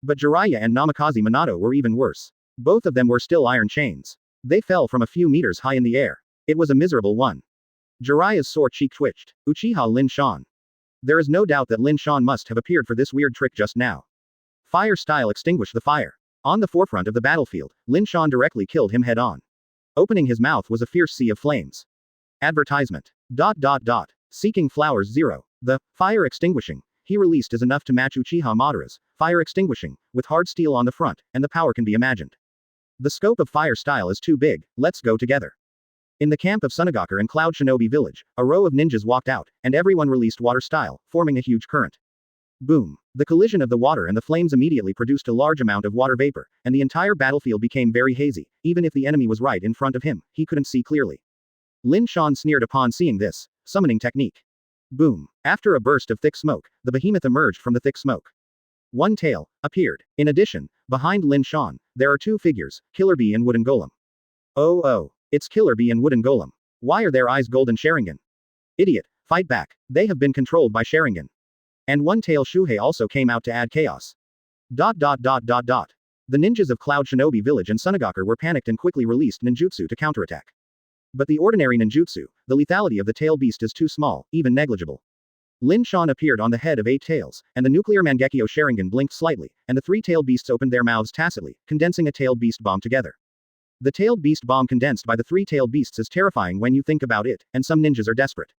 But Jiraiya and Namikaze Minato were even worse. Both of them were still iron chains. They fell from a few meters high in the air. It was a miserable one. Jiraiya's sore cheek twitched. Uchiha Lin Shan. There is no doubt that Lin Shan must have appeared for this weird trick just now. Fire style extinguish the fire. On the forefront of the battlefield, Lin Shan directly killed him head on. Opening his mouth was a fierce sea of flames. Advertisement. Seeking Flowers 0. The fire extinguishing he released is enough to match Uchiha Madara's fire extinguishing, with hard steel on the front, and the power can be imagined. The scope of fire style is too big, let's go together. In the camp of Sunagakure and Cloud Shinobi Village, a row of ninjas walked out, and everyone released water style, forming a huge current. Boom. The collision of the water and the flames immediately produced a large amount of water vapor, and the entire battlefield became very hazy. Even if the enemy was right in front of him, he couldn't see clearly. Lin Shan sneered upon seeing this. Summoning technique. Boom. After a burst of thick smoke, the behemoth emerged from the thick smoke. One tail appeared. In addition, behind Lin Shan, there are two figures, Killer Bee and Wooden Golem. Oh, it's Killer Bee and Wooden Golem. Why are their eyes golden? Sharingan? Idiot, fight back. They have been controlled by Sharingan. And one-tail Shuhei also came out to add chaos. The ninjas of Cloud Shinobi Village and Sunagakure were panicked and quickly released ninjutsu to counterattack. But the ordinary ninjutsu, the lethality of the tail beast is too small, even negligible. Lin Shan appeared on the head of 8 tails, and the nuclear Mangekyo Sharingan blinked slightly, and the 3 tailed beasts opened their mouths tacitly, condensing a tailed beast bomb together. The tailed beast bomb condensed by the 3 tailed beasts is terrifying when you think about it, and some ninjas are desperate.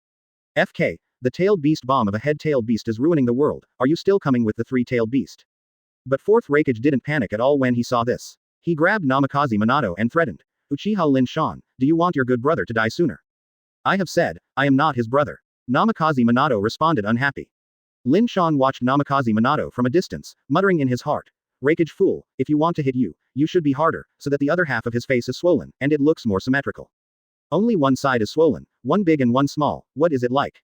FK, the tailed beast bomb of a head-tailed beast is ruining the world, are you still coming with the 3-tailed beast? But Fourth Raikage didn't panic at all when he saw this. He grabbed Namikaze Minato and threatened, Uchiha Lin Shan, do you want your good brother to die sooner? I have said, I am not his brother. Namikaze Minato responded unhappy. Lin Shan watched Namikaze Minato from a distance, muttering in his heart, Raikage fool, if you want to hit you should be harder, so that the other half of his face is swollen, and it looks more symmetrical. Only one side is swollen, one big and one small, what is it like?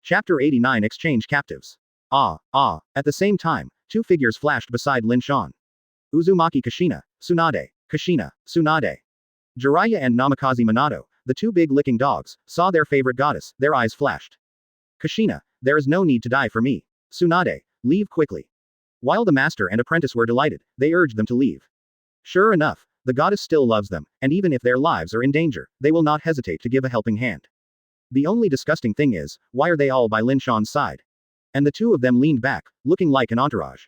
Chapter 89 Exchange Captives. At the same time, 2 figures flashed beside Lin Shan. Uzumaki Kushina, Tsunade. Jiraiya and Namikaze Minato, the 2 big licking dogs, saw their favorite goddess, their eyes flashed. Kushina, there is no need to die for me. Tsunade, leave quickly. While the master and apprentice were delighted, they urged them to leave. Sure enough, the goddess still loves them, and even if their lives are in danger, they will not hesitate to give a helping hand. The only disgusting thing is, why are they all by Lin Shan's side? And the 2 of them leaned back, looking like an entourage.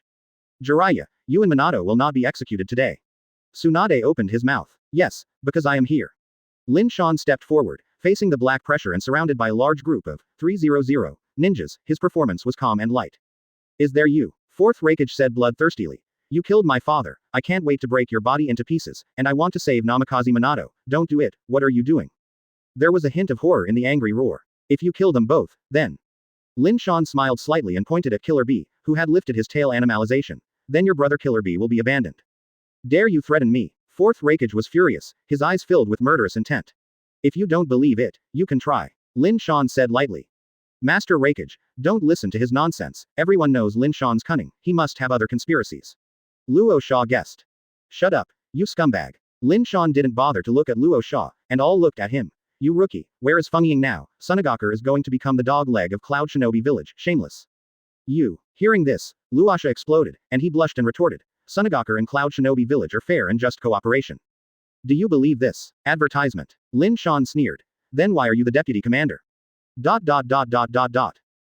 Jiraiya, you and Minato will not be executed today. Tsunade opened his mouth. Yes, because I am here. Lin Shan stepped forward, facing the black pressure and surrounded by a large group of 300 ninjas. His performance was calm and light. Is there you? Fourth Raikage said bloodthirstily. You killed my father, I can't wait to break your body into pieces, and I want to save Namikaze Minato. Don't do it, what are you doing? There was a hint of horror in the angry roar. If you kill them both, then. Lin Shan smiled slightly and pointed at Killer Bee, who had lifted his tail animalization. Then your brother Killer Bee will be abandoned. Dare you threaten me? Fourth Raikage was furious, his eyes filled with murderous intent. If you don't believe it, you can try. Lin Shan said lightly. Master Raikage, don't listen to his nonsense, everyone knows Lin Shan's cunning, he must have other conspiracies. Luo Sha guessed. Shut up, you scumbag. Lin Shan didn't bother to look at Luo Sha, and all looked at him. You rookie, where is Feng Ying now? Sunagakure is going to become the dog leg of Cloud Shinobi Village, shameless. You. Hearing this, Luasha exploded, and he blushed and retorted. Sunagakure and Cloud Shinobi Village are fair and just cooperation. Do you believe this? Advertisement. Lin Shan sneered. Then why are you the deputy commander?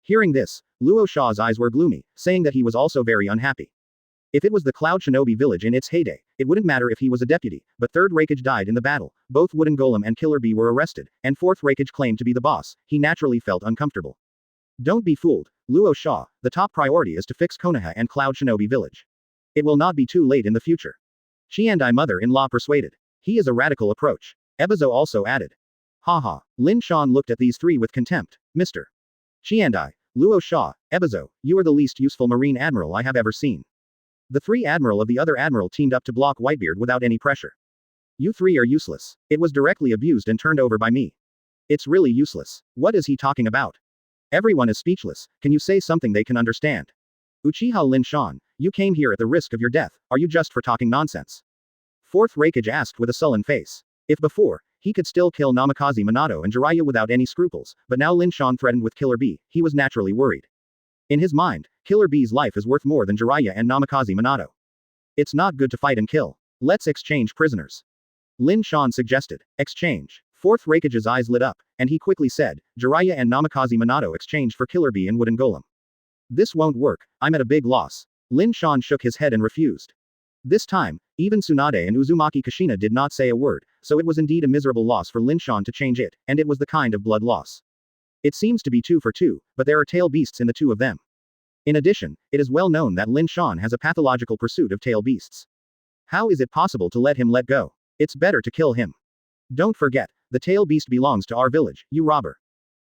Hearing this, Luo Sha's eyes were gloomy, saying that he was also very unhappy. If it was the Cloud Shinobi Village in its heyday, it wouldn't matter if he was a deputy, but Third Raikage died in the battle, both Wooden Golem and Killer Bee were arrested, and Fourth Raikage claimed to be the boss, he naturally felt uncomfortable. Don't be fooled, Luo Sha, the top priority is to fix Konoha and Cloud Shinobi Village. It will not be too late in the future. Chiandai mother-in-law persuaded. He is a radical approach. Ebizo also added. Haha, Lin Shan looked at these 3 with contempt. Mr. Chiandai, Luo Sha, Ebizo, you are the least useful marine admiral I have ever seen. The 3 admiral of the other admiral teamed up to block Whitebeard without any pressure. You 3 are useless. It was directly abused and turned over by me. It's really useless. What is he talking about? Everyone is speechless, can you say something they can understand? Uchiha Lin Shan, you came here at the risk of your death, are you just for talking nonsense? Fourth Raikage asked with a sullen face. If before, he could still kill Namikaze Minato and Jiraiya without any scruples, but now Lin Shan threatened with Killer Bee, he was naturally worried. In his mind, Killer Bee's life is worth more than Jiraiya and Namikaze Minato. It's not good to fight and kill. Let's exchange prisoners. Lin Shan suggested. Exchange. Fourth Raikage's eyes lit up, and he quickly said, Jiraiya and Namikaze Minato exchanged for Killer Bee and Wooden Golem. This won't work, I'm at a big loss. Lin Shan shook his head and refused. This time, even Tsunade and Uzumaki Kushina did not say a word, so it was indeed a miserable loss for Lin Shan to change it, and it was the kind of blood loss. It seems to be 2 for 2, but there are tail beasts in the 2 of them. In addition, it is well known that Lin Shan has a pathological pursuit of tail beasts. How is it possible to let him let go? It's better to kill him. Don't forget, the tail beast belongs to our village, you robber.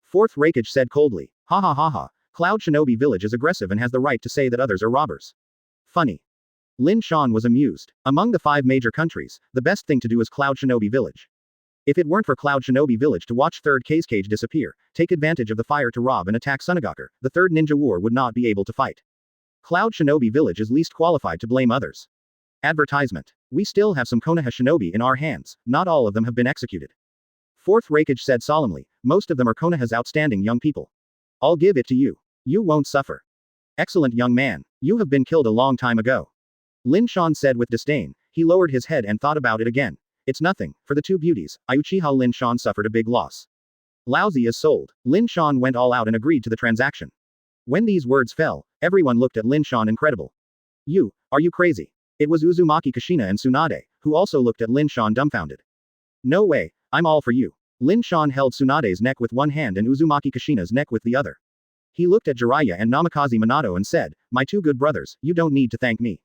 Fourth Raikage said coldly. Ha ha ha ha, Cloud Shinobi Village is aggressive and has the right to say that others are robbers. Funny. Lin Shan was amused. Among the 5 major countries, the best thing to do is Cloud Shinobi Village. If it weren't for Cloud Shinobi Village to watch Third Raikage disappear, take advantage of the fire to rob and attack Sunagakure, the Third Ninja War would not be able to fight. Cloud Shinobi Village is least qualified to blame others. Advertisement. We still have some Konoha shinobi in our hands, not all of them have been executed. Fourth Raikage said solemnly, most of them are Konoha's outstanding young people. I'll give it to you. You won't suffer. Excellent young man, you have been killed a long time ago. Lin Shan said with disdain. He lowered his head and thought about it again. It's nothing, for the 2 beauties, Uchiha Lin Shan suffered a big loss. Lousy is sold. Lin Shan went all out and agreed to the transaction. When these words fell, everyone looked at Lin Shan incredible. Are you crazy? It was Uzumaki Kushina and Tsunade, who also looked at Lin Shan dumbfounded. No way, I'm all for you. Lin Shan held Tsunade's neck with one hand and Uzumaki Kushina's neck with the other. He looked at Jiraiya and Namikaze Minato and said, my 2 good brothers, you don't need to thank me.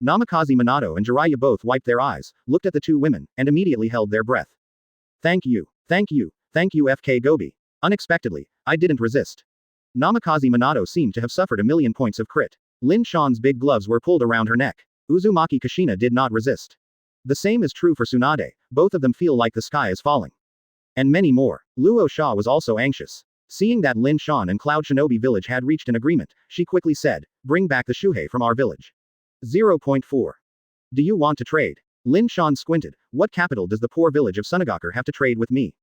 Namikaze Minato and Jiraiya both wiped their eyes, looked at the 2 women, and immediately held their breath. Thank you, thank you, thank you FK Gobi. Unexpectedly, I didn't resist. Namikaze Minato seemed to have suffered a million points of crit. Lin Shan's big gloves were pulled around her neck. Uzumaki Kushina did not resist. The same is true for Tsunade, both of them feel like the sky is falling. And many more. Luo Sha was also anxious. Seeing that Lin Shan and Cloud Shinobi Village had reached an agreement, she quickly said, bring back the Shuhei from our village. 0.4. Do you want to trade? Lin Shan squinted. What capital does the poor village of Sunagakure have to trade with me?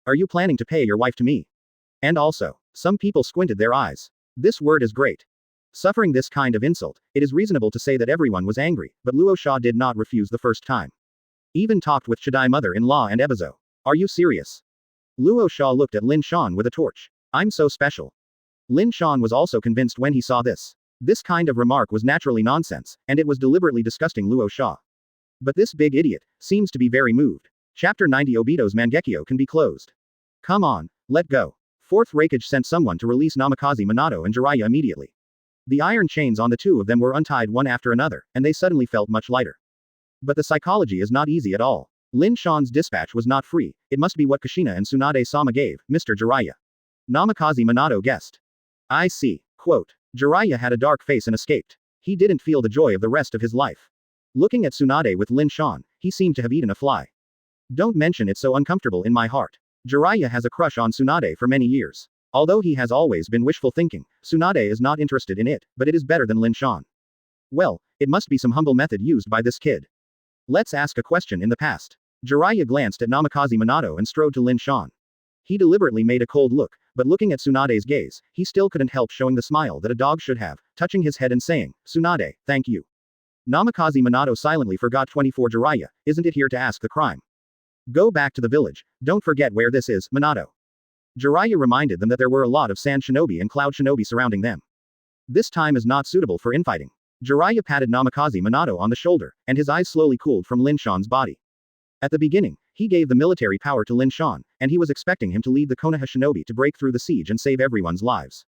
Are you planning to pay your wife to me? And also, some people squinted their eyes. This word is great. Suffering this kind of insult, it is reasonable to say that everyone was angry, but Luo Sha did not refuse the first time. Even talked with Chidai mother-in-law and Ebizo. Are you serious? Luo Sha looked at Lin Shan with a torch. I'm so special. Lin Shan was also convinced when he saw this. This kind of remark was naturally nonsense, and it was deliberately disgusting Luo Sha. But this big idiot seems to be very moved. Chapter 90 Obito's Mangekyo can be closed. Come on, let go. Fourth Raikage sent someone to release Namikaze Minato and Jiraiya immediately. The iron chains on the 2 of them were untied one after another, and they suddenly felt much lighter. But the psychology is not easy at all. Lin Shan's dispatch was not free, it must be what Kushina and Tsunade-sama gave, Mr. Jiraiya. Namikaze Minato guessed. I see. Quote. Jiraiya had a dark face and escaped. He didn't feel the joy of the rest of his life. Looking at Tsunade with Lin Shan, he seemed to have eaten a fly. Don't mention it so uncomfortable in my heart. Jiraiya has a crush on Tsunade for many years. Although he has always been wishful thinking, Tsunade is not interested in it, but it is better than Lin Shan. Well, it must be some humble method used by this kid. Let's ask a question in the past. Jiraiya glanced at Namikaze Minato and strode to Lin Shan. He deliberately made a cold look, but looking at Tsunade's gaze, he still couldn't help showing the smile that a dog should have, touching his head and saying, Tsunade, thank you. Namikaze Minato silently forgot 24 Jiraiya, isn't it here to ask the crime? Go back to the village, don't forget where this is, Minato. Jiraiya reminded them that there were a lot of Sand Shinobi and Cloud Shinobi surrounding them. This time is not suitable for infighting. Jiraiya patted Namikaze Minato on the shoulder, and his eyes slowly cooled from Lin Shan's body. At the beginning, he gave the military power to Lin Shan, and he was expecting him to lead the Konoha Shinobi to break through the siege and save everyone's lives.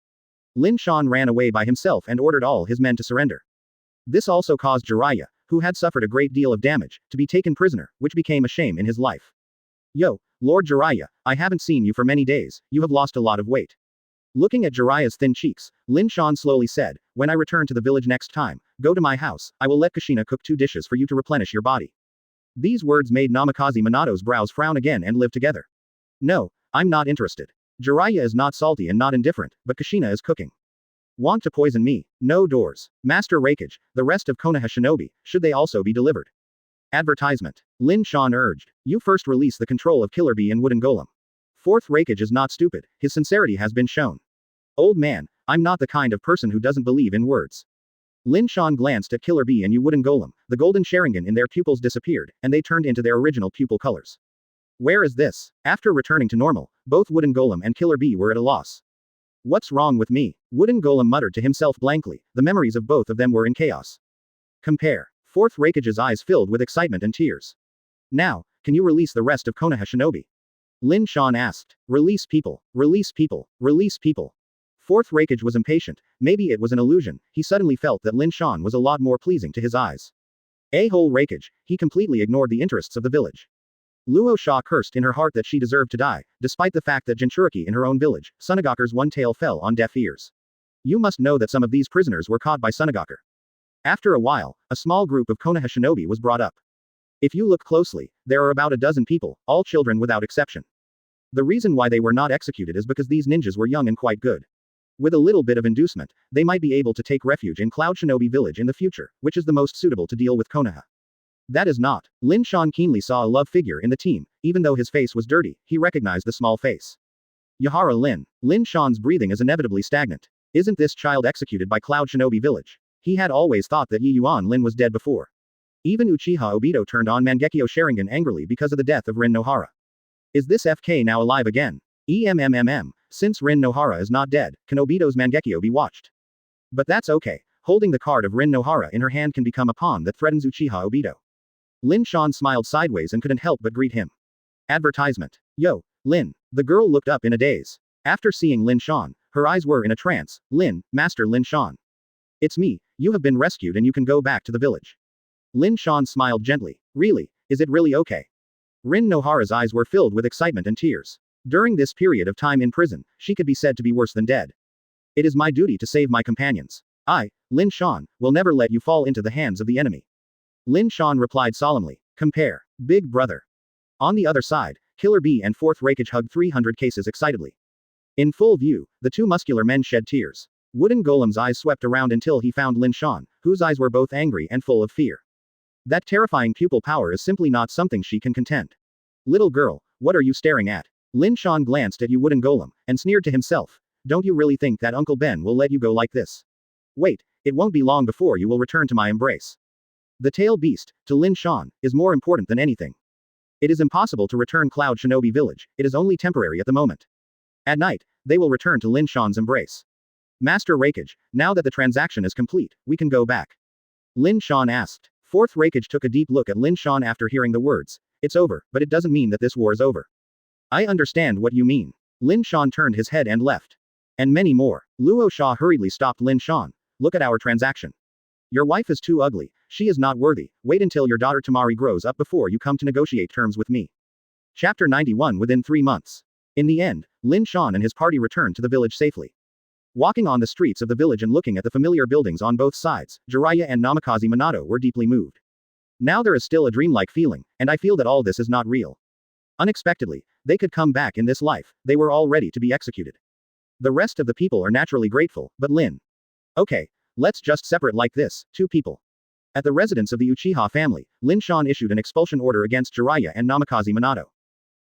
Lin Shan ran away by himself and ordered all his men to surrender. This also caused Jiraiya, who had suffered a great deal of damage, to be taken prisoner, which became a shame in his life. Yo, Lord Jiraiya, I haven't seen you for many days, you have lost a lot of weight. Looking at Jiraiya's thin cheeks, Lin Shan slowly said, when I return to the village next time, go to my house, I will let Kushina cook 2 dishes for you to replenish your body. These words made Namikaze Minato's brows frown again and live together. No, I'm not interested. Jiraiya is not salty and not indifferent, but Kushina is cooking. Want to poison me? No doors. Master Raikage, the rest of Konoha Shinobi, should they also be delivered? Advertisement. Lin Shan urged. You first release the control of Killer Bee and Wooden Golem. Fourth Raikage is not stupid, his sincerity has been shown. Old man, I'm not the kind of person who doesn't believe in words. Lin Shan glanced at Killer Bee and Wooden Golem, the golden Sharingan in their pupils disappeared, and they turned into their original pupil colors. Where is this? After returning to normal, both Wooden Golem and Killer Bee were at a loss. What's wrong with me? Wooden Golem muttered to himself blankly, the memories of both of them were in chaos. Compare. Fourth Raikage's eyes filled with excitement and tears. Now, can you release the rest of Konoha Shinobi? Lin Shan asked. Release people, release people, release people. Fourth Raikage was impatient. Maybe it was an illusion. He suddenly felt that Lin Shan was a lot more pleasing to his eyes. A-hole Raikage, he completely ignored the interests of the village. Luo Sha cursed in her heart that she deserved to die, despite the fact that Jinchuriki in her own village, Sunagakure's one tail fell on deaf ears. You must know that some of these prisoners were caught by Sunagaku. After a while, a small group of Konoha shinobi was brought up. If you look closely, there are about a dozen people, all children without exception. The reason why they were not executed is because these ninjas were young and quite good. With a little bit of inducement, they might be able to take refuge in Cloud Shinobi Village in the future, which is the most suitable to deal with Konoha. That is not. Lin Shan keenly saw a love figure in the team, even though his face was dirty, he recognized the small face. Yahara Lin. Lin Shan's breathing is inevitably stagnant. Isn't this child executed by Cloud Shinobi Village? He had always thought that Yi Yuan Lin was dead before. Even Uchiha Obito turned on Mangekyo Sharingan angrily because of the death of Rin Nohara. Is this FK now alive again? Since Rin Nohara is not dead, can Obito's Mangekyo be watched? But that's okay. Holding the card of Rin Nohara in her hand can become a pawn that threatens Uchiha Obito. Lin Shan smiled sideways and couldn't help but greet him. Advertisement. Yo, Lin. The girl looked up in a daze. After seeing Lin Shan, her eyes were in a trance. Lin, Master Lin Shan. It's me, you have been rescued and you can go back to the village. Lin Shan smiled gently. Really, is it really okay? Rin Nohara's eyes were filled with excitement and tears. During this period of time in prison, she could be said to be worse than dead. It is my duty to save my companions. I, Lin Shan, will never let you fall into the hands of the enemy. Lin Shan replied solemnly. Compare. Big brother. On the other side, Killer Bee and Fourth Raikage hugged 300 cases excitedly. In full view, the two muscular men shed tears. Wooden Golem's eyes swept around until he found Lin Shan, whose eyes were both angry and full of fear. That terrifying pupil power is simply not something she can contend. Little girl, what are you staring at? Lin Shan glanced at you Wooden Golem, and sneered to himself. Don't you really think that Uncle Ben will let you go like this? Wait, it won't be long before you will return to my embrace. The tail beast, to Lin Shan, is more important than anything. It is impossible to return Cloud Shinobi Village, it is only temporary at the moment. At night, they will return to Lin Shan's embrace. Master Raikage, now that the transaction is complete, we can go back. Lin Shan asked. Fourth Raikage took a deep look at Lin Shan after hearing the words. It's over, but it doesn't mean that this war is over. I understand what you mean. Lin Shan turned his head and left. And many more. Luo Sha hurriedly stopped Lin Shan. Look at our transaction. Your wife is too ugly, she is not worthy, wait until your daughter Tamari grows up before you come to negotiate terms with me. Chapter 91 Within 3 months. In the end, Lin Shan and his party returned to the village safely. Walking on the streets of the village and looking at the familiar buildings on both sides, Jiraiya and Namikaze Minato were deeply moved. Now there is still a dreamlike feeling, and I feel that all this is not real. Unexpectedly, they could come back in this life, they were all ready to be executed. The rest of the people are naturally grateful, but Lin. Okay, let's just separate like this, 2 people. At the residence of the Uchiha family, Lin Shan issued an expulsion order against Jiraiya and Namikaze Minato.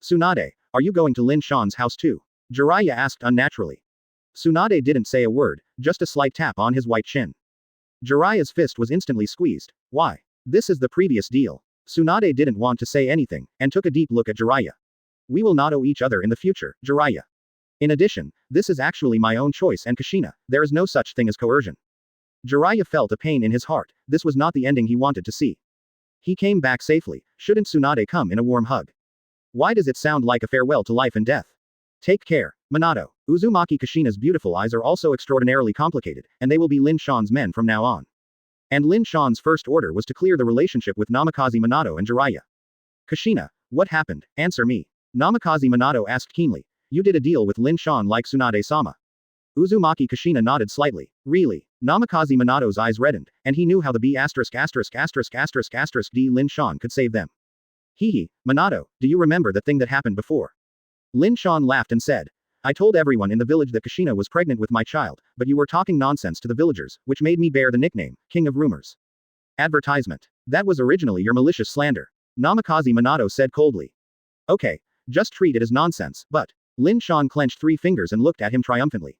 Tsunade, are you going to Lin Shan's house too? Jiraiya asked unnaturally. Tsunade didn't say a word, just a slight tap on his white chin. Jiraiya's fist was instantly squeezed. Why? This is the previous deal. Tsunade didn't want to say anything, and took a deep look at Jiraiya. We will not owe each other in the future, Jiraiya. In addition, this is actually my own choice and Kushina, there is no such thing as coercion. Jiraiya felt a pain in his heart, this was not the ending he wanted to see. He came back safely, shouldn't Tsunade come in a warm hug? Why does it sound like a farewell to life and death? Take care, Minato. Uzumaki Kushina's beautiful eyes are also extraordinarily complicated, and they will be Lin Shan's men from now on. And Lin Shan's first order was to clear the relationship with Namikaze Minato and Jiraiya. Kushina, what happened? Answer me. Namikaze Minato asked keenly. You did a deal with Lin Shan like Tsunade-sama. Uzumaki Kushina nodded slightly. Really? Namikaze Minato's eyes reddened, and he knew how the B********** D Lin Shan could save them. Hehe, Minato, do you remember the thing that happened before? Lin Shan laughed and said. I told everyone in the village that Kushina was pregnant with my child, but you were talking nonsense to the villagers, which made me bear the nickname, King of Rumors. Advertisement. That was originally your malicious slander. Namikaze Minato said coldly. Okay, just treat it as nonsense, but. Lin Shan clenched 3 fingers and looked at him triumphantly.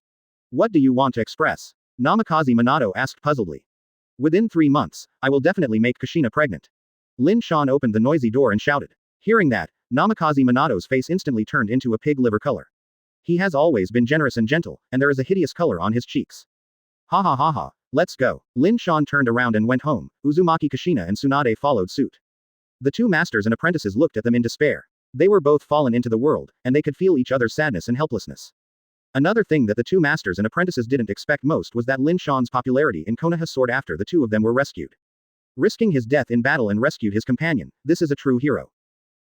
What do you want to express? Namikaze Minato asked puzzledly. Within 3 months, I will definitely make Kushina pregnant. Lin Shan opened the noisy door and shouted. Hearing that, Namikaze Minato's face instantly turned into a pig liver color. He has always been generous and gentle, and there is a hideous color on his cheeks. Ha ha ha ha, let's go. Lin Shan turned around and went home, Uzumaki Kushina and Tsunade followed suit. The 2 masters and apprentices looked at them in despair. They were both fallen into the world, and they could feel each other's sadness and helplessness. Another thing that the two masters and apprentices didn't expect most was that Lin Shan's popularity in Konoha soared after the two of them were rescued. Risking his death in battle and rescued his companion, this is a true hero.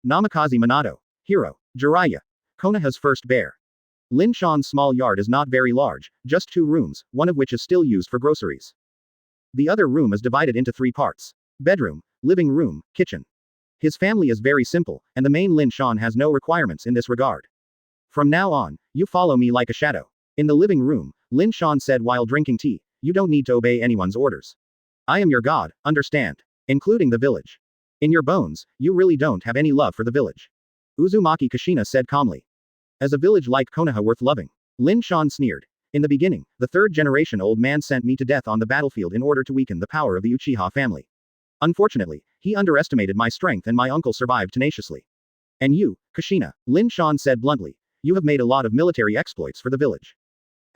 Namikaze Minato. Hero. Jiraiya. Konoha's first bear. Lin Shan's small yard is not very large, just 2 rooms, one of which is still used for groceries. The other room is divided into 3 parts. Bedroom, living room, kitchen. His family is very simple, and the main Lin Shan has no requirements in this regard. From now on, you follow me like a shadow. In the living room, Lin Shan said while drinking tea, you don't need to obey anyone's orders. I am your god, understand? Including the village. In your bones, you really don't have any love for the village. Uzumaki Kushina said calmly. As a village like Konoha worth loving? Lin Shan sneered. In the beginning, the 3rd generation old man sent me to death on the battlefield in order to weaken the power of the Uchiha family. Unfortunately, he underestimated my strength and my uncle survived tenaciously. And you, Kushina, Lin Shan said bluntly, you have made a lot of military exploits for the village.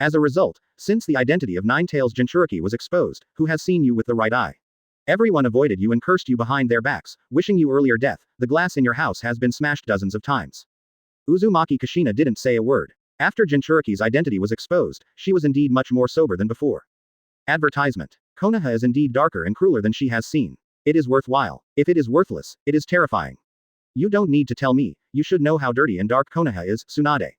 As a result, since the identity of Nine-Tails Jinchuriki was exposed, who has seen you with the right eye? Everyone avoided you and cursed you behind their backs, wishing you earlier death. The glass in your house has been smashed dozens of times. Uzumaki Kushina didn't say a word. After Jinchuriki's identity was exposed, she was indeed much more sober than before. Advertisement. Konoha is indeed darker and crueler than she has seen. It is worthwhile. If it is worthless, it is terrifying. You don't need to tell me, you should know how dirty and dark Konoha is, Tsunade.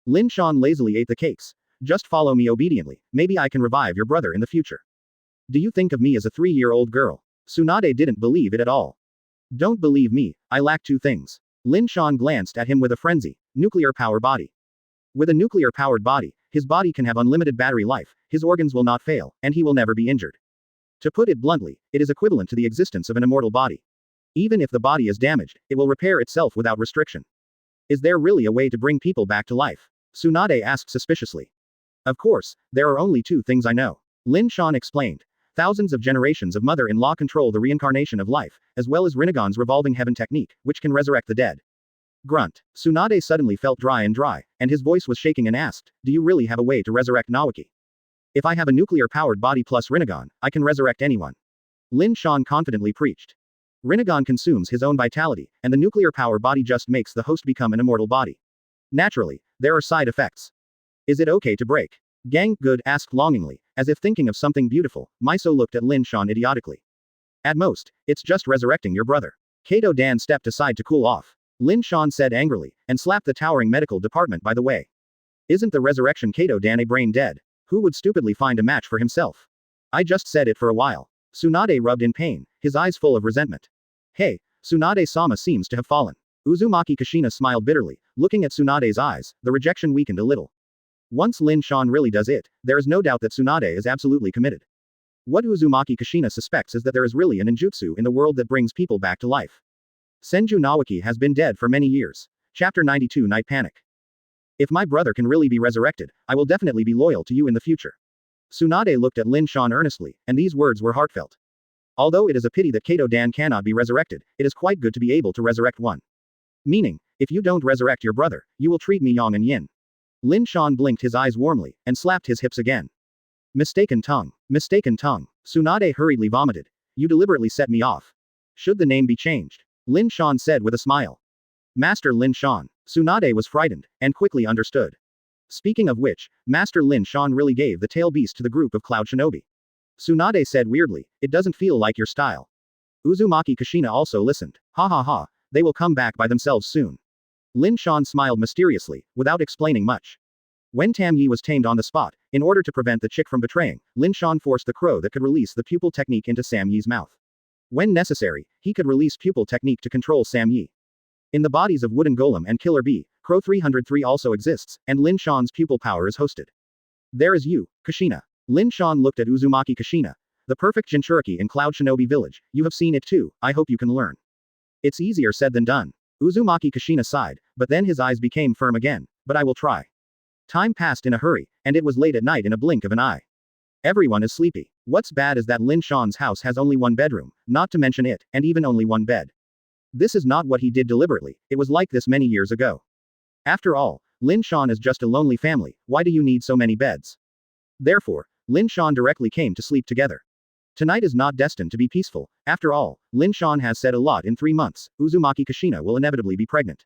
Lin Shan lazily ate the cakes. Just follow me obediently, maybe I can revive your brother in the future. Do you think of me as a 3-year-old girl? Tsunade didn't believe it at all. Don't believe me, I lack 2 things. Lin Shan glanced at him with a frenzy. Nuclear power body. With a nuclear-powered body, his body can have unlimited battery life, his organs will not fail, and he will never be injured. To put it bluntly, it is equivalent to the existence of an immortal body. Even if the body is damaged, it will repair itself without restriction. Is there really a way to bring people back to life? Tsunade asked suspiciously. Of course, there are only 2 things I know. Lin Shan explained. Thousands of generations of mother-in-law control the reincarnation of life, as well as Rinnegan's revolving heaven technique, which can resurrect the dead. Grunt. Tsunade suddenly felt dry, and his voice was shaking and asked, do you really have a way to resurrect Naoki? If I have a nuclear-powered body plus Rinnegan, I can resurrect anyone. Lin Shan confidently preached. Rinnegan consumes his own vitality, and the nuclear power body just makes the host become an immortal body. Naturally, there are side effects. Is it okay to break? Gang Good asked longingly, as if thinking of something beautiful. Mazo looked at Lin Shan idiotically. At most, it's just resurrecting your brother. Gedo Dan stepped aside to cool off. Lin Shan said angrily, and slapped the towering medical department by the way. Isn't the resurrection Gedo Dan a brain dead? Who would stupidly find a match for himself? I just said it for a while. Tsunade rubbed in pain, his eyes full of resentment. Hey, Tsunade-sama seems to have fallen. Uzumaki Kushina smiled bitterly, looking at Tsunade's eyes, the rejection weakened a little. Once Lin Shan really does it, there is no doubt that Tsunade is absolutely committed. What Uzumaki Kushina suspects is that there is really an ninjutsu in the world that brings people back to life. Senju Naoki has been dead for many years. Chapter 92 Night Panic. If my brother can really be resurrected, I will definitely be loyal to you in the future. Tsunade looked at Lin Shan earnestly, and these words were heartfelt. Although it is a pity that Gedo Dan cannot be resurrected, it is quite good to be able to resurrect one. Meaning, if you don't resurrect your brother, you will treat me yang and yin. Lin Shan blinked his eyes warmly, and slapped his hips again. Mistaken tongue. Mistaken tongue. Tsunade hurriedly vomited. You deliberately set me off. Should the name be changed? Lin Shan said with a smile. Master Lin Shan. Tsunade was frightened, and quickly understood. Speaking of which, Master Lin Shan really gave the tail beast to the group of Cloud Shinobi. Tsunade said weirdly, it doesn't feel like your style. Uzumaki Kushina also listened. Ha ha ha, they will come back by themselves soon. Lin Shan smiled mysteriously, without explaining much. When Tam Yi was tamed on the spot, in order to prevent the chick from betraying, Lin Shan forced the crow that could release the pupil technique into Sam Yi's mouth. When necessary, he could release pupil technique to control Sam Yi. In the bodies of Wooden Golem and Killer Bee, Crow 303 also exists, and Lin Shan's pupil power is hosted. There is you, Kushina. Lin Shan looked at Uzumaki Kushina. The perfect Jinchuriki in Cloud Shinobi Village, you have seen it too, I hope you can learn. It's easier said than done. Uzumaki Kushina sighed, but then his eyes became firm again. But I will try. Time passed in a hurry, and it was late at night in a blink of an eye. Everyone is sleepy. What's bad is that Lin Shan's house has only one bedroom, not to mention it, and even only one bed. This is not what he did deliberately, it was like this many years ago. After all, Lin Shan is just a lonely family, why do you need so many beds? Therefore, Lin Shan directly came to sleep together. Tonight is not destined to be peaceful, after all, Lin Shan has said a lot in 3 months, Uzumaki Kushina will inevitably be pregnant.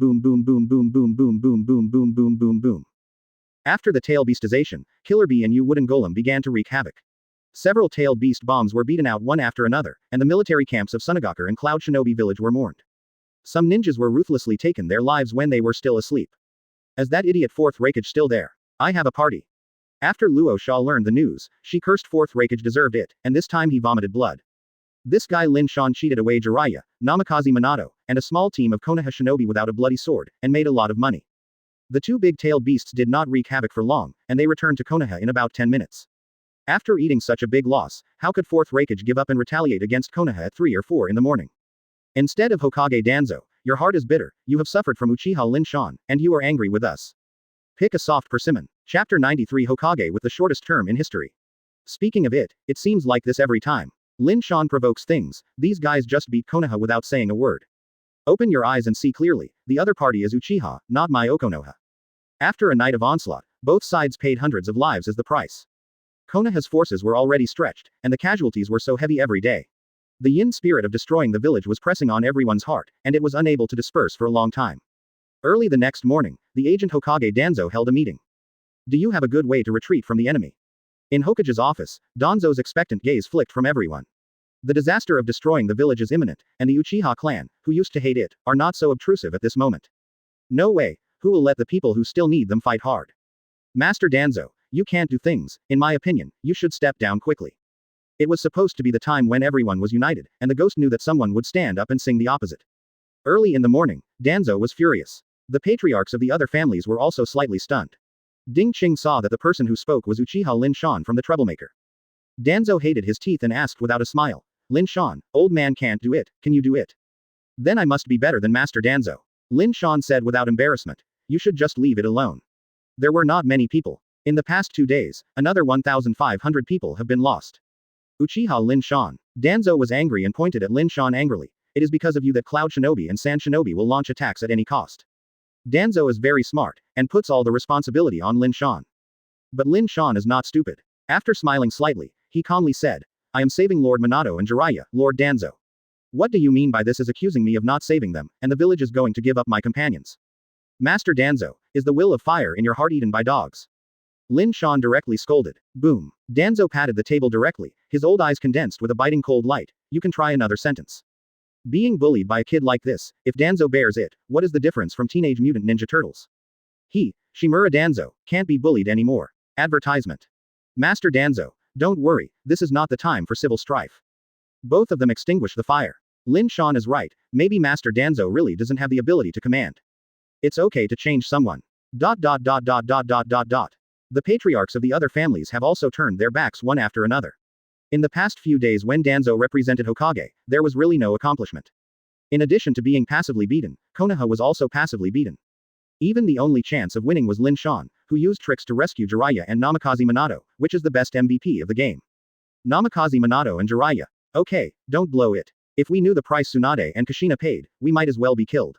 boom boom boom boom boom boom boom boom boom boom boom boom. After the tail beastization, Killer Bee and Wooden Golem began to wreak havoc. Several tailed beast bombs were beaten out one after another, and the military camps of Sunagakure and Cloud Shinobi Village were mourned. Some ninjas were ruthlessly taken their lives when they were still asleep. Is that idiot Fourth Raikage still there? I have a party. After Luo Sha learned the news, she cursed Fourth Raikage deserved it, and this time he vomited blood. This guy Lin Shan cheated away Jiraiya, Namikaze Minato, and a small team of Konoha shinobi without a bloody sword, and made a lot of money. The two big-tailed beasts did not wreak havoc for long, and they returned to Konoha in about 10 minutes. After eating such a big loss, how could Fourth Raikage give up and retaliate against Konoha at 3 or 4 in the morning? Instead of Hokage Danzo, your heart is bitter, you have suffered from Uchiha Lin Shan, and you are angry with us. Pick a soft persimmon. Chapter 93 Hokage with the shortest term in history. Speaking of it, it seems like this every time. Lin Shan provokes things, these guys just beat Konoha without saying a word. Open your eyes and see clearly, the other party is Uchiha, not my Konoha. After a night of onslaught, both sides paid hundreds of lives as the price. Konoha's forces were already stretched, and the casualties were so heavy every day. The yin spirit of destroying the village was pressing on everyone's heart, and it was unable to disperse for a long time. Early the next morning, the agent Hokage Danzo held a meeting. Do you have a good way to retreat from the enemy? In Hokage's office, Danzo's expectant gaze flicked from everyone. The disaster of destroying the village is imminent, and the Uchiha clan, who used to hate it, are not so obtrusive at this moment. No way, who will let the people who still need them fight hard? Master Danzo, you can't do things, in my opinion, you should step down quickly. It was supposed to be the time when everyone was united, and the ghost knew that someone would stand up and sing the opposite. Early in the morning, Danzo was furious. The patriarchs of the other families were also slightly stunned. Ding Qing saw that the person who spoke was Uchiha Lin Shan from the Troublemaker. Danzo hated his teeth and asked without a smile, Lin Shan, old man can't do it, can you do it? Then I must be better than Master Danzo. Lin Shan said without embarrassment. You should just leave it alone. There were not many people. In the past 2 days, another 1,500 people have been lost. Uchiha Lin Shan. Danzo was angry and pointed at Lin Shan angrily. It is because of you that Cloud Shinobi and Sand Shinobi will launch attacks at any cost. Danzo is very smart, and puts all the responsibility on Lin Shan. But Lin Shan is not stupid. After smiling slightly, he calmly said, I am saving Lord Minato and Jiraiya, Lord Danzo. What do you mean by this is accusing me of not saving them, and the village is going to give up my companions? Master Danzo, is the will of fire in your heart eaten by dogs? Lin Shan directly scolded. Boom. Danzo patted the table directly, his old eyes condensed with a biting cold light. You can try another sentence. Being bullied by a kid like this, if Danzo bears it, what is the difference from Teenage Mutant Ninja Turtles? He, Shimura Danzo, can't be bullied anymore. Advertisement. Master Danzo, don't worry, this is not the time for civil strife. Both of them extinguish the fire. Lin Shan is right, maybe Master Danzo really doesn't have the ability to command. It's okay to change someone. The patriarchs of the other families have also turned their backs one after another. In the past few days when Danzo represented Hokage, there was really no accomplishment. In addition to being passively beaten, Konoha was also passively beaten. Even the only chance of winning was Lin Shan, who used tricks to rescue Jiraiya and Namikaze Minato, which is the best MVP of the game. Namikaze Minato and Jiraiya. Okay, don't blow it. If we knew the price Tsunade and Kushina paid, we might as well be killed.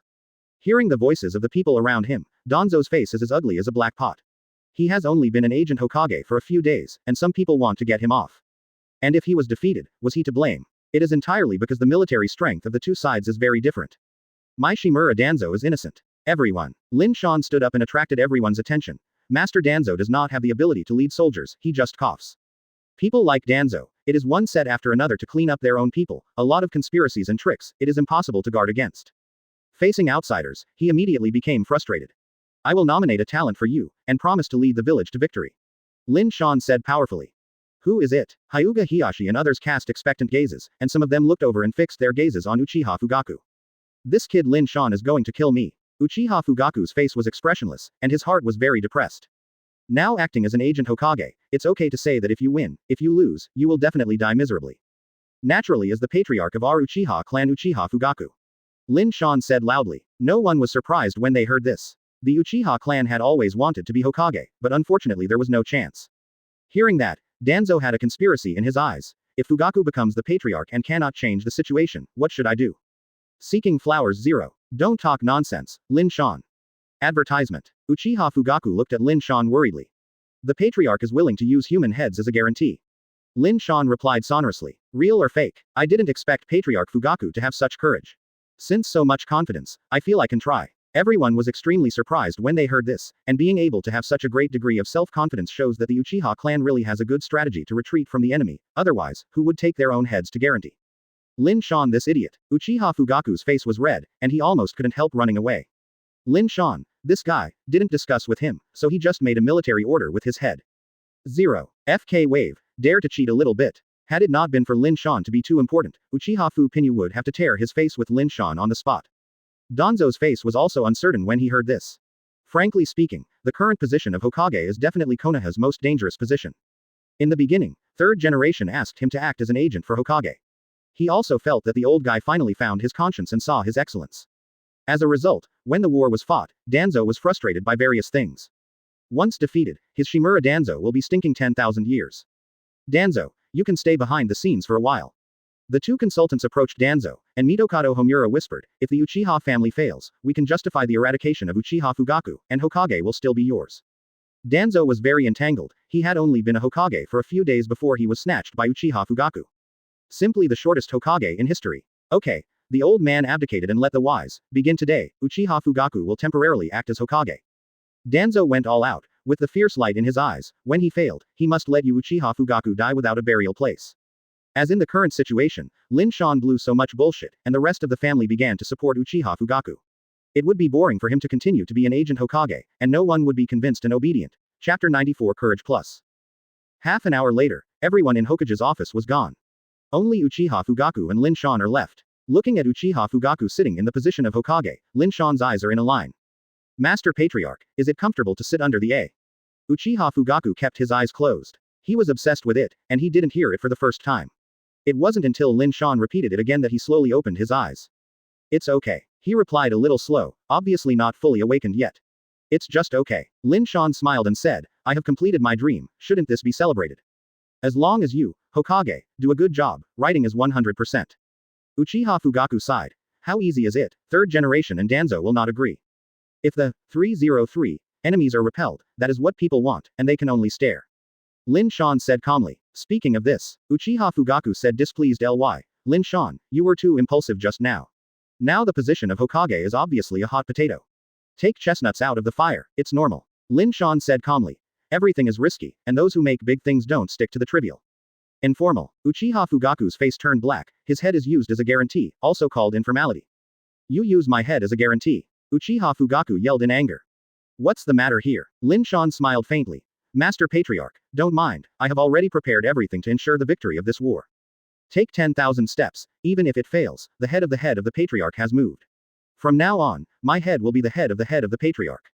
Hearing the voices of the people around him, Danzo's face is as ugly as a black pot. He has only been an agent Hokage for a few days, and some people want to get him off. And if he was defeated, was he to blame? It is entirely because the military strength of the two sides is very different. My Shimura Danzo is innocent. Everyone. Lin Shan stood up and attracted everyone's attention. Master Danzo does not have the ability to lead soldiers, he just coughs. People like Danzo, it is one set after another to clean up their own people, a lot of conspiracies and tricks, it is impossible to guard against. Facing outsiders, he immediately became frustrated. I will nominate a talent for you, and promise to lead the village to victory. Lin Shan said powerfully. Who is it? Hyuga Hiyashi and others cast expectant gazes, and some of them looked over and fixed their gazes on Uchiha Fugaku. This kid Lin Shan is going to kill me. Uchiha Fugaku's face was expressionless, and his heart was very depressed. Now acting as an agent Hokage, it's okay to say that if you win, if you lose, you will definitely die miserably. Naturally as the patriarch of our Uchiha clan Uchiha Fugaku. Lin Shan said loudly. No one was surprised when they heard this. The Uchiha clan had always wanted to be Hokage, but unfortunately there was no chance. Hearing that, Danzo had a conspiracy in his eyes. If Fugaku becomes the patriarch and cannot change the situation, what should I do? Seeking flowers 0. Don't talk nonsense, Lin Shan. Advertisement. Uchiha Fugaku looked at Lin Shan worriedly. The patriarch is willing to use human heads as a guarantee. Lin Shan replied sonorously. Real or fake? I didn't expect Patriarch Fugaku to have such courage. Since so much confidence, I feel I can try. Everyone was extremely surprised when they heard this, and being able to have such a great degree of self-confidence shows that the Uchiha clan really has a good strategy to retreat from the enemy, otherwise, who would take their own heads to guarantee? Lin Shan this idiot. Uchiha Fugaku's face was red, and he almost couldn't help running away. Lin Shan, this guy, didn't discuss with him, so he just made a military order with his head. 0. FK wave, dare to cheat a little bit. Had it not been for Lin Shan to be too important, Uchiha Fu Pinyu would have to tear his face with Lin Shan on the spot. Danzo's face was also uncertain when he heard this. Frankly speaking, the current position of Hokage is definitely Konoha's most dangerous position. In the beginning, third generation asked him to act as an agent for Hokage. He also felt that the old guy finally found his conscience and saw his excellence. As a result, when the war was fought, Danzo was frustrated by various things. Once defeated, his Shimura Danzo will be stinking 10,000 years. Danzo, you can stay behind the scenes for a while. The two consultants approached Danzo, and Mitokado Homura whispered, if the Uchiha family fails, we can justify the eradication of Uchiha Fugaku, and Hokage will still be yours. Danzo was very entangled, he had only been a Hokage for a few days before he was snatched by Uchiha Fugaku. Simply the shortest Hokage in history. Okay, the old man abdicated and let the wise begin today, Uchiha Fugaku will temporarily act as Hokage. Danzo went all out, with the fierce light in his eyes, when he failed, he must let Uchiha Fugaku die without a burial place. As in the current situation, Lin Shan blew so much bullshit, and the rest of the family began to support Uchiha Fugaku. It would be boring for him to continue to be an agent Hokage, and no one would be convinced and obedient. Chapter 94 Courage Plus. Half an hour later, everyone in Hokage's office was gone. Only Uchiha Fugaku and Lin Shan are left. Looking at Uchiha Fugaku sitting in the position of Hokage, Lin Shan's eyes are in a line. Master Patriarch, is it comfortable to sit under the A? Uchiha Fugaku kept his eyes closed. He was obsessed with it, and he didn't hear it for the first time. It wasn't until Lin Shan repeated it again that he slowly opened his eyes. It's okay. He replied a little slow, obviously not fully awakened yet. It's just okay. Lin Shan smiled and said, I have completed my dream, shouldn't this be celebrated? As long as you, Hokage, do a good job, writing is 100%. Uchiha Fugaku sighed. How easy is it? Third generation and Danzo will not agree. If the 303 enemies are repelled, that is what people want, and they can only stare. Lin Shan said calmly. Speaking of this, Uchiha Fugaku said displeased ly. Lin Shan, you were too impulsive just now. Now the position of Hokage is obviously a hot potato. Take chestnuts out of the fire, it's normal. Lin Shan said calmly. Everything is risky, and those who make big things don't stick to the trivial. Informal. Uchiha Fugaku's face turned black, his head is used as a guarantee, also called informality. You use my head as a guarantee. Uchiha Fugaku yelled in anger. What's the matter here? Lin Shan smiled faintly. Master Patriarch, don't mind, I have already prepared everything to ensure the victory of this war. Take 10,000 steps, even if it fails, the head of the Patriarch has moved. From now on, my head will be the head of the Patriarch.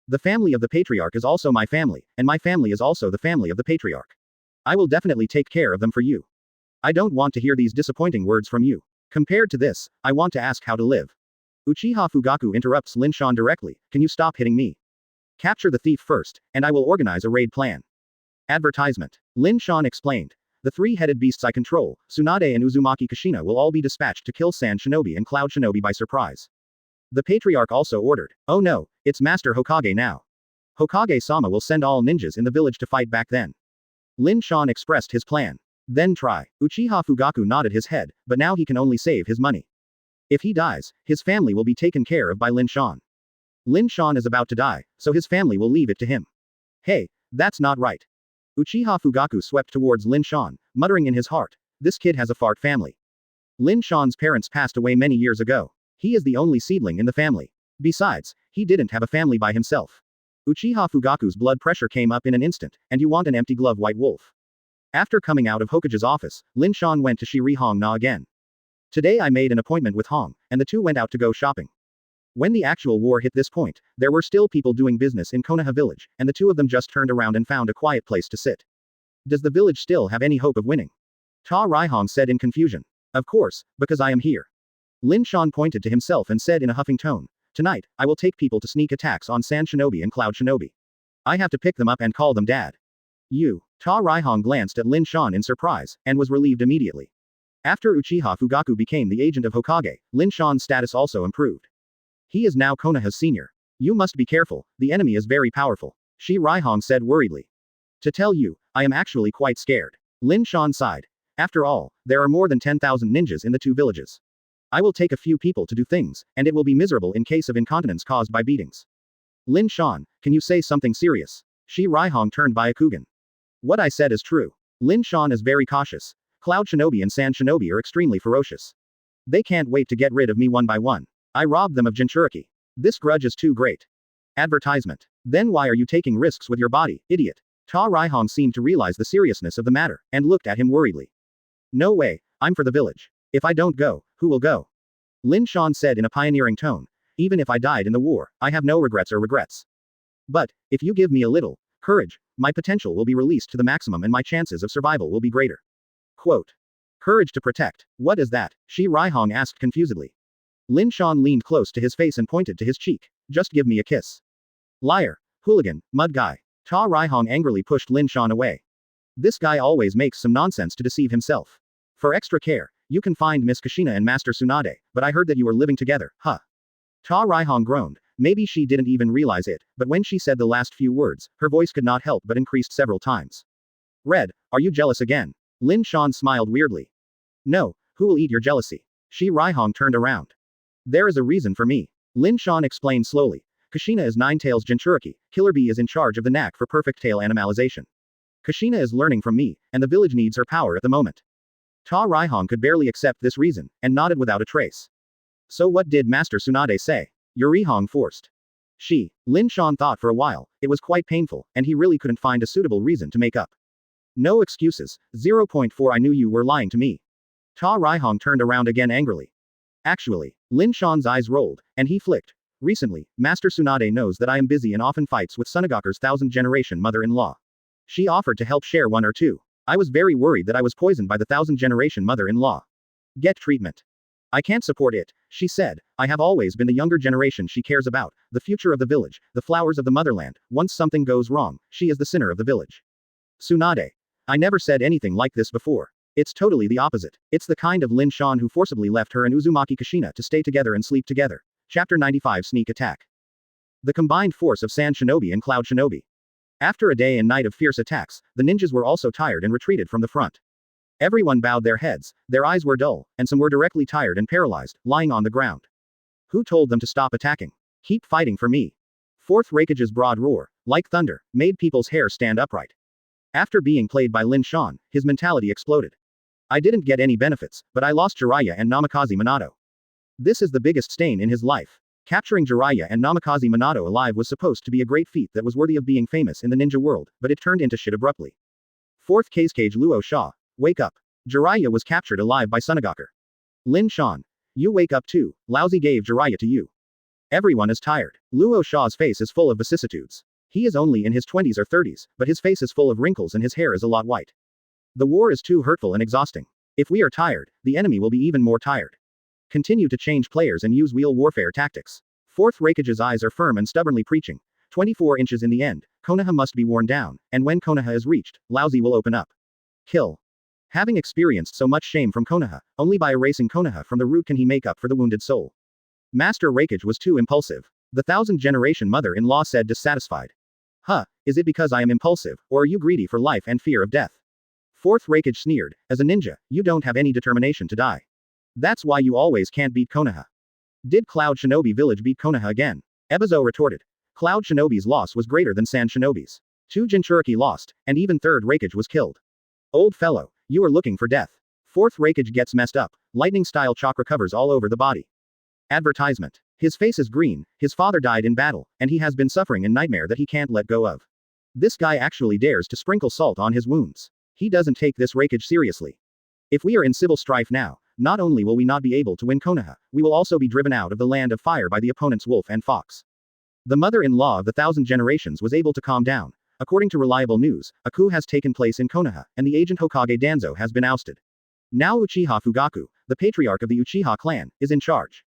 The family of the Patriarch is also my family, and my family is also the family of the Patriarch. I will definitely take care of them for you. I don't want to hear these disappointing words from you. Compared to this, I want to ask how to live. Uchiha Fugaku interrupts Lin Shan directly, can you stop hitting me? Capture the thief first, and I will organize a raid plan. Advertisement. Lin Shan explained. The three-headed beasts I control, Tsunade and Uzumaki Kushina will all be dispatched to kill Sand Shinobi and Cloud Shinobi by surprise. The Patriarch also ordered. Oh no, it's Master Hokage now. Hokage-sama will send all ninjas in the village to fight back then. Lin Shan expressed his plan. Then try. Uchiha Fugaku nodded his head, but now he can only save his money. If he dies, his family will be taken care of by Lin Shan. Lin Shan is about to die, so his family will leave it to him. Hey, that's not right. Uchiha Fugaku swept towards Lin Shan, muttering in his heart, this kid has a fart family. Lin Shan's parents passed away many years ago. He is the only seedling in the family. Besides, he didn't have a family by himself. Uchiha Fugaku's blood pressure came up in an instant, and you want an empty glove white wolf. After coming out of Hokage's office, Lin Shan went to Shiri Hong Na again. Today I made an appointment with Hong, and the two went out to go shopping. When the actual war hit this point, there were still people doing business in Konoha village, and the two of them just turned around and found a quiet place to sit. Does the village still have any hope of winning? Ta Raihong said in confusion. Of course, because I am here. Lin Shan pointed to himself and said in a huffing tone, tonight, I will take people to sneak attacks on Sand Shinobi and Cloud Shinobi. I have to pick them up and call them dad. You. Ta Raihong glanced at Lin Shan in surprise, and was relieved immediately. After Uchiha Fugaku became the agent of Hokage, Lin Shan's status also improved. He is now Konoha's senior. You must be careful, the enemy is very powerful. Shi Raihong said worriedly. To tell you, I am actually quite scared. Lin Shan sighed. After all, there are more than 10,000 ninjas in the two villages. I will take a few people to do things, and it will be miserable in case of incontinence caused by beatings. Lin Shan, can you say something serious? Shi Raihong turned Byakugan. What I said is true. Lin Shan is very cautious. Cloud Shinobi and Sand Shinobi are extremely ferocious. They can't wait to get rid of me one by one. I robbed them of Jinchuriki. This grudge is too great. Advertisement. Then why are you taking risks with your body, idiot? Ta Raihong seemed to realize the seriousness of the matter, and looked at him worriedly. No way, I'm for the village. If I don't go, who will go? Lin Shan said in a pioneering tone. Even if I died in the war, I have no regrets. But, if you give me a little courage, my potential will be released to the maximum and my chances of survival will be greater. Quote. Courage to protect. What is that? Shi Raihong asked confusedly. Lin Shan leaned close to his face and pointed to his cheek. Just give me a kiss. Liar. Hooligan. Mud guy. Ta Raihong angrily pushed Lin Shan away. This guy always makes some nonsense to deceive himself. For extra care, you can find Miss Kushina and Master Tsunade, but I heard that you were living together, huh? Ta Raihong groaned. Maybe she didn't even realize it, but when she said the last few words, her voice could not help but increased several times. Red, are you jealous again? Lin Shan smiled weirdly. No, who will eat your jealousy? Shi Raihong turned around. There is a reason for me. Lin Shan explained slowly. Kushina is Nine-Tails Jinchuriki, Killer Bee is in charge of the knack for perfect tail animalization. Kushina is learning from me, and the village needs her power at the moment. Ta Raihong could barely accept this reason, and nodded without a trace. So what did Master Tsunade say? Yurihong forced. Lin Shan thought for a while, it was quite painful, and he really couldn't find a suitable reason to make up. No excuses. 0.4 I knew you were lying to me. Ta Raihong turned around again angrily. Actually, Lin Shan's eyes rolled, and he flicked. Recently, Master Tsunade knows that I am busy and often fights with Sunagakure's 1000th-generation mother-in-law. She offered to help share one or two. I was very worried that I was poisoned by the 1000th-generation mother-in-law. Get treatment. I can't support it, she said. I have always been the younger generation she cares about, the future of the village, the flowers of the motherland. Once something goes wrong, she is the sinner of the village. Tsunade. I never said anything like this before. It's totally the opposite. It's the kind of Lin Shan who forcibly left her and Uzumaki Kushina to stay together and sleep together. Chapter 95 Sneak Attack. The combined force of Sand Shinobi and Cloud Shinobi. After a day and night of fierce attacks, the ninjas were also tired and retreated from the front. Everyone bowed their heads, their eyes were dull, and some were directly tired and paralyzed, lying on the ground. Who told them to stop attacking? Keep fighting for me. Fourth Raikage's broad roar, like thunder, made people's hair stand upright. After being played by Lin Shan, his mentality exploded. I didn't get any benefits, but I lost Jiraiya and Namikaze Minato. This is the biggest stain in his life. Capturing Jiraiya and Namikaze Minato alive was supposed to be a great feat that was worthy of being famous in the ninja world, but it turned into shit abruptly. Fourth Raikage Luo Sha. Wake up. Jiraiya was captured alive by Sunagakure. Lin Shan. You wake up too, Lousy gave Jiraiya to you. Everyone is tired. Luo Sha's face is full of vicissitudes. He is only in his 20s or 30s, but his face is full of wrinkles and his hair is a lot white. The war is too hurtful and exhausting. If we are tired, the enemy will be even more tired. Continue to change players and use wheel warfare tactics. Fourth Raikage's eyes are firm and stubbornly preaching. 24 inches in the end, Konoha must be worn down, and when Konoha is reached, Lousy will open up. Kill. Having experienced so much shame from Konoha, only by erasing Konoha from the root can he make up for the wounded soul. Master Raikage was too impulsive. The thousand-generation mother-in-law said dissatisfied. Huh, is it because I am impulsive, or are you greedy for life and fear of death? Fourth Raikage sneered, as a ninja, you don't have any determination to die. That's why you always can't beat Konoha. Did Cloud Shinobi Village beat Konoha again? Ebizo retorted. Cloud Shinobi's loss was greater than Sand Shinobi's. 2 Jinchuriki lost, and even Third Raikage was killed. Old fellow, you are looking for death. Fourth Raikage gets messed up, lightning-style chakra covers all over the body. Advertisement. His face is green, his father died in battle, and he has been suffering a nightmare that he can't let go of. This guy actually dares to sprinkle salt on his wounds. He doesn't take this Raikage seriously. If we are in civil strife now, not only will we not be able to win Konoha, we will also be driven out of the land of fire by the opponent's wolf and fox. The mother-in-law of the thousand generations was able to calm down. According to reliable news, a coup has taken place in Konoha, and the agent Hokage Danzo has been ousted. Now Uchiha Fugaku, the patriarch of the Uchiha clan, is in charge.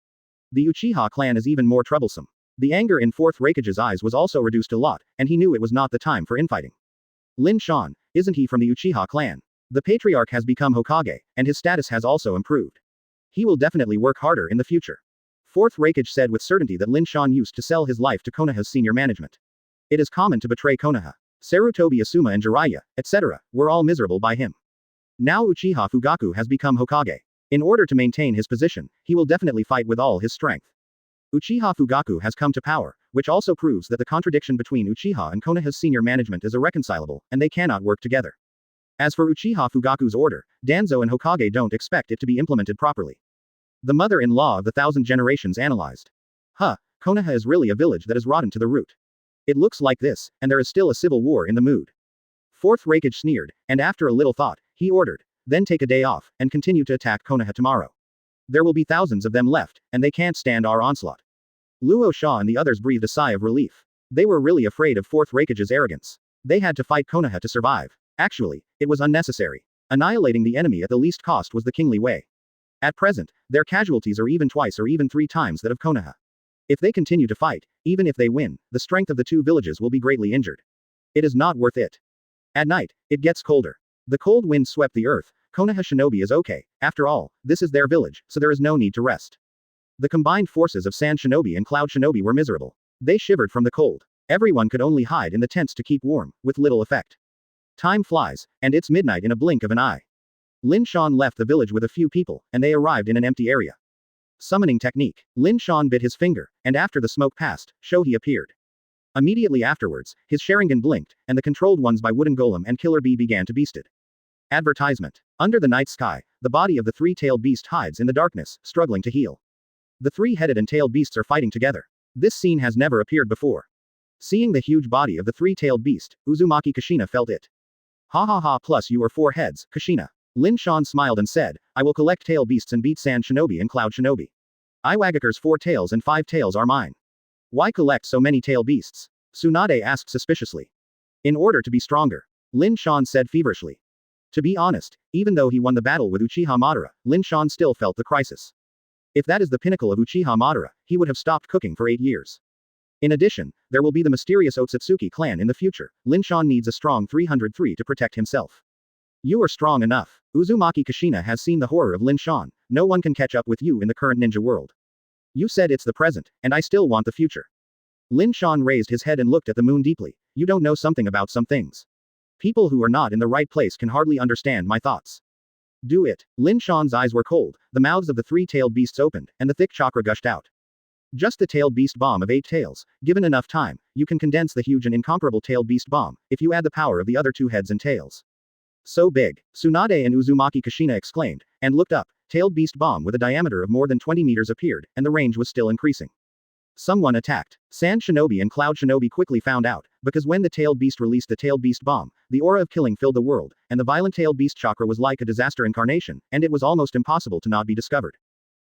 The Uchiha clan is even more troublesome. The anger in Fourth Raikage's eyes was also reduced a lot, and he knew it was not the time for infighting. Lin Shan, isn't he from the Uchiha clan? The patriarch has become Hokage, and his status has also improved. He will definitely work harder in the future. Fourth Raikage said with certainty that Lin Shan used to sell his life to Konoha's senior management. It is common to betray Konoha. Sarutobi Asuma and Jiraiya, etc., were all miserable by him. Now Uchiha Fugaku has become Hokage. In order to maintain his position, he will definitely fight with all his strength. Uchiha Fugaku has come to power, which also proves that the contradiction between Uchiha and Konoha's senior management is irreconcilable, and they cannot work together. As for Uchiha Fugaku's order, Danzo and Hokage don't expect it to be implemented properly. The mother-in-law of the thousand generations analyzed. Huh, Konoha is really a village that is rotten to the root. It looks like this, and there is still a civil war in the mood. Fourth Raikage sneered, and after a little thought, he ordered, then take a day off, and continue to attack Konoha tomorrow. There will be thousands of them left, and they can't stand our onslaught. Luo Sha and the others breathed a sigh of relief. They were really afraid of Fourth Raikage's arrogance. They had to fight Konoha to survive. Actually, it was unnecessary. Annihilating the enemy at the least cost was the kingly way. At present, their casualties are even twice or even 3 times that of Konoha. If they continue to fight, even if they win, the strength of the 2 villages will be greatly injured. It is not worth it. At night, it gets colder. The cold wind swept the earth. Konoha Shinobi is okay. After all, this is their village, so there is no need to rest. The combined forces of Sand Shinobi and Cloud Shinobi were miserable. They shivered from the cold. Everyone could only hide in the tents to keep warm, with little effect. Time flies, and it's midnight in a blink of an eye. Lin Shan left the village with a few people, and they arrived in an empty area. Summoning technique. Lin Shan bit his finger, and after the smoke passed, Shohi appeared. Immediately afterwards, his Sharingan blinked, and the controlled ones by Wooden Golem and Killer Bee began to beasted. Advertisement. Under the night sky, the body of the 3-tailed beast hides in the darkness, struggling to heal. The 3-headed and tailed beasts are fighting together. This scene has never appeared before. Seeing the huge body of the 3-tailed beast, Uzumaki Kushina felt it. Ha ha ha, plus you are 4 heads, Kushina. Lin Shan smiled and said, I will collect tail beasts and beat Sand Shinobi and Cloud Shinobi. Iwagakure's 4 tails and 5 tails are mine. Why collect so many tail beasts? Tsunade asked suspiciously. In order to be stronger. Lin Shan said feverishly. To be honest, even though he won the battle with Uchiha Madara, Lin Shan still felt the crisis. If that is the pinnacle of Uchiha Madara, he would have stopped cooking for 8 years. In addition, there will be the mysterious Otsutsuki clan in the future. Lin Shan needs a strong 303 to protect himself. You are strong enough. Uzumaki Kushina has seen the horror of Lin Shan. No one can catch up with you in the current ninja world. You said it's the present, and I still want the future. Lin Shan raised his head and looked at the moon deeply. You don't know something about some things. People who are not in the right place can hardly understand my thoughts. Do it. Lin Shan's eyes were cold, the mouths of the three-tailed beasts opened, and the thick chakra gushed out. Just the tailed beast bomb of 8 tails. Given enough time, you can condense the huge and incomparable tailed beast bomb, if you add the power of the other 2 heads and tails. So big. Tsunade and Uzumaki Kushina exclaimed, and looked up. Tailed beast bomb with a diameter of more than 20 meters appeared, and the range was still increasing. Someone attacked. Sand Shinobi and Cloud Shinobi quickly found out, because when the tailed beast released the tailed beast bomb, the aura of killing filled the world, and the violent tailed beast chakra was like a disaster incarnation, and it was almost impossible to not be discovered.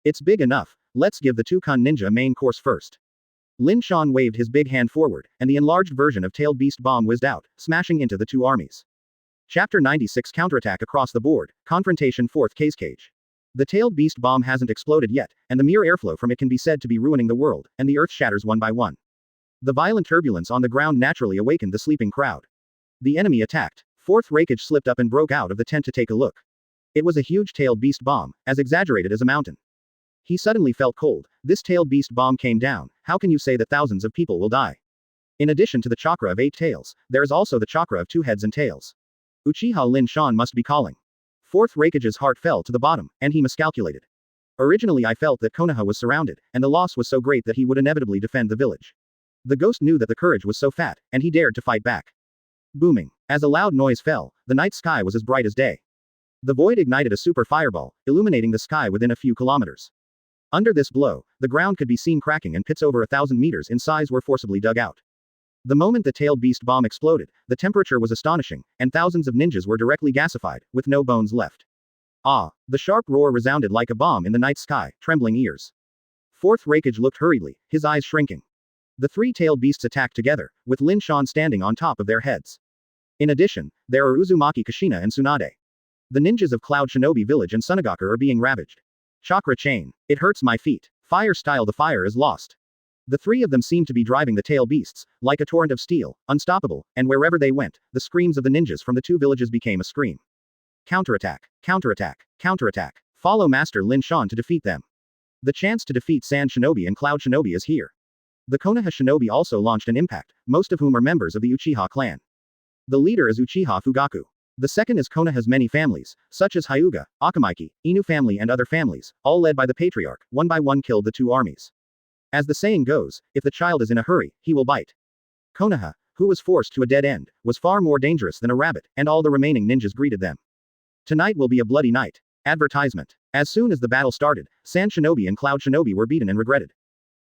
It's big enough. Let's give the Tukan Ninja a main course first. Lin Shan waved his big hand forward, and the enlarged version of tailed beast bomb whizzed out, smashing into the 2 armies. Chapter 96 Counterattack across the board, Confrontation 4th Cage. The tailed beast bomb hasn't exploded yet, and the mere airflow from it can be said to be ruining the world, and the earth shatters one by one. The violent turbulence on the ground naturally awakened the sleeping crowd. The enemy attacked. Fourth Raikage slipped up and broke out of the tent to take a look. It was a huge tailed beast bomb, as exaggerated as a mountain. He suddenly felt cold. This tailed beast bomb came down. How can you say that thousands of people will die? In addition to the chakra of 8 tails, there is also the chakra of 2 heads and tails. Uchiha Lin Shan must be calling. Fourth Raikage's heart fell to the bottom, and he miscalculated. Originally I felt that Konoha was surrounded, and the loss was so great that he would inevitably defend the village. The ghost knew that the courage was so fat, and he dared to fight back. Booming. As a loud noise fell, the night sky was as bright as day. The void ignited a super fireball, illuminating the sky within a few kilometers. Under this blow, the ground could be seen cracking and pits over 1,000 meters in size were forcibly dug out. The moment the tailed beast bomb exploded, the temperature was astonishing, and thousands of ninjas were directly gasified, with no bones left. Ah! The sharp roar resounded like a bomb in the night sky, trembling ears. Fourth Raikage looked hurriedly, his eyes shrinking. The 3-tailed beasts attacked together, with Lin Shan standing on top of their heads. In addition, there are Uzumaki Kushina and Tsunade. The ninjas of Cloud Shinobi Village and Sunagakure are being ravaged. Chakra chain. It hurts my feet. Fire style. The fire is lost. The 3 of them seemed to be driving the tail beasts, like a torrent of steel, unstoppable, and wherever they went, the screams of the ninjas from the 2 villages became a scream. Counterattack, counterattack, counterattack. Follow Master Lin Shan to defeat them. The chance to defeat Sand Shinobi and Cloud Shinobi is here. The Konoha Shinobi also launched an impact, most of whom are members of the Uchiha clan. The leader is Uchiha Fugaku. The second is Konoha's many families, such as Hyuga, Akamaki, Inu family and other families, all led by the patriarch, one by one killed the 2 armies. As the saying goes, if the child is in a hurry, he will bite. Konoha, who was forced to a dead end, was far more dangerous than a rabbit, and all the remaining ninjas greeted them. Tonight will be a bloody night. Advertisement. As soon as the battle started, Sand Shinobi and Cloud Shinobi were beaten and regretted.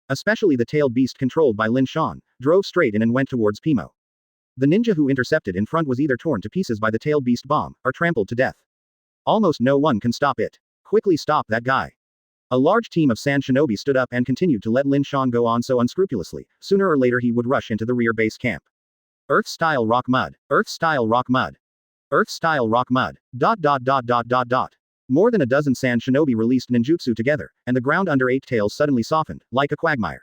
Especially the tailed beast controlled by Lin Shan, drove straight in and went towards Pimo. The ninja who intercepted in front was either torn to pieces by the tailed beast bomb, or trampled to death. Almost no one can stop it. Quickly stop that guy. A large team of Sand Shinobi stood up and continued to let Lin Shan go on so unscrupulously. Sooner or later he would rush into the rear base camp. Earth-style rock mud. Earth-style rock mud. Earth-style rock mud. ... More than a dozen Sand Shinobi released ninjutsu together, and the ground under 8 tails suddenly softened, like a quagmire.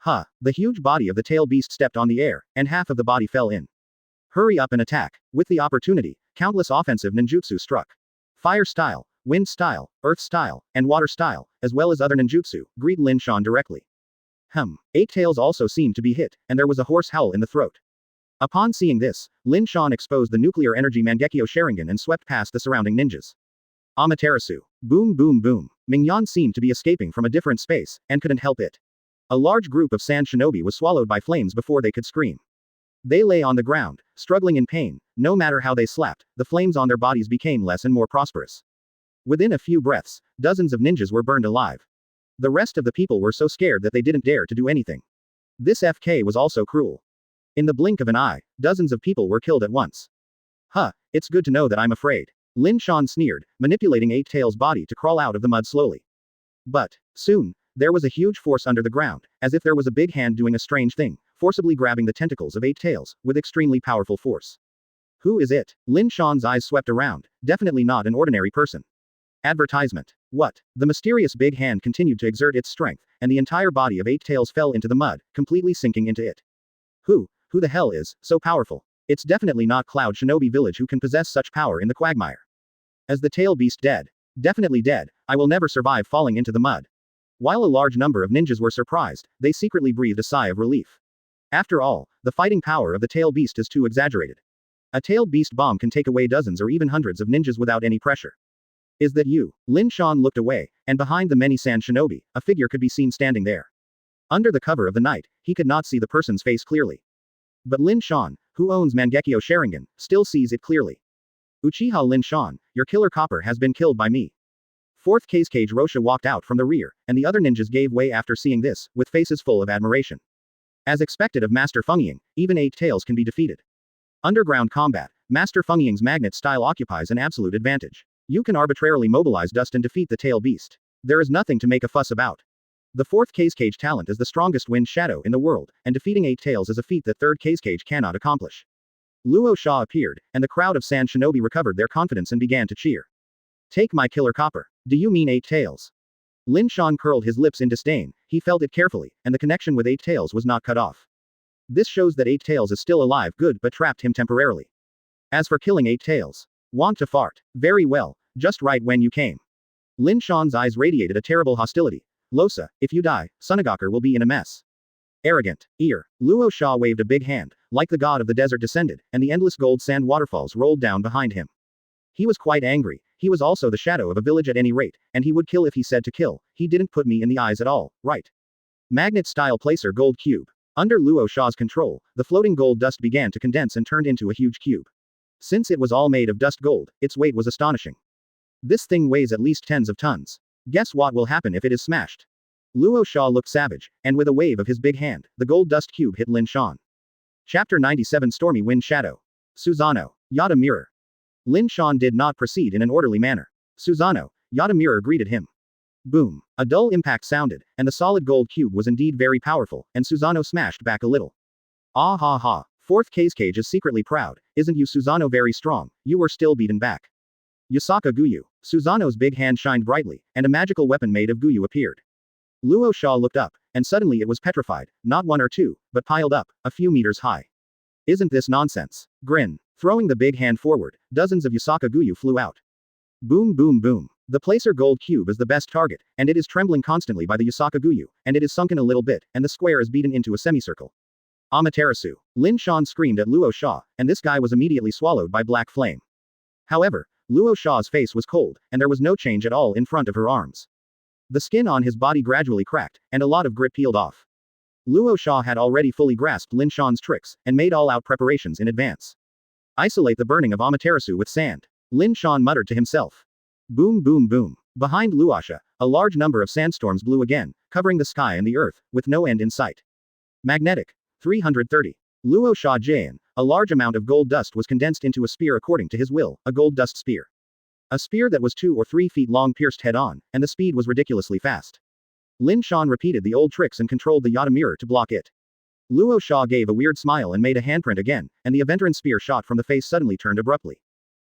The huge body of the tail beast stepped on the air, and half of the body fell in. Hurry up and attack. With the opportunity, countless offensive ninjutsu struck. Fire style, wind style, earth style, and water style, as well as other ninjutsu, greet Lin Shan directly. 8 tails also seemed to be hit, and there was a hoarse howl in the throat. Upon seeing this, Lin Shan exposed the nuclear energy Mangekyo Sharingan and swept past the surrounding ninjas. Amaterasu. Boom boom boom. Mingyan seemed to be escaping from a different space, and couldn't help it. A large group of Sand Shinobi was swallowed by flames before they could scream. They lay on the ground, struggling in pain. No matter how they slapped, the flames on their bodies became less and more prosperous. Within a few breaths, dozens of ninjas were burned alive. The rest of the people were so scared that they didn't dare to do anything. This FK was also cruel. In the blink of an eye, dozens of people were killed at once. It's good to know that I'm afraid. Lin Shan sneered, manipulating 8 tails' body to crawl out of the mud slowly. But, soon, there was a huge force under the ground, as if there was a big hand doing a strange thing, forcibly grabbing the tentacles of 8 tails, with extremely powerful force. Who is it? Lin Shan's eyes swept around, definitely not an ordinary person. Advertisement. What? The mysterious big hand continued to exert its strength, and the entire body of Eight Tails fell into the mud, completely sinking into it. Who the hell is so powerful? It's definitely not Cloud Shinobi Village who can possess such power in the quagmire. As the tail beast dead. Definitely dead, I will never survive falling into the mud. While a large number of ninjas were surprised, they secretly breathed a sigh of relief. After all, the fighting power of the tail beast is too exaggerated. A tailed beast bomb can take away dozens or even hundreds of ninjas without any pressure. Is that you? Lin Shan looked away, and behind the many sand shinobi, a figure could be seen standing there. Under the cover of the night, he could not see the person's face clearly. But Lin Shan, who owns Mangekyo Sharingan, still sees it clearly. Uchiha Lin Shan, your killer copper has been killed by me. Fourth Raikage Rosha walked out from the rear, and the other ninjas gave way after seeing this, with faces full of admiration. As expected of Master Fengying, even Eight Tails can be defeated. Underground combat, Master Fengying's magnet style occupies an absolute advantage. You can arbitrarily mobilize dust and defeat the tail beast. There is nothing to make a fuss about. The fourth Raikage talent is the strongest wind shadow in the world, and defeating Eight Tails is a feat that third Raikage cannot accomplish. Luo Sha appeared, and the crowd of sand shinobi recovered their confidence and began to cheer. Take my killer copper. Do you mean Eight Tails? Lin Shan curled his lips in disdain, he felt it carefully, and the connection with Eight Tails was not cut off. This shows that Eight Tails is still alive good but trapped him temporarily. As for killing Eight Tails. Want to fart. Very well, just right when you came. Lin Shan's eyes radiated a terrible hostility. Losa, if you die, Sunagakure will be in a mess. Arrogant. Ear. Luo Sha waved a big hand, like the god of the desert descended, and the endless gold sand waterfalls rolled down behind him. He was quite angry, he was also the shadow of a village at any rate, and he would kill if he said to kill, he didn't put me in the eyes at all, right? Magnet-style placer gold cube. Under Luo Sha's control, the floating gold dust began to condense and turned into a huge cube. Since it was all made of dust gold, its weight was astonishing. This thing weighs at least tens of tons. Guess what will happen if it is smashed? Luo Sha looked savage, and with a wave of his big hand, the gold dust cube hit Lin Shan. Chapter 97 Stormy Wind Shadow. Susanoo. Yada Mirror. Lin Shan did not proceed in an orderly manner. Susanoo. Yada Mirror greeted him. Boom. A dull impact sounded, and the solid gold cube was indeed very powerful, and Susanoo smashed back a little. Ah ha ha. Fourth Raikage is secretly proud, isn't you Susanoo very strong, you were still beaten back. Yusaka Guyu. Susanoo's big hand shined brightly, and a magical weapon made of Guyu appeared. Luo Sha looked up, and suddenly it was petrified, not one or two, but piled up, a few meters high. Isn't this nonsense? Grin. Throwing the big hand forward, dozens of Yusaka Guyu flew out. Boom boom boom. The placer gold cube is the best target, and it is trembling constantly by the Yusaka Guyu, and it is sunken a little bit, and the square is beaten into a semicircle. Amaterasu. Lin Shan screamed at Luo Sha, and this guy was immediately swallowed by black flame. However, Luo Sha's face was cold, and there was no change at all in front of her arms. The skin on his body gradually cracked, and a lot of grit peeled off. Luo Sha had already fully grasped Lin Shan's tricks, and made all-out preparations in advance. Isolate the burning of Amaterasu with sand. Lin Shan muttered to himself. Boom boom boom. Behind Luo Sha, a large number of sandstorms blew again, covering the sky and the earth, with no end in sight. Magnetic. 330. Luo Sha Jayan, a large amount of gold dust was condensed into a spear according to his will, a gold dust spear. A spear that was 2 or 3 feet long pierced head-on, and the speed was ridiculously fast. Lin Shan repeated the old tricks and controlled the Yada mirror to block it. Luo Sha gave a weird smile and made a handprint again, and the Aventuran spear shot from the face suddenly turned abruptly.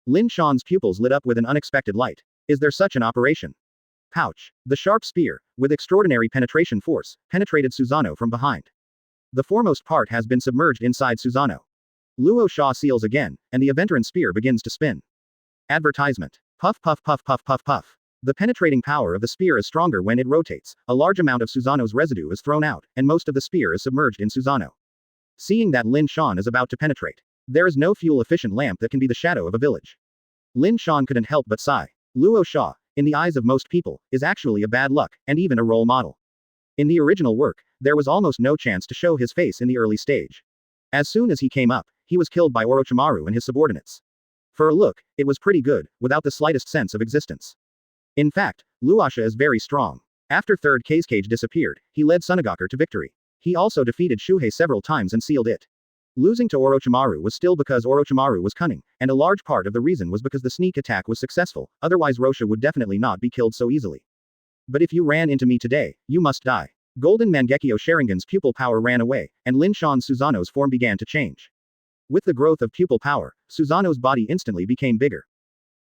Lin Shan's pupils lit up with an unexpected light. Is there such an operation? Pouch. The sharp spear, with extraordinary penetration force, penetrated Susanoo from behind. The foremost part has been submerged inside Susanoo. Luo Sha seals again, and the Aventuran spear begins to spin. Advertisement. Puff puff puff puff puff puff. The penetrating power of the spear is stronger when it rotates, a large amount of Susanoo's residue is thrown out, and most of the spear is submerged in Susanoo. Seeing that Lin Shan is about to penetrate. There is no fuel-efficient lamp that can be the shadow of a village. Lin Shan couldn't help but sigh. Luo Sha, in the eyes of most people, is actually a bad luck, and even a role model. In the original work, there was almost no chance to show his face in the early stage. As soon as he came up, he was killed by Orochimaru and his subordinates. For a look, it was pretty good, without the slightest sense of existence. In fact, Luo Sha is very strong. After Third Raikage disappeared, he led Sunagakure to victory. He also defeated Shuhei several times and sealed it. Losing to Orochimaru was still because Orochimaru was cunning, and a large part of the reason was because the sneak attack was successful, otherwise Rosha would definitely not be killed so easily. But if you ran into me today, you must die. Golden Mangekyo Sharingan's pupil power ran away, and Lin Shan Susanoo's form began to change. With the growth of pupil power, Susanoo's body instantly became bigger.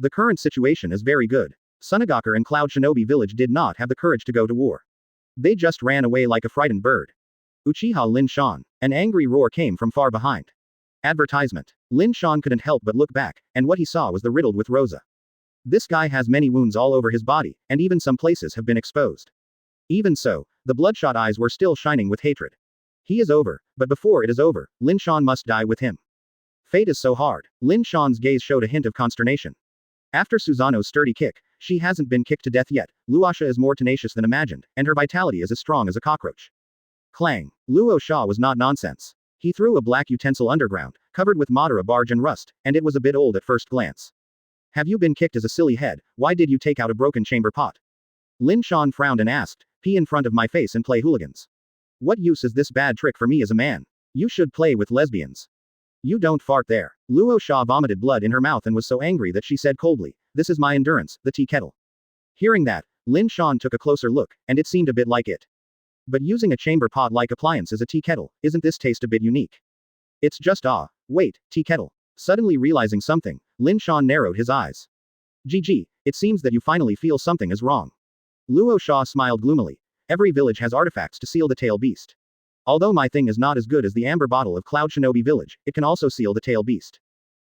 The current situation is very good. Sunagakure and Cloud Shinobi Village did not have the courage to go to war. They just ran away like a frightened bird. Uchiha Lin Shan. An angry roar came from far behind. Advertisement. Lin Shan couldn't help but look back, and what he saw was the riddled with Rosa. This guy has many wounds all over his body, and even some places have been exposed. Even so, the bloodshot eyes were still shining with hatred. He is over, but before it is over, Lin Shan must die with him. Fate is so hard. Lin Shan's gaze showed a hint of consternation. After Susanoo's sturdy kick, she hasn't been kicked to death yet. Luosha is more tenacious than imagined, and her vitality is as strong as a cockroach. Clang. Luosha was not nonsense. He threw a black utensil underground, covered with Madara barge and rust, and it was a bit old at first glance. Have you been kicked as a silly head? Why did you take out a broken chamber pot? Lin Shan frowned and asked, pee in front of my face and play hooligans. What use is this bad trick for me as a man? You should play with lesbians. You don't fart there. Luosha vomited blood in her mouth and was so angry that she said coldly, this is my endurance, the tea kettle. Hearing that, Lin Shan took a closer look, and it seemed a bit like it. But using a chamber pot-like appliance as a tea kettle, isn't this taste a bit unique? It's just wait, tea kettle. Suddenly realizing something, Lin Shan narrowed his eyes. GG, it seems that you finally feel something is wrong. Luosha smiled gloomily. Every village has artifacts to seal the tail beast. Although my thing is not as good as the amber bottle of Cloud Shinobi Village, it can also seal the tail beast.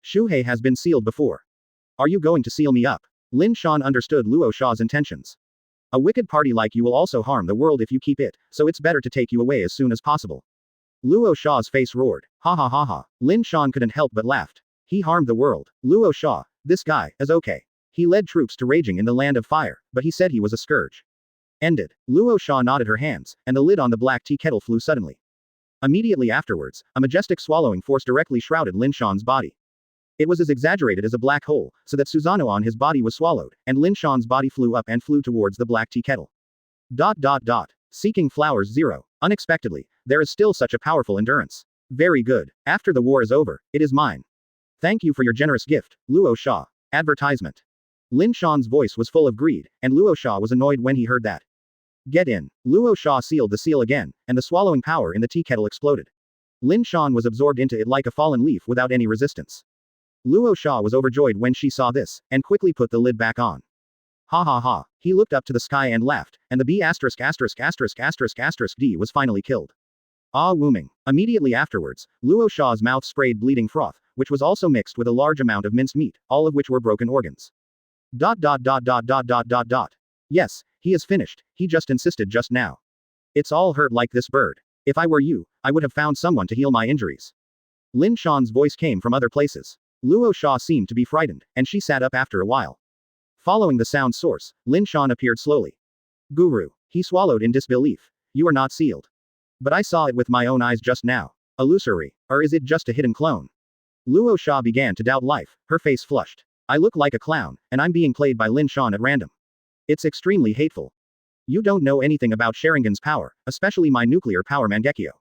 Shuhei has been sealed before. Are you going to seal me up? Lin Shan understood Luosha's intentions. A wicked party like you will also harm the world if you keep it, so it's better to take you away as soon as possible. Luosha's face roared. Ha ha ha ha. Lin Shan couldn't help but laughed. He harmed the world. Luosha, this guy, is okay. He led troops to raging in the land of fire, but he said he was a scourge. Ended. Luosha nodded her hands, and the lid on the black tea kettle flew suddenly. Immediately afterwards, a majestic swallowing force directly shrouded Lin Shan's body. It was as exaggerated as a black hole, so that Susanoo on his body was swallowed, and Lin Shan's body flew up and flew towards the black tea kettle. Seeking flowers 0. Unexpectedly, there is still such a powerful endurance. Very good. After the war is over, it is mine. Thank you for your generous gift, Luosha. Advertisement. Lin Shan's voice was full of greed, and Luosha was annoyed when he heard that. Get in. Luosha sealed the seal again, and the swallowing power in the tea kettle exploded. Lin Shan was absorbed into it like a fallen leaf without any resistance. Luosha was overjoyed when she saw this, and quickly put the lid back on. Ha ha ha. He looked up to the sky and laughed, and the B********** D was finally killed. Ah wooming. Immediately afterwards, Luosha's mouth sprayed bleeding froth, which was also mixed with a large amount of minced meat, all of which were broken organs. Yes, he is finished, he just insisted just now. It's all hurt like this bird. If I were you, I would have found someone to heal my injuries. Lin Shan's voice came from other places. Luosha seemed to be frightened, and she sat up after a while. Following the sound source, Lin Shan appeared slowly. Guru. He swallowed in disbelief. You are not sealed. But I saw it with my own eyes just now. Illusory. Or is it just a hidden clone? Luosha began to doubt life, her face flushed. I look like a clown, and I'm being played by Lin Shan at random. It's extremely hateful. You don't know anything about Sharingan's power, especially my nuclear power Mangekyo.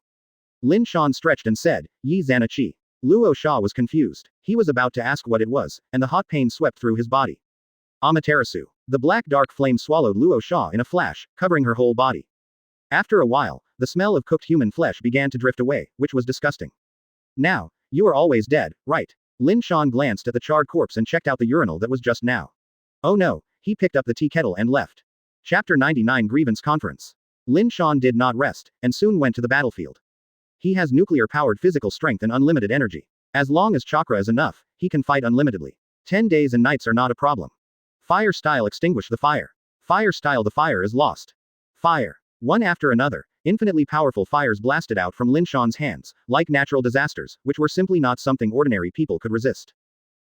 Lin Shan stretched and said, Yi Zanachi. Luosha was confused. He was about to ask what it was, and the hot pain swept through his body. Amaterasu. The black dark flame swallowed Luosha in a flash, covering her whole body. After a while, the smell of cooked human flesh began to drift away, which was disgusting. Now, you are always dead, right? Lin Shan glanced at the charred corpse and checked out the urinal that was just now. Oh no, he picked up the tea kettle and left. Chapter 99 Grievance Conference. Lin Shan did not rest, and soon went to the battlefield. He has nuclear-powered physical strength and unlimited energy. As long as chakra is enough, he can fight unlimitedly. 10 days and nights are not a problem. Fire style extinguish the fire. Fire style the fire is lost. Fire. One after another, infinitely powerful fires blasted out from Lin Shan's hands, like natural disasters, which were simply not something ordinary people could resist.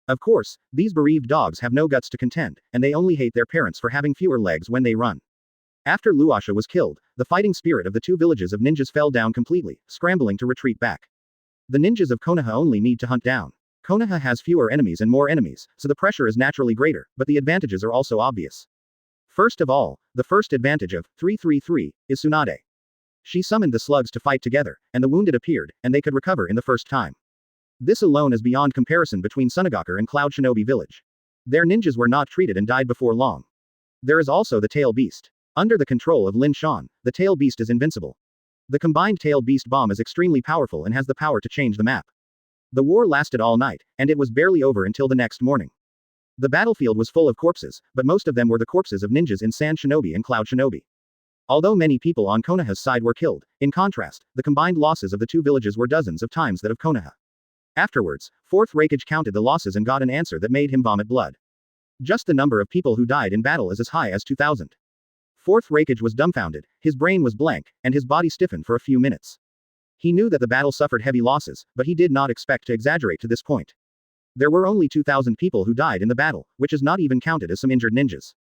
Of course, these bereaved dogs have no guts to contend, and they only hate their parents for having fewer legs when they run. After Luosha was killed, the fighting spirit of the two villages of ninjas fell down completely, scrambling to retreat back. The ninjas of Konoha only need to hunt down. Konoha has fewer enemies and more enemies, so the pressure is naturally greater, but the advantages are also obvious. First of all, the first advantage of 333 is Tsunade. She summoned the slugs to fight together, and the wounded appeared, and they could recover in the first time. This alone is beyond comparison between Sunagakure and Cloud Shinobi Village. Their ninjas were not treated and died before long. There is also the Tail Beast. Under the control of Lin Shan, the Tail Beast is invincible. The combined Tail Beast bomb is extremely powerful and has the power to change the map. The war lasted all night, and it was barely over until the next morning. The battlefield was full of corpses, but most of them were the corpses of ninjas in Sand Shinobi and Cloud Shinobi. Although many people on Konoha's side were killed, in contrast, the combined losses of the two villages were dozens of times that of Konoha. Afterwards, Fourth Raikage counted the losses and got an answer that made him vomit blood. Just the number of people who died in battle is as high as 2,000. Fourth Raikage was dumbfounded, his brain was blank, and his body stiffened for a few minutes. He knew that the battle suffered heavy losses, but he did not expect to exaggerate to this point. There were only 2,000 people who died in the battle, which is not even counted as some injured ninjas.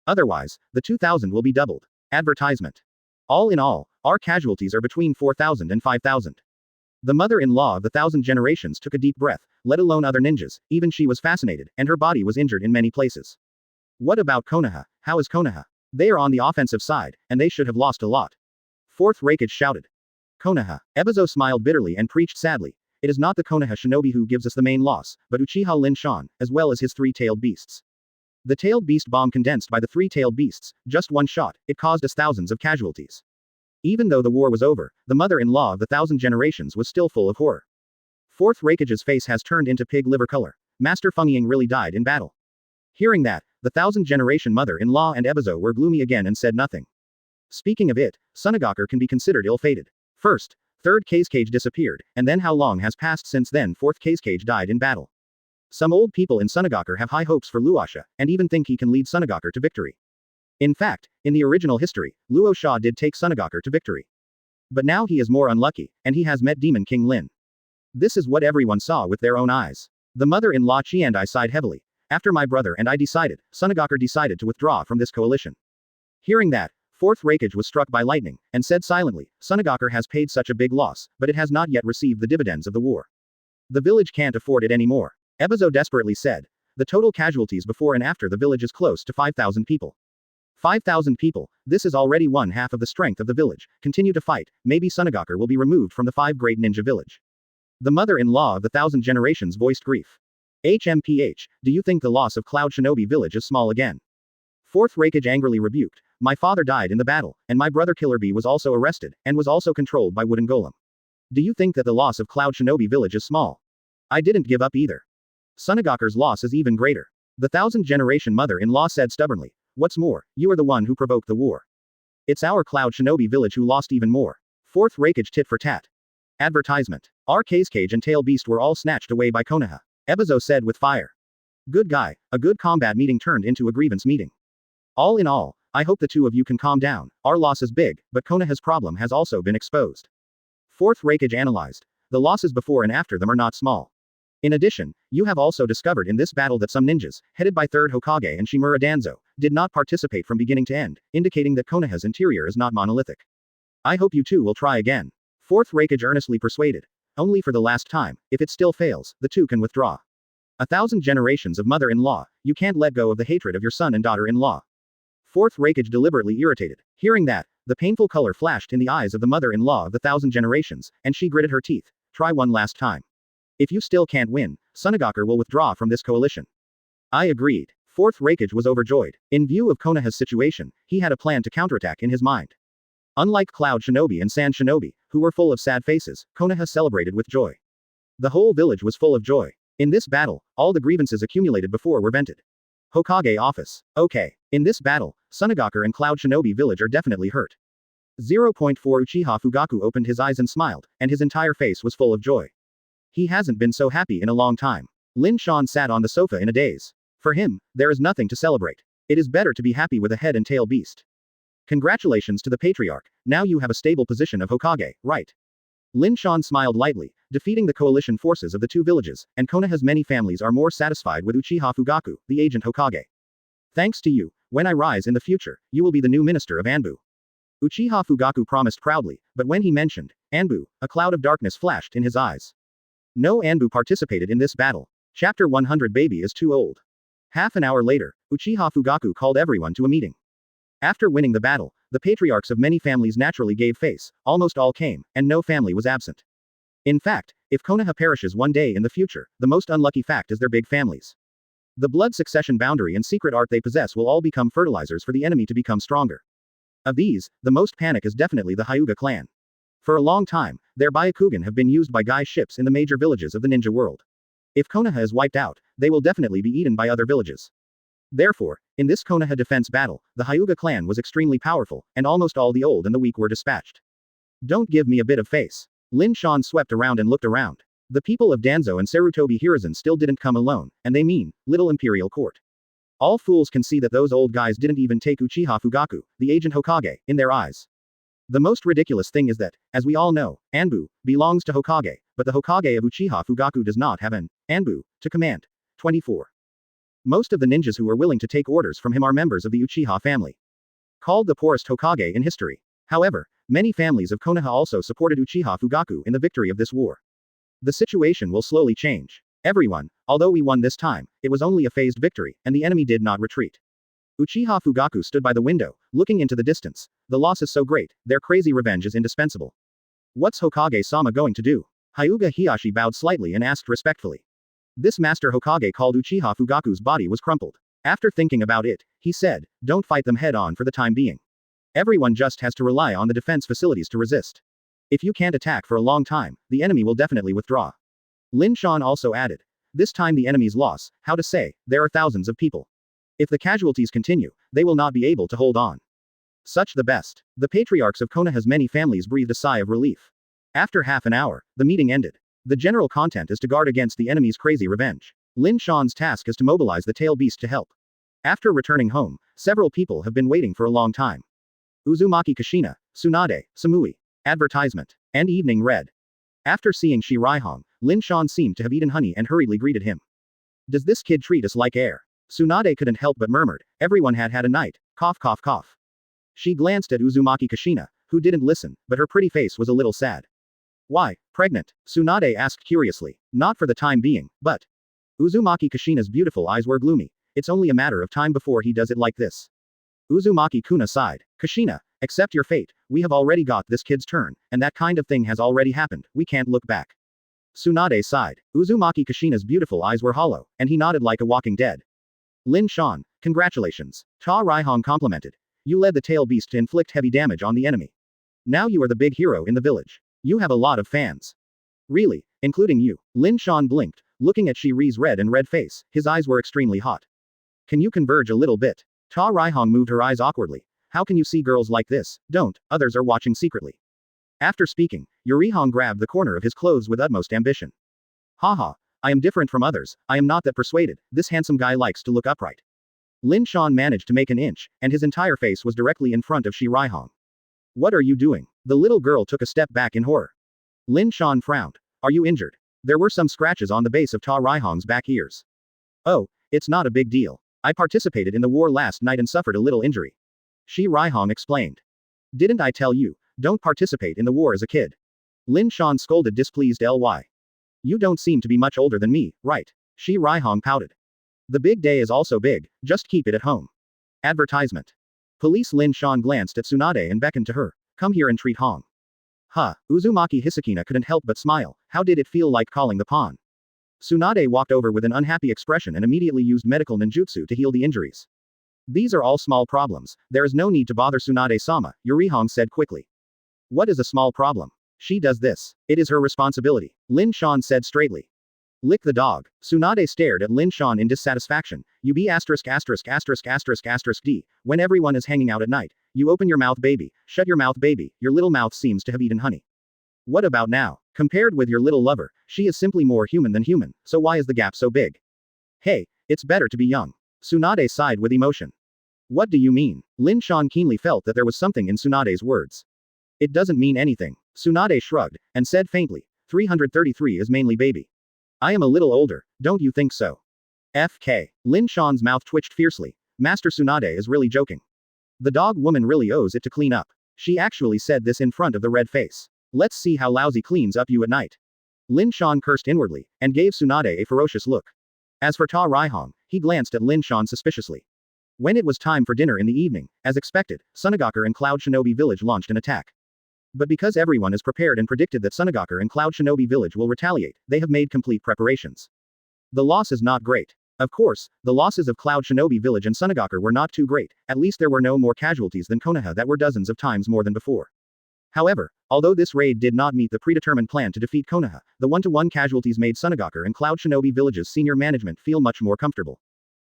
Otherwise, the 2,000 will be doubled. Advertisement. All in all, our casualties are between 4,000 and 5,000. The mother-in-law of the 1,000 generations took a deep breath, let alone other ninjas, even she was fascinated, and her body was injured in many places. What about Konoha? How is Konoha? They are on the offensive side, and they should have lost a lot. Fourth Raikage shouted. Konoha. Ebizo smiled bitterly and preached sadly. It is not the Konoha shinobi who gives us the main loss, but Uchiha Lin Shan, as well as his three-tailed beasts. The tailed beast bomb condensed by the three-tailed beasts, just one shot, it caused us thousands of casualties. Even though the war was over, the mother-in-law of the 1,000 generations was still full of horror. Fourth Raikage's face has turned into pig liver color. Master Fengying really died in battle. Hearing that, the 1,000 generation mother-in-law and Ebizo were gloomy again and said nothing. Speaking of it, Sunagakure can be considered ill-fated. First, Third Raikage disappeared, and then how long has passed since then Fourth Raikage died in battle. Some old people in Sunagakure have high hopes for Luosha, and even think he can lead Sunagakure to victory. In fact, in the original history, Luosha did take Sunagakure to victory. But now he is more unlucky, and he has met Demon King Lin. This is what everyone saw with their own eyes. The mother-in-law Chiandai sighed heavily. After my brother and I decided, Sunagakure decided to withdraw from this coalition. Hearing that, Fourth Raikage was struck by lightning, and said silently, Sunagakure has paid such a big loss, but it has not yet received the dividends of the war. The village can't afford it anymore. Ebizo desperately said. The total casualties before and after the village is close to 5,000 people. 5,000 people, this is already one half of the strength of the village. Continue to fight, maybe Sunagakure will be removed from the 5 great ninja village. The mother-in-law of the 1,000 generations voiced grief. HMPH, do you think the loss of Cloud Shinobi village is small again? Fourth Raikage angrily rebuked. My father died in the battle, and my brother Killer Bee was also arrested, and was also controlled by Wooden Golem. Do you think that the loss of Cloud Shinobi village is small? I didn't give up either. Sunagakure's loss is even greater. The 1,000 generation mother-in-law said stubbornly. What's more, you are the one who provoked the war. It's our Cloud Shinobi village who lost even more. Fourth Raikage tit for tat. Advertisement. Our Cage and Tail Beast were all snatched away by Konoha. Ebizo said with fire. Good guy, a good combat meeting turned into a grievance meeting. All in all, I hope the two of you can calm down. Our loss is big, but Konoha's problem has also been exposed. Fourth Raikage analyzed. The losses before and after them are not small. In addition, you have also discovered in this battle that some ninjas, headed by Third Hokage and Shimura Danzo, did not participate from beginning to end, indicating that Konoha's interior is not monolithic. I hope you two will try again. Fourth Raikage earnestly persuaded. Only for the last time, if it still fails, the two can withdraw. 1,000 generations of mother-in-law, you can't let go of the hatred of your son and daughter-in-law. Fourth Raikage deliberately irritated. Hearing that, the painful color flashed in the eyes of the mother-in-law of the 1,000 generations, and she gritted her teeth. Try one last time. If you still can't win, Sunagakure will withdraw from this coalition. I agreed. Fourth Raikage was overjoyed. In view of Konoha's situation, he had a plan to counterattack in his mind. Unlike Cloud Shinobi and Sand Shinobi, who were full of sad faces, Konoha celebrated with joy. The whole village was full of joy. In this battle, all the grievances accumulated before were vented. Hokage office. Okay. In this battle, Sunagakure and Cloud Shinobi village are definitely hurt. 0.4 Uchiha Fugaku opened his eyes and smiled, and his entire face was full of joy. He hasn't been so happy in a long time. Lin Shan sat on the sofa in a daze. For him, there is nothing to celebrate. It is better to be happy with a head and tail beast. Congratulations to the patriarch, now you have a stable position of Hokage, right? Lin Shan smiled lightly, defeating the coalition forces of the two villages, and Konoha's many families are more satisfied with Uchiha Fugaku, the agent Hokage. Thanks to you, when I rise in the future, you will be the new minister of Anbu. Uchiha Fugaku promised proudly, but when he mentioned Anbu, a cloud of darkness flashed in his eyes. No Anbu participated in this battle. Chapter 100 Baby is too old. Half an hour later, Uchiha Fugaku called everyone to a meeting. After winning the battle, the patriarchs of many families naturally gave face, almost all came, and no family was absent. In fact, if Konoha perishes one day in the future, the most unlucky fact is their big families. The blood succession boundary and secret art they possess will all become fertilizers for the enemy to become stronger. Of these, the most panic is definitely the Hyuga clan. For a long time, their Byakugan have been used by Gai's ships in the major villages of the ninja world. If Konoha is wiped out, they will definitely be eaten by other villages. Therefore, in this Konoha defense battle, the Hyuga clan was extremely powerful, and almost all the old and the weak were dispatched. Don't give me a bit of face. Lin Shan swept around and looked around. The people of Danzo and Sarutobi Hiruzen still didn't come alone, and they mean, little imperial court. All fools can see that those old guys didn't even take Uchiha Fugaku, the agent Hokage, in their eyes. The most ridiculous thing is that, as we all know, Anbu belongs to Hokage, but the Hokage of Uchiha Fugaku does not have an Anbu to command. 24. Most of the ninjas who were willing to take orders from him are members of the Uchiha family. Called the poorest Hokage in history. However, many families of Konoha also supported Uchiha Fugaku in the victory of this war. The situation will slowly change. Everyone, although we won this time, it was only a phased victory, and the enemy did not retreat. Uchiha Fugaku stood by the window, looking into the distance. The loss is so great, their crazy revenge is indispensable. What's Hokage-sama going to do? Hyuga Hiyashi bowed slightly and asked respectfully. This master Hokage called Uchiha Fugaku's body was crumpled. After thinking about it, he said, don't fight them head-on for the time being. Everyone just has to rely on the defense facilities to resist. If you can't attack for a long time, the enemy will definitely withdraw. Lin Shan also added. This time the enemy's loss, how to say, there are thousands of people. If the casualties continue, they will not be able to hold on. Such the best. The patriarchs of Konoha's many families breathed a sigh of relief. After half an hour, the meeting ended. The general content is to guard against the enemy's crazy revenge. Lin Shan's task is to mobilize the tail beast to help. After returning home, several people have been waiting for a long time. Uzumaki Kushina, Tsunade, Samui. Advertisement. And evening read. After seeing Shi Raihong, Lin Shan seemed to have eaten honey and hurriedly greeted him. Does this kid treat us like air? Tsunade couldn't help but murmured. Everyone had had a night. Cough cough cough. She glanced at Uzumaki Kushina, who didn't listen, but her pretty face was a little sad. Why, pregnant? Tsunade asked curiously. Not for the time being, but. Uzumaki Kushina's beautiful eyes were gloomy. It's only a matter of time before he does it like this. Uzumaki Kuna sighed. Kushina, accept your fate, we have already got this kid's turn, and that kind of thing has already happened, we can't look back. Tsunade sighed. Uzumaki Kushina's beautiful eyes were hollow, and he nodded like a walking dead. Lin Shan, congratulations. Ta Raihong complimented. You led the tail beast to inflict heavy damage on the enemy. Now you are the big hero in the village. You have a lot of fans. Really, including you. Lin Shan blinked, looking at Shi Ri's red and red face, his eyes were extremely hot. Can you converge a little bit? Ta Raihong moved her eyes awkwardly. How can you see girls like this? Don't, others are watching secretly. After speaking, Yurihong grabbed the corner of his clothes with utmost ambition. Haha, I am different from others, I am not that persuaded, this handsome guy likes to look upright. Lin Shan managed to make an inch, and his entire face was directly in front of Shi Raihong. What are you doing? The little girl took a step back in horror. Lin Shan frowned. Are you injured? There were some scratches on the base of Ta Raihong's back ears. Oh, it's not a big deal. I participated in the war last night and suffered a little injury. Shi Raihong explained. Didn't I tell you, don't participate in the war as a kid? Lin Shan scolded displeased Ly. You don't seem to be much older than me, right? Shi Raihong pouted. The big day is also big, just keep it at home. Advertisement. Police Lin Shan glanced at Tsunade and beckoned to her. Come here and treat Hong. Huh, Uzumaki Hisakina couldn't help but smile. How did it feel like calling the pawn? Tsunade walked over with an unhappy expression and immediately used medical ninjutsu to heal the injuries. These are all small problems, there is no need to bother Tsunade-sama, Yurihong said quickly. What is a small problem? She does this. It is her responsibility, Lin Shan said straightly. Lick the dog. Tsunade stared at Lin Shan in dissatisfaction. You be asterisk asterisk asterisk asterisk asterisk D. When everyone is hanging out at night, you open your mouth baby, shut your mouth baby, your little mouth seems to have eaten honey. What about now? Compared with your little lover, she is simply more human than human, so why is the gap so big? Hey, it's better to be young. Tsunade sighed with emotion. What do you mean? Lin Shan keenly felt that there was something in Tsunade's words. It doesn't mean anything. Tsunade shrugged, and said faintly, 333 is mainly baby. I am a little older, don't you think so? FK. Lin Shan's mouth twitched fiercely. Master Tsunade is really joking. The dog woman really owes it to clean up. She actually said this in front of the red face. Let's see how lousy cleans up you at night. Lin Shan cursed inwardly, and gave Tsunade a ferocious look. As for Ta Raihong, he glanced at Lin Shan suspiciously. When it was time for dinner in the evening, as expected, Sunagakure and Cloud Shinobi Village launched an attack. But because everyone is prepared and predicted that Sunagakure and Cloud Shinobi Village will retaliate, they have made complete preparations. The loss is not great. Of course, the losses of Cloud Shinobi Village and Sunagakure were not too great, at least there were no more casualties than Konaha that were dozens of times more than before. However, although this raid did not meet the predetermined plan to defeat Konoha, the one-to-one casualties made Sunagakure and Cloud Shinobi Village's senior management feel much more comfortable.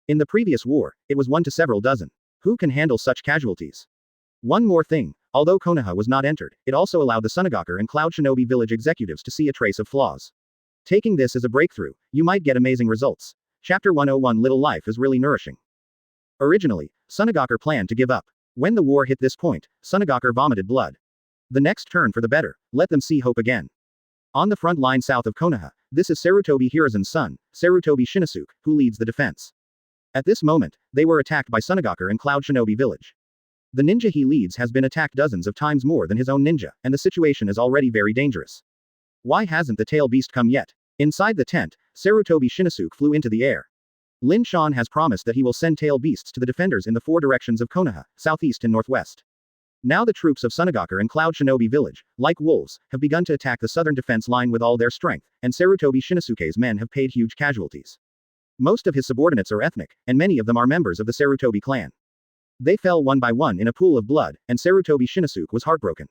In the previous war, it was 1 to several dozen. Who can handle such casualties? One more thing, although Konoha was not entered, it also allowed the Sunagakure and Cloud Shinobi Village executives to see a trace of flaws. Taking this as a breakthrough, you might get amazing results. Chapter 101 Little life is really nourishing. Originally, Sunagakure planned to give up. When the war hit this point, Sunagakure vomited blood. The next turn for the better, let them see hope again. On the front line south of Konoha, this is Sarutobi Hiruzen's son, Sarutobi Shinosuke, who leads the defense. At this moment, they were attacked by Sunagakure and Cloud Shinobi Village. The ninja he leads has been attacked dozens of times more than his own ninja, and the situation is already very dangerous. Why hasn't the tail beast come yet? Inside the tent, Sarutobi Shinosuke flew into the air. Lin Shan has promised that he will send tail beasts to the defenders in the 4 directions of Konoha, southeast and northwest. Now the troops of Sunagakure and Cloud Shinobi Village, like wolves, have begun to attack the southern defense line with all their strength, and Sarutobi Shinosuke's men have paid huge casualties. Most of his subordinates are ethnic, and many of them are members of the Sarutobi clan. They fell one by one in a pool of blood, and Sarutobi Shinosuke was heartbroken.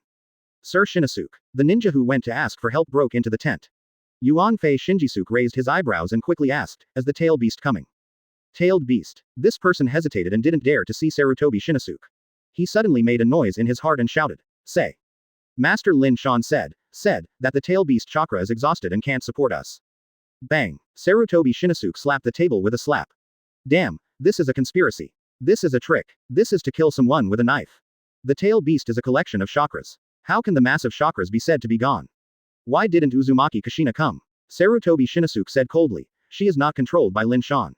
Sir Shinosuke, the ninja who went to ask for help, broke into the tent. Yuanfei Shinjisuke raised his eyebrows and quickly asked, "Is the tail beast coming?" Tailed beast. This person hesitated and didn't dare to see Sarutobi Shinosuke. He suddenly made a noise in his heart and shouted, "Say." Master Lin Shan said that the tail beast chakra is exhausted and can't support us. Bang. Sarutobi Shinosuke slapped the table with a slap. Damn, this is a conspiracy. This is a trick. This is to kill someone with a knife. The tail beast is a collection of chakras. How can the massive chakras be said to be gone? Why didn't Uzumaki Kushina come? Sarutobi Shinosuke said coldly. She is not controlled by Lin Shan.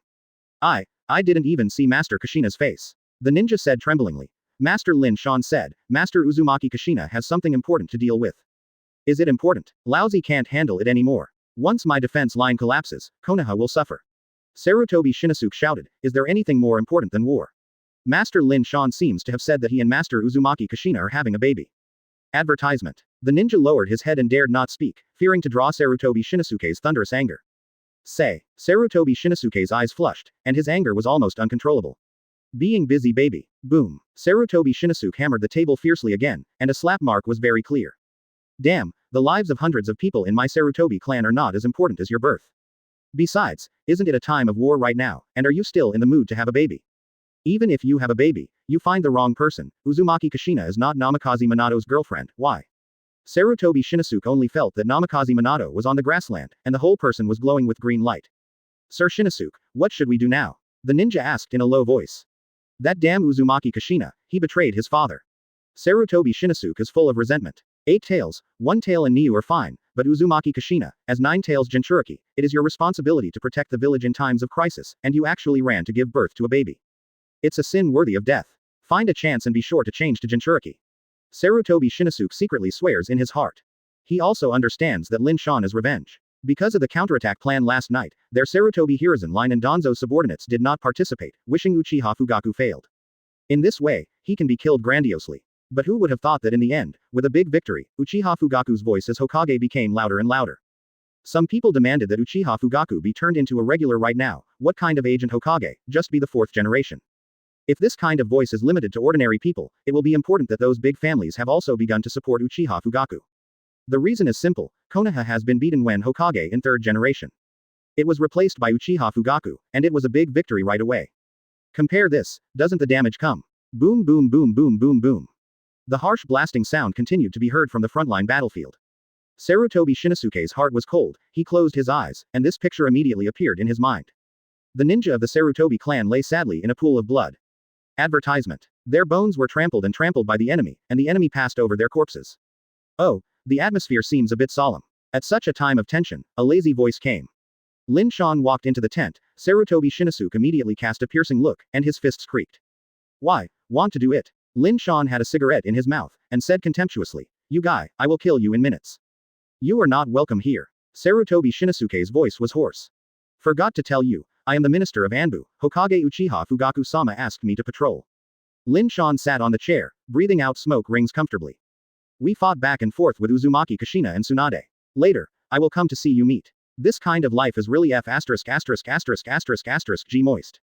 I didn't even see Master Kushina's face. The ninja said tremblingly. Master Lin Shan said, Master Uzumaki Kushina has something important to deal with. Is it important? Lousy can't handle it anymore. Once my defense line collapses, Konoha will suffer. Sarutobi Shinosuke shouted, is there anything more important than war? Master Lin Shan seems to have said that he and Master Uzumaki Kushina are having a baby. Advertisement. The ninja lowered his head and dared not speak, fearing to draw Sarutobi Shinosuke's thunderous anger. Say. Sarutobi Shinosuke's eyes flushed, and his anger was almost uncontrollable. Being busy baby. Boom. Sarutobi Shinosuke hammered the table fiercely again, and a slap mark was very clear. Damn, the lives of hundreds of people in my Sarutobi clan are not as important as your birth. Besides, isn't it a time of war right now, and are you still in the mood to have a baby? Even if you have a baby, you find the wrong person. Uzumaki Kushina is not Namikaze Minato's girlfriend. Why? Sarutobi Shinosuke only felt that Namikaze Minato was on the grassland, and the whole person was glowing with green light. Sir Shinosuke, what should we do now? The ninja asked in a low voice. That damn Uzumaki Kushina, he betrayed his father. Sarutobi Shinosuke is full of resentment. 8 tails, 1 tail and Niu are fine, but Uzumaki Kushina, as 9 tails Jinchuriki, it is your responsibility to protect the village in times of crisis, and you actually ran to give birth to a baby. It's a sin worthy of death. Find a chance and be sure to change to Jinchuriki. Sarutobi Shinosuke secretly swears in his heart. He also understands that Lin Shan is revenge. Because of the counterattack plan last night, their Sarutobi Hiruzen line and Danzo subordinates did not participate, wishing Uchiha Fugaku failed. In this way, he can be killed grandiosely. But who would have thought that in the end, with a big victory, Uchiha Fugaku's voice as Hokage became louder and louder. Some people demanded that Uchiha Fugaku be turned into a regular right now. What kind of agent Hokage? Just be the 4th generation. If this kind of voice is limited to ordinary people, it will be important that those big families have also begun to support Uchiha Fugaku. The reason is simple, Konoha has been beaten when Hokage in 3rd generation. It was replaced by Uchiha Fugaku, and it was a big victory right away. Compare this, doesn't the damage come? Boom boom boom boom boom boom. The harsh blasting sound continued to be heard from the frontline battlefield. Sarutobi Shinosuke's heart was cold, he closed his eyes, and this picture immediately appeared in his mind. The ninja of the Sarutobi clan lay sadly in a pool of blood. Advertisement. Their bones were trampled and trampled by the enemy, and the enemy passed over their corpses. Oh, the atmosphere seems a bit solemn. At such a time of tension, a lazy voice came. Lin Shan walked into the tent, Sarutobi Shinosuke immediately cast a piercing look, and his fists creaked. Why, want to do it? Lin Shan had a cigarette in his mouth, and said contemptuously, you guy, I will kill you in minutes. You are not welcome here. Sarutobi Shinosuke's voice was hoarse. Forgot to tell you, I am the minister of Anbu, Hokage Uchiha Fugaku-sama asked me to patrol. Lin Shan sat on the chair, breathing out smoke rings comfortably. We fought back and forth with Uzumaki Kushina and Tsunade. Later, I will come to see you meet. This kind of life is really G moist.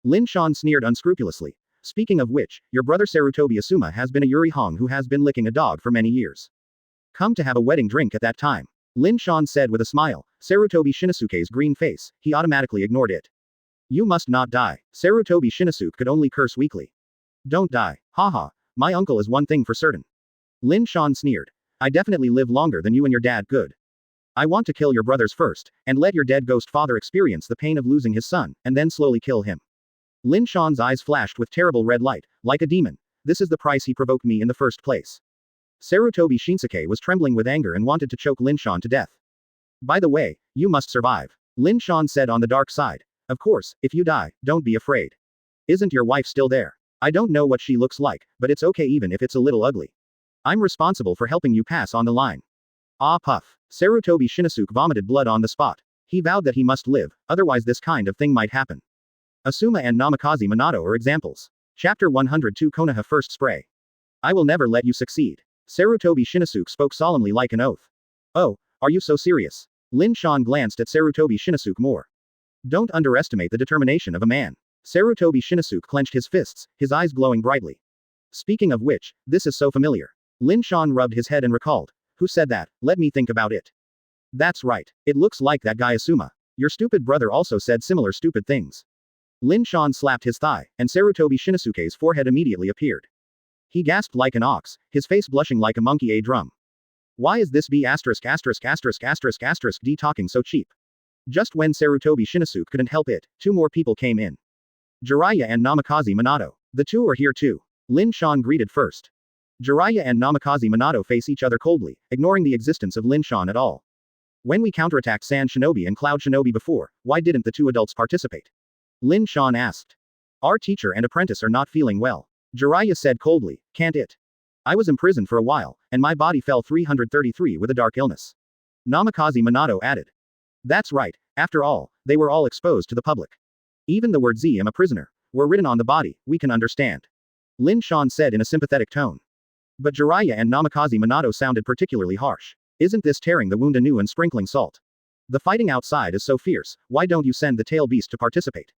Lin Shan sneered unscrupulously. speaking of which, your brother Sarutobi Asuma has been a Yuri Hong who has been licking a dog for many years. Come to have a wedding drink at that time. Lin Shan said with a smile. Sarutobi Shinosuke's green face, he automatically ignored it. You must not die. Sarutobi Shinosuke could only curse weakly. Don't die. Haha, my uncle is one thing for certain. Lin Shan sneered. I definitely live longer than you and your dad could. I want to kill your brothers first, and let your dead ghost father experience the pain of losing his son, and then slowly kill him. Lin Shan's eyes flashed with terrible red light, like a demon. This is the price he provoked me in the first place. Sarutobi Shinsuke was trembling with anger and wanted to choke Lin Shan to death. By the way, you must survive. Lin Shan said on the dark side. Of course, if you die, don't be afraid. Isn't your wife still there? I don't know what she looks like, but it's okay even if it's a little ugly. I'm responsible for helping you pass on the line. Ah puff. Sarutobi Shinosuke vomited blood on the spot. He vowed that he must live, otherwise this kind of thing might happen. Asuma and Namikaze Minato are examples. Chapter 102 Konoha First Spray. I will never let you succeed. Sarutobi Shinosuke spoke solemnly like an oath. Oh, are you so serious? Lin Shan glanced at Sarutobi Shinosuke more. Don't underestimate the determination of a man. Sarutobi Shinosuke clenched his fists, his eyes glowing brightly. Speaking of which, this is so familiar. Lin Shan rubbed his head and recalled. Who said that? Let me think about it. That's right. It looks like that guy Asuma. Your stupid brother also said similar stupid things. Lin Shan slapped his thigh, and Sarutobi Shinosuke's forehead immediately appeared. He gasped like an ox, his face blushing like a monkey a drum. Why is this B********* D talking so cheap? Just when Sarutobi Shinosuke couldn't help it, two more people came in. Jiraiya and Namikaze Minato. The two are here too. Lin Shan greeted first. Jiraiya and Namikaze Minato face each other coldly, ignoring the existence of Lin Shan at all. When we counterattacked Sand Shinobi and Cloud Shinobi before, why didn't the two adults participate? Lin Shan asked. Our teacher and apprentice are not feeling well. Jiraiya said coldly, can't it? I was imprisoned for a while, and my body fell 333 with a dark illness. Namikaze Minato added. That's right, after all, they were all exposed to the public. Even the words "I am a prisoner" were written on the body, we can understand. Lin Shan said in a sympathetic tone. But Jiraiya and Namikaze Minato sounded particularly harsh. Isn't this tearing the wound anew and sprinkling salt? The fighting outside is so fierce, why don't you send the tail beast to participate?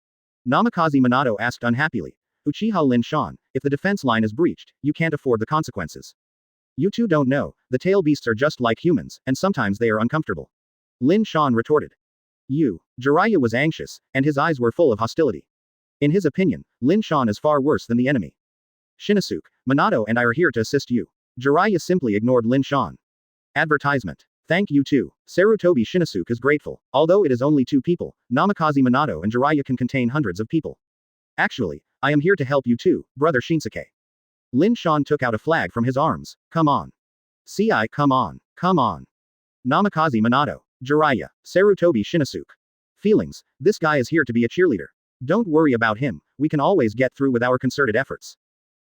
Namikaze Minato asked unhappily. Uchiha Lin Shan, if the defense line is breached, you can't afford the consequences. You two don't know, the tail beasts are just like humans, and sometimes they are uncomfortable. Lin Shan retorted. Jiraiya was anxious, and his eyes were full of hostility. In his opinion, Lin Shan is far worse than the enemy. Shinosuke, Minato and I are here to assist you. Jiraiya simply ignored Lin Shan. Advertisement. Thank you too. Sarutobi Shinosuke is grateful. Although it is only two people, Namikaze Minato and Jiraiya can contain hundreds of people. Actually, I am here to help you too, brother Shinsuke. Lin Shan took out a flag from his arms. Come on. Come on. Come on. Namikaze Minato. Jiraiya. Sarutobi Shinosuke. Feelings, this guy is here to be a cheerleader. Don't worry about him, we can always get through with our concerted efforts.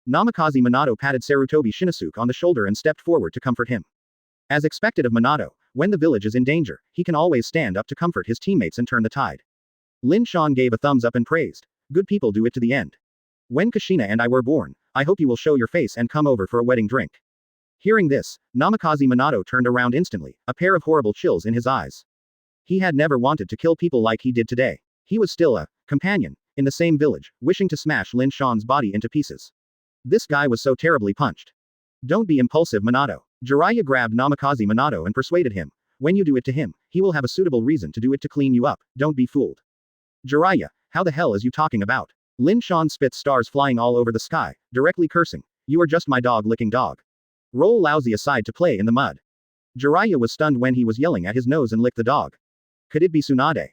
Namikaze Minato patted Sarutobi Shinosuke on the shoulder and stepped forward to comfort him. As expected of Minato, when the village is in danger, he can always stand up to comfort his teammates and turn the tide. Lin Shan gave a thumbs up and praised. Good people do it to the end. When Kushina and I were born, I hope you will show your face and come over for a wedding drink. Hearing this, Namikaze Minato turned around instantly, a pair of horrible chills in his eyes. He had never wanted to kill people like he did today. He was still a companion in the same village, wishing to smash Lin Shan's body into pieces. This guy was so terribly punched. Don't be impulsive, Minato. Jiraiya grabbed Namikaze Minato and persuaded him. When you do it to him, he will have a suitable reason to do it to clean you up, don't be fooled. Jiraiya, how the hell is you talking about? Lin Shan spit stars flying all over the sky, directly cursing. You are just my dog-licking dog. Roll lousy aside to play in the mud. Jiraiya was stunned when he was yelling at his nose and licked the dog. Could it be Tsunade?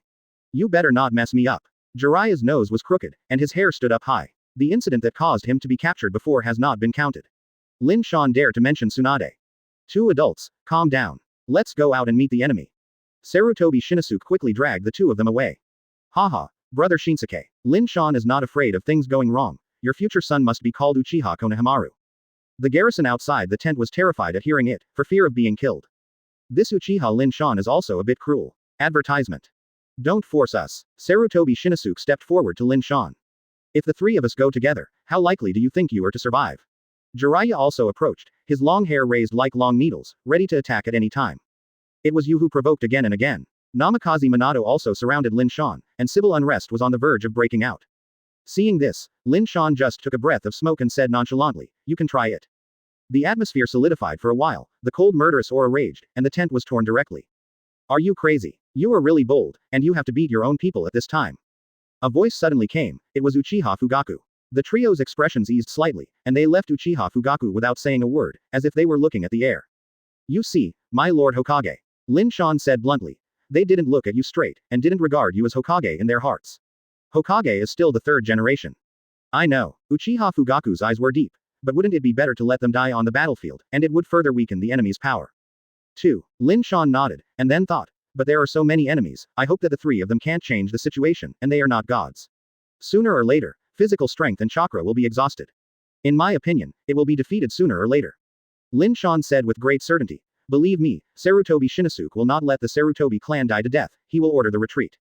You better not mess me up. Jiraiya's nose was crooked, and his hair stood up high. The incident that caused him to be captured before has not been counted. Lin Shan dared to mention Tsunade. Two adults, calm down. Let's go out and meet the enemy. Sarutobi Shinosuke quickly dragged the two of them away. Haha, brother Shinsuke. Lin Shan is not afraid of things going wrong. Your future son must be called Uchiha Konohamaru. The garrison outside the tent was terrified at hearing it, for fear of being killed. This Uchiha Lin Shan is also a bit cruel. Advertisement. Don't force us. Sarutobi Shinosuke stepped forward to Lin Shan. If the three of us go together, how likely do you think you are to survive? Jiraiya also approached, his long hair raised like long needles, ready to attack at any time. It was you who provoked again and again. Namikaze Minato also surrounded Lin Shan, and civil unrest was on the verge of breaking out. Seeing this, Lin Shan just took a breath of smoke and said nonchalantly, "You can try it." The atmosphere solidified for a while, the cold murderous aura raged, and the tent was torn directly. "Are you crazy? You are really bold, and you have to beat your own people at this time." A voice suddenly came, it was Uchiha Fugaku. The trio's expressions eased slightly, and they left Uchiha Fugaku without saying a word, as if they were looking at the air. "You see, my lord Hokage," Lin Shan said bluntly. "They didn't look at you straight, and didn't regard you as Hokage in their hearts. Hokage is still the third generation." "I know." Uchiha Fugaku's eyes were deep. "But wouldn't it be better to let them die on the battlefield, and it would further weaken the enemy's power?" 2. Lin Shan nodded, and then thought. "But there are so many enemies, I hope that the three of them can't change the situation, and they are not gods. Sooner or later, physical strength and chakra will be exhausted. In my opinion, it will be defeated sooner or later." Lin Shan said with great certainty. "Believe me, Sarutobi Shinosuke will not let the Sarutobi clan die to death, he will order the retreat."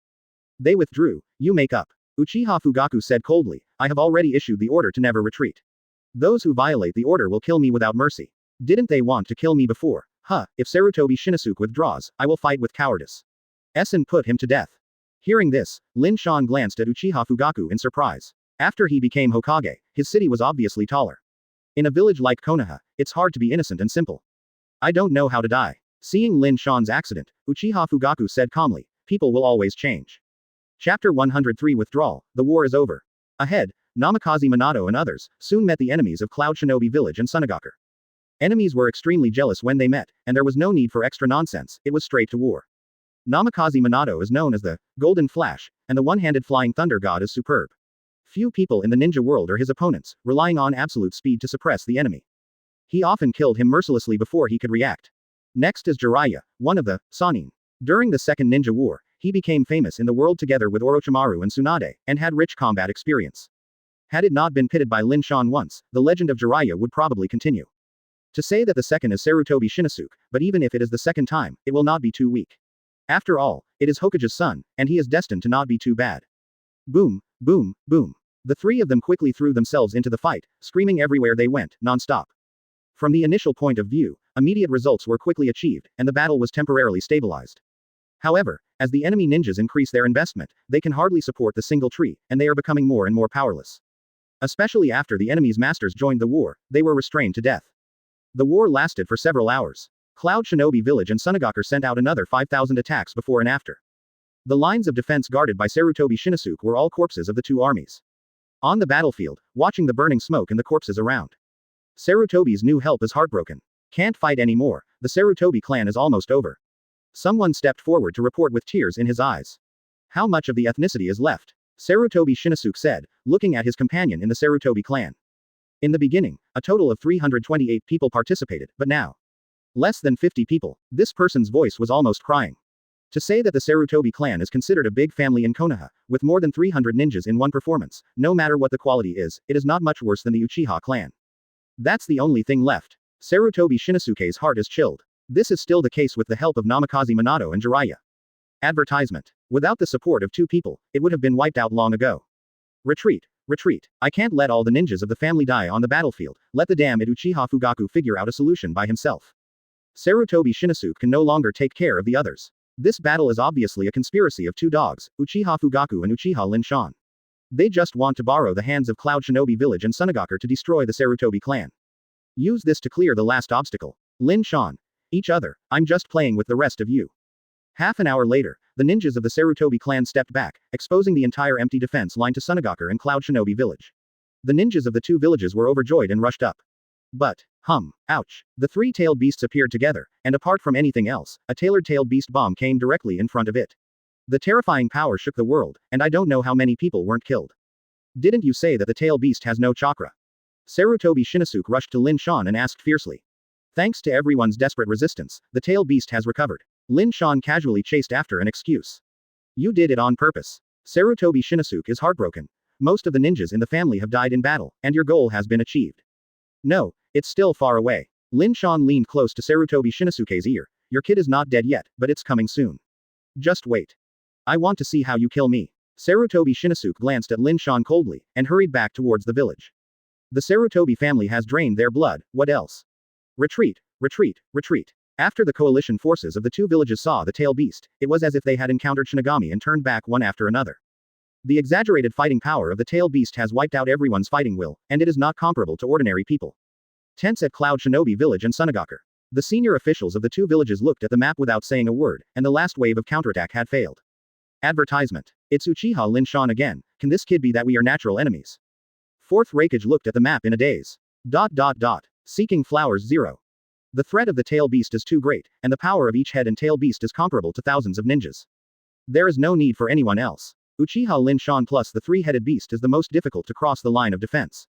They withdrew. "You make up." Uchiha Fugaku said coldly, "I have already issued the order to never retreat. Those who violate the order will kill me without mercy. Didn't they want to kill me before? If Sarutobi Shinosuke withdraws, I will fight with cowardice. And put him to death." Hearing this, Lin Shan glanced at Uchiha Fugaku in surprise. After he became Hokage, his city was obviously taller. In a village like Konoha, it's hard to be innocent and simple. "I don't know how to die." Seeing Lin Shan's accident, Uchiha Fugaku said calmly, "People will always change." Chapter 103 Withdrawal, the war is over. Ahead, Namikaze Minato and others soon met the enemies of Cloud Shinobi Village and Sunagakure. Enemies were extremely jealous when they met, and there was no need for extra nonsense, it was straight to war. Namikaze Minato is known as the Golden Flash, and the one-handed flying thunder god is superb. Few people in the ninja world are his opponents, relying on absolute speed to suppress the enemy. He often killed him mercilessly before he could react. Next is Jiraiya, one of the Sannin. During the Second Ninja War, he became famous in the world together with Orochimaru and Tsunade, and had rich combat experience. Had it not been pitted by Lin Shan once, the legend of Jiraiya would probably continue. To say that the second is Sarutobi Shinosuke, but even if it is the second time, it will not be too weak. After all, it is Hokage's son, and he is destined to not be too bad. Boom, boom, boom. The three of them quickly threw themselves into the fight, screaming everywhere they went, non-stop. From the initial point of view, immediate results were quickly achieved, and the battle was temporarily stabilized. However, as the enemy ninjas increase their investment, they can hardly support the single tree, and they are becoming more and more powerless. Especially after the enemy's masters joined the war, they were restrained to death. The war lasted for several hours. Cloud Shinobi Village and Sunagakure sent out another 5,000 attacks before and after. The lines of defense guarded by Sarutobi Shinosuke were all corpses of the two armies. On the battlefield, watching the burning smoke and the corpses around. Sarutobi's new help is heartbroken. Can't fight anymore, the Sarutobi clan is almost over. Someone stepped forward to report with tears in his eyes. "How much of the ethnicity is left?" Sarutobi Shinosuke said, looking at his companion in the Sarutobi clan. In the beginning, a total of 328 people participated, but now, less than 50 people. This person's voice was almost crying. To say that the Sarutobi clan is considered a big family in Konoha, with more than 300 ninjas in one performance, no matter what the quality is, it is not much worse than the Uchiha clan. That's the only thing left. Sarutobi Shinosuke's heart is chilled. This is still the case with the help of Namikaze Minato and Jiraiya. Advertisement. Without the support of two people, it would have been wiped out long ago. Retreat. Retreat. I can't let all the ninjas of the family die on the battlefield, let the damned Uchiha Fugaku figure out a solution by himself. Sarutobi Shinosuke can no longer take care of the others. This battle is obviously a conspiracy of two dogs, Uchiha Fugaku and Uchiha Lin Shan. They just want to borrow the hands of Cloud Shinobi Village and Sunagakure to destroy the Sarutobi clan. Use this to clear the last obstacle. Lin Shan. Each other, I'm just playing with the rest of you. Half an hour later, the ninjas of the Sarutobi clan stepped back, exposing the entire empty defense line to Sunagakure and Cloud Shinobi Village. The ninjas of the two villages were overjoyed and rushed up. But, ouch. The three-tailed beasts appeared together, and apart from anything else, a tailored-tailed beast bomb came directly in front of it. The terrifying power shook the world, and I don't know how many people weren't killed. Didn't you say that the tail beast has no chakra? Sarutobi Shinosuke rushed to Lin Shan and asked fiercely. Thanks to everyone's desperate resistance, the tail beast has recovered. Lin Shan casually chased after an excuse. You did it on purpose. Sarutobi Shinosuke is heartbroken. Most of the ninjas in the family have died in battle, and your goal has been achieved. No, it's still far away. Lin Shan leaned close to Sarutobi Shinosuke's ear. Your kid is not dead yet, but it's coming soon. Just wait. I want to see how you kill me. Sarutobi Shinosuke glanced at Lin Shan coldly, and hurried back towards the village. The Sarutobi family has drained their blood, what else? Retreat, retreat, retreat. After the coalition forces of the two villages saw the tail beast, it was as if they had encountered Shinigami and turned back one after another. The exaggerated fighting power of the tail beast has wiped out everyone's fighting will, and it is not comparable to ordinary people. Tense at Cloud Shinobi Village and Sunagakure. The senior officials of the two villages looked at the map without saying a word, and the last wave of counterattack had failed. Advertisement. It's Uchiha Lin Shan again. Can this kid be that we are natural enemies? Fourth Raikage looked at the map in a daze. Seeking flowers 0. The threat of the tail beast is too great, and the power of each head and tail beast is comparable to thousands of ninjas. There is no need for anyone else. Uchiha Lin Shan plus the three-headed beast is the most difficult to cross the line of defense.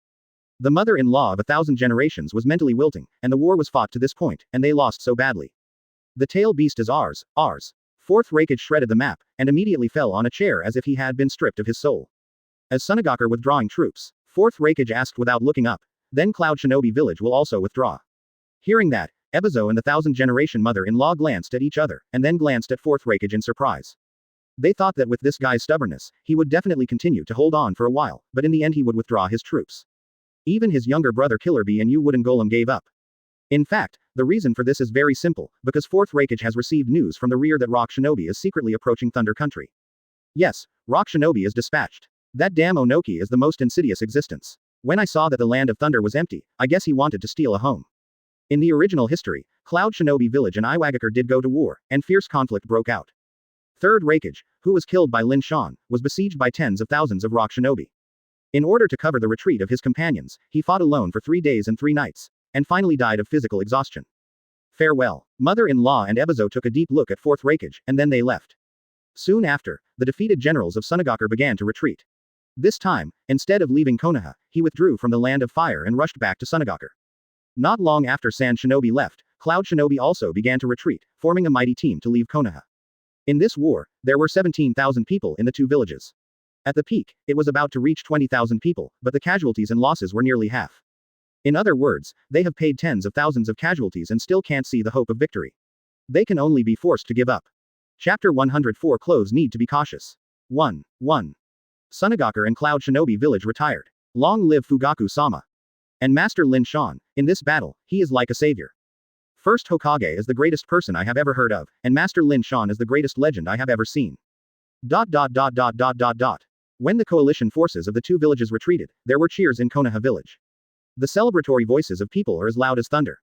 The mother-in-law of 1,000 generations was mentally wilting, and the war was fought to this point, and they lost so badly. The tail beast is ours. Fourth Raikage shredded the map, and immediately fell on a chair as if he had been stripped of his soul. As Sunagakure withdrawing troops, Fourth Raikage asked without looking up, then Cloud Shinobi Village will also withdraw. Hearing that, Ebizo and the 1,000-generation mother-in-law glanced at each other, and then glanced at Fourth Raikage in surprise. They thought that with this guy's stubbornness, he would definitely continue to hold on for a while, but in the end he would withdraw his troops. Even his younger brother Killer Bee and Wooden Golem gave up. In fact, the reason for this is very simple, because Fourth Raikage has received news from the rear that Rock Shinobi is secretly approaching Thunder Country. Yes, Rock Shinobi is dispatched. That damn Onoki is the most insidious existence. When I saw that the Land of Thunder was empty, I guess he wanted to steal a home. In the original history, Cloud Shinobi Village and Iwagakure did go to war, and fierce conflict broke out. Third Raikage, who was killed by Lin Shan, was besieged by tens of thousands of Rock Shinobi. In order to cover the retreat of his companions, he fought alone for 3 days and 3 nights, and finally died of physical exhaustion. Farewell. Mother-in-law and Ebizo took a deep look at Fourth Raikage, and then they left. Soon after, the defeated generals of Sunagakure began to retreat. This time, instead of leaving Konoha, he withdrew from the Land of Fire and rushed back to Sunagakure. Not long after Sand Shinobi left, Cloud Shinobi also began to retreat, forming a mighty team to leave Konoha. In this war, there were 17,000 people in the two villages. At the peak, it was about to reach 20,000 people, but the casualties and losses were nearly half. In other words, they have paid tens of thousands of casualties and still can't see the hope of victory. They can only be forced to give up. Chapter 104 Clothes need to be cautious. 1. Sunagakure and Cloud Shinobi Village retired. Long live Fugaku-sama. And Master Lin Shan, in this battle, he is like a savior. First Hokage is the greatest person I have ever heard of, and Master Lin Shan is the greatest legend I have ever seen. When the coalition forces of the two villages retreated, there were cheers in Konoha village. The celebratory voices of people are as loud as thunder.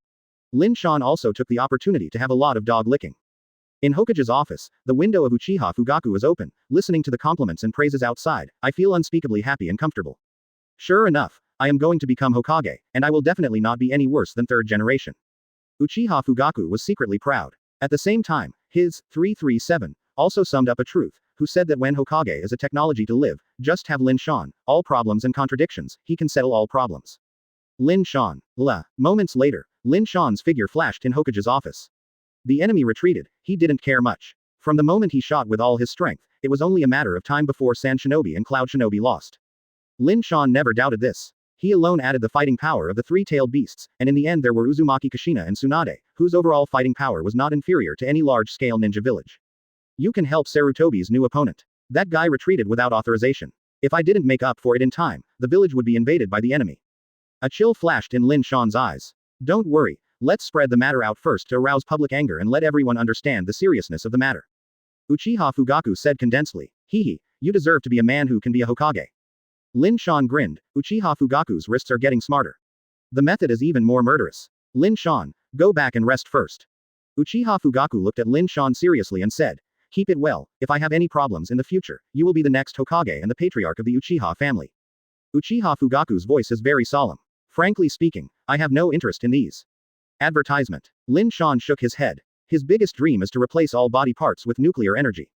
Lin Shan also took the opportunity to have a lot of dog licking. In Hokage's office, the window of Uchiha Fugaku is open, listening to the compliments and praises outside. I feel unspeakably happy and comfortable. Sure enough, I am going to become Hokage, and I will definitely not be any worse than third generation. Uchiha Fugaku was secretly proud. At the same time, his 337 also summed up a truth, who said that when Hokage is a technology to live, just have Lin Shan, all problems and contradictions, he can settle all problems. Lin Shan. Moments later, Lin Shan's figure flashed in Hokage's office. The enemy retreated, he didn't care much. From the moment he shot with all his strength, it was only a matter of time before Sand Shinobi and Cloud Shinobi lost. Lin Shan never doubted this. He alone added the fighting power of the three-tailed beasts, and in the end there were Uzumaki Kushina and Tsunade, whose overall fighting power was not inferior to any large-scale ninja village. You can help Sarutobi's new opponent. That guy retreated without authorization. If I didn't make up for it in time, the village would be invaded by the enemy. A chill flashed in Lin Shan's eyes. Don't worry, let's spread the matter out first to arouse public anger and let everyone understand the seriousness of the matter. Uchiha Fugaku said condensedly. You deserve to be a man who can be a Hokage. Lin Shan grinned. Uchiha Fugaku's wrists are getting smarter. The method is even more murderous. Lin Shan, go back and rest first. Uchiha Fugaku looked at Lin Shan seriously and said, keep it well, if I have any problems in the future, you will be the next Hokage and the patriarch of the Uchiha family. Uchiha Fugaku's voice is very solemn. Frankly speaking, I have no interest in these. Advertisement. Lin Shan shook his head. His biggest dream is to replace all body parts with nuclear energy.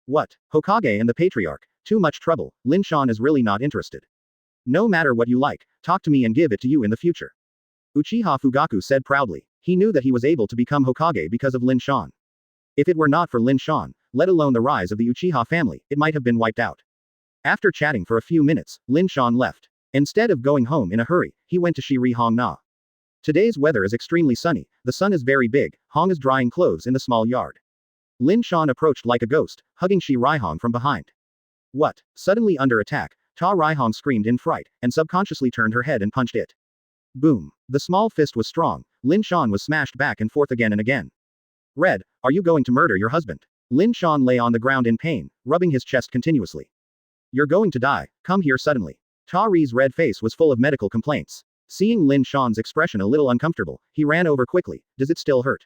What? Hokage and the patriarch? Too much trouble. Lin Shan is really not interested. No matter what you like, talk to me and give it to you in the future. Uchiha Fugaku said proudly. He knew that he was able to become Hokage because of Lin Shan. If it were not for Lin Shan, let alone the rise of the Uchiha family, it might have been wiped out. After chatting for a few minutes, Lin Shan left. Instead of going home in a hurry, he went to Shiri Hong Na. Today's weather is extremely sunny, the sun is very big, Hong is drying clothes in the small yard. Lin Shan approached like a ghost, hugging Shi Raihong from behind. What? Suddenly under attack, Ta Raihong screamed in fright, and subconsciously turned her head and punched it. Boom. The small fist was strong, Lin Shan was smashed back and forth again and again. Red, are you going to murder your husband? Lin Shan lay on the ground in pain, rubbing his chest continuously. You're going to die, come here suddenly. Tari's red face was full of medical complaints. Seeing Lin Shan's expression a little uncomfortable, he ran over quickly. Does it still hurt?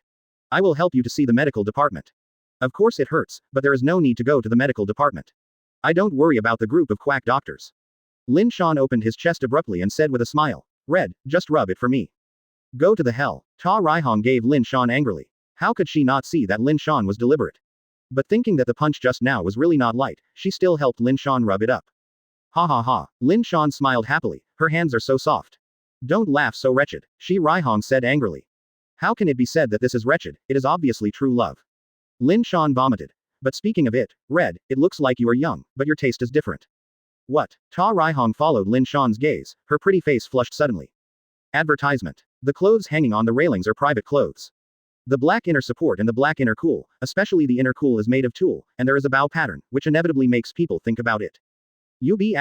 I will help you to see the medical department. Of course it hurts, but there is no need to go to the medical department. I don't worry about the group of quack doctors. Lin Shan opened his chest abruptly and said with a smile. Red, just rub it for me. Go to the hell. Ta Raihong gave Lin Shan angrily. How could she not see that Lin Shan was deliberate? But thinking that the punch just now was really not light, she still helped Lin Shan rub it up. Ha ha ha. Lin Shan smiled happily. Her hands are so soft. Don't laugh so wretched, Shi Raihong said angrily. How can it be said that this is wretched? It is obviously true love. Lin Shan vomited. But speaking of it, Red, it looks like you are young, but your taste is different. What? Ta Raihong followed Lin Shan's gaze, her pretty face flushed suddenly. Advertisement. The clothes hanging on the railings are private clothes. The black inner support and the black inner cool, especially the inner cool, is made of tulle, and there is a bow pattern, which inevitably makes people think about it. UB****************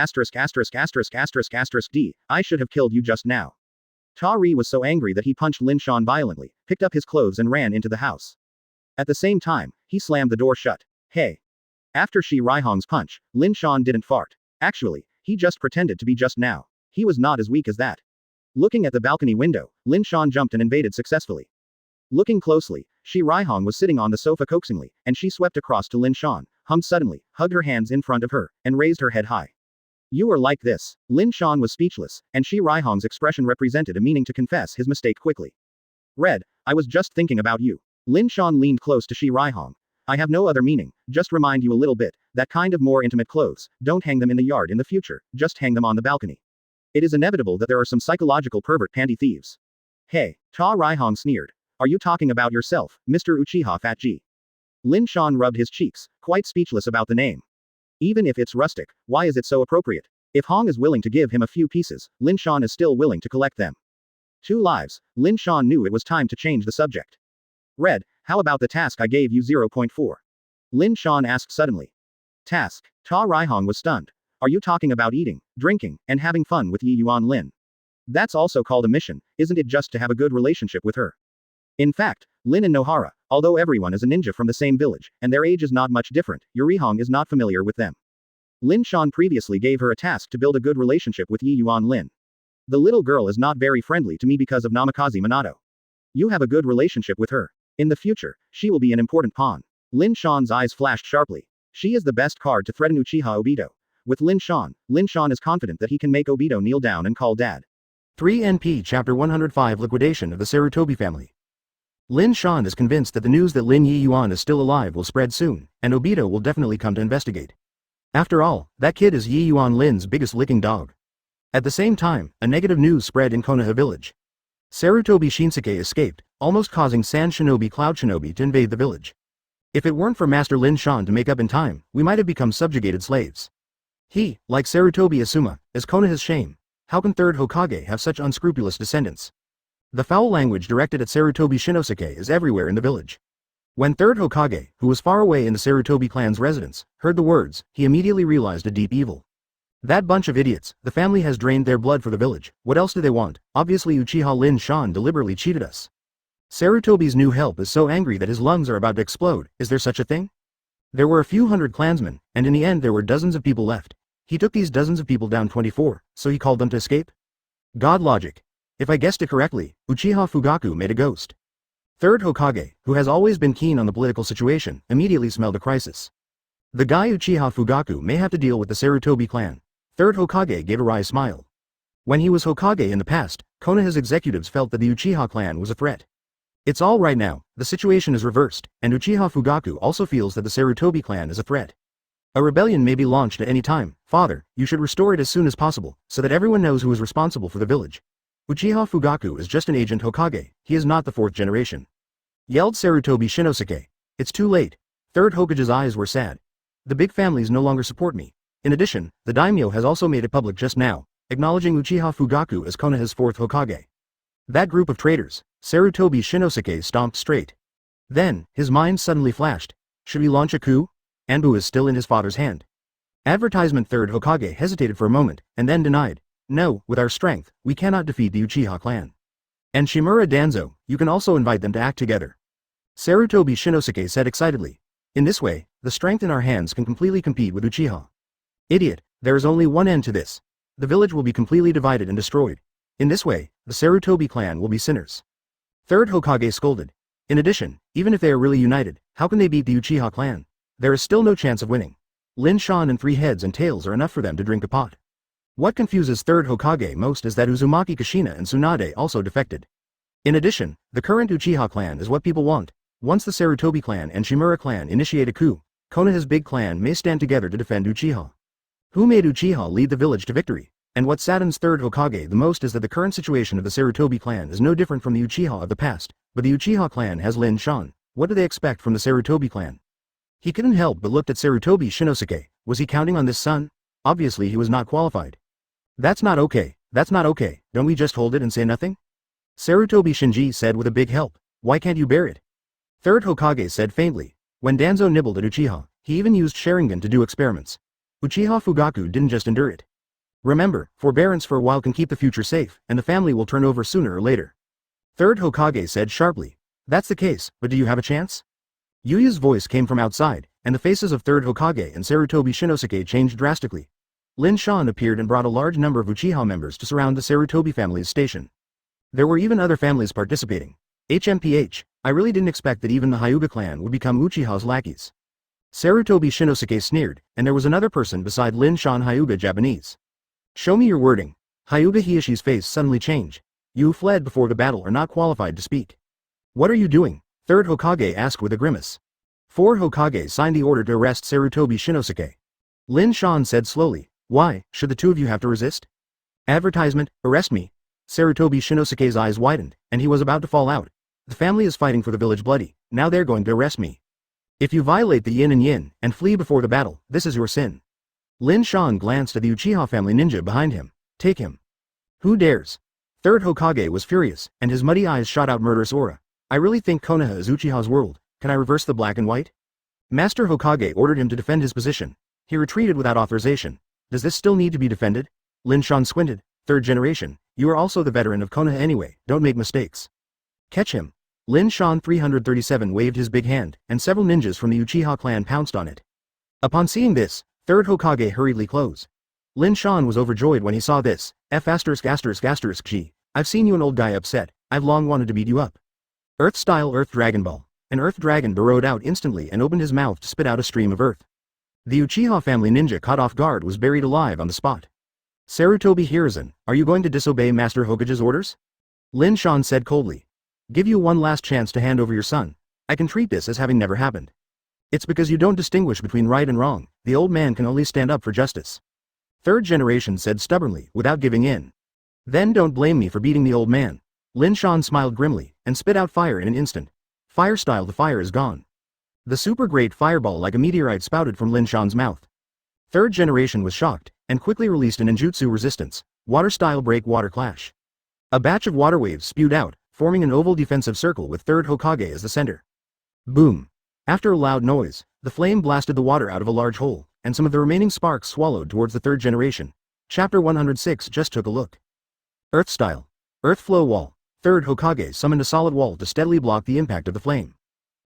D, I should have killed you just now. Ta Ri was so angry that he punched Lin Shan violently, picked up his clothes and ran into the house. At the same time, he slammed the door shut. Hey. After Shi Raihong's punch, Lin Shan didn't fart. Actually, he just pretended to be just now. He was not as weak as that. Looking at the balcony window, Lin Shan jumped and invaded successfully. Looking closely, Shi Raihong was sitting on the sofa coaxingly, and she swept across to Lin Shan, hummed suddenly, hugged her hands in front of her, and raised her head high. You are like this. Lin Shan was speechless, and Shi Raihong's expression represented a meaning to confess his mistake quickly. Red, I was just thinking about you. Lin Shan leaned close to Shi Raihong. I have no other meaning, just remind you a little bit, that kind of more intimate clothes, don't hang them in the yard in the future, just hang them on the balcony. It is inevitable that there are some psychological pervert panty thieves. Hey, Ta Raihong sneered. Are you talking about yourself, Mr. Uchiha Fat G? Lin Shan rubbed his cheeks, quite speechless about the name. Even if it's rustic, why is it so appropriate? If Hong is willing to give him a few pieces, Lin Shan is still willing to collect them. 2 lives, Lin Shan knew it was time to change the subject. Red, how about the task I gave you 0.4? Lin Shan asked suddenly. Task. Ta Raihong was stunned. Are you talking about eating, drinking, and having fun with Yi Yuan Lin? That's also called a mission, isn't it, just to have a good relationship with her? In fact, Lin and Nohara, although everyone is a ninja from the same village, and their age is not much different, Yurihong is not familiar with them. Lin Shan previously gave her a task to build a good relationship with Yi Yuan Lin. The little girl is not very friendly to me because of Namikaze Minato. You have a good relationship with her. In the future, she will be an important pawn. Lin Shan's eyes flashed sharply. She is the best card to threaten Uchiha Obito. With Lin Shan is confident that he can make Obito kneel down and call dad. 3 NP Chapter 105 Liquidation of the Sarutobi Family. Lin Shan is convinced that the news that Lin Yi Yuan is still alive will spread soon, and Obito will definitely come to investigate. After all, that kid is Yi Yuan Lin's biggest licking dog. At the same time, a negative news spread in Konoha village. Sarutobi Shinsuke escaped, almost causing Sand Shinobi Cloud Shinobi to invade the village. If it weren't for Master Lin Shan to make up in time, we might have become subjugated slaves. He, like Sarutobi Asuma, is Konoha's shame. How can Third Hokage have such unscrupulous descendants? The foul language directed at Sarutobi Shinosuke is everywhere in the village. When Third Hokage, who was far away in the Sarutobi clan's residence, heard the words, he immediately realized a deep evil. That bunch of idiots, the family has drained their blood for the village, what else do they want? Obviously Uchiha Lin Shan deliberately cheated us. Sarutobi's new help is so angry that his lungs are about to explode, is there such a thing? There were a few hundred clansmen, and in the end there were dozens of people left. He took these dozens of people down 24, so he called them to escape? God logic. If I guessed it correctly, Uchiha Fugaku made a ghost. Third Hokage, who has always been keen on the political situation, immediately smelled a crisis. The guy Uchiha Fugaku may have to deal with the Sarutobi clan. Third Hokage gave a wry smile. When he was Hokage in the past, Konoha's executives felt that the Uchiha clan was a threat. It's all right now, the situation is reversed, and Uchiha Fugaku also feels that the Sarutobi clan is a threat. A rebellion may be launched at any time. Father, you should restore it as soon as possible, so that everyone knows who is responsible for the village. Uchiha Fugaku is just an agent Hokage, he is not the 4th generation. Yelled Sarutobi Shinosuke. It's too late. Third Hokage's eyes were sad. The big families no longer support me. In addition, the daimyo has also made it public just now, acknowledging Uchiha Fugaku as Konoha's 4th Hokage. That group of traitors. Sarutobi Shinosuke stomped straight. Then, his mind suddenly flashed. Should we launch a coup? Anbu is still in his father's hand. Advertisement. Third Hokage hesitated for a moment, and then denied. No, with our strength, we cannot defeat the Uchiha clan. And Shimura Danzo, you can also invite them to act together. Sarutobi Shinosuke said excitedly. In this way, the strength in our hands can completely compete with Uchiha. Idiot, There is only one end to this. The village will be completely divided and destroyed. In this way, the Sarutobi clan will be sinners. Third Hokage scolded. In addition, even if they are really united, how can they beat the Uchiha clan? There is still no chance of winning. Lin Shan and 3 heads and tails are enough for them to drink a pot. What confuses Third Hokage most is that Uzumaki, Kushina and Tsunade also defected. In addition, the current Uchiha clan is what people want. Once the Sarutobi clan and Shimura clan initiate a coup, Konoha's big clan may stand together to defend Uchiha. Who made Uchiha lead the village to victory? And what saddens Third Hokage the most is that the current situation of the Sarutobi clan is no different from the Uchiha of the past, but the Uchiha clan has Lin Shan. What do they expect from the Sarutobi clan? He couldn't help but looked at Sarutobi Shinosuke. Was he counting on this son? Obviously he was not qualified. That's not okay, don't we just hold it and say nothing? Sarutobi Shinji said with a big help. Why can't you bear it? Third Hokage said faintly. When Danzo nibbled at Uchiha, he even used Sharingan to do experiments. Uchiha Fugaku didn't just endure it. Remember, forbearance for a while can keep the future safe, and the family will turn over sooner or later. Third Hokage said sharply. That's the case, but do you have a chance? Yuya's voice came from outside, and the faces of Third Hokage and Sarutobi Shinosuke changed drastically. Lin Shan appeared and brought a large number of Uchiha members to surround the Sarutobi family's station. There were even other families participating. HMPH, I really didn't expect that even the Hyuga clan would become Uchiha's lackeys. Sarutobi Shinosuke sneered, and there was another person beside Lin Shan. Hyuga Japanese. Show me your wording. Hyuga Hiyoshi's face suddenly changed. You who fled before the battle are not qualified to speak. What are you doing? Third Hokage asked with a grimace. 4 Hokage signed the order to arrest Sarutobi Shinosuke. Lin Shan said slowly. Why, should the 2 of you have to resist? Advertisement, arrest me. Sarutobi Shinosuke's eyes widened, and he was about to fall out. The family is fighting for the village bloody, now they're going to arrest me. If you violate the yin and yin, and flee before the battle, this is your sin. Lin Shan glanced at the Uchiha family ninja behind him. Take him. Who dares? Third Hokage was furious, and his muddy eyes shot out murderous aura. I really think Konoha is Uchiha's world. Can I reverse the black and white? Master Hokage ordered him to defend his position. He retreated without authorization. Does this still need to be defended? Lin Shan squinted. Third generation, you are also the veteran of Konoha anyway, don't make mistakes. Catch him. Lin Shan 337 waved his big hand, and several ninjas from the Uchiha clan pounced on it. Upon seeing this, Third Hokage hurriedly closed. Lin Shan was overjoyed when he saw this. G. I've seen you an old guy upset, I've long wanted to beat you up. Earth-style Earth Dragon Ball. An Earth Dragon burrowed out instantly and opened his mouth to spit out a stream of earth. The Uchiha family ninja caught off guard was buried alive on the spot. Sarutobi Hiruzen, are you going to disobey Master Hokage's orders? Lin Shan said coldly. Give you one last chance to hand over your son. I can treat this as having never happened. It's because you don't distinguish between right and wrong, the old man can only stand up for justice. Third generation said stubbornly, without giving in. Then don't blame me for beating the old man. Lin Shan smiled grimly, and spit out fire in an instant. Fire style, the fire is gone. The super great fireball like a meteorite spouted from Lin Shan's mouth. Third generation was shocked, and quickly released an ninjutsu resistance, water style break water clash. A batch of water waves spewed out, forming an oval defensive circle with Third Hokage as the center. Boom. After a loud noise, the flame blasted the water out of a large hole, and some of the remaining sparks swallowed towards the third generation. Chapter 106 just took a look. Earth style. Earth flow wall. Third Hokage summoned a solid wall to steadily block the impact of the flame.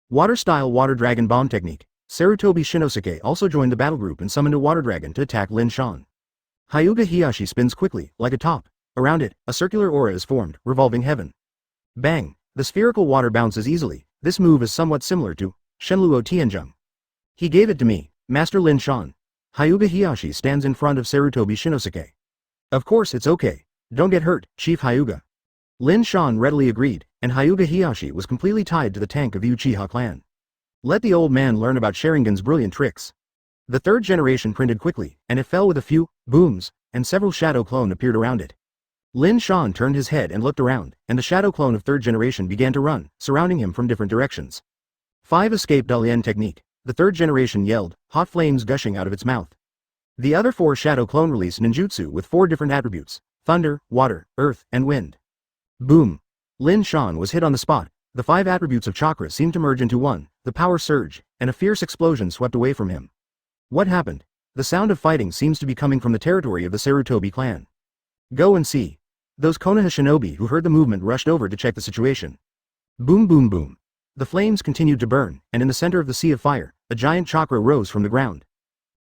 Water style water dragon bomb technique. Sarutobi Shinosuke also joined the battle group and summoned a water dragon to attack Lin Shan. Hyuga Hiyashi spins quickly, like a top. Around it, a circular aura is formed, revolving heaven. Bang! The spherical water bounces easily. This move is somewhat similar to Shenluo Tianzheng. He gave it to me, Master Lin Shan. Hyuga Hiyashi stands in front of Sarutobi Shinosuke. Of course it's okay. Don't get hurt, Chief Hyuga. Lin Shan readily agreed, and Hyuga Hiyashi was completely tied to the tank of the Uchiha clan. Let the old man learn about Sharingan's brilliant tricks. The third generation printed quickly, and it fell with a few booms, and several shadow clone appeared around it. Lin Shan turned his head and looked around, and the shadow clone of third generation began to run, surrounding him from different directions. 5 escape Dalian technique. The third generation yelled, hot flames gushing out of its mouth. The other 4 shadow clone released ninjutsu with 4 different attributes: thunder, water, earth, and wind. Boom. Lin Shan was hit on the spot. The 5 attributes of chakra seemed to merge into one, the power surged, and a fierce explosion swept away from him. What happened? The sound of fighting seems to be coming from the territory of the Sarutobi clan. Go and see. Those Konoha shinobi who heard the movement rushed over to check the situation. Boom boom boom. The flames continued to burn, and in the center of the sea of fire, a giant chakra rose from the ground.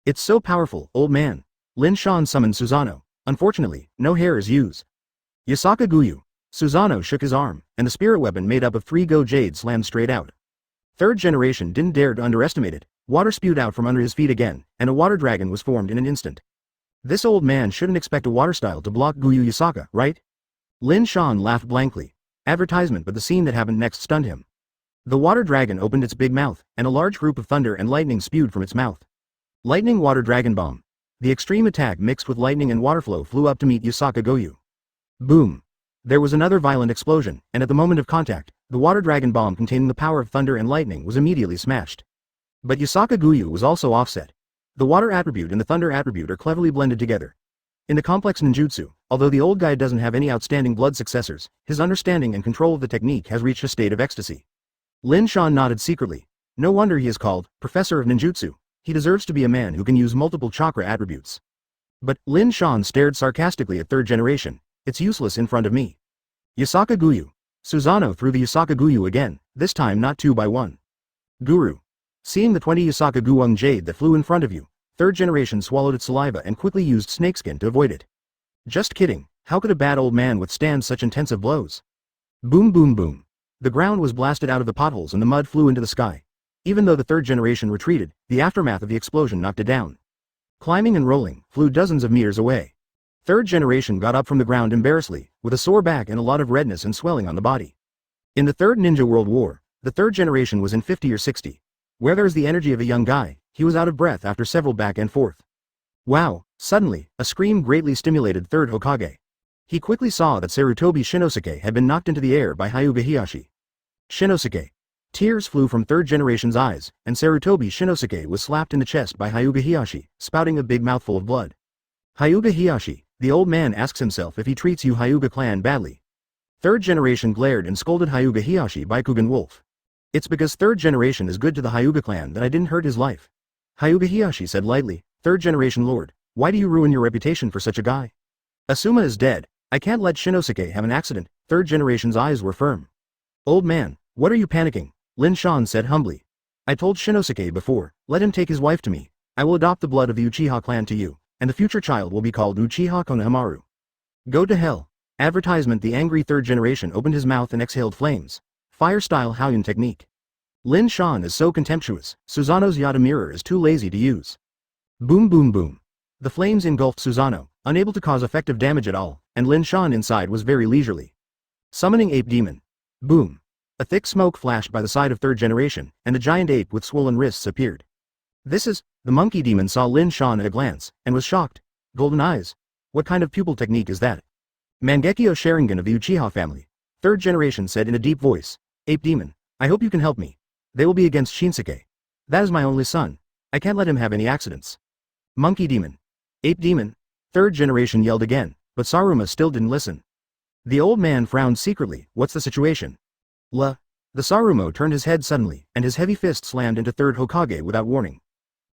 It's so powerful, old man. Lin Shan summoned Susanoo. Unfortunately, no hair is used. Yasaka Guyu. Susanoo shook his arm, and the spirit weapon made up of 3 Go Jade slammed straight out. Third generation didn't dare to underestimate it. Water spewed out from under his feet again, and a water dragon was formed in an instant. This old man shouldn't expect a water style to block Guyu Yasaka, right? Lin Shan laughed blankly. Advertisement, but the scene that happened next stunned him. The water dragon opened its big mouth, and a large group of thunder and lightning spewed from its mouth. Lightning Water Dragon Bomb. The extreme attack mixed with lightning and water flow flew up to meet Yasaka Guyu. Boom. There was another violent explosion, and at the moment of contact, the water dragon bomb containing the power of thunder and lightning was immediately smashed. But Yasaka Guyu was also offset. The water attribute and the thunder attribute are cleverly blended together. In the complex ninjutsu, although the old guy doesn't have any outstanding blood successors, his understanding and control of the technique has reached a state of ecstasy. Lin Shan nodded secretly. No wonder he is called Professor of Ninjutsu. He deserves to be a man who can use multiple chakra attributes. But Lin Shan stared sarcastically at third generation. It's useless in front of me. Yasaka Guyu. Susanoo threw the Yasaka Guyu again, this time not 2 by 1. Guru. Seeing the 20 Yasaka Guwang Jade that flew in front of you, third generation swallowed its saliva and quickly used snakeskin to avoid it. Just kidding, how could a bad old man withstand such intensive blows? Boom boom boom. The ground was blasted out of the potholes and the mud flew into the sky. Even though the third generation retreated, the aftermath of the explosion knocked it down. Climbing and rolling, flew dozens of meters away. Third generation got up from the ground embarrassedly, with a sore back and a lot of redness and swelling on the body. In the Third Ninja World War, the third generation was in 50 or 60. Where there is the energy of a young guy, he was out of breath after several back and forth. Wow, suddenly, a scream greatly stimulated third Hokage. He quickly saw that Sarutobi Shinosuke had been knocked into the air by Hyuga Hiyashi. Shinosuke. Tears flew from third generation's eyes, and Sarutobi Shinosuke was slapped in the chest by Hyuga Hiyashi, spouting a big mouthful of blood. Hyuga Hiyashi, the old man asks himself if he treats you Hyuga clan badly. Third generation glared and scolded Hyuga Hiyashi Baikugan Wolf. It's because third generation is good to the Hyuga clan that I didn't hurt his life. Hyuga Hiyashi said lightly, third generation lord, why do you ruin your reputation for such a guy? Asuma is dead. I can't let Shinosuke have an accident. Third generation's eyes were firm. Old man, what are you panicking? Lin Shan said humbly. I told Shinosuke before, let him take his wife to me. I will adopt the blood of the Uchiha clan to you, and the future child will be called Uchiha Konohamaru. Go to hell. Advertisement. The angry third generation opened his mouth and exhaled flames. Fire-style Hauyan technique. Lin Shan is so contemptuous, Susanoo's Yata mirror is too lazy to use. Boom boom boom. The flames engulfed Susanoo, unable to cause effective damage at all, and Lin Shan inside was very leisurely. Summoning Ape Demon. Boom. A thick smoke flashed by the side of third generation, and the giant ape with swollen wrists appeared. This is, the monkey demon saw Lin Shan at a glance, and was shocked. Golden eyes. What kind of pupil technique is that? Mangekyo Sharingan of the Uchiha family. Third generation said in a deep voice. Ape demon, I hope you can help me. They will be against Shinsuke. That is my only son. I can't let him have any accidents. Monkey demon. Ape demon. Third generation yelled again, but Saruma still didn't listen. The old man frowned secretly. What's the situation? The Sarumo turned his head suddenly, and his heavy fist slammed into third Hokage without warning.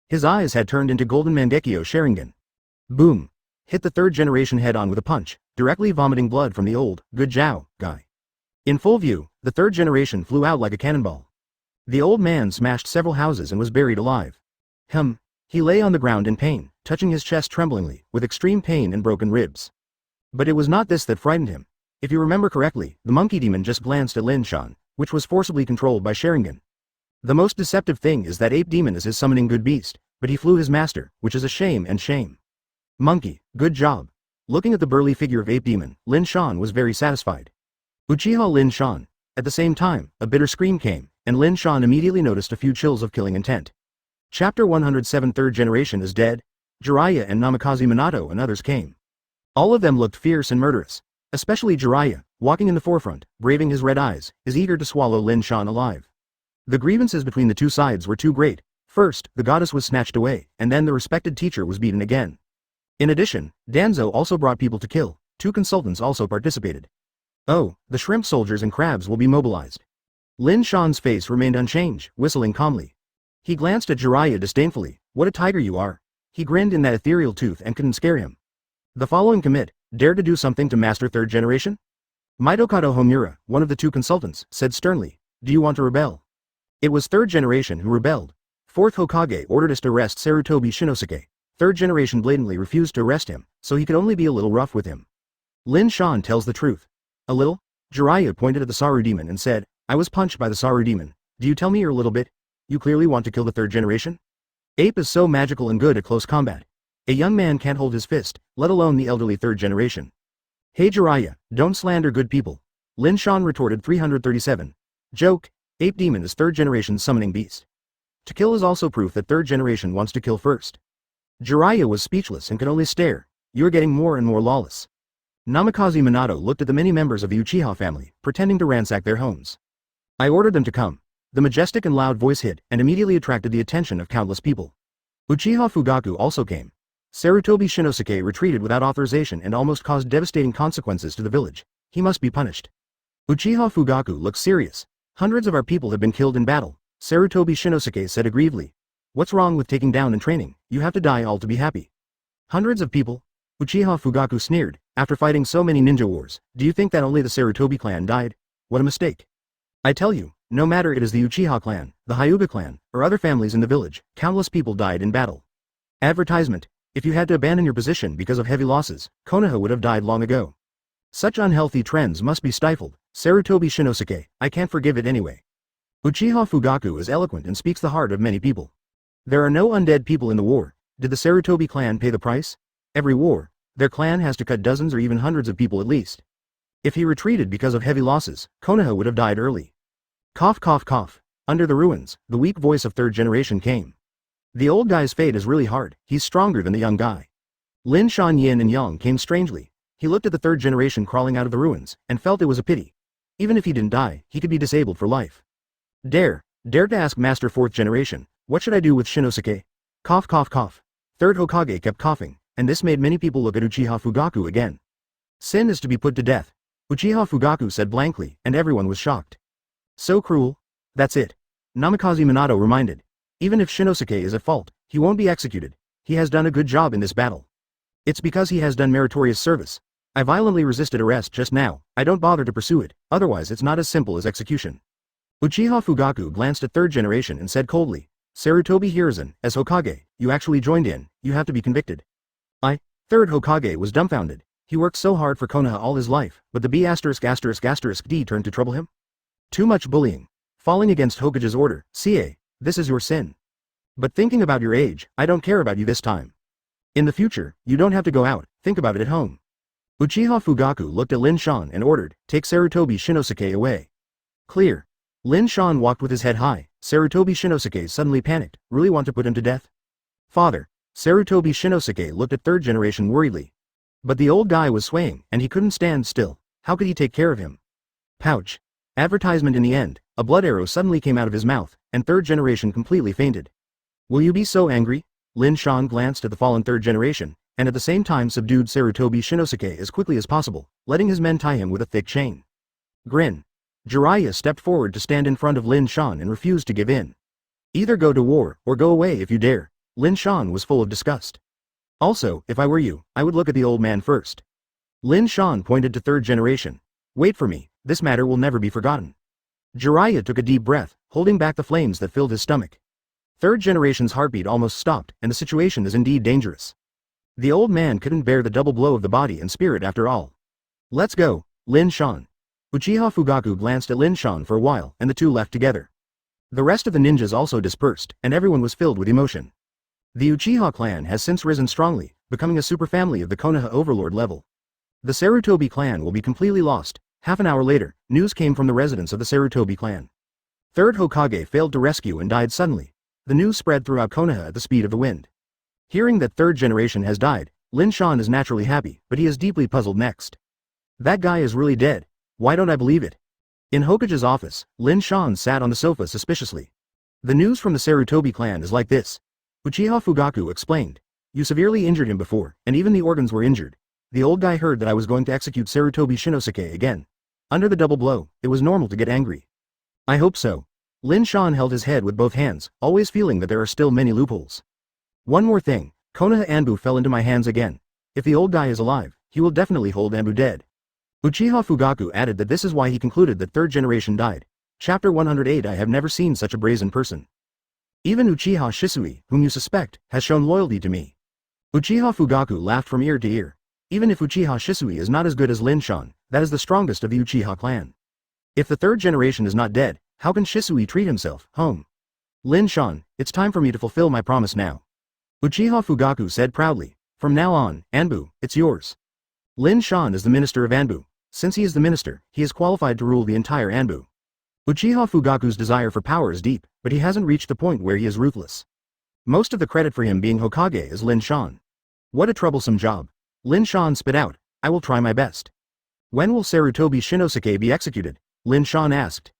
His eyes had turned into golden Mangekyo Sharingan. Boom. Hit the third generation head on with a punch, directly vomiting blood from the old, good Zhao guy. In full view, the third generation flew out like a cannonball. The old man smashed several houses and was buried alive. He lay on the ground in pain, touching his chest tremblingly, with extreme pain and broken ribs. But it was not this that frightened him. If you remember correctly, the monkey demon just glanced at Lin Shan, which was forcibly controlled by Sharingan. The most deceptive thing is that Ape Demon is his summoning good beast, but he flew his master, which is a shame and shame. Monkey, good job. Looking at the burly figure of Ape Demon, Lin Shan was very satisfied. Uchiha Lin Shan. At the same time, a bitter scream came, and Lin Shan immediately noticed a few chills of killing intent. Chapter 107. Third generation is dead. Jiraiya and Namikaze Minato and others came. All of them looked fierce and murderous. Especially Jiraiya, walking in the forefront, braving his red eyes, is eager to swallow Lin Shan alive. The grievances between the two sides were too great. First, the goddess was snatched away, and then the respected teacher was beaten again. In addition, Danzo also brought people to kill. 2 consultants also participated. Oh, the shrimp soldiers and crabs will be mobilized. Lin Shan's face remained unchanged, whistling calmly. He glanced at Jiraiya disdainfully. What a tiger you are. He grinned in that ethereal tooth and couldn't scare him. The following commit, dare to do something to master third generation? Mitokado Homura, one of the 2 consultants, said sternly, do you want to rebel? It was third generation who rebelled. Fourth Hokage ordered us to arrest Sarutobi Shinosuke. third generation blatantly refused to arrest him, so he could only be a little rough with him. Lin Shan tells the truth. A little? Jiraiya pointed at the Saru demon and said, I was punched by the Saru demon. Do you tell me you're a little bit? You clearly want to kill the third generation? Ape is so magical and good at close combat. A young man can't hold his fist, let alone the elderly third generation. Hey Jiraiya, don't slander good people. Lin Shan retorted 337. Joke, Ape Demon is third generation summoning beast. To kill is also proof that third generation wants to kill first. Jiraiya was speechless and could only stare. You're getting more and more lawless. Namikaze Minato looked at the many members of the Uchiha family, pretending to ransack their homes. I ordered them to come. The majestic and loud voice hit, and immediately attracted the attention of countless people. Uchiha Fugaku also came. Sarutobi Shinosuke retreated without authorization and almost caused devastating consequences to the village. He must be punished. Uchiha Fugaku looked serious. Hundreds of our people have been killed in battle, Sarutobi Shinosuke said aggrievedly. What's wrong with taking down and training? You have to die all to be happy. Hundreds of people? Uchiha Fugaku sneered. After fighting so many ninja wars, do you think that only the Sarutobi clan died? What a mistake. I tell you, no matter it is the Uchiha clan, the Hyuga clan, or other families in the village, countless people died in battle. Advertisement. If you had to abandon your position because of heavy losses, Konoha would have died long ago. Such unhealthy trends must be stifled, Sarutobi Shinosuke, I can't forgive it anyway. Uchiha Fugaku is eloquent and speaks the heart of many people. There are no undead people in the war. Did the Sarutobi clan pay the price? Every war, their clan has to cut dozens or even hundreds of people at least. If he retreated because of heavy losses, Konoha would have died early. Cough cough cough. Under the ruins, the weak voice of third generation came. The old guy's fate is really hard, he's stronger than the young guy. Lin Shan Yin and Yang came strangely. He looked at the third generation crawling out of the ruins, and felt it was a pity. Even if he didn't die, he could be disabled for life. Dare to ask Master Fourth Generation, what should I do with Shinosuke? Cough cough cough. Third Hokage kept coughing, and this made many people look at Uchiha Fugaku again. Sin is to be put to death. Uchiha Fugaku said blankly, and everyone was shocked. So cruel? That's it. Namikaze Minato reminded. Even if Shinosuke is at fault, he won't be executed. He has done a good job in this battle. It's because he has done meritorious service. I violently resisted arrest just now, I don't bother to pursue it, otherwise it's not as simple as execution. Uchiha Fugaku glanced at third generation and said coldly, Sarutobi Hiruzen, as Hokage, you actually joined in, you have to be convicted. Third Hokage was dumbfounded. He worked so hard for Konoha all his life, but the B*****D turned to trouble him? Too much bullying. Falling against Hokage's order, CA, this is your sin. But thinking about your age, I don't care about you this time. In the future, you don't have to go out, think about it at home. Uchiha Fugaku looked at Lin Shan and ordered, take Sarutobi Shinosuke away. Clear. Lin Shan walked with his head high. Sarutobi Shinosuke suddenly panicked, really want to put him to death? Father. Sarutobi Shinosuke looked at third generation worriedly. But the old guy was swaying, and he couldn't stand still. How could he take care of him? Pouch. Advertisement in the end, a blood arrow suddenly came out of his mouth, and third generation completely fainted. Will you be so angry? Lin Shan glanced at the fallen third generation, and at the same time subdued Sarutobi Shinosuke as quickly as possible, letting his men tie him with a thick chain. Grin. Jiraiya stepped forward to stand in front of Lin Shan and refused to give in. Either go to war, or go away if you dare. Lin Shan was full of disgust. Also, if I were you, I would look at the old man first. Lin Shan pointed to third generation. Wait for me, this matter will never be forgotten. Jiraiya took a deep breath, holding back the flames that filled his stomach. Third generation's heartbeat almost stopped, and the situation is indeed dangerous. The old man couldn't bear the double blow of the body and spirit after all. Let's go, Lin Shan. Uchiha Fugaku glanced at Lin Shan for a while, and the two left together. The rest of the ninjas also dispersed, and everyone was filled with emotion. The Uchiha clan has since risen strongly, becoming a superfamily of the Konoha overlord level. The Sarutobi clan will be completely lost. Half an hour later, news came from the residents of the Sarutobi clan. Third Hokage failed to rescue and died suddenly. The news spread throughout Konoha at the speed of the wind. Hearing that third generation has died, Lin Shan is naturally happy, but he is deeply puzzled next. That guy is really dead. Why don't I believe it? In Hokage's office, Lin Shan sat on the sofa suspiciously. The news from the Sarutobi clan is like this. Uchiha Fugaku explained. You severely injured him before, and even the organs were injured. The old guy heard that I was going to execute Sarutobi Shinosuke again. Under the double blow, it was normal to get angry. I hope so. Lin Shan held his head with both hands, always feeling that there are still many loopholes. One more thing, Konoha Anbu fell into my hands again. If the old guy is alive, he will definitely hold Anbu dead. Uchiha Fugaku added that this is why he concluded that third generation died. Chapter 108 I have never seen such a brazen person. Even Uchiha Shisui, whom you suspect, has shown loyalty to me. Uchiha Fugaku laughed from ear to ear. Even if Uchiha Shisui is not as good as Lin Shan, that is the strongest of the Uchiha clan. If the third generation is not dead, how can Shisui treat himself, home? Lin Shan, it's time for me to fulfill my promise now. Uchiha Fugaku said proudly. From now on, Anbu, it's yours. Lin Shan is the minister of Anbu. Since he is the minister, he is qualified to rule the entire Anbu. Uchiha Fugaku's desire for power is deep, but he hasn't reached the point where he is ruthless. Most of the credit for him being Hokage is Lin Shan. What a troublesome job. Lin Shan spit out, I will try my best. When will Sarutobi Shinosuke be executed? Lin Shan asked.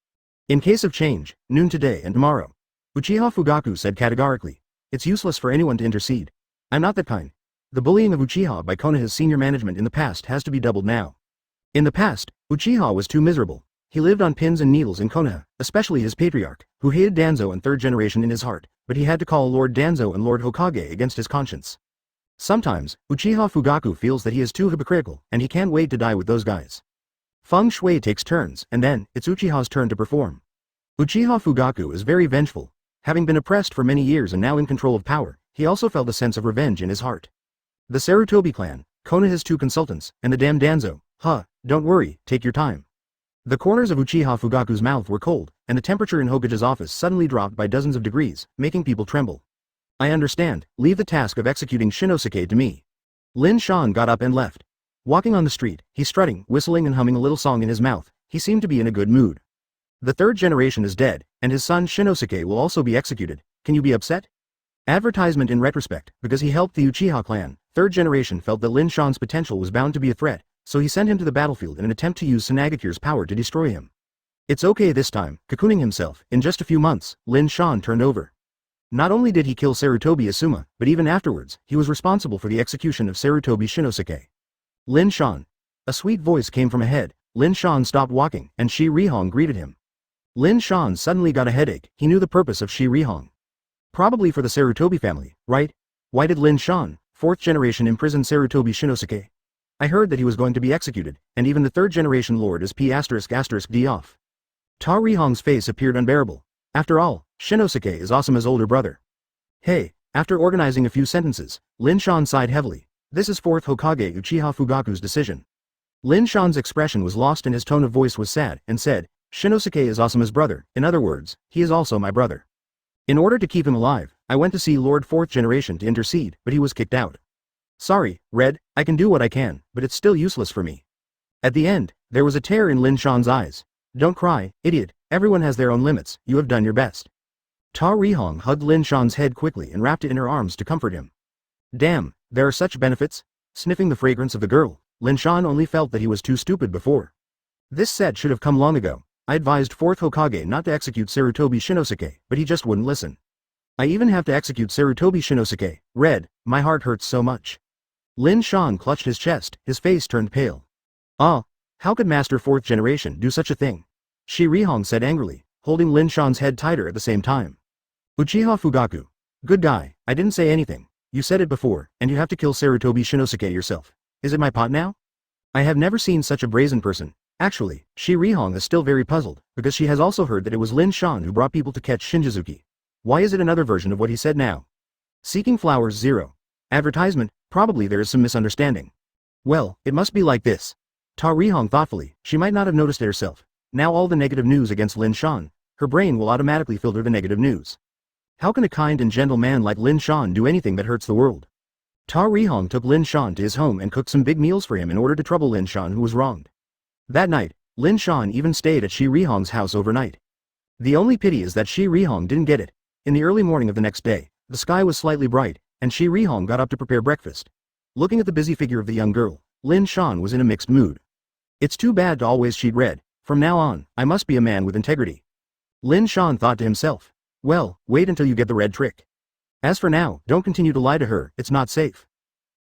In case of change, noon today and tomorrow. Uchiha Fugaku said categorically. It's useless for anyone to intercede. I'm not that kind. The bullying of Uchiha by Konoha's senior management in the past has to be doubled now. In the past, Uchiha was too miserable. He lived on pins and needles in Konoha, especially his patriarch, who hated Danzo and third generation in his heart, but he had to call Lord Danzo and Lord Hokage against his conscience. Sometimes, Uchiha Fugaku feels that he is too hypocritical, and he can't wait to die with those guys. Feng Shui takes turns, and then, it's Uchiha's turn to perform. Uchiha Fugaku is very vengeful. Having been oppressed for many years and now in control of power, he also felt a sense of revenge in his heart. The Sarutobi clan, Konoha's two consultants, and the damn Danzo, don't worry, take your time. The corners of Uchiha Fugaku's mouth were cold, and the temperature in Hokage's office suddenly dropped by dozens of degrees, making people tremble. I understand, leave the task of executing Shinosuke to me. Lin Shan got up and left. Walking on the street, he strutting, whistling and humming a little song in his mouth, he seemed to be in a good mood. The third generation is dead, and his son Shinosuke will also be executed. Can you be upset? Advertisement in retrospect, because he helped the Uchiha clan, third generation felt that Lin Shan's potential was bound to be a threat, so he sent him to the battlefield in an attempt to use Sunagakure's power to destroy him. It's okay this time, cocooning himself, in just a few months, Lin Shan turned over. Not only did he kill Sarutobi Asuma, but even afterwards, he was responsible for the execution of Sarutobi Shinosuke. Lin Shan. A sweet voice came from ahead. Lin Shan stopped walking, and Shi Rihong greeted him. Lin Shan suddenly got a headache. He knew the purpose of Shi Rihong. Probably for the Sarutobi family, right? Why did Lin Shan, fourth generation, imprison Sarutobi Shinosuke? I heard that he was going to be executed, and even the third generation lord is P***** D off. Ta Rihong's face appeared unbearable. After all, Shinosuke is Asuma's older brother. Hey, after organizing a few sentences, Lin Shan sighed heavily. This is fourth Hokage Uchiha Fugaku's decision. Lin Shan's expression was lost and his tone of voice was sad, and said, Shinosuke is Asuma's brother, in other words, he is also my brother. In order to keep him alive, I went to see Lord Fourth Generation to intercede, but he was kicked out. Sorry, Red, I can do what I can, but it's still useless for me. At the end, there was a tear in Lin Shan's eyes. Don't cry, idiot, everyone has their own limits, you have done your best. Ta Rihong hugged Lin Shan's head quickly and wrapped it in her arms to comfort him. Damn, there are such benefits? Sniffing the fragrance of the girl, Lin Shan only felt that he was too stupid before. This set should have come long ago. I advised fourth Hokage not to execute Sarutobi Shinosuke, but he just wouldn't listen. I even have to execute Sarutobi Shinosuke. Red, my heart hurts so much. Lin Shan clutched his chest, his face turned pale. How could Master Fourth Generation do such a thing? Shi Rihong said angrily, holding Lin Shan's head tighter at the same time. Uchiha Fugaku. Good guy, I didn't say anything. You said it before, and you have to kill Sarutobi Shinosuke yourself. Is it my pot now? I have never seen such a brazen person. Actually, Shi Rihong is still very puzzled, because she has also heard that it was Lin Shan who brought people to catch Shinjuzuki. Why is it another version of what he said now? Seeking flowers 0. Advertisement, probably there is some misunderstanding. Well, it must be like this. Ta Rihong thoughtfully, she might not have noticed it herself. Now all the negative news against Lin Shan, her brain will automatically filter the negative news. How can a kind and gentle man like Lin Shan do anything that hurts the world? Ta Rihong took Lin Shan to his home and cooked some big meals for him in order to trouble Lin Shan, who was wronged. That night, Lin Shan even stayed at Shi Rihong's house overnight. The only pity is that Shi Rihong didn't get it. In the early morning of the next day, the sky was slightly bright, and Shi Rihong got up to prepare breakfast. Looking at the busy figure of the young girl, Lin Shan was in a mixed mood. It's too bad to always cheat Red. From now on, I must be a man with integrity. Lin Shan thought to himself. Well, wait until you get the red trick. As for now, don't continue to lie to her, it's not safe.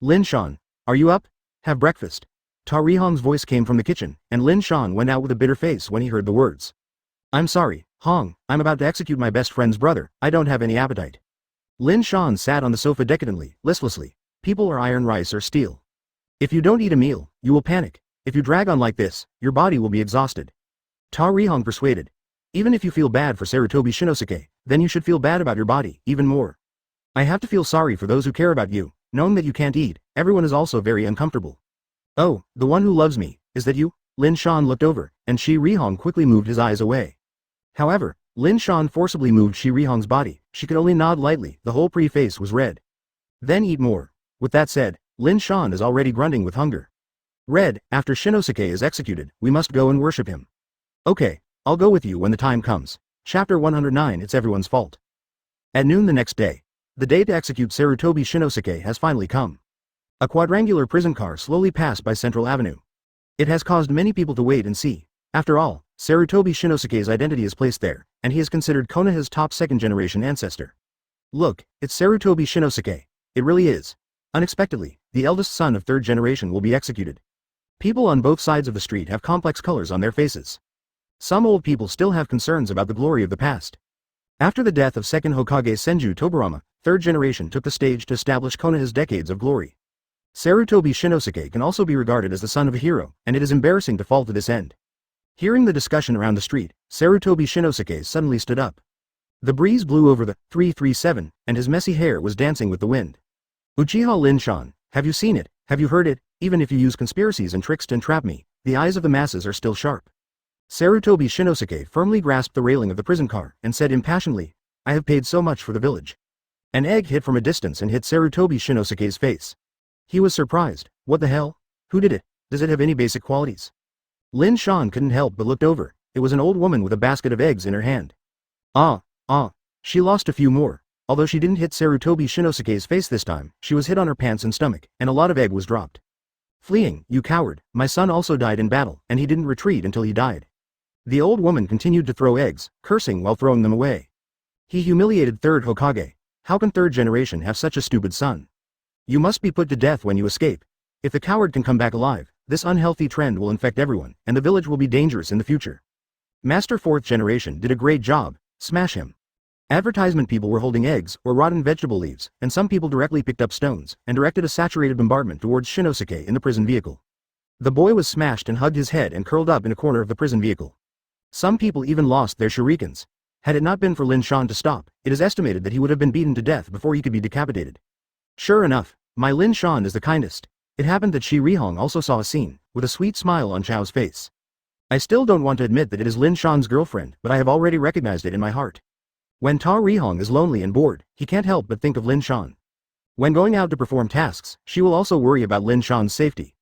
Lin Shan, are you up? Have breakfast. Ta Rihong's voice came from the kitchen, and Lin Shan went out with a bitter face when he heard the words. I'm sorry, Hong, I'm about to execute my best friend's brother, I don't have any appetite. Lin Shan sat on the sofa decadently, listlessly. People are iron, rice or steel. If you don't eat a meal, you will panic. If you drag on like this, your body will be exhausted. Ta Rihong persuaded. Even if you feel bad for Sarutobi Shinosuke, then you should feel bad about your body, even more. I have to feel sorry for those who care about you. Knowing that you can't eat, everyone is also very uncomfortable. Oh, the one who loves me, is that you? Lin Shan looked over, and Shi Rihong quickly moved his eyes away. However, Lin Shan forcibly moved Shi Rihong's body, she could only nod lightly, the whole pretty face was red. Then eat more. With that said, Lin Shan is already grunting with hunger. Red, after Shinosuke is executed, we must go and worship him. Okay, I'll go with you when the time comes. Chapter 109 It's everyone's fault. At noon the next day, the day to execute Sarutobi Shinosuke has finally come. A quadrangular prison car slowly passed by Central Avenue. It has caused many people to wait and see. After all, Sarutobi Shinosuke's identity is placed there, and he is considered Konoha's top second-generation ancestor. Look, it's Sarutobi Shinosuke. It really is. Unexpectedly, the eldest son of third generation will be executed. People on both sides of the street have complex colors on their faces. Some old people still have concerns about the glory of the past. After the death of second Hokage Senju Tobarama, third generation took the stage to establish Konoha's decades of glory. Sarutobi Shinosuke can also be regarded as the son of a hero, and it is embarrassing to fall to this end. Hearing the discussion around the street, Sarutobi Shinosuke suddenly stood up. The breeze blew over the 337, and his messy hair was dancing with the wind. Uchiha Lin Shan, have you seen it? Have you heard it? Even if you use conspiracies and tricks to entrap me, the eyes of the masses are still sharp. Sarutobi Shinosuke firmly grasped the railing of the prison car and said impassionedly, I have paid so much for the village. An egg hit from a distance and hit Sarutobi Shinosuke's face. He was surprised. What the hell? Who did it? Does it have any basic qualities? Lin Shan couldn't help but looked over. It was an old woman with a basket of eggs in her hand. She lost a few more. Although she didn't hit Sarutobi Shinosuke's face this time, she was hit on her pants and stomach, and a lot of egg was dropped. Fleeing, you coward, my son also died in battle, and he didn't retreat until he died. The old woman continued to throw eggs, cursing while throwing them away. He humiliated third Hokage. How can third generation have such a stupid son? You must be put to death when you escape. If the coward can come back alive, this unhealthy trend will infect everyone, and the village will be dangerous in the future. Master fourth generation did a great job, smash him. Advertisement people were holding eggs or rotten vegetable leaves, and some people directly picked up stones and directed a saturated bombardment towards Shinosuke in the prison vehicle. The boy was smashed and hugged his head and curled up in a corner of the prison vehicle. Some people even lost their shurikens. Had it not been for Lin Shan to stop, it is estimated that he would have been beaten to death before he could be decapitated. Sure enough, my Lin Shan is the kindest. It happened that Shi Rihong also saw a scene, with a sweet smile on Chao's face. I still don't want to admit that it is Lin Shan's girlfriend, but I have already recognized it in my heart. When Ta Rihong is lonely and bored, he can't help but think of Lin Shan. When going out to perform tasks, she will also worry about Lin Shan's safety.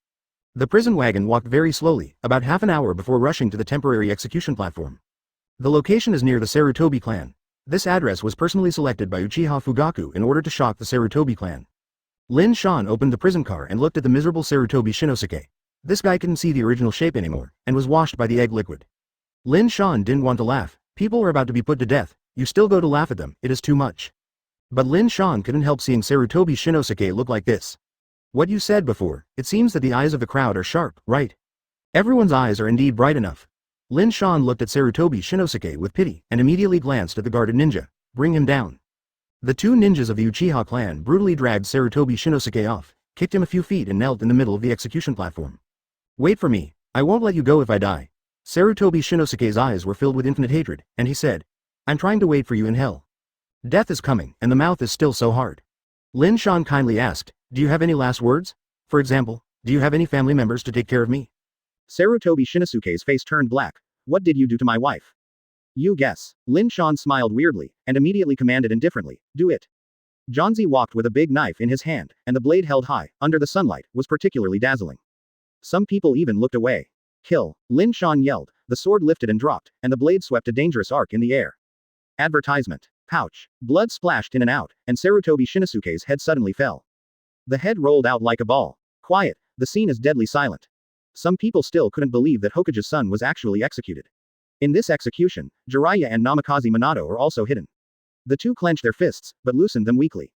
The prison wagon walked very slowly, about half an hour before rushing to the temporary execution platform. The location is near the Sarutobi clan. This address was personally selected by Uchiha Fugaku in order to shock the Sarutobi clan. Lin Shan opened the prison car and looked at the miserable Sarutobi Shinosuke. This guy couldn't see the original shape anymore, and was washed by the egg liquid. Lin Shan didn't want to laugh. People are about to be put to death. You still go to laugh at them, it is too much. But Lin Shan couldn't help seeing Sarutobi Shinosuke look like this. What you said before, it seems that the eyes of the crowd are sharp, right? Everyone's eyes are indeed bright enough. Lin Shan looked at Sarutobi Shinosuke with pity and immediately glanced at the guarded ninja. Bring him down. The two ninjas of the Uchiha clan brutally dragged Sarutobi Shinosuke off, kicked him a few feet and knelt in the middle of the execution platform. Wait for me, I won't let you go if I die. Sarutobi Shinosuke's eyes were filled with infinite hatred, and he said, I'm trying to wait for you in hell. Death is coming, and the mouth is still so hard. Lin Shan kindly asked, do you have any last words? For example, do you have any family members to take care of me? Sarutobi Shinosuke's face turned black. What did you do to my wife? You guess. Lin Shan smiled weirdly, and immediately commanded indifferently, do it. Janzi walked with a big knife in his hand, and the blade held high, under the sunlight, was particularly dazzling. Some people even looked away. Kill. Lin Shan yelled, the sword lifted and dropped, and the blade swept a dangerous arc in the air. Advertisement. Pouch. Blood splashed in and out, and Sarutobi Shinosuke's head suddenly fell. The head rolled out like a ball. Quiet, the scene is deadly silent. Some people still couldn't believe that Hokage's son was actually executed. In this execution, Jiraiya and Namikaze Minato are also hidden. The two clenched their fists, but loosened them weakly.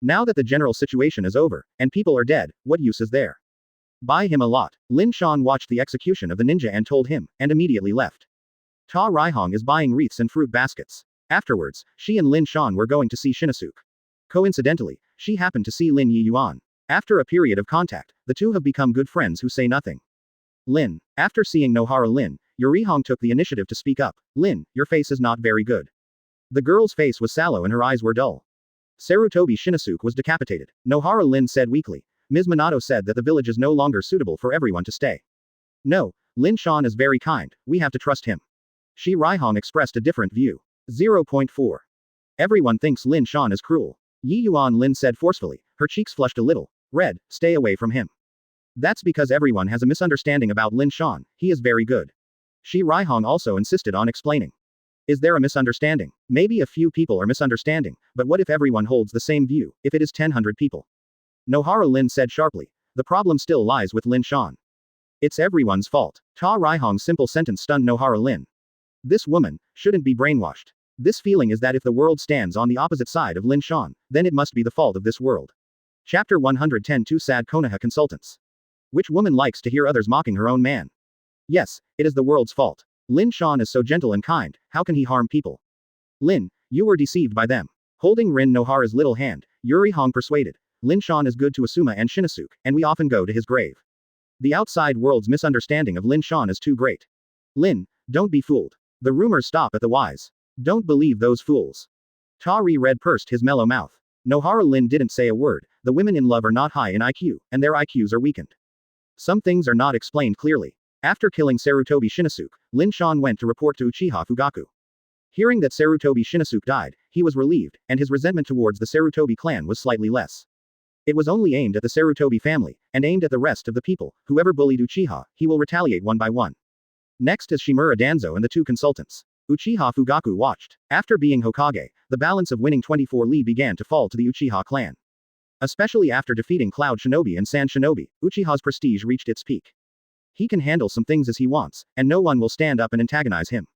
Now that the general situation is over, and people are dead, what use is there? Buy him a lot. Lin Shan watched the execution of the ninja and told him, and immediately left. Ta Rihong is buying wreaths and fruit baskets. Afterwards, she and Lin Shan were going to see Shinosuke. Coincidentally, she happened to see Lin Yuan. After a period of contact, the two have become good friends who say nothing. Lin. After seeing Nohara Lin, Yurihong took the initiative to speak up. Lin, your face is not very good. The girl's face was sallow and her eyes were dull. Sarutobi Shinosuke was decapitated. Nohara Lin said weakly. Ms. Minato said that the village is no longer suitable for everyone to stay. No, Lin Shan is very kind, we have to trust him. Shi Raihong expressed a different view. 0.4. Everyone thinks Lin Shan is cruel. Yi Yuan Lin said forcefully, her cheeks flushed a little. Red, stay away from him. That's because everyone has a misunderstanding about Lin Shan, he is very good. Shi Raihong also insisted on explaining. Is there a misunderstanding? Maybe a few people are misunderstanding, but what if everyone holds the same view, if it is 100 people? Nohara Lin said sharply. The problem still lies with Lin Shan. It's everyone's fault. Ta Raihong's simple sentence stunned Nohara Lin. This woman shouldn't be brainwashed. This feeling is that if the world stands on the opposite side of Lin Shan, then it must be the fault of this world. Chapter 110 Two Sad Konoha Consultants. Which woman likes to hear others mocking her own man? Yes, it is the world's fault. Lin Shan is so gentle and kind, how can he harm people? Lin, you were deceived by them. Holding Rin Nohara's little hand, Yuri Hong persuaded. Lin Shan is good to Asuma and Shinosuke, and we often go to his grave. The outside world's misunderstanding of Lin Shan is too great. Lin, don't be fooled. The rumors stop at the wise. Don't believe those fools. Tari Red pursed his mellow mouth. Nohara Lin didn't say a word. The women in love are not high in IQ, and their IQs are weakened. Some things are not explained clearly. After killing Sarutobi Shinosuke, Lin Shan went to report to Uchiha Fugaku. Hearing that Sarutobi Shinosuke died, he was relieved, and his resentment towards the Sarutobi clan was slightly less. It was only aimed at the Sarutobi family, and aimed at the rest of the people. Whoever bullied Uchiha, he will retaliate one by one. Next is Shimura Danzo and the two consultants. Uchiha Fugaku watched. After being Hokage, the balance of winning 24 Li began to fall to the Uchiha clan. Especially after defeating Cloud Shinobi and Sand Shinobi, Uchiha's prestige reached its peak. He can handle some things as he wants, and no one will stand up and antagonize him.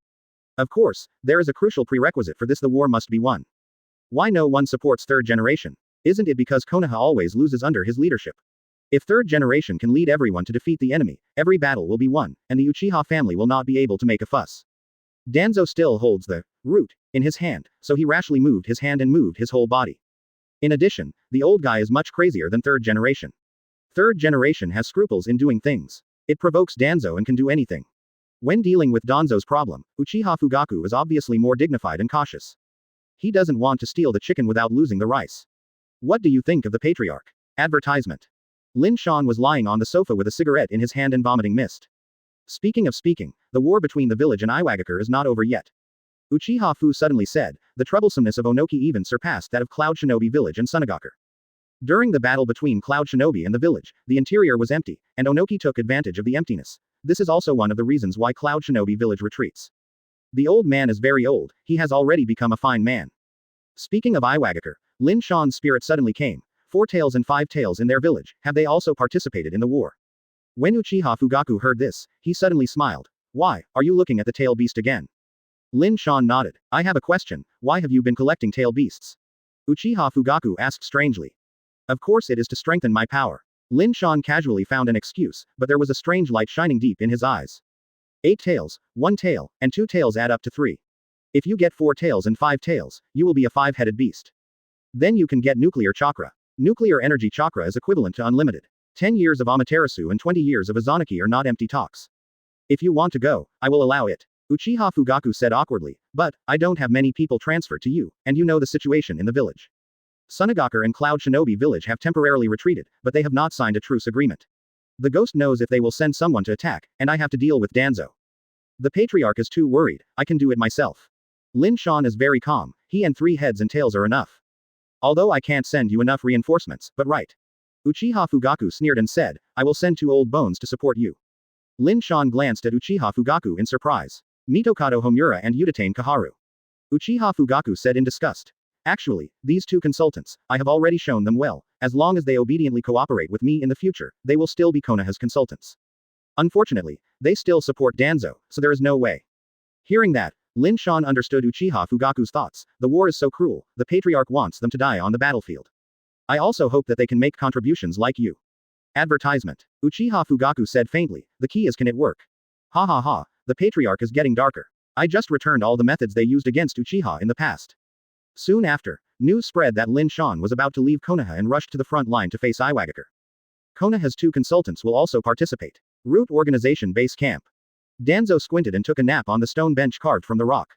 Of course, there is a crucial prerequisite for this: the war must be won. Why no one supports third generation? Isn't it because Konoha always loses under his leadership? If third generation can lead everyone to defeat the enemy, every battle will be won, and the Uchiha family will not be able to make a fuss. Danzo still holds the root in his hand, so he rashly moved his hand and moved his whole body. In addition, the old guy is much crazier than third generation. Third generation has scruples in doing things. It provokes Danzo and can do anything. When dealing with Danzo's problem, Uchiha Fugaku is obviously more dignified and cautious. He doesn't want to steal the chicken without losing the rice. What do you think of the patriarch? Advertisement. Lin Shan was lying on the sofa with a cigarette in his hand and vomiting mist. Speaking of speaking, the war between the village and Iwagakure is not over yet. Uchiha Fu suddenly said, the troublesomeness of Onoki even surpassed that of Cloud Shinobi village and Sunagakure. During the battle between Cloud Shinobi and the village, the interior was empty, and Onoki took advantage of the emptiness. This is also one of the reasons why Cloud Shinobi village retreats. The old man is very old, he has already become a fine man. Speaking of Iwagakure, Lin Shan's spirit suddenly came. 4 tails and 5 tails in their village, have they also participated in the war? When Uchiha Fugaku heard this, he suddenly smiled. Why, are you looking at the tail beast again? Lin Shan nodded. I have a question, why have you been collecting tail beasts? Uchiha Fugaku asked strangely. Of course it is to strengthen my power. Lin Shan casually found an excuse, but there was a strange light shining deep in his eyes. 8 tails, 1 tail, and 2 tails add up to 3. If you get 4 tails and 5 tails, you will be a 5-headed beast. Then you can get nuclear chakra. Nuclear energy chakra is equivalent to unlimited. 10 years of Amaterasu and 20 years of Izanaki are not empty talks. If you want to go, I will allow it. Uchiha Fugaku said awkwardly, but, I don't have many people transferred to you, and you know the situation in the village. Sunagakure and Cloud Shinobi village have temporarily retreated, but they have not signed a truce agreement. The ghost knows if they will send someone to attack, and I have to deal with Danzo. The patriarch is too worried, I can do it myself. Lin Shan is very calm, he and 3 heads and tails are enough. Although I can't send you enough reinforcements, but right. Uchiha Fugaku sneered and said, I will send 2 old bones to support you. Lin Shan glanced at Uchiha Fugaku in surprise. Mitokado Homura and Udatane Kaharu. Uchiha Fugaku said in disgust. Actually, these 2 consultants, I have already shown them well, as long as they obediently cooperate with me in the future, they will still be Konoha's consultants. Unfortunately, they still support Danzo, so there is no way. Hearing that, Lin Shan understood Uchiha Fugaku's thoughts, the war is so cruel, the patriarch wants them to die on the battlefield. I also hope that they can make contributions like you. Advertisement. Uchiha Fugaku said faintly, the key is can it work? Ha ha ha, the patriarch is getting darker. I just returned all the methods they used against Uchiha in the past. Soon after, news spread that Lin Shan was about to leave Konoha and rushed to the front line to face Iwagakure. Konoha's 2 consultants will also participate. Root Organization Base Camp. Danzo squinted and took a nap on the stone bench carved from the rock.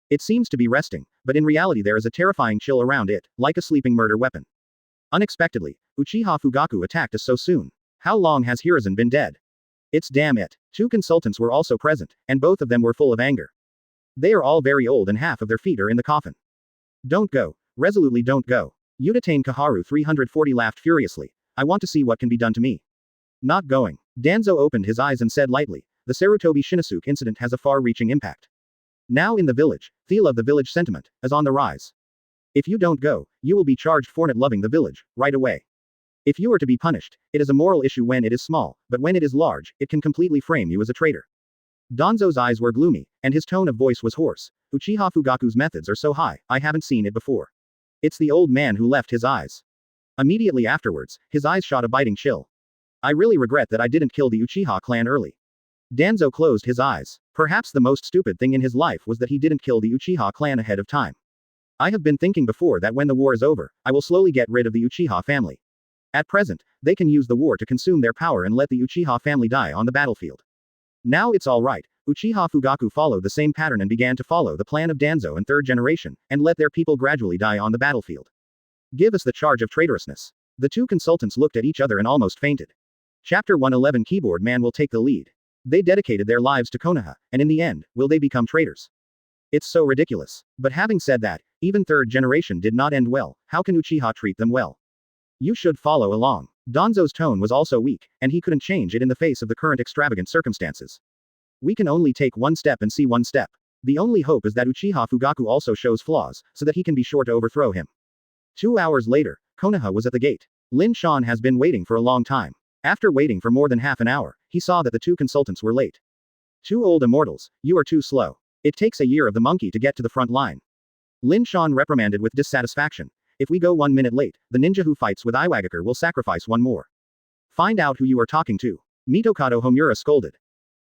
It seems to be resting, but in reality there is a terrifying chill around it, like a sleeping murder weapon. Unexpectedly, Uchiha Fugaku attacked us so soon. How long has Hiruzen been dead? It's damn it. Two consultants were also present, and both of them were full of anger. They are all very old and half of their feet are in the coffin. Don't go. Resolutely don't go. Udatane Kaharu 340 laughed furiously. I want to see what can be done to me. Not going. Danzo opened his eyes and said lightly, the Sarutobi Shinosuke incident has a far-reaching impact. Now in the village, feel of the village sentiment is on the rise. If you don't go, you will be charged for not loving the village, right away. If you are to be punished, it is a moral issue when it is small, but when it is large, it can completely frame you as a traitor. Danzo's eyes were gloomy, and his tone of voice was hoarse. Uchiha Fugaku's methods are so high, I haven't seen it before. It's the old man who left his eyes. Immediately afterwards, his eyes shot a biting chill. I really regret that I didn't kill the Uchiha clan early. Danzo closed his eyes. Perhaps the most stupid thing in his life was that he didn't kill the Uchiha clan ahead of time. I have been thinking before that when the war is over, I will slowly get rid of the Uchiha family. At present, they can use the war to consume their power and let the Uchiha family die on the battlefield. Now it's alright. Uchiha Fugaku followed the same pattern and began to follow the plan of Danzo and third generation, and let their people gradually die on the battlefield. Give us the charge of traitorousness. The two consultants looked at each other and almost fainted. Chapter 111 Keyboard Man will take the lead. They dedicated their lives to Konoha, and in the end, will they become traitors? It's so ridiculous. But having said that, even third generation did not end well. How can Uchiha treat them well? You should follow along. Danzo's tone was also weak, and he couldn't change it in the face of the current extravagant circumstances. We can only take one step and see one step. The only hope is that Uchiha Fugaku also shows flaws, so that he can be sure to overthrow him. 2 hours later, Konoha was at the gate. Lin Shan has been waiting for a long time. After waiting for more than half an hour, he saw that the two consultants were late. Two old immortals, you are too slow. It takes a year of the monkey to get to the front line. Lin Shan reprimanded with dissatisfaction. If we go 1 minute late, the ninja who fights with Iwagakure will sacrifice one more. Find out who you are talking to. Mitokado Homura scolded.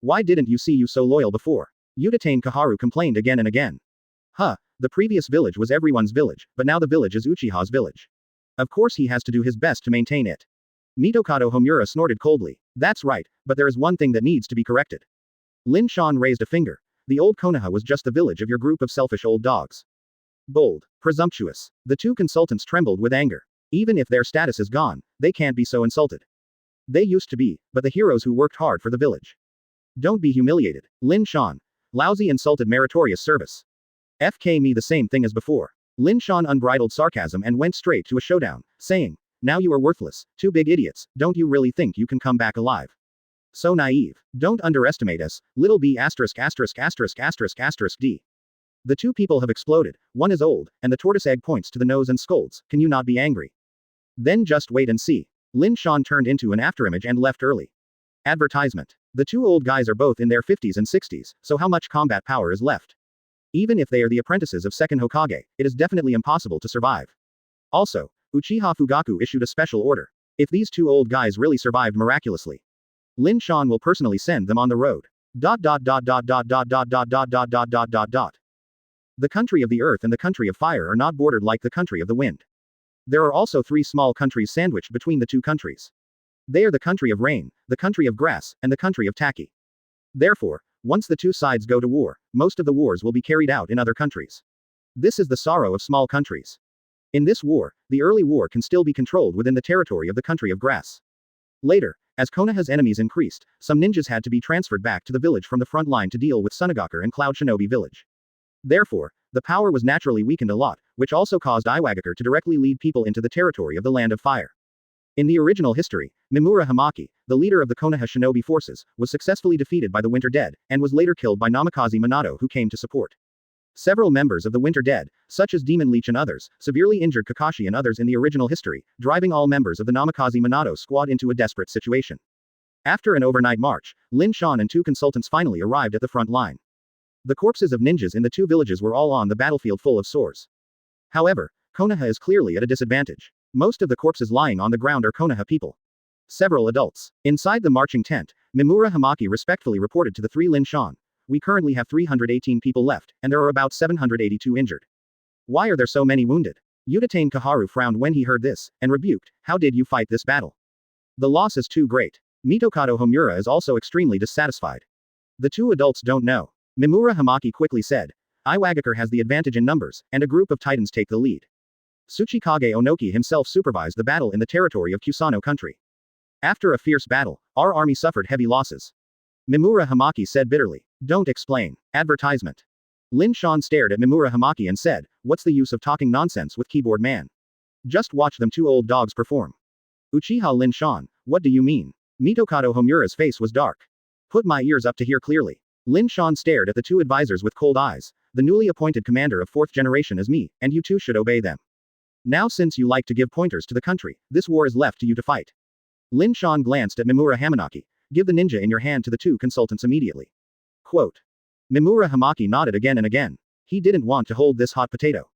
Why didn't you see you so loyal before? Udatane Kaharu complained again and again. The previous village was everyone's village, but now the village is Uchiha's village. Of course he has to do his best to maintain it. Mitokado Homura snorted coldly. That's right, but there is one thing that needs to be corrected. Lin Shan raised a finger. The old Konoha was just the village of your group of selfish old dogs. Bold. Presumptuous. The two consultants trembled with anger. Even if their status is gone, they can't be so insulted. They used to be, but the heroes who worked hard for the village. Don't be humiliated. Lin Shan. Lousy insulted meritorious service. FK me the same thing as before. Lin Shan unbridled sarcasm and went straight to a showdown, saying, now you are worthless, two big idiots, don't you really think you can come back alive? So naive. Don't underestimate us, little b asterisk asterisk asterisk asterisk asterisk d. The two people have exploded, one is old, and the tortoise egg points to the nose and scolds, can you not be angry? Then just wait and see. Lin Shan turned into an afterimage and left early. Advertisement. The two old guys are both in their 50s and 60s, so how much combat power is left? Even if they are the apprentices of second Hokage, it is definitely impossible to survive. Also, Uchiha Fugaku issued a special order. If these two old guys really survived miraculously, Lin Shan will personally send them on the road. The country of the earth and the country of fire are not bordered like the country of the wind. There are also 3 small countries sandwiched between the two countries. They are the country of rain, the country of grass, and the country of taki. Therefore, once the two sides go to war, most of the wars will be carried out in other countries. This is the sorrow of small countries. In this war, the early war can still be controlled within the territory of the country of grass. Later, as Konoha's enemies increased, some ninjas had to be transferred back to the village from the front line to deal with Sunagakure and Cloud Shinobi village. Therefore, the power was naturally weakened a lot, which also caused Iwagakure to directly lead people into the territory of the Land of Fire. In the original history, Mimura Hamaki, the leader of the Konoha shinobi forces, was successfully defeated by the Winter Dead, and was later killed by Namikaze Minato who came to support. Several members of the Winter Dead, such as Demon Leech and others, severely injured Kakashi and others in the original history, driving all members of the Namikaze Minato squad into a desperate situation. After an overnight march, Lin Shan and two consultants finally arrived at the front line. The corpses of ninjas in the two villages were all on the battlefield full of sores. However, Konoha is clearly at a disadvantage. Most of the corpses lying on the ground are Konoha people. Several adults. Inside the marching tent, Mimura Hamaki respectfully reported to the 3 Lin Shan. We currently have 318 people left, and there are about 782 injured. Why are there so many wounded? Udatane Kaharu frowned when he heard this, and rebuked, how did you fight this battle? The loss is too great. Mitokado Homura is also extremely dissatisfied. The two adults don't know. Mimura Hamaki quickly said, Iwagakure has the advantage in numbers, and a group of titans take the lead. Tsuchikage Onoki himself supervised the battle in the territory of Kusanoo country. After a fierce battle, our army suffered heavy losses. Mimura Hamaki said bitterly. Don't explain. Advertisement. Lin Shan stared at Mimura Hamaki and said, what's the use of talking nonsense with keyboard man? Just watch them two old dogs perform. Uchiha Lin Shan, what do you mean? Mitokado Homura's face was dark. Put my ears up to hear clearly. Lin Shan stared at the two advisors with cold eyes. The newly appointed commander of fourth generation is me, and you two should obey them. Now since you like to give pointers to the country, this war is left to you to fight. Lin Shan glanced at Mimura Hamanaki. Give the ninja in your hand to the two consultants immediately. Quote. Mimura Hamaki nodded again and again. He didn't want to hold this hot potato.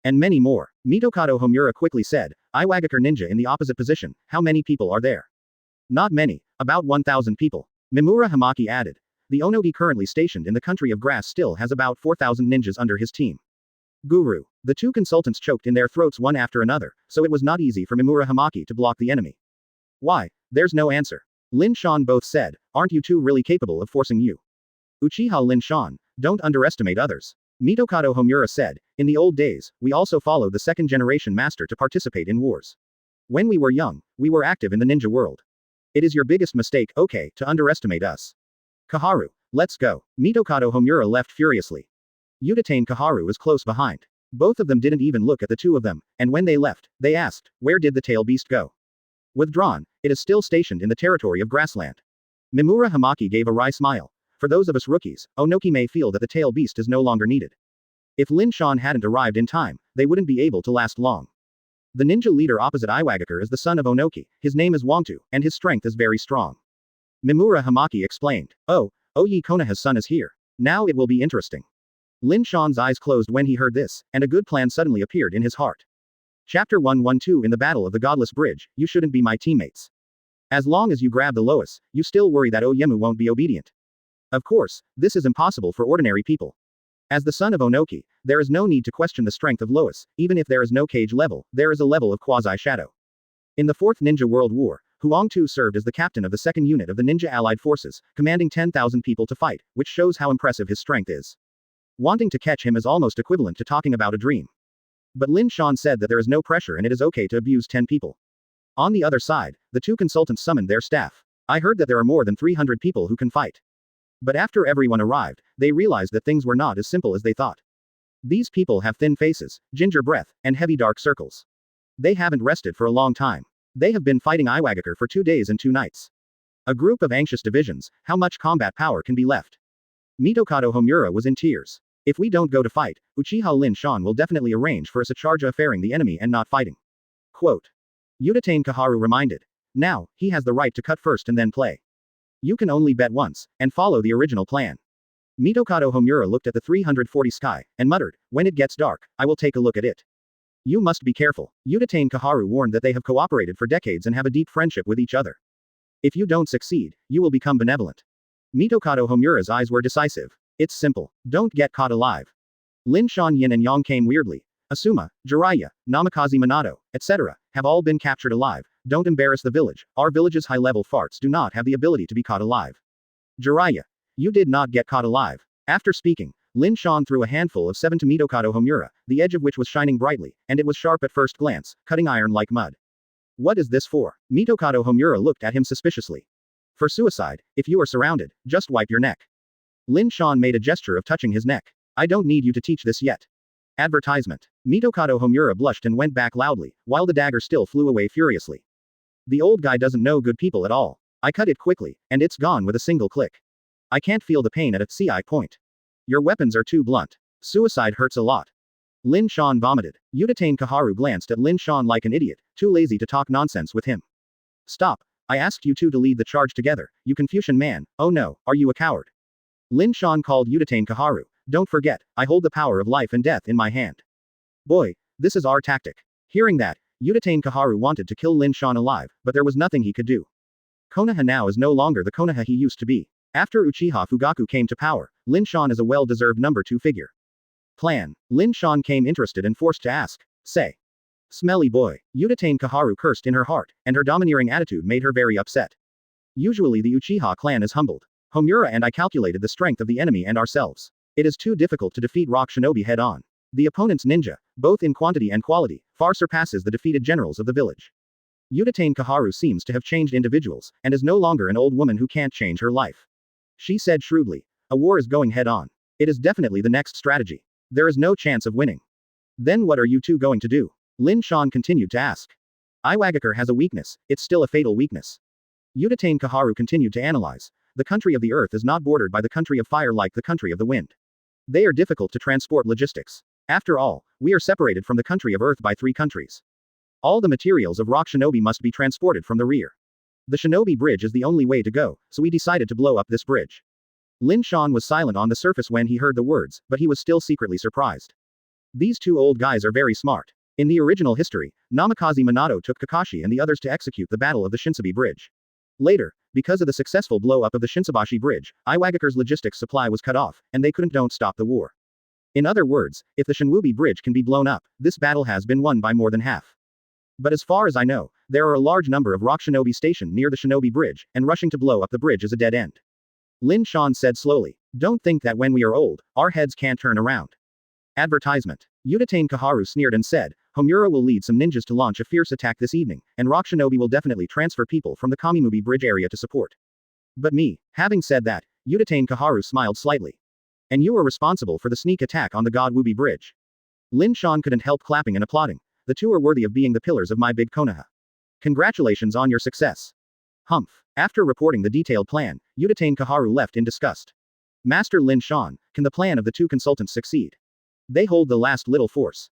And many more. Mitokado Homura quickly said, Iwagakure ninja in the opposite position, how many people are there? Not many, about 1,000 people. Mimura Hamaki added. The Onogi currently stationed in the country of grass still has about 4,000 ninjas under his team. Guru. The two consultants choked in their throats one after another, so it was not easy for Mimura Hamaki to block the enemy. Why? There's no answer. Lin Shan both said, aren't you two really capable of forcing you? Uchiha Lin Shan, don't underestimate others. Mitokado Homura said, in the old days, we also followed the second generation master to participate in wars. When we were young, we were active in the ninja world. It is your biggest mistake, okay, to underestimate us. Kaharu, let's go. Mitokado Homura left furiously. Udatane Kaharu was close behind. Both of them didn't even look at the two of them, and when they left, they asked, where did the tail beast go? Withdrawn, it is still stationed in the territory of grassland. Mimura Hamaki gave a wry smile. For those of us rookies, Onoki may feel that the tail beast is no longer needed. If Lin Shan hadn't arrived in time, they wouldn't be able to last long. The ninja leader opposite Iwagakure is the son of Onoki, his name is Wangtu, and his strength is very strong. Mimura Hamaki explained. Oh, Oyi Konaha's son is here. Now it will be interesting. Lin Shan's eyes closed when he heard this, and a good plan suddenly appeared in his heart. Chapter 112 In the Battle of the Godless Bridge, you shouldn't be my teammates. As long as you grab the Lois, you still worry that Oyemu won't be obedient. Of course, this is impossible for ordinary people. As the son of Onoki, there is no need to question the strength of Lois, even if there is no cage level, there is a level of quasi-shadow. In the Fourth Ninja World War, Huangtu served as the captain of the second unit of the Ninja Allied Forces, commanding 10,000 people to fight, which shows how impressive his strength is. Wanting to catch him is almost equivalent to talking about a dream. But Lin Shan said that there is no pressure and it is okay to abuse 10 people. On the other side, the two consultants summoned their staff. I heard that there are more than 300 people who can fight. But after everyone arrived, they realized that things were not as simple as they thought. These people have thin faces, ginger breath, and heavy dark circles. They haven't rested for a long time. They have been fighting Iwagakure for 2 days and 2 nights. A group of anxious divisions, how much combat power can be left? Mitokado Homura was in tears. If we don't go to fight, Uchiha Lin Shan will definitely arrange for us a charge of ferring the enemy and not fighting. Quote. Udatane Kaharu reminded. Now, he has the right to cut first and then play. You can only bet once, and follow the original plan. Mitokado Homura looked at the 340 sky, and muttered, when it gets dark, I will take a look at it. You must be careful. Udatane Kaharu warned that they have cooperated for decades and have a deep friendship with each other. If you don't succeed, you will become benevolent. Mitokado Homura's eyes were decisive. It's simple. Don't get caught alive. Lin Shan Yin and Yang came weirdly. Asuma, Jiraiya, Namikaze Minato, etc., have all been captured alive. Don't embarrass the village. Our village's high-level farts do not have the ability to be caught alive. Jiraiya. You did not get caught alive. After speaking, Lin Shan threw a handful of 7 to Mitokado Homura, the edge of which was shining brightly, and it was sharp at first glance, cutting iron like mud. What is this for? Mitokado Homura looked at him suspiciously. For suicide, if you are surrounded, just wipe your neck. Lin Shan made a gesture of touching his neck. I don't need you to teach this yet. Advertisement. Mitokado Homura blushed and went back loudly, while the dagger still flew away furiously. The old guy doesn't know good people at all. I cut it quickly, and it's gone with a single click. I can't feel the pain at a CI point. Your weapons are too blunt. Suicide hurts a lot. Lin Shan vomited. Udatane Kaharu glanced at Lin Shan like an idiot, too lazy to talk nonsense with him. Stop. I asked you two to lead the charge together, you Confucian man. Oh no, are you a coward? Lin Shan called Udatane Kaharu. Don't forget, I hold the power of life and death in my hand. Boy, this is our tactic. Hearing that, Udatane Kaharu wanted to kill Lin Shan alive, but there was nothing he could do. Konaha now is no longer the Konaha he used to be. After Uchiha Fugaku came to power, Lin Shan is a well-deserved number 2 figure. Plan. Lin Shan came interested and forced to ask. Say. Smelly boy. Udatane Kaharu cursed in her heart, and her domineering attitude made her very upset. Usually the Uchiha clan is humbled. Homura and I calculated the strength of the enemy and ourselves. It is too difficult to defeat rock shinobi head-on. The opponent's ninja, both in quantity and quality, far surpasses the defeated generals of the village. Udatane Kaharu seems to have changed individuals, and is no longer an old woman who can't change her life. She said shrewdly. A war is going head-on. It is definitely the next strategy. There is no chance of winning. Then what are you two going to do? Lin Shan continued to ask. Iwagakure has a weakness, it's still a fatal weakness. Udatane Kaharu continued to analyze. The country of the earth is not bordered by the country of fire like the country of the wind. They are difficult to transport logistics. After all, we are separated from the country of earth by 3 countries. All the materials of rock shinobi must be transported from the rear. The shinobi bridge is the only way to go, so we decided to blow up this bridge. Lin Shan was silent on the surface when he heard the words, but he was still secretly surprised. These 2 old guys are very smart. In the original history, Namikaze Minato took Kakashi and the others to execute the battle of the Shinsabi Bridge. Later, because of the successful blow-up of the Shinsabashi Bridge, Iwagakure's logistics supply was cut off, and they don't stop the war. In other words, if the Shinwubi Bridge can be blown up, this battle has been won by more than half. But as far as I know, there are a large number of rock shinobi stationed near the Shinobi Bridge, and rushing to blow up the bridge is a dead end. Lin Shan said slowly. Don't think that when we are old, our heads can't turn around. Advertisement. Udatane Kaharu sneered and said, Homura will lead some ninjas to launch a fierce attack this evening, and rock shinobi will definitely transfer people from the Kamimubi Bridge area to support. But me. Having said that, Udatane Kaharu smiled slightly. And you are responsible for the sneak attack on the God Wubi Bridge. Lin Shan couldn't help clapping and applauding. The 2 are worthy of being the pillars of my big Konoha. Congratulations on your success. Humph. After reporting the detailed plan, Udatane Kaharu left in disgust. Master Lin Shan, can the plan of the 2 consultants succeed? They hold the last little force.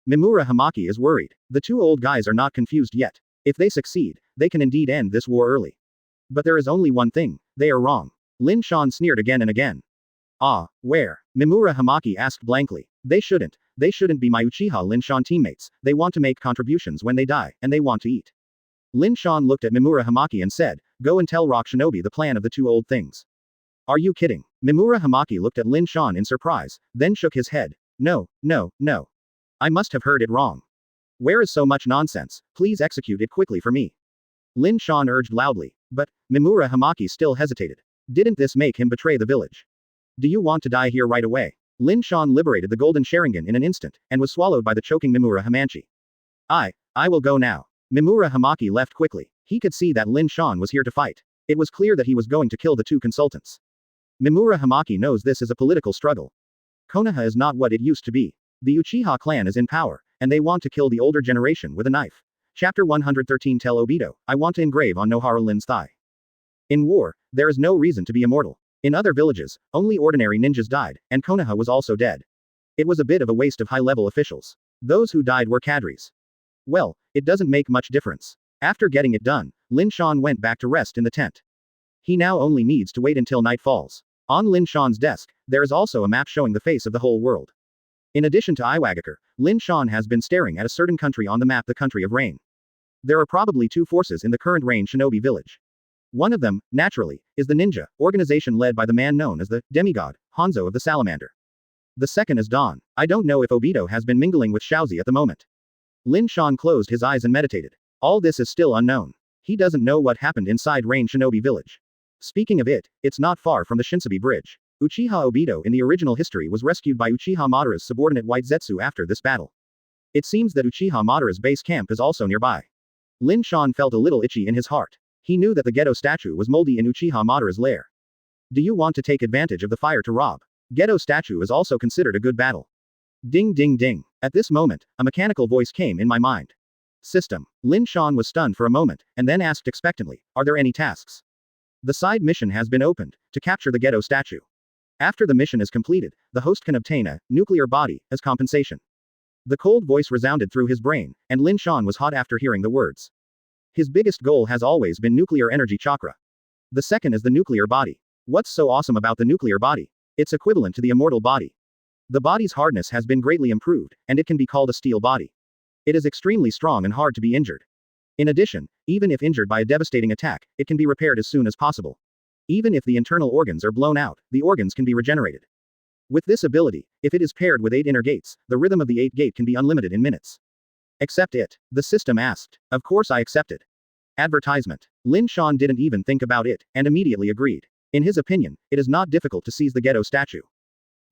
Mimura Hamaki is worried. The 2 old guys are not confused yet. If they succeed, they can indeed end this war early. But there is only one thing, they are wrong. Lin Shan sneered again and again. Ah, where? Mimura Hamaki asked blankly. They shouldn't be my Uchiha Lin Shan teammates, they want to make contributions when they die, and they want to eat. Lin Shan looked at Mimura Hamaki and said, go and tell Rock Shinobi the plan of the 2 old things. Are you kidding? Mimura Hamaki looked at Lin Shan in surprise, then shook his head. No. I must have heard it wrong. Where is so much nonsense? Please execute it quickly for me. Lin Shan urged loudly. But, Mimura Hamaki still hesitated. Didn't this make him betray the village? Do you want to die here right away? Lin Shan liberated the golden Sharingan in an instant, and was swallowed by the choking Mimura Hamanchi. I will go now. Mimura Hamaki left quickly. He could see that Lin Shan was here to fight. It was clear that he was going to kill the 2 consultants. Mimura Hamaki knows this is a political struggle. Konoha is not what it used to be. The Uchiha clan is in power, and they want to kill the older generation with a knife. Chapter 113 Tell Obito, I want to engrave on Nohara Lin's thigh. In war, there is no reason to be immortal. In other villages, only ordinary ninjas died, and Konoha was also dead. It was a bit of a waste of high-level officials. Those who died were cadres. Well, it doesn't make much difference. After getting it done, Lin Shan went back to rest in the tent. He now only needs to wait until night falls. On Lin Shan's desk, there is also a map showing the face of the whole world. In addition to Iwagakure, Lin Shan has been staring at a certain country on the map, the country of rain. There are probably 2 forces in the current rain shinobi village. One of them, naturally, is the ninja organization led by the man known as the demigod, Hanzo of the Salamander. The second is Dawn. I don't know if Obito has been mingling with Shaozi at the moment. Lin Shan closed his eyes and meditated. All this is still unknown. He doesn't know what happened inside Rain Shinobi village. Speaking of it, it's not far from the Shinsabi Bridge. Uchiha Obito in the original history was rescued by Uchiha Madara's subordinate White Zetsu after this battle. It seems that Uchiha Madara's base camp is also nearby. Lin Shan felt a little itchy in his heart. He knew that the Gedo statue was moldy in Uchiha Madara's lair. Do you want to take advantage of the fire to rob? Gedo statue is also considered a good battle. Ding ding ding. At this moment, a mechanical voice came in my mind. System. Lin Shan was stunned for a moment, and then asked expectantly, are there any tasks? The side mission has been opened, to capture the Gedo statue. After the mission is completed, the host can obtain a nuclear body as compensation. The cold voice resounded through his brain, and Lin Shan was hot after hearing the words. His biggest goal has always been nuclear energy chakra. The second is the nuclear body. What's so awesome about the nuclear body? It's equivalent to the immortal body. The body's hardness has been greatly improved, and it can be called a steel body. It is extremely strong and hard to be injured. In addition, even if injured by a devastating attack, it can be repaired as soon as possible. Even if the internal organs are blown out, the organs can be regenerated. With this ability, if it is paired with 8 inner gates, the rhythm of the 8 gate can be unlimited in minutes. Accept it. The system asked. Of course I accepted. Advertisement. Lin Shan didn't even think about it, and immediately agreed. In his opinion, it is not difficult to seize the Gedo statue.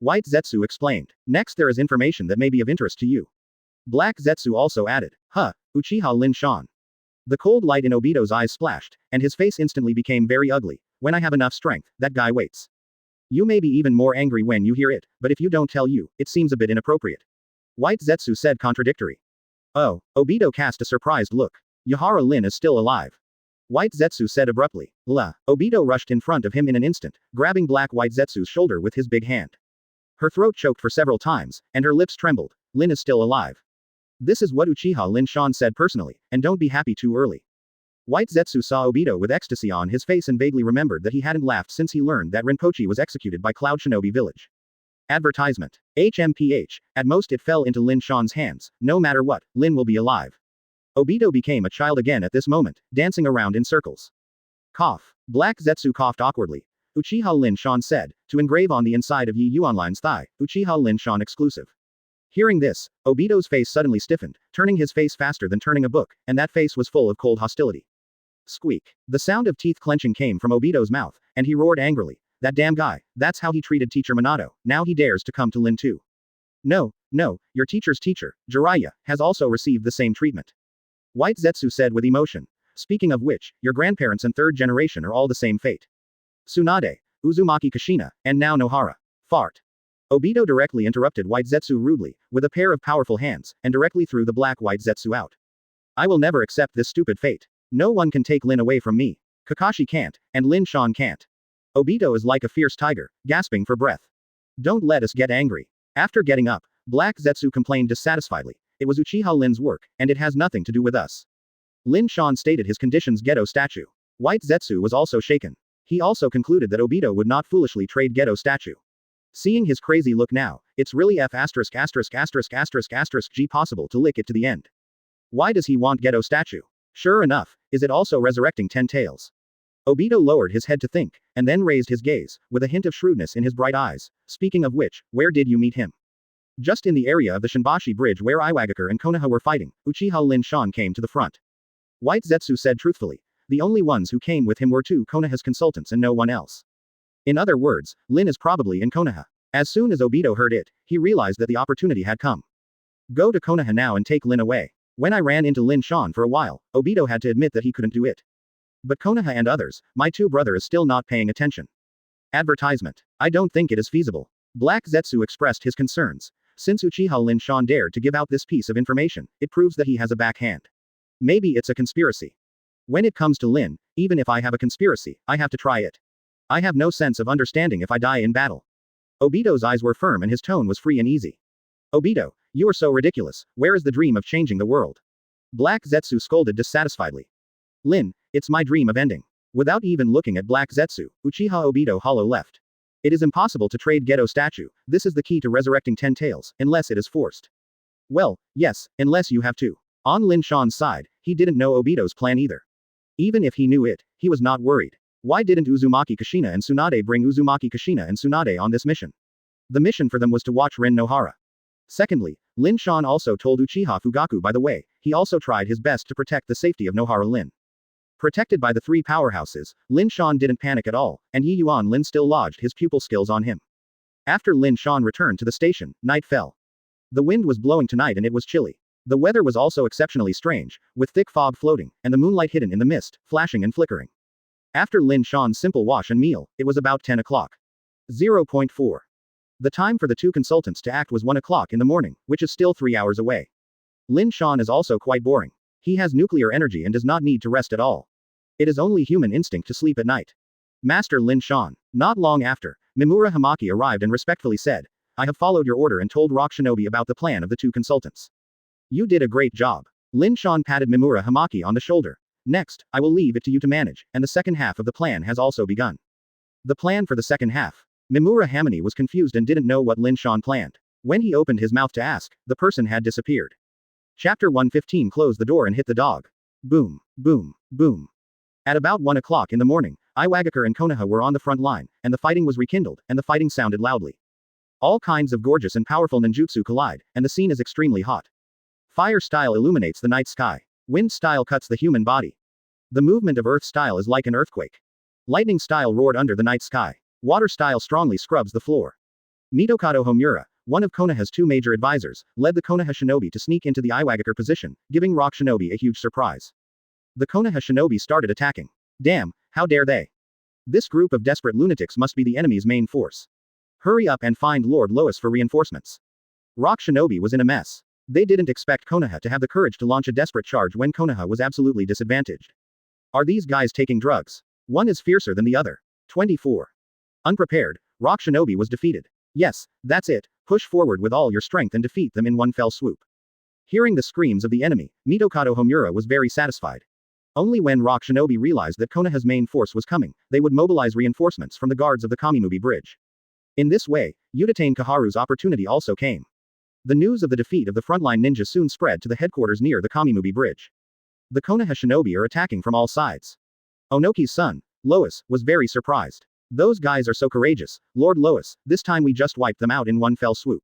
White Zetsu explained. Next there is information that may be of interest to you. Black Zetsu also added. Uchiha Lin Shan. The cold light in Obito's eyes splashed, and his face instantly became very ugly. When I have enough strength, that guy waits. You may be even more angry when you hear it, but if you don't tell you, it seems a bit inappropriate. White Zetsu said contradictory. Oh, Obito cast a surprised look. Yahara Lin is still alive. White Zetsu said abruptly. Obito rushed in front of him in an instant, grabbing Black White Zetsu's shoulder with his big hand. Her throat choked for several times, and her lips trembled. Lin is still alive. This is what Uchiha Lin Shan said personally, and don't be happy too early. White Zetsu saw Obito with ecstasy on his face and vaguely remembered that he hadn't laughed since he learned that Rinpoche was executed by Cloud Shinobi Village. Advertisement. HMPH, at most it fell into Lin Shan's hands. No matter what, Lin will be alive. Obito became a child again at this moment, dancing around in circles. Cough. Black Zetsu coughed awkwardly. Uchiha Lin Shan said, to engrave on the inside of Yi Yuanlin's thigh, Uchiha Lin Shan exclusive. Hearing this, Obito's face suddenly stiffened, turning his face faster than turning a book, and that face was full of cold hostility. Squeak. The sound of teeth clenching came from Obito's mouth, and he roared angrily. That damn guy, that's how he treated teacher Minato, now he dares to come to Lin too. No, your teacher's teacher, Jiraiya, has also received the same treatment. White Zetsu said with emotion. Speaking of which, your grandparents and third generation are all the same fate. Tsunade, Uzumaki Kushina, and now Nohara. Fart. Obito directly interrupted White Zetsu rudely, with a pair of powerful hands, and directly threw the Black White Zetsu out. I will never accept this stupid fate. No one can take Lin away from me. Kakashi can't, and Lin Shan can't. Obito is like a fierce tiger, gasping for breath. Don't let us get angry. After getting up, Black Zetsu complained dissatisfiedly. It was Uchiha Lin's work, and it has nothing to do with us. Lin Shan stated his conditions Gedo statue. White Zetsu was also shaken. He also concluded that Obito would not foolishly trade Gedo statue. Seeing his crazy look now, it's really G possible to lick it to the end. Why does he want Gedo statue? Sure enough, is it also resurrecting 10 tails? Obito lowered his head to think, and then raised his gaze, with a hint of shrewdness in his bright eyes. Speaking of which, where did you meet him? Just in the area of the Shinbashi Bridge where Iwagakure and Konoha were fighting, Uchiha Lin Shan came to the front. White Zetsu said truthfully. The only ones who came with him were two Konoha's consultants and no one else. In other words, Lin is probably in Konoha. As soon as Obito heard it, he realized that the opportunity had come. Go to Konoha now and take Lin away. When I ran into Lin Shan for a while, Obito had to admit that he couldn't do it. But Konoha and others, my two brother is still not paying attention. Advertisement. I don't think it is feasible. Black Zetsu expressed his concerns. Since Uchiha Lin Shan dared to give out this piece of information, it proves that he has a backhand. Maybe it's a conspiracy. When it comes to Lin, even if I have a conspiracy, I have to try it. I have no sense of understanding if I die in battle. Obito's eyes were firm and his tone was free and easy. Obito, you are so ridiculous, where is the dream of changing the world? Black Zetsu scolded dissatisfiedly. Lin, it's my dream of ending. Without even looking at Black Zetsu, Uchiha Obito hollow left. It is impossible to trade Gedo statue, this is the key to resurrecting 10 tails, unless it is forced. Well, yes, unless you have to. On Lin Shan's side, he didn't know Obito's plan either. Even if he knew it, he was not worried. Why didn't Uzumaki Kushina and Tsunade bring Uzumaki Kushina and Tsunade on this mission? The mission for them was to watch Rin Nohara. Secondly, Lin Shan also told Uchiha Fugaku by the way, he also tried his best to protect the safety of Nohara Lin. Protected by the three powerhouses, Lin Shan didn't panic at all, and Yi Yuan Lin still lodged his pupil skills on him. After Lin Shan returned to the station, night fell. The wind was blowing tonight and it was chilly. The weather was also exceptionally strange, with thick fog floating, and the moonlight hidden in the mist, flashing and flickering. After Lin Shan's simple wash and meal, it was about 10 o'clock. 0.4. The time for the two consultants to act was 1 o'clock in the morning, which is still 3 hours away. Lin Shan is also quite boring. He has nuclear energy and does not need to rest at all. It is only human instinct to sleep at night. Master Lin Shan. Not long after, Mimura Hamaki arrived and respectfully said, I have followed your order and told Rock Shinobi about the plan of the two consultants. You did a great job. Lin Shan patted Mimura Hamaki on the shoulder. Next, I will leave it to you to manage, and the second half of the plan has also begun. The plan for the second half. Mimura Hamani was confused and didn't know what Lin Shan planned. When he opened his mouth to ask, the person had disappeared. Chapter 115 closed the door and hit the dog. Boom, boom, boom. At about 1 o'clock in the morning, Iwagakure and Konoha were on the front line, and the fighting was rekindled, and the fighting sounded loudly. All kinds of gorgeous and powerful ninjutsu collide, and the scene is extremely hot. Fire style illuminates the night sky. Wind style cuts the human body. The movement of earth style is like an earthquake. Lightning style roared under the night sky. Water style strongly scrubs the floor. Mitokado Homura, one of Konoha's two major advisors, led the Konoha shinobi to sneak into the Iwagakure position, giving Rock Shinobi a huge surprise. The Konoha shinobi started attacking. Damn, how dare they? This group of desperate lunatics must be the enemy's main force. Hurry up and find Lord Lois for reinforcements. Rock Shinobi was in a mess. They didn't expect Konoha to have the courage to launch a desperate charge when Konoha was absolutely disadvantaged. Are these guys taking drugs? One is fiercer than the other. 24. Unprepared, Rock Shinobi was defeated. Yes, that's it, push forward with all your strength and defeat them in one fell swoop. Hearing the screams of the enemy, Mitokado Homura was very satisfied. Only when Rock Shinobi realized that Konoha's main force was coming, they would mobilize reinforcements from the guards of the Kamimubi Bridge. In this way, Uchiha Kaharu's opportunity also came. The news of the defeat of the frontline ninja soon spread to the headquarters near the Kamimubi Bridge. The Konoha shinobi are attacking from all sides. Onoki's son, Lois, was very surprised. Those guys are so courageous, Lord Lois, this time we just wiped them out in one fell swoop.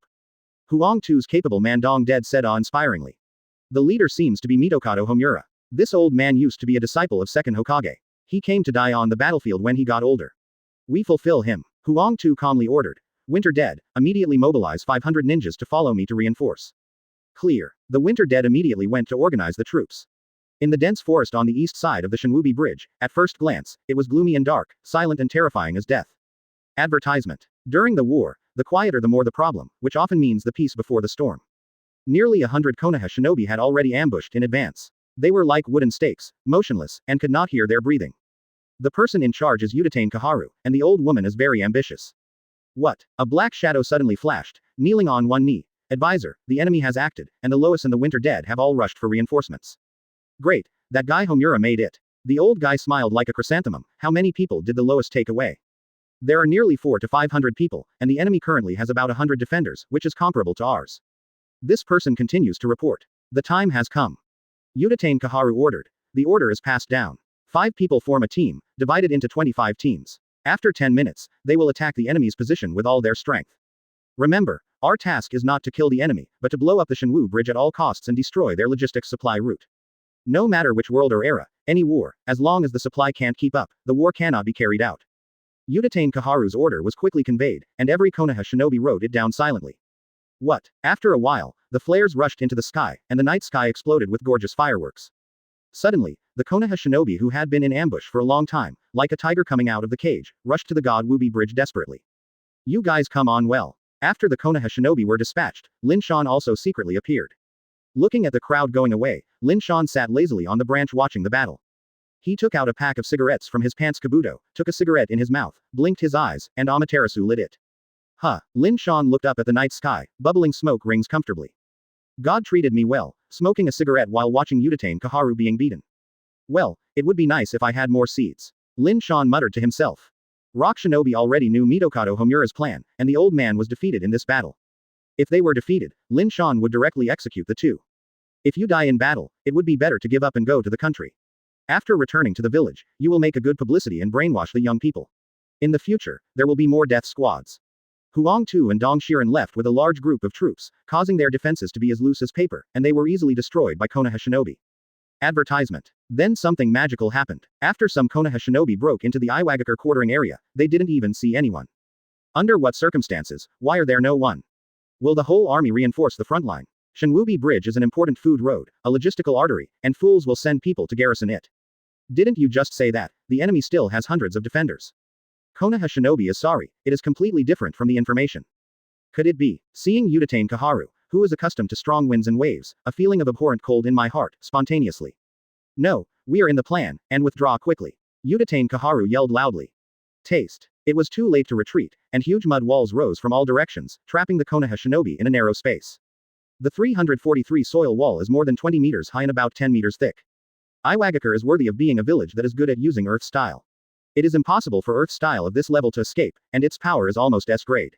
Huang Tu's capable Mandong Dead said awe-inspiringly. The leader seems to be Mitokado Homura. This old man used to be a disciple of second Hokage. He came to die on the battlefield when he got older. We fulfill him. Huang Tu calmly ordered. Winter Dead, immediately mobilize 500 ninjas to follow me to reinforce. Clear. The Winter Dead immediately went to organize the troops. In the dense forest on the east side of the Shinwubi Bridge, at first glance, it was gloomy and dark, silent and terrifying as death. Advertisement. During the war, the quieter the more the problem, which often means the peace before the storm. Nearly 100 Konoha shinobi had already ambushed in advance. They were like wooden stakes, motionless, and could not hear their breathing. The person in charge is Uchiha Kaharu, and the old woman is very ambitious. What? A black shadow suddenly flashed, kneeling on one knee. Advisor, the enemy has acted, and the Lois and the Winter Dead have all rushed for reinforcements. Great, that guy Homura made it. The old guy smiled like a chrysanthemum. How many people did the Lois take away? There are nearly 400 to 500 people, and the enemy currently has about 100 defenders, which is comparable to ours. This person continues to report. The time has come. Uchiha Kaharu ordered. The order is passed down. 5 people form a team, divided into 25 teams. After 10 minutes, they will attack the enemy's position with all their strength. Remember, our task is not to kill the enemy, but to blow up the Shinwu Bridge at all costs and destroy their logistics supply route. No matter which world or era, any war, as long as the supply can't keep up, the war cannot be carried out. Uchiha Kaharu's order was quickly conveyed, and every Konoha shinobi wrote it down silently. What? After a while, the flares rushed into the sky, and the night sky exploded with gorgeous fireworks. Suddenly, the Konoha shinobi who had been in ambush for a long time, like a tiger coming out of the cage, rushed to the God Wubi Bridge desperately. You guys come on well. After the Konoha shinobi were dispatched, Lin Shan also secretly appeared. Looking at the crowd going away, Lin Shan sat lazily on the branch watching the battle. He took out a pack of cigarettes from his pants kabuto, took a cigarette in his mouth, blinked his eyes, and Amaterasu lit it. Huh, Lin Shan looked up at the night sky, bubbling smoke rings comfortably. God treated me well, smoking a cigarette while watching Uchiha Kaharu being beaten. Well, it would be nice if I had more seeds. Lin Shan muttered to himself. Rock Shinobi already knew Mitokado Homura's plan, and the old man was defeated in this battle. If they were defeated, Lin Shan would directly execute the two. If you die in battle, it would be better to give up and go to the country. After returning to the village, you will make a good publicity and brainwash the young people. In the future, there will be more death squads. Huang Tu and Dong Shiren left with a large group of troops, causing their defenses to be as loose as paper, and they were easily destroyed by Konoha shinobi. Advertisement. Then something magical happened. After some Konoha shinobi broke into the Iwagakure quartering area, they didn't even see anyone. Under what circumstances? Why are there no one? Will the whole army reinforce the front line? Shinwubi Bridge is an important food road, a logistical artery, and fools will send people to garrison it. Didn't you just say that? The enemy still has hundreds of defenders. Konoha shinobi is sorry, it is completely different from the information. Could it be? Seeing Uchiha Kaharu, who is accustomed to strong winds and waves, a feeling of abhorrent cold in my heart, spontaneously. No, we are in the plan, and withdraw quickly. Uchiha Kaharu yelled loudly. Taste. It was too late to retreat, and huge mud walls rose from all directions, trapping the Konoha shinobi in a narrow space. The 343 soil wall is more than 20 meters high and about 10 meters thick. Iwagakure is worthy of being a village that is good at using earth style. It is impossible for earth style of this level to escape, and its power is almost S grade.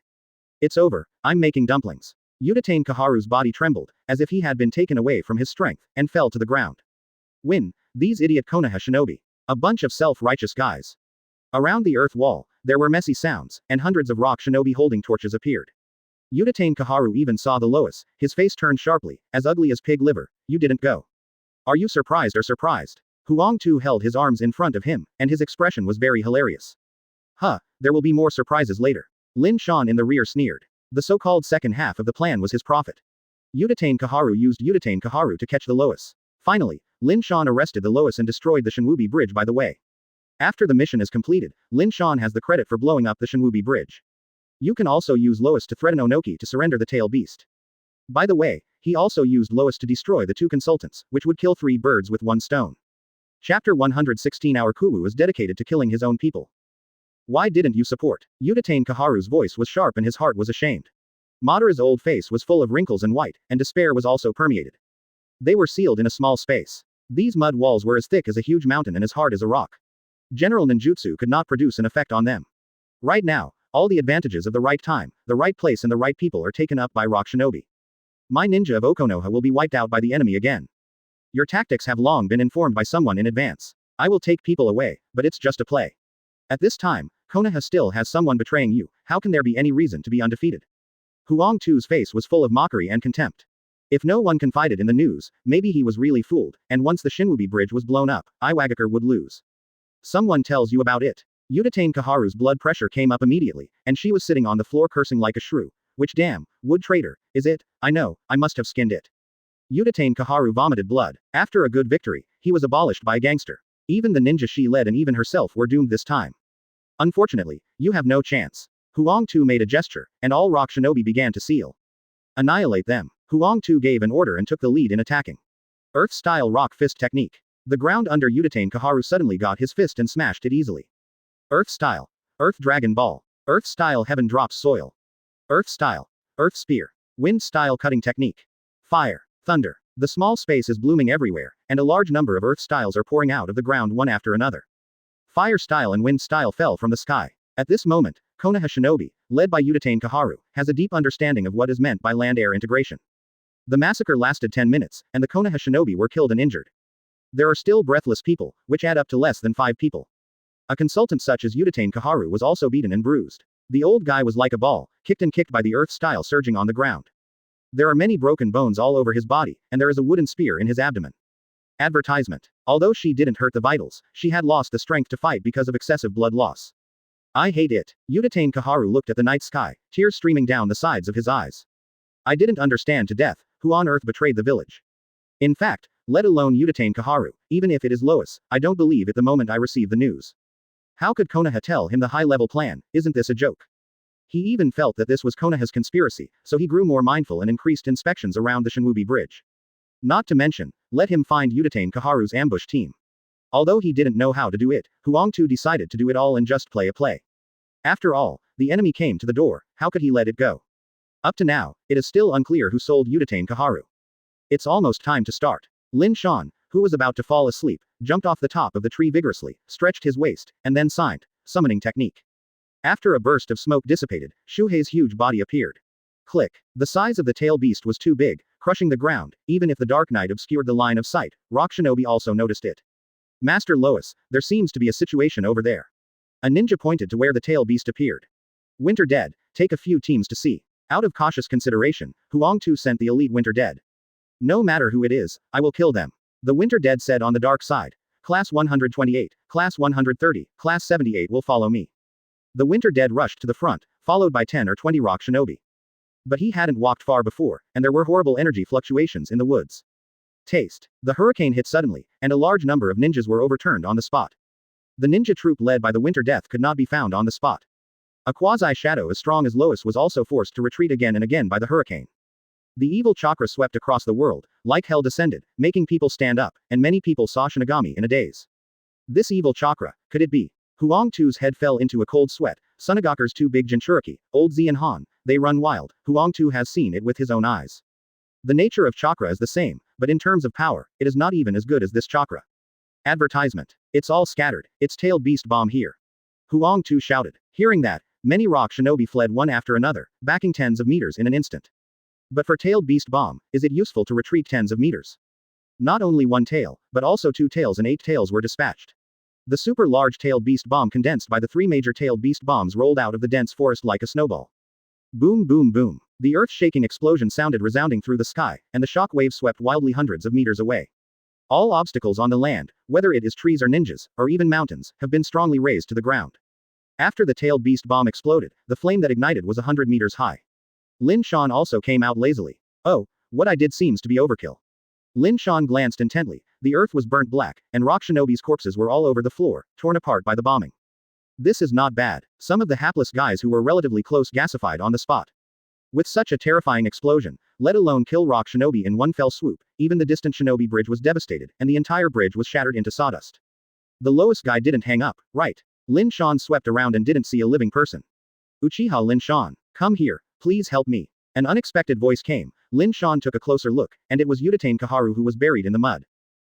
It's over, I'm making dumplings. Uchiha Kaharu's body trembled, as if he had been taken away from his strength, and fell to the ground. Win, these idiot Konoha shinobi. A bunch of self-righteous guys. Around the earth wall, there were messy sounds, and hundreds of rock shinobi holding torches appeared. Uchiha Kaharu even saw the Lois, his face turned sharply, as ugly as pig liver. You didn't go. Are you surprised or surprised? Huang Tu held his arms in front of him, and his expression was very hilarious. Huh, there will be more surprises later. Lin Shan in the rear sneered. The so-called second half of the plan was his profit. Utatane Kaharu used Utatane Kaharu to catch the Lois. Finally, Lin Shan arrested the Lois and destroyed the Shinwubi Bridge by the way. After the mission is completed, Lin Shan has the credit for blowing up the Shinwubi Bridge. You can also use Lois to threaten Onoki to surrender the tail beast. By the way, he also used Lois to destroy the two consultants, which would kill 3 birds with 1 stone. Chapter 116. Our Kuwu is dedicated to killing his own people. Why didn't you support? Utatane Kaharu's voice was sharp and his heart was ashamed. Madara's old face was full of wrinkles and white, and despair was also permeated. They were sealed in a small space. These mud walls were as thick as a huge mountain and as hard as a rock. General ninjutsu could not produce an effect on them. Right now, all the advantages of the right time, the right place and the right people are taken up by rock shinobi. My ninja of Konoha will be wiped out by the enemy again. Your tactics have long been informed by someone in advance. I will take people away, but it's just a play. At this time, Konoha still has someone betraying you, how can there be any reason to be undefeated? Huang Tu's face was full of mockery and contempt. If no one confided in the news, maybe he was really fooled, and once the Shinwubi Bridge was blown up, Iwagakure would lose. Someone tells you about it. Utatane Kaharu's blood pressure came up immediately, and she was sitting on the floor cursing like a shrew. Which damn, wood traitor, is it? I know, I must have skinned it. Utatane Kaharu vomited blood. After a good victory, he was abolished by a gangster. Even the ninja she led and even herself were doomed this time. Unfortunately, you have no chance. Huang Tu made a gesture, and all rock shinobi began to seal. Annihilate them. Huang Tu gave an order and took the lead in attacking. Earth-style rock fist technique. The ground under Utatane Kaharu suddenly got his fist and smashed it easily. Earth-style. Earth Dragon Ball. Earth-style Heaven Drops Soil. Earth-style. Earth Spear. Wind-style cutting technique. Fire. Thunder. The small space is blooming everywhere, and a large number of Earth styles are pouring out of the ground one after another. Fire style and wind style fell from the sky. At this moment, Konoha Shinobi, led by Utatane Kaharu, has a deep understanding of what is meant by land-air integration. The massacre lasted 10 minutes, and the Konoha Shinobi were killed and injured. There are still breathless people, which add up to less than 5 people. A consultant such as Utatane Kaharu was also beaten and bruised. The old guy was like a ball, kicked and kicked by the earth style surging on the ground. There are many broken bones all over his body, and there is a wooden spear in his abdomen. Advertisement. Although she didn't hurt the vitals, she had lost the strength to fight because of excessive blood loss. I hate it. Utatane Kaharu looked at the night sky, tears streaming down the sides of his eyes. I didn't understand to death, who on earth betrayed the village. In fact, let alone Utatane Kaharu, even if it is Lois, I don't believe it the moment I receive the news. How could Konoha tell him the high-level plan? Isn't this a joke? He even felt that this was Konoha's conspiracy, so he grew more mindful and increased inspections around the Shinwubi Bridge. Not to mention, let him find Utatane Kaharu's ambush team. Although he didn't know how to do it, Huang Tu decided to do it all and just play a play. After all, the enemy came to the door, how could he let it go? Up to now, it is still unclear who sold Utatane Kaharu. It's almost time to start. Lin Shan, who was about to fall asleep, jumped off the top of the tree vigorously, stretched his waist, and then signed, summoning technique. After a burst of smoke dissipated, Shuhei's huge body appeared. Click. The size of the tail beast was too big, crushing the ground, even if the dark night obscured the line of sight, Rock Shinobi also noticed it. Master Lois, there seems to be a situation over there. A ninja pointed to where the tail beast appeared. Winter Dead, take a few teams to see. Out of cautious consideration, Huang Tu sent the elite Winter Dead. No matter who it is, I will kill them. The Winter Dead said on the dark side. Class 128, Class 130, Class 78 will follow me. The Winter Dead rushed to the front, followed by 10 or 20 rock shinobi. But he hadn't walked far before, and there were horrible energy fluctuations in the woods. Taste. The hurricane hit suddenly, and a large number of ninjas were overturned on the spot. The ninja troop led by the Winter Death could not be found on the spot. A quasi-shadow as strong as Lois was also forced to retreat again and again by the hurricane. The evil chakra swept across the world, like hell descended, making people stand up, and many people saw Shinigami in a daze. This evil chakra, could it be? Huang Tu's head fell into a cold sweat. Sunagakure's two big Jinchuriki, Old Z and Han, they run wild. Huang Tu has seen it with his own eyes. The nature of chakra is the same, but in terms of power, it is not even as good as this chakra. Advertisement. It's all scattered. It's tailed beast bomb here. Huang Tu shouted. Hearing that, many rock shinobi fled one after another, backing tens of meters in an instant. But for tailed beast bomb, is it useful to retreat tens of meters? Not only one tail, but also 2 tails and 8 tails were dispatched. The super large tailed beast bomb condensed by the 3 major tailed beast bombs rolled out of the dense forest like a snowball. Boom boom boom. The earth-shaking explosion sounded resounding through the sky, and the shock wave swept wildly hundreds of meters away. All obstacles on the land, whether it is trees or ninjas, or even mountains, have been strongly razed to the ground. After the tailed beast bomb exploded, the flame that ignited was 100 meters high. Lin Shan also came out lazily. Oh, what I did seems to be overkill. Lin Shan glanced intently, the earth was burnt black, and rock shinobi's corpses were all over the floor, torn apart by the bombing. This is not bad. Some of the hapless guys who were relatively close gasified on the spot. With such a terrifying explosion, let alone kill rock shinobi in one fell swoop, even the distant shinobi bridge was devastated, and the entire bridge was shattered into sawdust. The lowest guy didn't hang up, right? Lin Shan swept around and didn't see a living person. Uchiha Lin Shan, come here, please help me. An unexpected voice came. Lin Shan took a closer look, and it was Uchiha Kaharu who was buried in the mud.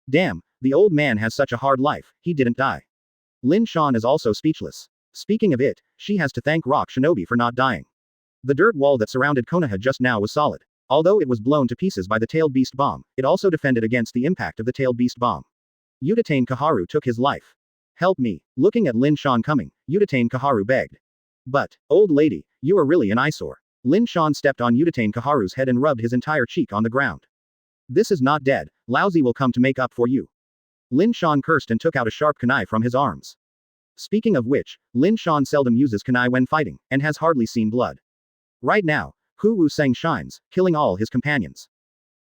Damn, the old man has such a hard life, he didn't die. Lin Shan is also speechless. Speaking of it, she has to thank Rock Shinobi for not dying. The dirt wall that surrounded Konoha just now was solid. Although it was blown to pieces by the tailed beast bomb, it also defended against the impact of the tailed beast bomb. Uchiha Kaharu took his life. Help me. Looking at Lin Shan coming, Uchiha Kaharu begged. But, old lady, you are really an eyesore. Lin Shan stepped on Uchiha Kaharu's head and rubbed his entire cheek on the ground. This is not dead, Laozi will come to make up for you. Lin Shan cursed and took out a sharp kunai from his arms. Speaking of which, Lin Shan seldom uses kunai when fighting, and has hardly seen blood. Right now, Hu Wu Seng shines, killing all his companions.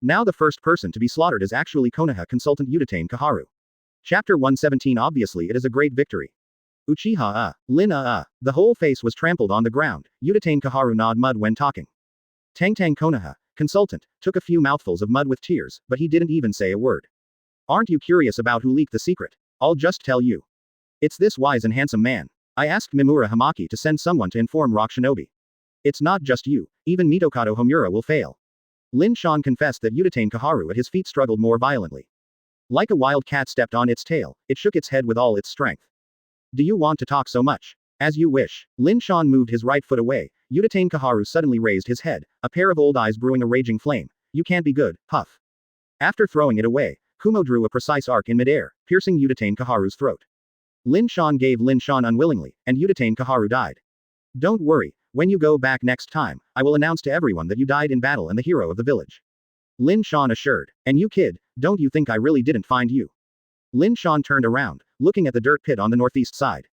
Now the first person to be slaughtered is actually Konoha consultant Uchiha Kaharu. Chapter 117. Obviously it is a great victory. Uchiha Lin the whole face was trampled on the ground, Uchiha Kaharu gnawed mud when talking. Tang Konoha, consultant, took a few mouthfuls of mud with tears, but he didn't even say a word. Aren't you curious about who leaked the secret? I'll just tell you. It's this wise and handsome man. I asked Mimura Hamaki to send someone to inform Rock Shinobi. It's not just you, even Mitokado Homura will fail. Lin Shan confessed that Uchiha Kaharu at his feet struggled more violently. Like a wild cat stepped on its tail, it shook its head with all its strength. Do you want to talk so much? As you wish. Lin Shan moved his right foot away. Uchiha Kaharu suddenly raised his head, a pair of old eyes brewing a raging flame. You can't be good, puff. After throwing it away, Kumo drew a precise arc in midair, piercing Uchiha Kaharu's throat. Lin Shan gave Lin Shan unwillingly, and Uchiha Kaharu died. Don't worry, when you go back next time, I will announce to everyone that you died in battle and the hero of the village. Lin Shan assured. And you kid, don't you think I really didn't find you? Lin Shan turned around, looking at the dirt pit on the northeast side.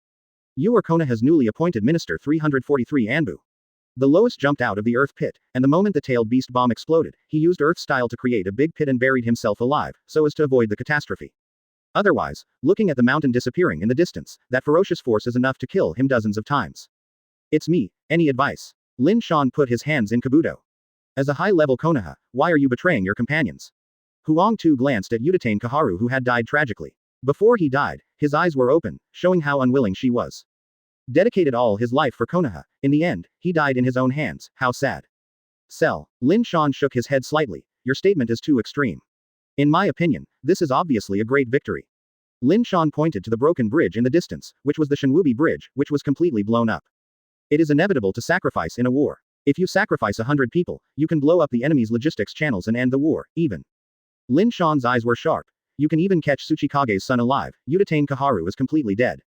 You are Konoha's newly appointed Minister 343 Anbu. The lowest jumped out of the earth pit, and the moment the tailed beast bomb exploded, he used earth style to create a big pit and buried himself alive, so as to avoid the catastrophe. Otherwise, looking at the mountain disappearing in the distance, that ferocious force is enough to kill him dozens of times. It's me, any advice? Lin Shan put his hands in kabuto. As a high-level Konoha, why are you betraying your companions? Huang Tu glanced at Uchiha Kaharu who had died tragically. Before he died, his eyes were open, showing how unwilling she was. Dedicated all his life for Konoha, in the end, he died in his own hands, how sad. Sell. Lin Shan shook his head slightly, your statement is too extreme. In my opinion, this is obviously a great victory. Lin Shan pointed to the broken bridge in the distance, which was the Shinwubi Bridge, which was completely blown up. It is inevitable to sacrifice in a war. If you sacrifice 100 people, you can blow up the enemy's logistics channels and end the war, even. Lin Shan's eyes were sharp. You can even catch Tsuchikage's son alive, Uchiha Kaharu is completely dead.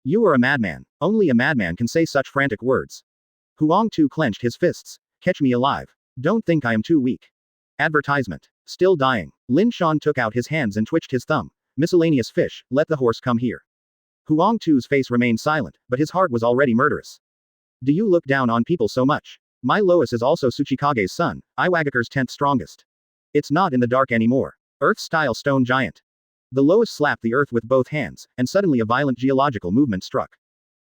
You are a madman. Only a madman can say such frantic words. Huang Tu clenched his fists. Catch me alive. Don't think I am too weak. Advertisement. Still dying. Lin Shan took out his hands and twitched his thumb. Miscellaneous fish, let the horse come here. Huang Tu's face remained silent, but his heart was already murderous. Do you look down on people so much? My Lois is also Tsuchikage's son, Iwagakure's 10th strongest. It's not in the dark anymore. Earth-style stone giant. The Lois slapped the earth with both hands, and suddenly a violent geological movement struck.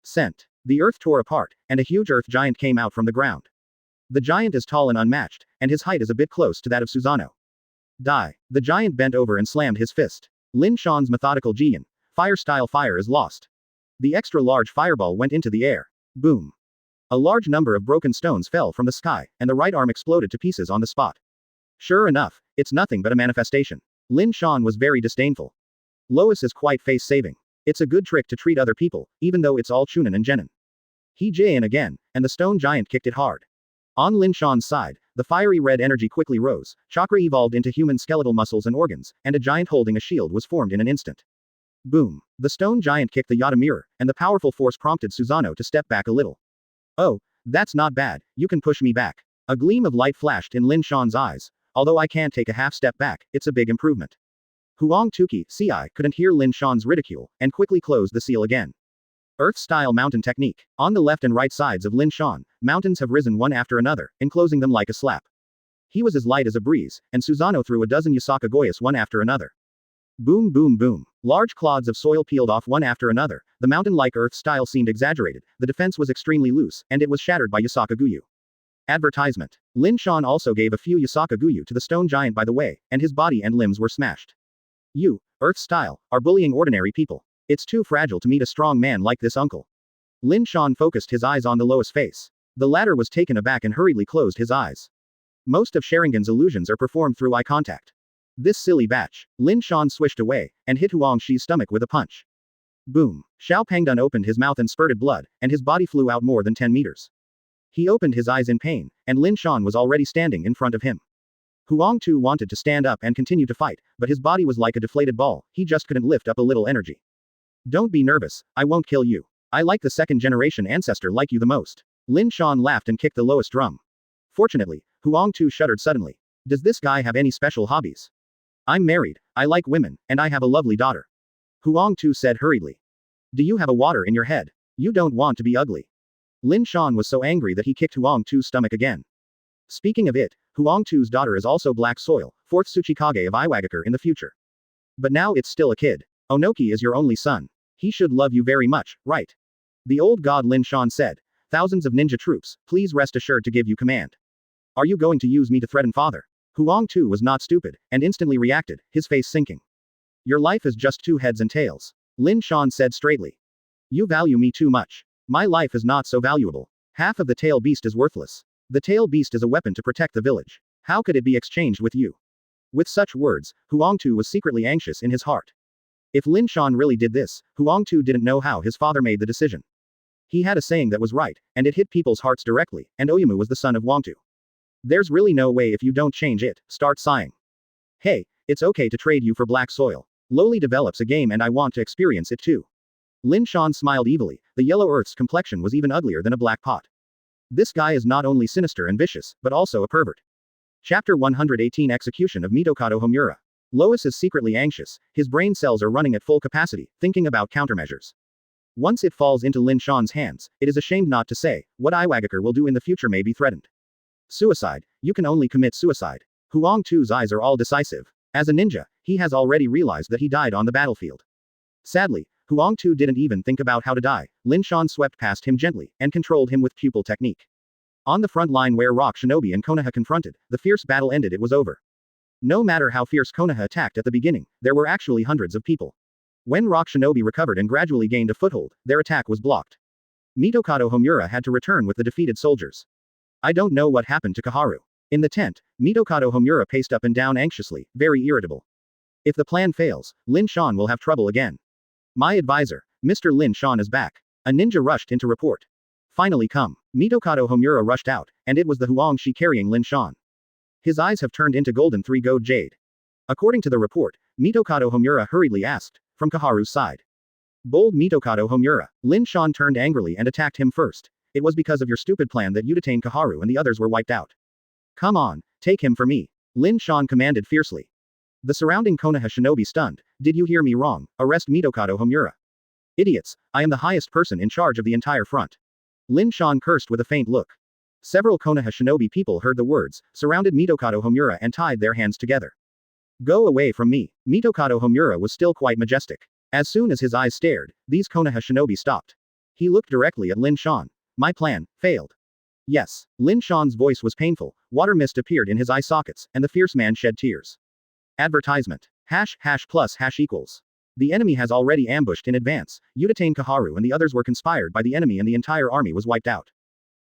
Sent. The earth tore apart, and a huge earth giant came out from the ground. The giant is tall and unmatched, and his height is a bit close to that of Susanoo. Die. The giant bent over and slammed his fist. Lin Shan's methodical Jian. Fire-style fire is lost. The extra-large fireball went into the air. Boom. A large number of broken stones fell from the sky, and the right arm exploded to pieces on the spot. Sure enough, it's nothing but a manifestation. Lin Shan was very disdainful. Lois is quite face-saving. It's a good trick to treat other people, even though it's all Chunin and Genin. He Jin again, and the stone giant kicked it hard. On Lin Shan's side, the fiery red energy quickly rose, chakra evolved into human skeletal muscles and organs, and a giant holding a shield was formed in an instant. Boom. The stone giant kicked the Yata mirror, and the powerful force prompted Susanoo to step back a little. Oh, that's not bad, you can push me back. A gleam of light flashed in Lin Shan's eyes. Although I can't take a half step back, it's a big improvement. Huang Tuki, CI, couldn't hear Lin Shan's ridicule, and quickly closed the seal again. Earth-style mountain technique. On the left and right sides of Lin Shan, mountains have risen one after another, enclosing them like a slap. He was as light as a breeze, and Susanoo threw a dozen Yasaka Goyas one after another. Boom boom boom. Large clods of soil peeled off one after another, the mountain-like earth style seemed exaggerated, the defense was extremely loose, and it was shattered by Yasaka Guyu. Advertisement. Lin Shan also gave a few Yasaka Guyu to the stone giant by the way, and his body and limbs were smashed. You, earth style, are bullying ordinary people. It's too fragile to meet a strong man like this uncle. Lin Shan focused his eyes on the lowest face. The latter was taken aback and hurriedly closed his eyes. Most of Sharingan's illusions are performed through eye contact. This silly batch. Lin Shan swished away, and hit Huang Shi's stomach with a punch. Boom. Xiao Pangdun opened his mouth and spurted blood, and his body flew out more than 10 meters. He opened his eyes in pain, and Lin Shan was already standing in front of him. Huang Tu wanted to stand up and continue to fight, but his body was like a deflated ball, he just couldn't lift up a little energy. Don't be nervous, I won't kill you. I like the second-generation ancestor like you the most. Lin Shan laughed and kicked the lowest drum. Fortunately, Huang Tu shuddered suddenly. Does this guy have any special hobbies? I'm married, I like women, and I have a lovely daughter. Huang Tu said hurriedly. Do you have a water in your head? You don't want to be ugly. Lin Shan was so angry that he kicked Huang Tu's stomach again. Speaking of it, Huang Tu's daughter is also Black Soil, 4th Tsuchikage of Iwagakure in the future. But now it's still a kid. Onoki is your only son. He should love you very much, right? The old god Lin Shan said. Thousands of ninja troops, please rest assured to give you command. Are you going to use me to threaten father? Huang Tu was not stupid, and instantly reacted, his face sinking. Your life is just 2 heads and tails. Lin Shan said straightly. You value me too much. My life is not so valuable. Half of the tail beast is worthless. The tail beast is a weapon to protect the village. How could it be exchanged with you? With such words, Huang Tu was secretly anxious in his heart. If Lin Shan really did this, Huang Tu didn't know how his father made the decision. He had a saying that was right, and it hit people's hearts directly, and Oyumu was the son of Wang Tu. There's really no way if you don't change it, start sighing. Hey, it's okay to trade you for Black Soil. Lowly develops a game and I want to experience it too. Lin Shan smiled evilly, the yellow earth's complexion was even uglier than a black pot. This guy is not only sinister and vicious, but also a pervert. Chapter 118 Execution of Mitokado Homura. Lois is secretly anxious, his brain cells are running at full capacity, thinking about countermeasures. Once it falls into Lin Shan's hands, it is ashamed not to say, what Iwagakure will do in the future may be threatened. Suicide, you can only commit suicide. Huang Tu's eyes are all decisive. As a ninja, he has already realized that he died on the battlefield. Sadly, Huang Tu didn't even think about how to die. Lin Shan swept past him gently, and controlled him with pupil technique. On the front line where Rock Shinobi and Konoha confronted, the fierce battle ended, it was over. No matter how fierce Konoha attacked at the beginning, there were actually hundreds of people. When Rock Shinobi recovered and gradually gained a foothold, their attack was blocked. Mitokado Homura had to return with the defeated soldiers. I don't know what happened to Kaharu. In the tent, Mitokado Homura paced up and down anxiously, very irritable. If the plan fails, Lin Shan will have trouble again. My advisor, Mr. Lin Shan is back. A ninja rushed in to report. Finally come. Mitokado Homura rushed out, and it was the Huang Shi carrying Lin Shan. His eyes have turned into golden 3-gold jade. According to the report, Mitokado Homura hurriedly asked, from Kaharu's side. Bold Mitokado Homura. Lin Shan turned angrily and attacked him first. It was because of your stupid plan that you detained Kaharu and the others were wiped out. Come on, take him for me. Lin Shan commanded fiercely. The surrounding Konoha shinobi stunned. Did you hear me wrong? Arrest Mitokado Homura. Idiots, I am the highest person in charge of the entire front. Lin Shan cursed with a faint look. Several Konoha shinobi people heard the words, surrounded Mitokado Homura and tied their hands together. Go away from me. Mitokado Homura was still quite majestic. As soon as his eyes stared, these Konoha shinobi stopped. He looked directly at Lin Shan. My plan failed. Yes. Lin Shan's voice was painful, water mist appeared in his eye sockets, and the fierce man shed tears. Advertisement. #+#=. The enemy has already ambushed in advance. You detained Kaharu and the others were conspired by the enemy and the entire army was wiped out.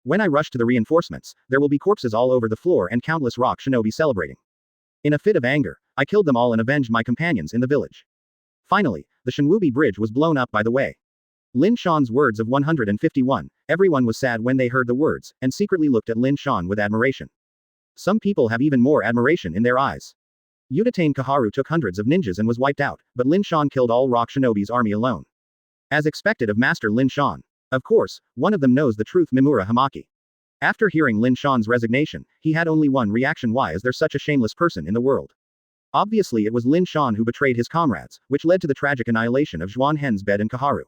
When I rush to the reinforcements, there will be corpses all over the floor and countless rock shinobi celebrating. In a fit of anger, I killed them all and avenged my companions in the village. Finally, the Shinwubi bridge was blown up by the way. Lin Shan's words of 151, everyone was sad when they heard the words, and secretly looked at Lin Shan with admiration. Some people have even more admiration in their eyes. Udatain Kaharu took hundreds of ninjas and was wiped out, but Lin Shan killed all Rock Shinobi's army alone. As expected of Master Lin Shan. Of course, one of them knows the truth, Mimura Hamaki. After hearing Lin Shan's resignation, he had only one reaction: why is there such a shameless person in the world? Obviously it was Lin Shan who betrayed his comrades, which led to the tragic annihilation of Zhuan Hen's bed and Kaharu.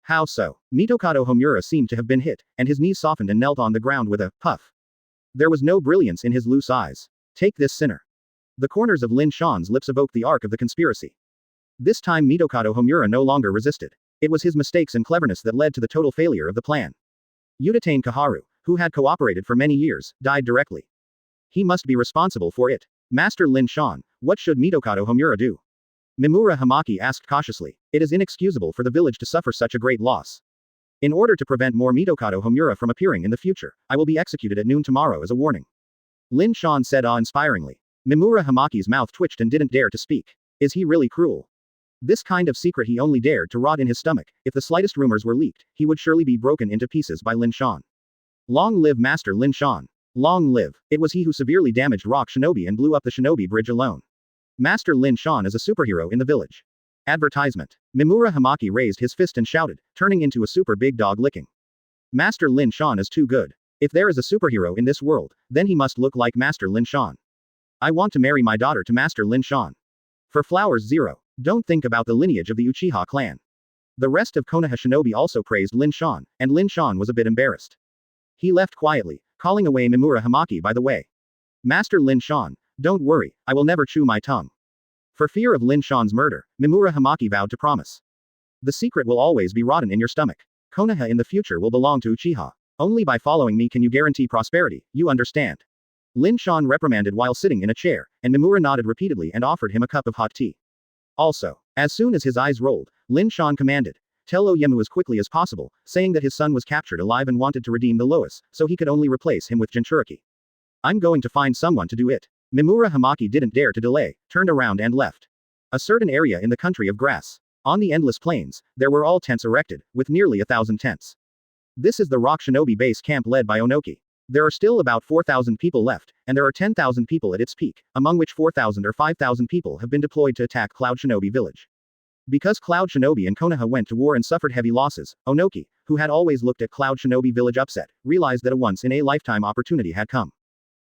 How so? Mitokado Homura seemed to have been hit, and his knees softened and knelt on the ground with a puff. There was no brilliance in his loose eyes. Take this, sinner. The corners of Lin Shan's lips evoked the arc of the conspiracy. This time Mitokado Homura no longer resisted. It was his mistakes and cleverness that led to the total failure of the plan. Udatane Kaharu, who had cooperated for many years, died directly. He must be responsible for it. Master Lin Shan, what should Mitokado Homura do? Mimura Hamaki asked cautiously. It is inexcusable for the village to suffer such a great loss. In order to prevent more Mitokado Homura from appearing in the future, I will be executed at noon tomorrow as a warning. Lin Shan said awe-inspiringly. Mimura Hamaki's mouth twitched and didn't dare to speak. Is he really cruel? This kind of secret he only dared to rot in his stomach. If the slightest rumors were leaked, he would surely be broken into pieces by Lin Shan. Long live Master Lin Shan. Long live. It was he who severely damaged Rock Shinobi and blew up the Shinobi Bridge alone. Master Lin Shan is a superhero in the village. Advertisement. Mimura Hamaki raised his fist and shouted, turning into a super big dog licking. Master Lin Shan is too good. If there is a superhero in this world, then he must look like Master Lin Shan. I want to marry my daughter to Master Lin Shan. For flowers 0. Don't think about the lineage of the Uchiha clan. The rest of Konoha Shinobi also praised Lin Shan, and Lin Shan was a bit embarrassed. He left quietly, calling away Mimura Hamaki by the way. Master Lin Shan, don't worry, I will never chew my tongue. For fear of Lin Shan's murder, Mimura Hamaki vowed to promise. The secret will always be rotten in your stomach. Konoha in the future will belong to Uchiha. Only by following me can you guarantee prosperity, you understand. Lin Shan reprimanded while sitting in a chair, and Mimura nodded repeatedly and offered him a cup of hot tea. Also, as soon as his eyes rolled, Lin Shan commanded, tell Oyemu as quickly as possible, saying that his son was captured alive and wanted to redeem the Lois, so he could only replace him with Jinchuriki. I'm going to find someone to do it. Mimura Hamaki didn't dare to delay, turned around and left. A certain area in the country of grass. On the endless plains, there were all tents erected, with nearly 1,000 tents. This is the Rock Shinobi base camp led by Onoki. There are still about 4,000 people left, and there are 10,000 people at its peak, among which 4,000 or 5,000 people have been deployed to attack Cloud Shinobi village. Because Cloud Shinobi and Konoha went to war and suffered heavy losses, Onoki, who had always looked at Cloud Shinobi village upset, realized that a once-in-a-lifetime opportunity had come.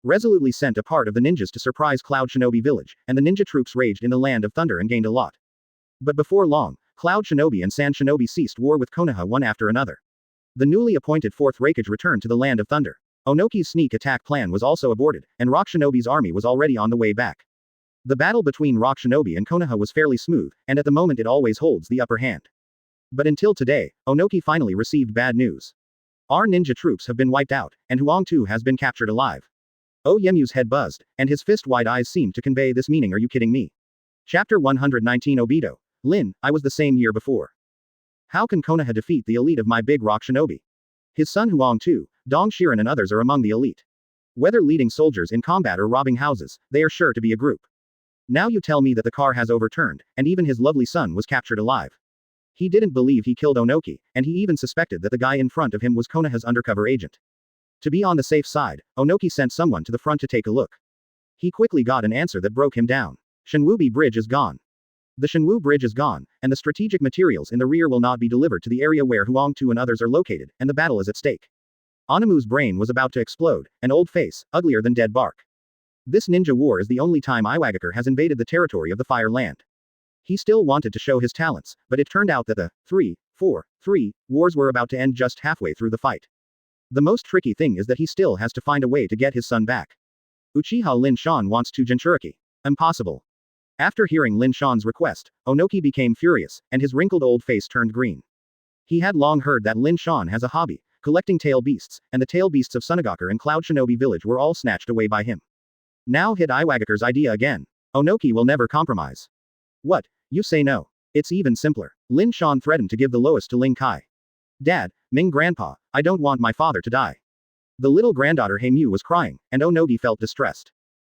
Resolutely sent a part of the ninjas to surprise Cloud Shinobi village, and the ninja troops raged in the Land of Thunder and gained a lot. But before long, Cloud Shinobi and Sand Shinobi ceased war with Konoha one after another. The newly appointed Fourth Raikage returned to the Land of Thunder. Onoki's sneak attack plan was also aborted, and Rock Shinobi's army was already on the way back. The battle between Rock Shinobi and Konoha was fairly smooth, and at the moment it always holds the upper hand. But until today, Onoki finally received bad news. Our ninja troops have been wiped out, and Huang Tu has been captured alive. Oyemu's head buzzed, and his fist-wide eyes seemed to convey this meaning. Are you kidding me? Chapter 119 Obito. Lin, I was the same year before. How can Konoha defeat the elite of my big Rock Shinobi? His son Huang Tu, Dong Shiran and others are among the elite. Whether leading soldiers in combat or robbing houses, they are sure to be a group. Now you tell me that the car has overturned, and even his lovely son was captured alive. He didn't believe he killed Onoki, and he even suspected that the guy in front of him was Konoha's undercover agent. To be on the safe side, Onoki sent someone to the front to take a look. He quickly got an answer that broke him down. Shinwubi Bridge is gone. The Shinwu Bridge is gone, and the strategic materials in the rear will not be delivered to the area where Huang Tu and others are located, and the battle is at stake. Anamu's brain was about to explode, an old face, uglier than dead bark. This ninja war is the only time Iwagakure has invaded the territory of the Fire Land. He still wanted to show his talents, but it turned out that the 3-4-3 wars were about to end just halfway through the fight. The most tricky thing is that he still has to find a way to get his son back. Uchiha Lin Shan wants to Jinchuriki. Impossible. After hearing Lin Shan's request, Onoki became furious, and his wrinkled old face turned green. He had long heard that Lin Shan has a hobby, collecting tail beasts, and the tail beasts of Sunagakure and Cloud Shinobi village were all snatched away by him. Now hit Iwagakure's idea again. Onoki will never compromise. What? You say no. It's even simpler. Lin Shan threatened to give the Lois to Ling Kai. Dad, Ming Grandpa, I don't want my father to die. The little granddaughter Haemyu was crying, and Onogi felt distressed.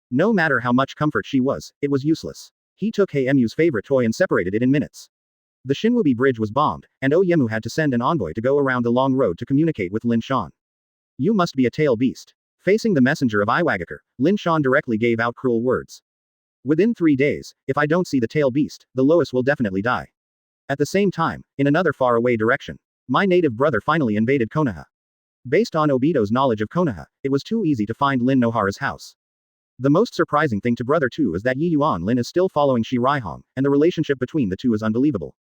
No matter how much comfort she was, it was useless. He took Haemyu's favorite toy and separated it in minutes. The Shinwubi Bridge was bombed, and Oyemu had to send an envoy to go around the long road to communicate with Lin Shan. You must be a tail beast. Facing the messenger of Iwagakure, Lin Shan directly gave out cruel words. Within 3 days, if I don't see the tail beast, the Lois will definitely die. At the same time, in another faraway direction, my native brother finally invaded Konoha. Based on Obito's knowledge of Konoha, it was too easy to find Lin Nohara's house. The most surprising thing to Brother 2 is that Yi Yuan Lin is still following Shi Raihong, and the relationship between the two is unbelievable.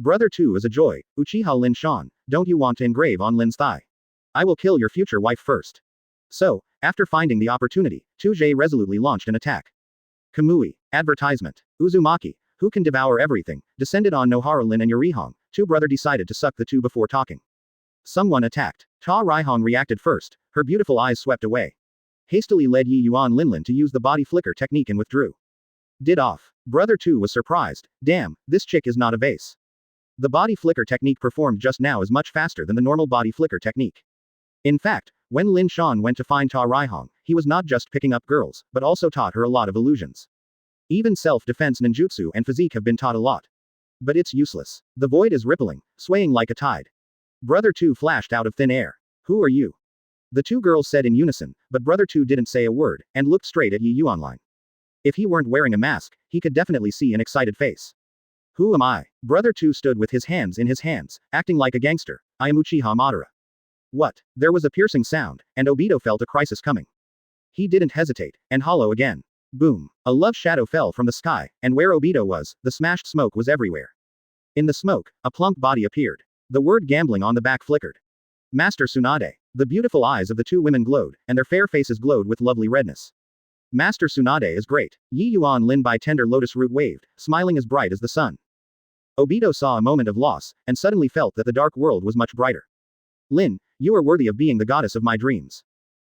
Brother 2 is a joy, Uchiha Lin Shan, don't you want to engrave on Lin's thigh? I will kill your future wife first. So, after finding the opportunity, 2J resolutely launched an attack. Kamui, advertisement. Uzumaki, who can devour everything, descended on Nohara Lin and Yurihong, two brother decided to suck the two before talking. Someone attacked. Ta Raihong reacted first, her beautiful eyes swept away. Hastily led Yi Yuan Linlin to use the body flicker technique and withdrew. Did off. Brother 2 was surprised, damn, this chick is not a vase. The body flicker technique performed just now is much faster than the normal body flicker technique. In fact, when Lin Shan went to find Ta Raihong, he was not just picking up girls, but also taught her a lot of illusions. Even self-defense ninjutsu and physique have been taught a lot. But it's useless. The void is rippling, swaying like a tide. Brother 2 flashed out of thin air. Who are you? The two girls said in unison, but Brother 2 didn't say a word, and looked straight at Yi Yuanlin. If he weren't wearing a mask, he could definitely see an excited face. Who am I? Brother 2 stood with his hands in his hands, acting like a gangster. I am Uchiha Madara. What? There was a piercing sound, and Obito felt a crisis coming. He didn't hesitate, and hollow again. Boom. A love shadow fell from the sky, and where Obito was, the smashed smoke was everywhere. In the smoke, a plump body appeared. The word gambling on the back flickered. Master Tsunade. The beautiful eyes of the two women glowed, and their fair faces glowed with lovely redness. Master Tsunade is great. Yi Yuan Lin by tender lotus root waved, smiling as bright as the sun. Obito saw a moment of loss, and suddenly felt that the dark world was much brighter. Lin, you are worthy of being the goddess of my dreams.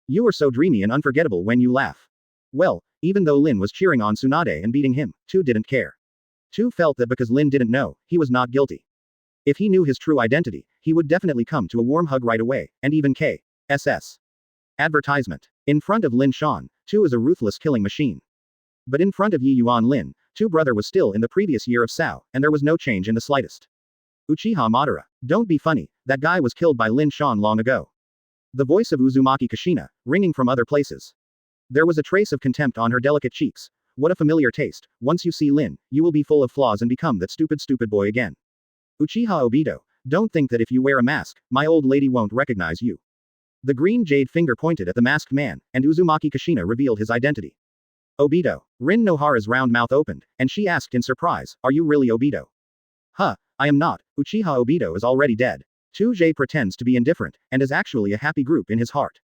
You are so dreamy and unforgettable when you laugh. Well, even though Lin was cheering on Tsunade and beating him, Tu didn't care. Tu felt that because Lin didn't know, he was not guilty. If he knew his true identity, he would definitely come to a warm hug right away, and even K.S.S. Advertisement. In front of Lin Shan, Tu is a ruthless killing machine. But in front of Yi Yuan Lin, Tu brother was still in the previous year of Sao, and there was no change in the slightest. Uchiha Madara. Don't be funny, that guy was killed by Lin Shan long ago. The voice of Uzumaki Kushina, ringing from other places. There was a trace of contempt on her delicate cheeks. What a familiar taste. Once you see Lin, you will be full of flaws and become that stupid boy again. Uchiha Obito, don't think that if you wear a mask, my old lady won't recognize you. The green jade finger pointed at the masked man, and Uzumaki Kushina revealed his identity. Obito. Rin Nohara's round mouth opened, and she asked in surprise, are you really Obito? Huh, I am not. Uchiha Obito is already dead. 2J pretends to be indifferent, and is actually a happy group in his heart.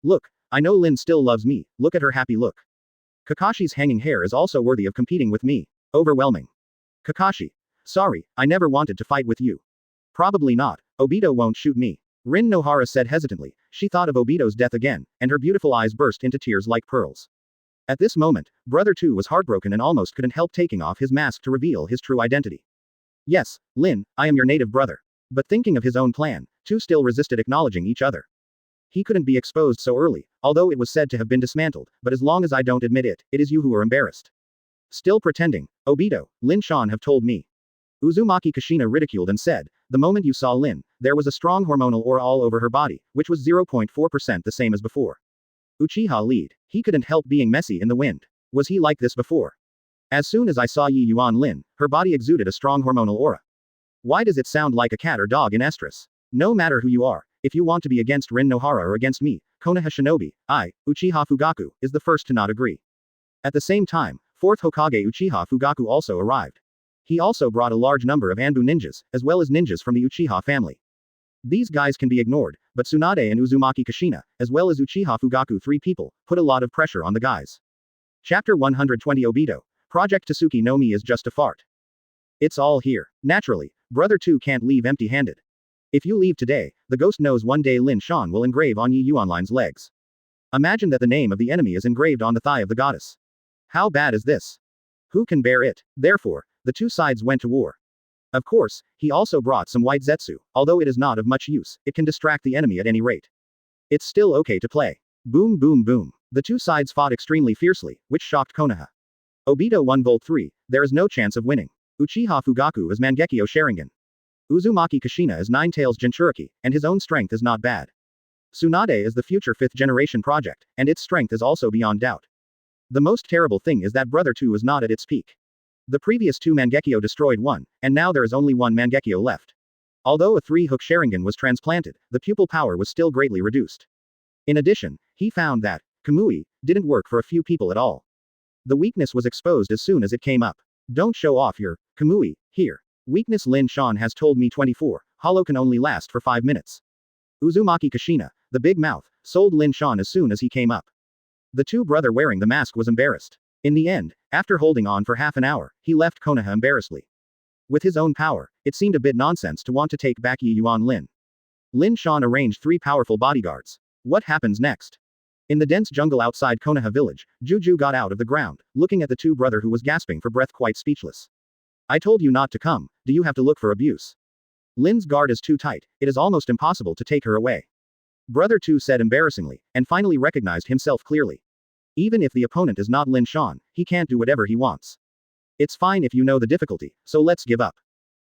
Look, I know Lin still loves me, look at her happy look. Kakashi's hanging hair is also worthy of competing with me. Overwhelming. Kakashi. Sorry, I never wanted to fight with you. Probably not. Obito won't shoot me. Rin Nohara said hesitantly. She thought of Obito's death again, and her beautiful eyes burst into tears like pearls. At this moment, Brother 2 was heartbroken and almost couldn't help taking off his mask to reveal his true identity. Yes, Lin, I am your native brother. But thinking of his own plan, 2 still resisted acknowledging each other. He couldn't be exposed so early, although it was said to have been dismantled, but as long as I don't admit it, it is you who are embarrassed. Still pretending. Obito, Lin Shan have told me. Uzumaki Kushina ridiculed and said, the moment you saw Lin, there was a strong hormonal aura all over her body, which was 0.4% the same as before. Uchiha lead. He couldn't help being messy in the wind. Was he like this before? As soon as I saw Yi Yuan Lin, her body exuded a strong hormonal aura. Why does it sound like a cat or dog in estrus? No matter who you are, if you want to be against Rin Nohara or against me, Konoha Shinobi, I, Uchiha Fugaku, is the first to not agree. At the same time, 4th Hokage Uchiha Fugaku also arrived. He also brought a large number of Anbu ninjas, as well as ninjas from the Uchiha family. These guys can be ignored, but Tsunade and Uzumaki Kushina, as well as Uchiha Fugaku 3 people, put a lot of pressure on the guys. Chapter 120 Obito. Project Tasuki no Mi is just a fart. It's all here. Naturally, Brother 2 can't leave empty-handed. If you leave today, the ghost knows one day Lin Shan will engrave on Yi Yuanlin's legs. Imagine that the name of the enemy is engraved on the thigh of the goddess. How bad is this? Who can bear it? Therefore, the two sides went to war. Of course, he also brought some white zetsu, although it is not of much use, it can distract the enemy at any rate. It's still okay to play. Boom boom boom. The two sides fought extremely fiercely, which shocked Konoha. Obito 1 Volt 3, there is no chance of winning. Uchiha Fugaku is Mangekyo Sharingan. Uzumaki Kushina is Nine Tails Jinchuriki, and his own strength is not bad. Tsunade is the future 5th generation project, and its strength is also beyond doubt. The most terrible thing is that Brother 2 is not at its peak. The previous 2 Mangekyo destroyed one, and now there is only 1 Mangekyo left. Although a 3-hook Sharingan was transplanted, the pupil power was still greatly reduced. In addition, he found that Kamui didn't work for a few people at all. The weakness was exposed as soon as it came up. Don't show off your Kamui here. Weakness Lin Shan has told me 24, hollow can only last for 5 minutes. Uzumaki Kushina, the big mouth, sold Lin Shan as soon as he came up. The two brother wearing the mask was embarrassed. In the end, after holding on for half an hour, he left Konoha embarrassedly. With his own power, it seemed a bit nonsense to want to take back Yi Yuan Lin. Lin Shan arranged 3 powerful bodyguards. What happens next? In the dense jungle outside Konoha village, Juju got out of the ground, looking at the two brother who was gasping for breath quite speechless. I told you not to come, do you have to look for abuse? Lin's guard is too tight, it is almost impossible to take her away. Brother 2 said embarrassingly, and finally recognized himself clearly. Even if the opponent is not Lin Shan, he can't do whatever he wants. It's fine if you know the difficulty, so let's give up.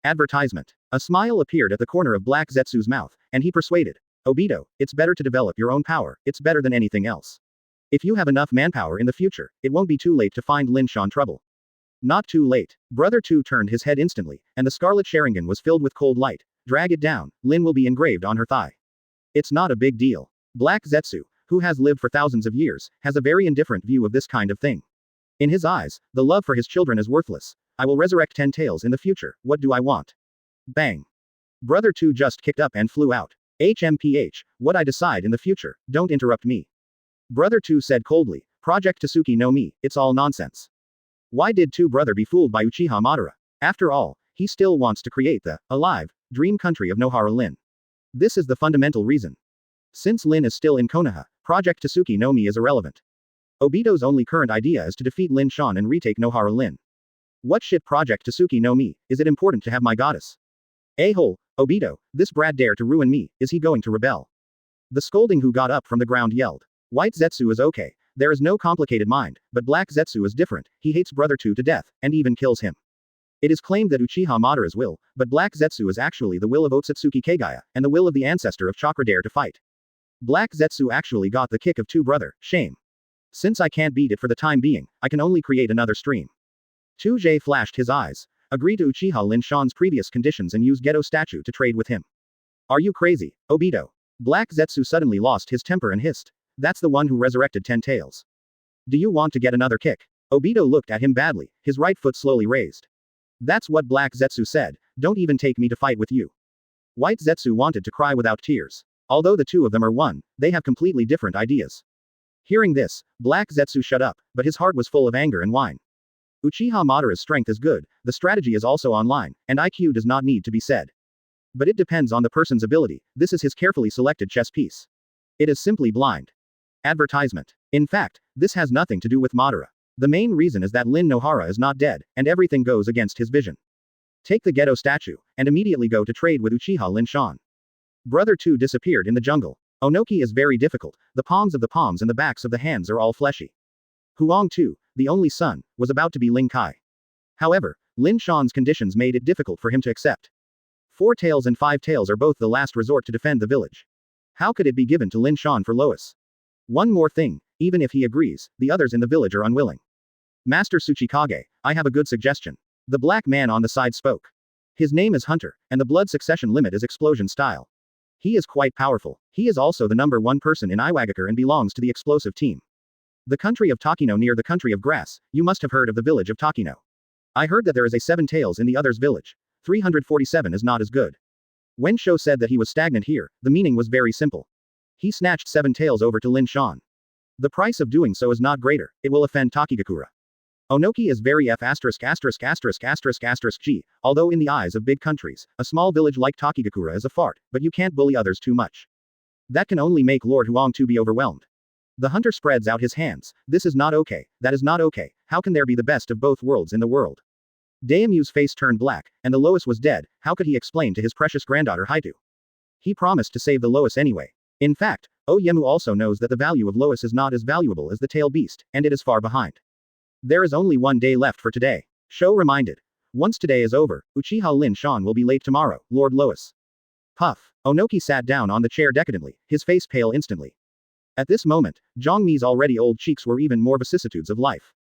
Advertisement. A smile appeared at the corner of Black Zetsu's mouth, and he persuaded. Obito, it's better to develop your own power, it's better than anything else. If you have enough manpower in the future, it won't be too late to find Lin Shan trouble. Not too late. Brother 2 turned his head instantly, and the scarlet Sharingan was filled with cold light. Drag it down, Lin will be engraved on her thigh. It's not a big deal. Black Zetsu, who has lived for thousands of years, has a very indifferent view of this kind of thing. In his eyes, the love for his children is worthless. I will resurrect 10 tails in the future, what do I want? Bang. Brother 2 just kicked up and flew out. HMPH, what I decide in the future, don't interrupt me. Brother 2 said coldly, Project Tasuki no Mi, it's all nonsense. Why did 2 brother be fooled by Uchiha Madara? After all, he still wants to create the, alive, dream country of Nohara Lin. This is the fundamental reason. Since Lin is still in Konoha, Project Tasuki no Mi is irrelevant. Obito's only current idea is to defeat Lin Shan and retake Nohara Lin. What shit Project Tasuki no Mi, is it important to have my goddess? A-hole, Obito, this brat dare to ruin me, is he going to rebel? The scolding who got up from the ground yelled. White Zetsu is okay, there is no complicated mind, but Black Zetsu is different, he hates Brother 2 to death, and even kills him. It is claimed that Uchiha Madara's will, but Black Zetsu is actually the will of Otsutsuki Kagaya, and the will of the ancestor of Chakra dare to fight. Black Zetsu actually got the kick of 2 brother, shame. Since I can't beat it for the time being, I can only create another stream. 2J flashed his eyes. Agree to Uchiha Lin Shan's previous conditions and use Gedo statue to trade with him. Are you crazy, Obito? Black Zetsu suddenly lost his temper and hissed. That's the one who resurrected 10 tails. Do you want to get another kick? Obito looked at him badly, his right foot slowly raised. That's what Black Zetsu said, don't even take me to fight with you. White Zetsu wanted to cry without tears. Although the two of them are one, they have completely different ideas. Hearing this, Black Zetsu shut up, but his heart was full of anger and whine. Uchiha Madara's strength is good, the strategy is also online, and IQ does not need to be said. But it depends on the person's ability, this is his carefully selected chess piece. It is simply blind. Advertisement. In fact, this has nothing to do with Madara. The main reason is that Lin Nohara is not dead, and everything goes against his vision. Take the Gedo statue, and immediately go to trade with Uchiha Lin Shan. Brother 2 disappeared in the jungle. Onoki is very difficult, the palms of the palms and the backs of the hands are all fleshy. Huang 2, the only son, was about to be Ling Kai. However, Lin Shan's conditions made it difficult for him to accept. 4 tails and 5 tails are both the last resort to defend the village. How could it be given to Lin Shan for Lois? One more thing, even if he agrees, the others in the village are unwilling. Master Tsuchikage, I have a good suggestion. The black man on the side spoke. His name is Hunter, and the blood succession limit is explosion style. He is quite powerful. He is also the #1 person in Iwagakure and belongs to the explosive team. The country of Takino near the country of grass, you must have heard of the village of Takino. I heard that there is a 7 tails in the other's village. 347 is not as good. When Sho said that he was stagnant here, the meaning was very simple. He snatched 7 tails over to Lin Shan. The price of doing so is not greater, it will offend Takigakura. Onoki is very G, although in the eyes of big countries, a small village like Takigakura is a fart, but you can't bully others too much. That can only make Lord Huang to be overwhelmed. The hunter spreads out his hands. This is not okay, that is not okay, how can there be the best of both worlds in the world? Daemu's face turned black, and the Lois was dead, how could he explain to his precious granddaughter Haitu? He promised to save the Lois anyway. In fact, Oyemu also knows that the value of Lois is not as valuable as the tail beast, and it is far behind. There is only 1 day left for today. Sho reminded. Once today is over, Uchiha Lin Shan will be late tomorrow, Lord Lois. Puff. Onoki sat down on the chair decadently, his face pale instantly. At this moment, Zhongmi's already old cheeks were even more vicissitudes of life.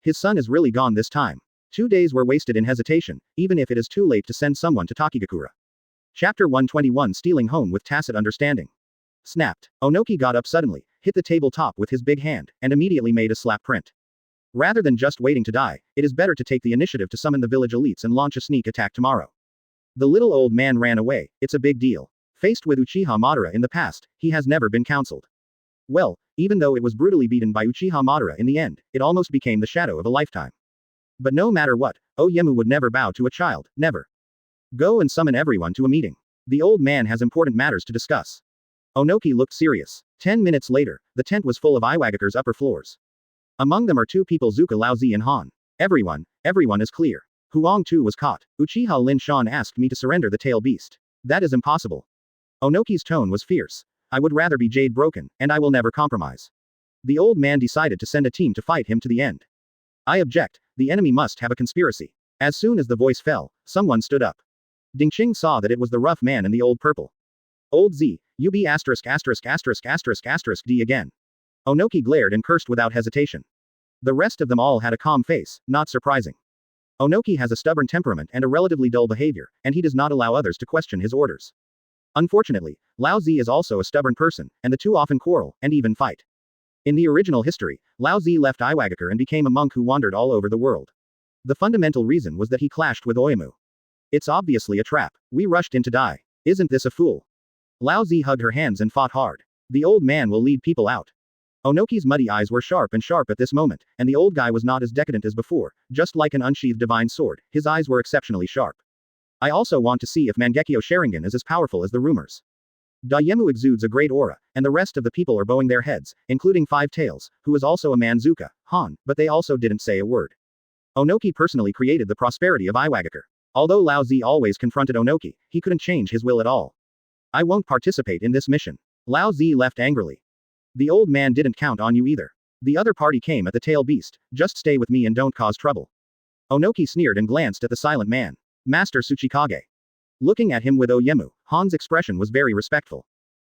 His son is really gone this time. 2 days were wasted in hesitation, even if it is too late to send someone to Takigakura. Chapter 121 Stealing Home with Tacit Understanding. Snapped. Onoki got up suddenly, hit the tabletop with his big hand, and immediately made a slap print. Rather than just waiting to die, it is better to take the initiative to summon the village elites and launch a sneak attack tomorrow. The little old man ran away. It's a big deal. Faced with Uchiha Madara in the past, he has never been counseled. Well, even though it was brutally beaten by Uchiha Madara in the end, it almost became the shadow of a lifetime. But no matter what, Oyemu would never bow to a child, never. Go and summon everyone to a meeting. The old man has important matters to discuss. Onoki looked serious. 10 minutes later, the tent was full of Iwagakure's upper floors. Among them are two people, Zuka Laozi and Han. Everyone is clear. Huang Tu was caught. Uchiha Lin Shan asked me to surrender the tail beast. That is impossible. Onoki's tone was fierce. I would rather be jade broken, and I will never compromise. The old man decided to send a team to fight him to the end. I object. The enemy must have a conspiracy. As soon as the voice fell, someone stood up. Dingqing saw that it was the rough man in the old purple. Old Z, you be asterisk asterisk asterisk asterisk asterisk D again. Onoki glared and cursed without hesitation. The rest of them all had a calm face, not surprising. Onoki has a stubborn temperament and a relatively dull behavior, and he does not allow others to question his orders. Unfortunately, Lao Zi is also a stubborn person, and the two often quarrel, and even fight. In the original history, Lao Zi left Iwagakure and became a monk who wandered all over the world. The fundamental reason was that he clashed with Oyemu. It's obviously a trap. We rushed in to die. Isn't this a fool? Lao Zi hugged her hands and fought hard. The old man will lead people out. Onoki's muddy eyes were sharp at this moment, and the old guy was not as decadent as before, just like an unsheathed divine sword, his eyes were exceptionally sharp. I also want to see if Mangekyo Sharingan is as powerful as the rumors. Dayemu exudes a great aura, and the rest of the people are bowing their heads, including Five Tails, who is also a man Zuka, Han, but they also didn't say a word. Onoki personally created the prosperity of Iwagakure. Although Lao Zi always confronted Onoki, he couldn't change his will at all. I won't participate in this mission. Lao Zi left angrily. The old man didn't count on you either. The other party came at the tail beast, just stay with me and don't cause trouble. Onoki sneered and glanced at the silent man. Master Tsuchikage. Looking at him with Oyemu, Han's expression was very respectful.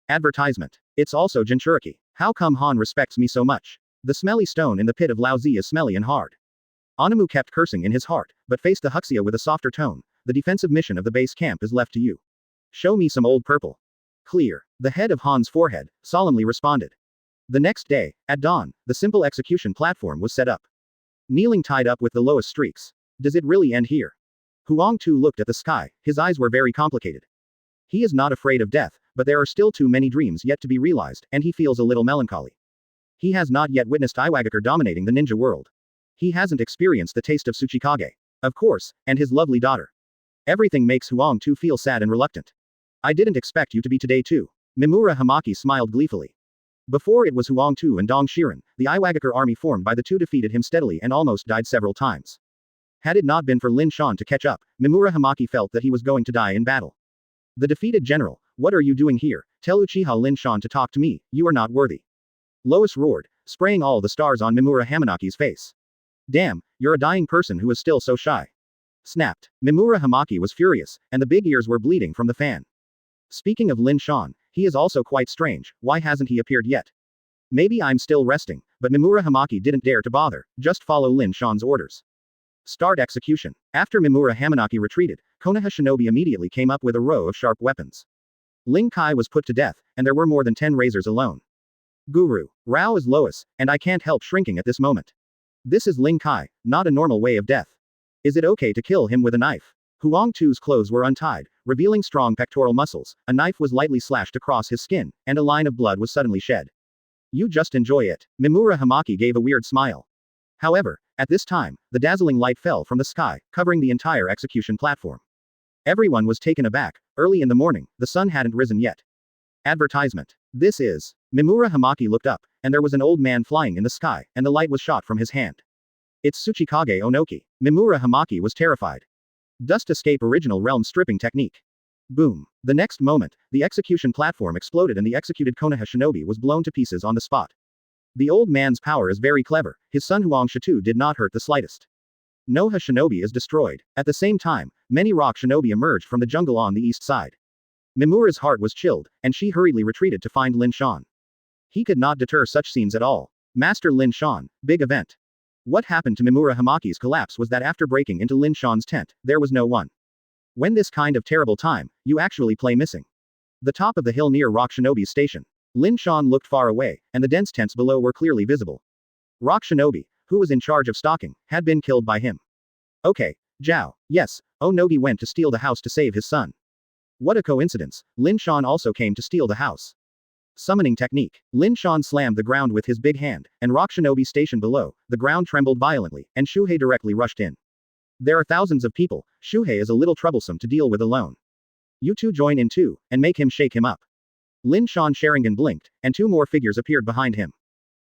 Advertisement. It's also Jinchuriki. How come Han respects me so much? The smelly stone in the pit of Lao Zi is smelly and hard. Anamu kept cursing in his heart, but faced the Huxia with a softer tone. The defensive mission of the base camp is left to you. Show me some old purple. Clear. The head of Han's forehead solemnly responded. The next day, at dawn, the simple execution platform was set up. Kneeling tied up with the lowest streaks. Does it really end here? Huang Tu looked at the sky, his eyes were very complicated. He is not afraid of death, but there are still too many dreams yet to be realized, and he feels a little melancholy. He has not yet witnessed Iwagakure dominating the ninja world. He hasn't experienced the taste of Tsuchikage. Of course, and his lovely daughter. Everything makes Huang Tu feel sad and reluctant. I didn't expect you to be today too. Mimura Hamaki smiled gleefully. Before it was Huang Tu and Dong Shiren, the Iwagakure army formed by the two defeated him steadily and almost died several times. Had it not been for Lin Shan to catch up, Mimura Hamaki felt that he was going to die in battle. The defeated general, what are you doing here? Tell Uchiha Lin Shan to talk to me, you are not worthy. Lois roared, spraying all the stars on Mimura Hamanaki's face. Damn, you're a dying person who is still so shy. Snapped. Mimura Hamaki was furious, and the big ears were bleeding from the fan. Speaking of Lin Shan, he is also quite strange, why hasn't he appeared yet? Maybe I'm still resting, but Mimura Hamaki didn't dare to bother, just follow Lin Shan's orders. Start execution. After Mimura Hamanaki retreated, Konoha shinobi immediately came up with a row of sharp weapons. Ling Kai was put to death, and there were more than 10 razors alone. Guru. Rao is Lois, and I can't help shrinking at this moment. This is Ling Kai, not a normal way of death. Is it okay to kill him with a knife? Huang Tu's clothes were untied, revealing strong pectoral muscles, a knife was lightly slashed across his skin, and a line of blood was suddenly shed. You just enjoy it. Mimura Hamaki gave a weird smile. However, at this time, the dazzling light fell from the sky, covering the entire execution platform. Everyone was taken aback. Early in the morning, the sun hadn't risen yet. Advertisement. This is. Mimura Hamaki looked up, and there was an old man flying in the sky, and the light was shot from his hand. It's Tsuchikage Onoki. Mimura Hamaki was terrified. Dust escape original realm stripping technique. Boom. The next moment, the execution platform exploded and the executed Konoha shinobi was blown to pieces on the spot. The old man's power is very clever, his son Huang Shitu did not hurt the slightest. Noha shinobi is destroyed. At the same time, many rock shinobi emerged from the jungle on the east side. Mimura's heart was chilled, and she hurriedly retreated to find Lin Shan. He could not deter such scenes at all. Master Lin Shan, big event. What happened to Mimura Hamaki's collapse was that after breaking into Lin Shan's tent, there was no one. When this kind of terrible time, you actually play missing. The top of the hill near Rock Shinobi's station. Lin Shan looked far away, and the dense tents below were clearly visible. Rock Shinobi, who was in charge of stalking, had been killed by him. Okay, Zhao. Yes, Onogi went to steal the house to save his son. What a coincidence, Lin Shan also came to steal the house. Summoning technique. Lin Shan slammed the ground with his big hand, and Rock Shinobi stationed below, the ground trembled violently, and Shuhei directly rushed in. There are thousands of people, Shuhei is a little troublesome to deal with alone. You two join in too, and make him shake him up. Lin Shan Sharingan blinked, and two more figures appeared behind him.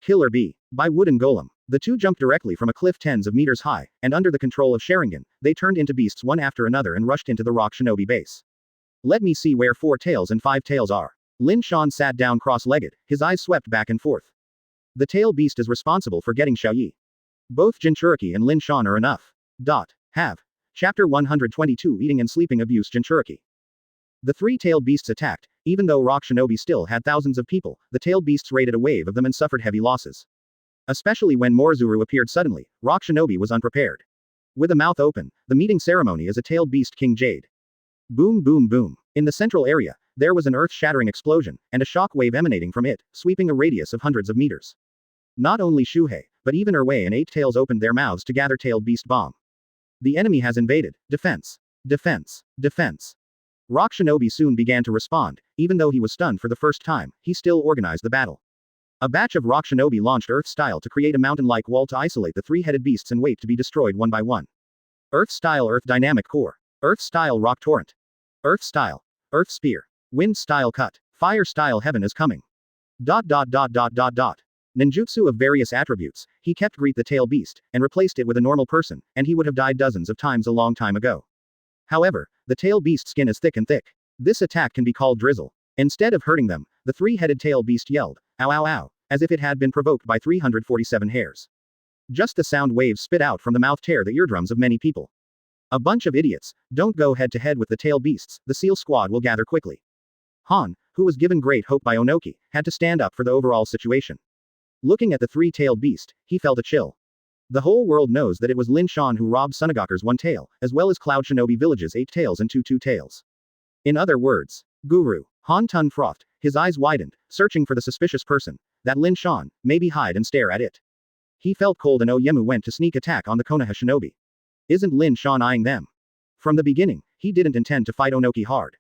Killer Bee. By Wooden Golem. The two jumped directly from a cliff tens of meters high, and under the control of Sharingan, they turned into beasts one after another and rushed into the Rock Shinobi base. Let me see where 4 tails and 5 tails are. Lin Shan sat down cross-legged, his eyes swept back and forth. The tail beast is responsible for getting Xiaoyi. Both Jinchuriki and Lin Shan are enough. Have. Chapter 122 Eating and Sleeping Abuse Jinchuriki. The 3 tailed beasts attacked, even though Rock Shinobi still had thousands of people, the tailed beasts raided a wave of them and suffered heavy losses. Especially when Morizuru appeared suddenly, Rock Shinobi was unprepared. With a mouth open, the meeting ceremony is a tailed beast King Jade. Boom boom boom. In the central area, there was an earth-shattering explosion, and a shock wave emanating from it, sweeping a radius of hundreds of meters. Not only Shuhei, but even Erwei and 8 tails opened their mouths to gather tailed beast bomb. The enemy has invaded. Defense. Defense. Defense. Rock Shinobi soon began to respond, even though he was stunned for the first time, he still organized the battle. A batch of Rock Shinobi launched Earth-style to create a mountain-like wall to isolate the 3-headed beasts and wait to be destroyed one by one. Earth-style Earth Dynamic Core. Earth-style Rock Torrent. Earth-style. Earth Spear. Wind-style Cut. Fire-style Heaven is coming. Ninjutsu of various attributes, he kept greet the tail beast, and replaced it with a normal person, and he would have died dozens of times a long time ago. However, the tail beast skin is thick and thick. This attack can be called drizzle. Instead of hurting them, the 3-headed tail beast yelled, ow ow ow, as if it had been provoked by 347 hairs. Just the sound waves spit out from the mouth tear the eardrums of many people. A bunch of idiots, don't go head to head with the tail beasts, the seal squad will gather quickly. Han, who was given great hope by Onoki, had to stand up for the overall situation. Looking at the 3-tailed beast, he felt a chill. The whole world knows that it was Lin Shan who robbed Sunagakure's 1 tail, as well as Cloud Shinobi Village's 8 tails and 2 tails. In other words, Guru. Han Tun frothed, his eyes widened, searching for the suspicious person, that Lin Shan, maybe hide and stare at it. He felt cold and Oyemu went to sneak attack on the Konoha Shinobi. Isn't Lin Shan eyeing them? From the beginning, he didn't intend to fight Onoki hard.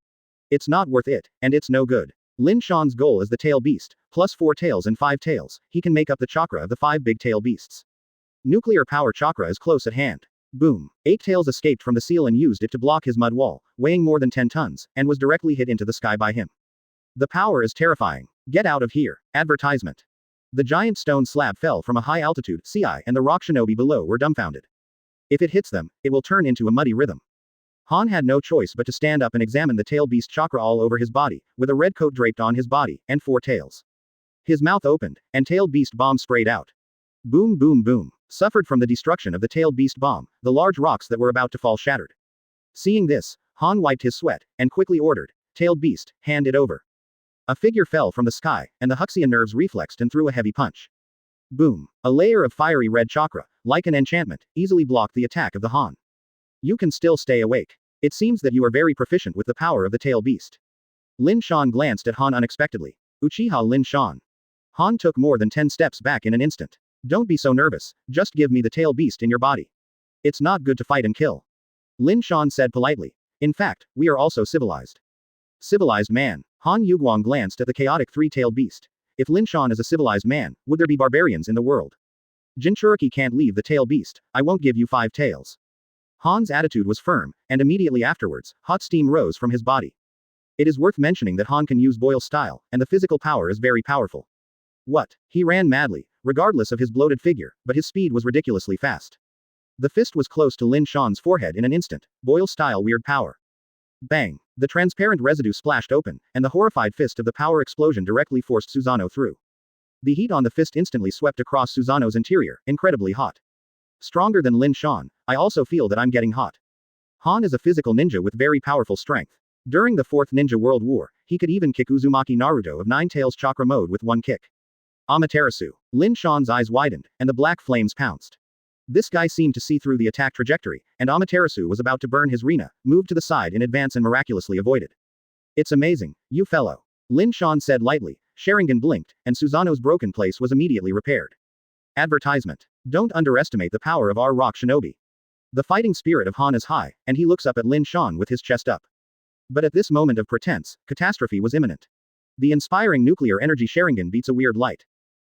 It's not worth it, and it's no good. Lin Shan's goal is the tail beast, plus 4 tails and 5 tails, he can make up the chakra of the 5 big tail beasts. Nuclear power chakra is close at hand. Boom. 8 tails escaped from the seal and used it to block his mud wall, weighing more than 10 tons, and was directly hit into the sky by him. The power is terrifying. Get out of here. Advertisement. The giant stone slab fell from a high altitude, CI, and the Rock Shinobi below were dumbfounded. If it hits them, it will turn into a muddy rhythm. Han had no choice but to stand up and examine the tail beast chakra all over his body, with a red coat draped on his body, and 4 tails. His mouth opened, and tailed beast bomb sprayed out. Boom boom boom. Suffered from the destruction of the tailed beast bomb, the large rocks that were about to fall shattered. Seeing this, Han wiped his sweat, and quickly ordered, tailed beast, hand it over. A figure fell from the sky, and the Huxian nerves reflexed and threw a heavy punch. Boom. A layer of fiery red chakra, like an enchantment, easily blocked the attack of the Han. You can still stay awake. It seems that you are very proficient with the power of the tail beast. Lin Shan glanced at Han unexpectedly. Uchiha Lin Shan. Han took more than 10 steps back in an instant. Don't be so nervous, just give me the tail beast in your body. It's not good to fight and kill. Lin Shan said politely. In fact, we are also civilized. Civilized man. Han Yuguang glanced at the chaotic 3-tailed beast. If Lin Shan is a civilized man, would there be barbarians in the world? Jinchuriki can't leave the tail beast, I won't give you 5 tails. Han's attitude was firm, and immediately afterwards, hot steam rose from his body. It is worth mentioning that Han can use boil style, and the physical power is very powerful. What? He ran madly, regardless of his bloated figure, but his speed was ridiculously fast. The fist was close to Lin Shan's forehead in an instant, boil style weird power. Bang! The transparent residue splashed open, and the horrified fist of the power explosion directly forced Susanoo through. The heat on the fist instantly swept across Susanoo's interior, incredibly hot. Stronger than Lin Shan, I also feel that I'm getting hot. Han is a physical ninja with very powerful strength. During the 4th Ninja World War, he could even kick Uzumaki Naruto of 9 Tails chakra mode with 1 kick. Amaterasu. Lin Shan's eyes widened, and the black flames pounced. This guy seemed to see through the attack trajectory, and Amaterasu was about to burn his Rina, moved to the side in advance and miraculously avoided. It's amazing, you fellow. Lin Shan said lightly. Sharingan blinked, and Susanoo's broken place was immediately repaired. Advertisement. Don't underestimate the power of our rock shinobi. The fighting spirit of Han is high, and he looks up at Lin Shan with his chest up. But at this moment of pretense, catastrophe was imminent. The inspiring nuclear energy Sharingan beats a weird light.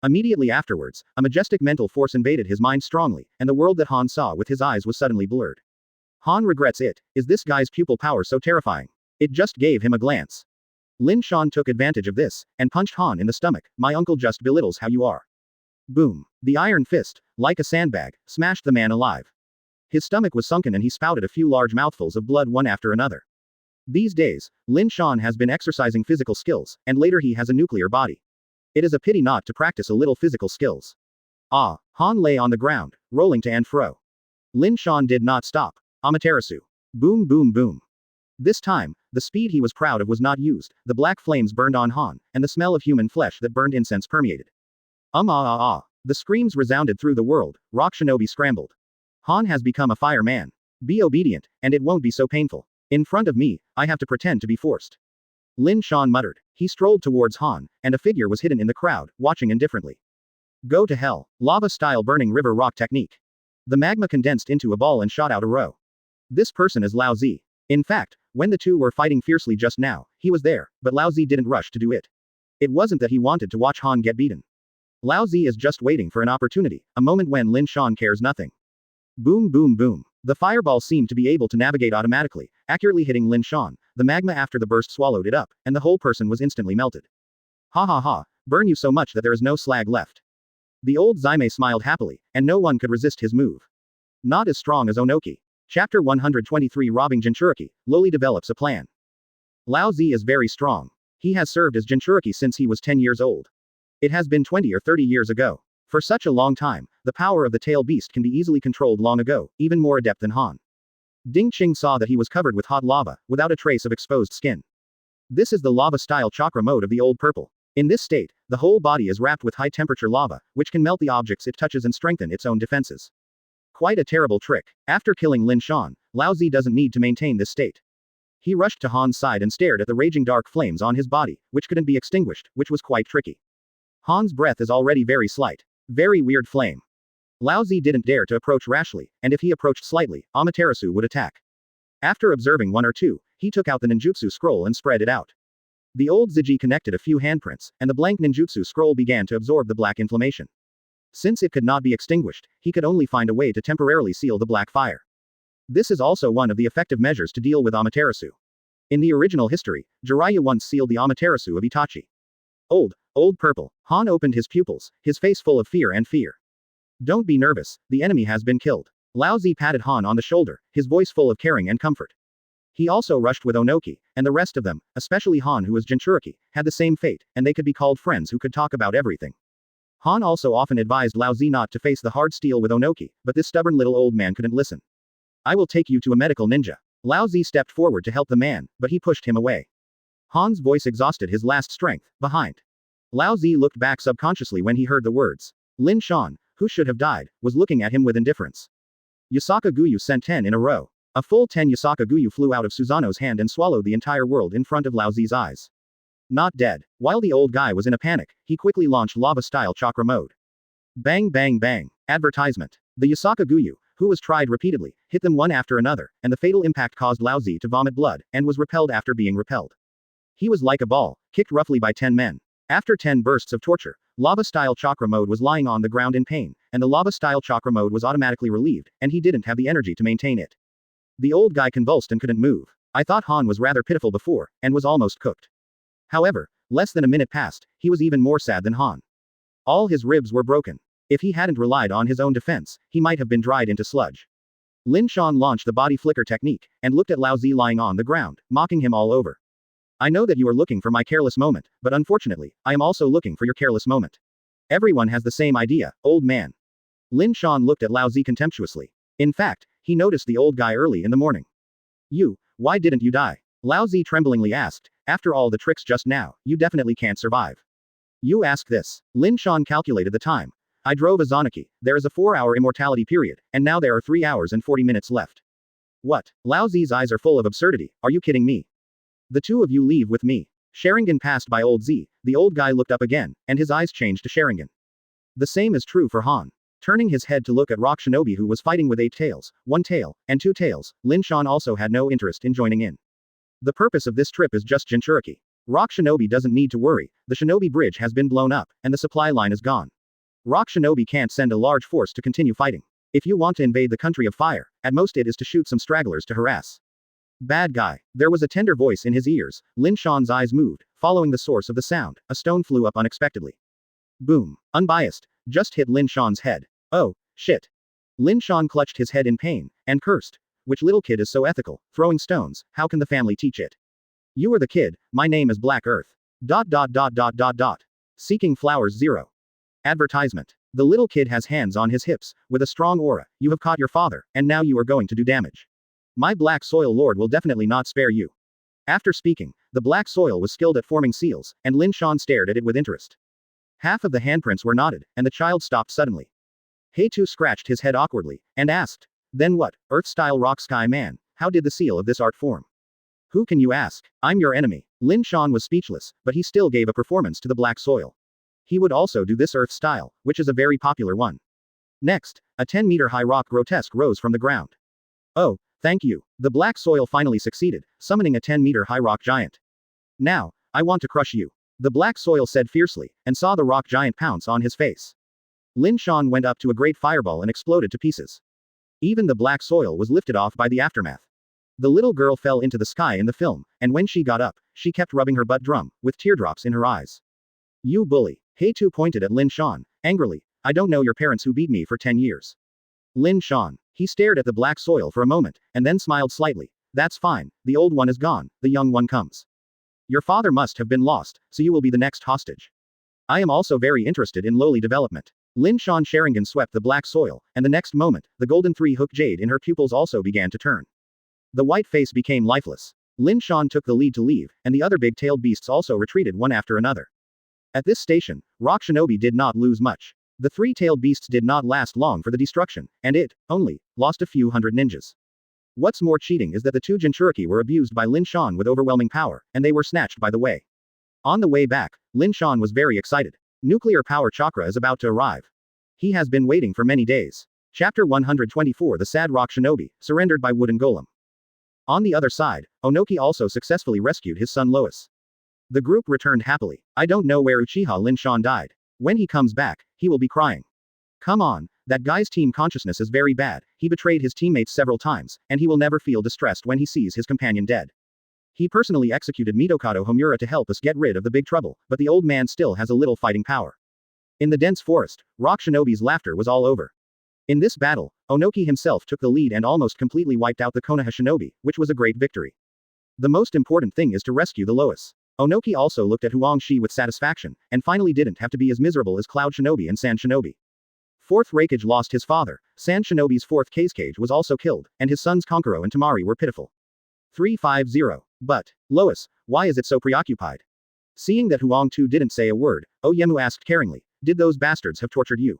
Immediately afterwards, a majestic mental force invaded his mind strongly, and the world that Han saw with his eyes was suddenly blurred. Han regrets it. Is this guy's pupil power so terrifying? It just gave him a glance. Lin Shan took advantage of this, and punched Han in the stomach. My uncle just belittles how you are. Boom. The iron fist, like a sandbag, smashed the man alive. His stomach was sunken and he spouted a few large mouthfuls of blood one after another. These days, Lin Shan has been exercising physical skills, and later he has a nuclear body. It is a pity not to practice a little physical skills. Ah, Han lay on the ground, rolling to and fro. Lin Shan did not stop. Amaterasu. Boom boom boom. This time, the speed he was proud of was not used, the black flames burned on Han, and the smell of human flesh that burned incense permeated. The screams resounded through the world, rock shinobi scrambled. Han has become a fire man. Be obedient, and it won't be so painful. In front of me, I have to pretend to be forced. Lin Shan muttered. He strolled towards Han, and a figure was hidden in the crowd, watching indifferently. Go to hell. Lava-style burning river rock technique. The magma condensed into a ball and shot out a row. This person is Lao Zi. In fact, when the two were fighting fiercely just now, he was there, but Lao Zi didn't rush to do it. It wasn't that he wanted to watch Han get beaten. Lao Zi is just waiting for an opportunity, a moment when Lin Shan cares nothing. Boom boom boom. The fireball seemed to be able to navigate automatically, accurately hitting Lin Shan. The magma after the burst swallowed it up, and the whole person was instantly melted. Ha ha ha, burn you so much that there is no slag left. The old Zaime smiled happily, and no one could resist his move. Not as strong as Onoki. Chapter 123 Robbing Jinchuriki, Loli develops a plan. Lao Zi is very strong. He has served as Jinchuriki since he was 10 years old. It has been 20 or 30 years ago. For such a long time, the power of the tail beast can be easily controlled long ago, even more adept than Han. Ding Qing saw that he was covered with hot lava, without a trace of exposed skin. This is the lava-style chakra mode of the old purple. In this state, the whole body is wrapped with high-temperature lava, which can melt the objects it touches and strengthen its own defenses. Quite a terrible trick. After killing Lin Shan, Lao Zi doesn't need to maintain this state. He rushed to Han's side and stared at the raging dark flames on his body, which couldn't be extinguished, which was quite tricky. Han's breath is already very slight. Very weird flame. Lao Zi didn't dare to approach rashly, and if he approached slightly, Amaterasu would attack. After observing one or two, he took out the ninjutsu scroll and spread it out. The old Ziji connected a few handprints, and the blank ninjutsu scroll began to absorb the black inflammation. Since it could not be extinguished, he could only find a way to temporarily seal the black fire. This is also one of the effective measures to deal with Amaterasu. In the original history, Jiraiya once sealed the Amaterasu of Itachi. Old purple. Han opened his pupils, his face full of fear and fear. Don't be nervous, the enemy has been killed. Lao Zi patted Han on the shoulder, his voice full of caring and comfort. He also rushed with Onoki, and the rest of them, especially Han who was Jinchuriki, had the same fate, and they could be called friends who could talk about everything. Han also often advised Lao Zi not to face the hard steel with Onoki, but this stubborn little old man couldn't listen. I will take you to a medical ninja. Lao Zi stepped forward to help the man, but he pushed him away. Han's voice exhausted his last strength, behind. Lao Zi looked back subconsciously when he heard the words. Lin Shan, who should have died, was looking at him with indifference. Yasaka Guyu sent 10 in a row. A full 10 Yasaka Guyu flew out of Susanoo's hand and swallowed the entire world in front of Lao Zi's eyes. Not dead. While the old guy was in a panic, he quickly launched lava-style chakra mode. Bang bang bang. Advertisement. The Yasaka Guyu, who was tried repeatedly, hit them one after another, and the fatal impact caused Lao Zi to vomit blood, and was repelled after being repelled. He was like a ball, kicked roughly by 10 men. After 10 bursts of torture, lava-style chakra mode was lying on the ground in pain, and the lava-style chakra mode was automatically relieved, and he didn't have the energy to maintain it. The old guy convulsed and couldn't move. I thought Han was rather pitiful before, and was almost cooked. However, less than a minute passed, he was even more sad than Han. All his ribs were broken. If he hadn't relied on his own defense, he might have been dried into sludge. Lin Shan launched the body flicker technique, and looked at Lao Zi lying on the ground, mocking him all over. I know that you are looking for my careless moment, but unfortunately, I am also looking for your careless moment. Everyone has the same idea, old man. Lin Shan looked at Lao Zi contemptuously. In fact, he noticed the old guy early in the morning. Why didn't you die? Lao Zi tremblingly asked. After all the tricks just now, you definitely can't survive. You ask this. Lin Shan calculated the time. I drove Izanaki. There is a 4-hour immortality period, and now there are 3 hours and 40 minutes left. What? Lao Zi's eyes are full of absurdity. Are you kidding me? The two of you leave with me. Sharingan passed by old Z. The old guy looked up again, and his eyes changed to Sharingan. The same is true for Han. Turning his head to look at Rock Shinobi, who was fighting with 8 tails, 1 tail, and 2 tails, Lin Shan also had no interest in joining in. The purpose of this trip is just Jinchuriki. Rock Shinobi doesn't need to worry, the Shinobi Bridge has been blown up, and the supply line is gone. Rock Shinobi can't send a large force to continue fighting. If you want to invade the country of fire, at most it is to shoot some stragglers to harass. Bad guy. There was a tender voice in his ears. Lin Shan's eyes moved, following the source of the sound. A stone flew up unexpectedly. Boom. Unbiased. Just hit Lin Shan's head. Oh, shit. Lin Shan clutched his head in pain, and cursed. Which little kid is so ethical, throwing stones, how can the family teach it? You are the kid, my name is Black Earth. ... Seeking flowers 0. Advertisement. The little kid has hands on his hips, with a strong aura. You have caught your father, and now you are going to do damage. My black soil lord will definitely not spare you. After speaking, the black soil was skilled at forming seals, and Lin Shan stared at it with interest. Half of the handprints were knotted, and the child stopped suddenly. Heitu scratched his head awkwardly, and asked, then what, Earth-style rock sky man, how did the seal of this art form? Who can you ask? I'm your enemy. Lin Shan was speechless, but he still gave a performance to the black soil. He would also do this Earth style, which is a very popular one. Next, a 10-meter high rock grotesque rose from the ground. Oh, thank you. The black soil finally succeeded, summoning a 10-meter high rock giant. Now, I want to crush you. The black soil said fiercely, and saw the rock giant pounce on his face. Lin Shan went up to a great fireball and exploded to pieces. Even the black soil was lifted off by the aftermath. The little girl fell into the sky in the film, and when she got up, she kept rubbing her butt drum, with teardrops in her eyes. You bully. Heitu pointed at Lin Shan, angrily. I don't know your parents who beat me for 10 years. Lin Shan. He stared at the black soil for a moment, and then smiled slightly. That's fine, the old one is gone, the young one comes. Your father must have been lost, so you will be the next hostage. I am also very interested in lowly development. Lin Shan Sharingan swept the black soil, and the next moment, the golden 3-hook jade in her pupils also began to turn. The white face became lifeless. Lin Shan took the lead to leave, and the other big-tailed beasts also retreated one after another. At this station, Rock Shinobi did not lose much. The 3-tailed beasts did not last long for the destruction, and it, only, lost a few hundred ninjas. What's more cheating is that the 2 Jinchuriki were abused by Lin Shan with overwhelming power, and they were snatched by the way. On the way back, Lin Shan was very excited. Nuclear power chakra is about to arrive. He has been waiting for many days. Chapter 124 The Sad Rock Shinobi, surrendered by Wooden Golem. On the other side, Onoki also successfully rescued his son Lois. The group returned happily. I don't know where Uchiha Lin Shan died. When he comes back, he will be crying. Come on, that guy's team consciousness is very bad, he betrayed his teammates several times, and he will never feel distressed when he sees his companion dead. He personally executed Mitokado Homura to help us get rid of the big trouble, but the old man still has a little fighting power. In the dense forest, Rock Shinobi's laughter was all over. In this battle, Onoki himself took the lead and almost completely wiped out the Konoha Shinobi, which was a great victory. The most important thing is to rescue the Lois. Onoki also looked at Huang Shi with satisfaction, and finally didn't have to be as miserable as Cloud Shinobi and Sand Shinobi. Fourth Raikage lost his father, Sand Shinobi's fourth Kazekage was also killed, and his sons Konkuro and Tamari were pitiful. 350. But, Lois, why is it so preoccupied? Seeing that Huang Tu didn't say a word, Oyemu asked caringly, did those bastards have tortured you?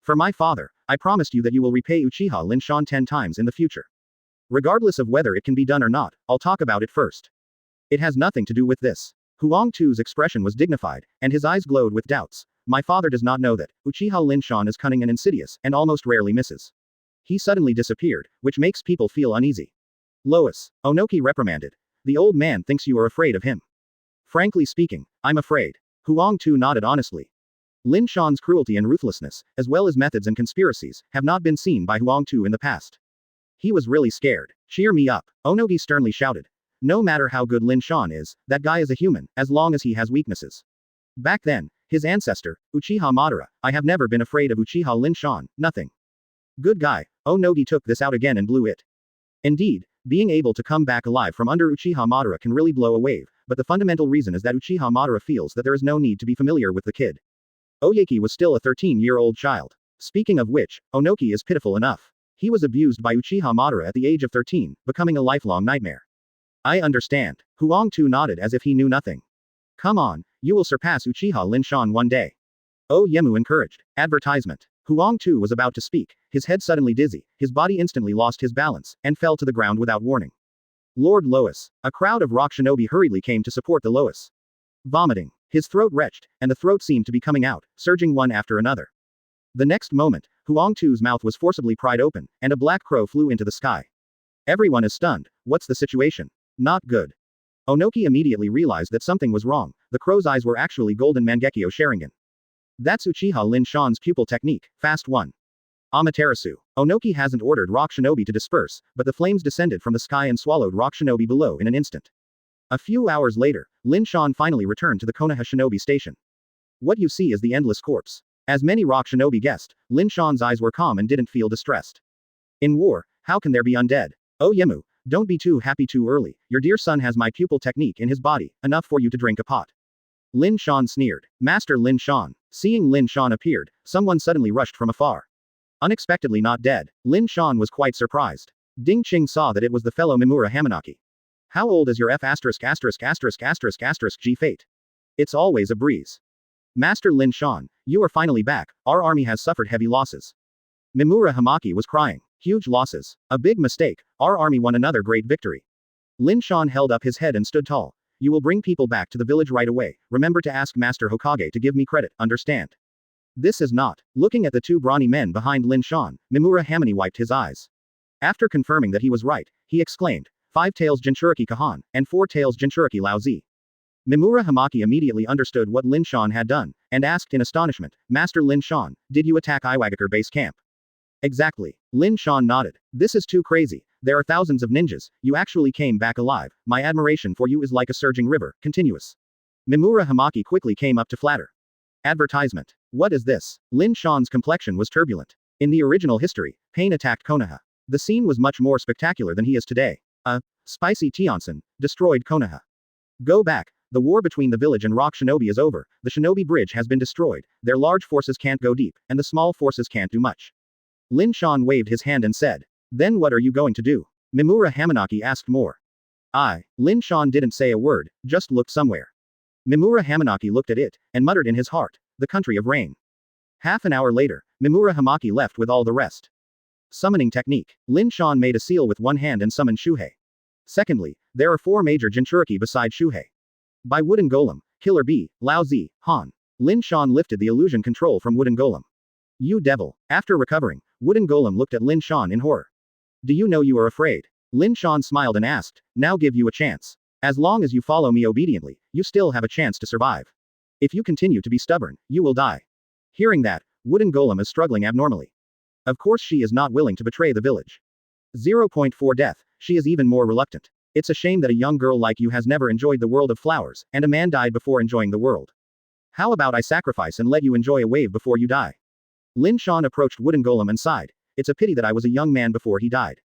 For my father, I promised you that you will repay Uchiha Lin Shan 10 times in the future. Regardless of whether it can be done or not, I'll talk about it first. It has nothing to do with this. Huang Tu's expression was dignified, and his eyes glowed with doubts. My father does not know that Uchiha Lin Shan is cunning and insidious, and almost rarely misses. He suddenly disappeared, which makes people feel uneasy. Lois, Onoki reprimanded. The old man thinks you are afraid of him. Frankly speaking, I'm afraid. Huang Tu nodded honestly. Lin Shan's cruelty and ruthlessness, as well as methods and conspiracies, have not been seen by Huang Tu in the past. He was really scared. Cheer me up, Onoki sternly shouted. No matter how good Lin Shan is, that guy is a human, as long as he has weaknesses. Back then, his ancestor, Uchiha Madara, I have never been afraid of Uchiha Lin Shan, nothing. Good guy, Onogi took this out again and blew it. Indeed, being able to come back alive from under Uchiha Madara can really blow a wave, but the fundamental reason is that Uchiha Madara feels that there is no need to be familiar with the kid. Oyeki was still a 13-year-old child. Speaking of which, Onoki is pitiful enough. He was abused by Uchiha Madara at the age of 13, becoming a lifelong nightmare. I understand. Huang Tu nodded as if he knew nothing. Come on, you will surpass Uchiha Lin Shan one day. Oyemu encouraged. Advertisement. Huang Tu was about to speak, his head suddenly dizzy, his body instantly lost his balance, and fell to the ground without warning. Lord Lois. A crowd of rock shinobi hurriedly came to support the Lois. Vomiting. His throat retched, and the throat seemed to be coming out, surging one after another. The next moment, Huang Tu's mouth was forcibly pried open, and a black crow flew into the sky. Everyone is stunned. What's the situation? Not good. Onoki immediately realized that something was wrong. The crow's eyes were actually golden Mangekyo Sharingan. That's Uchiha Lin Shan's pupil technique, Fast 1. Amaterasu. Onoki hasn't ordered Rock Shinobi to disperse, but the flames descended from the sky and swallowed Rock Shinobi below in an instant. A few hours later, Lin Shan finally returned to the Konoha Shinobi station. What you see is the endless corpse. As many Rock Shinobi guessed, Lin Shan's eyes were calm and didn't feel distressed. In war, how can there be undead? Oh Yemu, don't be too happy too early. Your dear son has my pupil technique in his body, enough for you to drink a pot. Lin Shan sneered. Master Lin Shan. Seeing Lin Shan appeared, someone suddenly rushed from afar. Unexpectedly not dead, Lin Shan was quite surprised. Ding Qing saw that it was the fellow Mimura Hamanaki. How old is your F********* G fate? It's always a breeze. Master Lin Shan, you are finally back. Our army has suffered heavy losses. Mimura Hamaki was crying. Huge losses. A big mistake. Our army won another great victory. Lin Shan held up his head and stood tall. You will bring people back to the village right away. Remember to ask Master Hokage to give me credit, understand? This is not. Looking at the two brawny men behind Lin Shan, Mimura Hamani wiped his eyes. After confirming that he was right, he exclaimed, 5 tails Jinchuriki Kahan, and 4 tails Jinchuriki Lao Zi. Mimura Hamaki immediately understood what Lin Shan had done, and asked in astonishment, Master Lin Shan, did you attack Iwagakure base camp? Exactly. Lin Shan nodded. This is too crazy. There are thousands of ninjas, you actually came back alive. My admiration for you is like a surging river, continuous. Mimura Hamaki quickly came up to flatter. Advertisement. What is this? Lin Shan's complexion was turbulent. In the original history, Pain attacked Konaha. The scene was much more spectacular than he is today. Spicy Tionson, destroyed Konaha. Go back. The war between the village and Rock Shinobi is over. The Shinobi bridge has been destroyed. Their large forces can't go deep, and the small forces can't do much. Lin Shan waved his hand and said, then what are you going to do? Mimura Hamanaki asked more. Lin Shan didn't say a word, just looked somewhere. Mimura Hamanaki looked at it, and muttered in his heart, the country of rain. Half an hour later, Mimura Hamaki left with all the rest. Summoning technique. Lin Shan made a seal with one hand and summoned Shuhei. Secondly, there are 4 major Jinchuriki beside Shuhei. By Wooden Golem, Killer Bee, Lao Zi, Han. Lin Shan lifted the illusion control from Wooden Golem. You devil. After recovering, Wooden Golem looked at Lin Shan in horror. Do you know you are afraid? Lin Shan smiled and asked, now give you a chance. As long as you follow me obediently, you still have a chance to survive. If you continue to be stubborn, you will die. Hearing that, Wooden Golem is struggling abnormally. Of course she is not willing to betray the village. 0.4 death, she is even more reluctant. It's a shame that a young girl like you has never enjoyed the world of flowers, and a man died before enjoying the world. How about I sacrifice and let you enjoy a wave before you die? Lin Shan approached Wooden Golem and sighed. It's a pity that I was a young man before he died.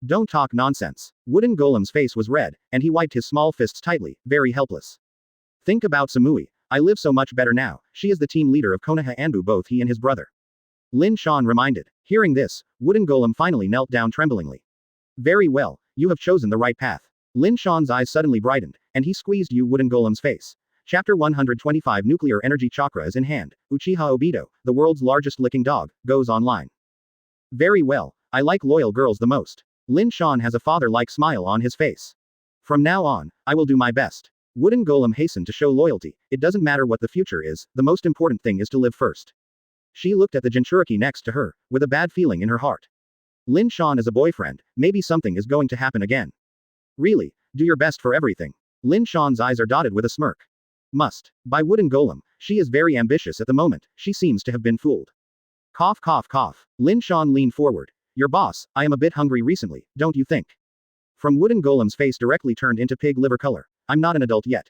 Don't talk nonsense. Wooden Golem's face was red, and he wiped his small fists tightly, very helpless. Think about Samui. I live so much better now. She is the team leader of Konoha Anbu, both he and his brother. Lin Shan reminded. Hearing this, Wooden Golem finally knelt down tremblingly. Very well, you have chosen the right path. Lin Shan's eyes suddenly brightened, and he squeezed Wooden Golem's face. Chapter 125 Nuclear Energy Chakra is in hand. Uchiha Obito, the world's largest licking dog, goes online. Very well, I like loyal girls the most. Lin Shan has a father-like smile on his face. From now on, I will do my best. Wooden Golem hastened to show loyalty. It doesn't matter what the future is, the most important thing is to live first. She looked at the Jinchuriki next to her, with a bad feeling in her heart. Lin Shan is a boyfriend, maybe something is going to happen again. Really, do your best for everything. Lin Shan's eyes are dotted with a smirk. Must. By Wooden Golem, she is very ambitious at the moment, she seems to have been fooled. Cough cough cough. Lin Shan leaned forward. Your boss, I am a bit hungry recently, don't you think? From Wooden Golem's face directly turned into pig liver color. I'm not an adult yet.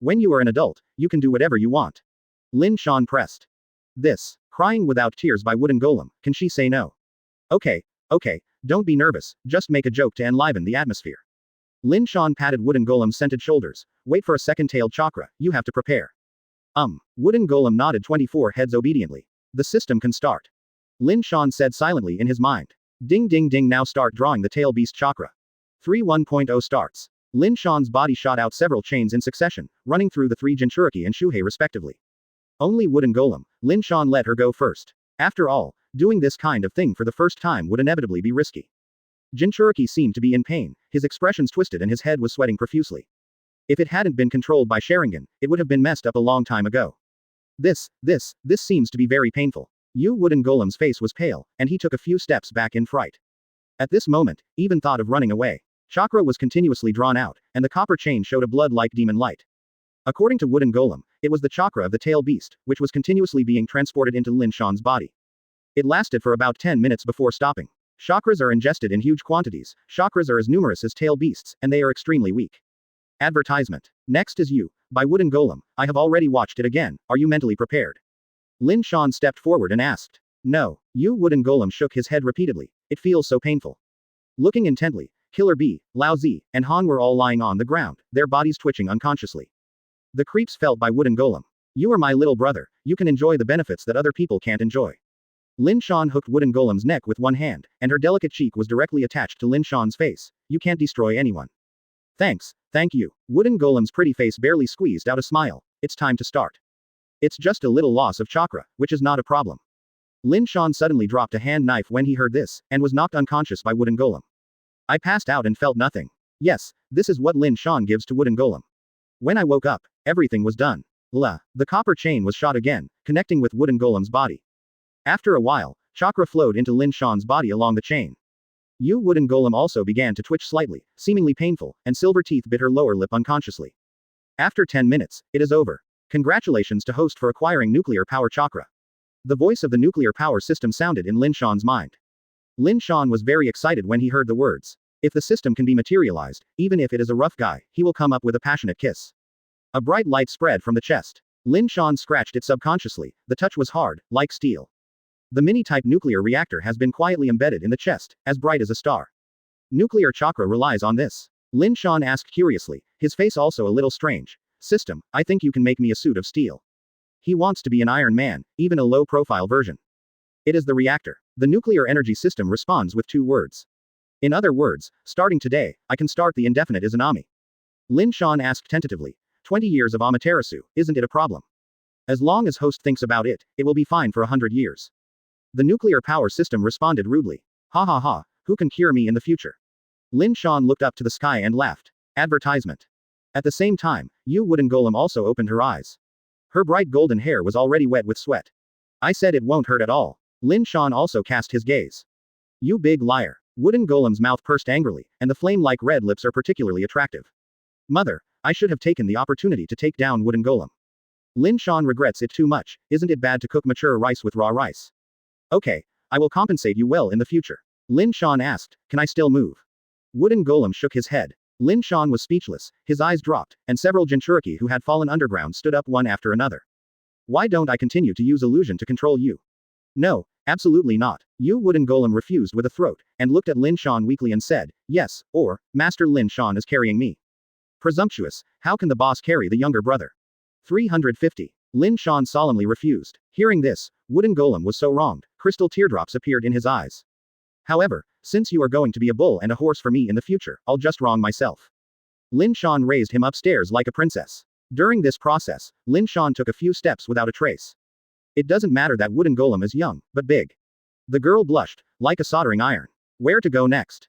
When you are an adult, you can do whatever you want. Lin Shan pressed. This. Crying without tears by Wooden Golem, can she say no? Okay, don't be nervous, just make a joke to enliven the atmosphere. Lin Shan patted Wooden Golem's scented shoulders. Wait for a second-tailed chakra, you have to prepare. Wooden Golem nodded 24 heads obediently. The system can start. Lin Shan said silently in his mind. Ding ding ding, now start drawing the tail beast chakra. 3.1.0 starts. Lin Shan's body shot out several chains in succession, running through the 3 Jinchuriki and Shuhei respectively. Only Wooden Golem, Lin Shan let her go first. After all, doing this kind of thing for the first time would inevitably be risky. Jinchuriki seemed to be in pain, his expressions twisted and his head was sweating profusely. If it hadn't been controlled by Sharingan, it would have been messed up a long time ago. This seems to be very painful. Yu Wooden Golem's face was pale, and he took a few steps back in fright. At this moment, even thought of running away. Chakra was continuously drawn out, and the copper chain showed a blood-like demon light. According to Wooden Golem, it was the chakra of the tail beast, which was continuously being transported into Lin Shan's body. It lasted for about 10 minutes before stopping. Chakras are ingested in huge quantities, chakras are as numerous as tail beasts, and they are extremely weak. Advertisement. Next is You, by Wooden Golem. I have already watched it again, are you mentally prepared? Lin Shan stepped forward and asked. No. Yu Wooden Golem shook his head repeatedly. It feels so painful. Looking intently, Killer Bee, Lao Zi, and Han were all lying on the ground, their bodies twitching unconsciously. The creeps felt by Wooden Golem. You are my little brother, you can enjoy the benefits that other people can't enjoy. Lin Shan hooked Wooden Golem's neck with one hand, and her delicate cheek was directly attached to Lin Shan's face. You can't destroy anyone. Thanks, thank you. Wooden Golem's pretty face barely squeezed out a smile. It's time to start. It's just a little loss of chakra, which is not a problem. Lin Shan suddenly dropped a hand knife when he heard this, and was knocked unconscious by Wooden Golem. I passed out and felt nothing. Yes, this is what Lin Shan gives to Wooden Golem. When I woke up, everything was done. The copper chain was shot again, connecting with Wooden Golem's body. After a while, chakra flowed into Lin Shan's body along the chain. Yu Wooden Golem also began to twitch slightly, seemingly painful, and silver teeth bit her lower lip unconsciously. After 10 minutes, it is over. Congratulations to host for acquiring nuclear power chakra. The voice of the nuclear power system sounded in Lin Shan's mind. Lin Shan was very excited when he heard the words. If the system can be materialized, even if it is a rough guy, he will come up with a passionate kiss. A bright light spread from the chest. Lin Shan scratched it subconsciously, the touch was hard, like steel. The mini-type nuclear reactor has been quietly embedded in the chest, as bright as a star. Nuclear chakra relies on this. Lin Shan asked curiously, his face also a little strange. System, I think you can make me a suit of steel. He wants to be an Iron Man, even a low-profile version. It is the reactor. The nuclear energy system responds with 2 words. In other words, starting today, I can start the indefinite Izanami. Lin Shan asked tentatively. 20 years of Amaterasu, isn't it a problem? As long as host thinks about it, it will be fine for 100 years. The nuclear power system responded rudely. Ha ha ha, who can cure me in the future? Lin Shan looked up to the sky and laughed. Advertisement. At the same time, Yu Wooden Golem also opened her eyes. Her bright golden hair was already wet with sweat. I said it won't hurt at all. Lin Shan also cast his gaze. You big liar. Wooden Golem's mouth pursed angrily, and the flame-like red lips are particularly attractive. Mother, I should have taken the opportunity to take down Wooden Golem. Lin Shan regrets it too much, isn't it bad to cook mature rice with raw rice? Okay, I will compensate you well in the future. Lin Shan asked, can I still move? Wooden Golem shook his head. Lin Shan was speechless, his eyes dropped, and several Jinchuriki who had fallen underground stood up one after another. Why don't I continue to use illusion to control you? No, absolutely not. Yu Wooden Golem refused with a throat, and looked at Lin Shan weakly and said, yes, or, Master Lin Shan is carrying me. Presumptuous, how can the boss carry the younger brother? 350. Lin Shan solemnly refused. Hearing this, Wooden Golem was so wronged, crystal teardrops appeared in his eyes. However, since you are going to be a bull and a horse for me in the future, I'll just wrong myself. Lin Shan raised him upstairs like a princess. During this process, Lin Shan took a few steps without a trace. It doesn't matter that Wooden Golem is young, but big. The girl blushed, like a soldering iron. Where to go next?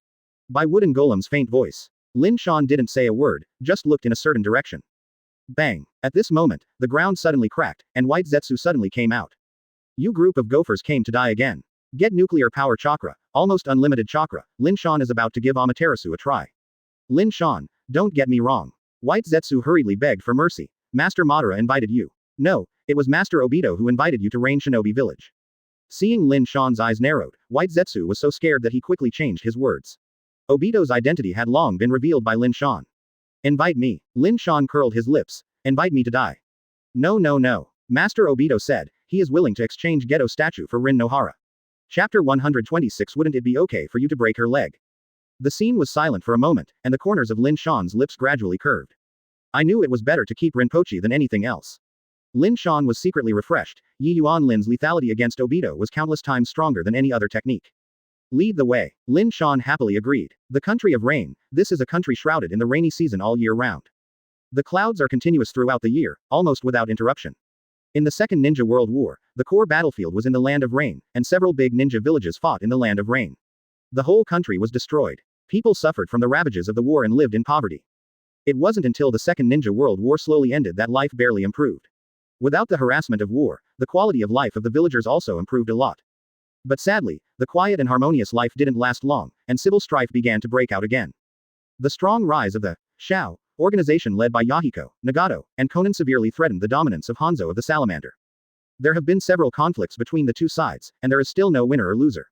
By Wooden Golem's faint voice. Lin Shan didn't say a word, just looked in a certain direction. Bang! At this moment, the ground suddenly cracked, and White Zetsu suddenly came out. You group of gophers came to die again. Get nuclear power chakra, almost unlimited chakra, Lin Shan is about to give Amaterasu a try. Lin Shan, don't get me wrong. White Zetsu hurriedly begged for mercy. Master Madara invited you. No, it was Master Obito who invited you to Rain Shinobi Village. Seeing Lin Shan's eyes narrowed, White Zetsu was so scared that he quickly changed his words. Obito's identity had long been revealed by Lin Shan. Invite me. Lin Shan curled his lips. Invite me to die. No no no. Master Obito said, he is willing to exchange Gedo statue for Rin Nohara. Chapter 126. Wouldn't it be okay for you to break her leg? The scene was silent for a moment, and the corners of Lin Shan's lips gradually curved. I knew it was better to keep Rinpoche than anything else. Lin Shan was secretly refreshed. Yi Yuan Lin's lethality against Obito was countless times stronger than any other technique. Lead the way. Lin Shan happily agreed. The country of rain, this is a country shrouded in the rainy season all year round. The clouds are continuous throughout the year, almost without interruption. In the Second Ninja World War, the core battlefield was in the Land of Rain, and several big ninja villages fought in the Land of Rain. The whole country was destroyed. People suffered from the ravages of the war and lived in poverty. It wasn't until the Second Ninja World War slowly ended that life barely improved. Without the harassment of war, the quality of life of the villagers also improved a lot. But sadly, the quiet and harmonious life didn't last long, and civil strife began to break out again. The strong rise of the Shao organization led by Yahiko, Nagato, and Konan severely threatened the dominance of Hanzo of the Salamander. There have been several conflicts between the two sides, and there is still no winner or loser.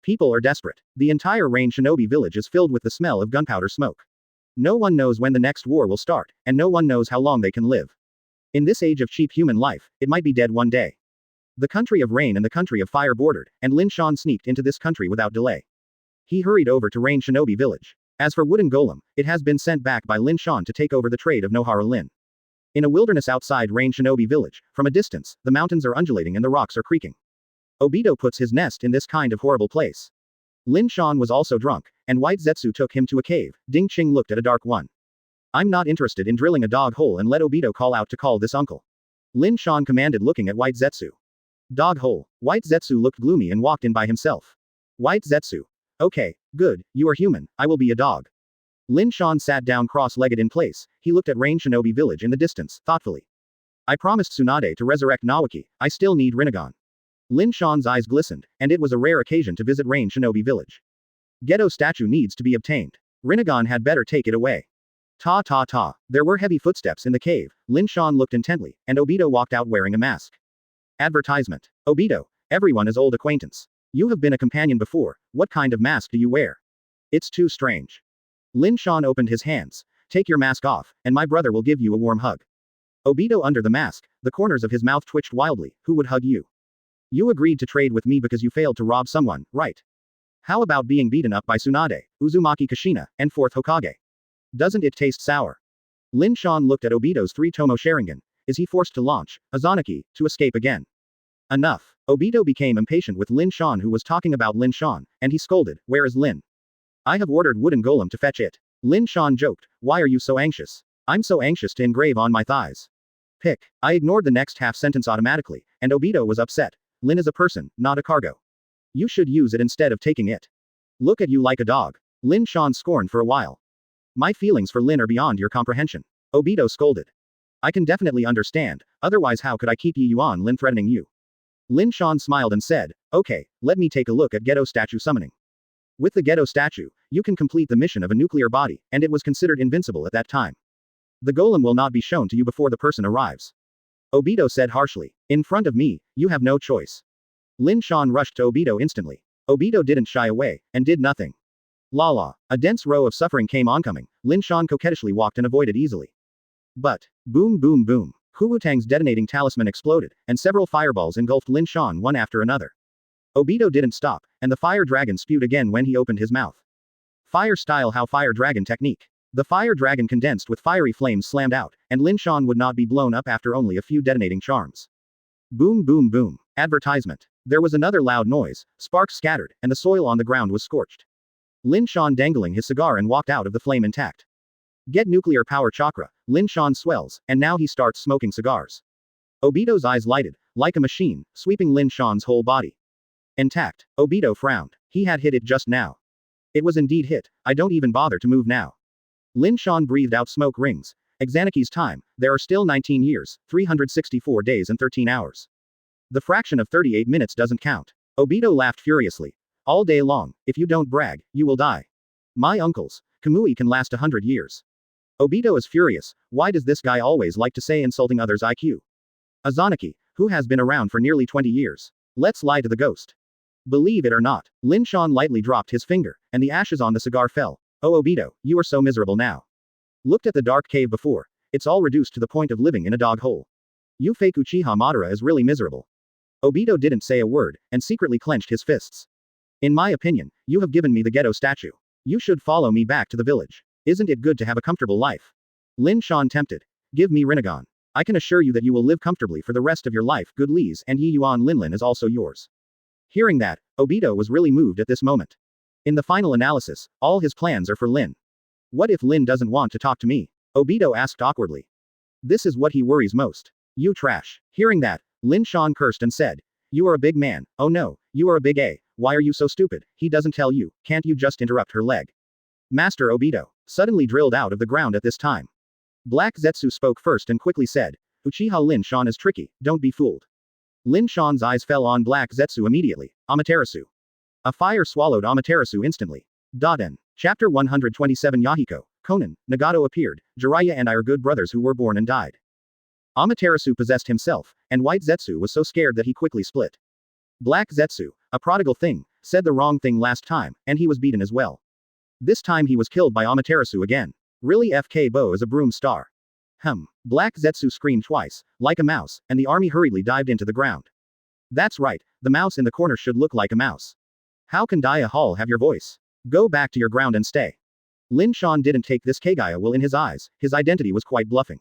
People are desperate. The entire Rain Shinobi village is filled with the smell of gunpowder smoke. No one knows when the next war will start, and no one knows how long they can live. In this age of cheap human life, it might be dead one day. The country of rain and the country of fire bordered, and Lin Shan sneaked into this country without delay. He hurried over to Rain Shinobi village. As for Wooden Golem, it has been sent back by Lin Shan to take over the trade of Nohara Lin. In a wilderness outside Rain Shinobi village, from a distance, the mountains are undulating and the rocks are creaking. Obito puts his nest in this kind of horrible place. Lin Shan was also drunk, and White Zetsu took him to a cave. Ding Ching looked at a dark one. I'm not interested in drilling a dog hole and let Obito call out to call this uncle. Lin Shan commanded looking at White Zetsu. Dog hole. White Zetsu looked gloomy and walked in by himself. White Zetsu. Okay, good, you are human, I will be a dog. Lin Shan sat down cross-legged in place, he looked at Rain Shinobi village in the distance, thoughtfully. I promised Tsunade to resurrect Nawaki, I still need Rinnegan. Lin Shan's eyes glistened, and it was a rare occasion to visit Rain Shinobi village. Gedo statue needs to be obtained. Rinnegan had better take it away. Ta ta ta. There were heavy footsteps in the cave, Lin Shan looked intently, and Obito walked out wearing a mask. Advertisement. Obito, everyone is old acquaintance. You have been a companion before, what kind of mask do you wear? It's too strange. Lin Shan opened his hands. Take your mask off, and my brother will give you a warm hug. Obito under the mask, the corners of his mouth twitched wildly, who would hug you? You agreed to trade with me because you failed to rob someone, right? How about being beaten up by Tsunade, Uzumaki Kushina, and 4th Hokage? Doesn't it taste sour? Lin Shan looked at Obito's 3-tomo Sharingan. Is he forced to launch Izanaki to escape again? Enough. Obito became impatient with Lin Shan who was talking about Lin Shan, and he scolded, where is Lin? I have ordered Wooden Golem to fetch it. Lin Shan joked, why are you so anxious? I'm so anxious to engrave on my thighs. Pick. I ignored the next half sentence automatically, and Obito was upset. Lin is a person, not a cargo. You should use it instead of taking it. Look at you like a dog. Lin Shan scorned for a while. My feelings for Lin are beyond your comprehension. Obito scolded. I can definitely understand, otherwise how could I keep Yi Yuan Lin threatening you? Lin Shan smiled and said, okay, let me take a look at Gedo statue summoning. With the Gedo statue, you can complete the mission of a nuclear body, and it was considered invincible at that time. The golem will not be shown to you before the person arrives. Obito said harshly, in front of me, you have no choice. Lin Shan rushed to Obito instantly. Obito didn't shy away, and did nothing. La la. A dense row of suffering came oncoming, Lin Shan coquettishly walked and avoided easily. But, boom boom boom, Kuwutang's detonating talisman exploded, and several fireballs engulfed Lin Shan one after another. Obito didn't stop, and the fire dragon spewed again when he opened his mouth. Fire style how fire dragon technique. The fire dragon condensed with fiery flames slammed out, and Lin Shan would not be blown up after only a few detonating charms. Boom boom boom. Advertisement. There was another loud noise, sparks scattered, and the soil on the ground was scorched. Lin Shan dangling his cigar and walked out of the flame intact. Get nuclear power chakra, Lin Shan swells, and now he starts smoking cigars. Obito's eyes lighted, like a machine, sweeping Lin Shan's whole body. Intact. Obito frowned. He had hit it just now. It was indeed hit, I don't even bother to move now. Lin Shan breathed out smoke rings. Izanaki's time, there are still 19 years, 364 days and 13 hours. The fraction of 38 minutes doesn't count. Obito laughed furiously. All day long, if you don't brag, you will die. My uncles, Kamui can last 100 years. Obito is furious, why does this guy always like to say insulting others' IQ? Izanaki, who has been around for nearly 20 years. Let's lie to the ghost. Believe it or not, Lin Shan lightly dropped his finger, and the ashes on the cigar fell. Oh Obito, you are so miserable now. Looked at the dark cave before. It's all reduced to the point of living in a dog hole. You fake Uchiha Madara is really miserable. Obito didn't say a word, and secretly clenched his fists. In my opinion, you have given me the Gedo statue. You should follow me back to the village. Isn't it good to have a comfortable life? Lin Shan tempted. Give me Rinnegan. I can assure you that you will live comfortably for the rest of your life. Good Lees and Yi Yuan Linlin is also yours. Hearing that, Obito was really moved at this moment. In the final analysis, all his plans are for Lin. What if Lin doesn't want to talk to me? Obito asked awkwardly. This is what he worries most. You trash. Hearing that, Lin Shan cursed and said, you are a big man, oh no, you are a big A, why are you so stupid, he doesn't tell you, can't you just interrupt her leg? Master Obito, suddenly drilled out of the ground at this time. Black Zetsu spoke first and quickly said, Uchiha Lin Shan is tricky, don't be fooled. Lin Shan's eyes fell on Black Zetsu immediately. Amaterasu. A fire swallowed Amaterasu instantly. Daden. Chapter 127 Yahiko, Konan, Nagato appeared. Jiraiya and I are good brothers who were born and died. Amaterasu possessed himself, and White Zetsu was so scared that he quickly split. Black Zetsu, a prodigal thing, said the wrong thing last time, and he was beaten as well. This time he was killed by Amaterasu again. Really FK Bo is a broom star. Black Zetsu screamed twice, like a mouse, and the army hurriedly dived into the ground. That's right, the mouse in the corner should look like a mouse. How can Dia Hall have your voice? Go back to your ground and stay. Lin Shan didn't take this Kagaya will in his eyes, his identity was quite bluffing.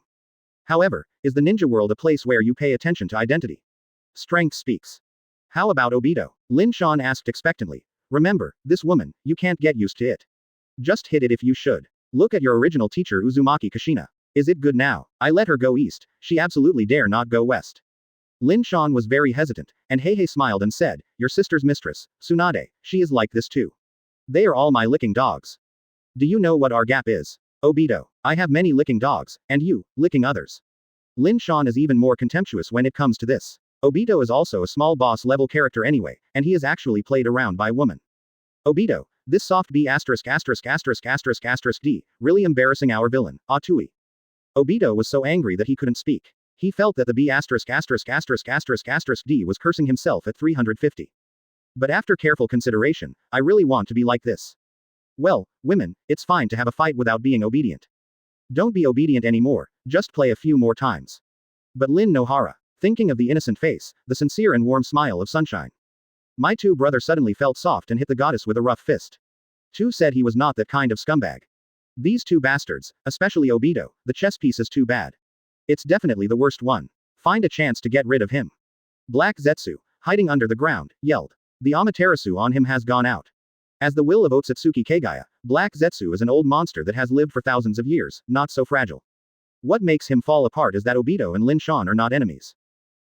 However, is the ninja world a place where you pay attention to identity? Strength speaks. How about Obito? Lin Shan asked expectantly. Remember, this woman, you can't get used to it. Just hit it if you should. Look at your original teacher Uzumaki Kushina. Is it good now? I let her go east, she absolutely dare not go west. Lin Shan was very hesitant, and Heihei smiled and said, your sister's mistress, Tsunade, she is like this too. They are all my licking dogs. Do you know what our gap is? Obito, I have many licking dogs, and you, licking others. Lin Shan is even more contemptuous when it comes to this. Obito is also a small boss level character anyway, and he is actually played around by a woman. Obito, this soft B*********** D, really embarrassing our villain, Atui. Obito was so angry that he couldn't speak. He felt that the B********* D was cursing himself at 350. But after careful consideration, I really want to be like this. Well, women, it's fine to have a fight without being obedient. Don't be obedient anymore, just play a few more times. But Lin Nohara, thinking of the innocent face, the sincere and warm smile of sunshine. My two brother suddenly felt soft and hit the goddess with a rough fist. Tu said he was not that kind of scumbag. These two bastards, especially Obito, the chess piece is too bad. It's definitely the worst one. Find a chance to get rid of him. Black Zetsu, hiding under the ground, yelled. The Amaterasu on him has gone out. As the will of Otsutsuki Kagaya, Black Zetsu is an old monster that has lived for thousands of years, not so fragile. What makes him fall apart is that Obito and Lin Shan are not enemies.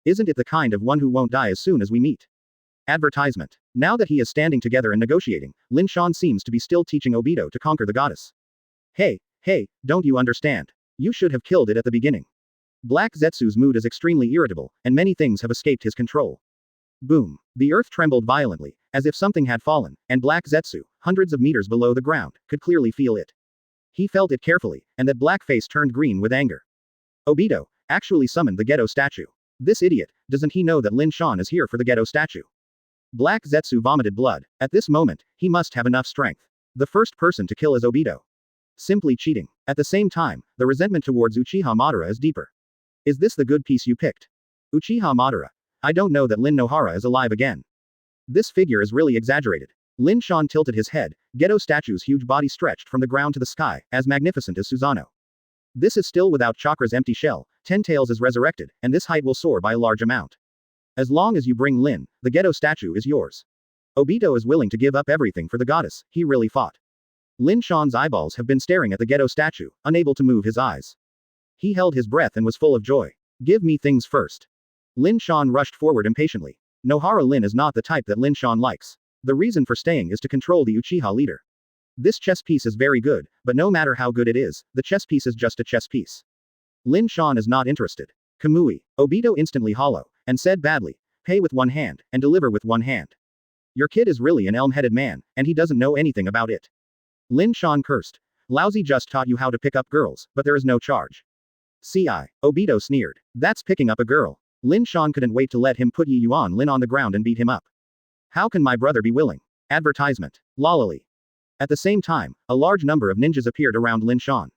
Isn't it the kind of one who won't die as soon as we meet? Advertisement. Now that he is standing together and negotiating, Lin Shan seems to be still teaching Obito to conquer the goddess. Hey, don't you understand? You should have killed it at the beginning. Black Zetsu's mood is extremely irritable, and many things have escaped his control. Boom. The earth trembled violently, as if something had fallen, and Black Zetsu, hundreds of meters below the ground, could clearly feel it. He felt it carefully, and that black face turned green with anger. Obito actually summoned the Gedo statue. This idiot, doesn't he know that Lin Shan is here for the Gedo statue? Black Zetsu vomited blood. At this moment, he must have enough strength. The first person to kill is Obito. Simply cheating. At the same time, the resentment towards Uchiha Madara is deeper. Is this the good piece you picked? Uchiha Madara. I don't know that Lin Nohara is alive again. This figure is really exaggerated. Lin Shan tilted his head, Gedo statue's huge body stretched from the ground to the sky, as magnificent as Susanoo. This is still without Chakra's empty shell, Ten Tails is resurrected, and this height will soar by a large amount. As long as you bring Lin, the Gedo statue is yours. Obito is willing to give up everything for the goddess, he really fought. Lin Shan's eyeballs have been staring at the Gedo statue, unable to move his eyes. He held his breath and was full of joy. Give me things first. Lin Shan rushed forward impatiently. Nohara Lin is not the type that Lin Shan likes. The reason for staying is to control the Uchiha leader. This chess piece is very good, but no matter how good it is, the chess piece is just a chess piece. Lin Shan is not interested. Kamui. Obito instantly hollow, and said badly, pay with one hand, and deliver with one hand. Your kid is really an elm-headed man, and he doesn't know anything about it. Lin Shan cursed. Lousy just taught you how to pick up girls, but there is no charge. Obito sneered. That's picking up a girl. Lin Shan couldn't wait to let him put Yi Yuan Lin on the ground and beat him up. How can my brother be willing? Advertisement. Lolly. At the same time, a large number of ninjas appeared around Lin Shan.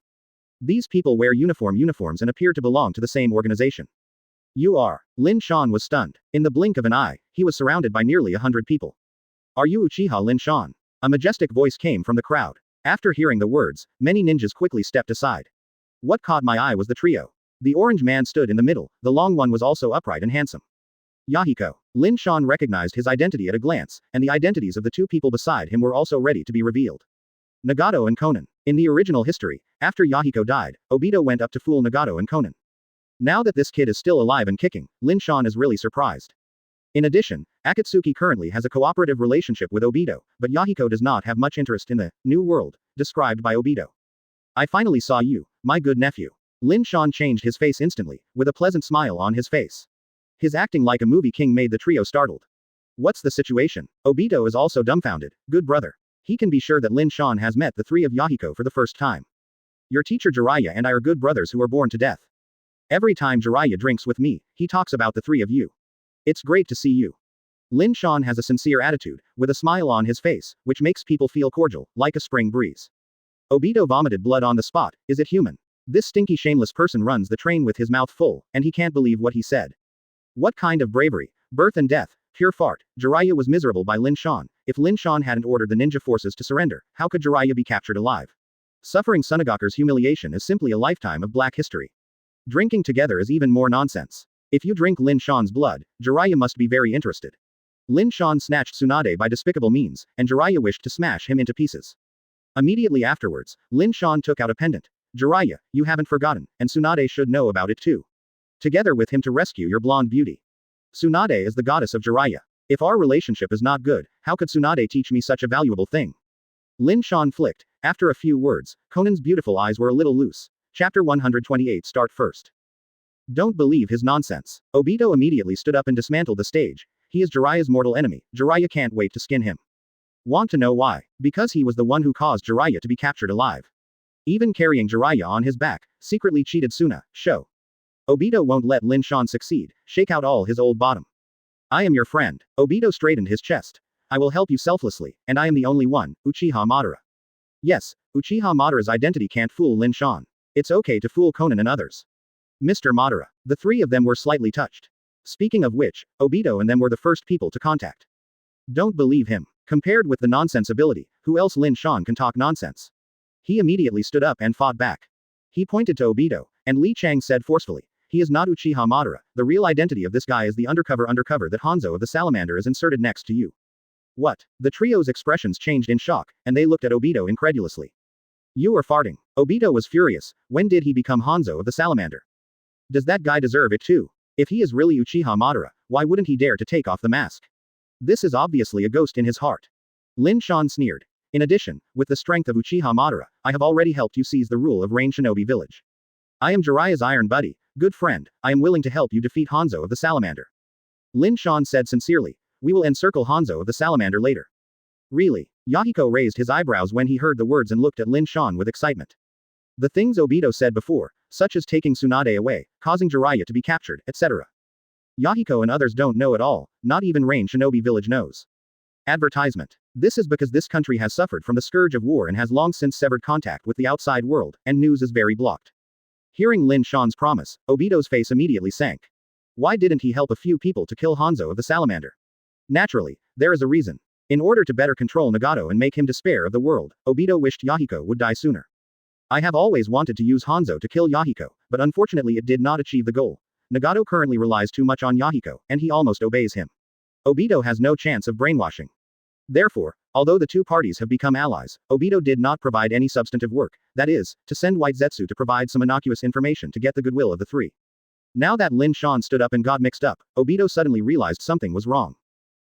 These people wear uniforms and appear to belong to the same organization. You are. Lin Shan was stunned. In the blink of an eye, he was surrounded by nearly 100 people. Are you Uchiha Lin Shan? A majestic voice came from the crowd. After hearing the words, many ninjas quickly stepped aside. What caught my eye was the trio. The orange man stood in the middle, the long one was also upright and handsome. Yahiko. Lin Shan recognized his identity at a glance, and the identities of the two people beside him were also ready to be revealed. Nagato and Konan. In the original history, after Yahiko died, Obito went up to fool Nagato and Konan. Now that this kid is still alive and kicking, Lin Shan is really surprised. In addition, Akatsuki currently has a cooperative relationship with Obito, but Yahiko does not have much interest in the new world described by Obito. I finally saw you, my good nephew. Lin Shan changed his face instantly, with a pleasant smile on his face. His acting like a movie king made the trio startled. What's the situation? Obito is also dumbfounded. Good brother. He can be sure that Lin Shan has met the three of Yahiko for the first time. Your teacher Jiraiya and I are good brothers who are born to death. Every time Jiraiya drinks with me, he talks about the three of you. It's great to see you. Lin Shan has a sincere attitude, with a smile on his face, which makes people feel cordial, like a spring breeze. Obito vomited blood on the spot. Is it human? This stinky shameless person runs the train with his mouth full, and he can't believe what he said. What kind of bravery? Birth and death. Pure fart. Jiraiya was miserable by Lin Shan. If Lin Shan hadn't ordered the ninja forces to surrender, how could Jiraiya be captured alive? Suffering Sunogakure's humiliation is simply a lifetime of black history. Drinking together is even more nonsense. If you drink Lin Shan's blood, Jiraiya must be very interested. Lin Shan snatched Tsunade by despicable means, and Jiraiya wished to smash him into pieces. Immediately afterwards, Lin Shan took out a pendant. Jiraiya, you haven't forgotten, and Tsunade should know about it too. Together with him to rescue your blonde beauty. Tsunade is the goddess of Jiraiya. If our relationship is not good, how could Tsunade teach me such a valuable thing? Lin Shan flicked. After a few words, Conan's beautiful eyes were a little loose. Chapter 128 Start first. Don't believe his nonsense. Obito immediately stood up and dismantled the stage. He is Jiraiya's mortal enemy. Jiraiya can't wait to skin him. Want to know why? Because he was the one who caused Jiraiya to be captured alive. Even carrying Jiraiya on his back, secretly cheated Suna, Show. Obito won't let Lin Shan succeed, shake out all his old bottom. I am your friend. Obito straightened his chest. I will help you selflessly, and I am the only one, Uchiha Madara. Yes, Uchiha Madara's identity can't fool Lin Shan. It's okay to fool Conan and others. Mr. Madara. The three of them were slightly touched. Speaking of which, Obito and them were the first people to contact. Don't believe him. Compared with the nonsense ability, who else Lin Shan can talk nonsense? He immediately stood up and fought back. He pointed to Obito, and Li Chang said forcefully, he is not Uchiha Madara, the real identity of this guy is the undercover that Hanzo of the Salamander is inserted next to you. What? The trio's expressions changed in shock, and they looked at Obito incredulously. You are farting. Obito was furious. When did he become Hanzo of the Salamander? Does that guy deserve it too? If he is really Uchiha Madara, why wouldn't he dare to take off the mask? This is obviously a ghost in his heart. Lin Shan sneered. In addition, with the strength of Uchiha Madara, I have already helped you seize the rule of Rain Shinobi Village. I am Jiraiya's iron buddy, good friend, I am willing to help you defeat Hanzo of the Salamander. Lin Shan said sincerely, we will encircle Hanzo of the Salamander later. Really? Yahiko raised his eyebrows when he heard the words and looked at Lin Shan with excitement. The things Obito said before, such as taking Tsunade away, causing Jiraiya to be captured, etc. Yahiko and others don't know at all, not even Rain Shinobi Village knows. Advertisement. This is because this country has suffered from the scourge of war and has long since severed contact with the outside world, and news is very blocked. Hearing Lin Shan's promise, Obito's face immediately sank. Why didn't he help a few people to kill Hanzo of the Salamander? Naturally, there is a reason. In order to better control Nagato and make him despair of the world, Obito wished Yahiko would die sooner. I have always wanted to use Hanzo to kill Yahiko, but unfortunately it did not achieve the goal. Nagato currently relies too much on Yahiko, and he almost obeys him. Obito has no chance of brainwashing. Therefore, although the two parties have become allies, Obito did not provide any substantive work, that is, to send White Zetsu to provide some innocuous information to get the goodwill of the three. Now that Lin Shan stood up and got mixed up, Obito suddenly realized something was wrong.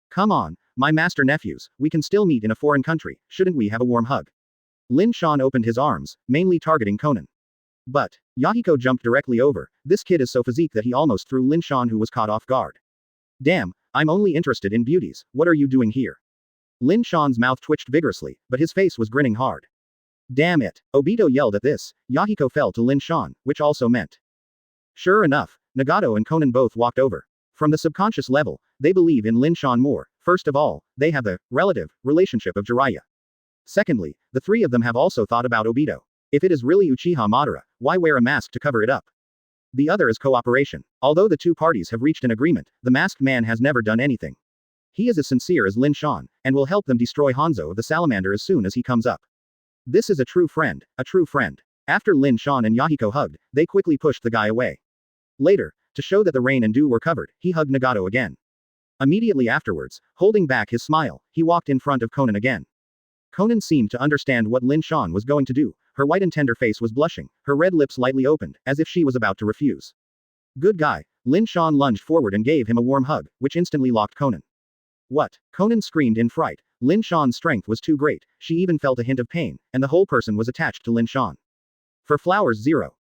Come on, my master nephews, we can still meet in a foreign country, shouldn't we have a warm hug? Lin Shan opened his arms, mainly targeting Conan. But, Yahiko jumped directly over, this kid is so physique that he almost threw Lin Shan who was caught off guard. Damn, I'm only interested in beauties, what are you doing here? Lin Shan's mouth twitched vigorously, but his face was grinning hard. Damn it, Obito yelled at this, Yahiko fell to Lin Shan, which also meant. Sure enough, Nagato and Conan both walked over. From the subconscious level, they believe in Lin Shan more. First of all, they have the relative relationship of Jiraiya. Secondly, the three of them have also thought about Obito. If it is really Uchiha Madara, why wear a mask to cover it up? The other is cooperation. Although the two parties have reached an agreement, the masked man has never done anything. He is as sincere as Lin Shan, and will help them destroy Hanzo of the Salamander as soon as he comes up. This is a true friend, a true friend. After Lin Shan and Yahiko hugged, they quickly pushed the guy away. Later, to show that the rain and dew were covered, he hugged Nagato again. Immediately afterwards, holding back his smile, he walked in front of Conan again. Conan seemed to understand what Lin Shan was going to do, her white and tender face was blushing, her red lips lightly opened, as if she was about to refuse. Good guy. Lin Shan lunged forward and gave him a warm hug, which instantly locked Conan. What? Conan screamed in fright. Lin Shan's strength was too great, she even felt a hint of pain, and the whole person was attached to Lin Shan. For flowers 0.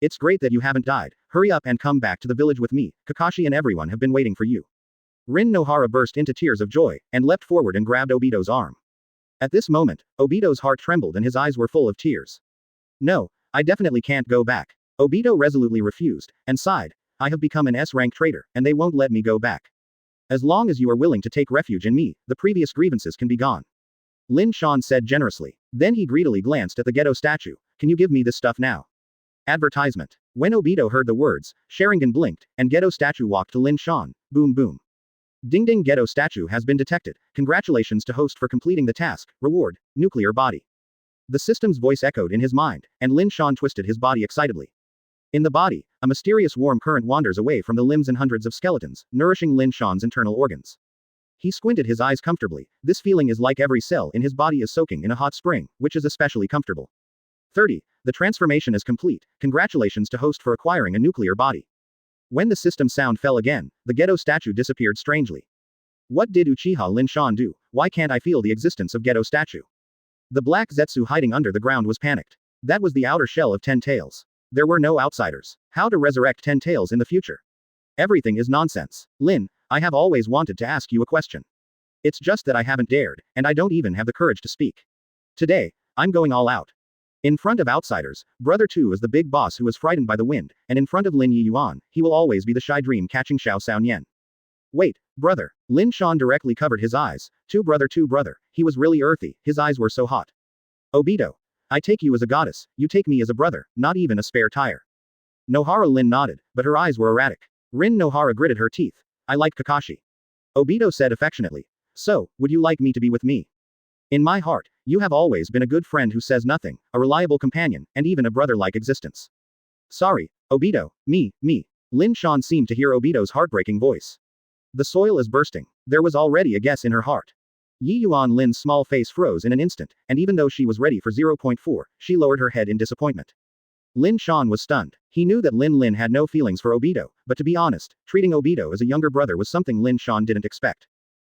it's great that you haven't died. Hurry up and come back to the village with me. Kakashi and everyone have been waiting for you. Rin Nohara burst into tears of joy, and leapt forward and grabbed Obito's arm. At this moment, Obito's heart trembled and his eyes were full of tears. No, I definitely can't go back. Obito resolutely refused, and sighed. I have become an S-rank traitor, and they won't let me go back. As long as you are willing to take refuge in me, the previous grievances can be gone. Lin Shan said generously. Then he greedily glanced at the Gedo statue. Can you give me this stuff now? Advertisement. When Obito heard the words, Sharingan blinked, and Gedo statue walked to Lin Shan. Boom boom. Ding ding, Gedo statue has been detected. Congratulations to host for completing the task. Reward, nuclear body. The system's voice echoed in his mind, and Lin Shan twisted his body excitedly. In the body, a mysterious warm current wanders away from the limbs and hundreds of skeletons, nourishing Lin Shan's internal organs. He squinted his eyes comfortably. This feeling is like every cell in his body is soaking in a hot spring, which is especially comfortable. 30. The transformation is complete. Congratulations to host for acquiring a nuclear body. When the system sound fell again, the Gedo statue disappeared strangely. What did Uchiha Lin Shan do? Why can't I feel the existence of Gedo statue? The black Zetsu hiding under the ground was panicked. That was the outer shell of 10 Tails. There were no outsiders. How to resurrect 10 Tails in the future? Everything is nonsense. Lin, I have always wanted to ask you a question. It's just that I haven't dared, and I don't even have the courage to speak. Today, I'm going all out. In front of outsiders, Brother 2 is the big boss who is frightened by the wind, and in front of Lin Yiyuan, he will always be the shy dream catching Xiao Saonian. Wait, brother. Lin Shan directly covered his eyes. Two brother, he was really earthy, his eyes were so hot. Obito. I take you as a goddess, you take me as a brother, not even a spare tire. Nohara Lin nodded, but her eyes were erratic. Rin Nohara gritted her teeth. I like Kakashi. Obito said affectionately. So, would you like me to be with me? In my heart, you have always been a good friend who says nothing, a reliable companion, and even a brother-like existence. Sorry, Obito, me. Lin Shan seemed to hear Obito's heartbreaking voice. The soil is bursting. There was already a guess in her heart. Yiyuan Lin's small face froze in an instant, and even though she was ready for 0.4, she lowered her head in disappointment. Lin Shan was stunned. He knew that Lin had no feelings for Obito, but to be honest, treating Obito as a younger brother was something Lin Shan didn't expect.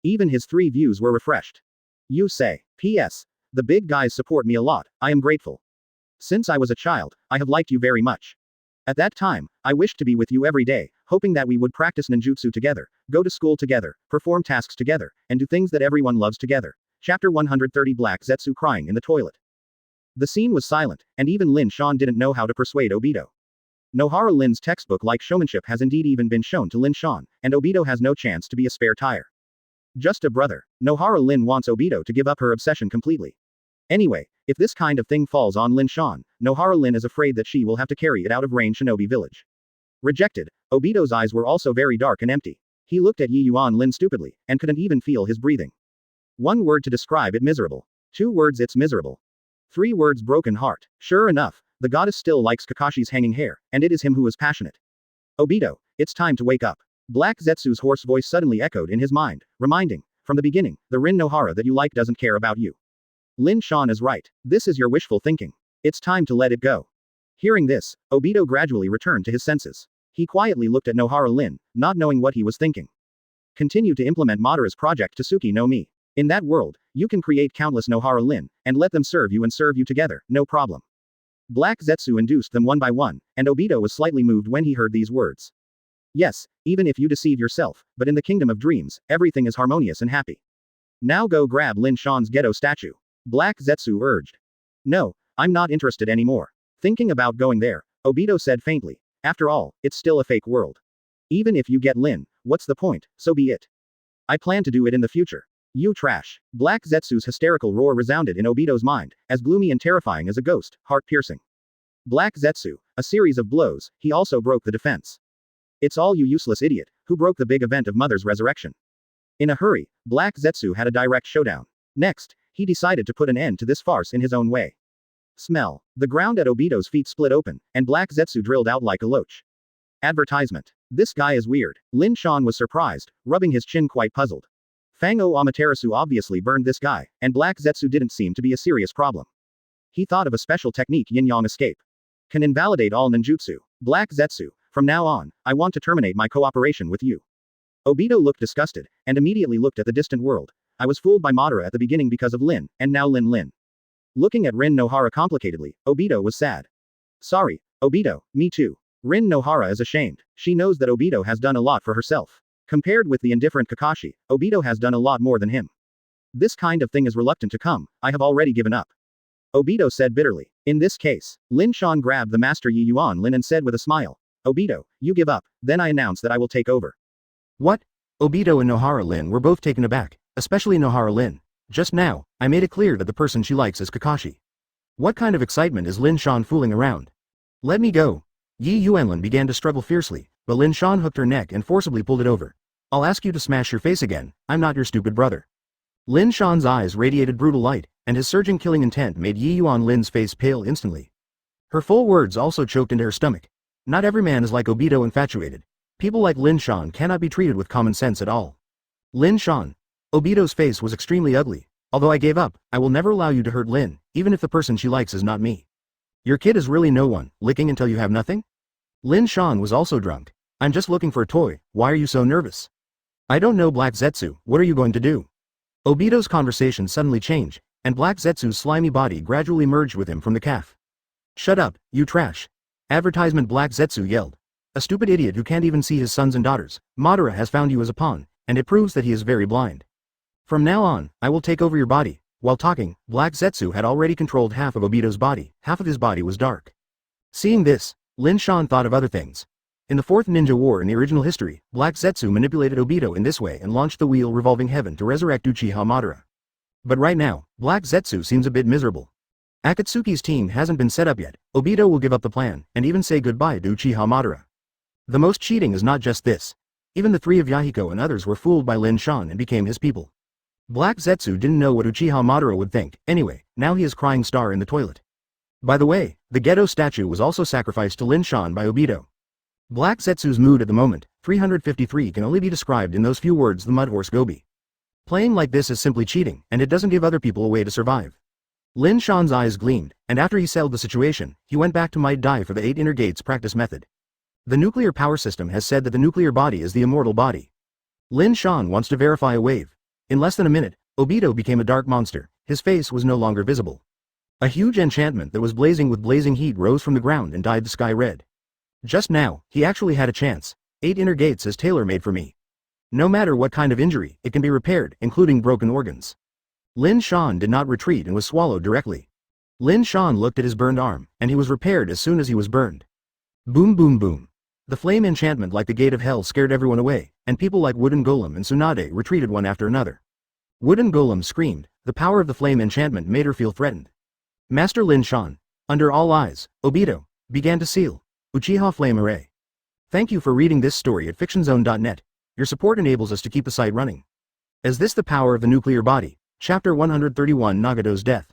Even his three views were refreshed. You say. P.S. The big guys support me a lot, I am grateful. Since I was a child, I have liked you very much. At that time, I wished to be with you every day, hoping that we would practice ninjutsu together, go to school together, perform tasks together, and do things that everyone loves together. Chapter 130 Black Zetsu crying in the toilet. The scene was silent, and even Lin Shan didn't know how to persuade Obito. Nohara Lin's textbook-like showmanship has indeed even been shown to Lin Shan, and Obito has no chance to be a spare tire. Just a brother. Nohara Lin wants Obito to give up her obsession completely. Anyway, if this kind of thing falls on Lin Shan, Nohara Lin is afraid that she will have to carry it out of Rain Shinobi Village. Rejected. Obito's eyes were also very dark and empty. He looked at Yiyuan Lin stupidly, and couldn't even feel his breathing. One word to describe it: miserable. 2 words: it's miserable. 3 words: broken heart. Sure enough, the goddess still likes Kakashi's hanging hair, and it is him who is passionate. Obito, it's time to wake up. Black Zetsu's hoarse voice suddenly echoed in his mind, reminding, from the beginning, the Rin Nohara that you like doesn't care about you. Lin Shan is right. This is your wishful thinking. It's time to let it go. Hearing this, Obito gradually returned to his senses. He quietly looked at Nohara Lin, not knowing what he was thinking. Continue to implement Madara's project Tsuki no Mi. In that world, you can create countless Nohara Lin, and let them serve you together, no problem. Black Zetsu induced them one by one, and Obito was slightly moved when he heard these words. Yes, even if you deceive yourself, but in the kingdom of dreams, everything is harmonious and happy. Now go grab Lin Shan's Gedo statue. Black Zetsu urged. No, I'm not interested anymore. Thinking about going there, Obito said faintly. After all, it's still a fake world. Even if you get Lin, what's the point? So be it. I plan to do it in the future. You trash. Black Zetsu's hysterical roar resounded in Obito's mind, as gloomy and terrifying as a ghost, heart-piercing. Black Zetsu, a series of blows, he also broke the defense. It's all you useless idiot, who broke the big event of Mother's resurrection. In a hurry, Black Zetsu had a direct showdown. Next, he decided to put an end to this farce in his own way. Smell. The ground at Obito's feet split open, and Black Zetsu drilled out like a loach. Advertisement. This guy is weird. Lin Shan was surprised, rubbing his chin quite puzzled. Fang-O Amaterasu obviously burned this guy, and Black Zetsu didn't seem to be a serious problem. He thought of a special technique: yin-yang escape. Can invalidate all ninjutsu. Black Zetsu, from now on, I want to terminate my cooperation with you. Obito looked disgusted, and immediately looked at the distant world. I was fooled by Madara at the beginning because of Lin, and now Lin. Looking at Rin Nohara complicatedly, Obito was sad. Sorry, Obito, me too. Rin Nohara is ashamed. She knows that Obito has done a lot for herself. Compared with the indifferent Kakashi, Obito has done a lot more than him. This kind of thing is reluctant to come, I have already given up. Obito said bitterly. In this case, Lin Shan grabbed the Master Yi Yuan Lin and said with a smile, Obito, you give up, then I announce that I will take over. What? Obito and Nohara Lin were both taken aback, especially Nohara Lin. Just now, I made it clear that the person she likes is Kakashi. What kind of excitement is Lin Shan fooling around? Let me go. Yi Yuanlin began to struggle fiercely, but Lin Shan hooked her neck and forcibly pulled it over. I'll ask you to smash your face again, I'm not your stupid brother. Lin Shan's eyes radiated brutal light, and his surging killing intent made Yi Yuanlin's face pale instantly. Her full words also choked into her stomach. Not every man is like Obito infatuated. People like Lin Shan cannot be treated with common sense at all. Lin Shan. Obito's face was extremely ugly. Although I gave up, I will never allow you to hurt Lin, even if the person she likes is not me. Your kid is really no one, licking until you have nothing? Lin Shan was also drunk. I'm just looking for a toy, why are you so nervous? I don't know Black Zetsu, what are you going to do? Obito's conversation suddenly changed, and Black Zetsu's slimy body gradually merged with him from the calf. Shut up, you trash. Advertisement Black Zetsu yelled. A stupid idiot who can't even see his sons and daughters. Madara has found you as a pawn, and it proves that he is very blind. From now on, I will take over your body. While talking, Black Zetsu had already controlled half of Obito's body, half of his body was dark. Seeing this, Lin Shan thought of other things. In the Fourth Ninja War in the original history, Black Zetsu manipulated Obito in this way and launched the wheel revolving heaven to resurrect Uchiha Madara. But right now, Black Zetsu seems a bit miserable. Akatsuki's team hasn't been set up yet, Obito will give up the plan, and even say goodbye to Uchiha Madara. The most cheating is not just this. Even the three of Yahiko and others were fooled by Lin Shan and became his people. Black Zetsu didn't know what Uchiha Madara would think, anyway, now he is crying star in the toilet. By the way, the Gedo statue was also sacrificed to Lin Shan by Obito. Black Zetsu's mood at the moment, 353 can only be described in those few words the Mudhorse Gobi. Playing like this is simply cheating, and it doesn't give other people a way to survive. Lin Shan's eyes gleamed, and after he settled the situation, he went back to Might Die for the 8 Inner Gates practice method. The nuclear power system has said that the nuclear body is the immortal body. Lin Shan wants to verify a wave. In less than a minute, Obito became a dark monster, his face was no longer visible. A huge enchantment that was blazing with blazing heat rose from the ground and dyed the sky red. Just now, he actually had a chance. 8 Inner Gates is tailor-made for me. No matter what kind of injury, it can be repaired, including broken organs. Lin Shan did not retreat and was swallowed directly. Lin Shan looked at his burned arm, and he was repaired as soon as he was burned. Boom boom boom. The flame enchantment like the gate of hell scared everyone away, and people like Wooden Golem and Tsunade retreated one after another. Wooden Golem screamed, the power of the flame enchantment made her feel threatened. Master Lin Shan, under all eyes, Obito, began to seal. Uchiha Flame Array. Thank you for reading this story at fictionzone.net. Your support enables us to keep the site running. Is this the power of the nuclear body? Chapter 131 Nagato's Death.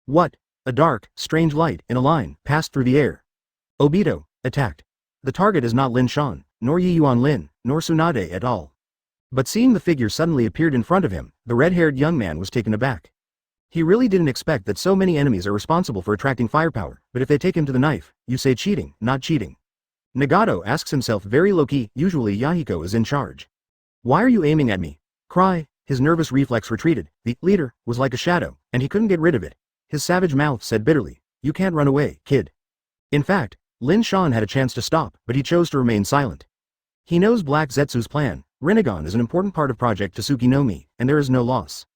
What? A dark, strange light, in a line, passed through the air. Obito, attacked. The target is not Lin Shan, nor Yi Yuanlin, nor Tsunade at all. But seeing the figure suddenly appeared in front of him, the red-haired young man was taken aback. He really didn't expect that so many enemies are responsible for attracting firepower, but if they take him to the knife, you say cheating, not cheating. Nagato asks himself very low-key, usually Yahiko is in charge. Why are you aiming at me? Cry, his nervous reflex retreated, the leader was like a shadow, and he couldn't get rid of it. His savage mouth said bitterly, you can't run away, kid. In fact, Lin Shan had a chance to stop, but he chose to remain silent. He knows Black Zetsu's plan, Rinnegan is an important part of Project Tasuki no Mi, and there is no loss.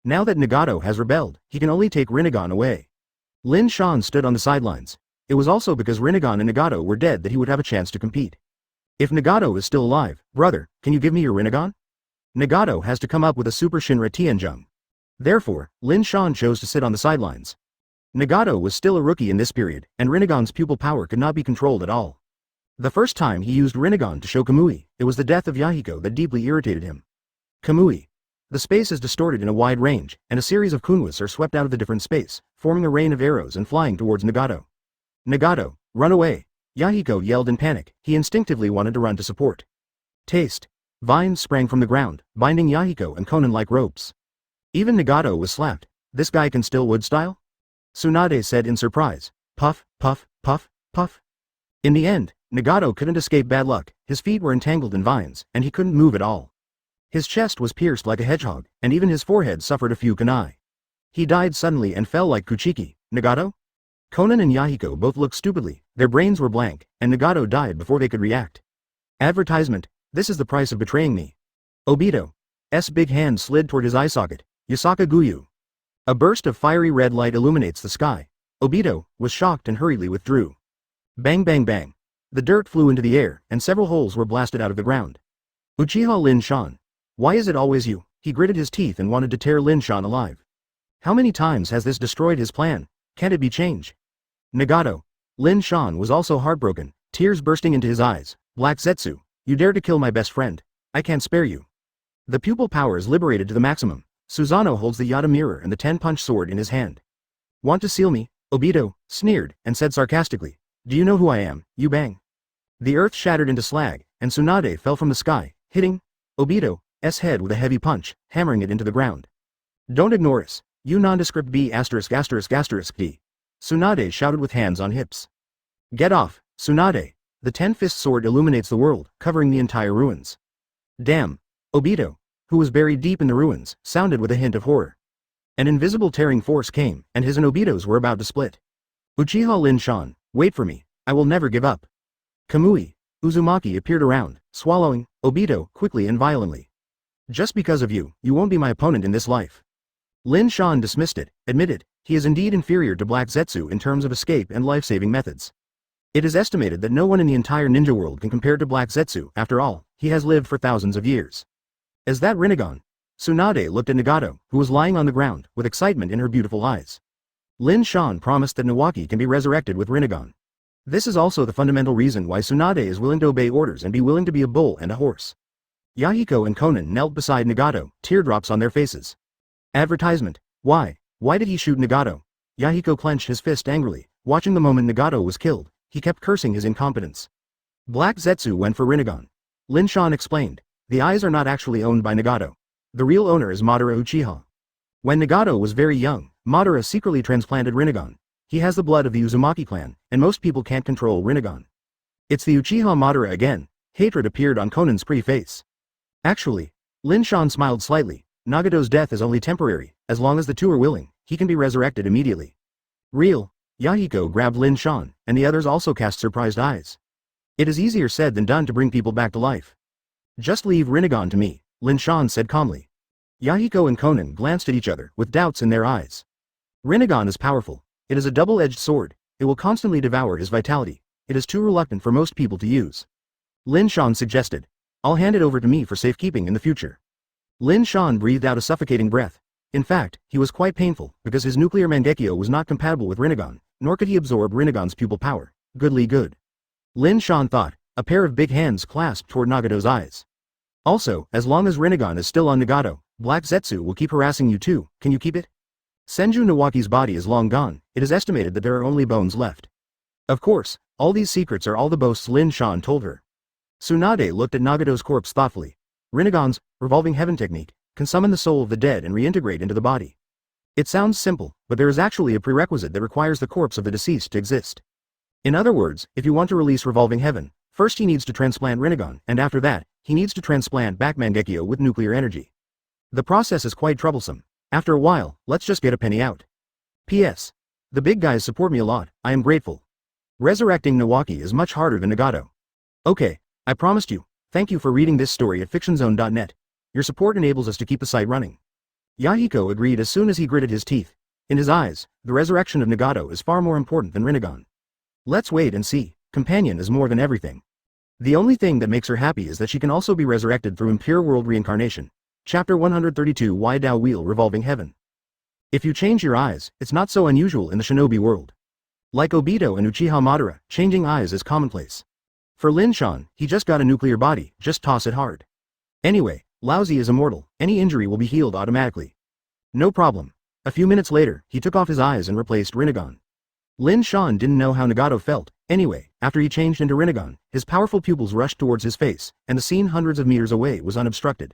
Now that Nagato has rebelled, he can only take Rinnegan away. Lin Shan stood on the sidelines. It was also because Rinnegan and Nagato were dead that he would have a chance to compete. If Nagato is still alive, brother, can you give me your Rinnegan? Nagato has to come up with a Super Shinra Tianjung. Therefore, Lin Shan chose to sit on the sidelines. Nagato was still a rookie in this period, and Rinnegan's pupil power could not be controlled at all. The first time he used Rinnegan to show Kamui, it was the death of Yahiko that deeply irritated him. Kamui. The space is distorted in a wide range, and a series of kunwas are swept out of the different space, forming a rain of arrows and flying towards Nagato. Nagato, run away! Yahiko yelled in panic, he instinctively wanted to run to support. Taste. Vines sprang from the ground, binding Yahiko and Konan like ropes. Even Nagato was slapped. This guy can still wood style? Tsunade said in surprise. Puff, puff, puff, puff. In the end, Nagato couldn't escape bad luck, his feet were entangled in vines, and he couldn't move at all. His chest was pierced like a hedgehog, and even his forehead suffered a few kunai. He died suddenly and fell like Kuchiki. Nagato? Konan and Yahiko both looked stupidly, their brains were blank, and Nagato died before they could react. Advertisement, this is the price of betraying me. Obito's big hand slid toward his eye socket, Yasaka Guyu. A burst of fiery red light illuminates the sky. Obito was shocked and hurriedly withdrew. Bang bang bang. The dirt flew into the air, and several holes were blasted out of the ground. Uchiha Lin Shan. Why is it always you? He gritted his teeth and wanted to tear Lin Shan alive. How many times has this destroyed his plan? Can't it be changed? Nagato. Lin Shan was also heartbroken, tears bursting into his eyes. Black Zetsu, you dare to kill my best friend. I can't spare you. The pupil power is liberated to the maximum. Susanoo holds the Yata mirror and the 10-punch sword in his hand. Want to seal me? Obito sneered and said sarcastically. Do you know who I am, you bang? The earth shattered into slag, and Tsunade fell from the sky, hitting Obito's head with a heavy punch, hammering it into the ground. Don't ignore us, you nondescript B********. Tsunade shouted with hands on hips. Get off, Tsunade. The 10-fist sword illuminates the world, covering the entire ruins. Damn. Obito, who was buried deep in the ruins, sounded with a hint of horror. An invisible tearing force came, and his and Obito's were about to split. Uchiha Lin Shan, wait for me, I will never give up. Kamui, Uzumaki appeared around, swallowing Obito quickly and violently. Just because of you, you won't be my opponent in this life. Lin Shan dismissed it, admitted, he is indeed inferior to Black Zetsu in terms of escape and life-saving methods. It is estimated that no one in the entire ninja world can compare to Black Zetsu, after all, he has lived for thousands of years. Is that Rinnegan? Tsunade looked at Nagato, who was lying on the ground, with excitement in her beautiful eyes. Lin Shan promised that Nawaki can be resurrected with Rinnegan. This is also the fundamental reason why Tsunade is willing to obey orders and be willing to be a bull and a horse. Yahiko and Konan knelt beside Nagato, teardrops on their faces. Advertisement. Why? Why did he shoot Nagato? Yahiko clenched his fist angrily, watching the moment Nagato was killed. He kept cursing his incompetence. Black Zetsu went for Rinnegan. Lin Shan explained. The eyes are not actually owned by Nagato. The real owner is Madara Uchiha. When Nagato was very young, Madara secretly transplanted Rinnegan. He has the blood of the Uzumaki clan, and most people can't control Rinnegan. It's the Uchiha Madara again. Hatred appeared on Konan's pretty face. Actually, Lin Shan smiled slightly. Nagato's death is only temporary, as long as the two are willing, he can be resurrected immediately. Real. Yahiko grabbed Lin Shan, and the others also cast surprised eyes. It is easier said than done to bring people back to life. Just leave Rinnegan to me, Lin Shan said calmly. Yahiko and Konan glanced at each other, with doubts in their eyes. Rinnegan is powerful. It is a double-edged sword. It will constantly devour his vitality. It is too reluctant for most people to use. Lin Shan suggested. I'll hand it over to me for safekeeping in the future. Lin Shan breathed out a suffocating breath. In fact, he was quite painful, because his nuclear Mangekyo was not compatible with Rinnegan, nor could he absorb Rinnegan's pupil power. Goodly good. Lin Shan thought, a pair of big hands clasped toward Nagato's eyes. Also, as long as Rinnegan is still on Nagato, Black Zetsu will keep harassing you too, can you keep it? Senju Nawaki's body is long gone, it is estimated that there are only bones left. Of course, all these secrets are all the boasts Lin Shan told her. Tsunade looked at Nagato's corpse thoughtfully. Rinnegan's revolving heaven technique can summon the soul of the dead and reintegrate into the body. It sounds simple, but there is actually a prerequisite that requires the corpse of the deceased to exist. In other words, if you want to release revolving heaven, first he needs to transplant Rinnegan, and after that, he needs to transplant back Mangekyo with nuclear energy. The process is quite troublesome. After a while, let's just get a penny out. P.S. The big guys support me a lot, I am grateful. Resurrecting Nawaki is much harder than Nagato. Okay, I promised you. Thank you for reading this story at fictionzone.net. Your support enables us to keep the site running. Yahiko agreed as soon as he gritted his teeth. In his eyes, the resurrection of Nagato is far more important than Rinnegan. Let's wait and see. Companion is more than everything. The only thing that makes her happy is that she can also be resurrected through impure world reincarnation. Chapter 132 Why Dao Wheel Revolving Heaven. If you change your eyes, it's not so unusual in the shinobi world. Like Obito and Uchiha Madara, changing eyes is commonplace. For Lin Shan, he just got a nuclear body, just toss it hard. Anyway, Laozi is immortal, any injury will be healed automatically. No problem. A few minutes later, he took off his eyes and replaced Rinnegan. Lin Shan didn't know how Nagato felt. Anyway, after he changed into Rinnegan, his powerful pupils rushed towards his face, and the scene hundreds of meters away was unobstructed.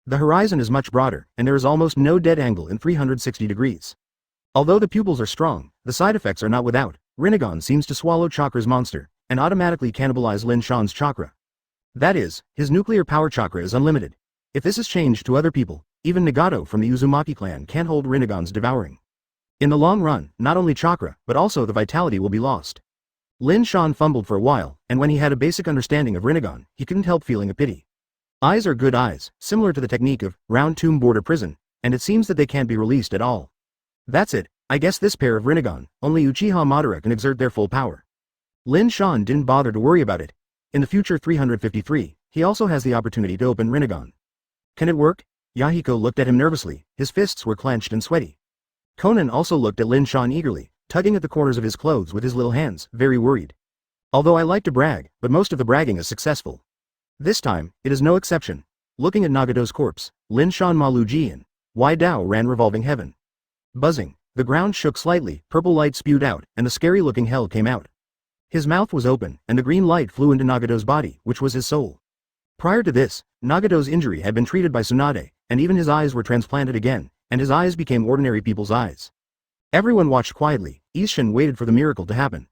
The horizon is much broader, and there is almost no dead angle in 360 degrees. Although the pupils are strong, the side effects are not without. Rinnegan seems to swallow Chakra's monster, and automatically cannibalize Lin Shan's chakra. That is, his nuclear power chakra is unlimited. If this is changed to other people, even Nagato from the Uzumaki clan can't hold Rinnegan's devouring. In the long run, not only chakra, but also the vitality will be lost. Lin Shan fumbled for a while, and when he had a basic understanding of Rinnegan, he couldn't help feeling a pity. Eyes are good eyes, similar to the technique of round tomb border prison, and it seems that they can't be released at all. That's it, I guess this pair of Rinnegan, only Uchiha Madara can exert their full power. Lin Shan didn't bother to worry about it. In the future 353, he also has the opportunity to open Rinnegan. Can it work? Yahiko looked at him nervously, his fists were clenched and sweaty. Conan also looked at Lin Shan eagerly, tugging at the corners of his clothes with his little hands, very worried. Although I like to brag, but most of the bragging is successful. This time, it is no exception. Looking at Nagato's corpse, Lin Shan Malu Jian, Wai Dao ran revolving heaven. Buzzing, the ground shook slightly, purple light spewed out, and the scary-looking hell came out. His mouth was open, and the green light flew into Nagato's body, which was his soul. Prior to this, Nagato's injury had been treated by Tsunade, and even his eyes were transplanted again, and his eyes became ordinary people's eyes. Everyone watched quietly. Isshin waited for the miracle to happen.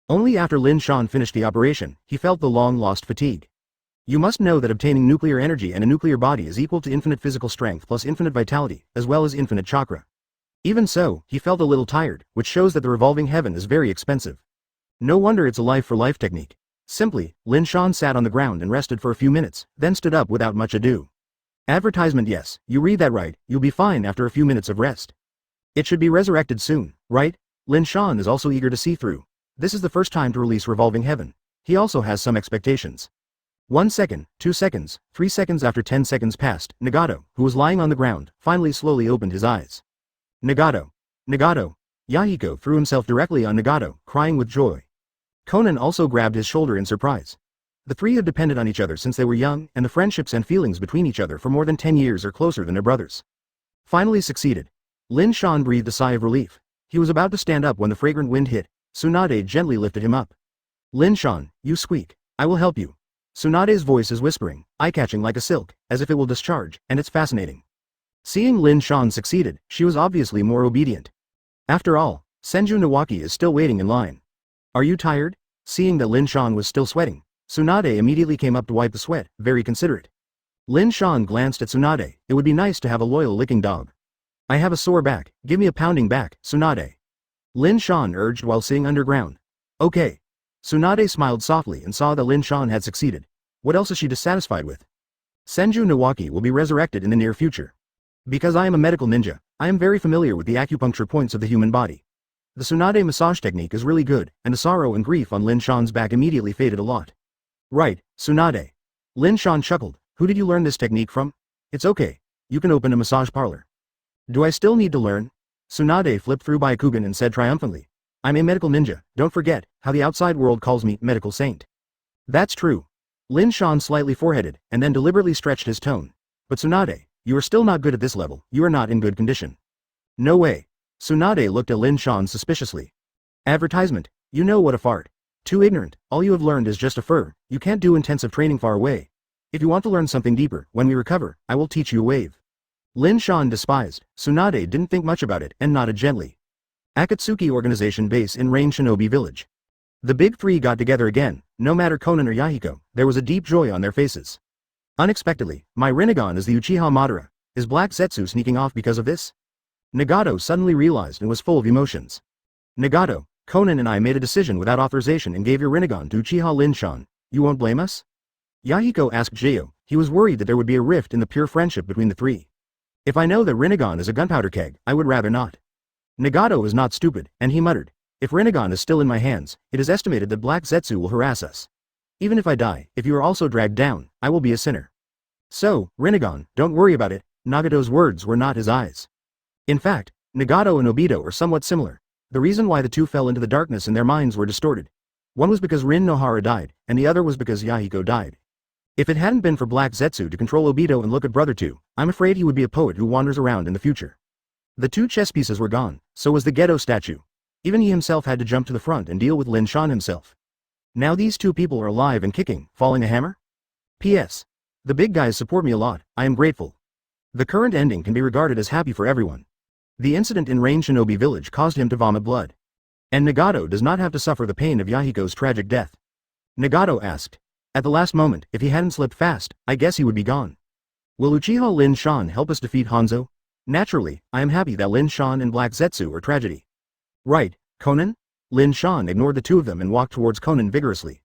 Only after Lin Shan finished the operation, he felt the long-lost fatigue. You must know that obtaining nuclear energy and a nuclear body is equal to infinite physical strength plus infinite vitality, as well as infinite chakra. Even so, he felt a little tired, which shows that the revolving heaven is very expensive. No wonder it's a life-for-life technique. Simply, Lin Shan sat on the ground and rested for a few minutes, then stood up without much ado. Advertisement. Yes, you read that right, you'll be fine after a few minutes of rest. It should be resurrected soon, right? Lin Shan is also eager to see through. This is the first time to release Revolving Heaven. He also has some expectations. 1 second, 2 seconds, 3 seconds. After 10 seconds passed, Nagato, who was lying on the ground, finally slowly opened his eyes. Nagato! Nagato! Yahiko threw himself directly on Nagato, crying with joy. Conan also grabbed his shoulder in surprise. The three had depended on each other since they were young, and the friendships and feelings between each other for more than 10 years are closer than their brothers. Finally succeeded. Lin Shan breathed a sigh of relief. He was about to stand up when the fragrant wind hit. Tsunade gently lifted him up. Lin Shan, you squeak. I will help you. Tsunade's voice is whispering, eye-catching like a silk, as if it will discharge, and it's fascinating. Seeing Lin Shan succeeded, she was obviously more obedient. After all, Senju Nawaki is still waiting in line. Are you tired? Seeing that Lin Shan was still sweating, Tsunade immediately came up to wipe the sweat, very considerate. Lin Shan glanced at Tsunade. It would be nice to have a loyal licking dog. I have a sore back, give me a pounding back, Tsunade. Lin Shan urged while seeing underground. Okay. Tsunade smiled softly and saw that Lin Shan had succeeded. What else is she dissatisfied with? Senju Nawaki will be resurrected in the near future. Because I am a medical ninja, I am very familiar with the acupuncture points of the human body. The Tsunade massage technique is really good, and the sorrow and grief on Lin Shan's back immediately faded a lot. Right, Tsunade. Lin Shan chuckled. Who did you learn this technique from? It's okay. You can open a massage parlor. Do I still need to learn? Tsunade flipped through Byakugan and said triumphantly. I'm a medical ninja, don't forget how the outside world calls me medical saint. That's true. Lin Shan slightly foreheaded, and then deliberately stretched his tone. But Tsunade, you are still not good at this level, you are not in good condition. No way. Tsunade looked at Lin Shan suspiciously. Advertisement, you know what a fart. Too ignorant, all you have learned is just a fur, you can't do intensive training far away. If you want to learn something deeper, when we recover, I will teach you a wave. Lin Shan despised. Tsunade didn't think much about it and nodded gently. Akatsuki Organization base in Rain Shinobi Village. The big three got together again. No matter Conan or Yahiko, there was a deep joy on their faces. Unexpectedly, my Rinnegan is the Uchiha Madara. Is Black Zetsu sneaking off because of this? Nagato suddenly realized and was full of emotions. Nagato, Conan and I made a decision without authorization and gave your Rinnegan to Uchiha Lin Shan. You won't blame us? Yahiko asked Gedo. He was worried that there would be a rift in the pure friendship between the three. If I know that Rinnegan is a gunpowder keg, I would rather not. Nagato is not stupid, and he muttered. If Rinnegan is still in my hands, it is estimated that Black Zetsu will harass us. Even if I die, if you are also dragged down, I will be a sinner. So, Rinnegan, don't worry about it. Nagato's words were not his eyes. In fact, Nagato and Obito are somewhat similar. The reason why the two fell into the darkness and their minds were distorted. One was because Rin Nohara died, and the other was because Yahiko died. If it hadn't been for Black Zetsu to control Obito and look at Brother 2, I'm afraid he would be a poet who wanders around in the future. The two chess pieces were gone, so was the Gedo statue. Even he himself had to jump to the front and deal with Lin Shan himself. Now these two people are alive and kicking, falling a hammer? P.S. The big guys support me a lot, I am grateful. The current ending can be regarded as happy for everyone. The incident in Rain Shinobi Village caused him to vomit blood. And Nagato does not have to suffer the pain of Yahiko's tragic death. Nagato asked. At the last moment, if he hadn't slipped fast, I guess he would be gone. Will Uchiha Lin Shan help us defeat Hanzo? Naturally, I am happy that Lin Shan and Black Zetsu are tragedy. Right, Conan? Lin Shan ignored the two of them and walked towards Conan vigorously.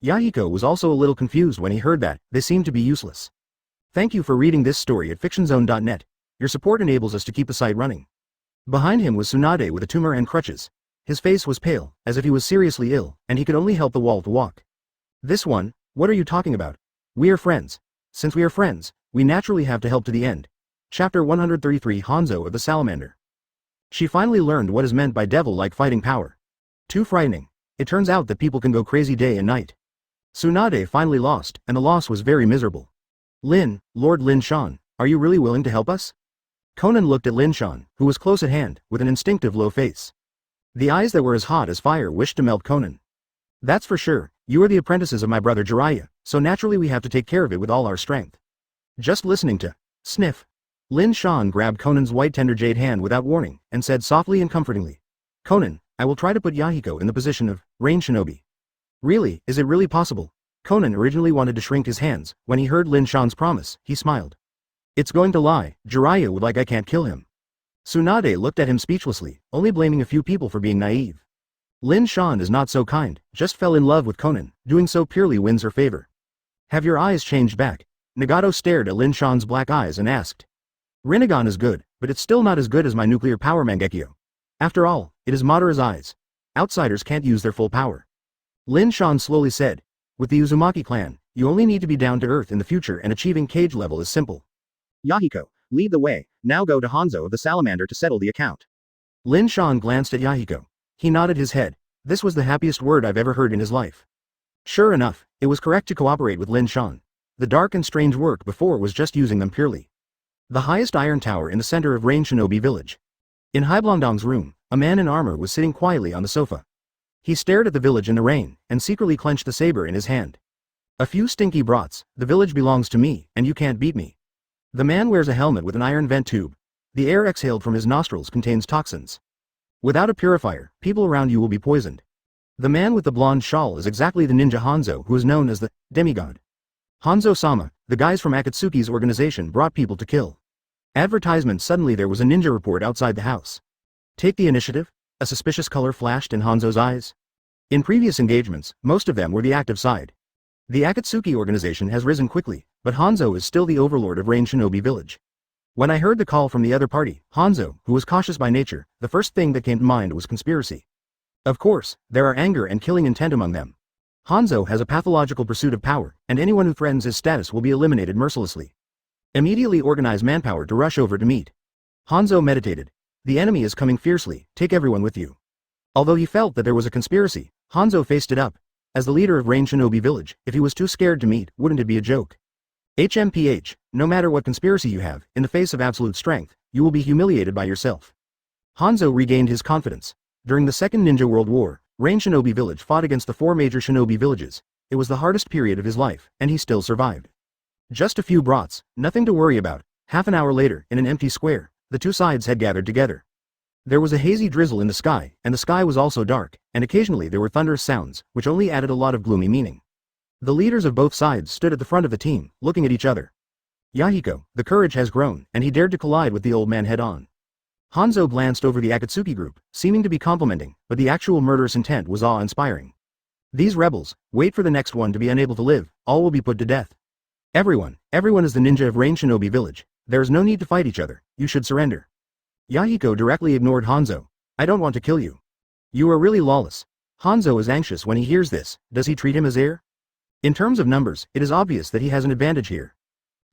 Yahiko was also a little confused when he heard that they seemed to be useless. Thank you for reading this story at fictionzone.net. Your support enables us to keep the site running. Behind him was Tsunade with a tumor and crutches. His face was pale, as if he was seriously ill, and he could only help the wall to walk. This one, what are you talking about? We are friends. Since we are friends, we naturally have to help to the end. Chapter 133 Hanzo of the Salamander. She finally learned what is meant by devil-like fighting power. Too frightening. It turns out that people can go crazy day and night. Tsunade finally lost, and the loss was very miserable. Lord Lin Shan, are you really willing to help us? Conan looked at Lin Shan, who was close at hand, with an instinctive low face. The eyes that were as hot as fire wished to melt Conan. That's for sure, you are the apprentices of my brother Jiraiya, so naturally we have to take care of it with all our strength. Just listening to sniff. Lin Shan grabbed Conan's white tender jade hand without warning, and said softly and comfortingly, Conan, I will try to put Yahiko in the position of Rain Shinobi. Really, is it really possible? Conan originally wanted to shrink his hands. When he heard Lin Shan's promise, he smiled. It's going to lie, Jiraiya would like I can't kill him. Tsunade looked at him speechlessly, only blaming a few people for being naive. Lin Shan is not so kind, just fell in love with Conan, doing so purely wins her favor. Have your eyes changed back? Nagato stared at Lin Shan's black eyes and asked. Rinnegan is good, but it's still not as good as my nuclear power Mangekyo. After all, it is Madara's eyes. Outsiders can't use their full power. Lin Shan slowly said, with the Uzumaki clan, you only need to be down to earth in the future and achieving cage level is simple. Yahiko, lead the way, now go to Hanzo of the Salamander to settle the account. Lin Shan glanced at Yahiko. He nodded his head. This was the happiest word I've ever heard in his life. Sure enough, it was correct to cooperate with Lin Shan. The dark and strange work before was just using them purely. The highest iron tower in the center of Rain Shinobi village. In Haiblondong's room, a man in armor was sitting quietly on the sofa. He stared at the village in the rain, and secretly clenched the saber in his hand. A few stinky brats, the village belongs to me, and you can't beat me. The man wears a helmet with an iron vent tube. The air exhaled from his nostrils contains toxins. Without a purifier, people around you will be poisoned. The man with the blonde shawl is exactly the ninja Hanzo who is known as the demigod. Hanzo-sama, the guys from Akatsuki's organization brought people to kill. Advertisement. Suddenly there was a ninja report outside the house. Take the initiative? A suspicious color flashed in Hanzo's eyes. In previous engagements, most of them were the active side. The Akatsuki organization has risen quickly, but Hanzo is still the overlord of Rain Shinobi village. When I heard the call from the other party, Hanzo, who was cautious by nature, the first thing that came to mind was conspiracy. Of course, there are anger and killing intent among them. Hanzo has a pathological pursuit of power, and anyone who threatens his status will be eliminated mercilessly. Immediately organize manpower to rush over to meet. Hanzo meditated. The enemy is coming fiercely, take everyone with you. Although he felt that there was a conspiracy, Hanzo faced it up. As the leader of Rain Shinobi village, if he was too scared to meet, wouldn't it be a joke? HMPH, no matter what conspiracy you have, in the face of absolute strength, you will be humiliated by yourself. Hanzo regained his confidence. During the Second Ninja World War, Rain Shinobi village fought against the 4 major shinobi villages. It was the hardest period of his life, and he still survived. Just a few brats, nothing to worry about. Half an hour later, in an empty square, the two sides had gathered together. There was a hazy drizzle in the sky, and the sky was also dark, and occasionally there were thunderous sounds, which only added a lot of gloomy meaning. The leaders of both sides stood at the front of the team, looking at each other. Yahiko, the courage has grown, and he dared to collide with the old man head-on. Hanzo glanced over the Akatsuki group, seeming to be complimenting, but the actual murderous intent was awe-inspiring. These rebels, wait for the next one to be unable to live, all will be put to death. Everyone is the ninja of Rain Shinobi village. There is no need to fight each other, you should surrender. Yahiko directly ignored Hanzo. I don't want to kill you. You are really lawless. Hanzo is anxious when he hears this. Does he treat him as heir? In terms of numbers, it is obvious that he has an advantage here.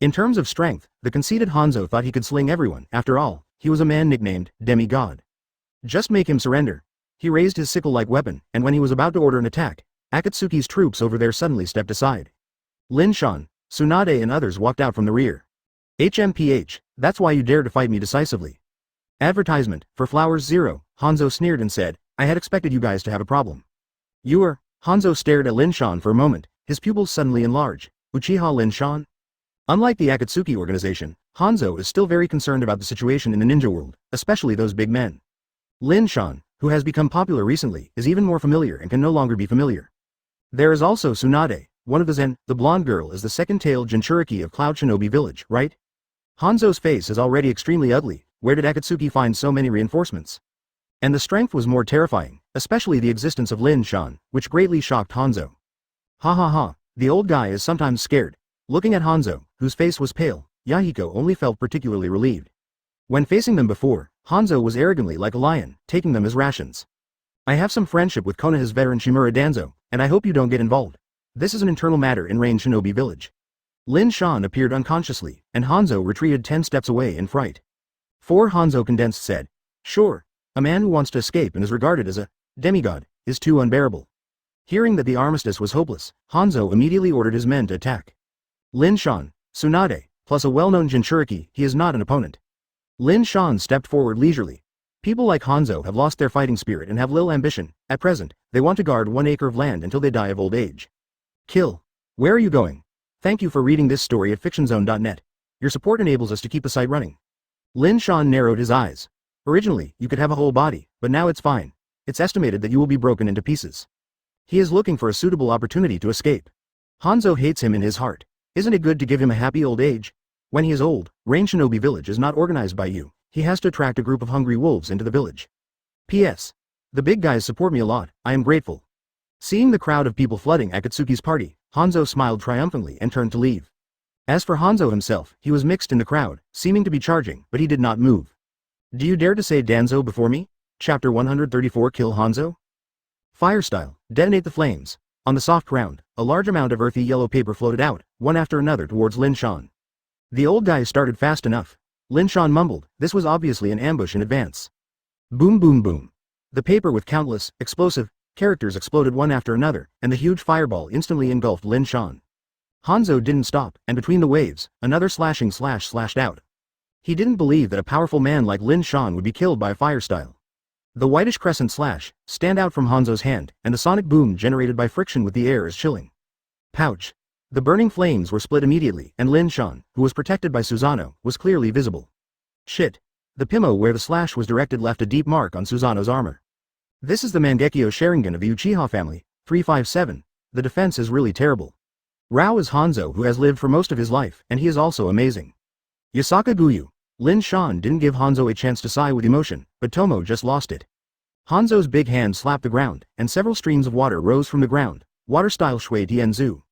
In terms of strength, the conceited Hanzo thought he could sling everyone. After all, he was a man nicknamed Demigod. Just make him surrender. He raised his sickle-like weapon, and when he was about to order an attack, Akatsuki's troops over there suddenly stepped aside. Lin Shan, Tsunade and others walked out from the rear. HMPH, that's why you dare to fight me decisively. Advertisement, for Flowers 0, Hanzo sneered and said, I had expected you guys to have a problem. You are? Hanzo stared at Lin Shan for a moment, his pupils suddenly enlarged. Uchiha Lin Shan? Unlike the Akatsuki organization, Hanzo is still very concerned about the situation in the ninja world, especially those big men. Lin Shan, who has become popular recently, is even more familiar and can no longer be familiar. There is also Tsunade, one of the Zen. The blonde girl is the second-tailed Jinchuriki of Cloud Shinobi village, right? Hanzo's face is already extremely ugly. Where did Akatsuki find so many reinforcements? And the strength was more terrifying, especially the existence of Lin Shan, which greatly shocked Hanzo. Ha ha ha, the old guy is sometimes scared. Looking at Hanzo, whose face was pale, Yahiko only felt particularly relieved. When facing them before, Hanzo was arrogantly like a lion, taking them as rations. I have some friendship with Konoha's veteran Shimura Danzo, and I hope you don't get involved. This is an internal matter in Rain Shinobi Village. Lin Shan appeared unconsciously, and Hanzo retreated 10 steps away in fright. Hanzo condensed said, sure, a man who wants to escape and is regarded as a demigod is too unbearable. Hearing that the armistice was hopeless, Hanzo immediately ordered his men to attack. Lin Shan, Tsunade, plus a well-known Jinchuriki, he is not an opponent. Lin Shan stepped forward leisurely. People like Hanzo have lost their fighting spirit and have little ambition. At present, they want to guard 1 acre of land until they die of old age. Kill. Where are you going? Thank you for reading this story at fictionzone.net. Your support enables us to keep the site running. Lin Shan narrowed his eyes. Originally, you could have a whole body, but now it's fine. It's estimated that you will be broken into pieces. He is looking for a suitable opportunity to escape. Hanzo hates him in his heart. Isn't it good to give him a happy old age? When he is old, Rain Shinobi Village is not organized by you. He has to attract a group of hungry wolves into the village. P.S. The big guys support me a lot, I am grateful. Seeing the crowd of people flooding Akatsuki's party, Hanzo smiled triumphantly and turned to leave. As for Hanzo himself, he was mixed in the crowd, seeming to be charging, but he did not move. Do you dare to say Danzo before me? Chapter 134 Kill Hanzo? Firestyle, detonate the flames. On the soft ground, a large amount of earthy yellow paper floated out, one after another towards Lin Shan. The old guy started fast enough. Lin Shan mumbled, this was obviously an ambush in advance. Boom boom boom. The paper with countless, explosive, characters exploded one after another, and the huge fireball instantly engulfed Lin Shan. Hanzo didn't stop, and between the waves, another slashing slash slashed out. He didn't believe that a powerful man like Lin Shan would be killed by a firestyle. The whitish crescent slash stand out from Hanzo's hand, and the sonic boom generated by friction with the air is chilling. Pouch. The burning flames were split immediately, and Lin Shan, who was protected by Susanoo, was clearly visible. Shit. The Pimo where the slash was directed left a deep mark on Susanoo's armor. This is the Mangekyo Sharingan of the Uchiha family, 357. The defense is really terrible. Rao is Hanzo, who has lived for most of his life, and he is also amazing. Yasaka Guyu. Lin Shan didn't give Hanzo a chance to sigh with emotion, but Tomo just lost it. Hanzo's big hand slapped the ground, and several streams of water rose from the ground. Water-style Shui Tianzu.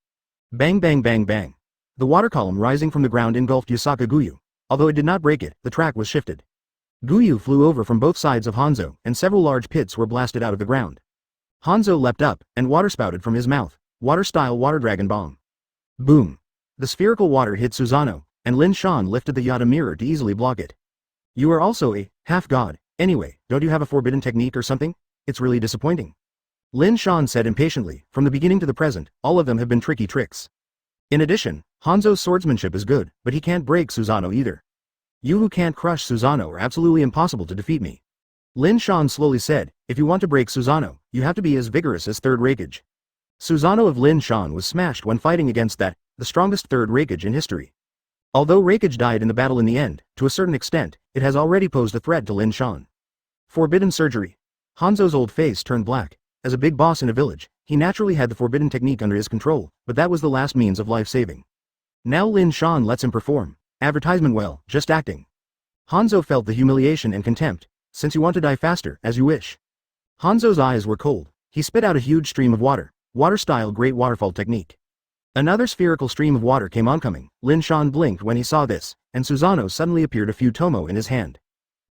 Bang bang bang bang. The water column rising from the ground engulfed Yasaka Guyu. Although it did not break it, the track was shifted. Guyu flew over from both sides of Hanzo, and several large pits were blasted out of the ground. Hanzo leapt up, and water spouted from his mouth. Water-style water dragon bomb. Boom. The spherical water hit Susanoo, and Lin Shan lifted the Yata mirror to easily block it. You are also a half-god. Anyway, don't you have a forbidden technique or something? It's really disappointing. Lin Shan said impatiently, from the beginning to the present, all of them have been tricky tricks. In addition, Hanzo's swordsmanship is good, but he can't break Susanoo either. You who can't crush Susanoo are absolutely impossible to defeat me. Lin Shan slowly said, if you want to break Susanoo, you have to be as vigorous as Third Raikage. Susanoo of Lin Shan was smashed when fighting against the strongest Third Raikage in history. Although Raikage died in the battle in the end, to a certain extent, it has already posed a threat to Lin Shan. Forbidden surgery. Hanzo's old face turned black. As a big boss in a village, he naturally had the forbidden technique under his control, but that was the last means of life-saving. Now Lin Shan lets him perform. Advertisement well, just acting. Hanzo felt the humiliation and contempt. Since you want to die faster, as you wish. Hanzo's eyes were cold. He spit out a huge stream of water. Water-style great waterfall technique. Another spherical stream of water came oncoming. Lin Shan blinked when he saw this, and Susanoo suddenly appeared a few tomo in his hand.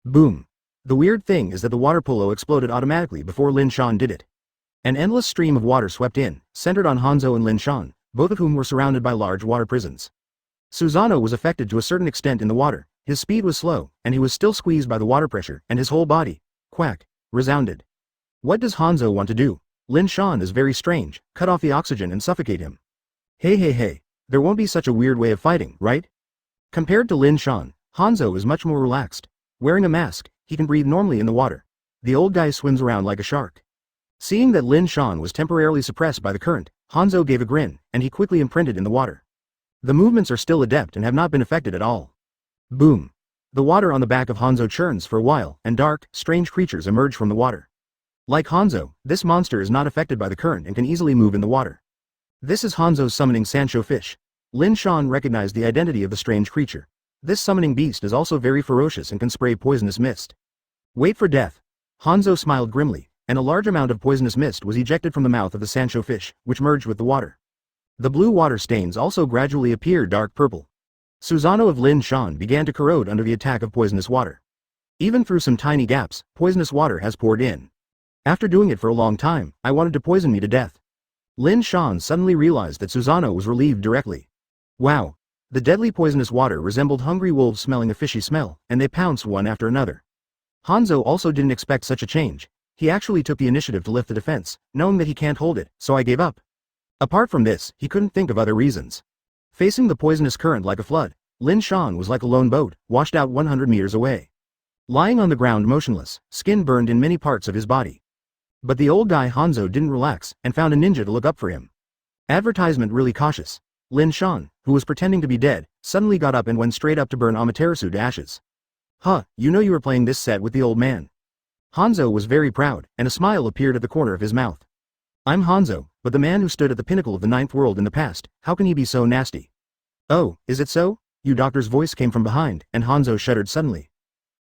Boom. The weird thing is that the water polo exploded automatically before Lin Shan did it. An endless stream of water swept in, centered on Hanzo and Lin Shan, both of whom were surrounded by large water prisons. Susanoo was affected to a certain extent in the water. His speed was slow, and he was still squeezed by the water pressure, and his whole body, quack, resounded. What does Hanzo want to do? Lin Shan is very strange, cut off the oxygen and suffocate him. Hey, there won't be such a weird way of fighting, right? Compared to Lin Shan, Hanzo is much more relaxed. Wearing a mask, he can breathe normally in the water. The old guy swims around like a shark. Seeing that Lin Shan was temporarily suppressed by the current, Hanzo gave a grin, and he quickly imprinted in the water. The movements are still adept and have not been affected at all. Boom. The water on the back of Hanzo churns for a while, and dark, strange creatures emerge from the water. Like Hanzo, this monster is not affected by the current and can easily move in the water. This is Hanzo's summoning Sancho fish. Lin Shan recognized the identity of the strange creature. This summoning beast is also very ferocious and can spray poisonous mist. Wait for death. Hanzo smiled grimly, and a large amount of poisonous mist was ejected from the mouth of the Sancho fish, which merged with the water. The blue water stains also gradually appeared dark purple. Susanoo of Lin Shan began to corrode under the attack of poisonous water. Even through some tiny gaps, poisonous water has poured in. After doing it for a long time, I wanted to poison me to death. Lin Shan suddenly realized that Susanoo was relieved directly. Wow! The deadly poisonous water resembled hungry wolves smelling a fishy smell, and they pounced one after another. Hanzo also didn't expect such a change. He actually took the initiative to lift the defense, knowing that he can't hold it, so I gave up. Apart from this, he couldn't think of other reasons. Facing the poisonous current like a flood, Lin Shan was like a lone boat, washed out 100 meters away. Lying on the ground motionless, skin burned in many parts of his body. But the old guy Hanzo didn't relax, and found a ninja to look up for him. Advertisement really cautious. Lin Shan, who was pretending to be dead, suddenly got up and went straight up to burn Amaterasu to ashes. Huh, you know you were playing this set with the old man. Hanzo was very proud, and a smile appeared at the corner of his mouth. I'm Hanzo, but the man who stood at the pinnacle of the ninth world in the past, how can he be so nasty? Oh, is it so? You doctor's voice came from behind, and Hanzo shuddered suddenly.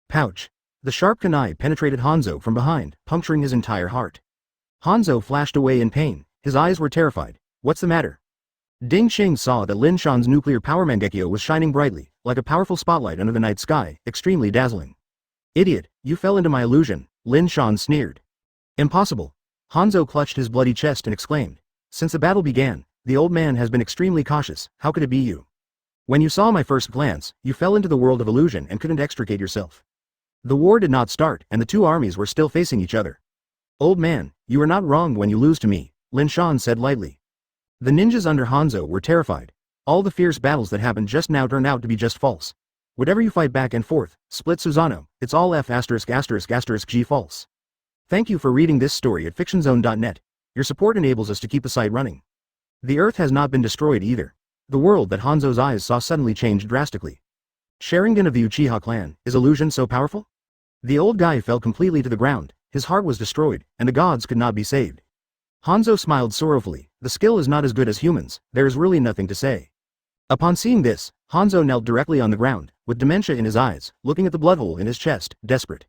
Pouch. The sharp kunai penetrated Hanzo from behind, puncturing his entire heart. Hanzo flashed away in pain, his eyes were terrified. What's the matter? Ding Xing saw that Lin Shan's nuclear power Mangekyo was shining brightly, like a powerful spotlight under the night sky, extremely dazzling. Idiot, you fell into my illusion, Lin Shan sneered. Impossible. Hanzo clutched his bloody chest and exclaimed. Since the battle began, the old man has been extremely cautious, how could it be you? When you saw my first glance, you fell into the world of illusion and couldn't extricate yourself. The war did not start, and the two armies were still facing each other. Old man, you are not wrong when you lose to me, Lin Shan said lightly. The ninjas under Hanzo were terrified. All the fierce battles that happened just now turned out to be just false. Whatever you fight back and forth, split Susanoo, it's all F***G false. Thank you for reading this story at fictionzone.net. Your support enables us to keep the site running. The Earth has not been destroyed either. The world that Hanzo's eyes saw suddenly changed drastically. Sharingan of the Uchiha clan, is illusion so powerful? The old guy fell completely to the ground, his heart was destroyed, and the gods could not be saved. Hanzo smiled sorrowfully, the skill is not as good as humans, there is really nothing to say. Upon seeing this, Hanzo knelt directly on the ground, with dementia in his eyes, looking at the blood hole in his chest, desperate.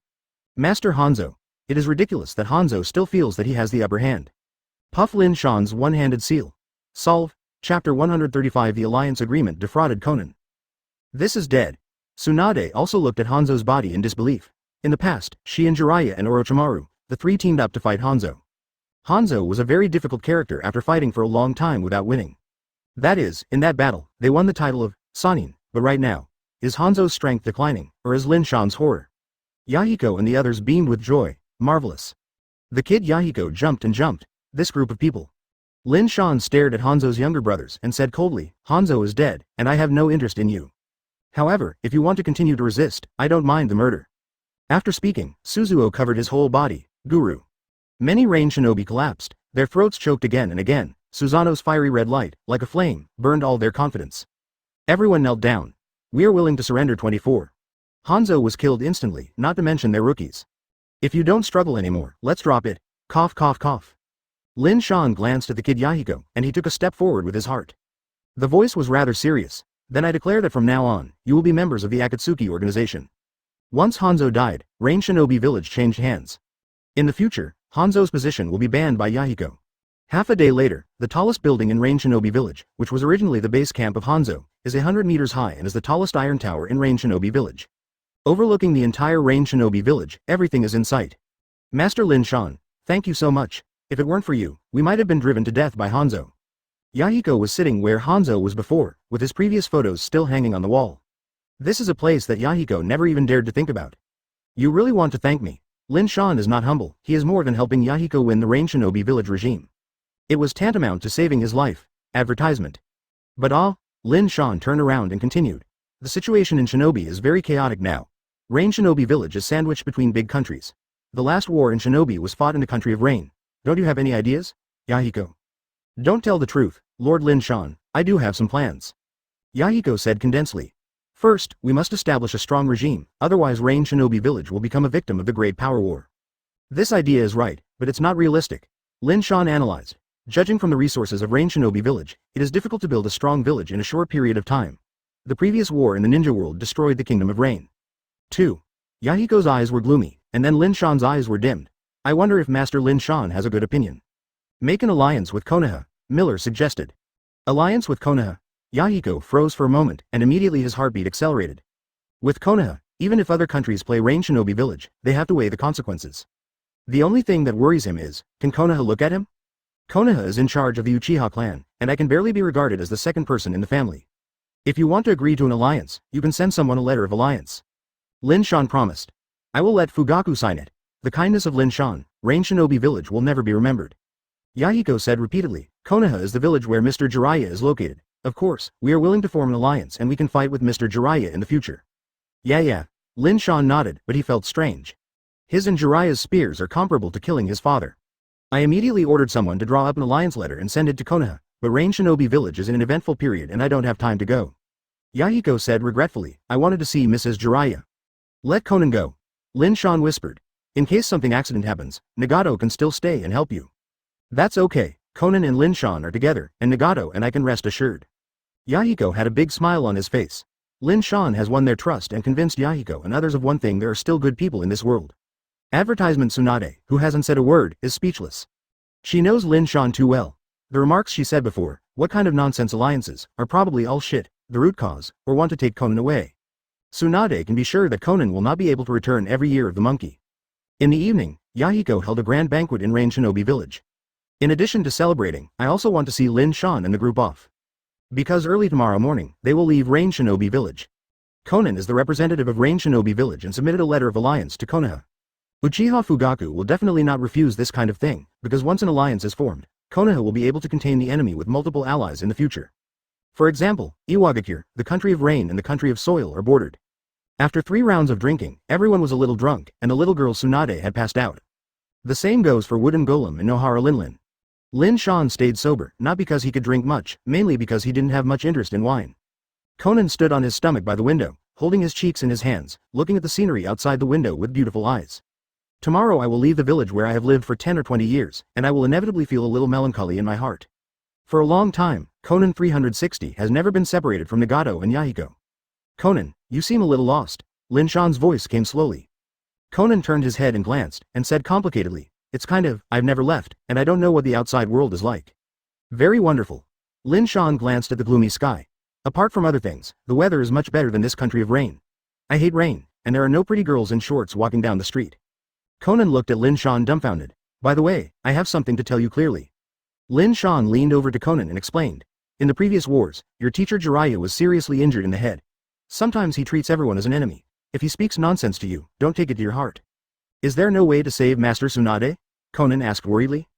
Master Hanzo. It is ridiculous that Hanzo still feels that he has the upper hand. Puff Lin Shan's one-handed seal. Solve. Chapter 135 The Alliance Agreement defrauded Conan. This is dead. Tsunade also looked at Hanzo's body in disbelief. In the past, she and Jiraiya and Orochimaru, the three teamed up to fight Hanzo. Hanzo was a very difficult character after fighting for a long time without winning. That is, in that battle, they won the title of Sanin, but right now, is Hanzo's strength declining, or is Lin Shan's horror? Yahiko and the others beamed with joy. Marvelous. The kid Yahiko jumped and jumped. This group of people. Lin Shan stared at Hanzo's younger brothers and said coldly, Hanzo is dead, and I have no interest in you. However, if you want to continue to resist, I don't mind the murder. After speaking, Suzuo covered his whole body. Guru. Many rain shinobi collapsed, their throats choked again and again. Susanoo's fiery red light, like a flame, burned all their confidence. Everyone knelt down. We are willing to surrender 24. Hanzo was killed instantly, not to mention their rookies. If you don't struggle anymore, let's drop it. Cough cough cough. Lin Shan glanced at the kid Yahiko, and he took a step forward with his heart. The voice was rather serious. Then I declare that from now on, you will be members of the Akatsuki organization. Once Hanzo died, Rain Shinobi Village changed hands. In the future, Hanzo's position will be banned by Yahiko. Half a day later, the tallest building in Rain Shinobi Village, which was originally the base camp of Hanzo, is 100 meters high and is the tallest iron tower in Rain Shinobi Village. Overlooking the entire Rain Shinobi Village, everything is in sight. Master Lin Shan, thank you so much. If it weren't for you, we might have been driven to death by Hanzo. Yahiko was sitting where Hanzo was before, with his previous photos still hanging on the wall. This is a place that Yahiko never even dared to think about. You really want to thank me? Lin Shan is not humble, he is more than helping Yahiko win the Rain Shinobi Village regime. It was tantamount to saving his life. Advertisement. But Lin Shan turned around and continued. The situation in Shinobi is very chaotic now. Rain Shinobi Village is sandwiched between big countries. The last war in Shinobi was fought in the country of Rain. Don't you have any ideas? Yahiko. Don't tell the truth, Lord Lin Shan, I do have some plans. Yahiko said condensely. First, we must establish a strong regime, otherwise Rain Shinobi Village will become a victim of the Great Power War. This idea is right, but it's not realistic. Lin Shan analyzed. Judging from the resources of Rain Shinobi Village, it is difficult to build a strong village in a short period of time. The previous war in the ninja world destroyed the Kingdom of Rain. 2. Yahiko's eyes were gloomy, and then Lin Shan's eyes were dimmed. I wonder if Master Lin Shan has a good opinion. Make an alliance with Konoha, Miller suggested. Alliance with Konoha? Yahiko froze for a moment, and immediately his heartbeat accelerated. With Konoha, even if other countries play Rain Shinobi Village, they have to weigh the consequences. The only thing that worries him is, can Konoha look at him? Konoha is in charge of the Uchiha clan, and I can barely be regarded as the second person in the family. If you want to agree to an alliance, you can send someone a letter of alliance. Lin Shan promised. I will let Fugaku sign it. The kindness of Lin Shan, Rain Shinobi Village will never be remembered. Yahiko said repeatedly, Konoha is the village where Mr. Jiraiya is located. Of course, we are willing to form an alliance and we can fight with Mr. Jiraiya in the future. Yeah. Lin Shan nodded, but he felt strange. His and Jiraiya's spears are comparable to killing his father. I immediately ordered someone to draw up an alliance letter and send it to Konoha, but Rain Shinobi Village is in an eventful period and I don't have time to go. Yahiko said regretfully, I wanted to see Mrs. Jiraiya. Let Conan go. Lin Shan whispered. In case something accident happens, Nagato can still stay and help you. That's okay, Conan and Lin Shan are together, and Nagato and I can rest assured. Yahiko had a big smile on his face. Lin Shan has won their trust and convinced Yahiko and others of one thing: there are still good people in this world. Advertisement Tsunade, who hasn't said a word, is speechless. She knows Lin Shan too well. The remarks she said before, what kind of nonsense alliances, are probably all shit, the root cause, or want to take Conan away. Tsunade can be sure that Conan will not be able to return every year of the monkey. In the evening, Yahiko held a grand banquet in Rain Shinobi Village. In addition to celebrating, I also want to see Lin Shan and the group off. Because early tomorrow morning, they will leave Rain Shinobi Village. Conan is the representative of Rain Shinobi Village and submitted a letter of alliance to Konoha. Uchiha Fugaku will definitely not refuse this kind of thing, because once an alliance is formed, Konoha will be able to contain the enemy with multiple allies in the future. For example, Iwagakure, the country of rain and the country of soil are bordered. After 3 rounds of drinking, everyone was a little drunk, and the little girl Tsunade had passed out. The same goes for Wooden Golem and Nohara Linlin. Lin Shan stayed sober, not because he could drink much, mainly because he didn't have much interest in wine. Conan stood on his stomach by the window, holding his cheeks in his hands, looking at the scenery outside the window with beautiful eyes. Tomorrow I will leave the village where I have lived for 10 or 20 years, and I will inevitably feel a little melancholy in my heart. For a long time, Conan 360 has never been separated from Nagato and Yahiko. Conan, you seem a little lost. Lin Shan's voice came slowly. Conan turned his head and glanced, and said complicatedly, it's kind of, I've never left, and I don't know what the outside world is like. Very wonderful. Lin Shan glanced at the gloomy sky. Apart from other things, the weather is much better than this country of rain. I hate rain, and there are no pretty girls in shorts walking down the street. Conan looked at Lin Shan dumbfounded. By the way, I have something to tell you clearly. Lin Shan leaned over to Conan and explained. In the previous wars, your teacher Jiraiya was seriously injured in the head. Sometimes he treats everyone as an enemy. If he speaks nonsense to you, don't take it to your heart. Is there no way to save Master Tsunade? Conan asked worriedly.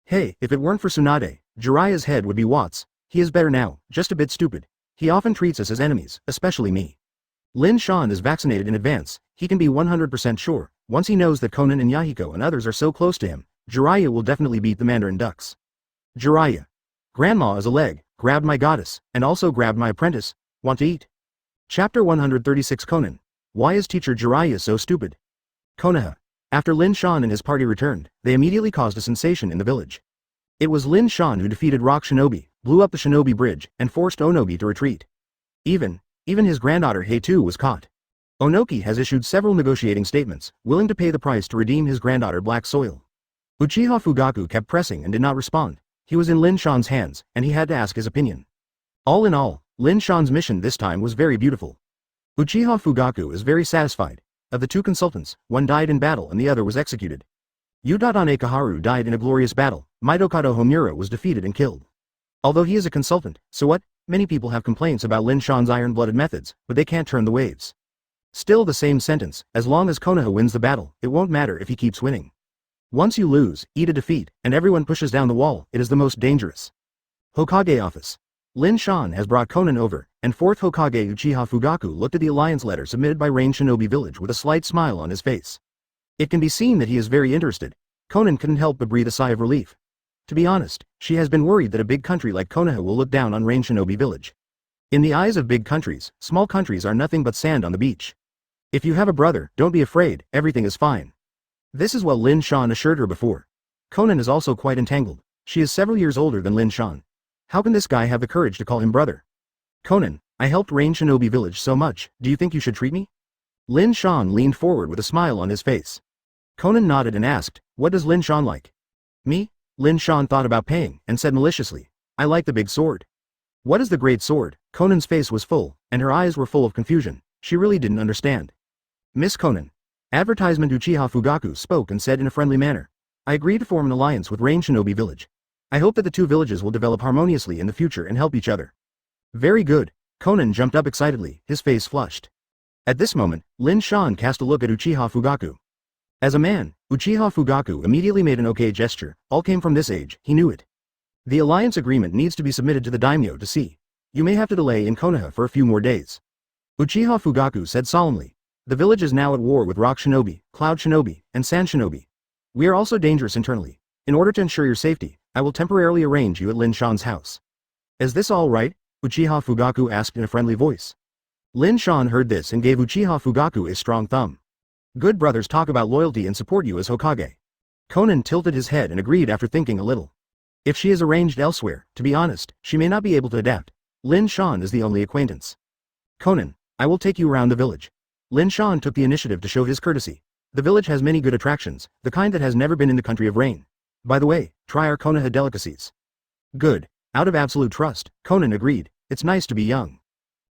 Hey, if it weren't for Tsunade, Jiraiya's head would be Watts. He is better now, just a bit stupid. He often treats us as enemies, especially me. Lin Shan is vaccinated in advance. He can be 100% sure, once he knows that Conan and Yahiko and others are so close to him, Jiraiya will definitely beat the Mandarin ducks. Jiraiya. Grandma is a leg, grabbed my goddess, and also grabbed my apprentice. Want to eat? Chapter 136 Conan. Why is teacher Jiraiya so stupid? Konoha. After Lin Shan and his party returned, they immediately caused a sensation in the village. It was Lin Shan who defeated Rock Shinobi, blew up the Shinobi Bridge, and forced Onogi to retreat. Even his granddaughter Hei-Tu was caught. Onoki has issued several negotiating statements, willing to pay the price to redeem his granddaughter Black Soil. Uchiha Fugaku kept pressing and did not respond. He was in Lin Shan's hands, and he had to ask his opinion. All in all, Lin Shan's mission this time was very beautiful. Uchiha Fugaku is very satisfied. Of the 2 consultants, one died in battle and the other was executed. Udadane Kaharu died in a glorious battle. Mitokado Homura was defeated and killed. Although he is a consultant, so what? Many people have complaints about Lin Shan's iron-blooded methods, but they can't turn the waves. Still the same sentence, as long as Konoha wins the battle, it won't matter if he keeps winning. Once you lose, eat a defeat, and everyone pushes down the wall, it is the most dangerous. Hokage office. Lin Shan has brought Conan over, and 4th Hokage Uchiha Fugaku looked at the alliance letter submitted by Rain Shinobi Village with a slight smile on his face. It can be seen that he is very interested. Conan couldn't help but breathe a sigh of relief. To be honest, she has been worried that a big country like Konoha will look down on Rain Shinobi Village. In the eyes of big countries, small countries are nothing but sand on the beach. If you have a brother, don't be afraid, everything is fine. This is what Lin Shan assured her before. Conan is also quite entangled. She is several years older than Lin Shan. How can this guy have the courage to call him brother? Conan, I helped Rain Shinobi Village so much, do you think you should treat me? Lin Shan leaned forward with a smile on his face. Conan nodded and asked, what does Lin Shan like? Me? Lin Shan thought about paying, and said maliciously, I like the big sword. What is the great sword? Conan's face was full, and her eyes were full of confusion. She really didn't understand. Miss Conan. Advertisement Uchiha Fugaku spoke and said in a friendly manner. I agree to form an alliance with Rain Shinobi Village. I hope that the two villages will develop harmoniously in the future and help each other. Very good. Conan jumped up excitedly, his face flushed. At this moment, Lin Shan cast a look at Uchiha Fugaku. As a man, Uchiha Fugaku immediately made an okay gesture. All came from this age, he knew it. The alliance agreement needs to be submitted to the daimyo to see. You may have to delay in Konoha for a few more days. Uchiha Fugaku said solemnly. The village is now at war with Rock Shinobi, Cloud Shinobi, and Sand Shinobi. We are also dangerous internally. In order to ensure your safety, I will temporarily arrange you at Lin Shan's house. Is this all right? Uchiha Fugaku asked in a friendly voice. Lin Shan heard this and gave Uchiha Fugaku a strong thumb. Good brothers talk about loyalty and support you as Hokage. Conan tilted his head and agreed after thinking a little. If she is arranged elsewhere, to be honest, she may not be able to adapt. Lin Shan is the only acquaintance. Conan, I will take you around the village. Lin Shan took the initiative to show his courtesy. The village has many good attractions, the kind that has never been in the country of rain. By the way, try our Konoha delicacies. Good. Out of absolute trust, Conan agreed. It's nice to be young.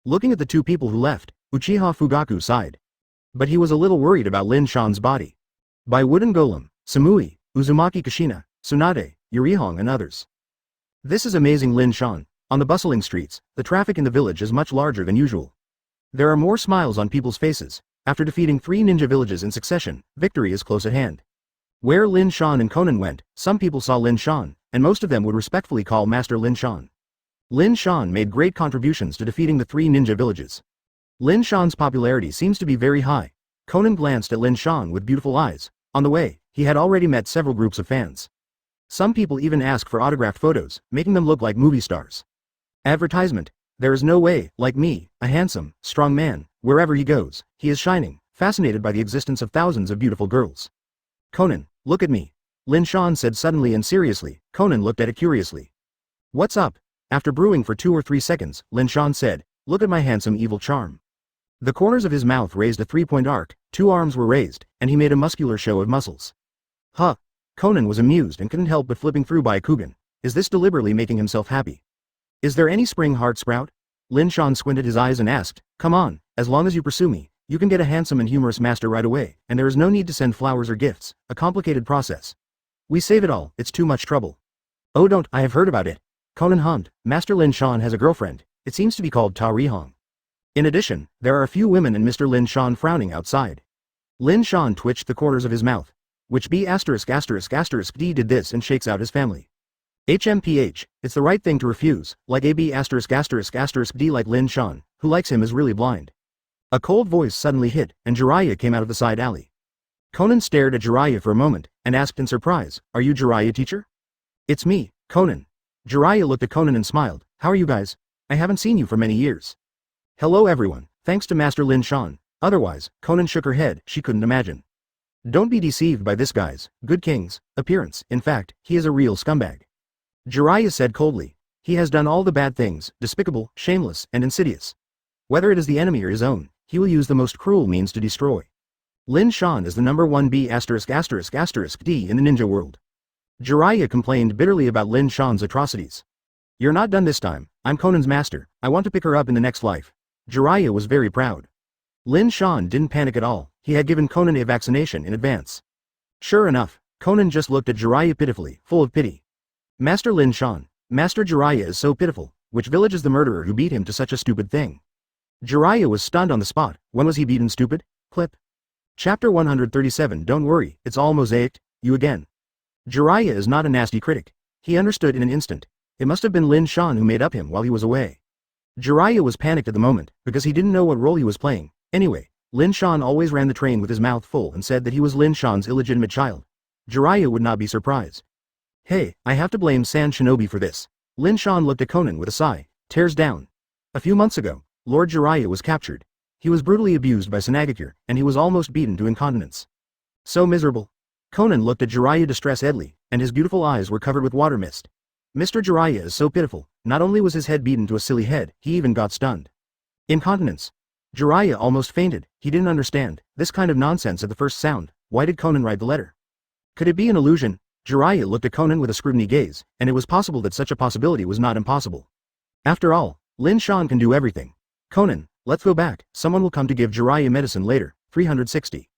Looking at the two people who left, Uchiha Fugaku sighed. But he was a little worried about Lin Shan's body. By Wooden Golem, Samui, Uzumaki Kushina, Tsunade, Yurihong and others. This is amazing. Lin Shan. On the bustling streets, the traffic in the village is much larger than usual. There are more smiles on people's faces. After defeating 3 ninja villages in succession, victory is close at hand. Where Lin Shan and Conan went, some people saw Lin Shan, and most of them would respectfully call Master Lin Shan. Lin Shan made great contributions to defeating the 3 ninja villages. Lin Shan's popularity seems to be very high. Conan glanced at Lin Shan with beautiful eyes. On the way, he had already met several groups of fans. Some people even asked for autographed photos, making them look like movie stars. Advertisement. There is no way, like me, a handsome, strong man, wherever he goes, he is shining, fascinated by the existence of thousands of beautiful girls. Conan, look at me. Lin Shan said suddenly and seriously. Conan looked at it curiously. What's up? After brewing for 2 or 3 seconds, Lin Shan said, look at my handsome evil charm. The corners of his mouth raised a 3-point arc, 2 arms were raised, and he made a muscular show of muscles. Huh. Conan was amused and couldn't help but flipping through Byakugan. Is this deliberately making himself happy? Is there any spring heart sprout? Lin Shan squinted his eyes and asked, come on, as long as you pursue me, you can get a handsome and humorous master right away, and there is no need to send flowers or gifts, a complicated process. We save it all, it's too much trouble. Oh don't, I have heard about it. Conan hummed, Master Lin Shan has a girlfriend, it seems to be called Ta Rihong. In addition, there are a few women and Mr. Lin Shan frowning outside. Lin Shan twitched the corners of his mouth. Which B****** D did this and shakes out his family. HMPH, it's the right thing to refuse, like AB***** D like Lin Shan, who likes him is really blind. A cold voice suddenly hit, and Jiraiya came out of the side alley. Conan stared at Jiraiya for a moment, and asked in surprise, are you Jiraiya teacher? It's me, Conan. Jiraiya looked at Conan and smiled, how are you guys? I haven't seen you for many years. Hello everyone, thanks to Master Lin Shan. Otherwise, Conan shook her head, she couldn't imagine. Don't be deceived by this guy's good king's appearance, in fact, he is a real scumbag. Jiraiya said coldly. He has done all the bad things, despicable, shameless, and insidious. Whether it is the enemy or his own, he will use the most cruel means to destroy. Lin Shan is the number 1 B***** D in the ninja world. Jiraiya complained bitterly about Lin Shan's atrocities. You're not done this time, I'm Conan's master, I want to pick her up in the next life. Jiraiya was very proud. Lin Shan didn't panic at all, he had given Conan a vaccination in advance. Sure enough, Conan just looked at Jiraiya pitifully, full of pity. Master Lin Shan, Master Jiraiya is so pitiful, which village is the murderer who beat him to such a stupid thing? Jiraiya was stunned on the spot, when was he beaten stupid? Clip. Chapter 137 Don't worry, it's all mosaicked, you again. Jiraiya is not a nasty critic. He understood in an instant. It must have been Lin Shan who made up him while he was away. Jiraiya was panicked at the moment, because he didn't know what role he was playing. Anyway, Lin Shan always ran the train with his mouth full and said that he was Lin Shan's illegitimate child. Jiraiya would not be surprised. Hey, I have to blame Sand Shinobi for this. Lin Shan looked at Conan with a sigh. Tears down. A few months ago, Lord Jiraiya was captured. He was brutally abused by Izanagi, and he was almost beaten to incontinence. So miserable. Conan looked at Jiraiya distress-edly, and his beautiful eyes were covered with water mist. Mr. Jiraiya is so pitiful, not only was his head beaten to a silly head, he even got stunned. Incontinence. Jiraiya almost fainted. He didn't understand this kind of nonsense at the first sound. Why did Conan write the letter? Could it be an illusion? Jiraiya looked at Conan with a scrutiny gaze, and it was possible that such a possibility was not impossible. After all, Lin Shan can do everything. Conan, let's go back. Someone will come to give Jiraiya medicine later. 360.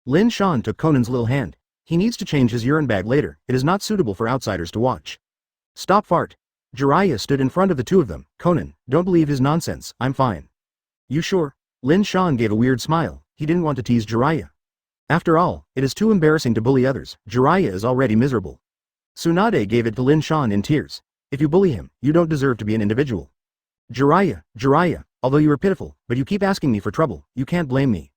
Lin Shan took Conan's little hand. He needs to change his urine bag later. It is not suitable for outsiders to watch. Stop fart. Jiraiya stood in front of the two of them. Conan, don't believe his nonsense. I'm fine. You sure? Lin Shan gave a weird smile. He didn't want to tease Jiraiya. After all, it is too embarrassing to bully others. Jiraiya is already miserable. Tsunade gave it to Lin Shan in tears. If you bully him, you don't deserve to be an individual. Jiraiya, although you are pitiful, but you keep asking me for trouble, you can't blame me.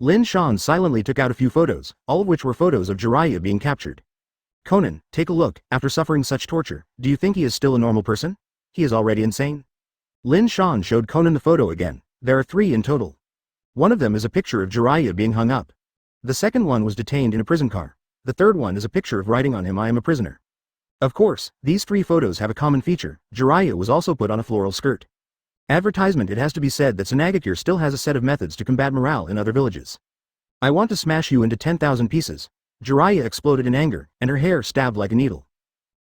Lin Shan silently took out a few photos, all of which were photos of Jiraiya being captured. Conan, take a look. After suffering such torture, do you think he is still a normal person? He is already insane. Lin Shan showed Conan the photo again. There are 3 in total. One of them is a picture of Jiraiya being hung up. The second one was detained in a prison car. The third one is a picture of writing on him, I am a prisoner. Of course, these 3 photos have a common feature. Jiraiya was also put on a floral skirt. Advertisement. It has to be said that Izanagi still has a set of methods to combat morale in other villages. I want to smash you into 10,000 pieces. Jiraiya exploded in anger, and her hair stabbed like a needle.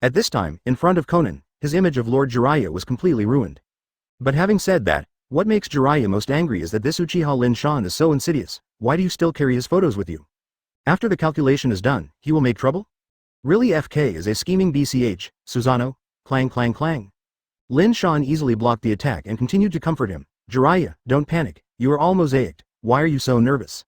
At this time, in front of Conan, his image of Lord Jiraiya was completely ruined. But having said that, what makes Jiraiya most angry is that this Uchiha Lin Shan is so insidious. Why do you still carry his photos with you? After the calculation is done, he will make trouble? Really? FK is a scheming BCH, Susanoo, clang clang clang. Lin Shan easily blocked the attack and continued to comfort him. Jiraiya, don't panic, you are all mosaicked. Why are you so nervous?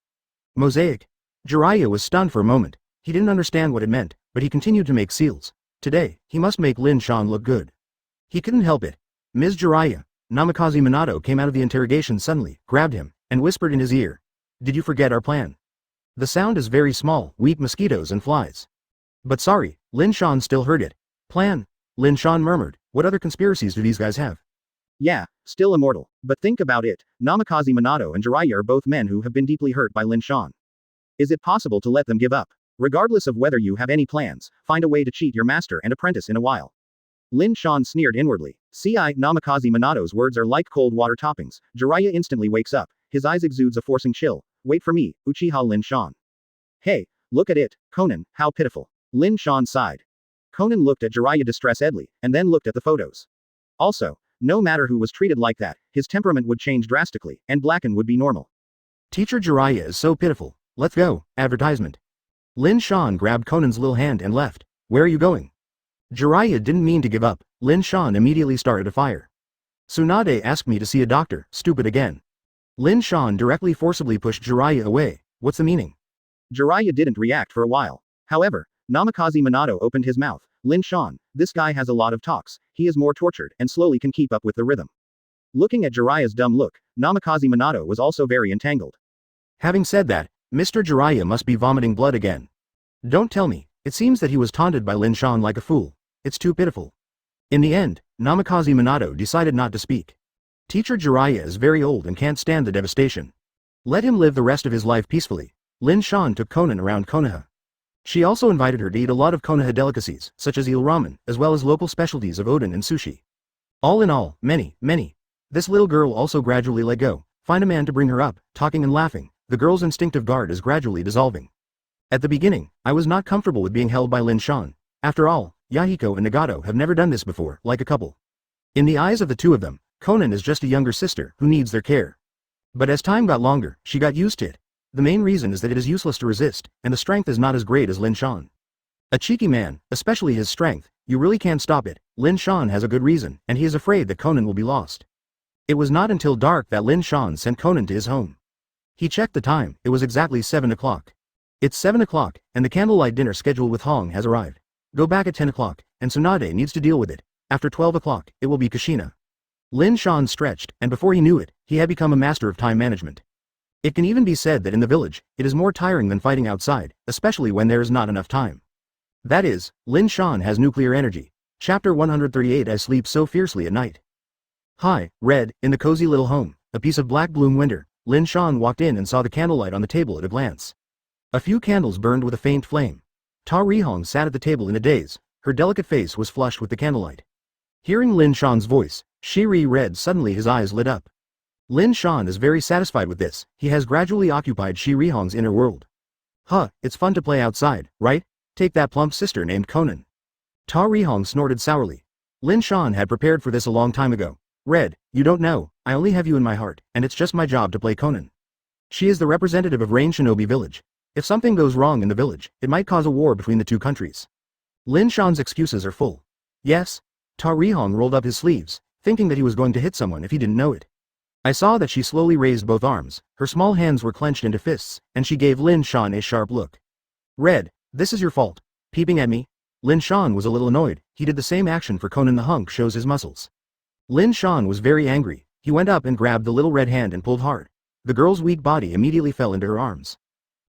Mosaic? Jiraiya was stunned for a moment. He didn't understand what it meant, but he continued to make seals. Today, he must make Lin Shan look good. He couldn't help it. Ms. Jiraiya. Namikaze Minato came out of the interrogation suddenly, grabbed him, and whispered in his ear. Did you forget our plan? The sound is very small, weak mosquitoes and flies. But sorry, Lin Shan still heard it. Plan? Lin Shan murmured. What other conspiracies do these guys have? Yeah, still immortal. But think about it, Namikaze Minato and Jiraiya are both men who have been deeply hurt by Lin Shan. Is it possible to let them give up? Regardless of whether you have any plans, find a way to cheat your master and apprentice in a while. Lin Shan sneered inwardly. Namikaze Minato's words are like cold water toppings. Jiraiya instantly wakes up. His eyes exudes a forcing chill. Wait for me, Uchiha Lin Shan. Hey, look at it, Conan, how pitiful. Lin Shan sighed. Conan looked at Jiraiya distractedly, and then looked at the photos. Also, no matter who was treated like that, his temperament would change drastically, and Blacken would be normal. Teacher Jiraiya is so pitiful. Let's go. Advertisement. Lin Shan grabbed Conan's little hand and left. Where are you going? Jiraiya didn't mean to give up. Lin Shan immediately started a fire. Tsunade asked me to see a doctor. Stupid again. Lin Shan directly forcibly pushed Jiraiya away. What's the meaning? Jiraiya didn't react for a while. However, Namikaze Minato opened his mouth. Lin Shan, this guy has a lot of talks. He is more tortured and slowly can keep up with the rhythm. Looking at Jiraiya's dumb look, Namikaze Minato was also very entangled. Having said that, Mr. Jiraiya must be vomiting blood again. Don't tell me. It seems that he was taunted by Lin Shan like a fool. It's too pitiful. In the end, Namikaze Minato decided not to speak. Teacher Jiraiya is very old and can't stand the devastation. Let him live the rest of his life peacefully. Lin Shan took Conan around Konaha. She also invited her to eat a lot of Konoha delicacies, such as eel ramen, as well as local specialties of Oden and sushi. All in all, many. This little girl also gradually let go. Find a man to bring her up, talking and laughing. The girl's instinctive guard is gradually dissolving. At the beginning, I was not comfortable with being held by Lin Shan. After all, Yahiko and Nagato have never done this before, like a couple. In the eyes of the two of them, Conan is just a younger sister who needs their care. But as time got longer, she got used to it. The main reason is that it is useless to resist, and the strength is not as great as Lin Shan. A cheeky man, especially his strength, you really can't stop it. Lin Shan has a good reason, and he is afraid that Conan will be lost. It was not until dark that Lin Shan sent Conan to his home. He checked the time. It was exactly 7 o'clock. It's 7 o'clock, and the candlelight dinner scheduled with Hong has arrived. Go back at 10 o'clock, and Tsunade needs to deal with it. After 12 o'clock, it will be Kushina. Lin Shan stretched, and before he knew it, he had become a master of time management. It can even be said that in the village, it is more tiring than fighting outside, especially when there is not enough time. That is, Lin Shan has nuclear energy. Chapter 138. I sleep so fiercely at night. Hi, Red, in the cozy little home, a piece of black bloom winter, Lin Shan walked in and saw the candlelight on the table at a glance. A few candles burned with a faint flame. Ta Rihong sat at the table in a daze. Her delicate face was flushed with the candlelight. Hearing Lin Shan's voice, Shiri Red suddenly his eyes lit up. Lin Shan is very satisfied with this, he has gradually occupied Shi Rihong's inner world. Huh, it's fun to play outside, right? Take that plump sister named Conan. Ta Rihong snorted sourly. Lin Shan had prepared for this a long time ago. Red, you don't know, I only have you in my heart, and it's just my job to play Conan. She is the representative of Rain Shinobi Village. If something goes wrong in the village, it might cause a war between the two countries. Lin Shan's excuses are full. Yes? Ta Rihong rolled up his sleeves, thinking that he was going to hit someone if he didn't know it. I saw that she slowly raised both arms, her small hands were clenched into fists, and she gave Lin Shan a sharp look. Red, this is your fault. Peeping at me? Lin Shan was a little annoyed, he did the same action for Conan the hunk shows his muscles. Lin Shan was very angry, he went up and grabbed the little red hand and pulled hard. The girl's weak body immediately fell into her arms.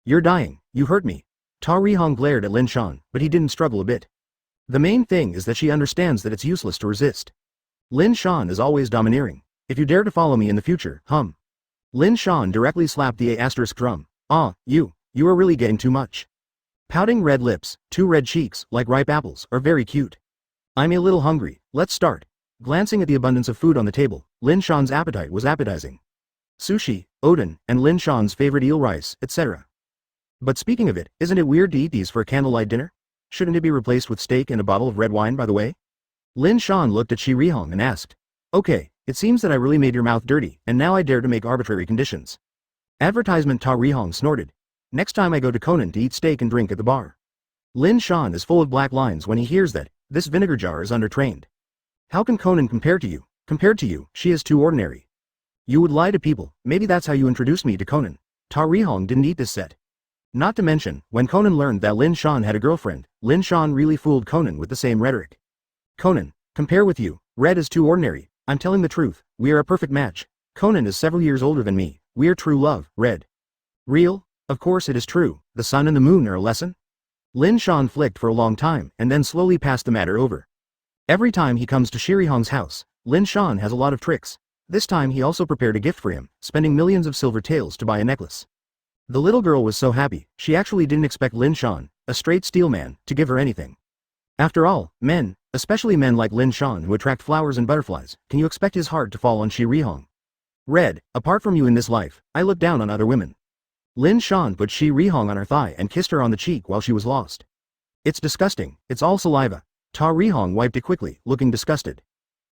You're dying, you hurt me. Ta Rihong glared at Lin Shan, but he didn't struggle a bit. The main thing is that she understands that it's useless to resist. Lin Shan is always domineering. If you dare to follow me in the future, hum. Lin Shan directly slapped the A** drum. Ah, you are really getting too much. Pouting red lips, two red cheeks, like ripe apples, are very cute. I'm a little hungry, let's start. Glancing at the abundance of food on the table, Lin Shan's appetite was appetizing. Sushi, Odin, and Lin Shan's favorite eel rice, etc. But speaking of it, isn't it weird to eat these for a candlelight dinner? Shouldn't it be replaced with steak and a bottle of red wine by the way? Lin Shan looked at Shi Rihong and asked. Okay, it seems that I really made your mouth dirty, and now I dare to make arbitrary conditions. Advertisement. Ta Rihong snorted. Next time I go to Conan to eat steak and drink at the bar. Lin Shan is full of black lines when he hears that, this vinegar jar is undertrained. How can Conan compare to you? Compared to you, she is too ordinary. You would lie to people, maybe that's how you introduced me to Conan. Ta Rihong didn't eat this set. Not to mention, when Conan learned that Lin Shan had a girlfriend, Lin Shan really fooled Conan with the same rhetoric. Conan, compare with you, Red is too ordinary, I'm telling the truth, we are a perfect match. Conan is several years older than me, we are true love, Red. Real? Of course it is true, the sun and the moon are a lesson? Lin Shan flicked for a long time and then slowly passed the matter over. Every time he comes to Shi Rihong's house, Lin Shan has a lot of tricks. This time he also prepared a gift for him, spending millions of silver taels to buy a necklace. The little girl was so happy, she actually didn't expect Lin Shan, a straight steel man, to give her anything. After all, men, especially men like Lin Shan who attract flowers and butterflies, can you expect his heart to fall on Shi Rihong? Red, apart from you in this life, I look down on other women. Lin Shan put Shi Rihong on her thigh and kissed her on the cheek while she was lost. It's disgusting, it's all saliva. Ta Rihong wiped it quickly, looking disgusted.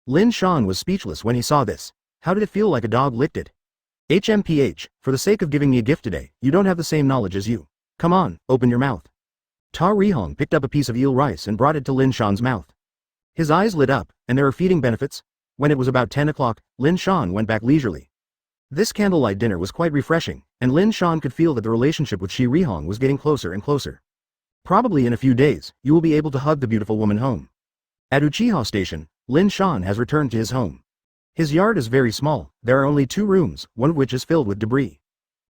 Lin Shan was speechless when he saw this. How did it feel like a dog licked it? HMPH, for the sake of giving me a gift today, you don't have the same knowledge as you. Come on, open your mouth. Ta Rihong picked up a piece of eel rice and brought it to Lin Shan's mouth. His eyes lit up, and there are feeding benefits. When it was about 10 o'clock, Lin Shan went back leisurely. This candlelight dinner was quite refreshing, and Lin Shan could feel that the relationship with Shi Rihong was getting closer and closer. Probably in a few days, you will be able to hug the beautiful woman home. At Uchiha Station, Lin Shan has returned to his home. His yard is very small, there are only 2 rooms, one of which is filled with debris.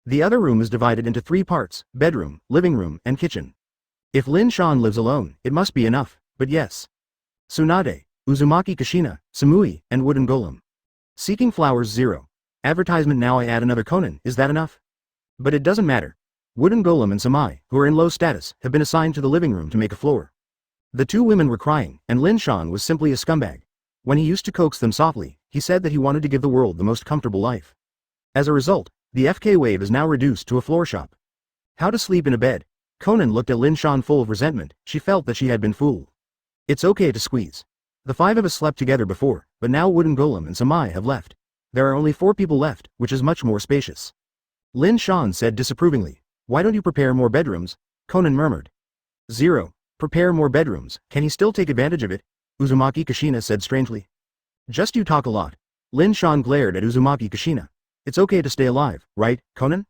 The other room is divided into 3 parts, bedroom, living room, and kitchen. If Lin Shan lives alone, it must be enough, but yes. Tsunade, Uzumaki Kushina, Samui, and Wooden Golem. Seeking flowers 0. Advertisement. Now I add another Conan, is that enough? But it doesn't matter. Wooden Golem and Samai, who are in low status, have been assigned to the living room to make a floor. The 2 women were crying, and Lin Shan was simply a scumbag. When he used to coax them softly, he said that he wanted to give the world the most comfortable life. As a result, the FK wave is now reduced to a floor shop. How to sleep in a bed? Conan looked at Lin Shan full of resentment, she felt that she had been fooled. It's okay to squeeze. The 5 of us slept together before, but now Wooden Golem and Samai have left. There are only 4 people left, which is much more spacious. Lin Shan said disapprovingly. Why don't you prepare more bedrooms? Conan murmured. 0. Prepare more bedrooms, can he still take advantage of it? Uzumaki Kushina said strangely. Just you talk a lot. Lin Shan glared at Uzumaki Kushina. It's okay to stay alive, right, Conan?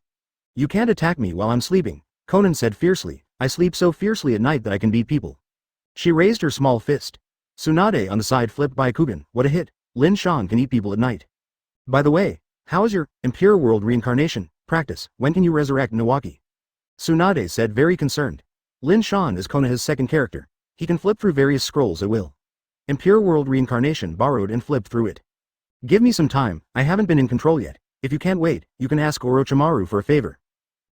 You can't attack me while I'm sleeping, Conan said fiercely. I sleep so fiercely at night that I can beat people. She raised her small fist. Tsunade on the side flipped by Kugan. What a hit. Lin Shan can eat people at night. By the way, how is your Impure World reincarnation practice? When can you resurrect Nawaki? Tsunade said very concerned. Lin Shan is Konoha's second character. He can flip through various scrolls at will. Impure World reincarnation borrowed and flipped through it. Give me some time, I haven't been in control yet. If you can't wait, you can ask Orochimaru for a favor.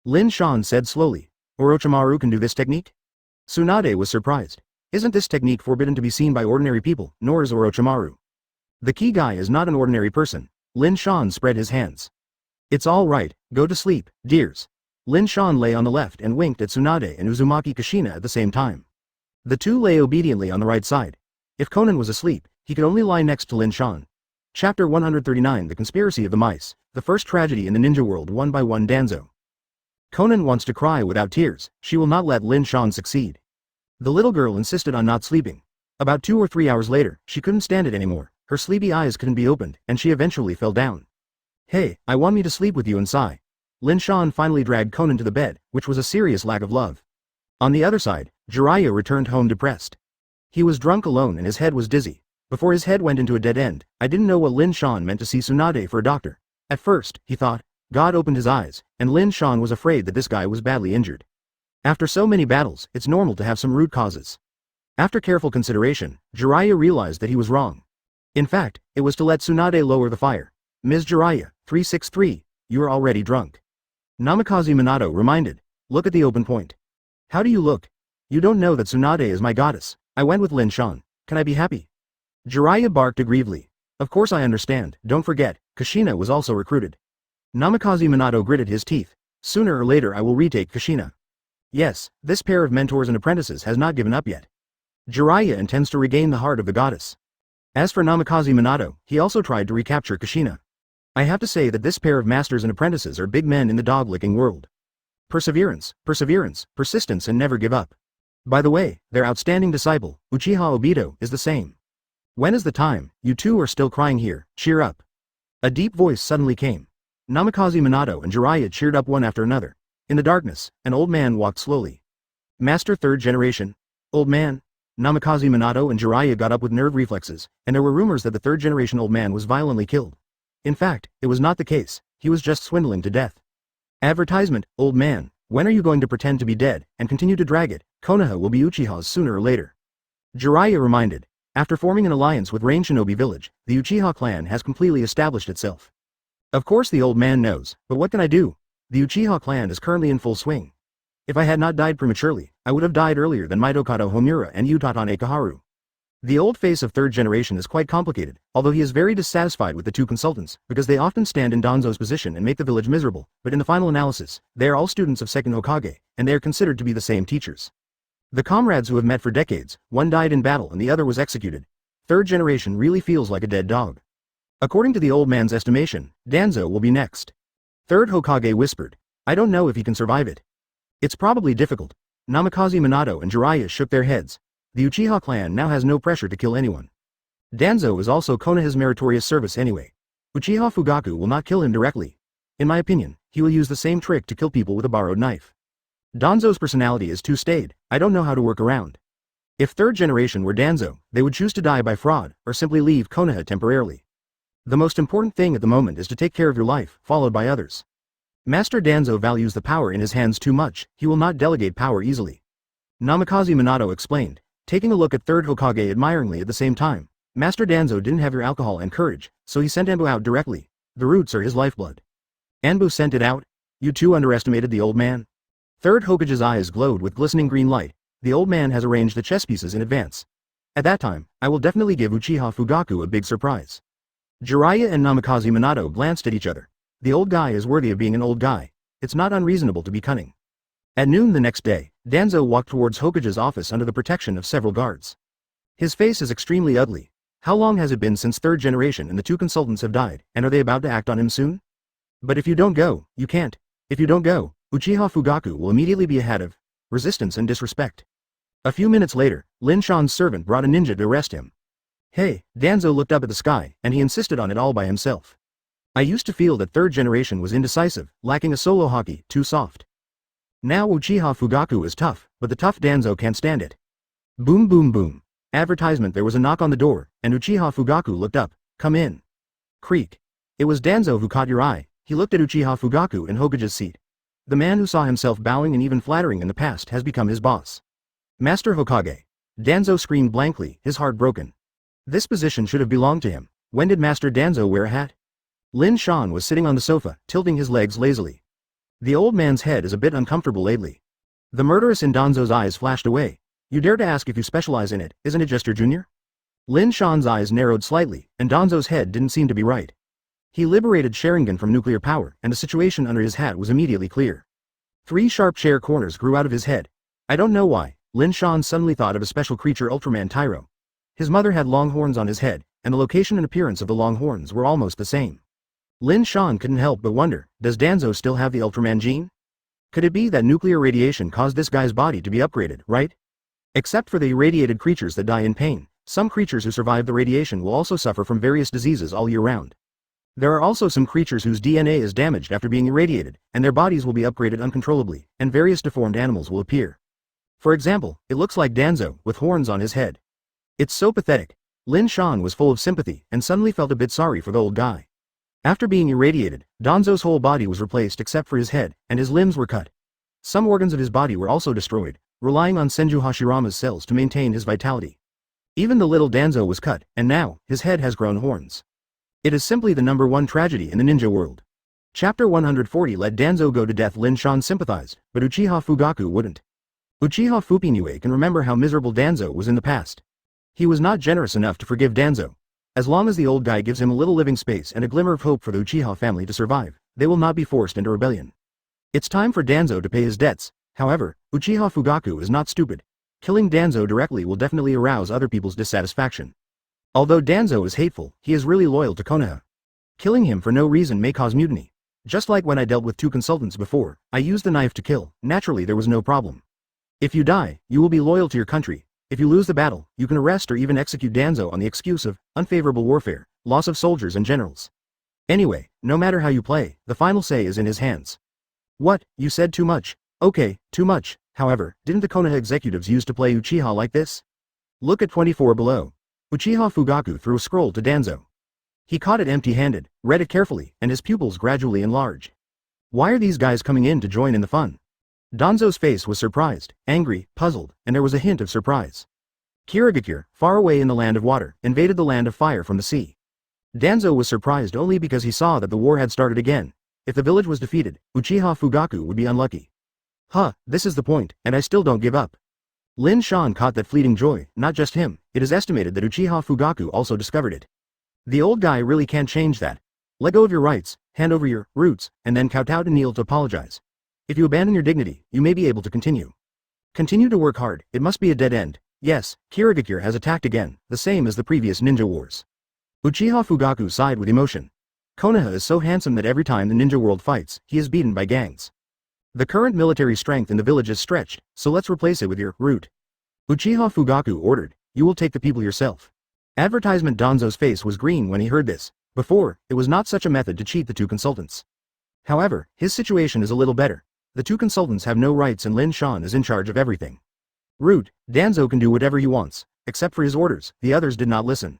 Lin Shan said slowly. Orochimaru can do this technique? Tsunade was surprised. Isn't this technique forbidden to be seen by ordinary people, nor is Orochimaru. The key guy is not an ordinary person, Lin Shan spread his hands. It's all right, go to sleep, dears. Lin Shan lay on the left and winked at Tsunade and Uzumaki Kushina at the same time. The two lay obediently on the right side. If Conan was asleep, he could only lie next to Lin Shan. Chapter 139 The Conspiracy of the Mice, the first tragedy in the ninja world one by one Danzo. Conan wants to cry without tears, she will not let Lin Shan succeed. The little girl insisted on not sleeping. About 2 or 3 hours later, she couldn't stand it anymore, her sleepy eyes couldn't be opened, and she eventually fell down. Hey, I want me to sleep with you and sigh. Lin Shan finally dragged Conan to the bed, which was a serious lack of love. On the other side, Jiraiya returned home depressed. He was drunk alone and his head was dizzy. Before his head went into a dead end, I didn't know what Lin Shan meant to see Tsunade for a doctor. At first, he thought, God opened his eyes, and Lin Shan was afraid that this guy was badly injured. After so many battles, it's normal to have some root causes. After careful consideration, Jiraiya realized that he was wrong. In fact, it was to let Tsunade lower the fire. Ms. Jiraiya, 363, you are already drunk. Namikaze Minato reminded, look at the open point. How do you look? You don't know that Tsunade is my goddess. I went with Lin Shan. Can I be happy? Jiraiya barked aggrievedly. Of course I understand, don't forget, Kushina was also recruited. Namikaze Minato gritted his teeth. Sooner or later I will retake Kushina. Yes, this pair of mentors and apprentices has not given up yet. Jiraiya intends to regain the heart of the goddess. As for Namikaze Minato, he also tried to recapture Kushina. I have to say that this pair of masters and apprentices are big men in the dog-licking world. Perseverance, perseverance, persistence and never give up. By the way, their outstanding disciple, Uchiha Obito, is the same. When is the time? You two are still crying here, cheer up. A deep voice suddenly came. Namikaze Minato and Jiraiya cheered up one after another. In the darkness, an old man walked slowly. Master Third Generation? Old man? Namikaze Minato and Jiraiya got up with nerve reflexes, and there were rumors that the third generation old man was violently killed. In fact, it was not the case, he was just swindling to death. Advertisement, old man, when are you going to pretend to be dead, and continue to drag it? Konoha will be Uchiha's sooner or later. Jiraiya reminded, after forming an alliance with Rain Shinobi Village, the Uchiha clan has completely established itself. Of course the old man knows, but what can I do? The Uchiha clan is currently in full swing. If I had not died prematurely, I would have died earlier than Mitokado Homura and Utatane Kaharu. The old face of third generation is quite complicated, although he is very dissatisfied with the two consultants, because they often stand in Danzo's position and make the village miserable, but in the final analysis, they are all students of second Hokage, and they are considered to be the same teachers. The comrades who have met for decades, one died in battle and the other was executed. Third generation really feels like a dead dog. According to the old man's estimation, Danzo will be next. Third Hokage whispered, I don't know if he can survive it. It's probably difficult. Namikaze Minato and Jiraiya shook their heads. The Uchiha clan now has no pressure to kill anyone. Danzo is also Konoha's meritorious service anyway. Uchiha Fugaku will not kill him directly. In my opinion, he will use the same trick to kill people with a borrowed knife. Danzo's personality is too staid, I don't know how to work around. If third generation were Danzo, they would choose to die by fraud, or simply leave Konoha temporarily. The most important thing at the moment is to take care of your life, followed by others. Master Danzo values the power in his hands too much, he will not delegate power easily. Namikaze Minato explained, taking a look at third Hokage admiringly at the same time. Master Danzo didn't have your alcohol and courage, so he sent Anbu out directly. The roots are his lifeblood. Anbu sent it out? You too underestimated the old man? Third Hokage's eyes glowed with glistening green light. The old man has arranged the chess pieces in advance. At that time, I will definitely give Uchiha Fugaku a big surprise. Jiraiya and Namikaze Minato glanced at each other. The old guy is worthy of being an old guy. It's not unreasonable to be cunning. At noon the next day, Danzo walked towards Hokage's office under the protection of several guards. His face is extremely ugly. How long has it been since third generation and the two consultants have died, and are they about to act on him soon? But if you don't go, you can't. If you don't go, Uchiha Fugaku will immediately be ahead of resistance and disrespect. A few minutes later, Lin Shan's servant brought a ninja to arrest him. Hey, Danzo looked up at the sky, and he insisted on it all by himself. I used to feel that third generation was indecisive, lacking a solo haki, too soft. Now Uchiha Fugaku is tough, but the tough Danzo can't stand it. Boom boom boom. Advertisement. There was a knock on the door, and Uchiha Fugaku looked up. Come in. Creak. It was Danzo who caught your eye. He looked at Uchiha Fugaku in Hokage's seat. The man who saw himself bowing and even flattering in the past has become his boss. Master Hokage. Danzo screamed blankly, his heart broken. This position should have belonged to him. When did Master Danzo wear a hat? Lin Shan was sitting on the sofa, tilting his legs lazily. The old man's head is a bit uncomfortable lately. The murderess in Danzo's eyes flashed away. You dare to ask if you specialize in it, isn't it just your junior? Lin Shan's eyes narrowed slightly, and Danzo's head didn't seem to be right. He liberated Sharingan from nuclear power, and the situation under his hat was immediately clear. 3 sharp chair corners grew out of his head. I don't know why, Lin Shan suddenly thought of a special creature Ultraman Tyro. His mother had long horns on his head, and the location and appearance of the long horns were almost the same. Lin Shan couldn't help but wonder, does Danzo still have the Ultraman gene? Could it be that nuclear radiation caused this guy's body to be upgraded, right? Except for the irradiated creatures that die in pain, some creatures who survive the radiation will also suffer from various diseases all year round. There are also some creatures whose DNA is damaged after being irradiated, and their bodies will be upgraded uncontrollably, and various deformed animals will appear. For example, it looks like Danzo, with horns on his head. It's so pathetic. Lin Shan was full of sympathy, and suddenly felt a bit sorry for the old guy. After being irradiated, Danzo's whole body was replaced except for his head, and his limbs were cut. Some organs of his body were also destroyed, relying on Senju Hashirama's cells to maintain his vitality. Even the little Danzo was cut, and now, his head has grown horns. It is simply the #1 tragedy in the ninja world. Chapter 140 let Danzo go to death. Lin Shan sympathized, but Uchiha Fugaku wouldn't. Uchiha Fupinue can remember how miserable Danzo was in the past. He was not generous enough to forgive Danzo. As long as the old guy gives him a little living space and a glimmer of hope for the Uchiha family to survive, they will not be forced into rebellion. It's time for Danzo to pay his debts. However, Uchiha Fugaku is not stupid. Killing Danzo directly will definitely arouse other people's dissatisfaction. Although Danzo is hateful, he is really loyal to Konoha. Killing him for no reason may cause mutiny. Just like when I dealt with 2 consultants before, I used the knife to kill, naturally there was no problem. If you die, you will be loyal to your country. If you lose the battle, you can arrest or even execute Danzo on the excuse of unfavorable warfare, loss of soldiers and generals. Anyway, no matter how you play, the final say is in his hands. What, you said too much? Okay, too much. However, didn't the Konoha executives used to play Uchiha like this? Look at 24 below. Uchiha Fugaku threw a scroll to Danzo. He caught it empty-handed, read it carefully, and his pupils gradually enlarged. Why are these guys coming in to join in the fun? Danzo's face was surprised, angry, puzzled, and there was a hint of surprise. Kirigakure, far away in the land of water, invaded the land of fire from the sea. Danzo was surprised only because he saw that the war had started again. If the village was defeated, Uchiha Fugaku would be unlucky. Huh, this is the point, and I still don't give up. Lin Shan caught that fleeting joy, not just him, it is estimated that Uchiha Fugaku also discovered it. The old guy really can't change that. Let go of your rights, hand over your roots, and then kowtow to kneel to apologize. If you abandon your dignity, you may be able to continue. Continue to work hard, it must be a dead end. Yes, Kirigakure has attacked again, the same as the previous ninja wars. Uchiha Fugaku sighed with emotion. Konoha is so handsome that every time the ninja world fights, he is beaten by gangs. The current military strength in the village is stretched, so let's replace it with your root. Uchiha Fugaku ordered, you will take the people yourself. Advertisement Danzo's face was green when he heard this. Before, it was not such a method to cheat the 2 consultants. However, his situation is a little better. The 2 consultants have no rights and Lin Shan is in charge of everything. Root, Danzo can do whatever he wants, except for his orders, the others did not listen.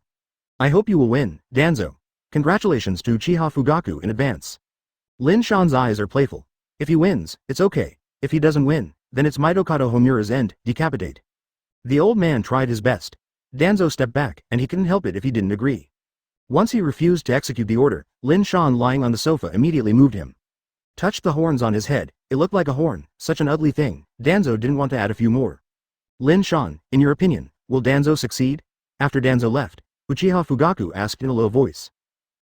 I hope you will win, Danzo. Congratulations to Uchiha Fugaku in advance. Lin Shan's eyes are playful. If he wins, it's okay. If he doesn't win, then it's Midokado Homura's end, decapitate. The old man tried his best. Danzo stepped back, and he couldn't help it if he didn't agree. Once he refused to execute the order, Lin Shan lying on the sofa immediately moved him. Touched the horns on his head, it looked like a horn, such an ugly thing, Danzo didn't want to add a few more. Lin Shan, in your opinion, will Danzo succeed? After Danzo left, Uchiha Fugaku asked in a low voice.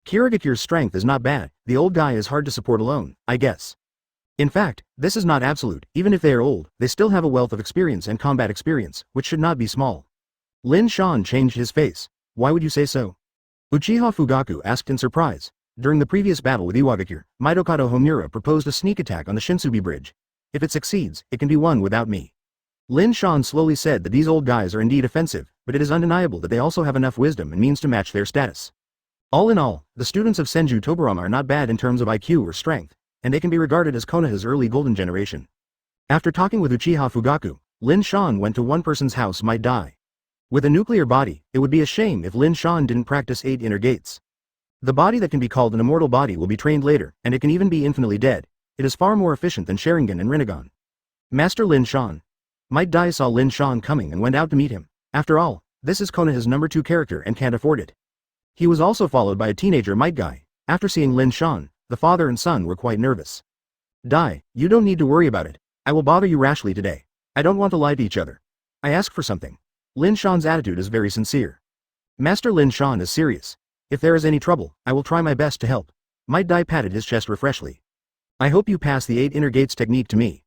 Kirigakure's strength is not bad, the old guy is hard to support alone, I guess. In fact, this is not absolute, even if they are old, they still have a wealth of experience and combat experience, which should not be small. Lin Shan changed his face. Why would you say so? Uchiha Fugaku asked in surprise. During the previous battle with Iwagakure, Midokado Homura proposed a sneak attack on the Shinsubi bridge. If it succeeds, it can be won without me. Lin Shan slowly said that these old guys are indeed offensive, but it is undeniable that they also have enough wisdom and means to match their status. All in all, the students of Senju Tobarama are not bad in terms of IQ or strength, and they can be regarded as Konoha's early golden generation. After talking with Uchiha Fugaku, Lin Shan went to one person's house might die. With a nuclear body, it would be a shame if Lin Shan didn't practice 8 inner gates. The body that can be called an immortal body will be trained later, and it can even be infinitely dead. It is far more efficient than Sharingan and Rinnegan. Master Lin Shan. Might Dai saw Lin Shan coming and went out to meet him. After all, this is Konoha's #2 character and can't afford it. He was also followed by a teenager Might Guy. After seeing Lin Shan, the father and son were quite nervous. Dai, you don't need to worry about it. I will bother you rashly today. I don't want to lie to each other. I ask for something. Lin Shan's attitude is very sincere. Master Lin Shan is serious. If there is any trouble, I will try my best to help. Might Dai patted his chest refreshingly. I hope you pass the 8 inner gates technique to me.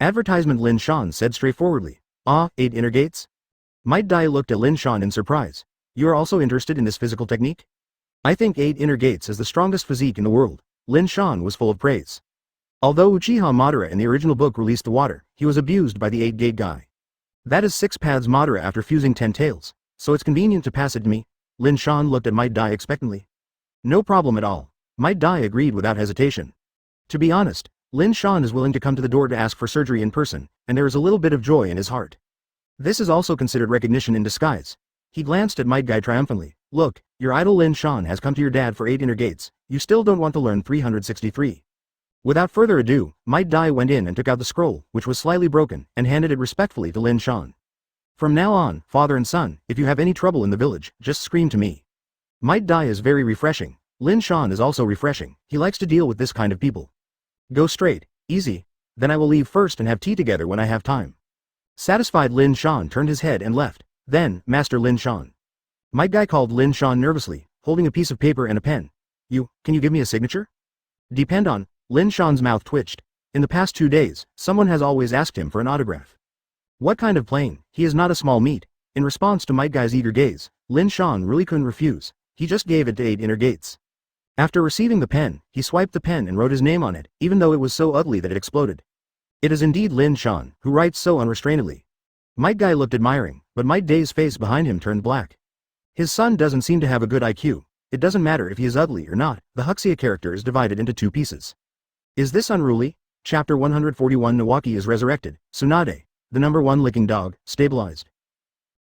Advertisement Lin Shan said straightforwardly. Ah, 8 inner gates? Might Dai looked at Lin Shan in surprise. You are also interested in this physical technique? I think 8 inner gates is the strongest physique in the world. Lin Shan was full of praise. Although Uchiha Madara in the original book released the water, he was abused by the 8-gate guy. That is 6 paths Madara after fusing 10 tails, so it's convenient to pass it to me. Lin Shan looked at Might Dai expectantly. No problem at all. Might Dai agreed without hesitation. To be honest, Lin Shan is willing to come to the door to ask for surgery in person, and there is a little bit of joy in his heart. This is also considered recognition in disguise. He glanced at Might Dai triumphantly. Look, your idol Lin Shan has come to your dad for 8 inner gates, you still don't want to learn 363. Without further ado, Might Dai went in and took out the scroll, which was slightly broken, and handed it respectfully to Lin Shan. From now on, father and son, if you have any trouble in the village, just scream to me. Might Dai is very refreshing. Lin Shan is also refreshing. He likes to deal with this kind of people. Go straight, easy. Then I will leave first and have tea together when I have time. Satisfied, Lin Shan turned his head and left. Then, Master Lin Shan. Might Dai called Lin Shan nervously, holding a piece of paper and a pen. Can you give me a signature? Depend on. Lin Shan's mouth twitched. In the past 2 days, someone has always asked him for an autograph. What kind of plane? He is not a small meat. In response to Might Dai's eager gaze, Lin Shan really couldn't refuse. He just gave it to 8 inner gates. After receiving the pen, he swiped the pen and wrote his name on it, even though it was so ugly that it exploded. It is indeed Lin Shan, who writes so unrestrainedly. Might Dai looked admiring, but Might Dai's face behind him turned black. His son doesn't seem to have a good IQ. It doesn't matter if he is ugly or not, the Huxia character is divided into 2 pieces. Is this unruly? Chapter 141 Nawaki is resurrected. Tsunade, the #1 licking dog, stabilized.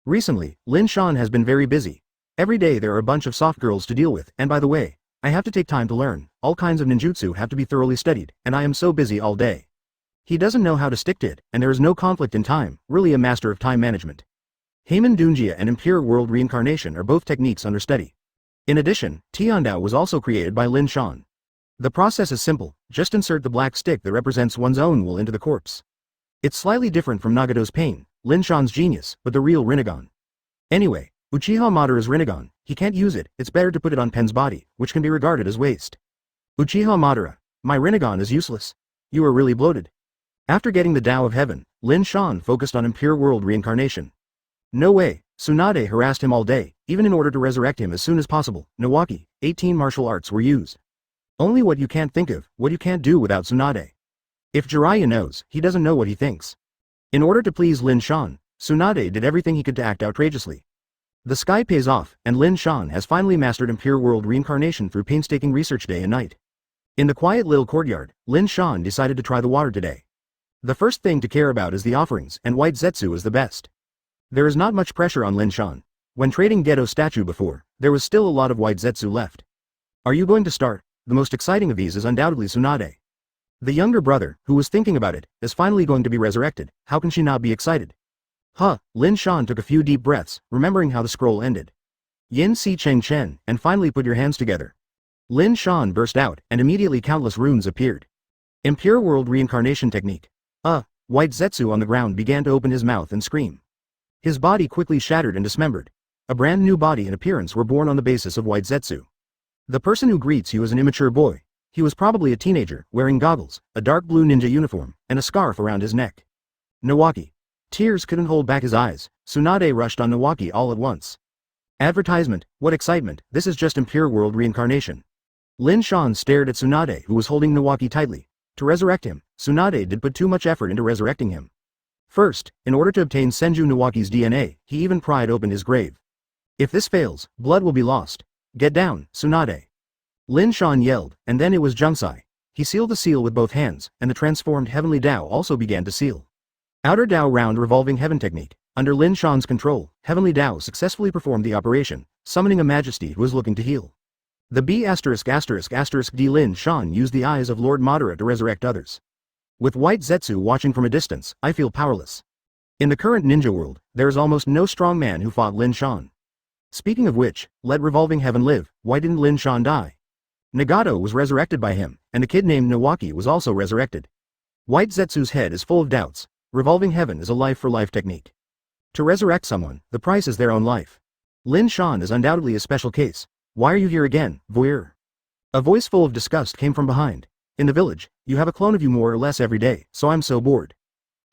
Recently, Lin Shan has been very busy. Every day there are a bunch of soft girls to deal with, and by the way, I have to take time to learn. All kinds of ninjutsu have to be thoroughly studied, and I am so busy all day. He doesn't know how to stick to it, and there is no conflict in time, really a master of time management. Heimin Dunjia and Impure World Reincarnation are both techniques under study. In addition, Tiandao was also created by Lin Shan. The process is simple, just insert the black stick that represents one's own will into the corpse. It's slightly different from Nagato's pain, Lin Shan's genius, but the real Rinnegan. Anyway, Uchiha Madara's Rinnegan, he can't use it, it's better to put it on Pen's body, which can be regarded as waste. Uchiha Madara, my Rinnegan is useless. You are really bloated. After getting the Tao of Heaven, Lin Shan focused on Impure World Reincarnation. No way, Tsunade harassed him all day, even in order to resurrect him as soon as possible. Nawaki, 18 martial arts were used. Only what you can't think of, what you can't do without Tsunade. If Jiraiya knows, he doesn't know what he thinks. In order to please Lin Shan, Tsunade did everything he could to act outrageously. The sky pays off, and Lin Shan has finally mastered Impure World Reincarnation through painstaking research day and night. In the quiet little courtyard, Lin Shan decided to try the water today. The first thing to care about is the offerings, and white Zetsu is the best. There is not much pressure on Lin Shan. When trading Gedo's statue before, there was still a lot of white Zetsu left. Are you going to start? The most exciting of these is undoubtedly Tsunade. The younger brother, who was thinking about it, is finally going to be resurrected. How can she not be excited? Lin Shan took a few deep breaths, remembering how the scroll ended. Yin Si Cheng Chen, and finally put your hands together. Lin Shan burst out, and immediately countless runes appeared. Impure World Reincarnation Technique. White Zetsu on the ground began to open his mouth and scream. His body quickly shattered and dismembered. A brand new body and appearance were born on the basis of white Zetsu. The person who greets you is an immature boy. He was probably a teenager, wearing goggles, a dark blue ninja uniform, and a scarf around his neck. Nawaki. Tears couldn't hold back his eyes. Tsunade rushed on Nawaki all at once. Advertisement, what excitement, this is just Impure World Reincarnation. Lin Shan stared at Tsunade, who was holding Nawaki tightly. To resurrect him, Tsunade did put too much effort into resurrecting him. First, in order to obtain Senju Nawaki's DNA, he even pried open his grave. If this fails, blood will be lost. Get down, Tsunade. Lin Shan yelled, and then it was Jungsai. He sealed the seal with both hands, and the transformed Heavenly Tao also began to seal. Outer Tao Round Revolving Heaven Technique. Under Lin Shan's control, Heavenly Tao successfully performed the operation, summoning a majesty who was looking to heal. The B******D Lin Shan used the eyes of Lord Madara to resurrect others. With white Zetsu watching from a distance, I feel powerless. In the current ninja world, there is almost no strong man who fought Lin Shan. Speaking of which, let Revolving Heaven live, why didn't Lin Shan die? Nagato was resurrected by him, and a kid named Nawaki was also resurrected. White Zetsu's head is full of doubts. Revolving Heaven is a life-for-life technique. To resurrect someone, the price is their own life. Lin Shan is undoubtedly a special case. Why are you here again, voyeur? A voice full of disgust came from behind. In the village, you have a clone of you more or less every day, so I'm so bored.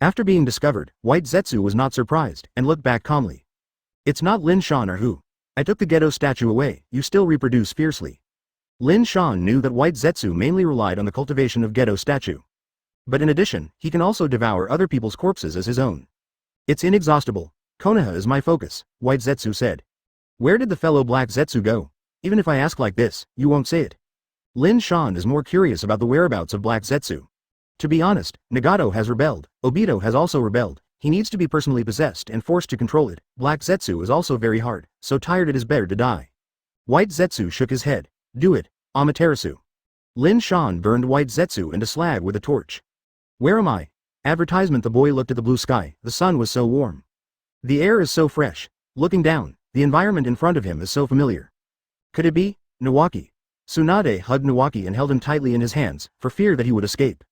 After being discovered, White Zetsu was not surprised, and looked back calmly. It's not Lin Shan or who? I took the Gedo statue away, you still reproduce fiercely. Lin Shan knew that White Zetsu mainly relied on the cultivation of Gedo statue. But in addition, he can also devour other people's corpses as his own. It's inexhaustible. Konaha is my focus, White Zetsu said. Where did the fellow Black Zetsu go? Even if I ask like this, you won't say it. Lin Shan is more curious about the whereabouts of Black Zetsu. To be honest, Nagato has rebelled, Obito has also rebelled, he needs to be personally possessed and forced to control it. Black Zetsu is also very hard, so tired it is better to die. White Zetsu shook his head. Do it, Amaterasu. Lin Shan burned White Zetsu into slag with a torch. Where am I? Advertisement. The boy looked at the blue sky, the sun was so warm. The air is so fresh. Looking down, the environment in front of him is so familiar. Could it be? Nawaki. Tsunade hugged Nawaki and held him tightly in his hands, for fear that he would escape.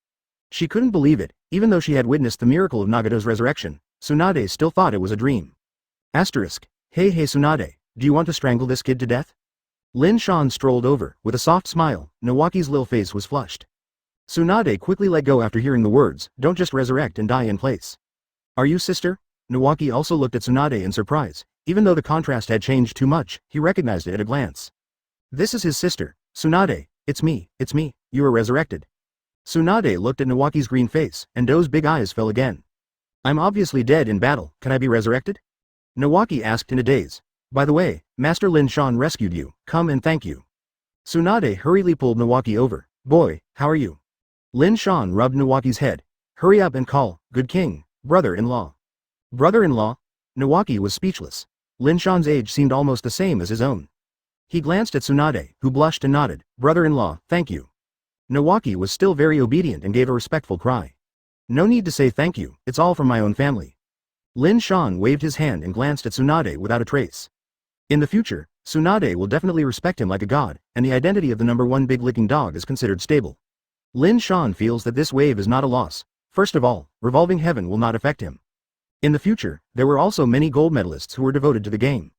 She couldn't believe it, even though she had witnessed the miracle of Nagato's resurrection, Tsunade still thought it was a dream. Asterisk. Hey Tsunade, do you want to strangle this kid to death? Lin Shan strolled over, with a soft smile. Nawaki's little face was flushed. Tsunade quickly let go after hearing the words, don't just resurrect and die in place. Are you sister? Nawaki also looked at Tsunade in surprise. Even though the contrast had changed too much, he recognized it at a glance. This is his sister, Tsunade. It's me, you were resurrected. Tsunade looked at Nawaki's green face, and those big eyes fell again. I'm obviously dead in battle, can I be resurrected? Nawaki asked in a daze. By the way, Master Lin Shan rescued you, come and thank you. Tsunade hurriedly pulled Nawaki over. Boy, how are you? Lin Shan rubbed Nawaki's head. Hurry up and call, good king, brother-in-law. Brother-in-law? Nawaki was speechless. Lin Shan's age seemed almost the same as his own. He glanced at Tsunade, who blushed and nodded. Brother-in-law, thank you. Nawaki was still very obedient and gave a respectful cry. No need to say thank you, it's all from my own family. Lin Shan waved his hand and glanced at Tsunade without a trace. In the future, Tsunade will definitely respect him like a god, and the identity of the #1 big licking dog is considered stable. Lin Shan feels that this wave is not a loss. First of all, revolving heaven will not affect him. In the future, there were also many gold medalists who were devoted to the game.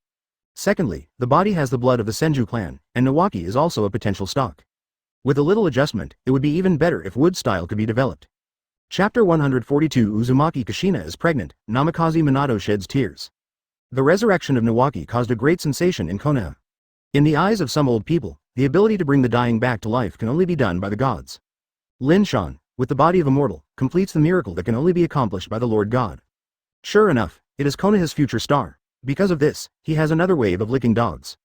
Secondly, the body has the blood of the Senju clan, and Nawaki is also a potential stock. With a little adjustment, it would be even better if wood style could be developed. Chapter 142 Uzumaki Kushina is pregnant, Namikaze Minato sheds tears. The resurrection of Nawaki caused a great sensation in Konoha. In the eyes of some old people, the ability to bring the dying back to life can only be done by the gods. Lin Shan, with the body of a mortal, completes the miracle that can only be accomplished by the Lord God. Sure enough, it is Konoha's future star. Because of this, he has another wave of licking dogs.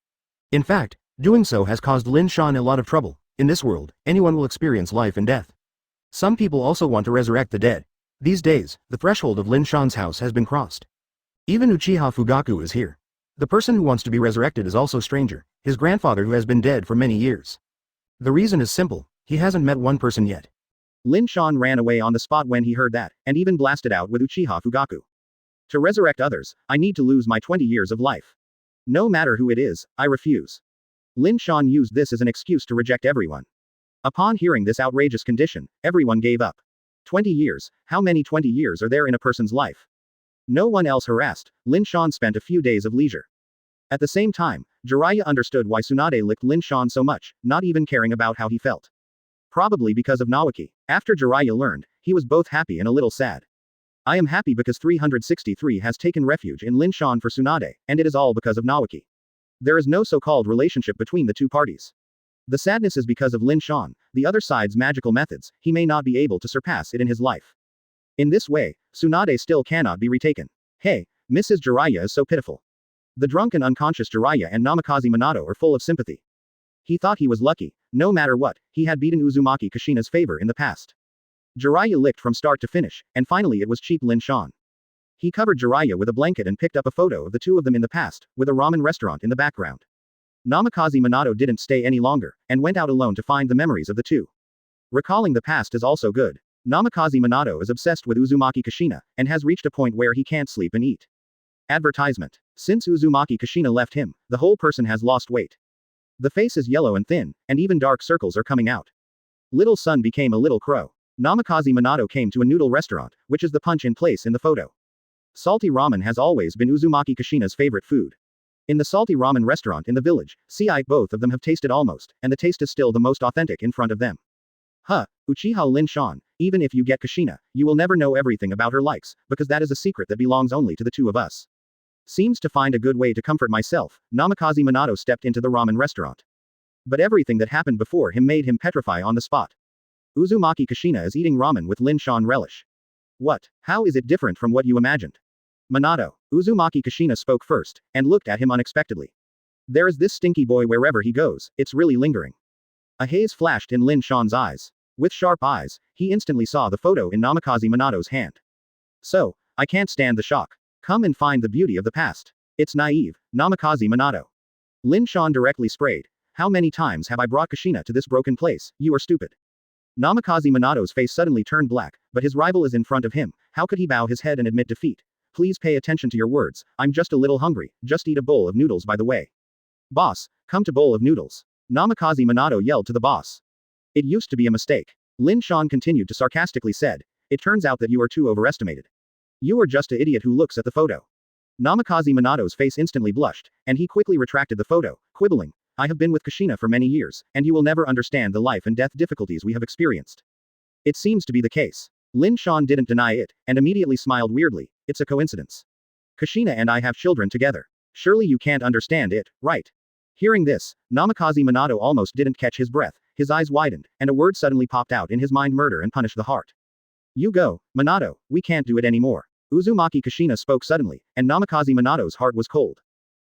In fact, doing so has caused Lin Shan a lot of trouble. In this world, anyone will experience life and death. Some people also want to resurrect the dead. These days, the threshold of Lin Shan's house has been crossed. Even Uchiha Fugaku is here. The person who wants to be resurrected is also stranger, his grandfather who has been dead for many years. The reason is simple, he hasn't met one person yet. Lin Shan ran away on the spot when he heard that, and even blasted out with Uchiha Fugaku. To resurrect others, I need to lose my 20 years of life. No matter who it is, I refuse. Lin Shan used this as an excuse to reject everyone. Upon hearing this outrageous condition, everyone gave up. 20 years, how many 20 years are there in a person's life? No one else harassed, Lin Shan spent a few days of leisure. At the same time, Jiraiya understood why Tsunade licked Lin Shan so much, not even caring about how he felt. Probably because of Nawaki. After Jiraiya learned, he was both happy and a little sad. I am happy because 363 has taken refuge in Lin Shan for Tsunade, and it is all because of Nawaki. There is no so-called relationship between the two parties. The sadness is because of Lin Shan, the other side's magical methods, he may not be able to surpass it in his life. In this way, Tsunade still cannot be retaken. Hey, Mrs. Jiraiya is so pitiful. The drunk and unconscious Jiraiya and Namikaze Minato are full of sympathy. He thought he was lucky, no matter what, he had beaten Uzumaki Kushina's favor in the past. Jiraiya licked from start to finish, and finally it was cheap Lin Shan. He covered Jiraiya with a blanket and picked up a photo of the two of them in the past, with a ramen restaurant in the background. Namikaze Minato didn't stay any longer, and went out alone to find the memories of the two. Recalling the past is also good. Namikaze Minato is obsessed with Uzumaki Kushina, and has reached a point where he can't sleep and eat. Advertisement. Since Uzumaki Kushina left him, the whole person has lost weight. The face is yellow and thin, and even dark circles are coming out. Little son became a little crow. Namikaze Minato came to a noodle restaurant, which is the punch in place in the photo. Salty ramen has always been Uzumaki Kushina's favorite food. In the salty ramen restaurant in the village, both of them have tasted almost, and the taste is still the most authentic in front of them. Uchiha Lin Shan, even if you get Kushina, you will never know everything about her likes, because that is a secret that belongs only to the two of us. Seems to find a good way to comfort myself, Namikaze Minato stepped into the ramen restaurant. But everything that happened before him made him petrify on the spot. Uzumaki Kushina is eating ramen with Lin Shan relish. What? How is it different from what you imagined? Minato, Uzumaki Kushina spoke first, and looked at him unexpectedly. There is this stinky boy wherever he goes, it's really lingering. A haze flashed in Lin Shan's eyes. With sharp eyes, he instantly saw the photo in Namikaze Minato's hand. So, I can't stand the shock. Come and find the beauty of the past. It's naive, Namikaze Minato. Lin Shan directly sprayed. How many times have I brought Kushina to this broken place? You are stupid. Namikaze Minato's face suddenly turned black, but his rival is in front of him. How could he bow his head and admit defeat? Please pay attention to your words. I'm just a little hungry. Just eat a bowl of noodles by the way. Boss, come to bowl of noodles. Namikaze Minato yelled to the boss. It used to be a mistake. Lin Shan continued to sarcastically said. It turns out that you are too overestimated. You are just an idiot who looks at the photo. Namikaze Minato's face instantly blushed, and he quickly retracted the photo, quibbling. I have been with Kushina for many years, and you will never understand the life and death difficulties we have experienced. It seems to be the case. Lin Shan didn't deny it, and immediately smiled weirdly. It's a coincidence. Kushina and I have children together. Surely you can't understand it, right? Hearing this, Namikaze Minato almost didn't catch his breath, his eyes widened, and a word suddenly popped out in his mind: murder and punish the heart. You go, Minato, we can't do it anymore. Uzumaki Kushina spoke suddenly, and Namikaze Minato's heart was cold.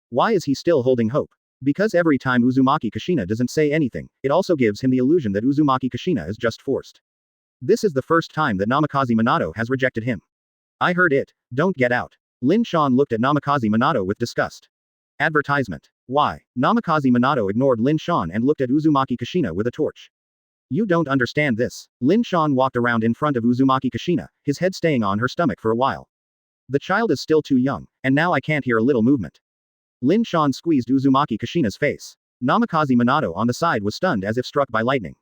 Why is he still holding hope? Because every time Uzumaki Kushina doesn't say anything, it also gives him the illusion that Uzumaki Kushina is just forced. This is the first time that Namikaze Minato has rejected him. I heard it, don't get out. Lin Shan looked at Namikaze Minato with disgust. Advertisement. Why? Namikaze Minato ignored Lin Shan and looked at Uzumaki Kushina with a torch. You don't understand this. Lin Shan walked around in front of Uzumaki Kushina, his head staying on her stomach for a while. The child is still too young, and now I can't hear a little movement. Lin Shan squeezed Uzumaki Kushina's face. Namikaze Minato on the side was stunned as if struck by lightning.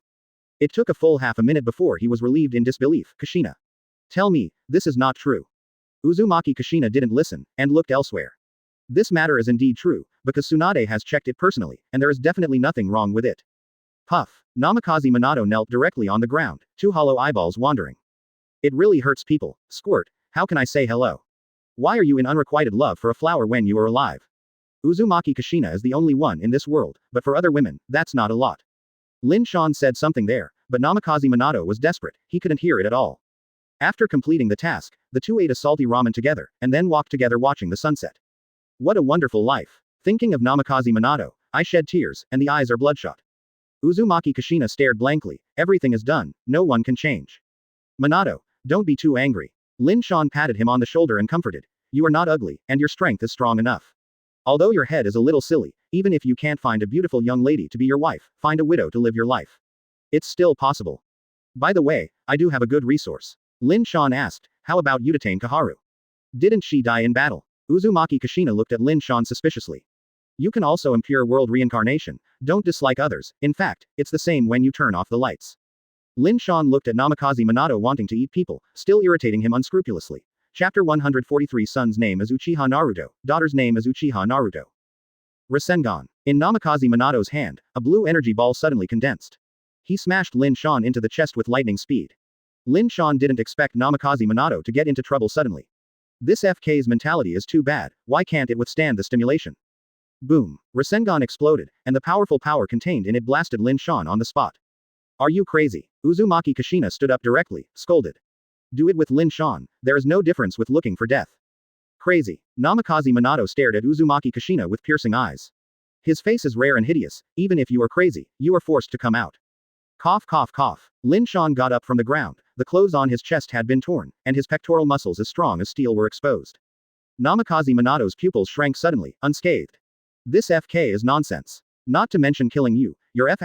It took a full half a minute before he was relieved in disbelief. Kushina. Tell me, this is not true. Uzumaki Kushina didn't listen, and looked elsewhere. This matter is indeed true, because Tsunade has checked it personally, and there is definitely nothing wrong with it. Puff. Namikaze Minato knelt directly on the ground, two hollow eyeballs wandering. It really hurts people. Squirt, how can I say hello? Why are you in unrequited love for a flower when you are alive? Uzumaki Kushina is the only one in this world, but for other women, that's not a lot. Lin Shan said something there, but Namikaze Minato was desperate, he couldn't hear it at all. After completing the task, the two ate a salty ramen together, and then walked together watching the sunset. What a wonderful life. Thinking of Namikaze Minato, I shed tears, and the eyes are bloodshot. Uzumaki Kushina stared blankly. Everything is done, no one can change. Minato, don't be too angry. Lin Shan patted him on the shoulder and comforted. You are not ugly, and your strength is strong enough. Although your head is a little silly, even if you can't find a beautiful young lady to be your wife, find a widow to live your life. It's still possible. By the way, I do have a good resource. Lin Shan asked, how about Utatane Kaharu? Didn't she die in battle? Uzumaki Kushina looked at Lin Shan suspiciously. You can also impure world reincarnation, don't dislike others, in fact, it's the same when you turn off the lights. Lin Shan looked at Namikaze Minato wanting to eat people, still irritating him unscrupulously. Chapter 143. Son's name is Uchiha Naruto, daughter's name is Uchiha Naruto. Rasengan. In Namikaze Minato's hand, a blue energy ball suddenly condensed. He smashed Lin Shan into the chest with lightning speed. Lin Shan didn't expect Namikaze Minato to get into trouble suddenly. This FK's mentality is too bad, why can't it withstand the stimulation? Boom. Rasengan exploded, and the powerful power contained in it blasted Lin Shan on the spot. Are you crazy? Uzumaki Kushina stood up directly, scolded. Do it with Lin Shan, there is no difference with looking for death. Crazy. Namikaze Minato stared at Uzumaki Kushina with piercing eyes. His face is rare and hideous, even if you are crazy, you are forced to come out. Cough cough cough. Lin Shan got up from the ground, the clothes on his chest had been torn, and his pectoral muscles as strong as steel were exposed. Namikaze Minato's pupils shrank suddenly, unscathed. This FK is nonsense. Not to mention killing you, your F***********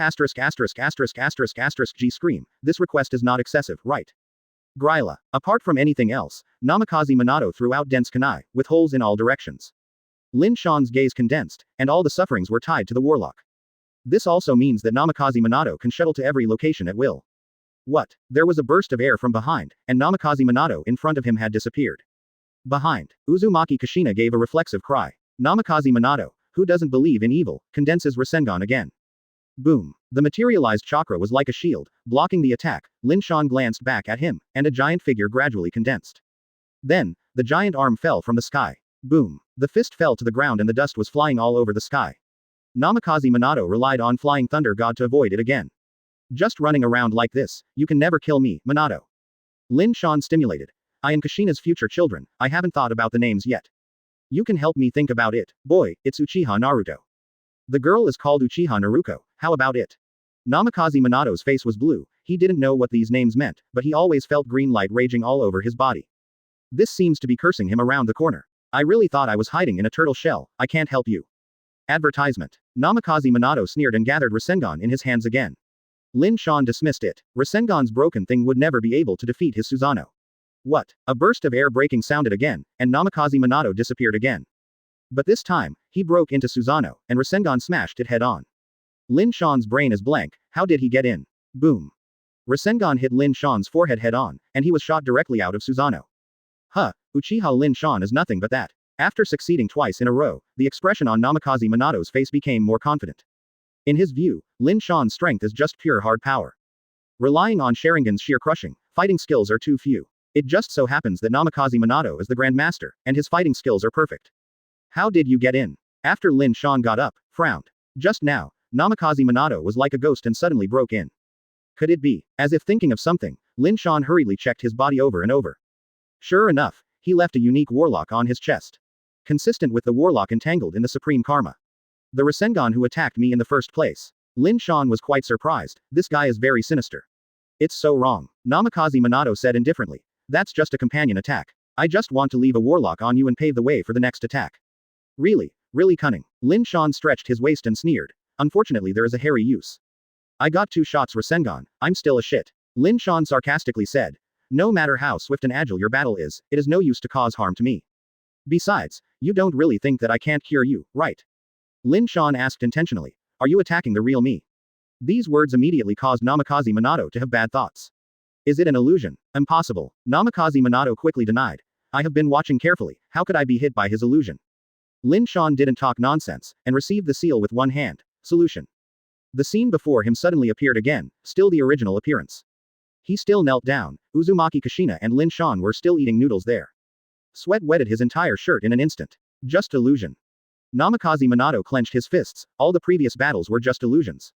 G scream, this request is not excessive, right? Gryla. Apart from anything else, Namikaze Minato threw out dense kunai, with holes in all directions. Lin Shan's gaze condensed, and all the sufferings were tied to the warlock. This also means that Namikaze Minato can shuttle to every location at will. What? There was a burst of air from behind, and Namikaze Minato in front of him had disappeared. Behind. Uzumaki Kushina gave a reflexive cry. Namikaze Minato, who doesn't believe in evil, condenses Rasengan again. Boom. The materialized chakra was like a shield, blocking the attack. Lin Shan glanced back at him, and a giant figure gradually condensed. Then, the giant arm fell from the sky. Boom. The fist fell to the ground and the dust was flying all over the sky. Namikaze Minato relied on Flying Thunder God to avoid it again. Just running around like this, you can never kill me, Minato. Lin Shan stimulated. I am Kushina's future children, I haven't thought about the names yet. You can help me think about it, boy, it's Uchiha Naruto. The girl is called Uchiha Naruko, how about it? Namikaze Minato's face was blue, he didn't know what these names meant, but he always felt green light raging all over his body. This seems to be cursing him around the corner. I really thought I was hiding in a turtle shell, I can't help you. Advertisement. Namikaze Minato sneered and gathered Rasengan in his hands again. Lin Shan dismissed it. Rasengan's broken thing would never be able to defeat his Susanoo. What? A burst of air breaking sounded again, and Namikaze Minato disappeared again. But this time, he broke into Susanoo, and Rasengan smashed it head on. Lin Shan's brain is blank, how did he get in? Boom. Rasengan hit Lin Shan's forehead head on, and he was shot directly out of Susanoo. Huh, Uchiha Lin Shan is nothing but that. After succeeding twice in a row, the expression on Namikaze Minato's face became more confident. In his view, Lin Shan's strength is just pure hard power. Relying on Sharingan's sheer crushing, fighting skills are too few. It just so happens that Namikaze Minato is the Grandmaster, and his fighting skills are perfect. How did you get in? After Lin Shan got up, frowned. Just now, Namikaze Minato was like a ghost and suddenly broke in. Could it be? As if thinking of something, Lin Shan hurriedly checked his body over and over. Sure enough, he left a unique warlock on his chest. Consistent with the warlock entangled in the supreme karma. The Rasengan who attacked me in the first place. Lin Shan was quite surprised, this guy is very sinister. It's so wrong. Namikaze Minato said indifferently. That's just a companion attack. I just want to leave a warlock on you and pave the way for the next attack. Really cunning. Lin Shan stretched his waist and sneered. Unfortunately there is a hairy use. I got 2 shots Rasengan, I'm still a shit. Lin Shan sarcastically said. No matter how swift and agile your battle is, it is no use to cause harm to me. Besides, you don't really think that I can't cure you, right? Lin Shan asked intentionally. Are you attacking the real me? These words immediately caused Namikaze Minato to have bad thoughts. Is it an illusion? Impossible. Namikaze Minato quickly denied. I have been watching carefully, how could I be hit by his illusion? Lin Shan didn't talk nonsense, and received the seal with one hand. Solution. The scene before him suddenly appeared again, still the original appearance. He still knelt down, Uzumaki Kushina and Lin Shan were still eating noodles there. Sweat wetted his entire shirt in an instant. Just illusion. Namikaze Minato clenched his fists, all the previous battles were just illusions.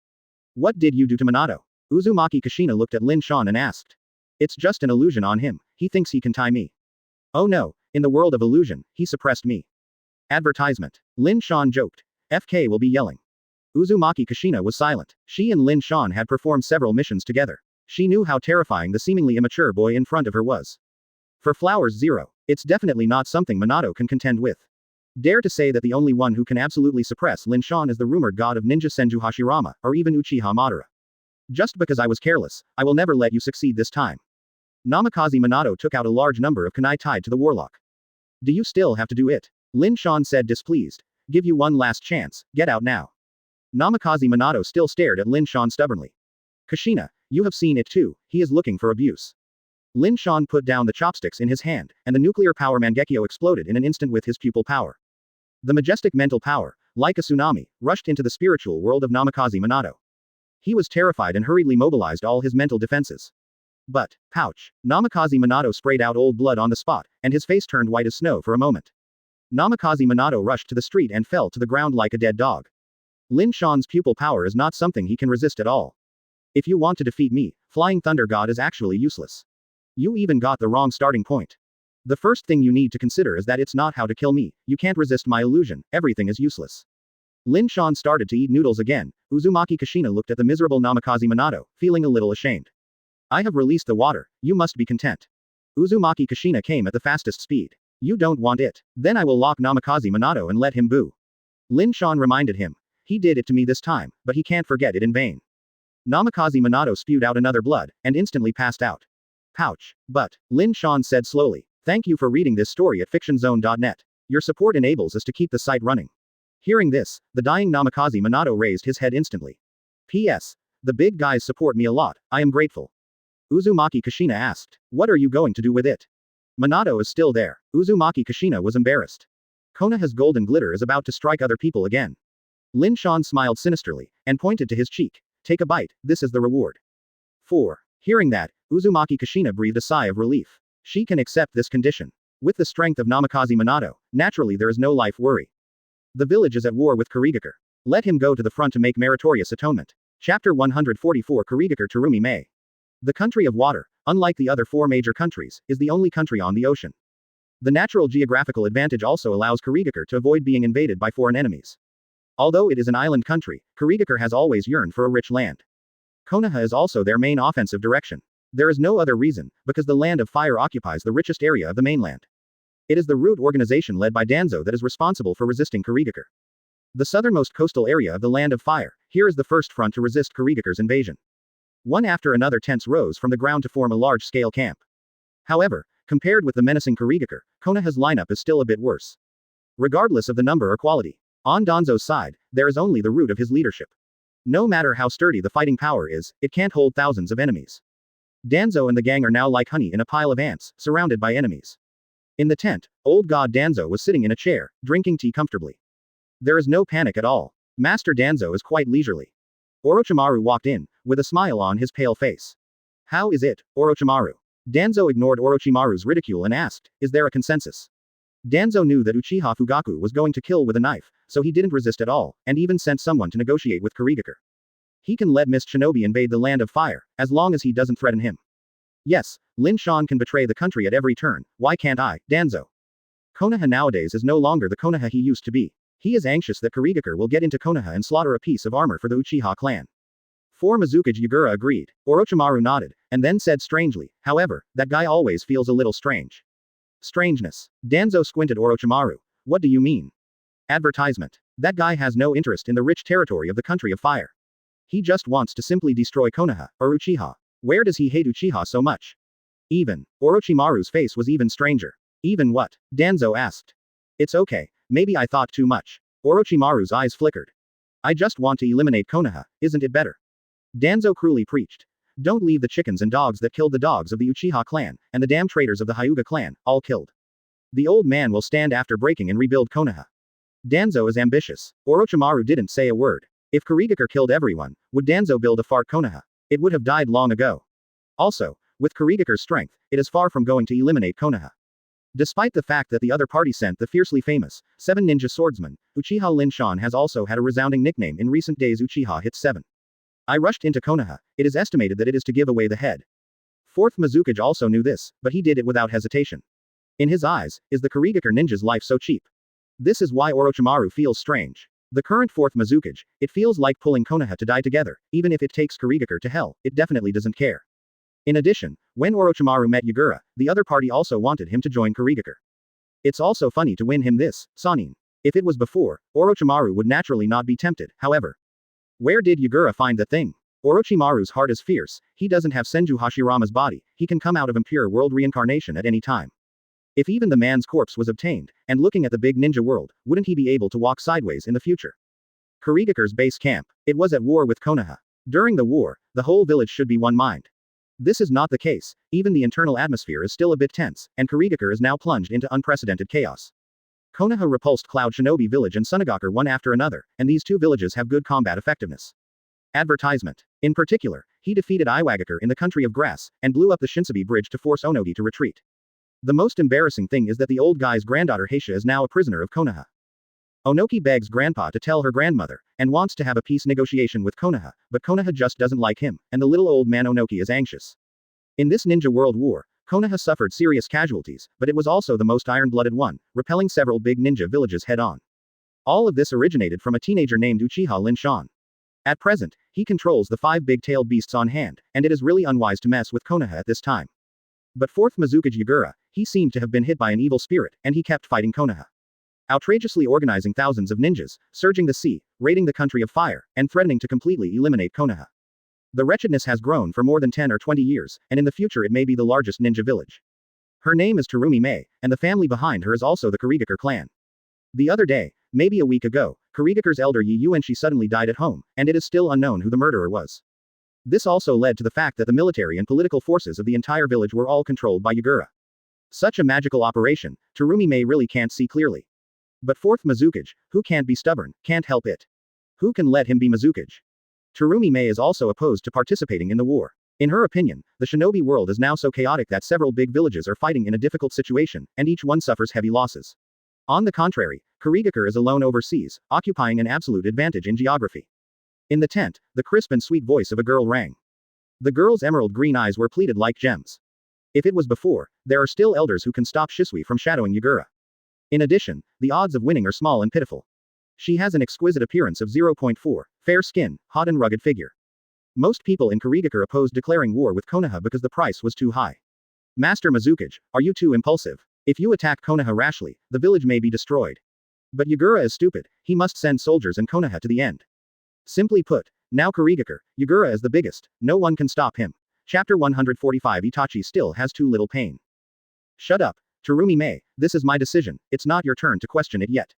What did you do to Minato? Uzumaki Kushina looked at Lin Shan and asked. It's just an illusion on him, he thinks he can tie me. Oh no, in the world of illusion, he suppressed me. Advertisement. Lin Shan joked. FK will be yelling. Uzumaki Kushina was silent. She and Lin Shan had performed several missions together. She knew how terrifying the seemingly immature boy in front of her was. For Flowers 0, it's definitely not something Minato can contend with. Dare to say that the only one who can absolutely suppress Lin Shan is the rumored god of ninja Senju Hashirama, or even Uchiha Madara. Just because I was careless, I will never let you succeed this time. Namikaze Minato took out a large number of kunai tied to the warlock. Do you still have to do it? Lin Shan said displeased. Give you one last chance, get out now. Namikaze Minato still stared at Lin Shan stubbornly. Kushina, you have seen it too, he is looking for abuse. Lin Shan put down the chopsticks in his hand, and the nuclear power Mangekyo exploded in an instant with his pupil power. The majestic mental power, like a tsunami, rushed into the spiritual world of Namikaze Minato. He was terrified and hurriedly mobilized all his mental defenses. But, pouch, Namikaze Minato sprayed out old blood on the spot, and his face turned white as snow for a moment. Namikaze Minato rushed to the street and fell to the ground like a dead dog. Lin Shan's pupil power is not something he can resist at all. If you want to defeat me, Flying Thunder God is actually useless. You even got the wrong starting point. The first thing you need to consider is that it's not how to kill me, you can't resist my illusion, everything is useless. Lin Shan started to eat noodles again. Uzumaki Kushina looked at the miserable Namikaze Minato, feeling a little ashamed. I have released the water, you must be content. Uzumaki Kushina came at the fastest speed. You don't want it. Then I will lock Namikaze Minato and let him boo. Lin Shan reminded him. He did it to me this time, but he can't forget it in vain. Namikaze Minato spewed out another blood, and instantly passed out. Pouch. But, Lin Shan said slowly, thank you for reading this story at fictionzone.net. Your support enables us to keep the site running. Hearing this, the dying Namikaze Minato raised his head instantly. P.S. The big guys support me a lot, I am grateful. Uzumaki Kushina asked, what are you going to do with it? Minato is still there. Uzumaki Kushina was embarrassed. Konoha's golden glitter is about to strike other people again. Lin Shan smiled sinisterly, and pointed to his cheek. Take a bite, this is the reward. 4. Hearing that, Uzumaki Kushina breathed a sigh of relief. She can accept this condition. With the strength of Namikaze Minato, naturally there is no life worry. The village is at war with Kurigakure. Let him go to the front to make meritorious atonement. Chapter 144 Kurigakure Terumi Mei. The country of water, unlike the other 4 major countries, is the only country on the ocean. The natural geographical advantage also allows Kurigakure to avoid being invaded by foreign enemies. Although it is an island country, Kurigakure has always yearned for a rich land. Konoha is also their main offensive direction. There is no other reason, because the Land of Fire occupies the richest area of the mainland. It is the root organization led by Danzo that is responsible for resisting Kurigakure. The southernmost coastal area of the Land of Fire, here is the first front to resist Kurigakure's invasion. One after another tents rose from the ground to form a large-scale camp. However, compared with the menacing Kurigakure, Konoha's lineup is still a bit worse. Regardless of the number or quality, on Danzo's side, there is only the root of his leadership. No matter how sturdy the fighting power is, it can't hold thousands of enemies. Danzo and the gang are now like honey in a pile of ants, surrounded by enemies. In the tent, old god Danzo was sitting in a chair, drinking tea comfortably. There is no panic at all. Master Danzo is quite leisurely. Orochimaru walked in, with a smile on his pale face. How is it, Orochimaru? Danzo ignored Orochimaru's ridicule and asked, is there a consensus? Danzo knew that Uchiha Fugaku was going to kill with a knife, so he didn't resist at all, and even sent someone to negotiate with Kurigakure. He can let Mist Shinobi invade the Land of Fire, as long as he doesn't threaten him. Yes, Lin Shan can betray the country at every turn, why can't I, Danzo? Konoha nowadays is no longer the Konoha he used to be. He is anxious that Kurigakure will get into Konoha and slaughter a piece of armor for the Uchiha clan. 4 Mizukage Yagura agreed. Orochimaru nodded, and then said strangely, however, that guy always feels a little strange. Strangeness. Danzo squinted Orochimaru. What do you mean? Advertisement. That guy has no interest in the rich territory of the country of fire. He just wants to simply destroy Konoha, or Uchiha. Where does he hate Uchiha so much? Even. Orochimaru's face was even stranger. Even what? Danzo asked. It's okay, maybe I thought too much. Orochimaru's eyes flickered. I just want to eliminate Konoha, isn't it better? Danzo cruelly preached. Don't leave the chickens and dogs that killed the dogs of the Uchiha clan, and the damn traitors of the Hyuga clan, all killed. The old man will stand after breaking and rebuild Konoha. Danzo is ambitious. Orochimaru didn't say a word. If Kurigakure killed everyone, would Danzo build a fart Konoha? It would have died long ago. Also, with Kurigakure's strength, it is far from going to eliminate Konoha. Despite the fact that the other party sent the fiercely famous 7 ninja swordsmen, Uchiha Lin Shan has also had a resounding nickname in recent days. Uchiha hits 7. I rushed into Konoha. It is estimated that it is to give away the head. 4th Mizukage also knew this, but he did it without hesitation. In his eyes, is the Kurigakure ninja's life so cheap? This is why Orochimaru feels strange. The current 4th Mizukage, it feels like pulling Konoha to die together, even if it takes Kurigakure to hell, it definitely doesn't care. In addition, when Orochimaru met Yagura, the other party also wanted him to join Kurigakure. It's also funny to win him this, Sanin. If it was before, Orochimaru would naturally not be tempted, however. Where did Yagura find the thing? Orochimaru's heart is fierce, he doesn't have Senju Hashirama's body, he can come out of impure world reincarnation at any time. If even the man's corpse was obtained, and looking at the big ninja world, wouldn't he be able to walk sideways in the future? Kurigakure's base camp. It was at war with Konoha. During the war, the whole village should be one mind. This is not the case, even the internal atmosphere is still a bit tense, and Kurigakure is now plunged into unprecedented chaos. Konoha repulsed Cloud Shinobi Village and Sunagakure one after another, and these 2 villages have good combat effectiveness. Advertisement. In particular, he defeated Iwagakure in the country of grass, and blew up the Shinsabi bridge to force Onogi to retreat. The most embarrassing thing is that the old guy's granddaughter Heisha is now a prisoner of Konoha. Onoki begs grandpa to tell her grandmother, and wants to have a peace negotiation with Konoha, but Konoha just doesn't like him, and the little old man Onoki is anxious. In this ninja world war, Konoha suffered serious casualties, but it was also the most iron-blooded one, repelling several big ninja villages head-on. All of this originated from a teenager named Uchiha Lin Shan. At present, he controls the 5 big-tailed beasts on hand, and it is really unwise to mess with Konoha at this time. But 4th Mizukage Yagura, he seemed to have been hit by an evil spirit, and he kept fighting Konoha. Outrageously organizing thousands of ninjas, surging the sea, raiding the country of fire, and threatening to completely eliminate Konoha. The wretchedness has grown for more than 10 or 20 years, and in the future it may be the largest ninja village. Her name is Terumi Mei, and the family behind her is also the Kurigakure clan. The other day, maybe a week ago, Kurigakure's elder Yi Yuanshi suddenly died at home, and it is still unknown who the murderer was. This also led to the fact that the military and political forces of the entire village were all controlled by Yagura. Such a magical operation, Terumi Mei really can't see clearly. But fourth Mizukage, who can't be stubborn, can't help it. Who can let him be Mizukage? Terumi Mei is also opposed to participating in the war. In her opinion, the shinobi world is now so chaotic that several big villages are fighting in a difficult situation, and each one suffers heavy losses. On the contrary, Kurigakure is alone overseas, occupying an absolute advantage in geography. In the tent, the crisp and sweet voice of a girl rang. The girl's emerald green eyes were pleated like gems. If it was before, there are still elders who can stop Shisui from shadowing Yagura. In addition, the odds of winning are small and pitiful. She has an exquisite appearance of 0.4, fair skin, hot and rugged figure. Most people in Kurigakure opposed declaring war with Konoha because the price was too high. Master Mizukage, are you too impulsive? If you attack Konoha rashly, the village may be destroyed. But Yagura is stupid, he must send soldiers and Konoha to the end. Simply put, now Kurigakure, Yagura is the biggest, no one can stop him. Chapter 145 Itachi still has too little pain. Shut up, Terumi Mei, this is my decision, it's not your turn to question it yet.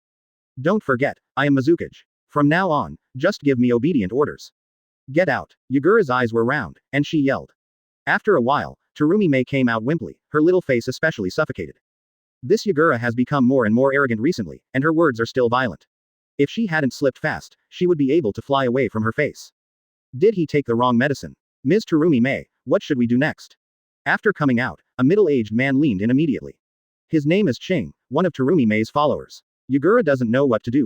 Don't forget, I am Mizukage. From now on, just give me obedient orders. Get out. Yagura's eyes were round, and she yelled. After a while, Terumi Mei came out wimply, her little face especially suffocated. This Yagura has become more and more arrogant recently, and her words are still violent. If she hadn't slipped fast, she would be able to fly away from her face. Did he take the wrong medicine? Ms. Terumi Mei, what should we do next? After coming out, a middle-aged man leaned in immediately. His name is Ching, one of Terumi Mei's followers. Yagura doesn't know what to do.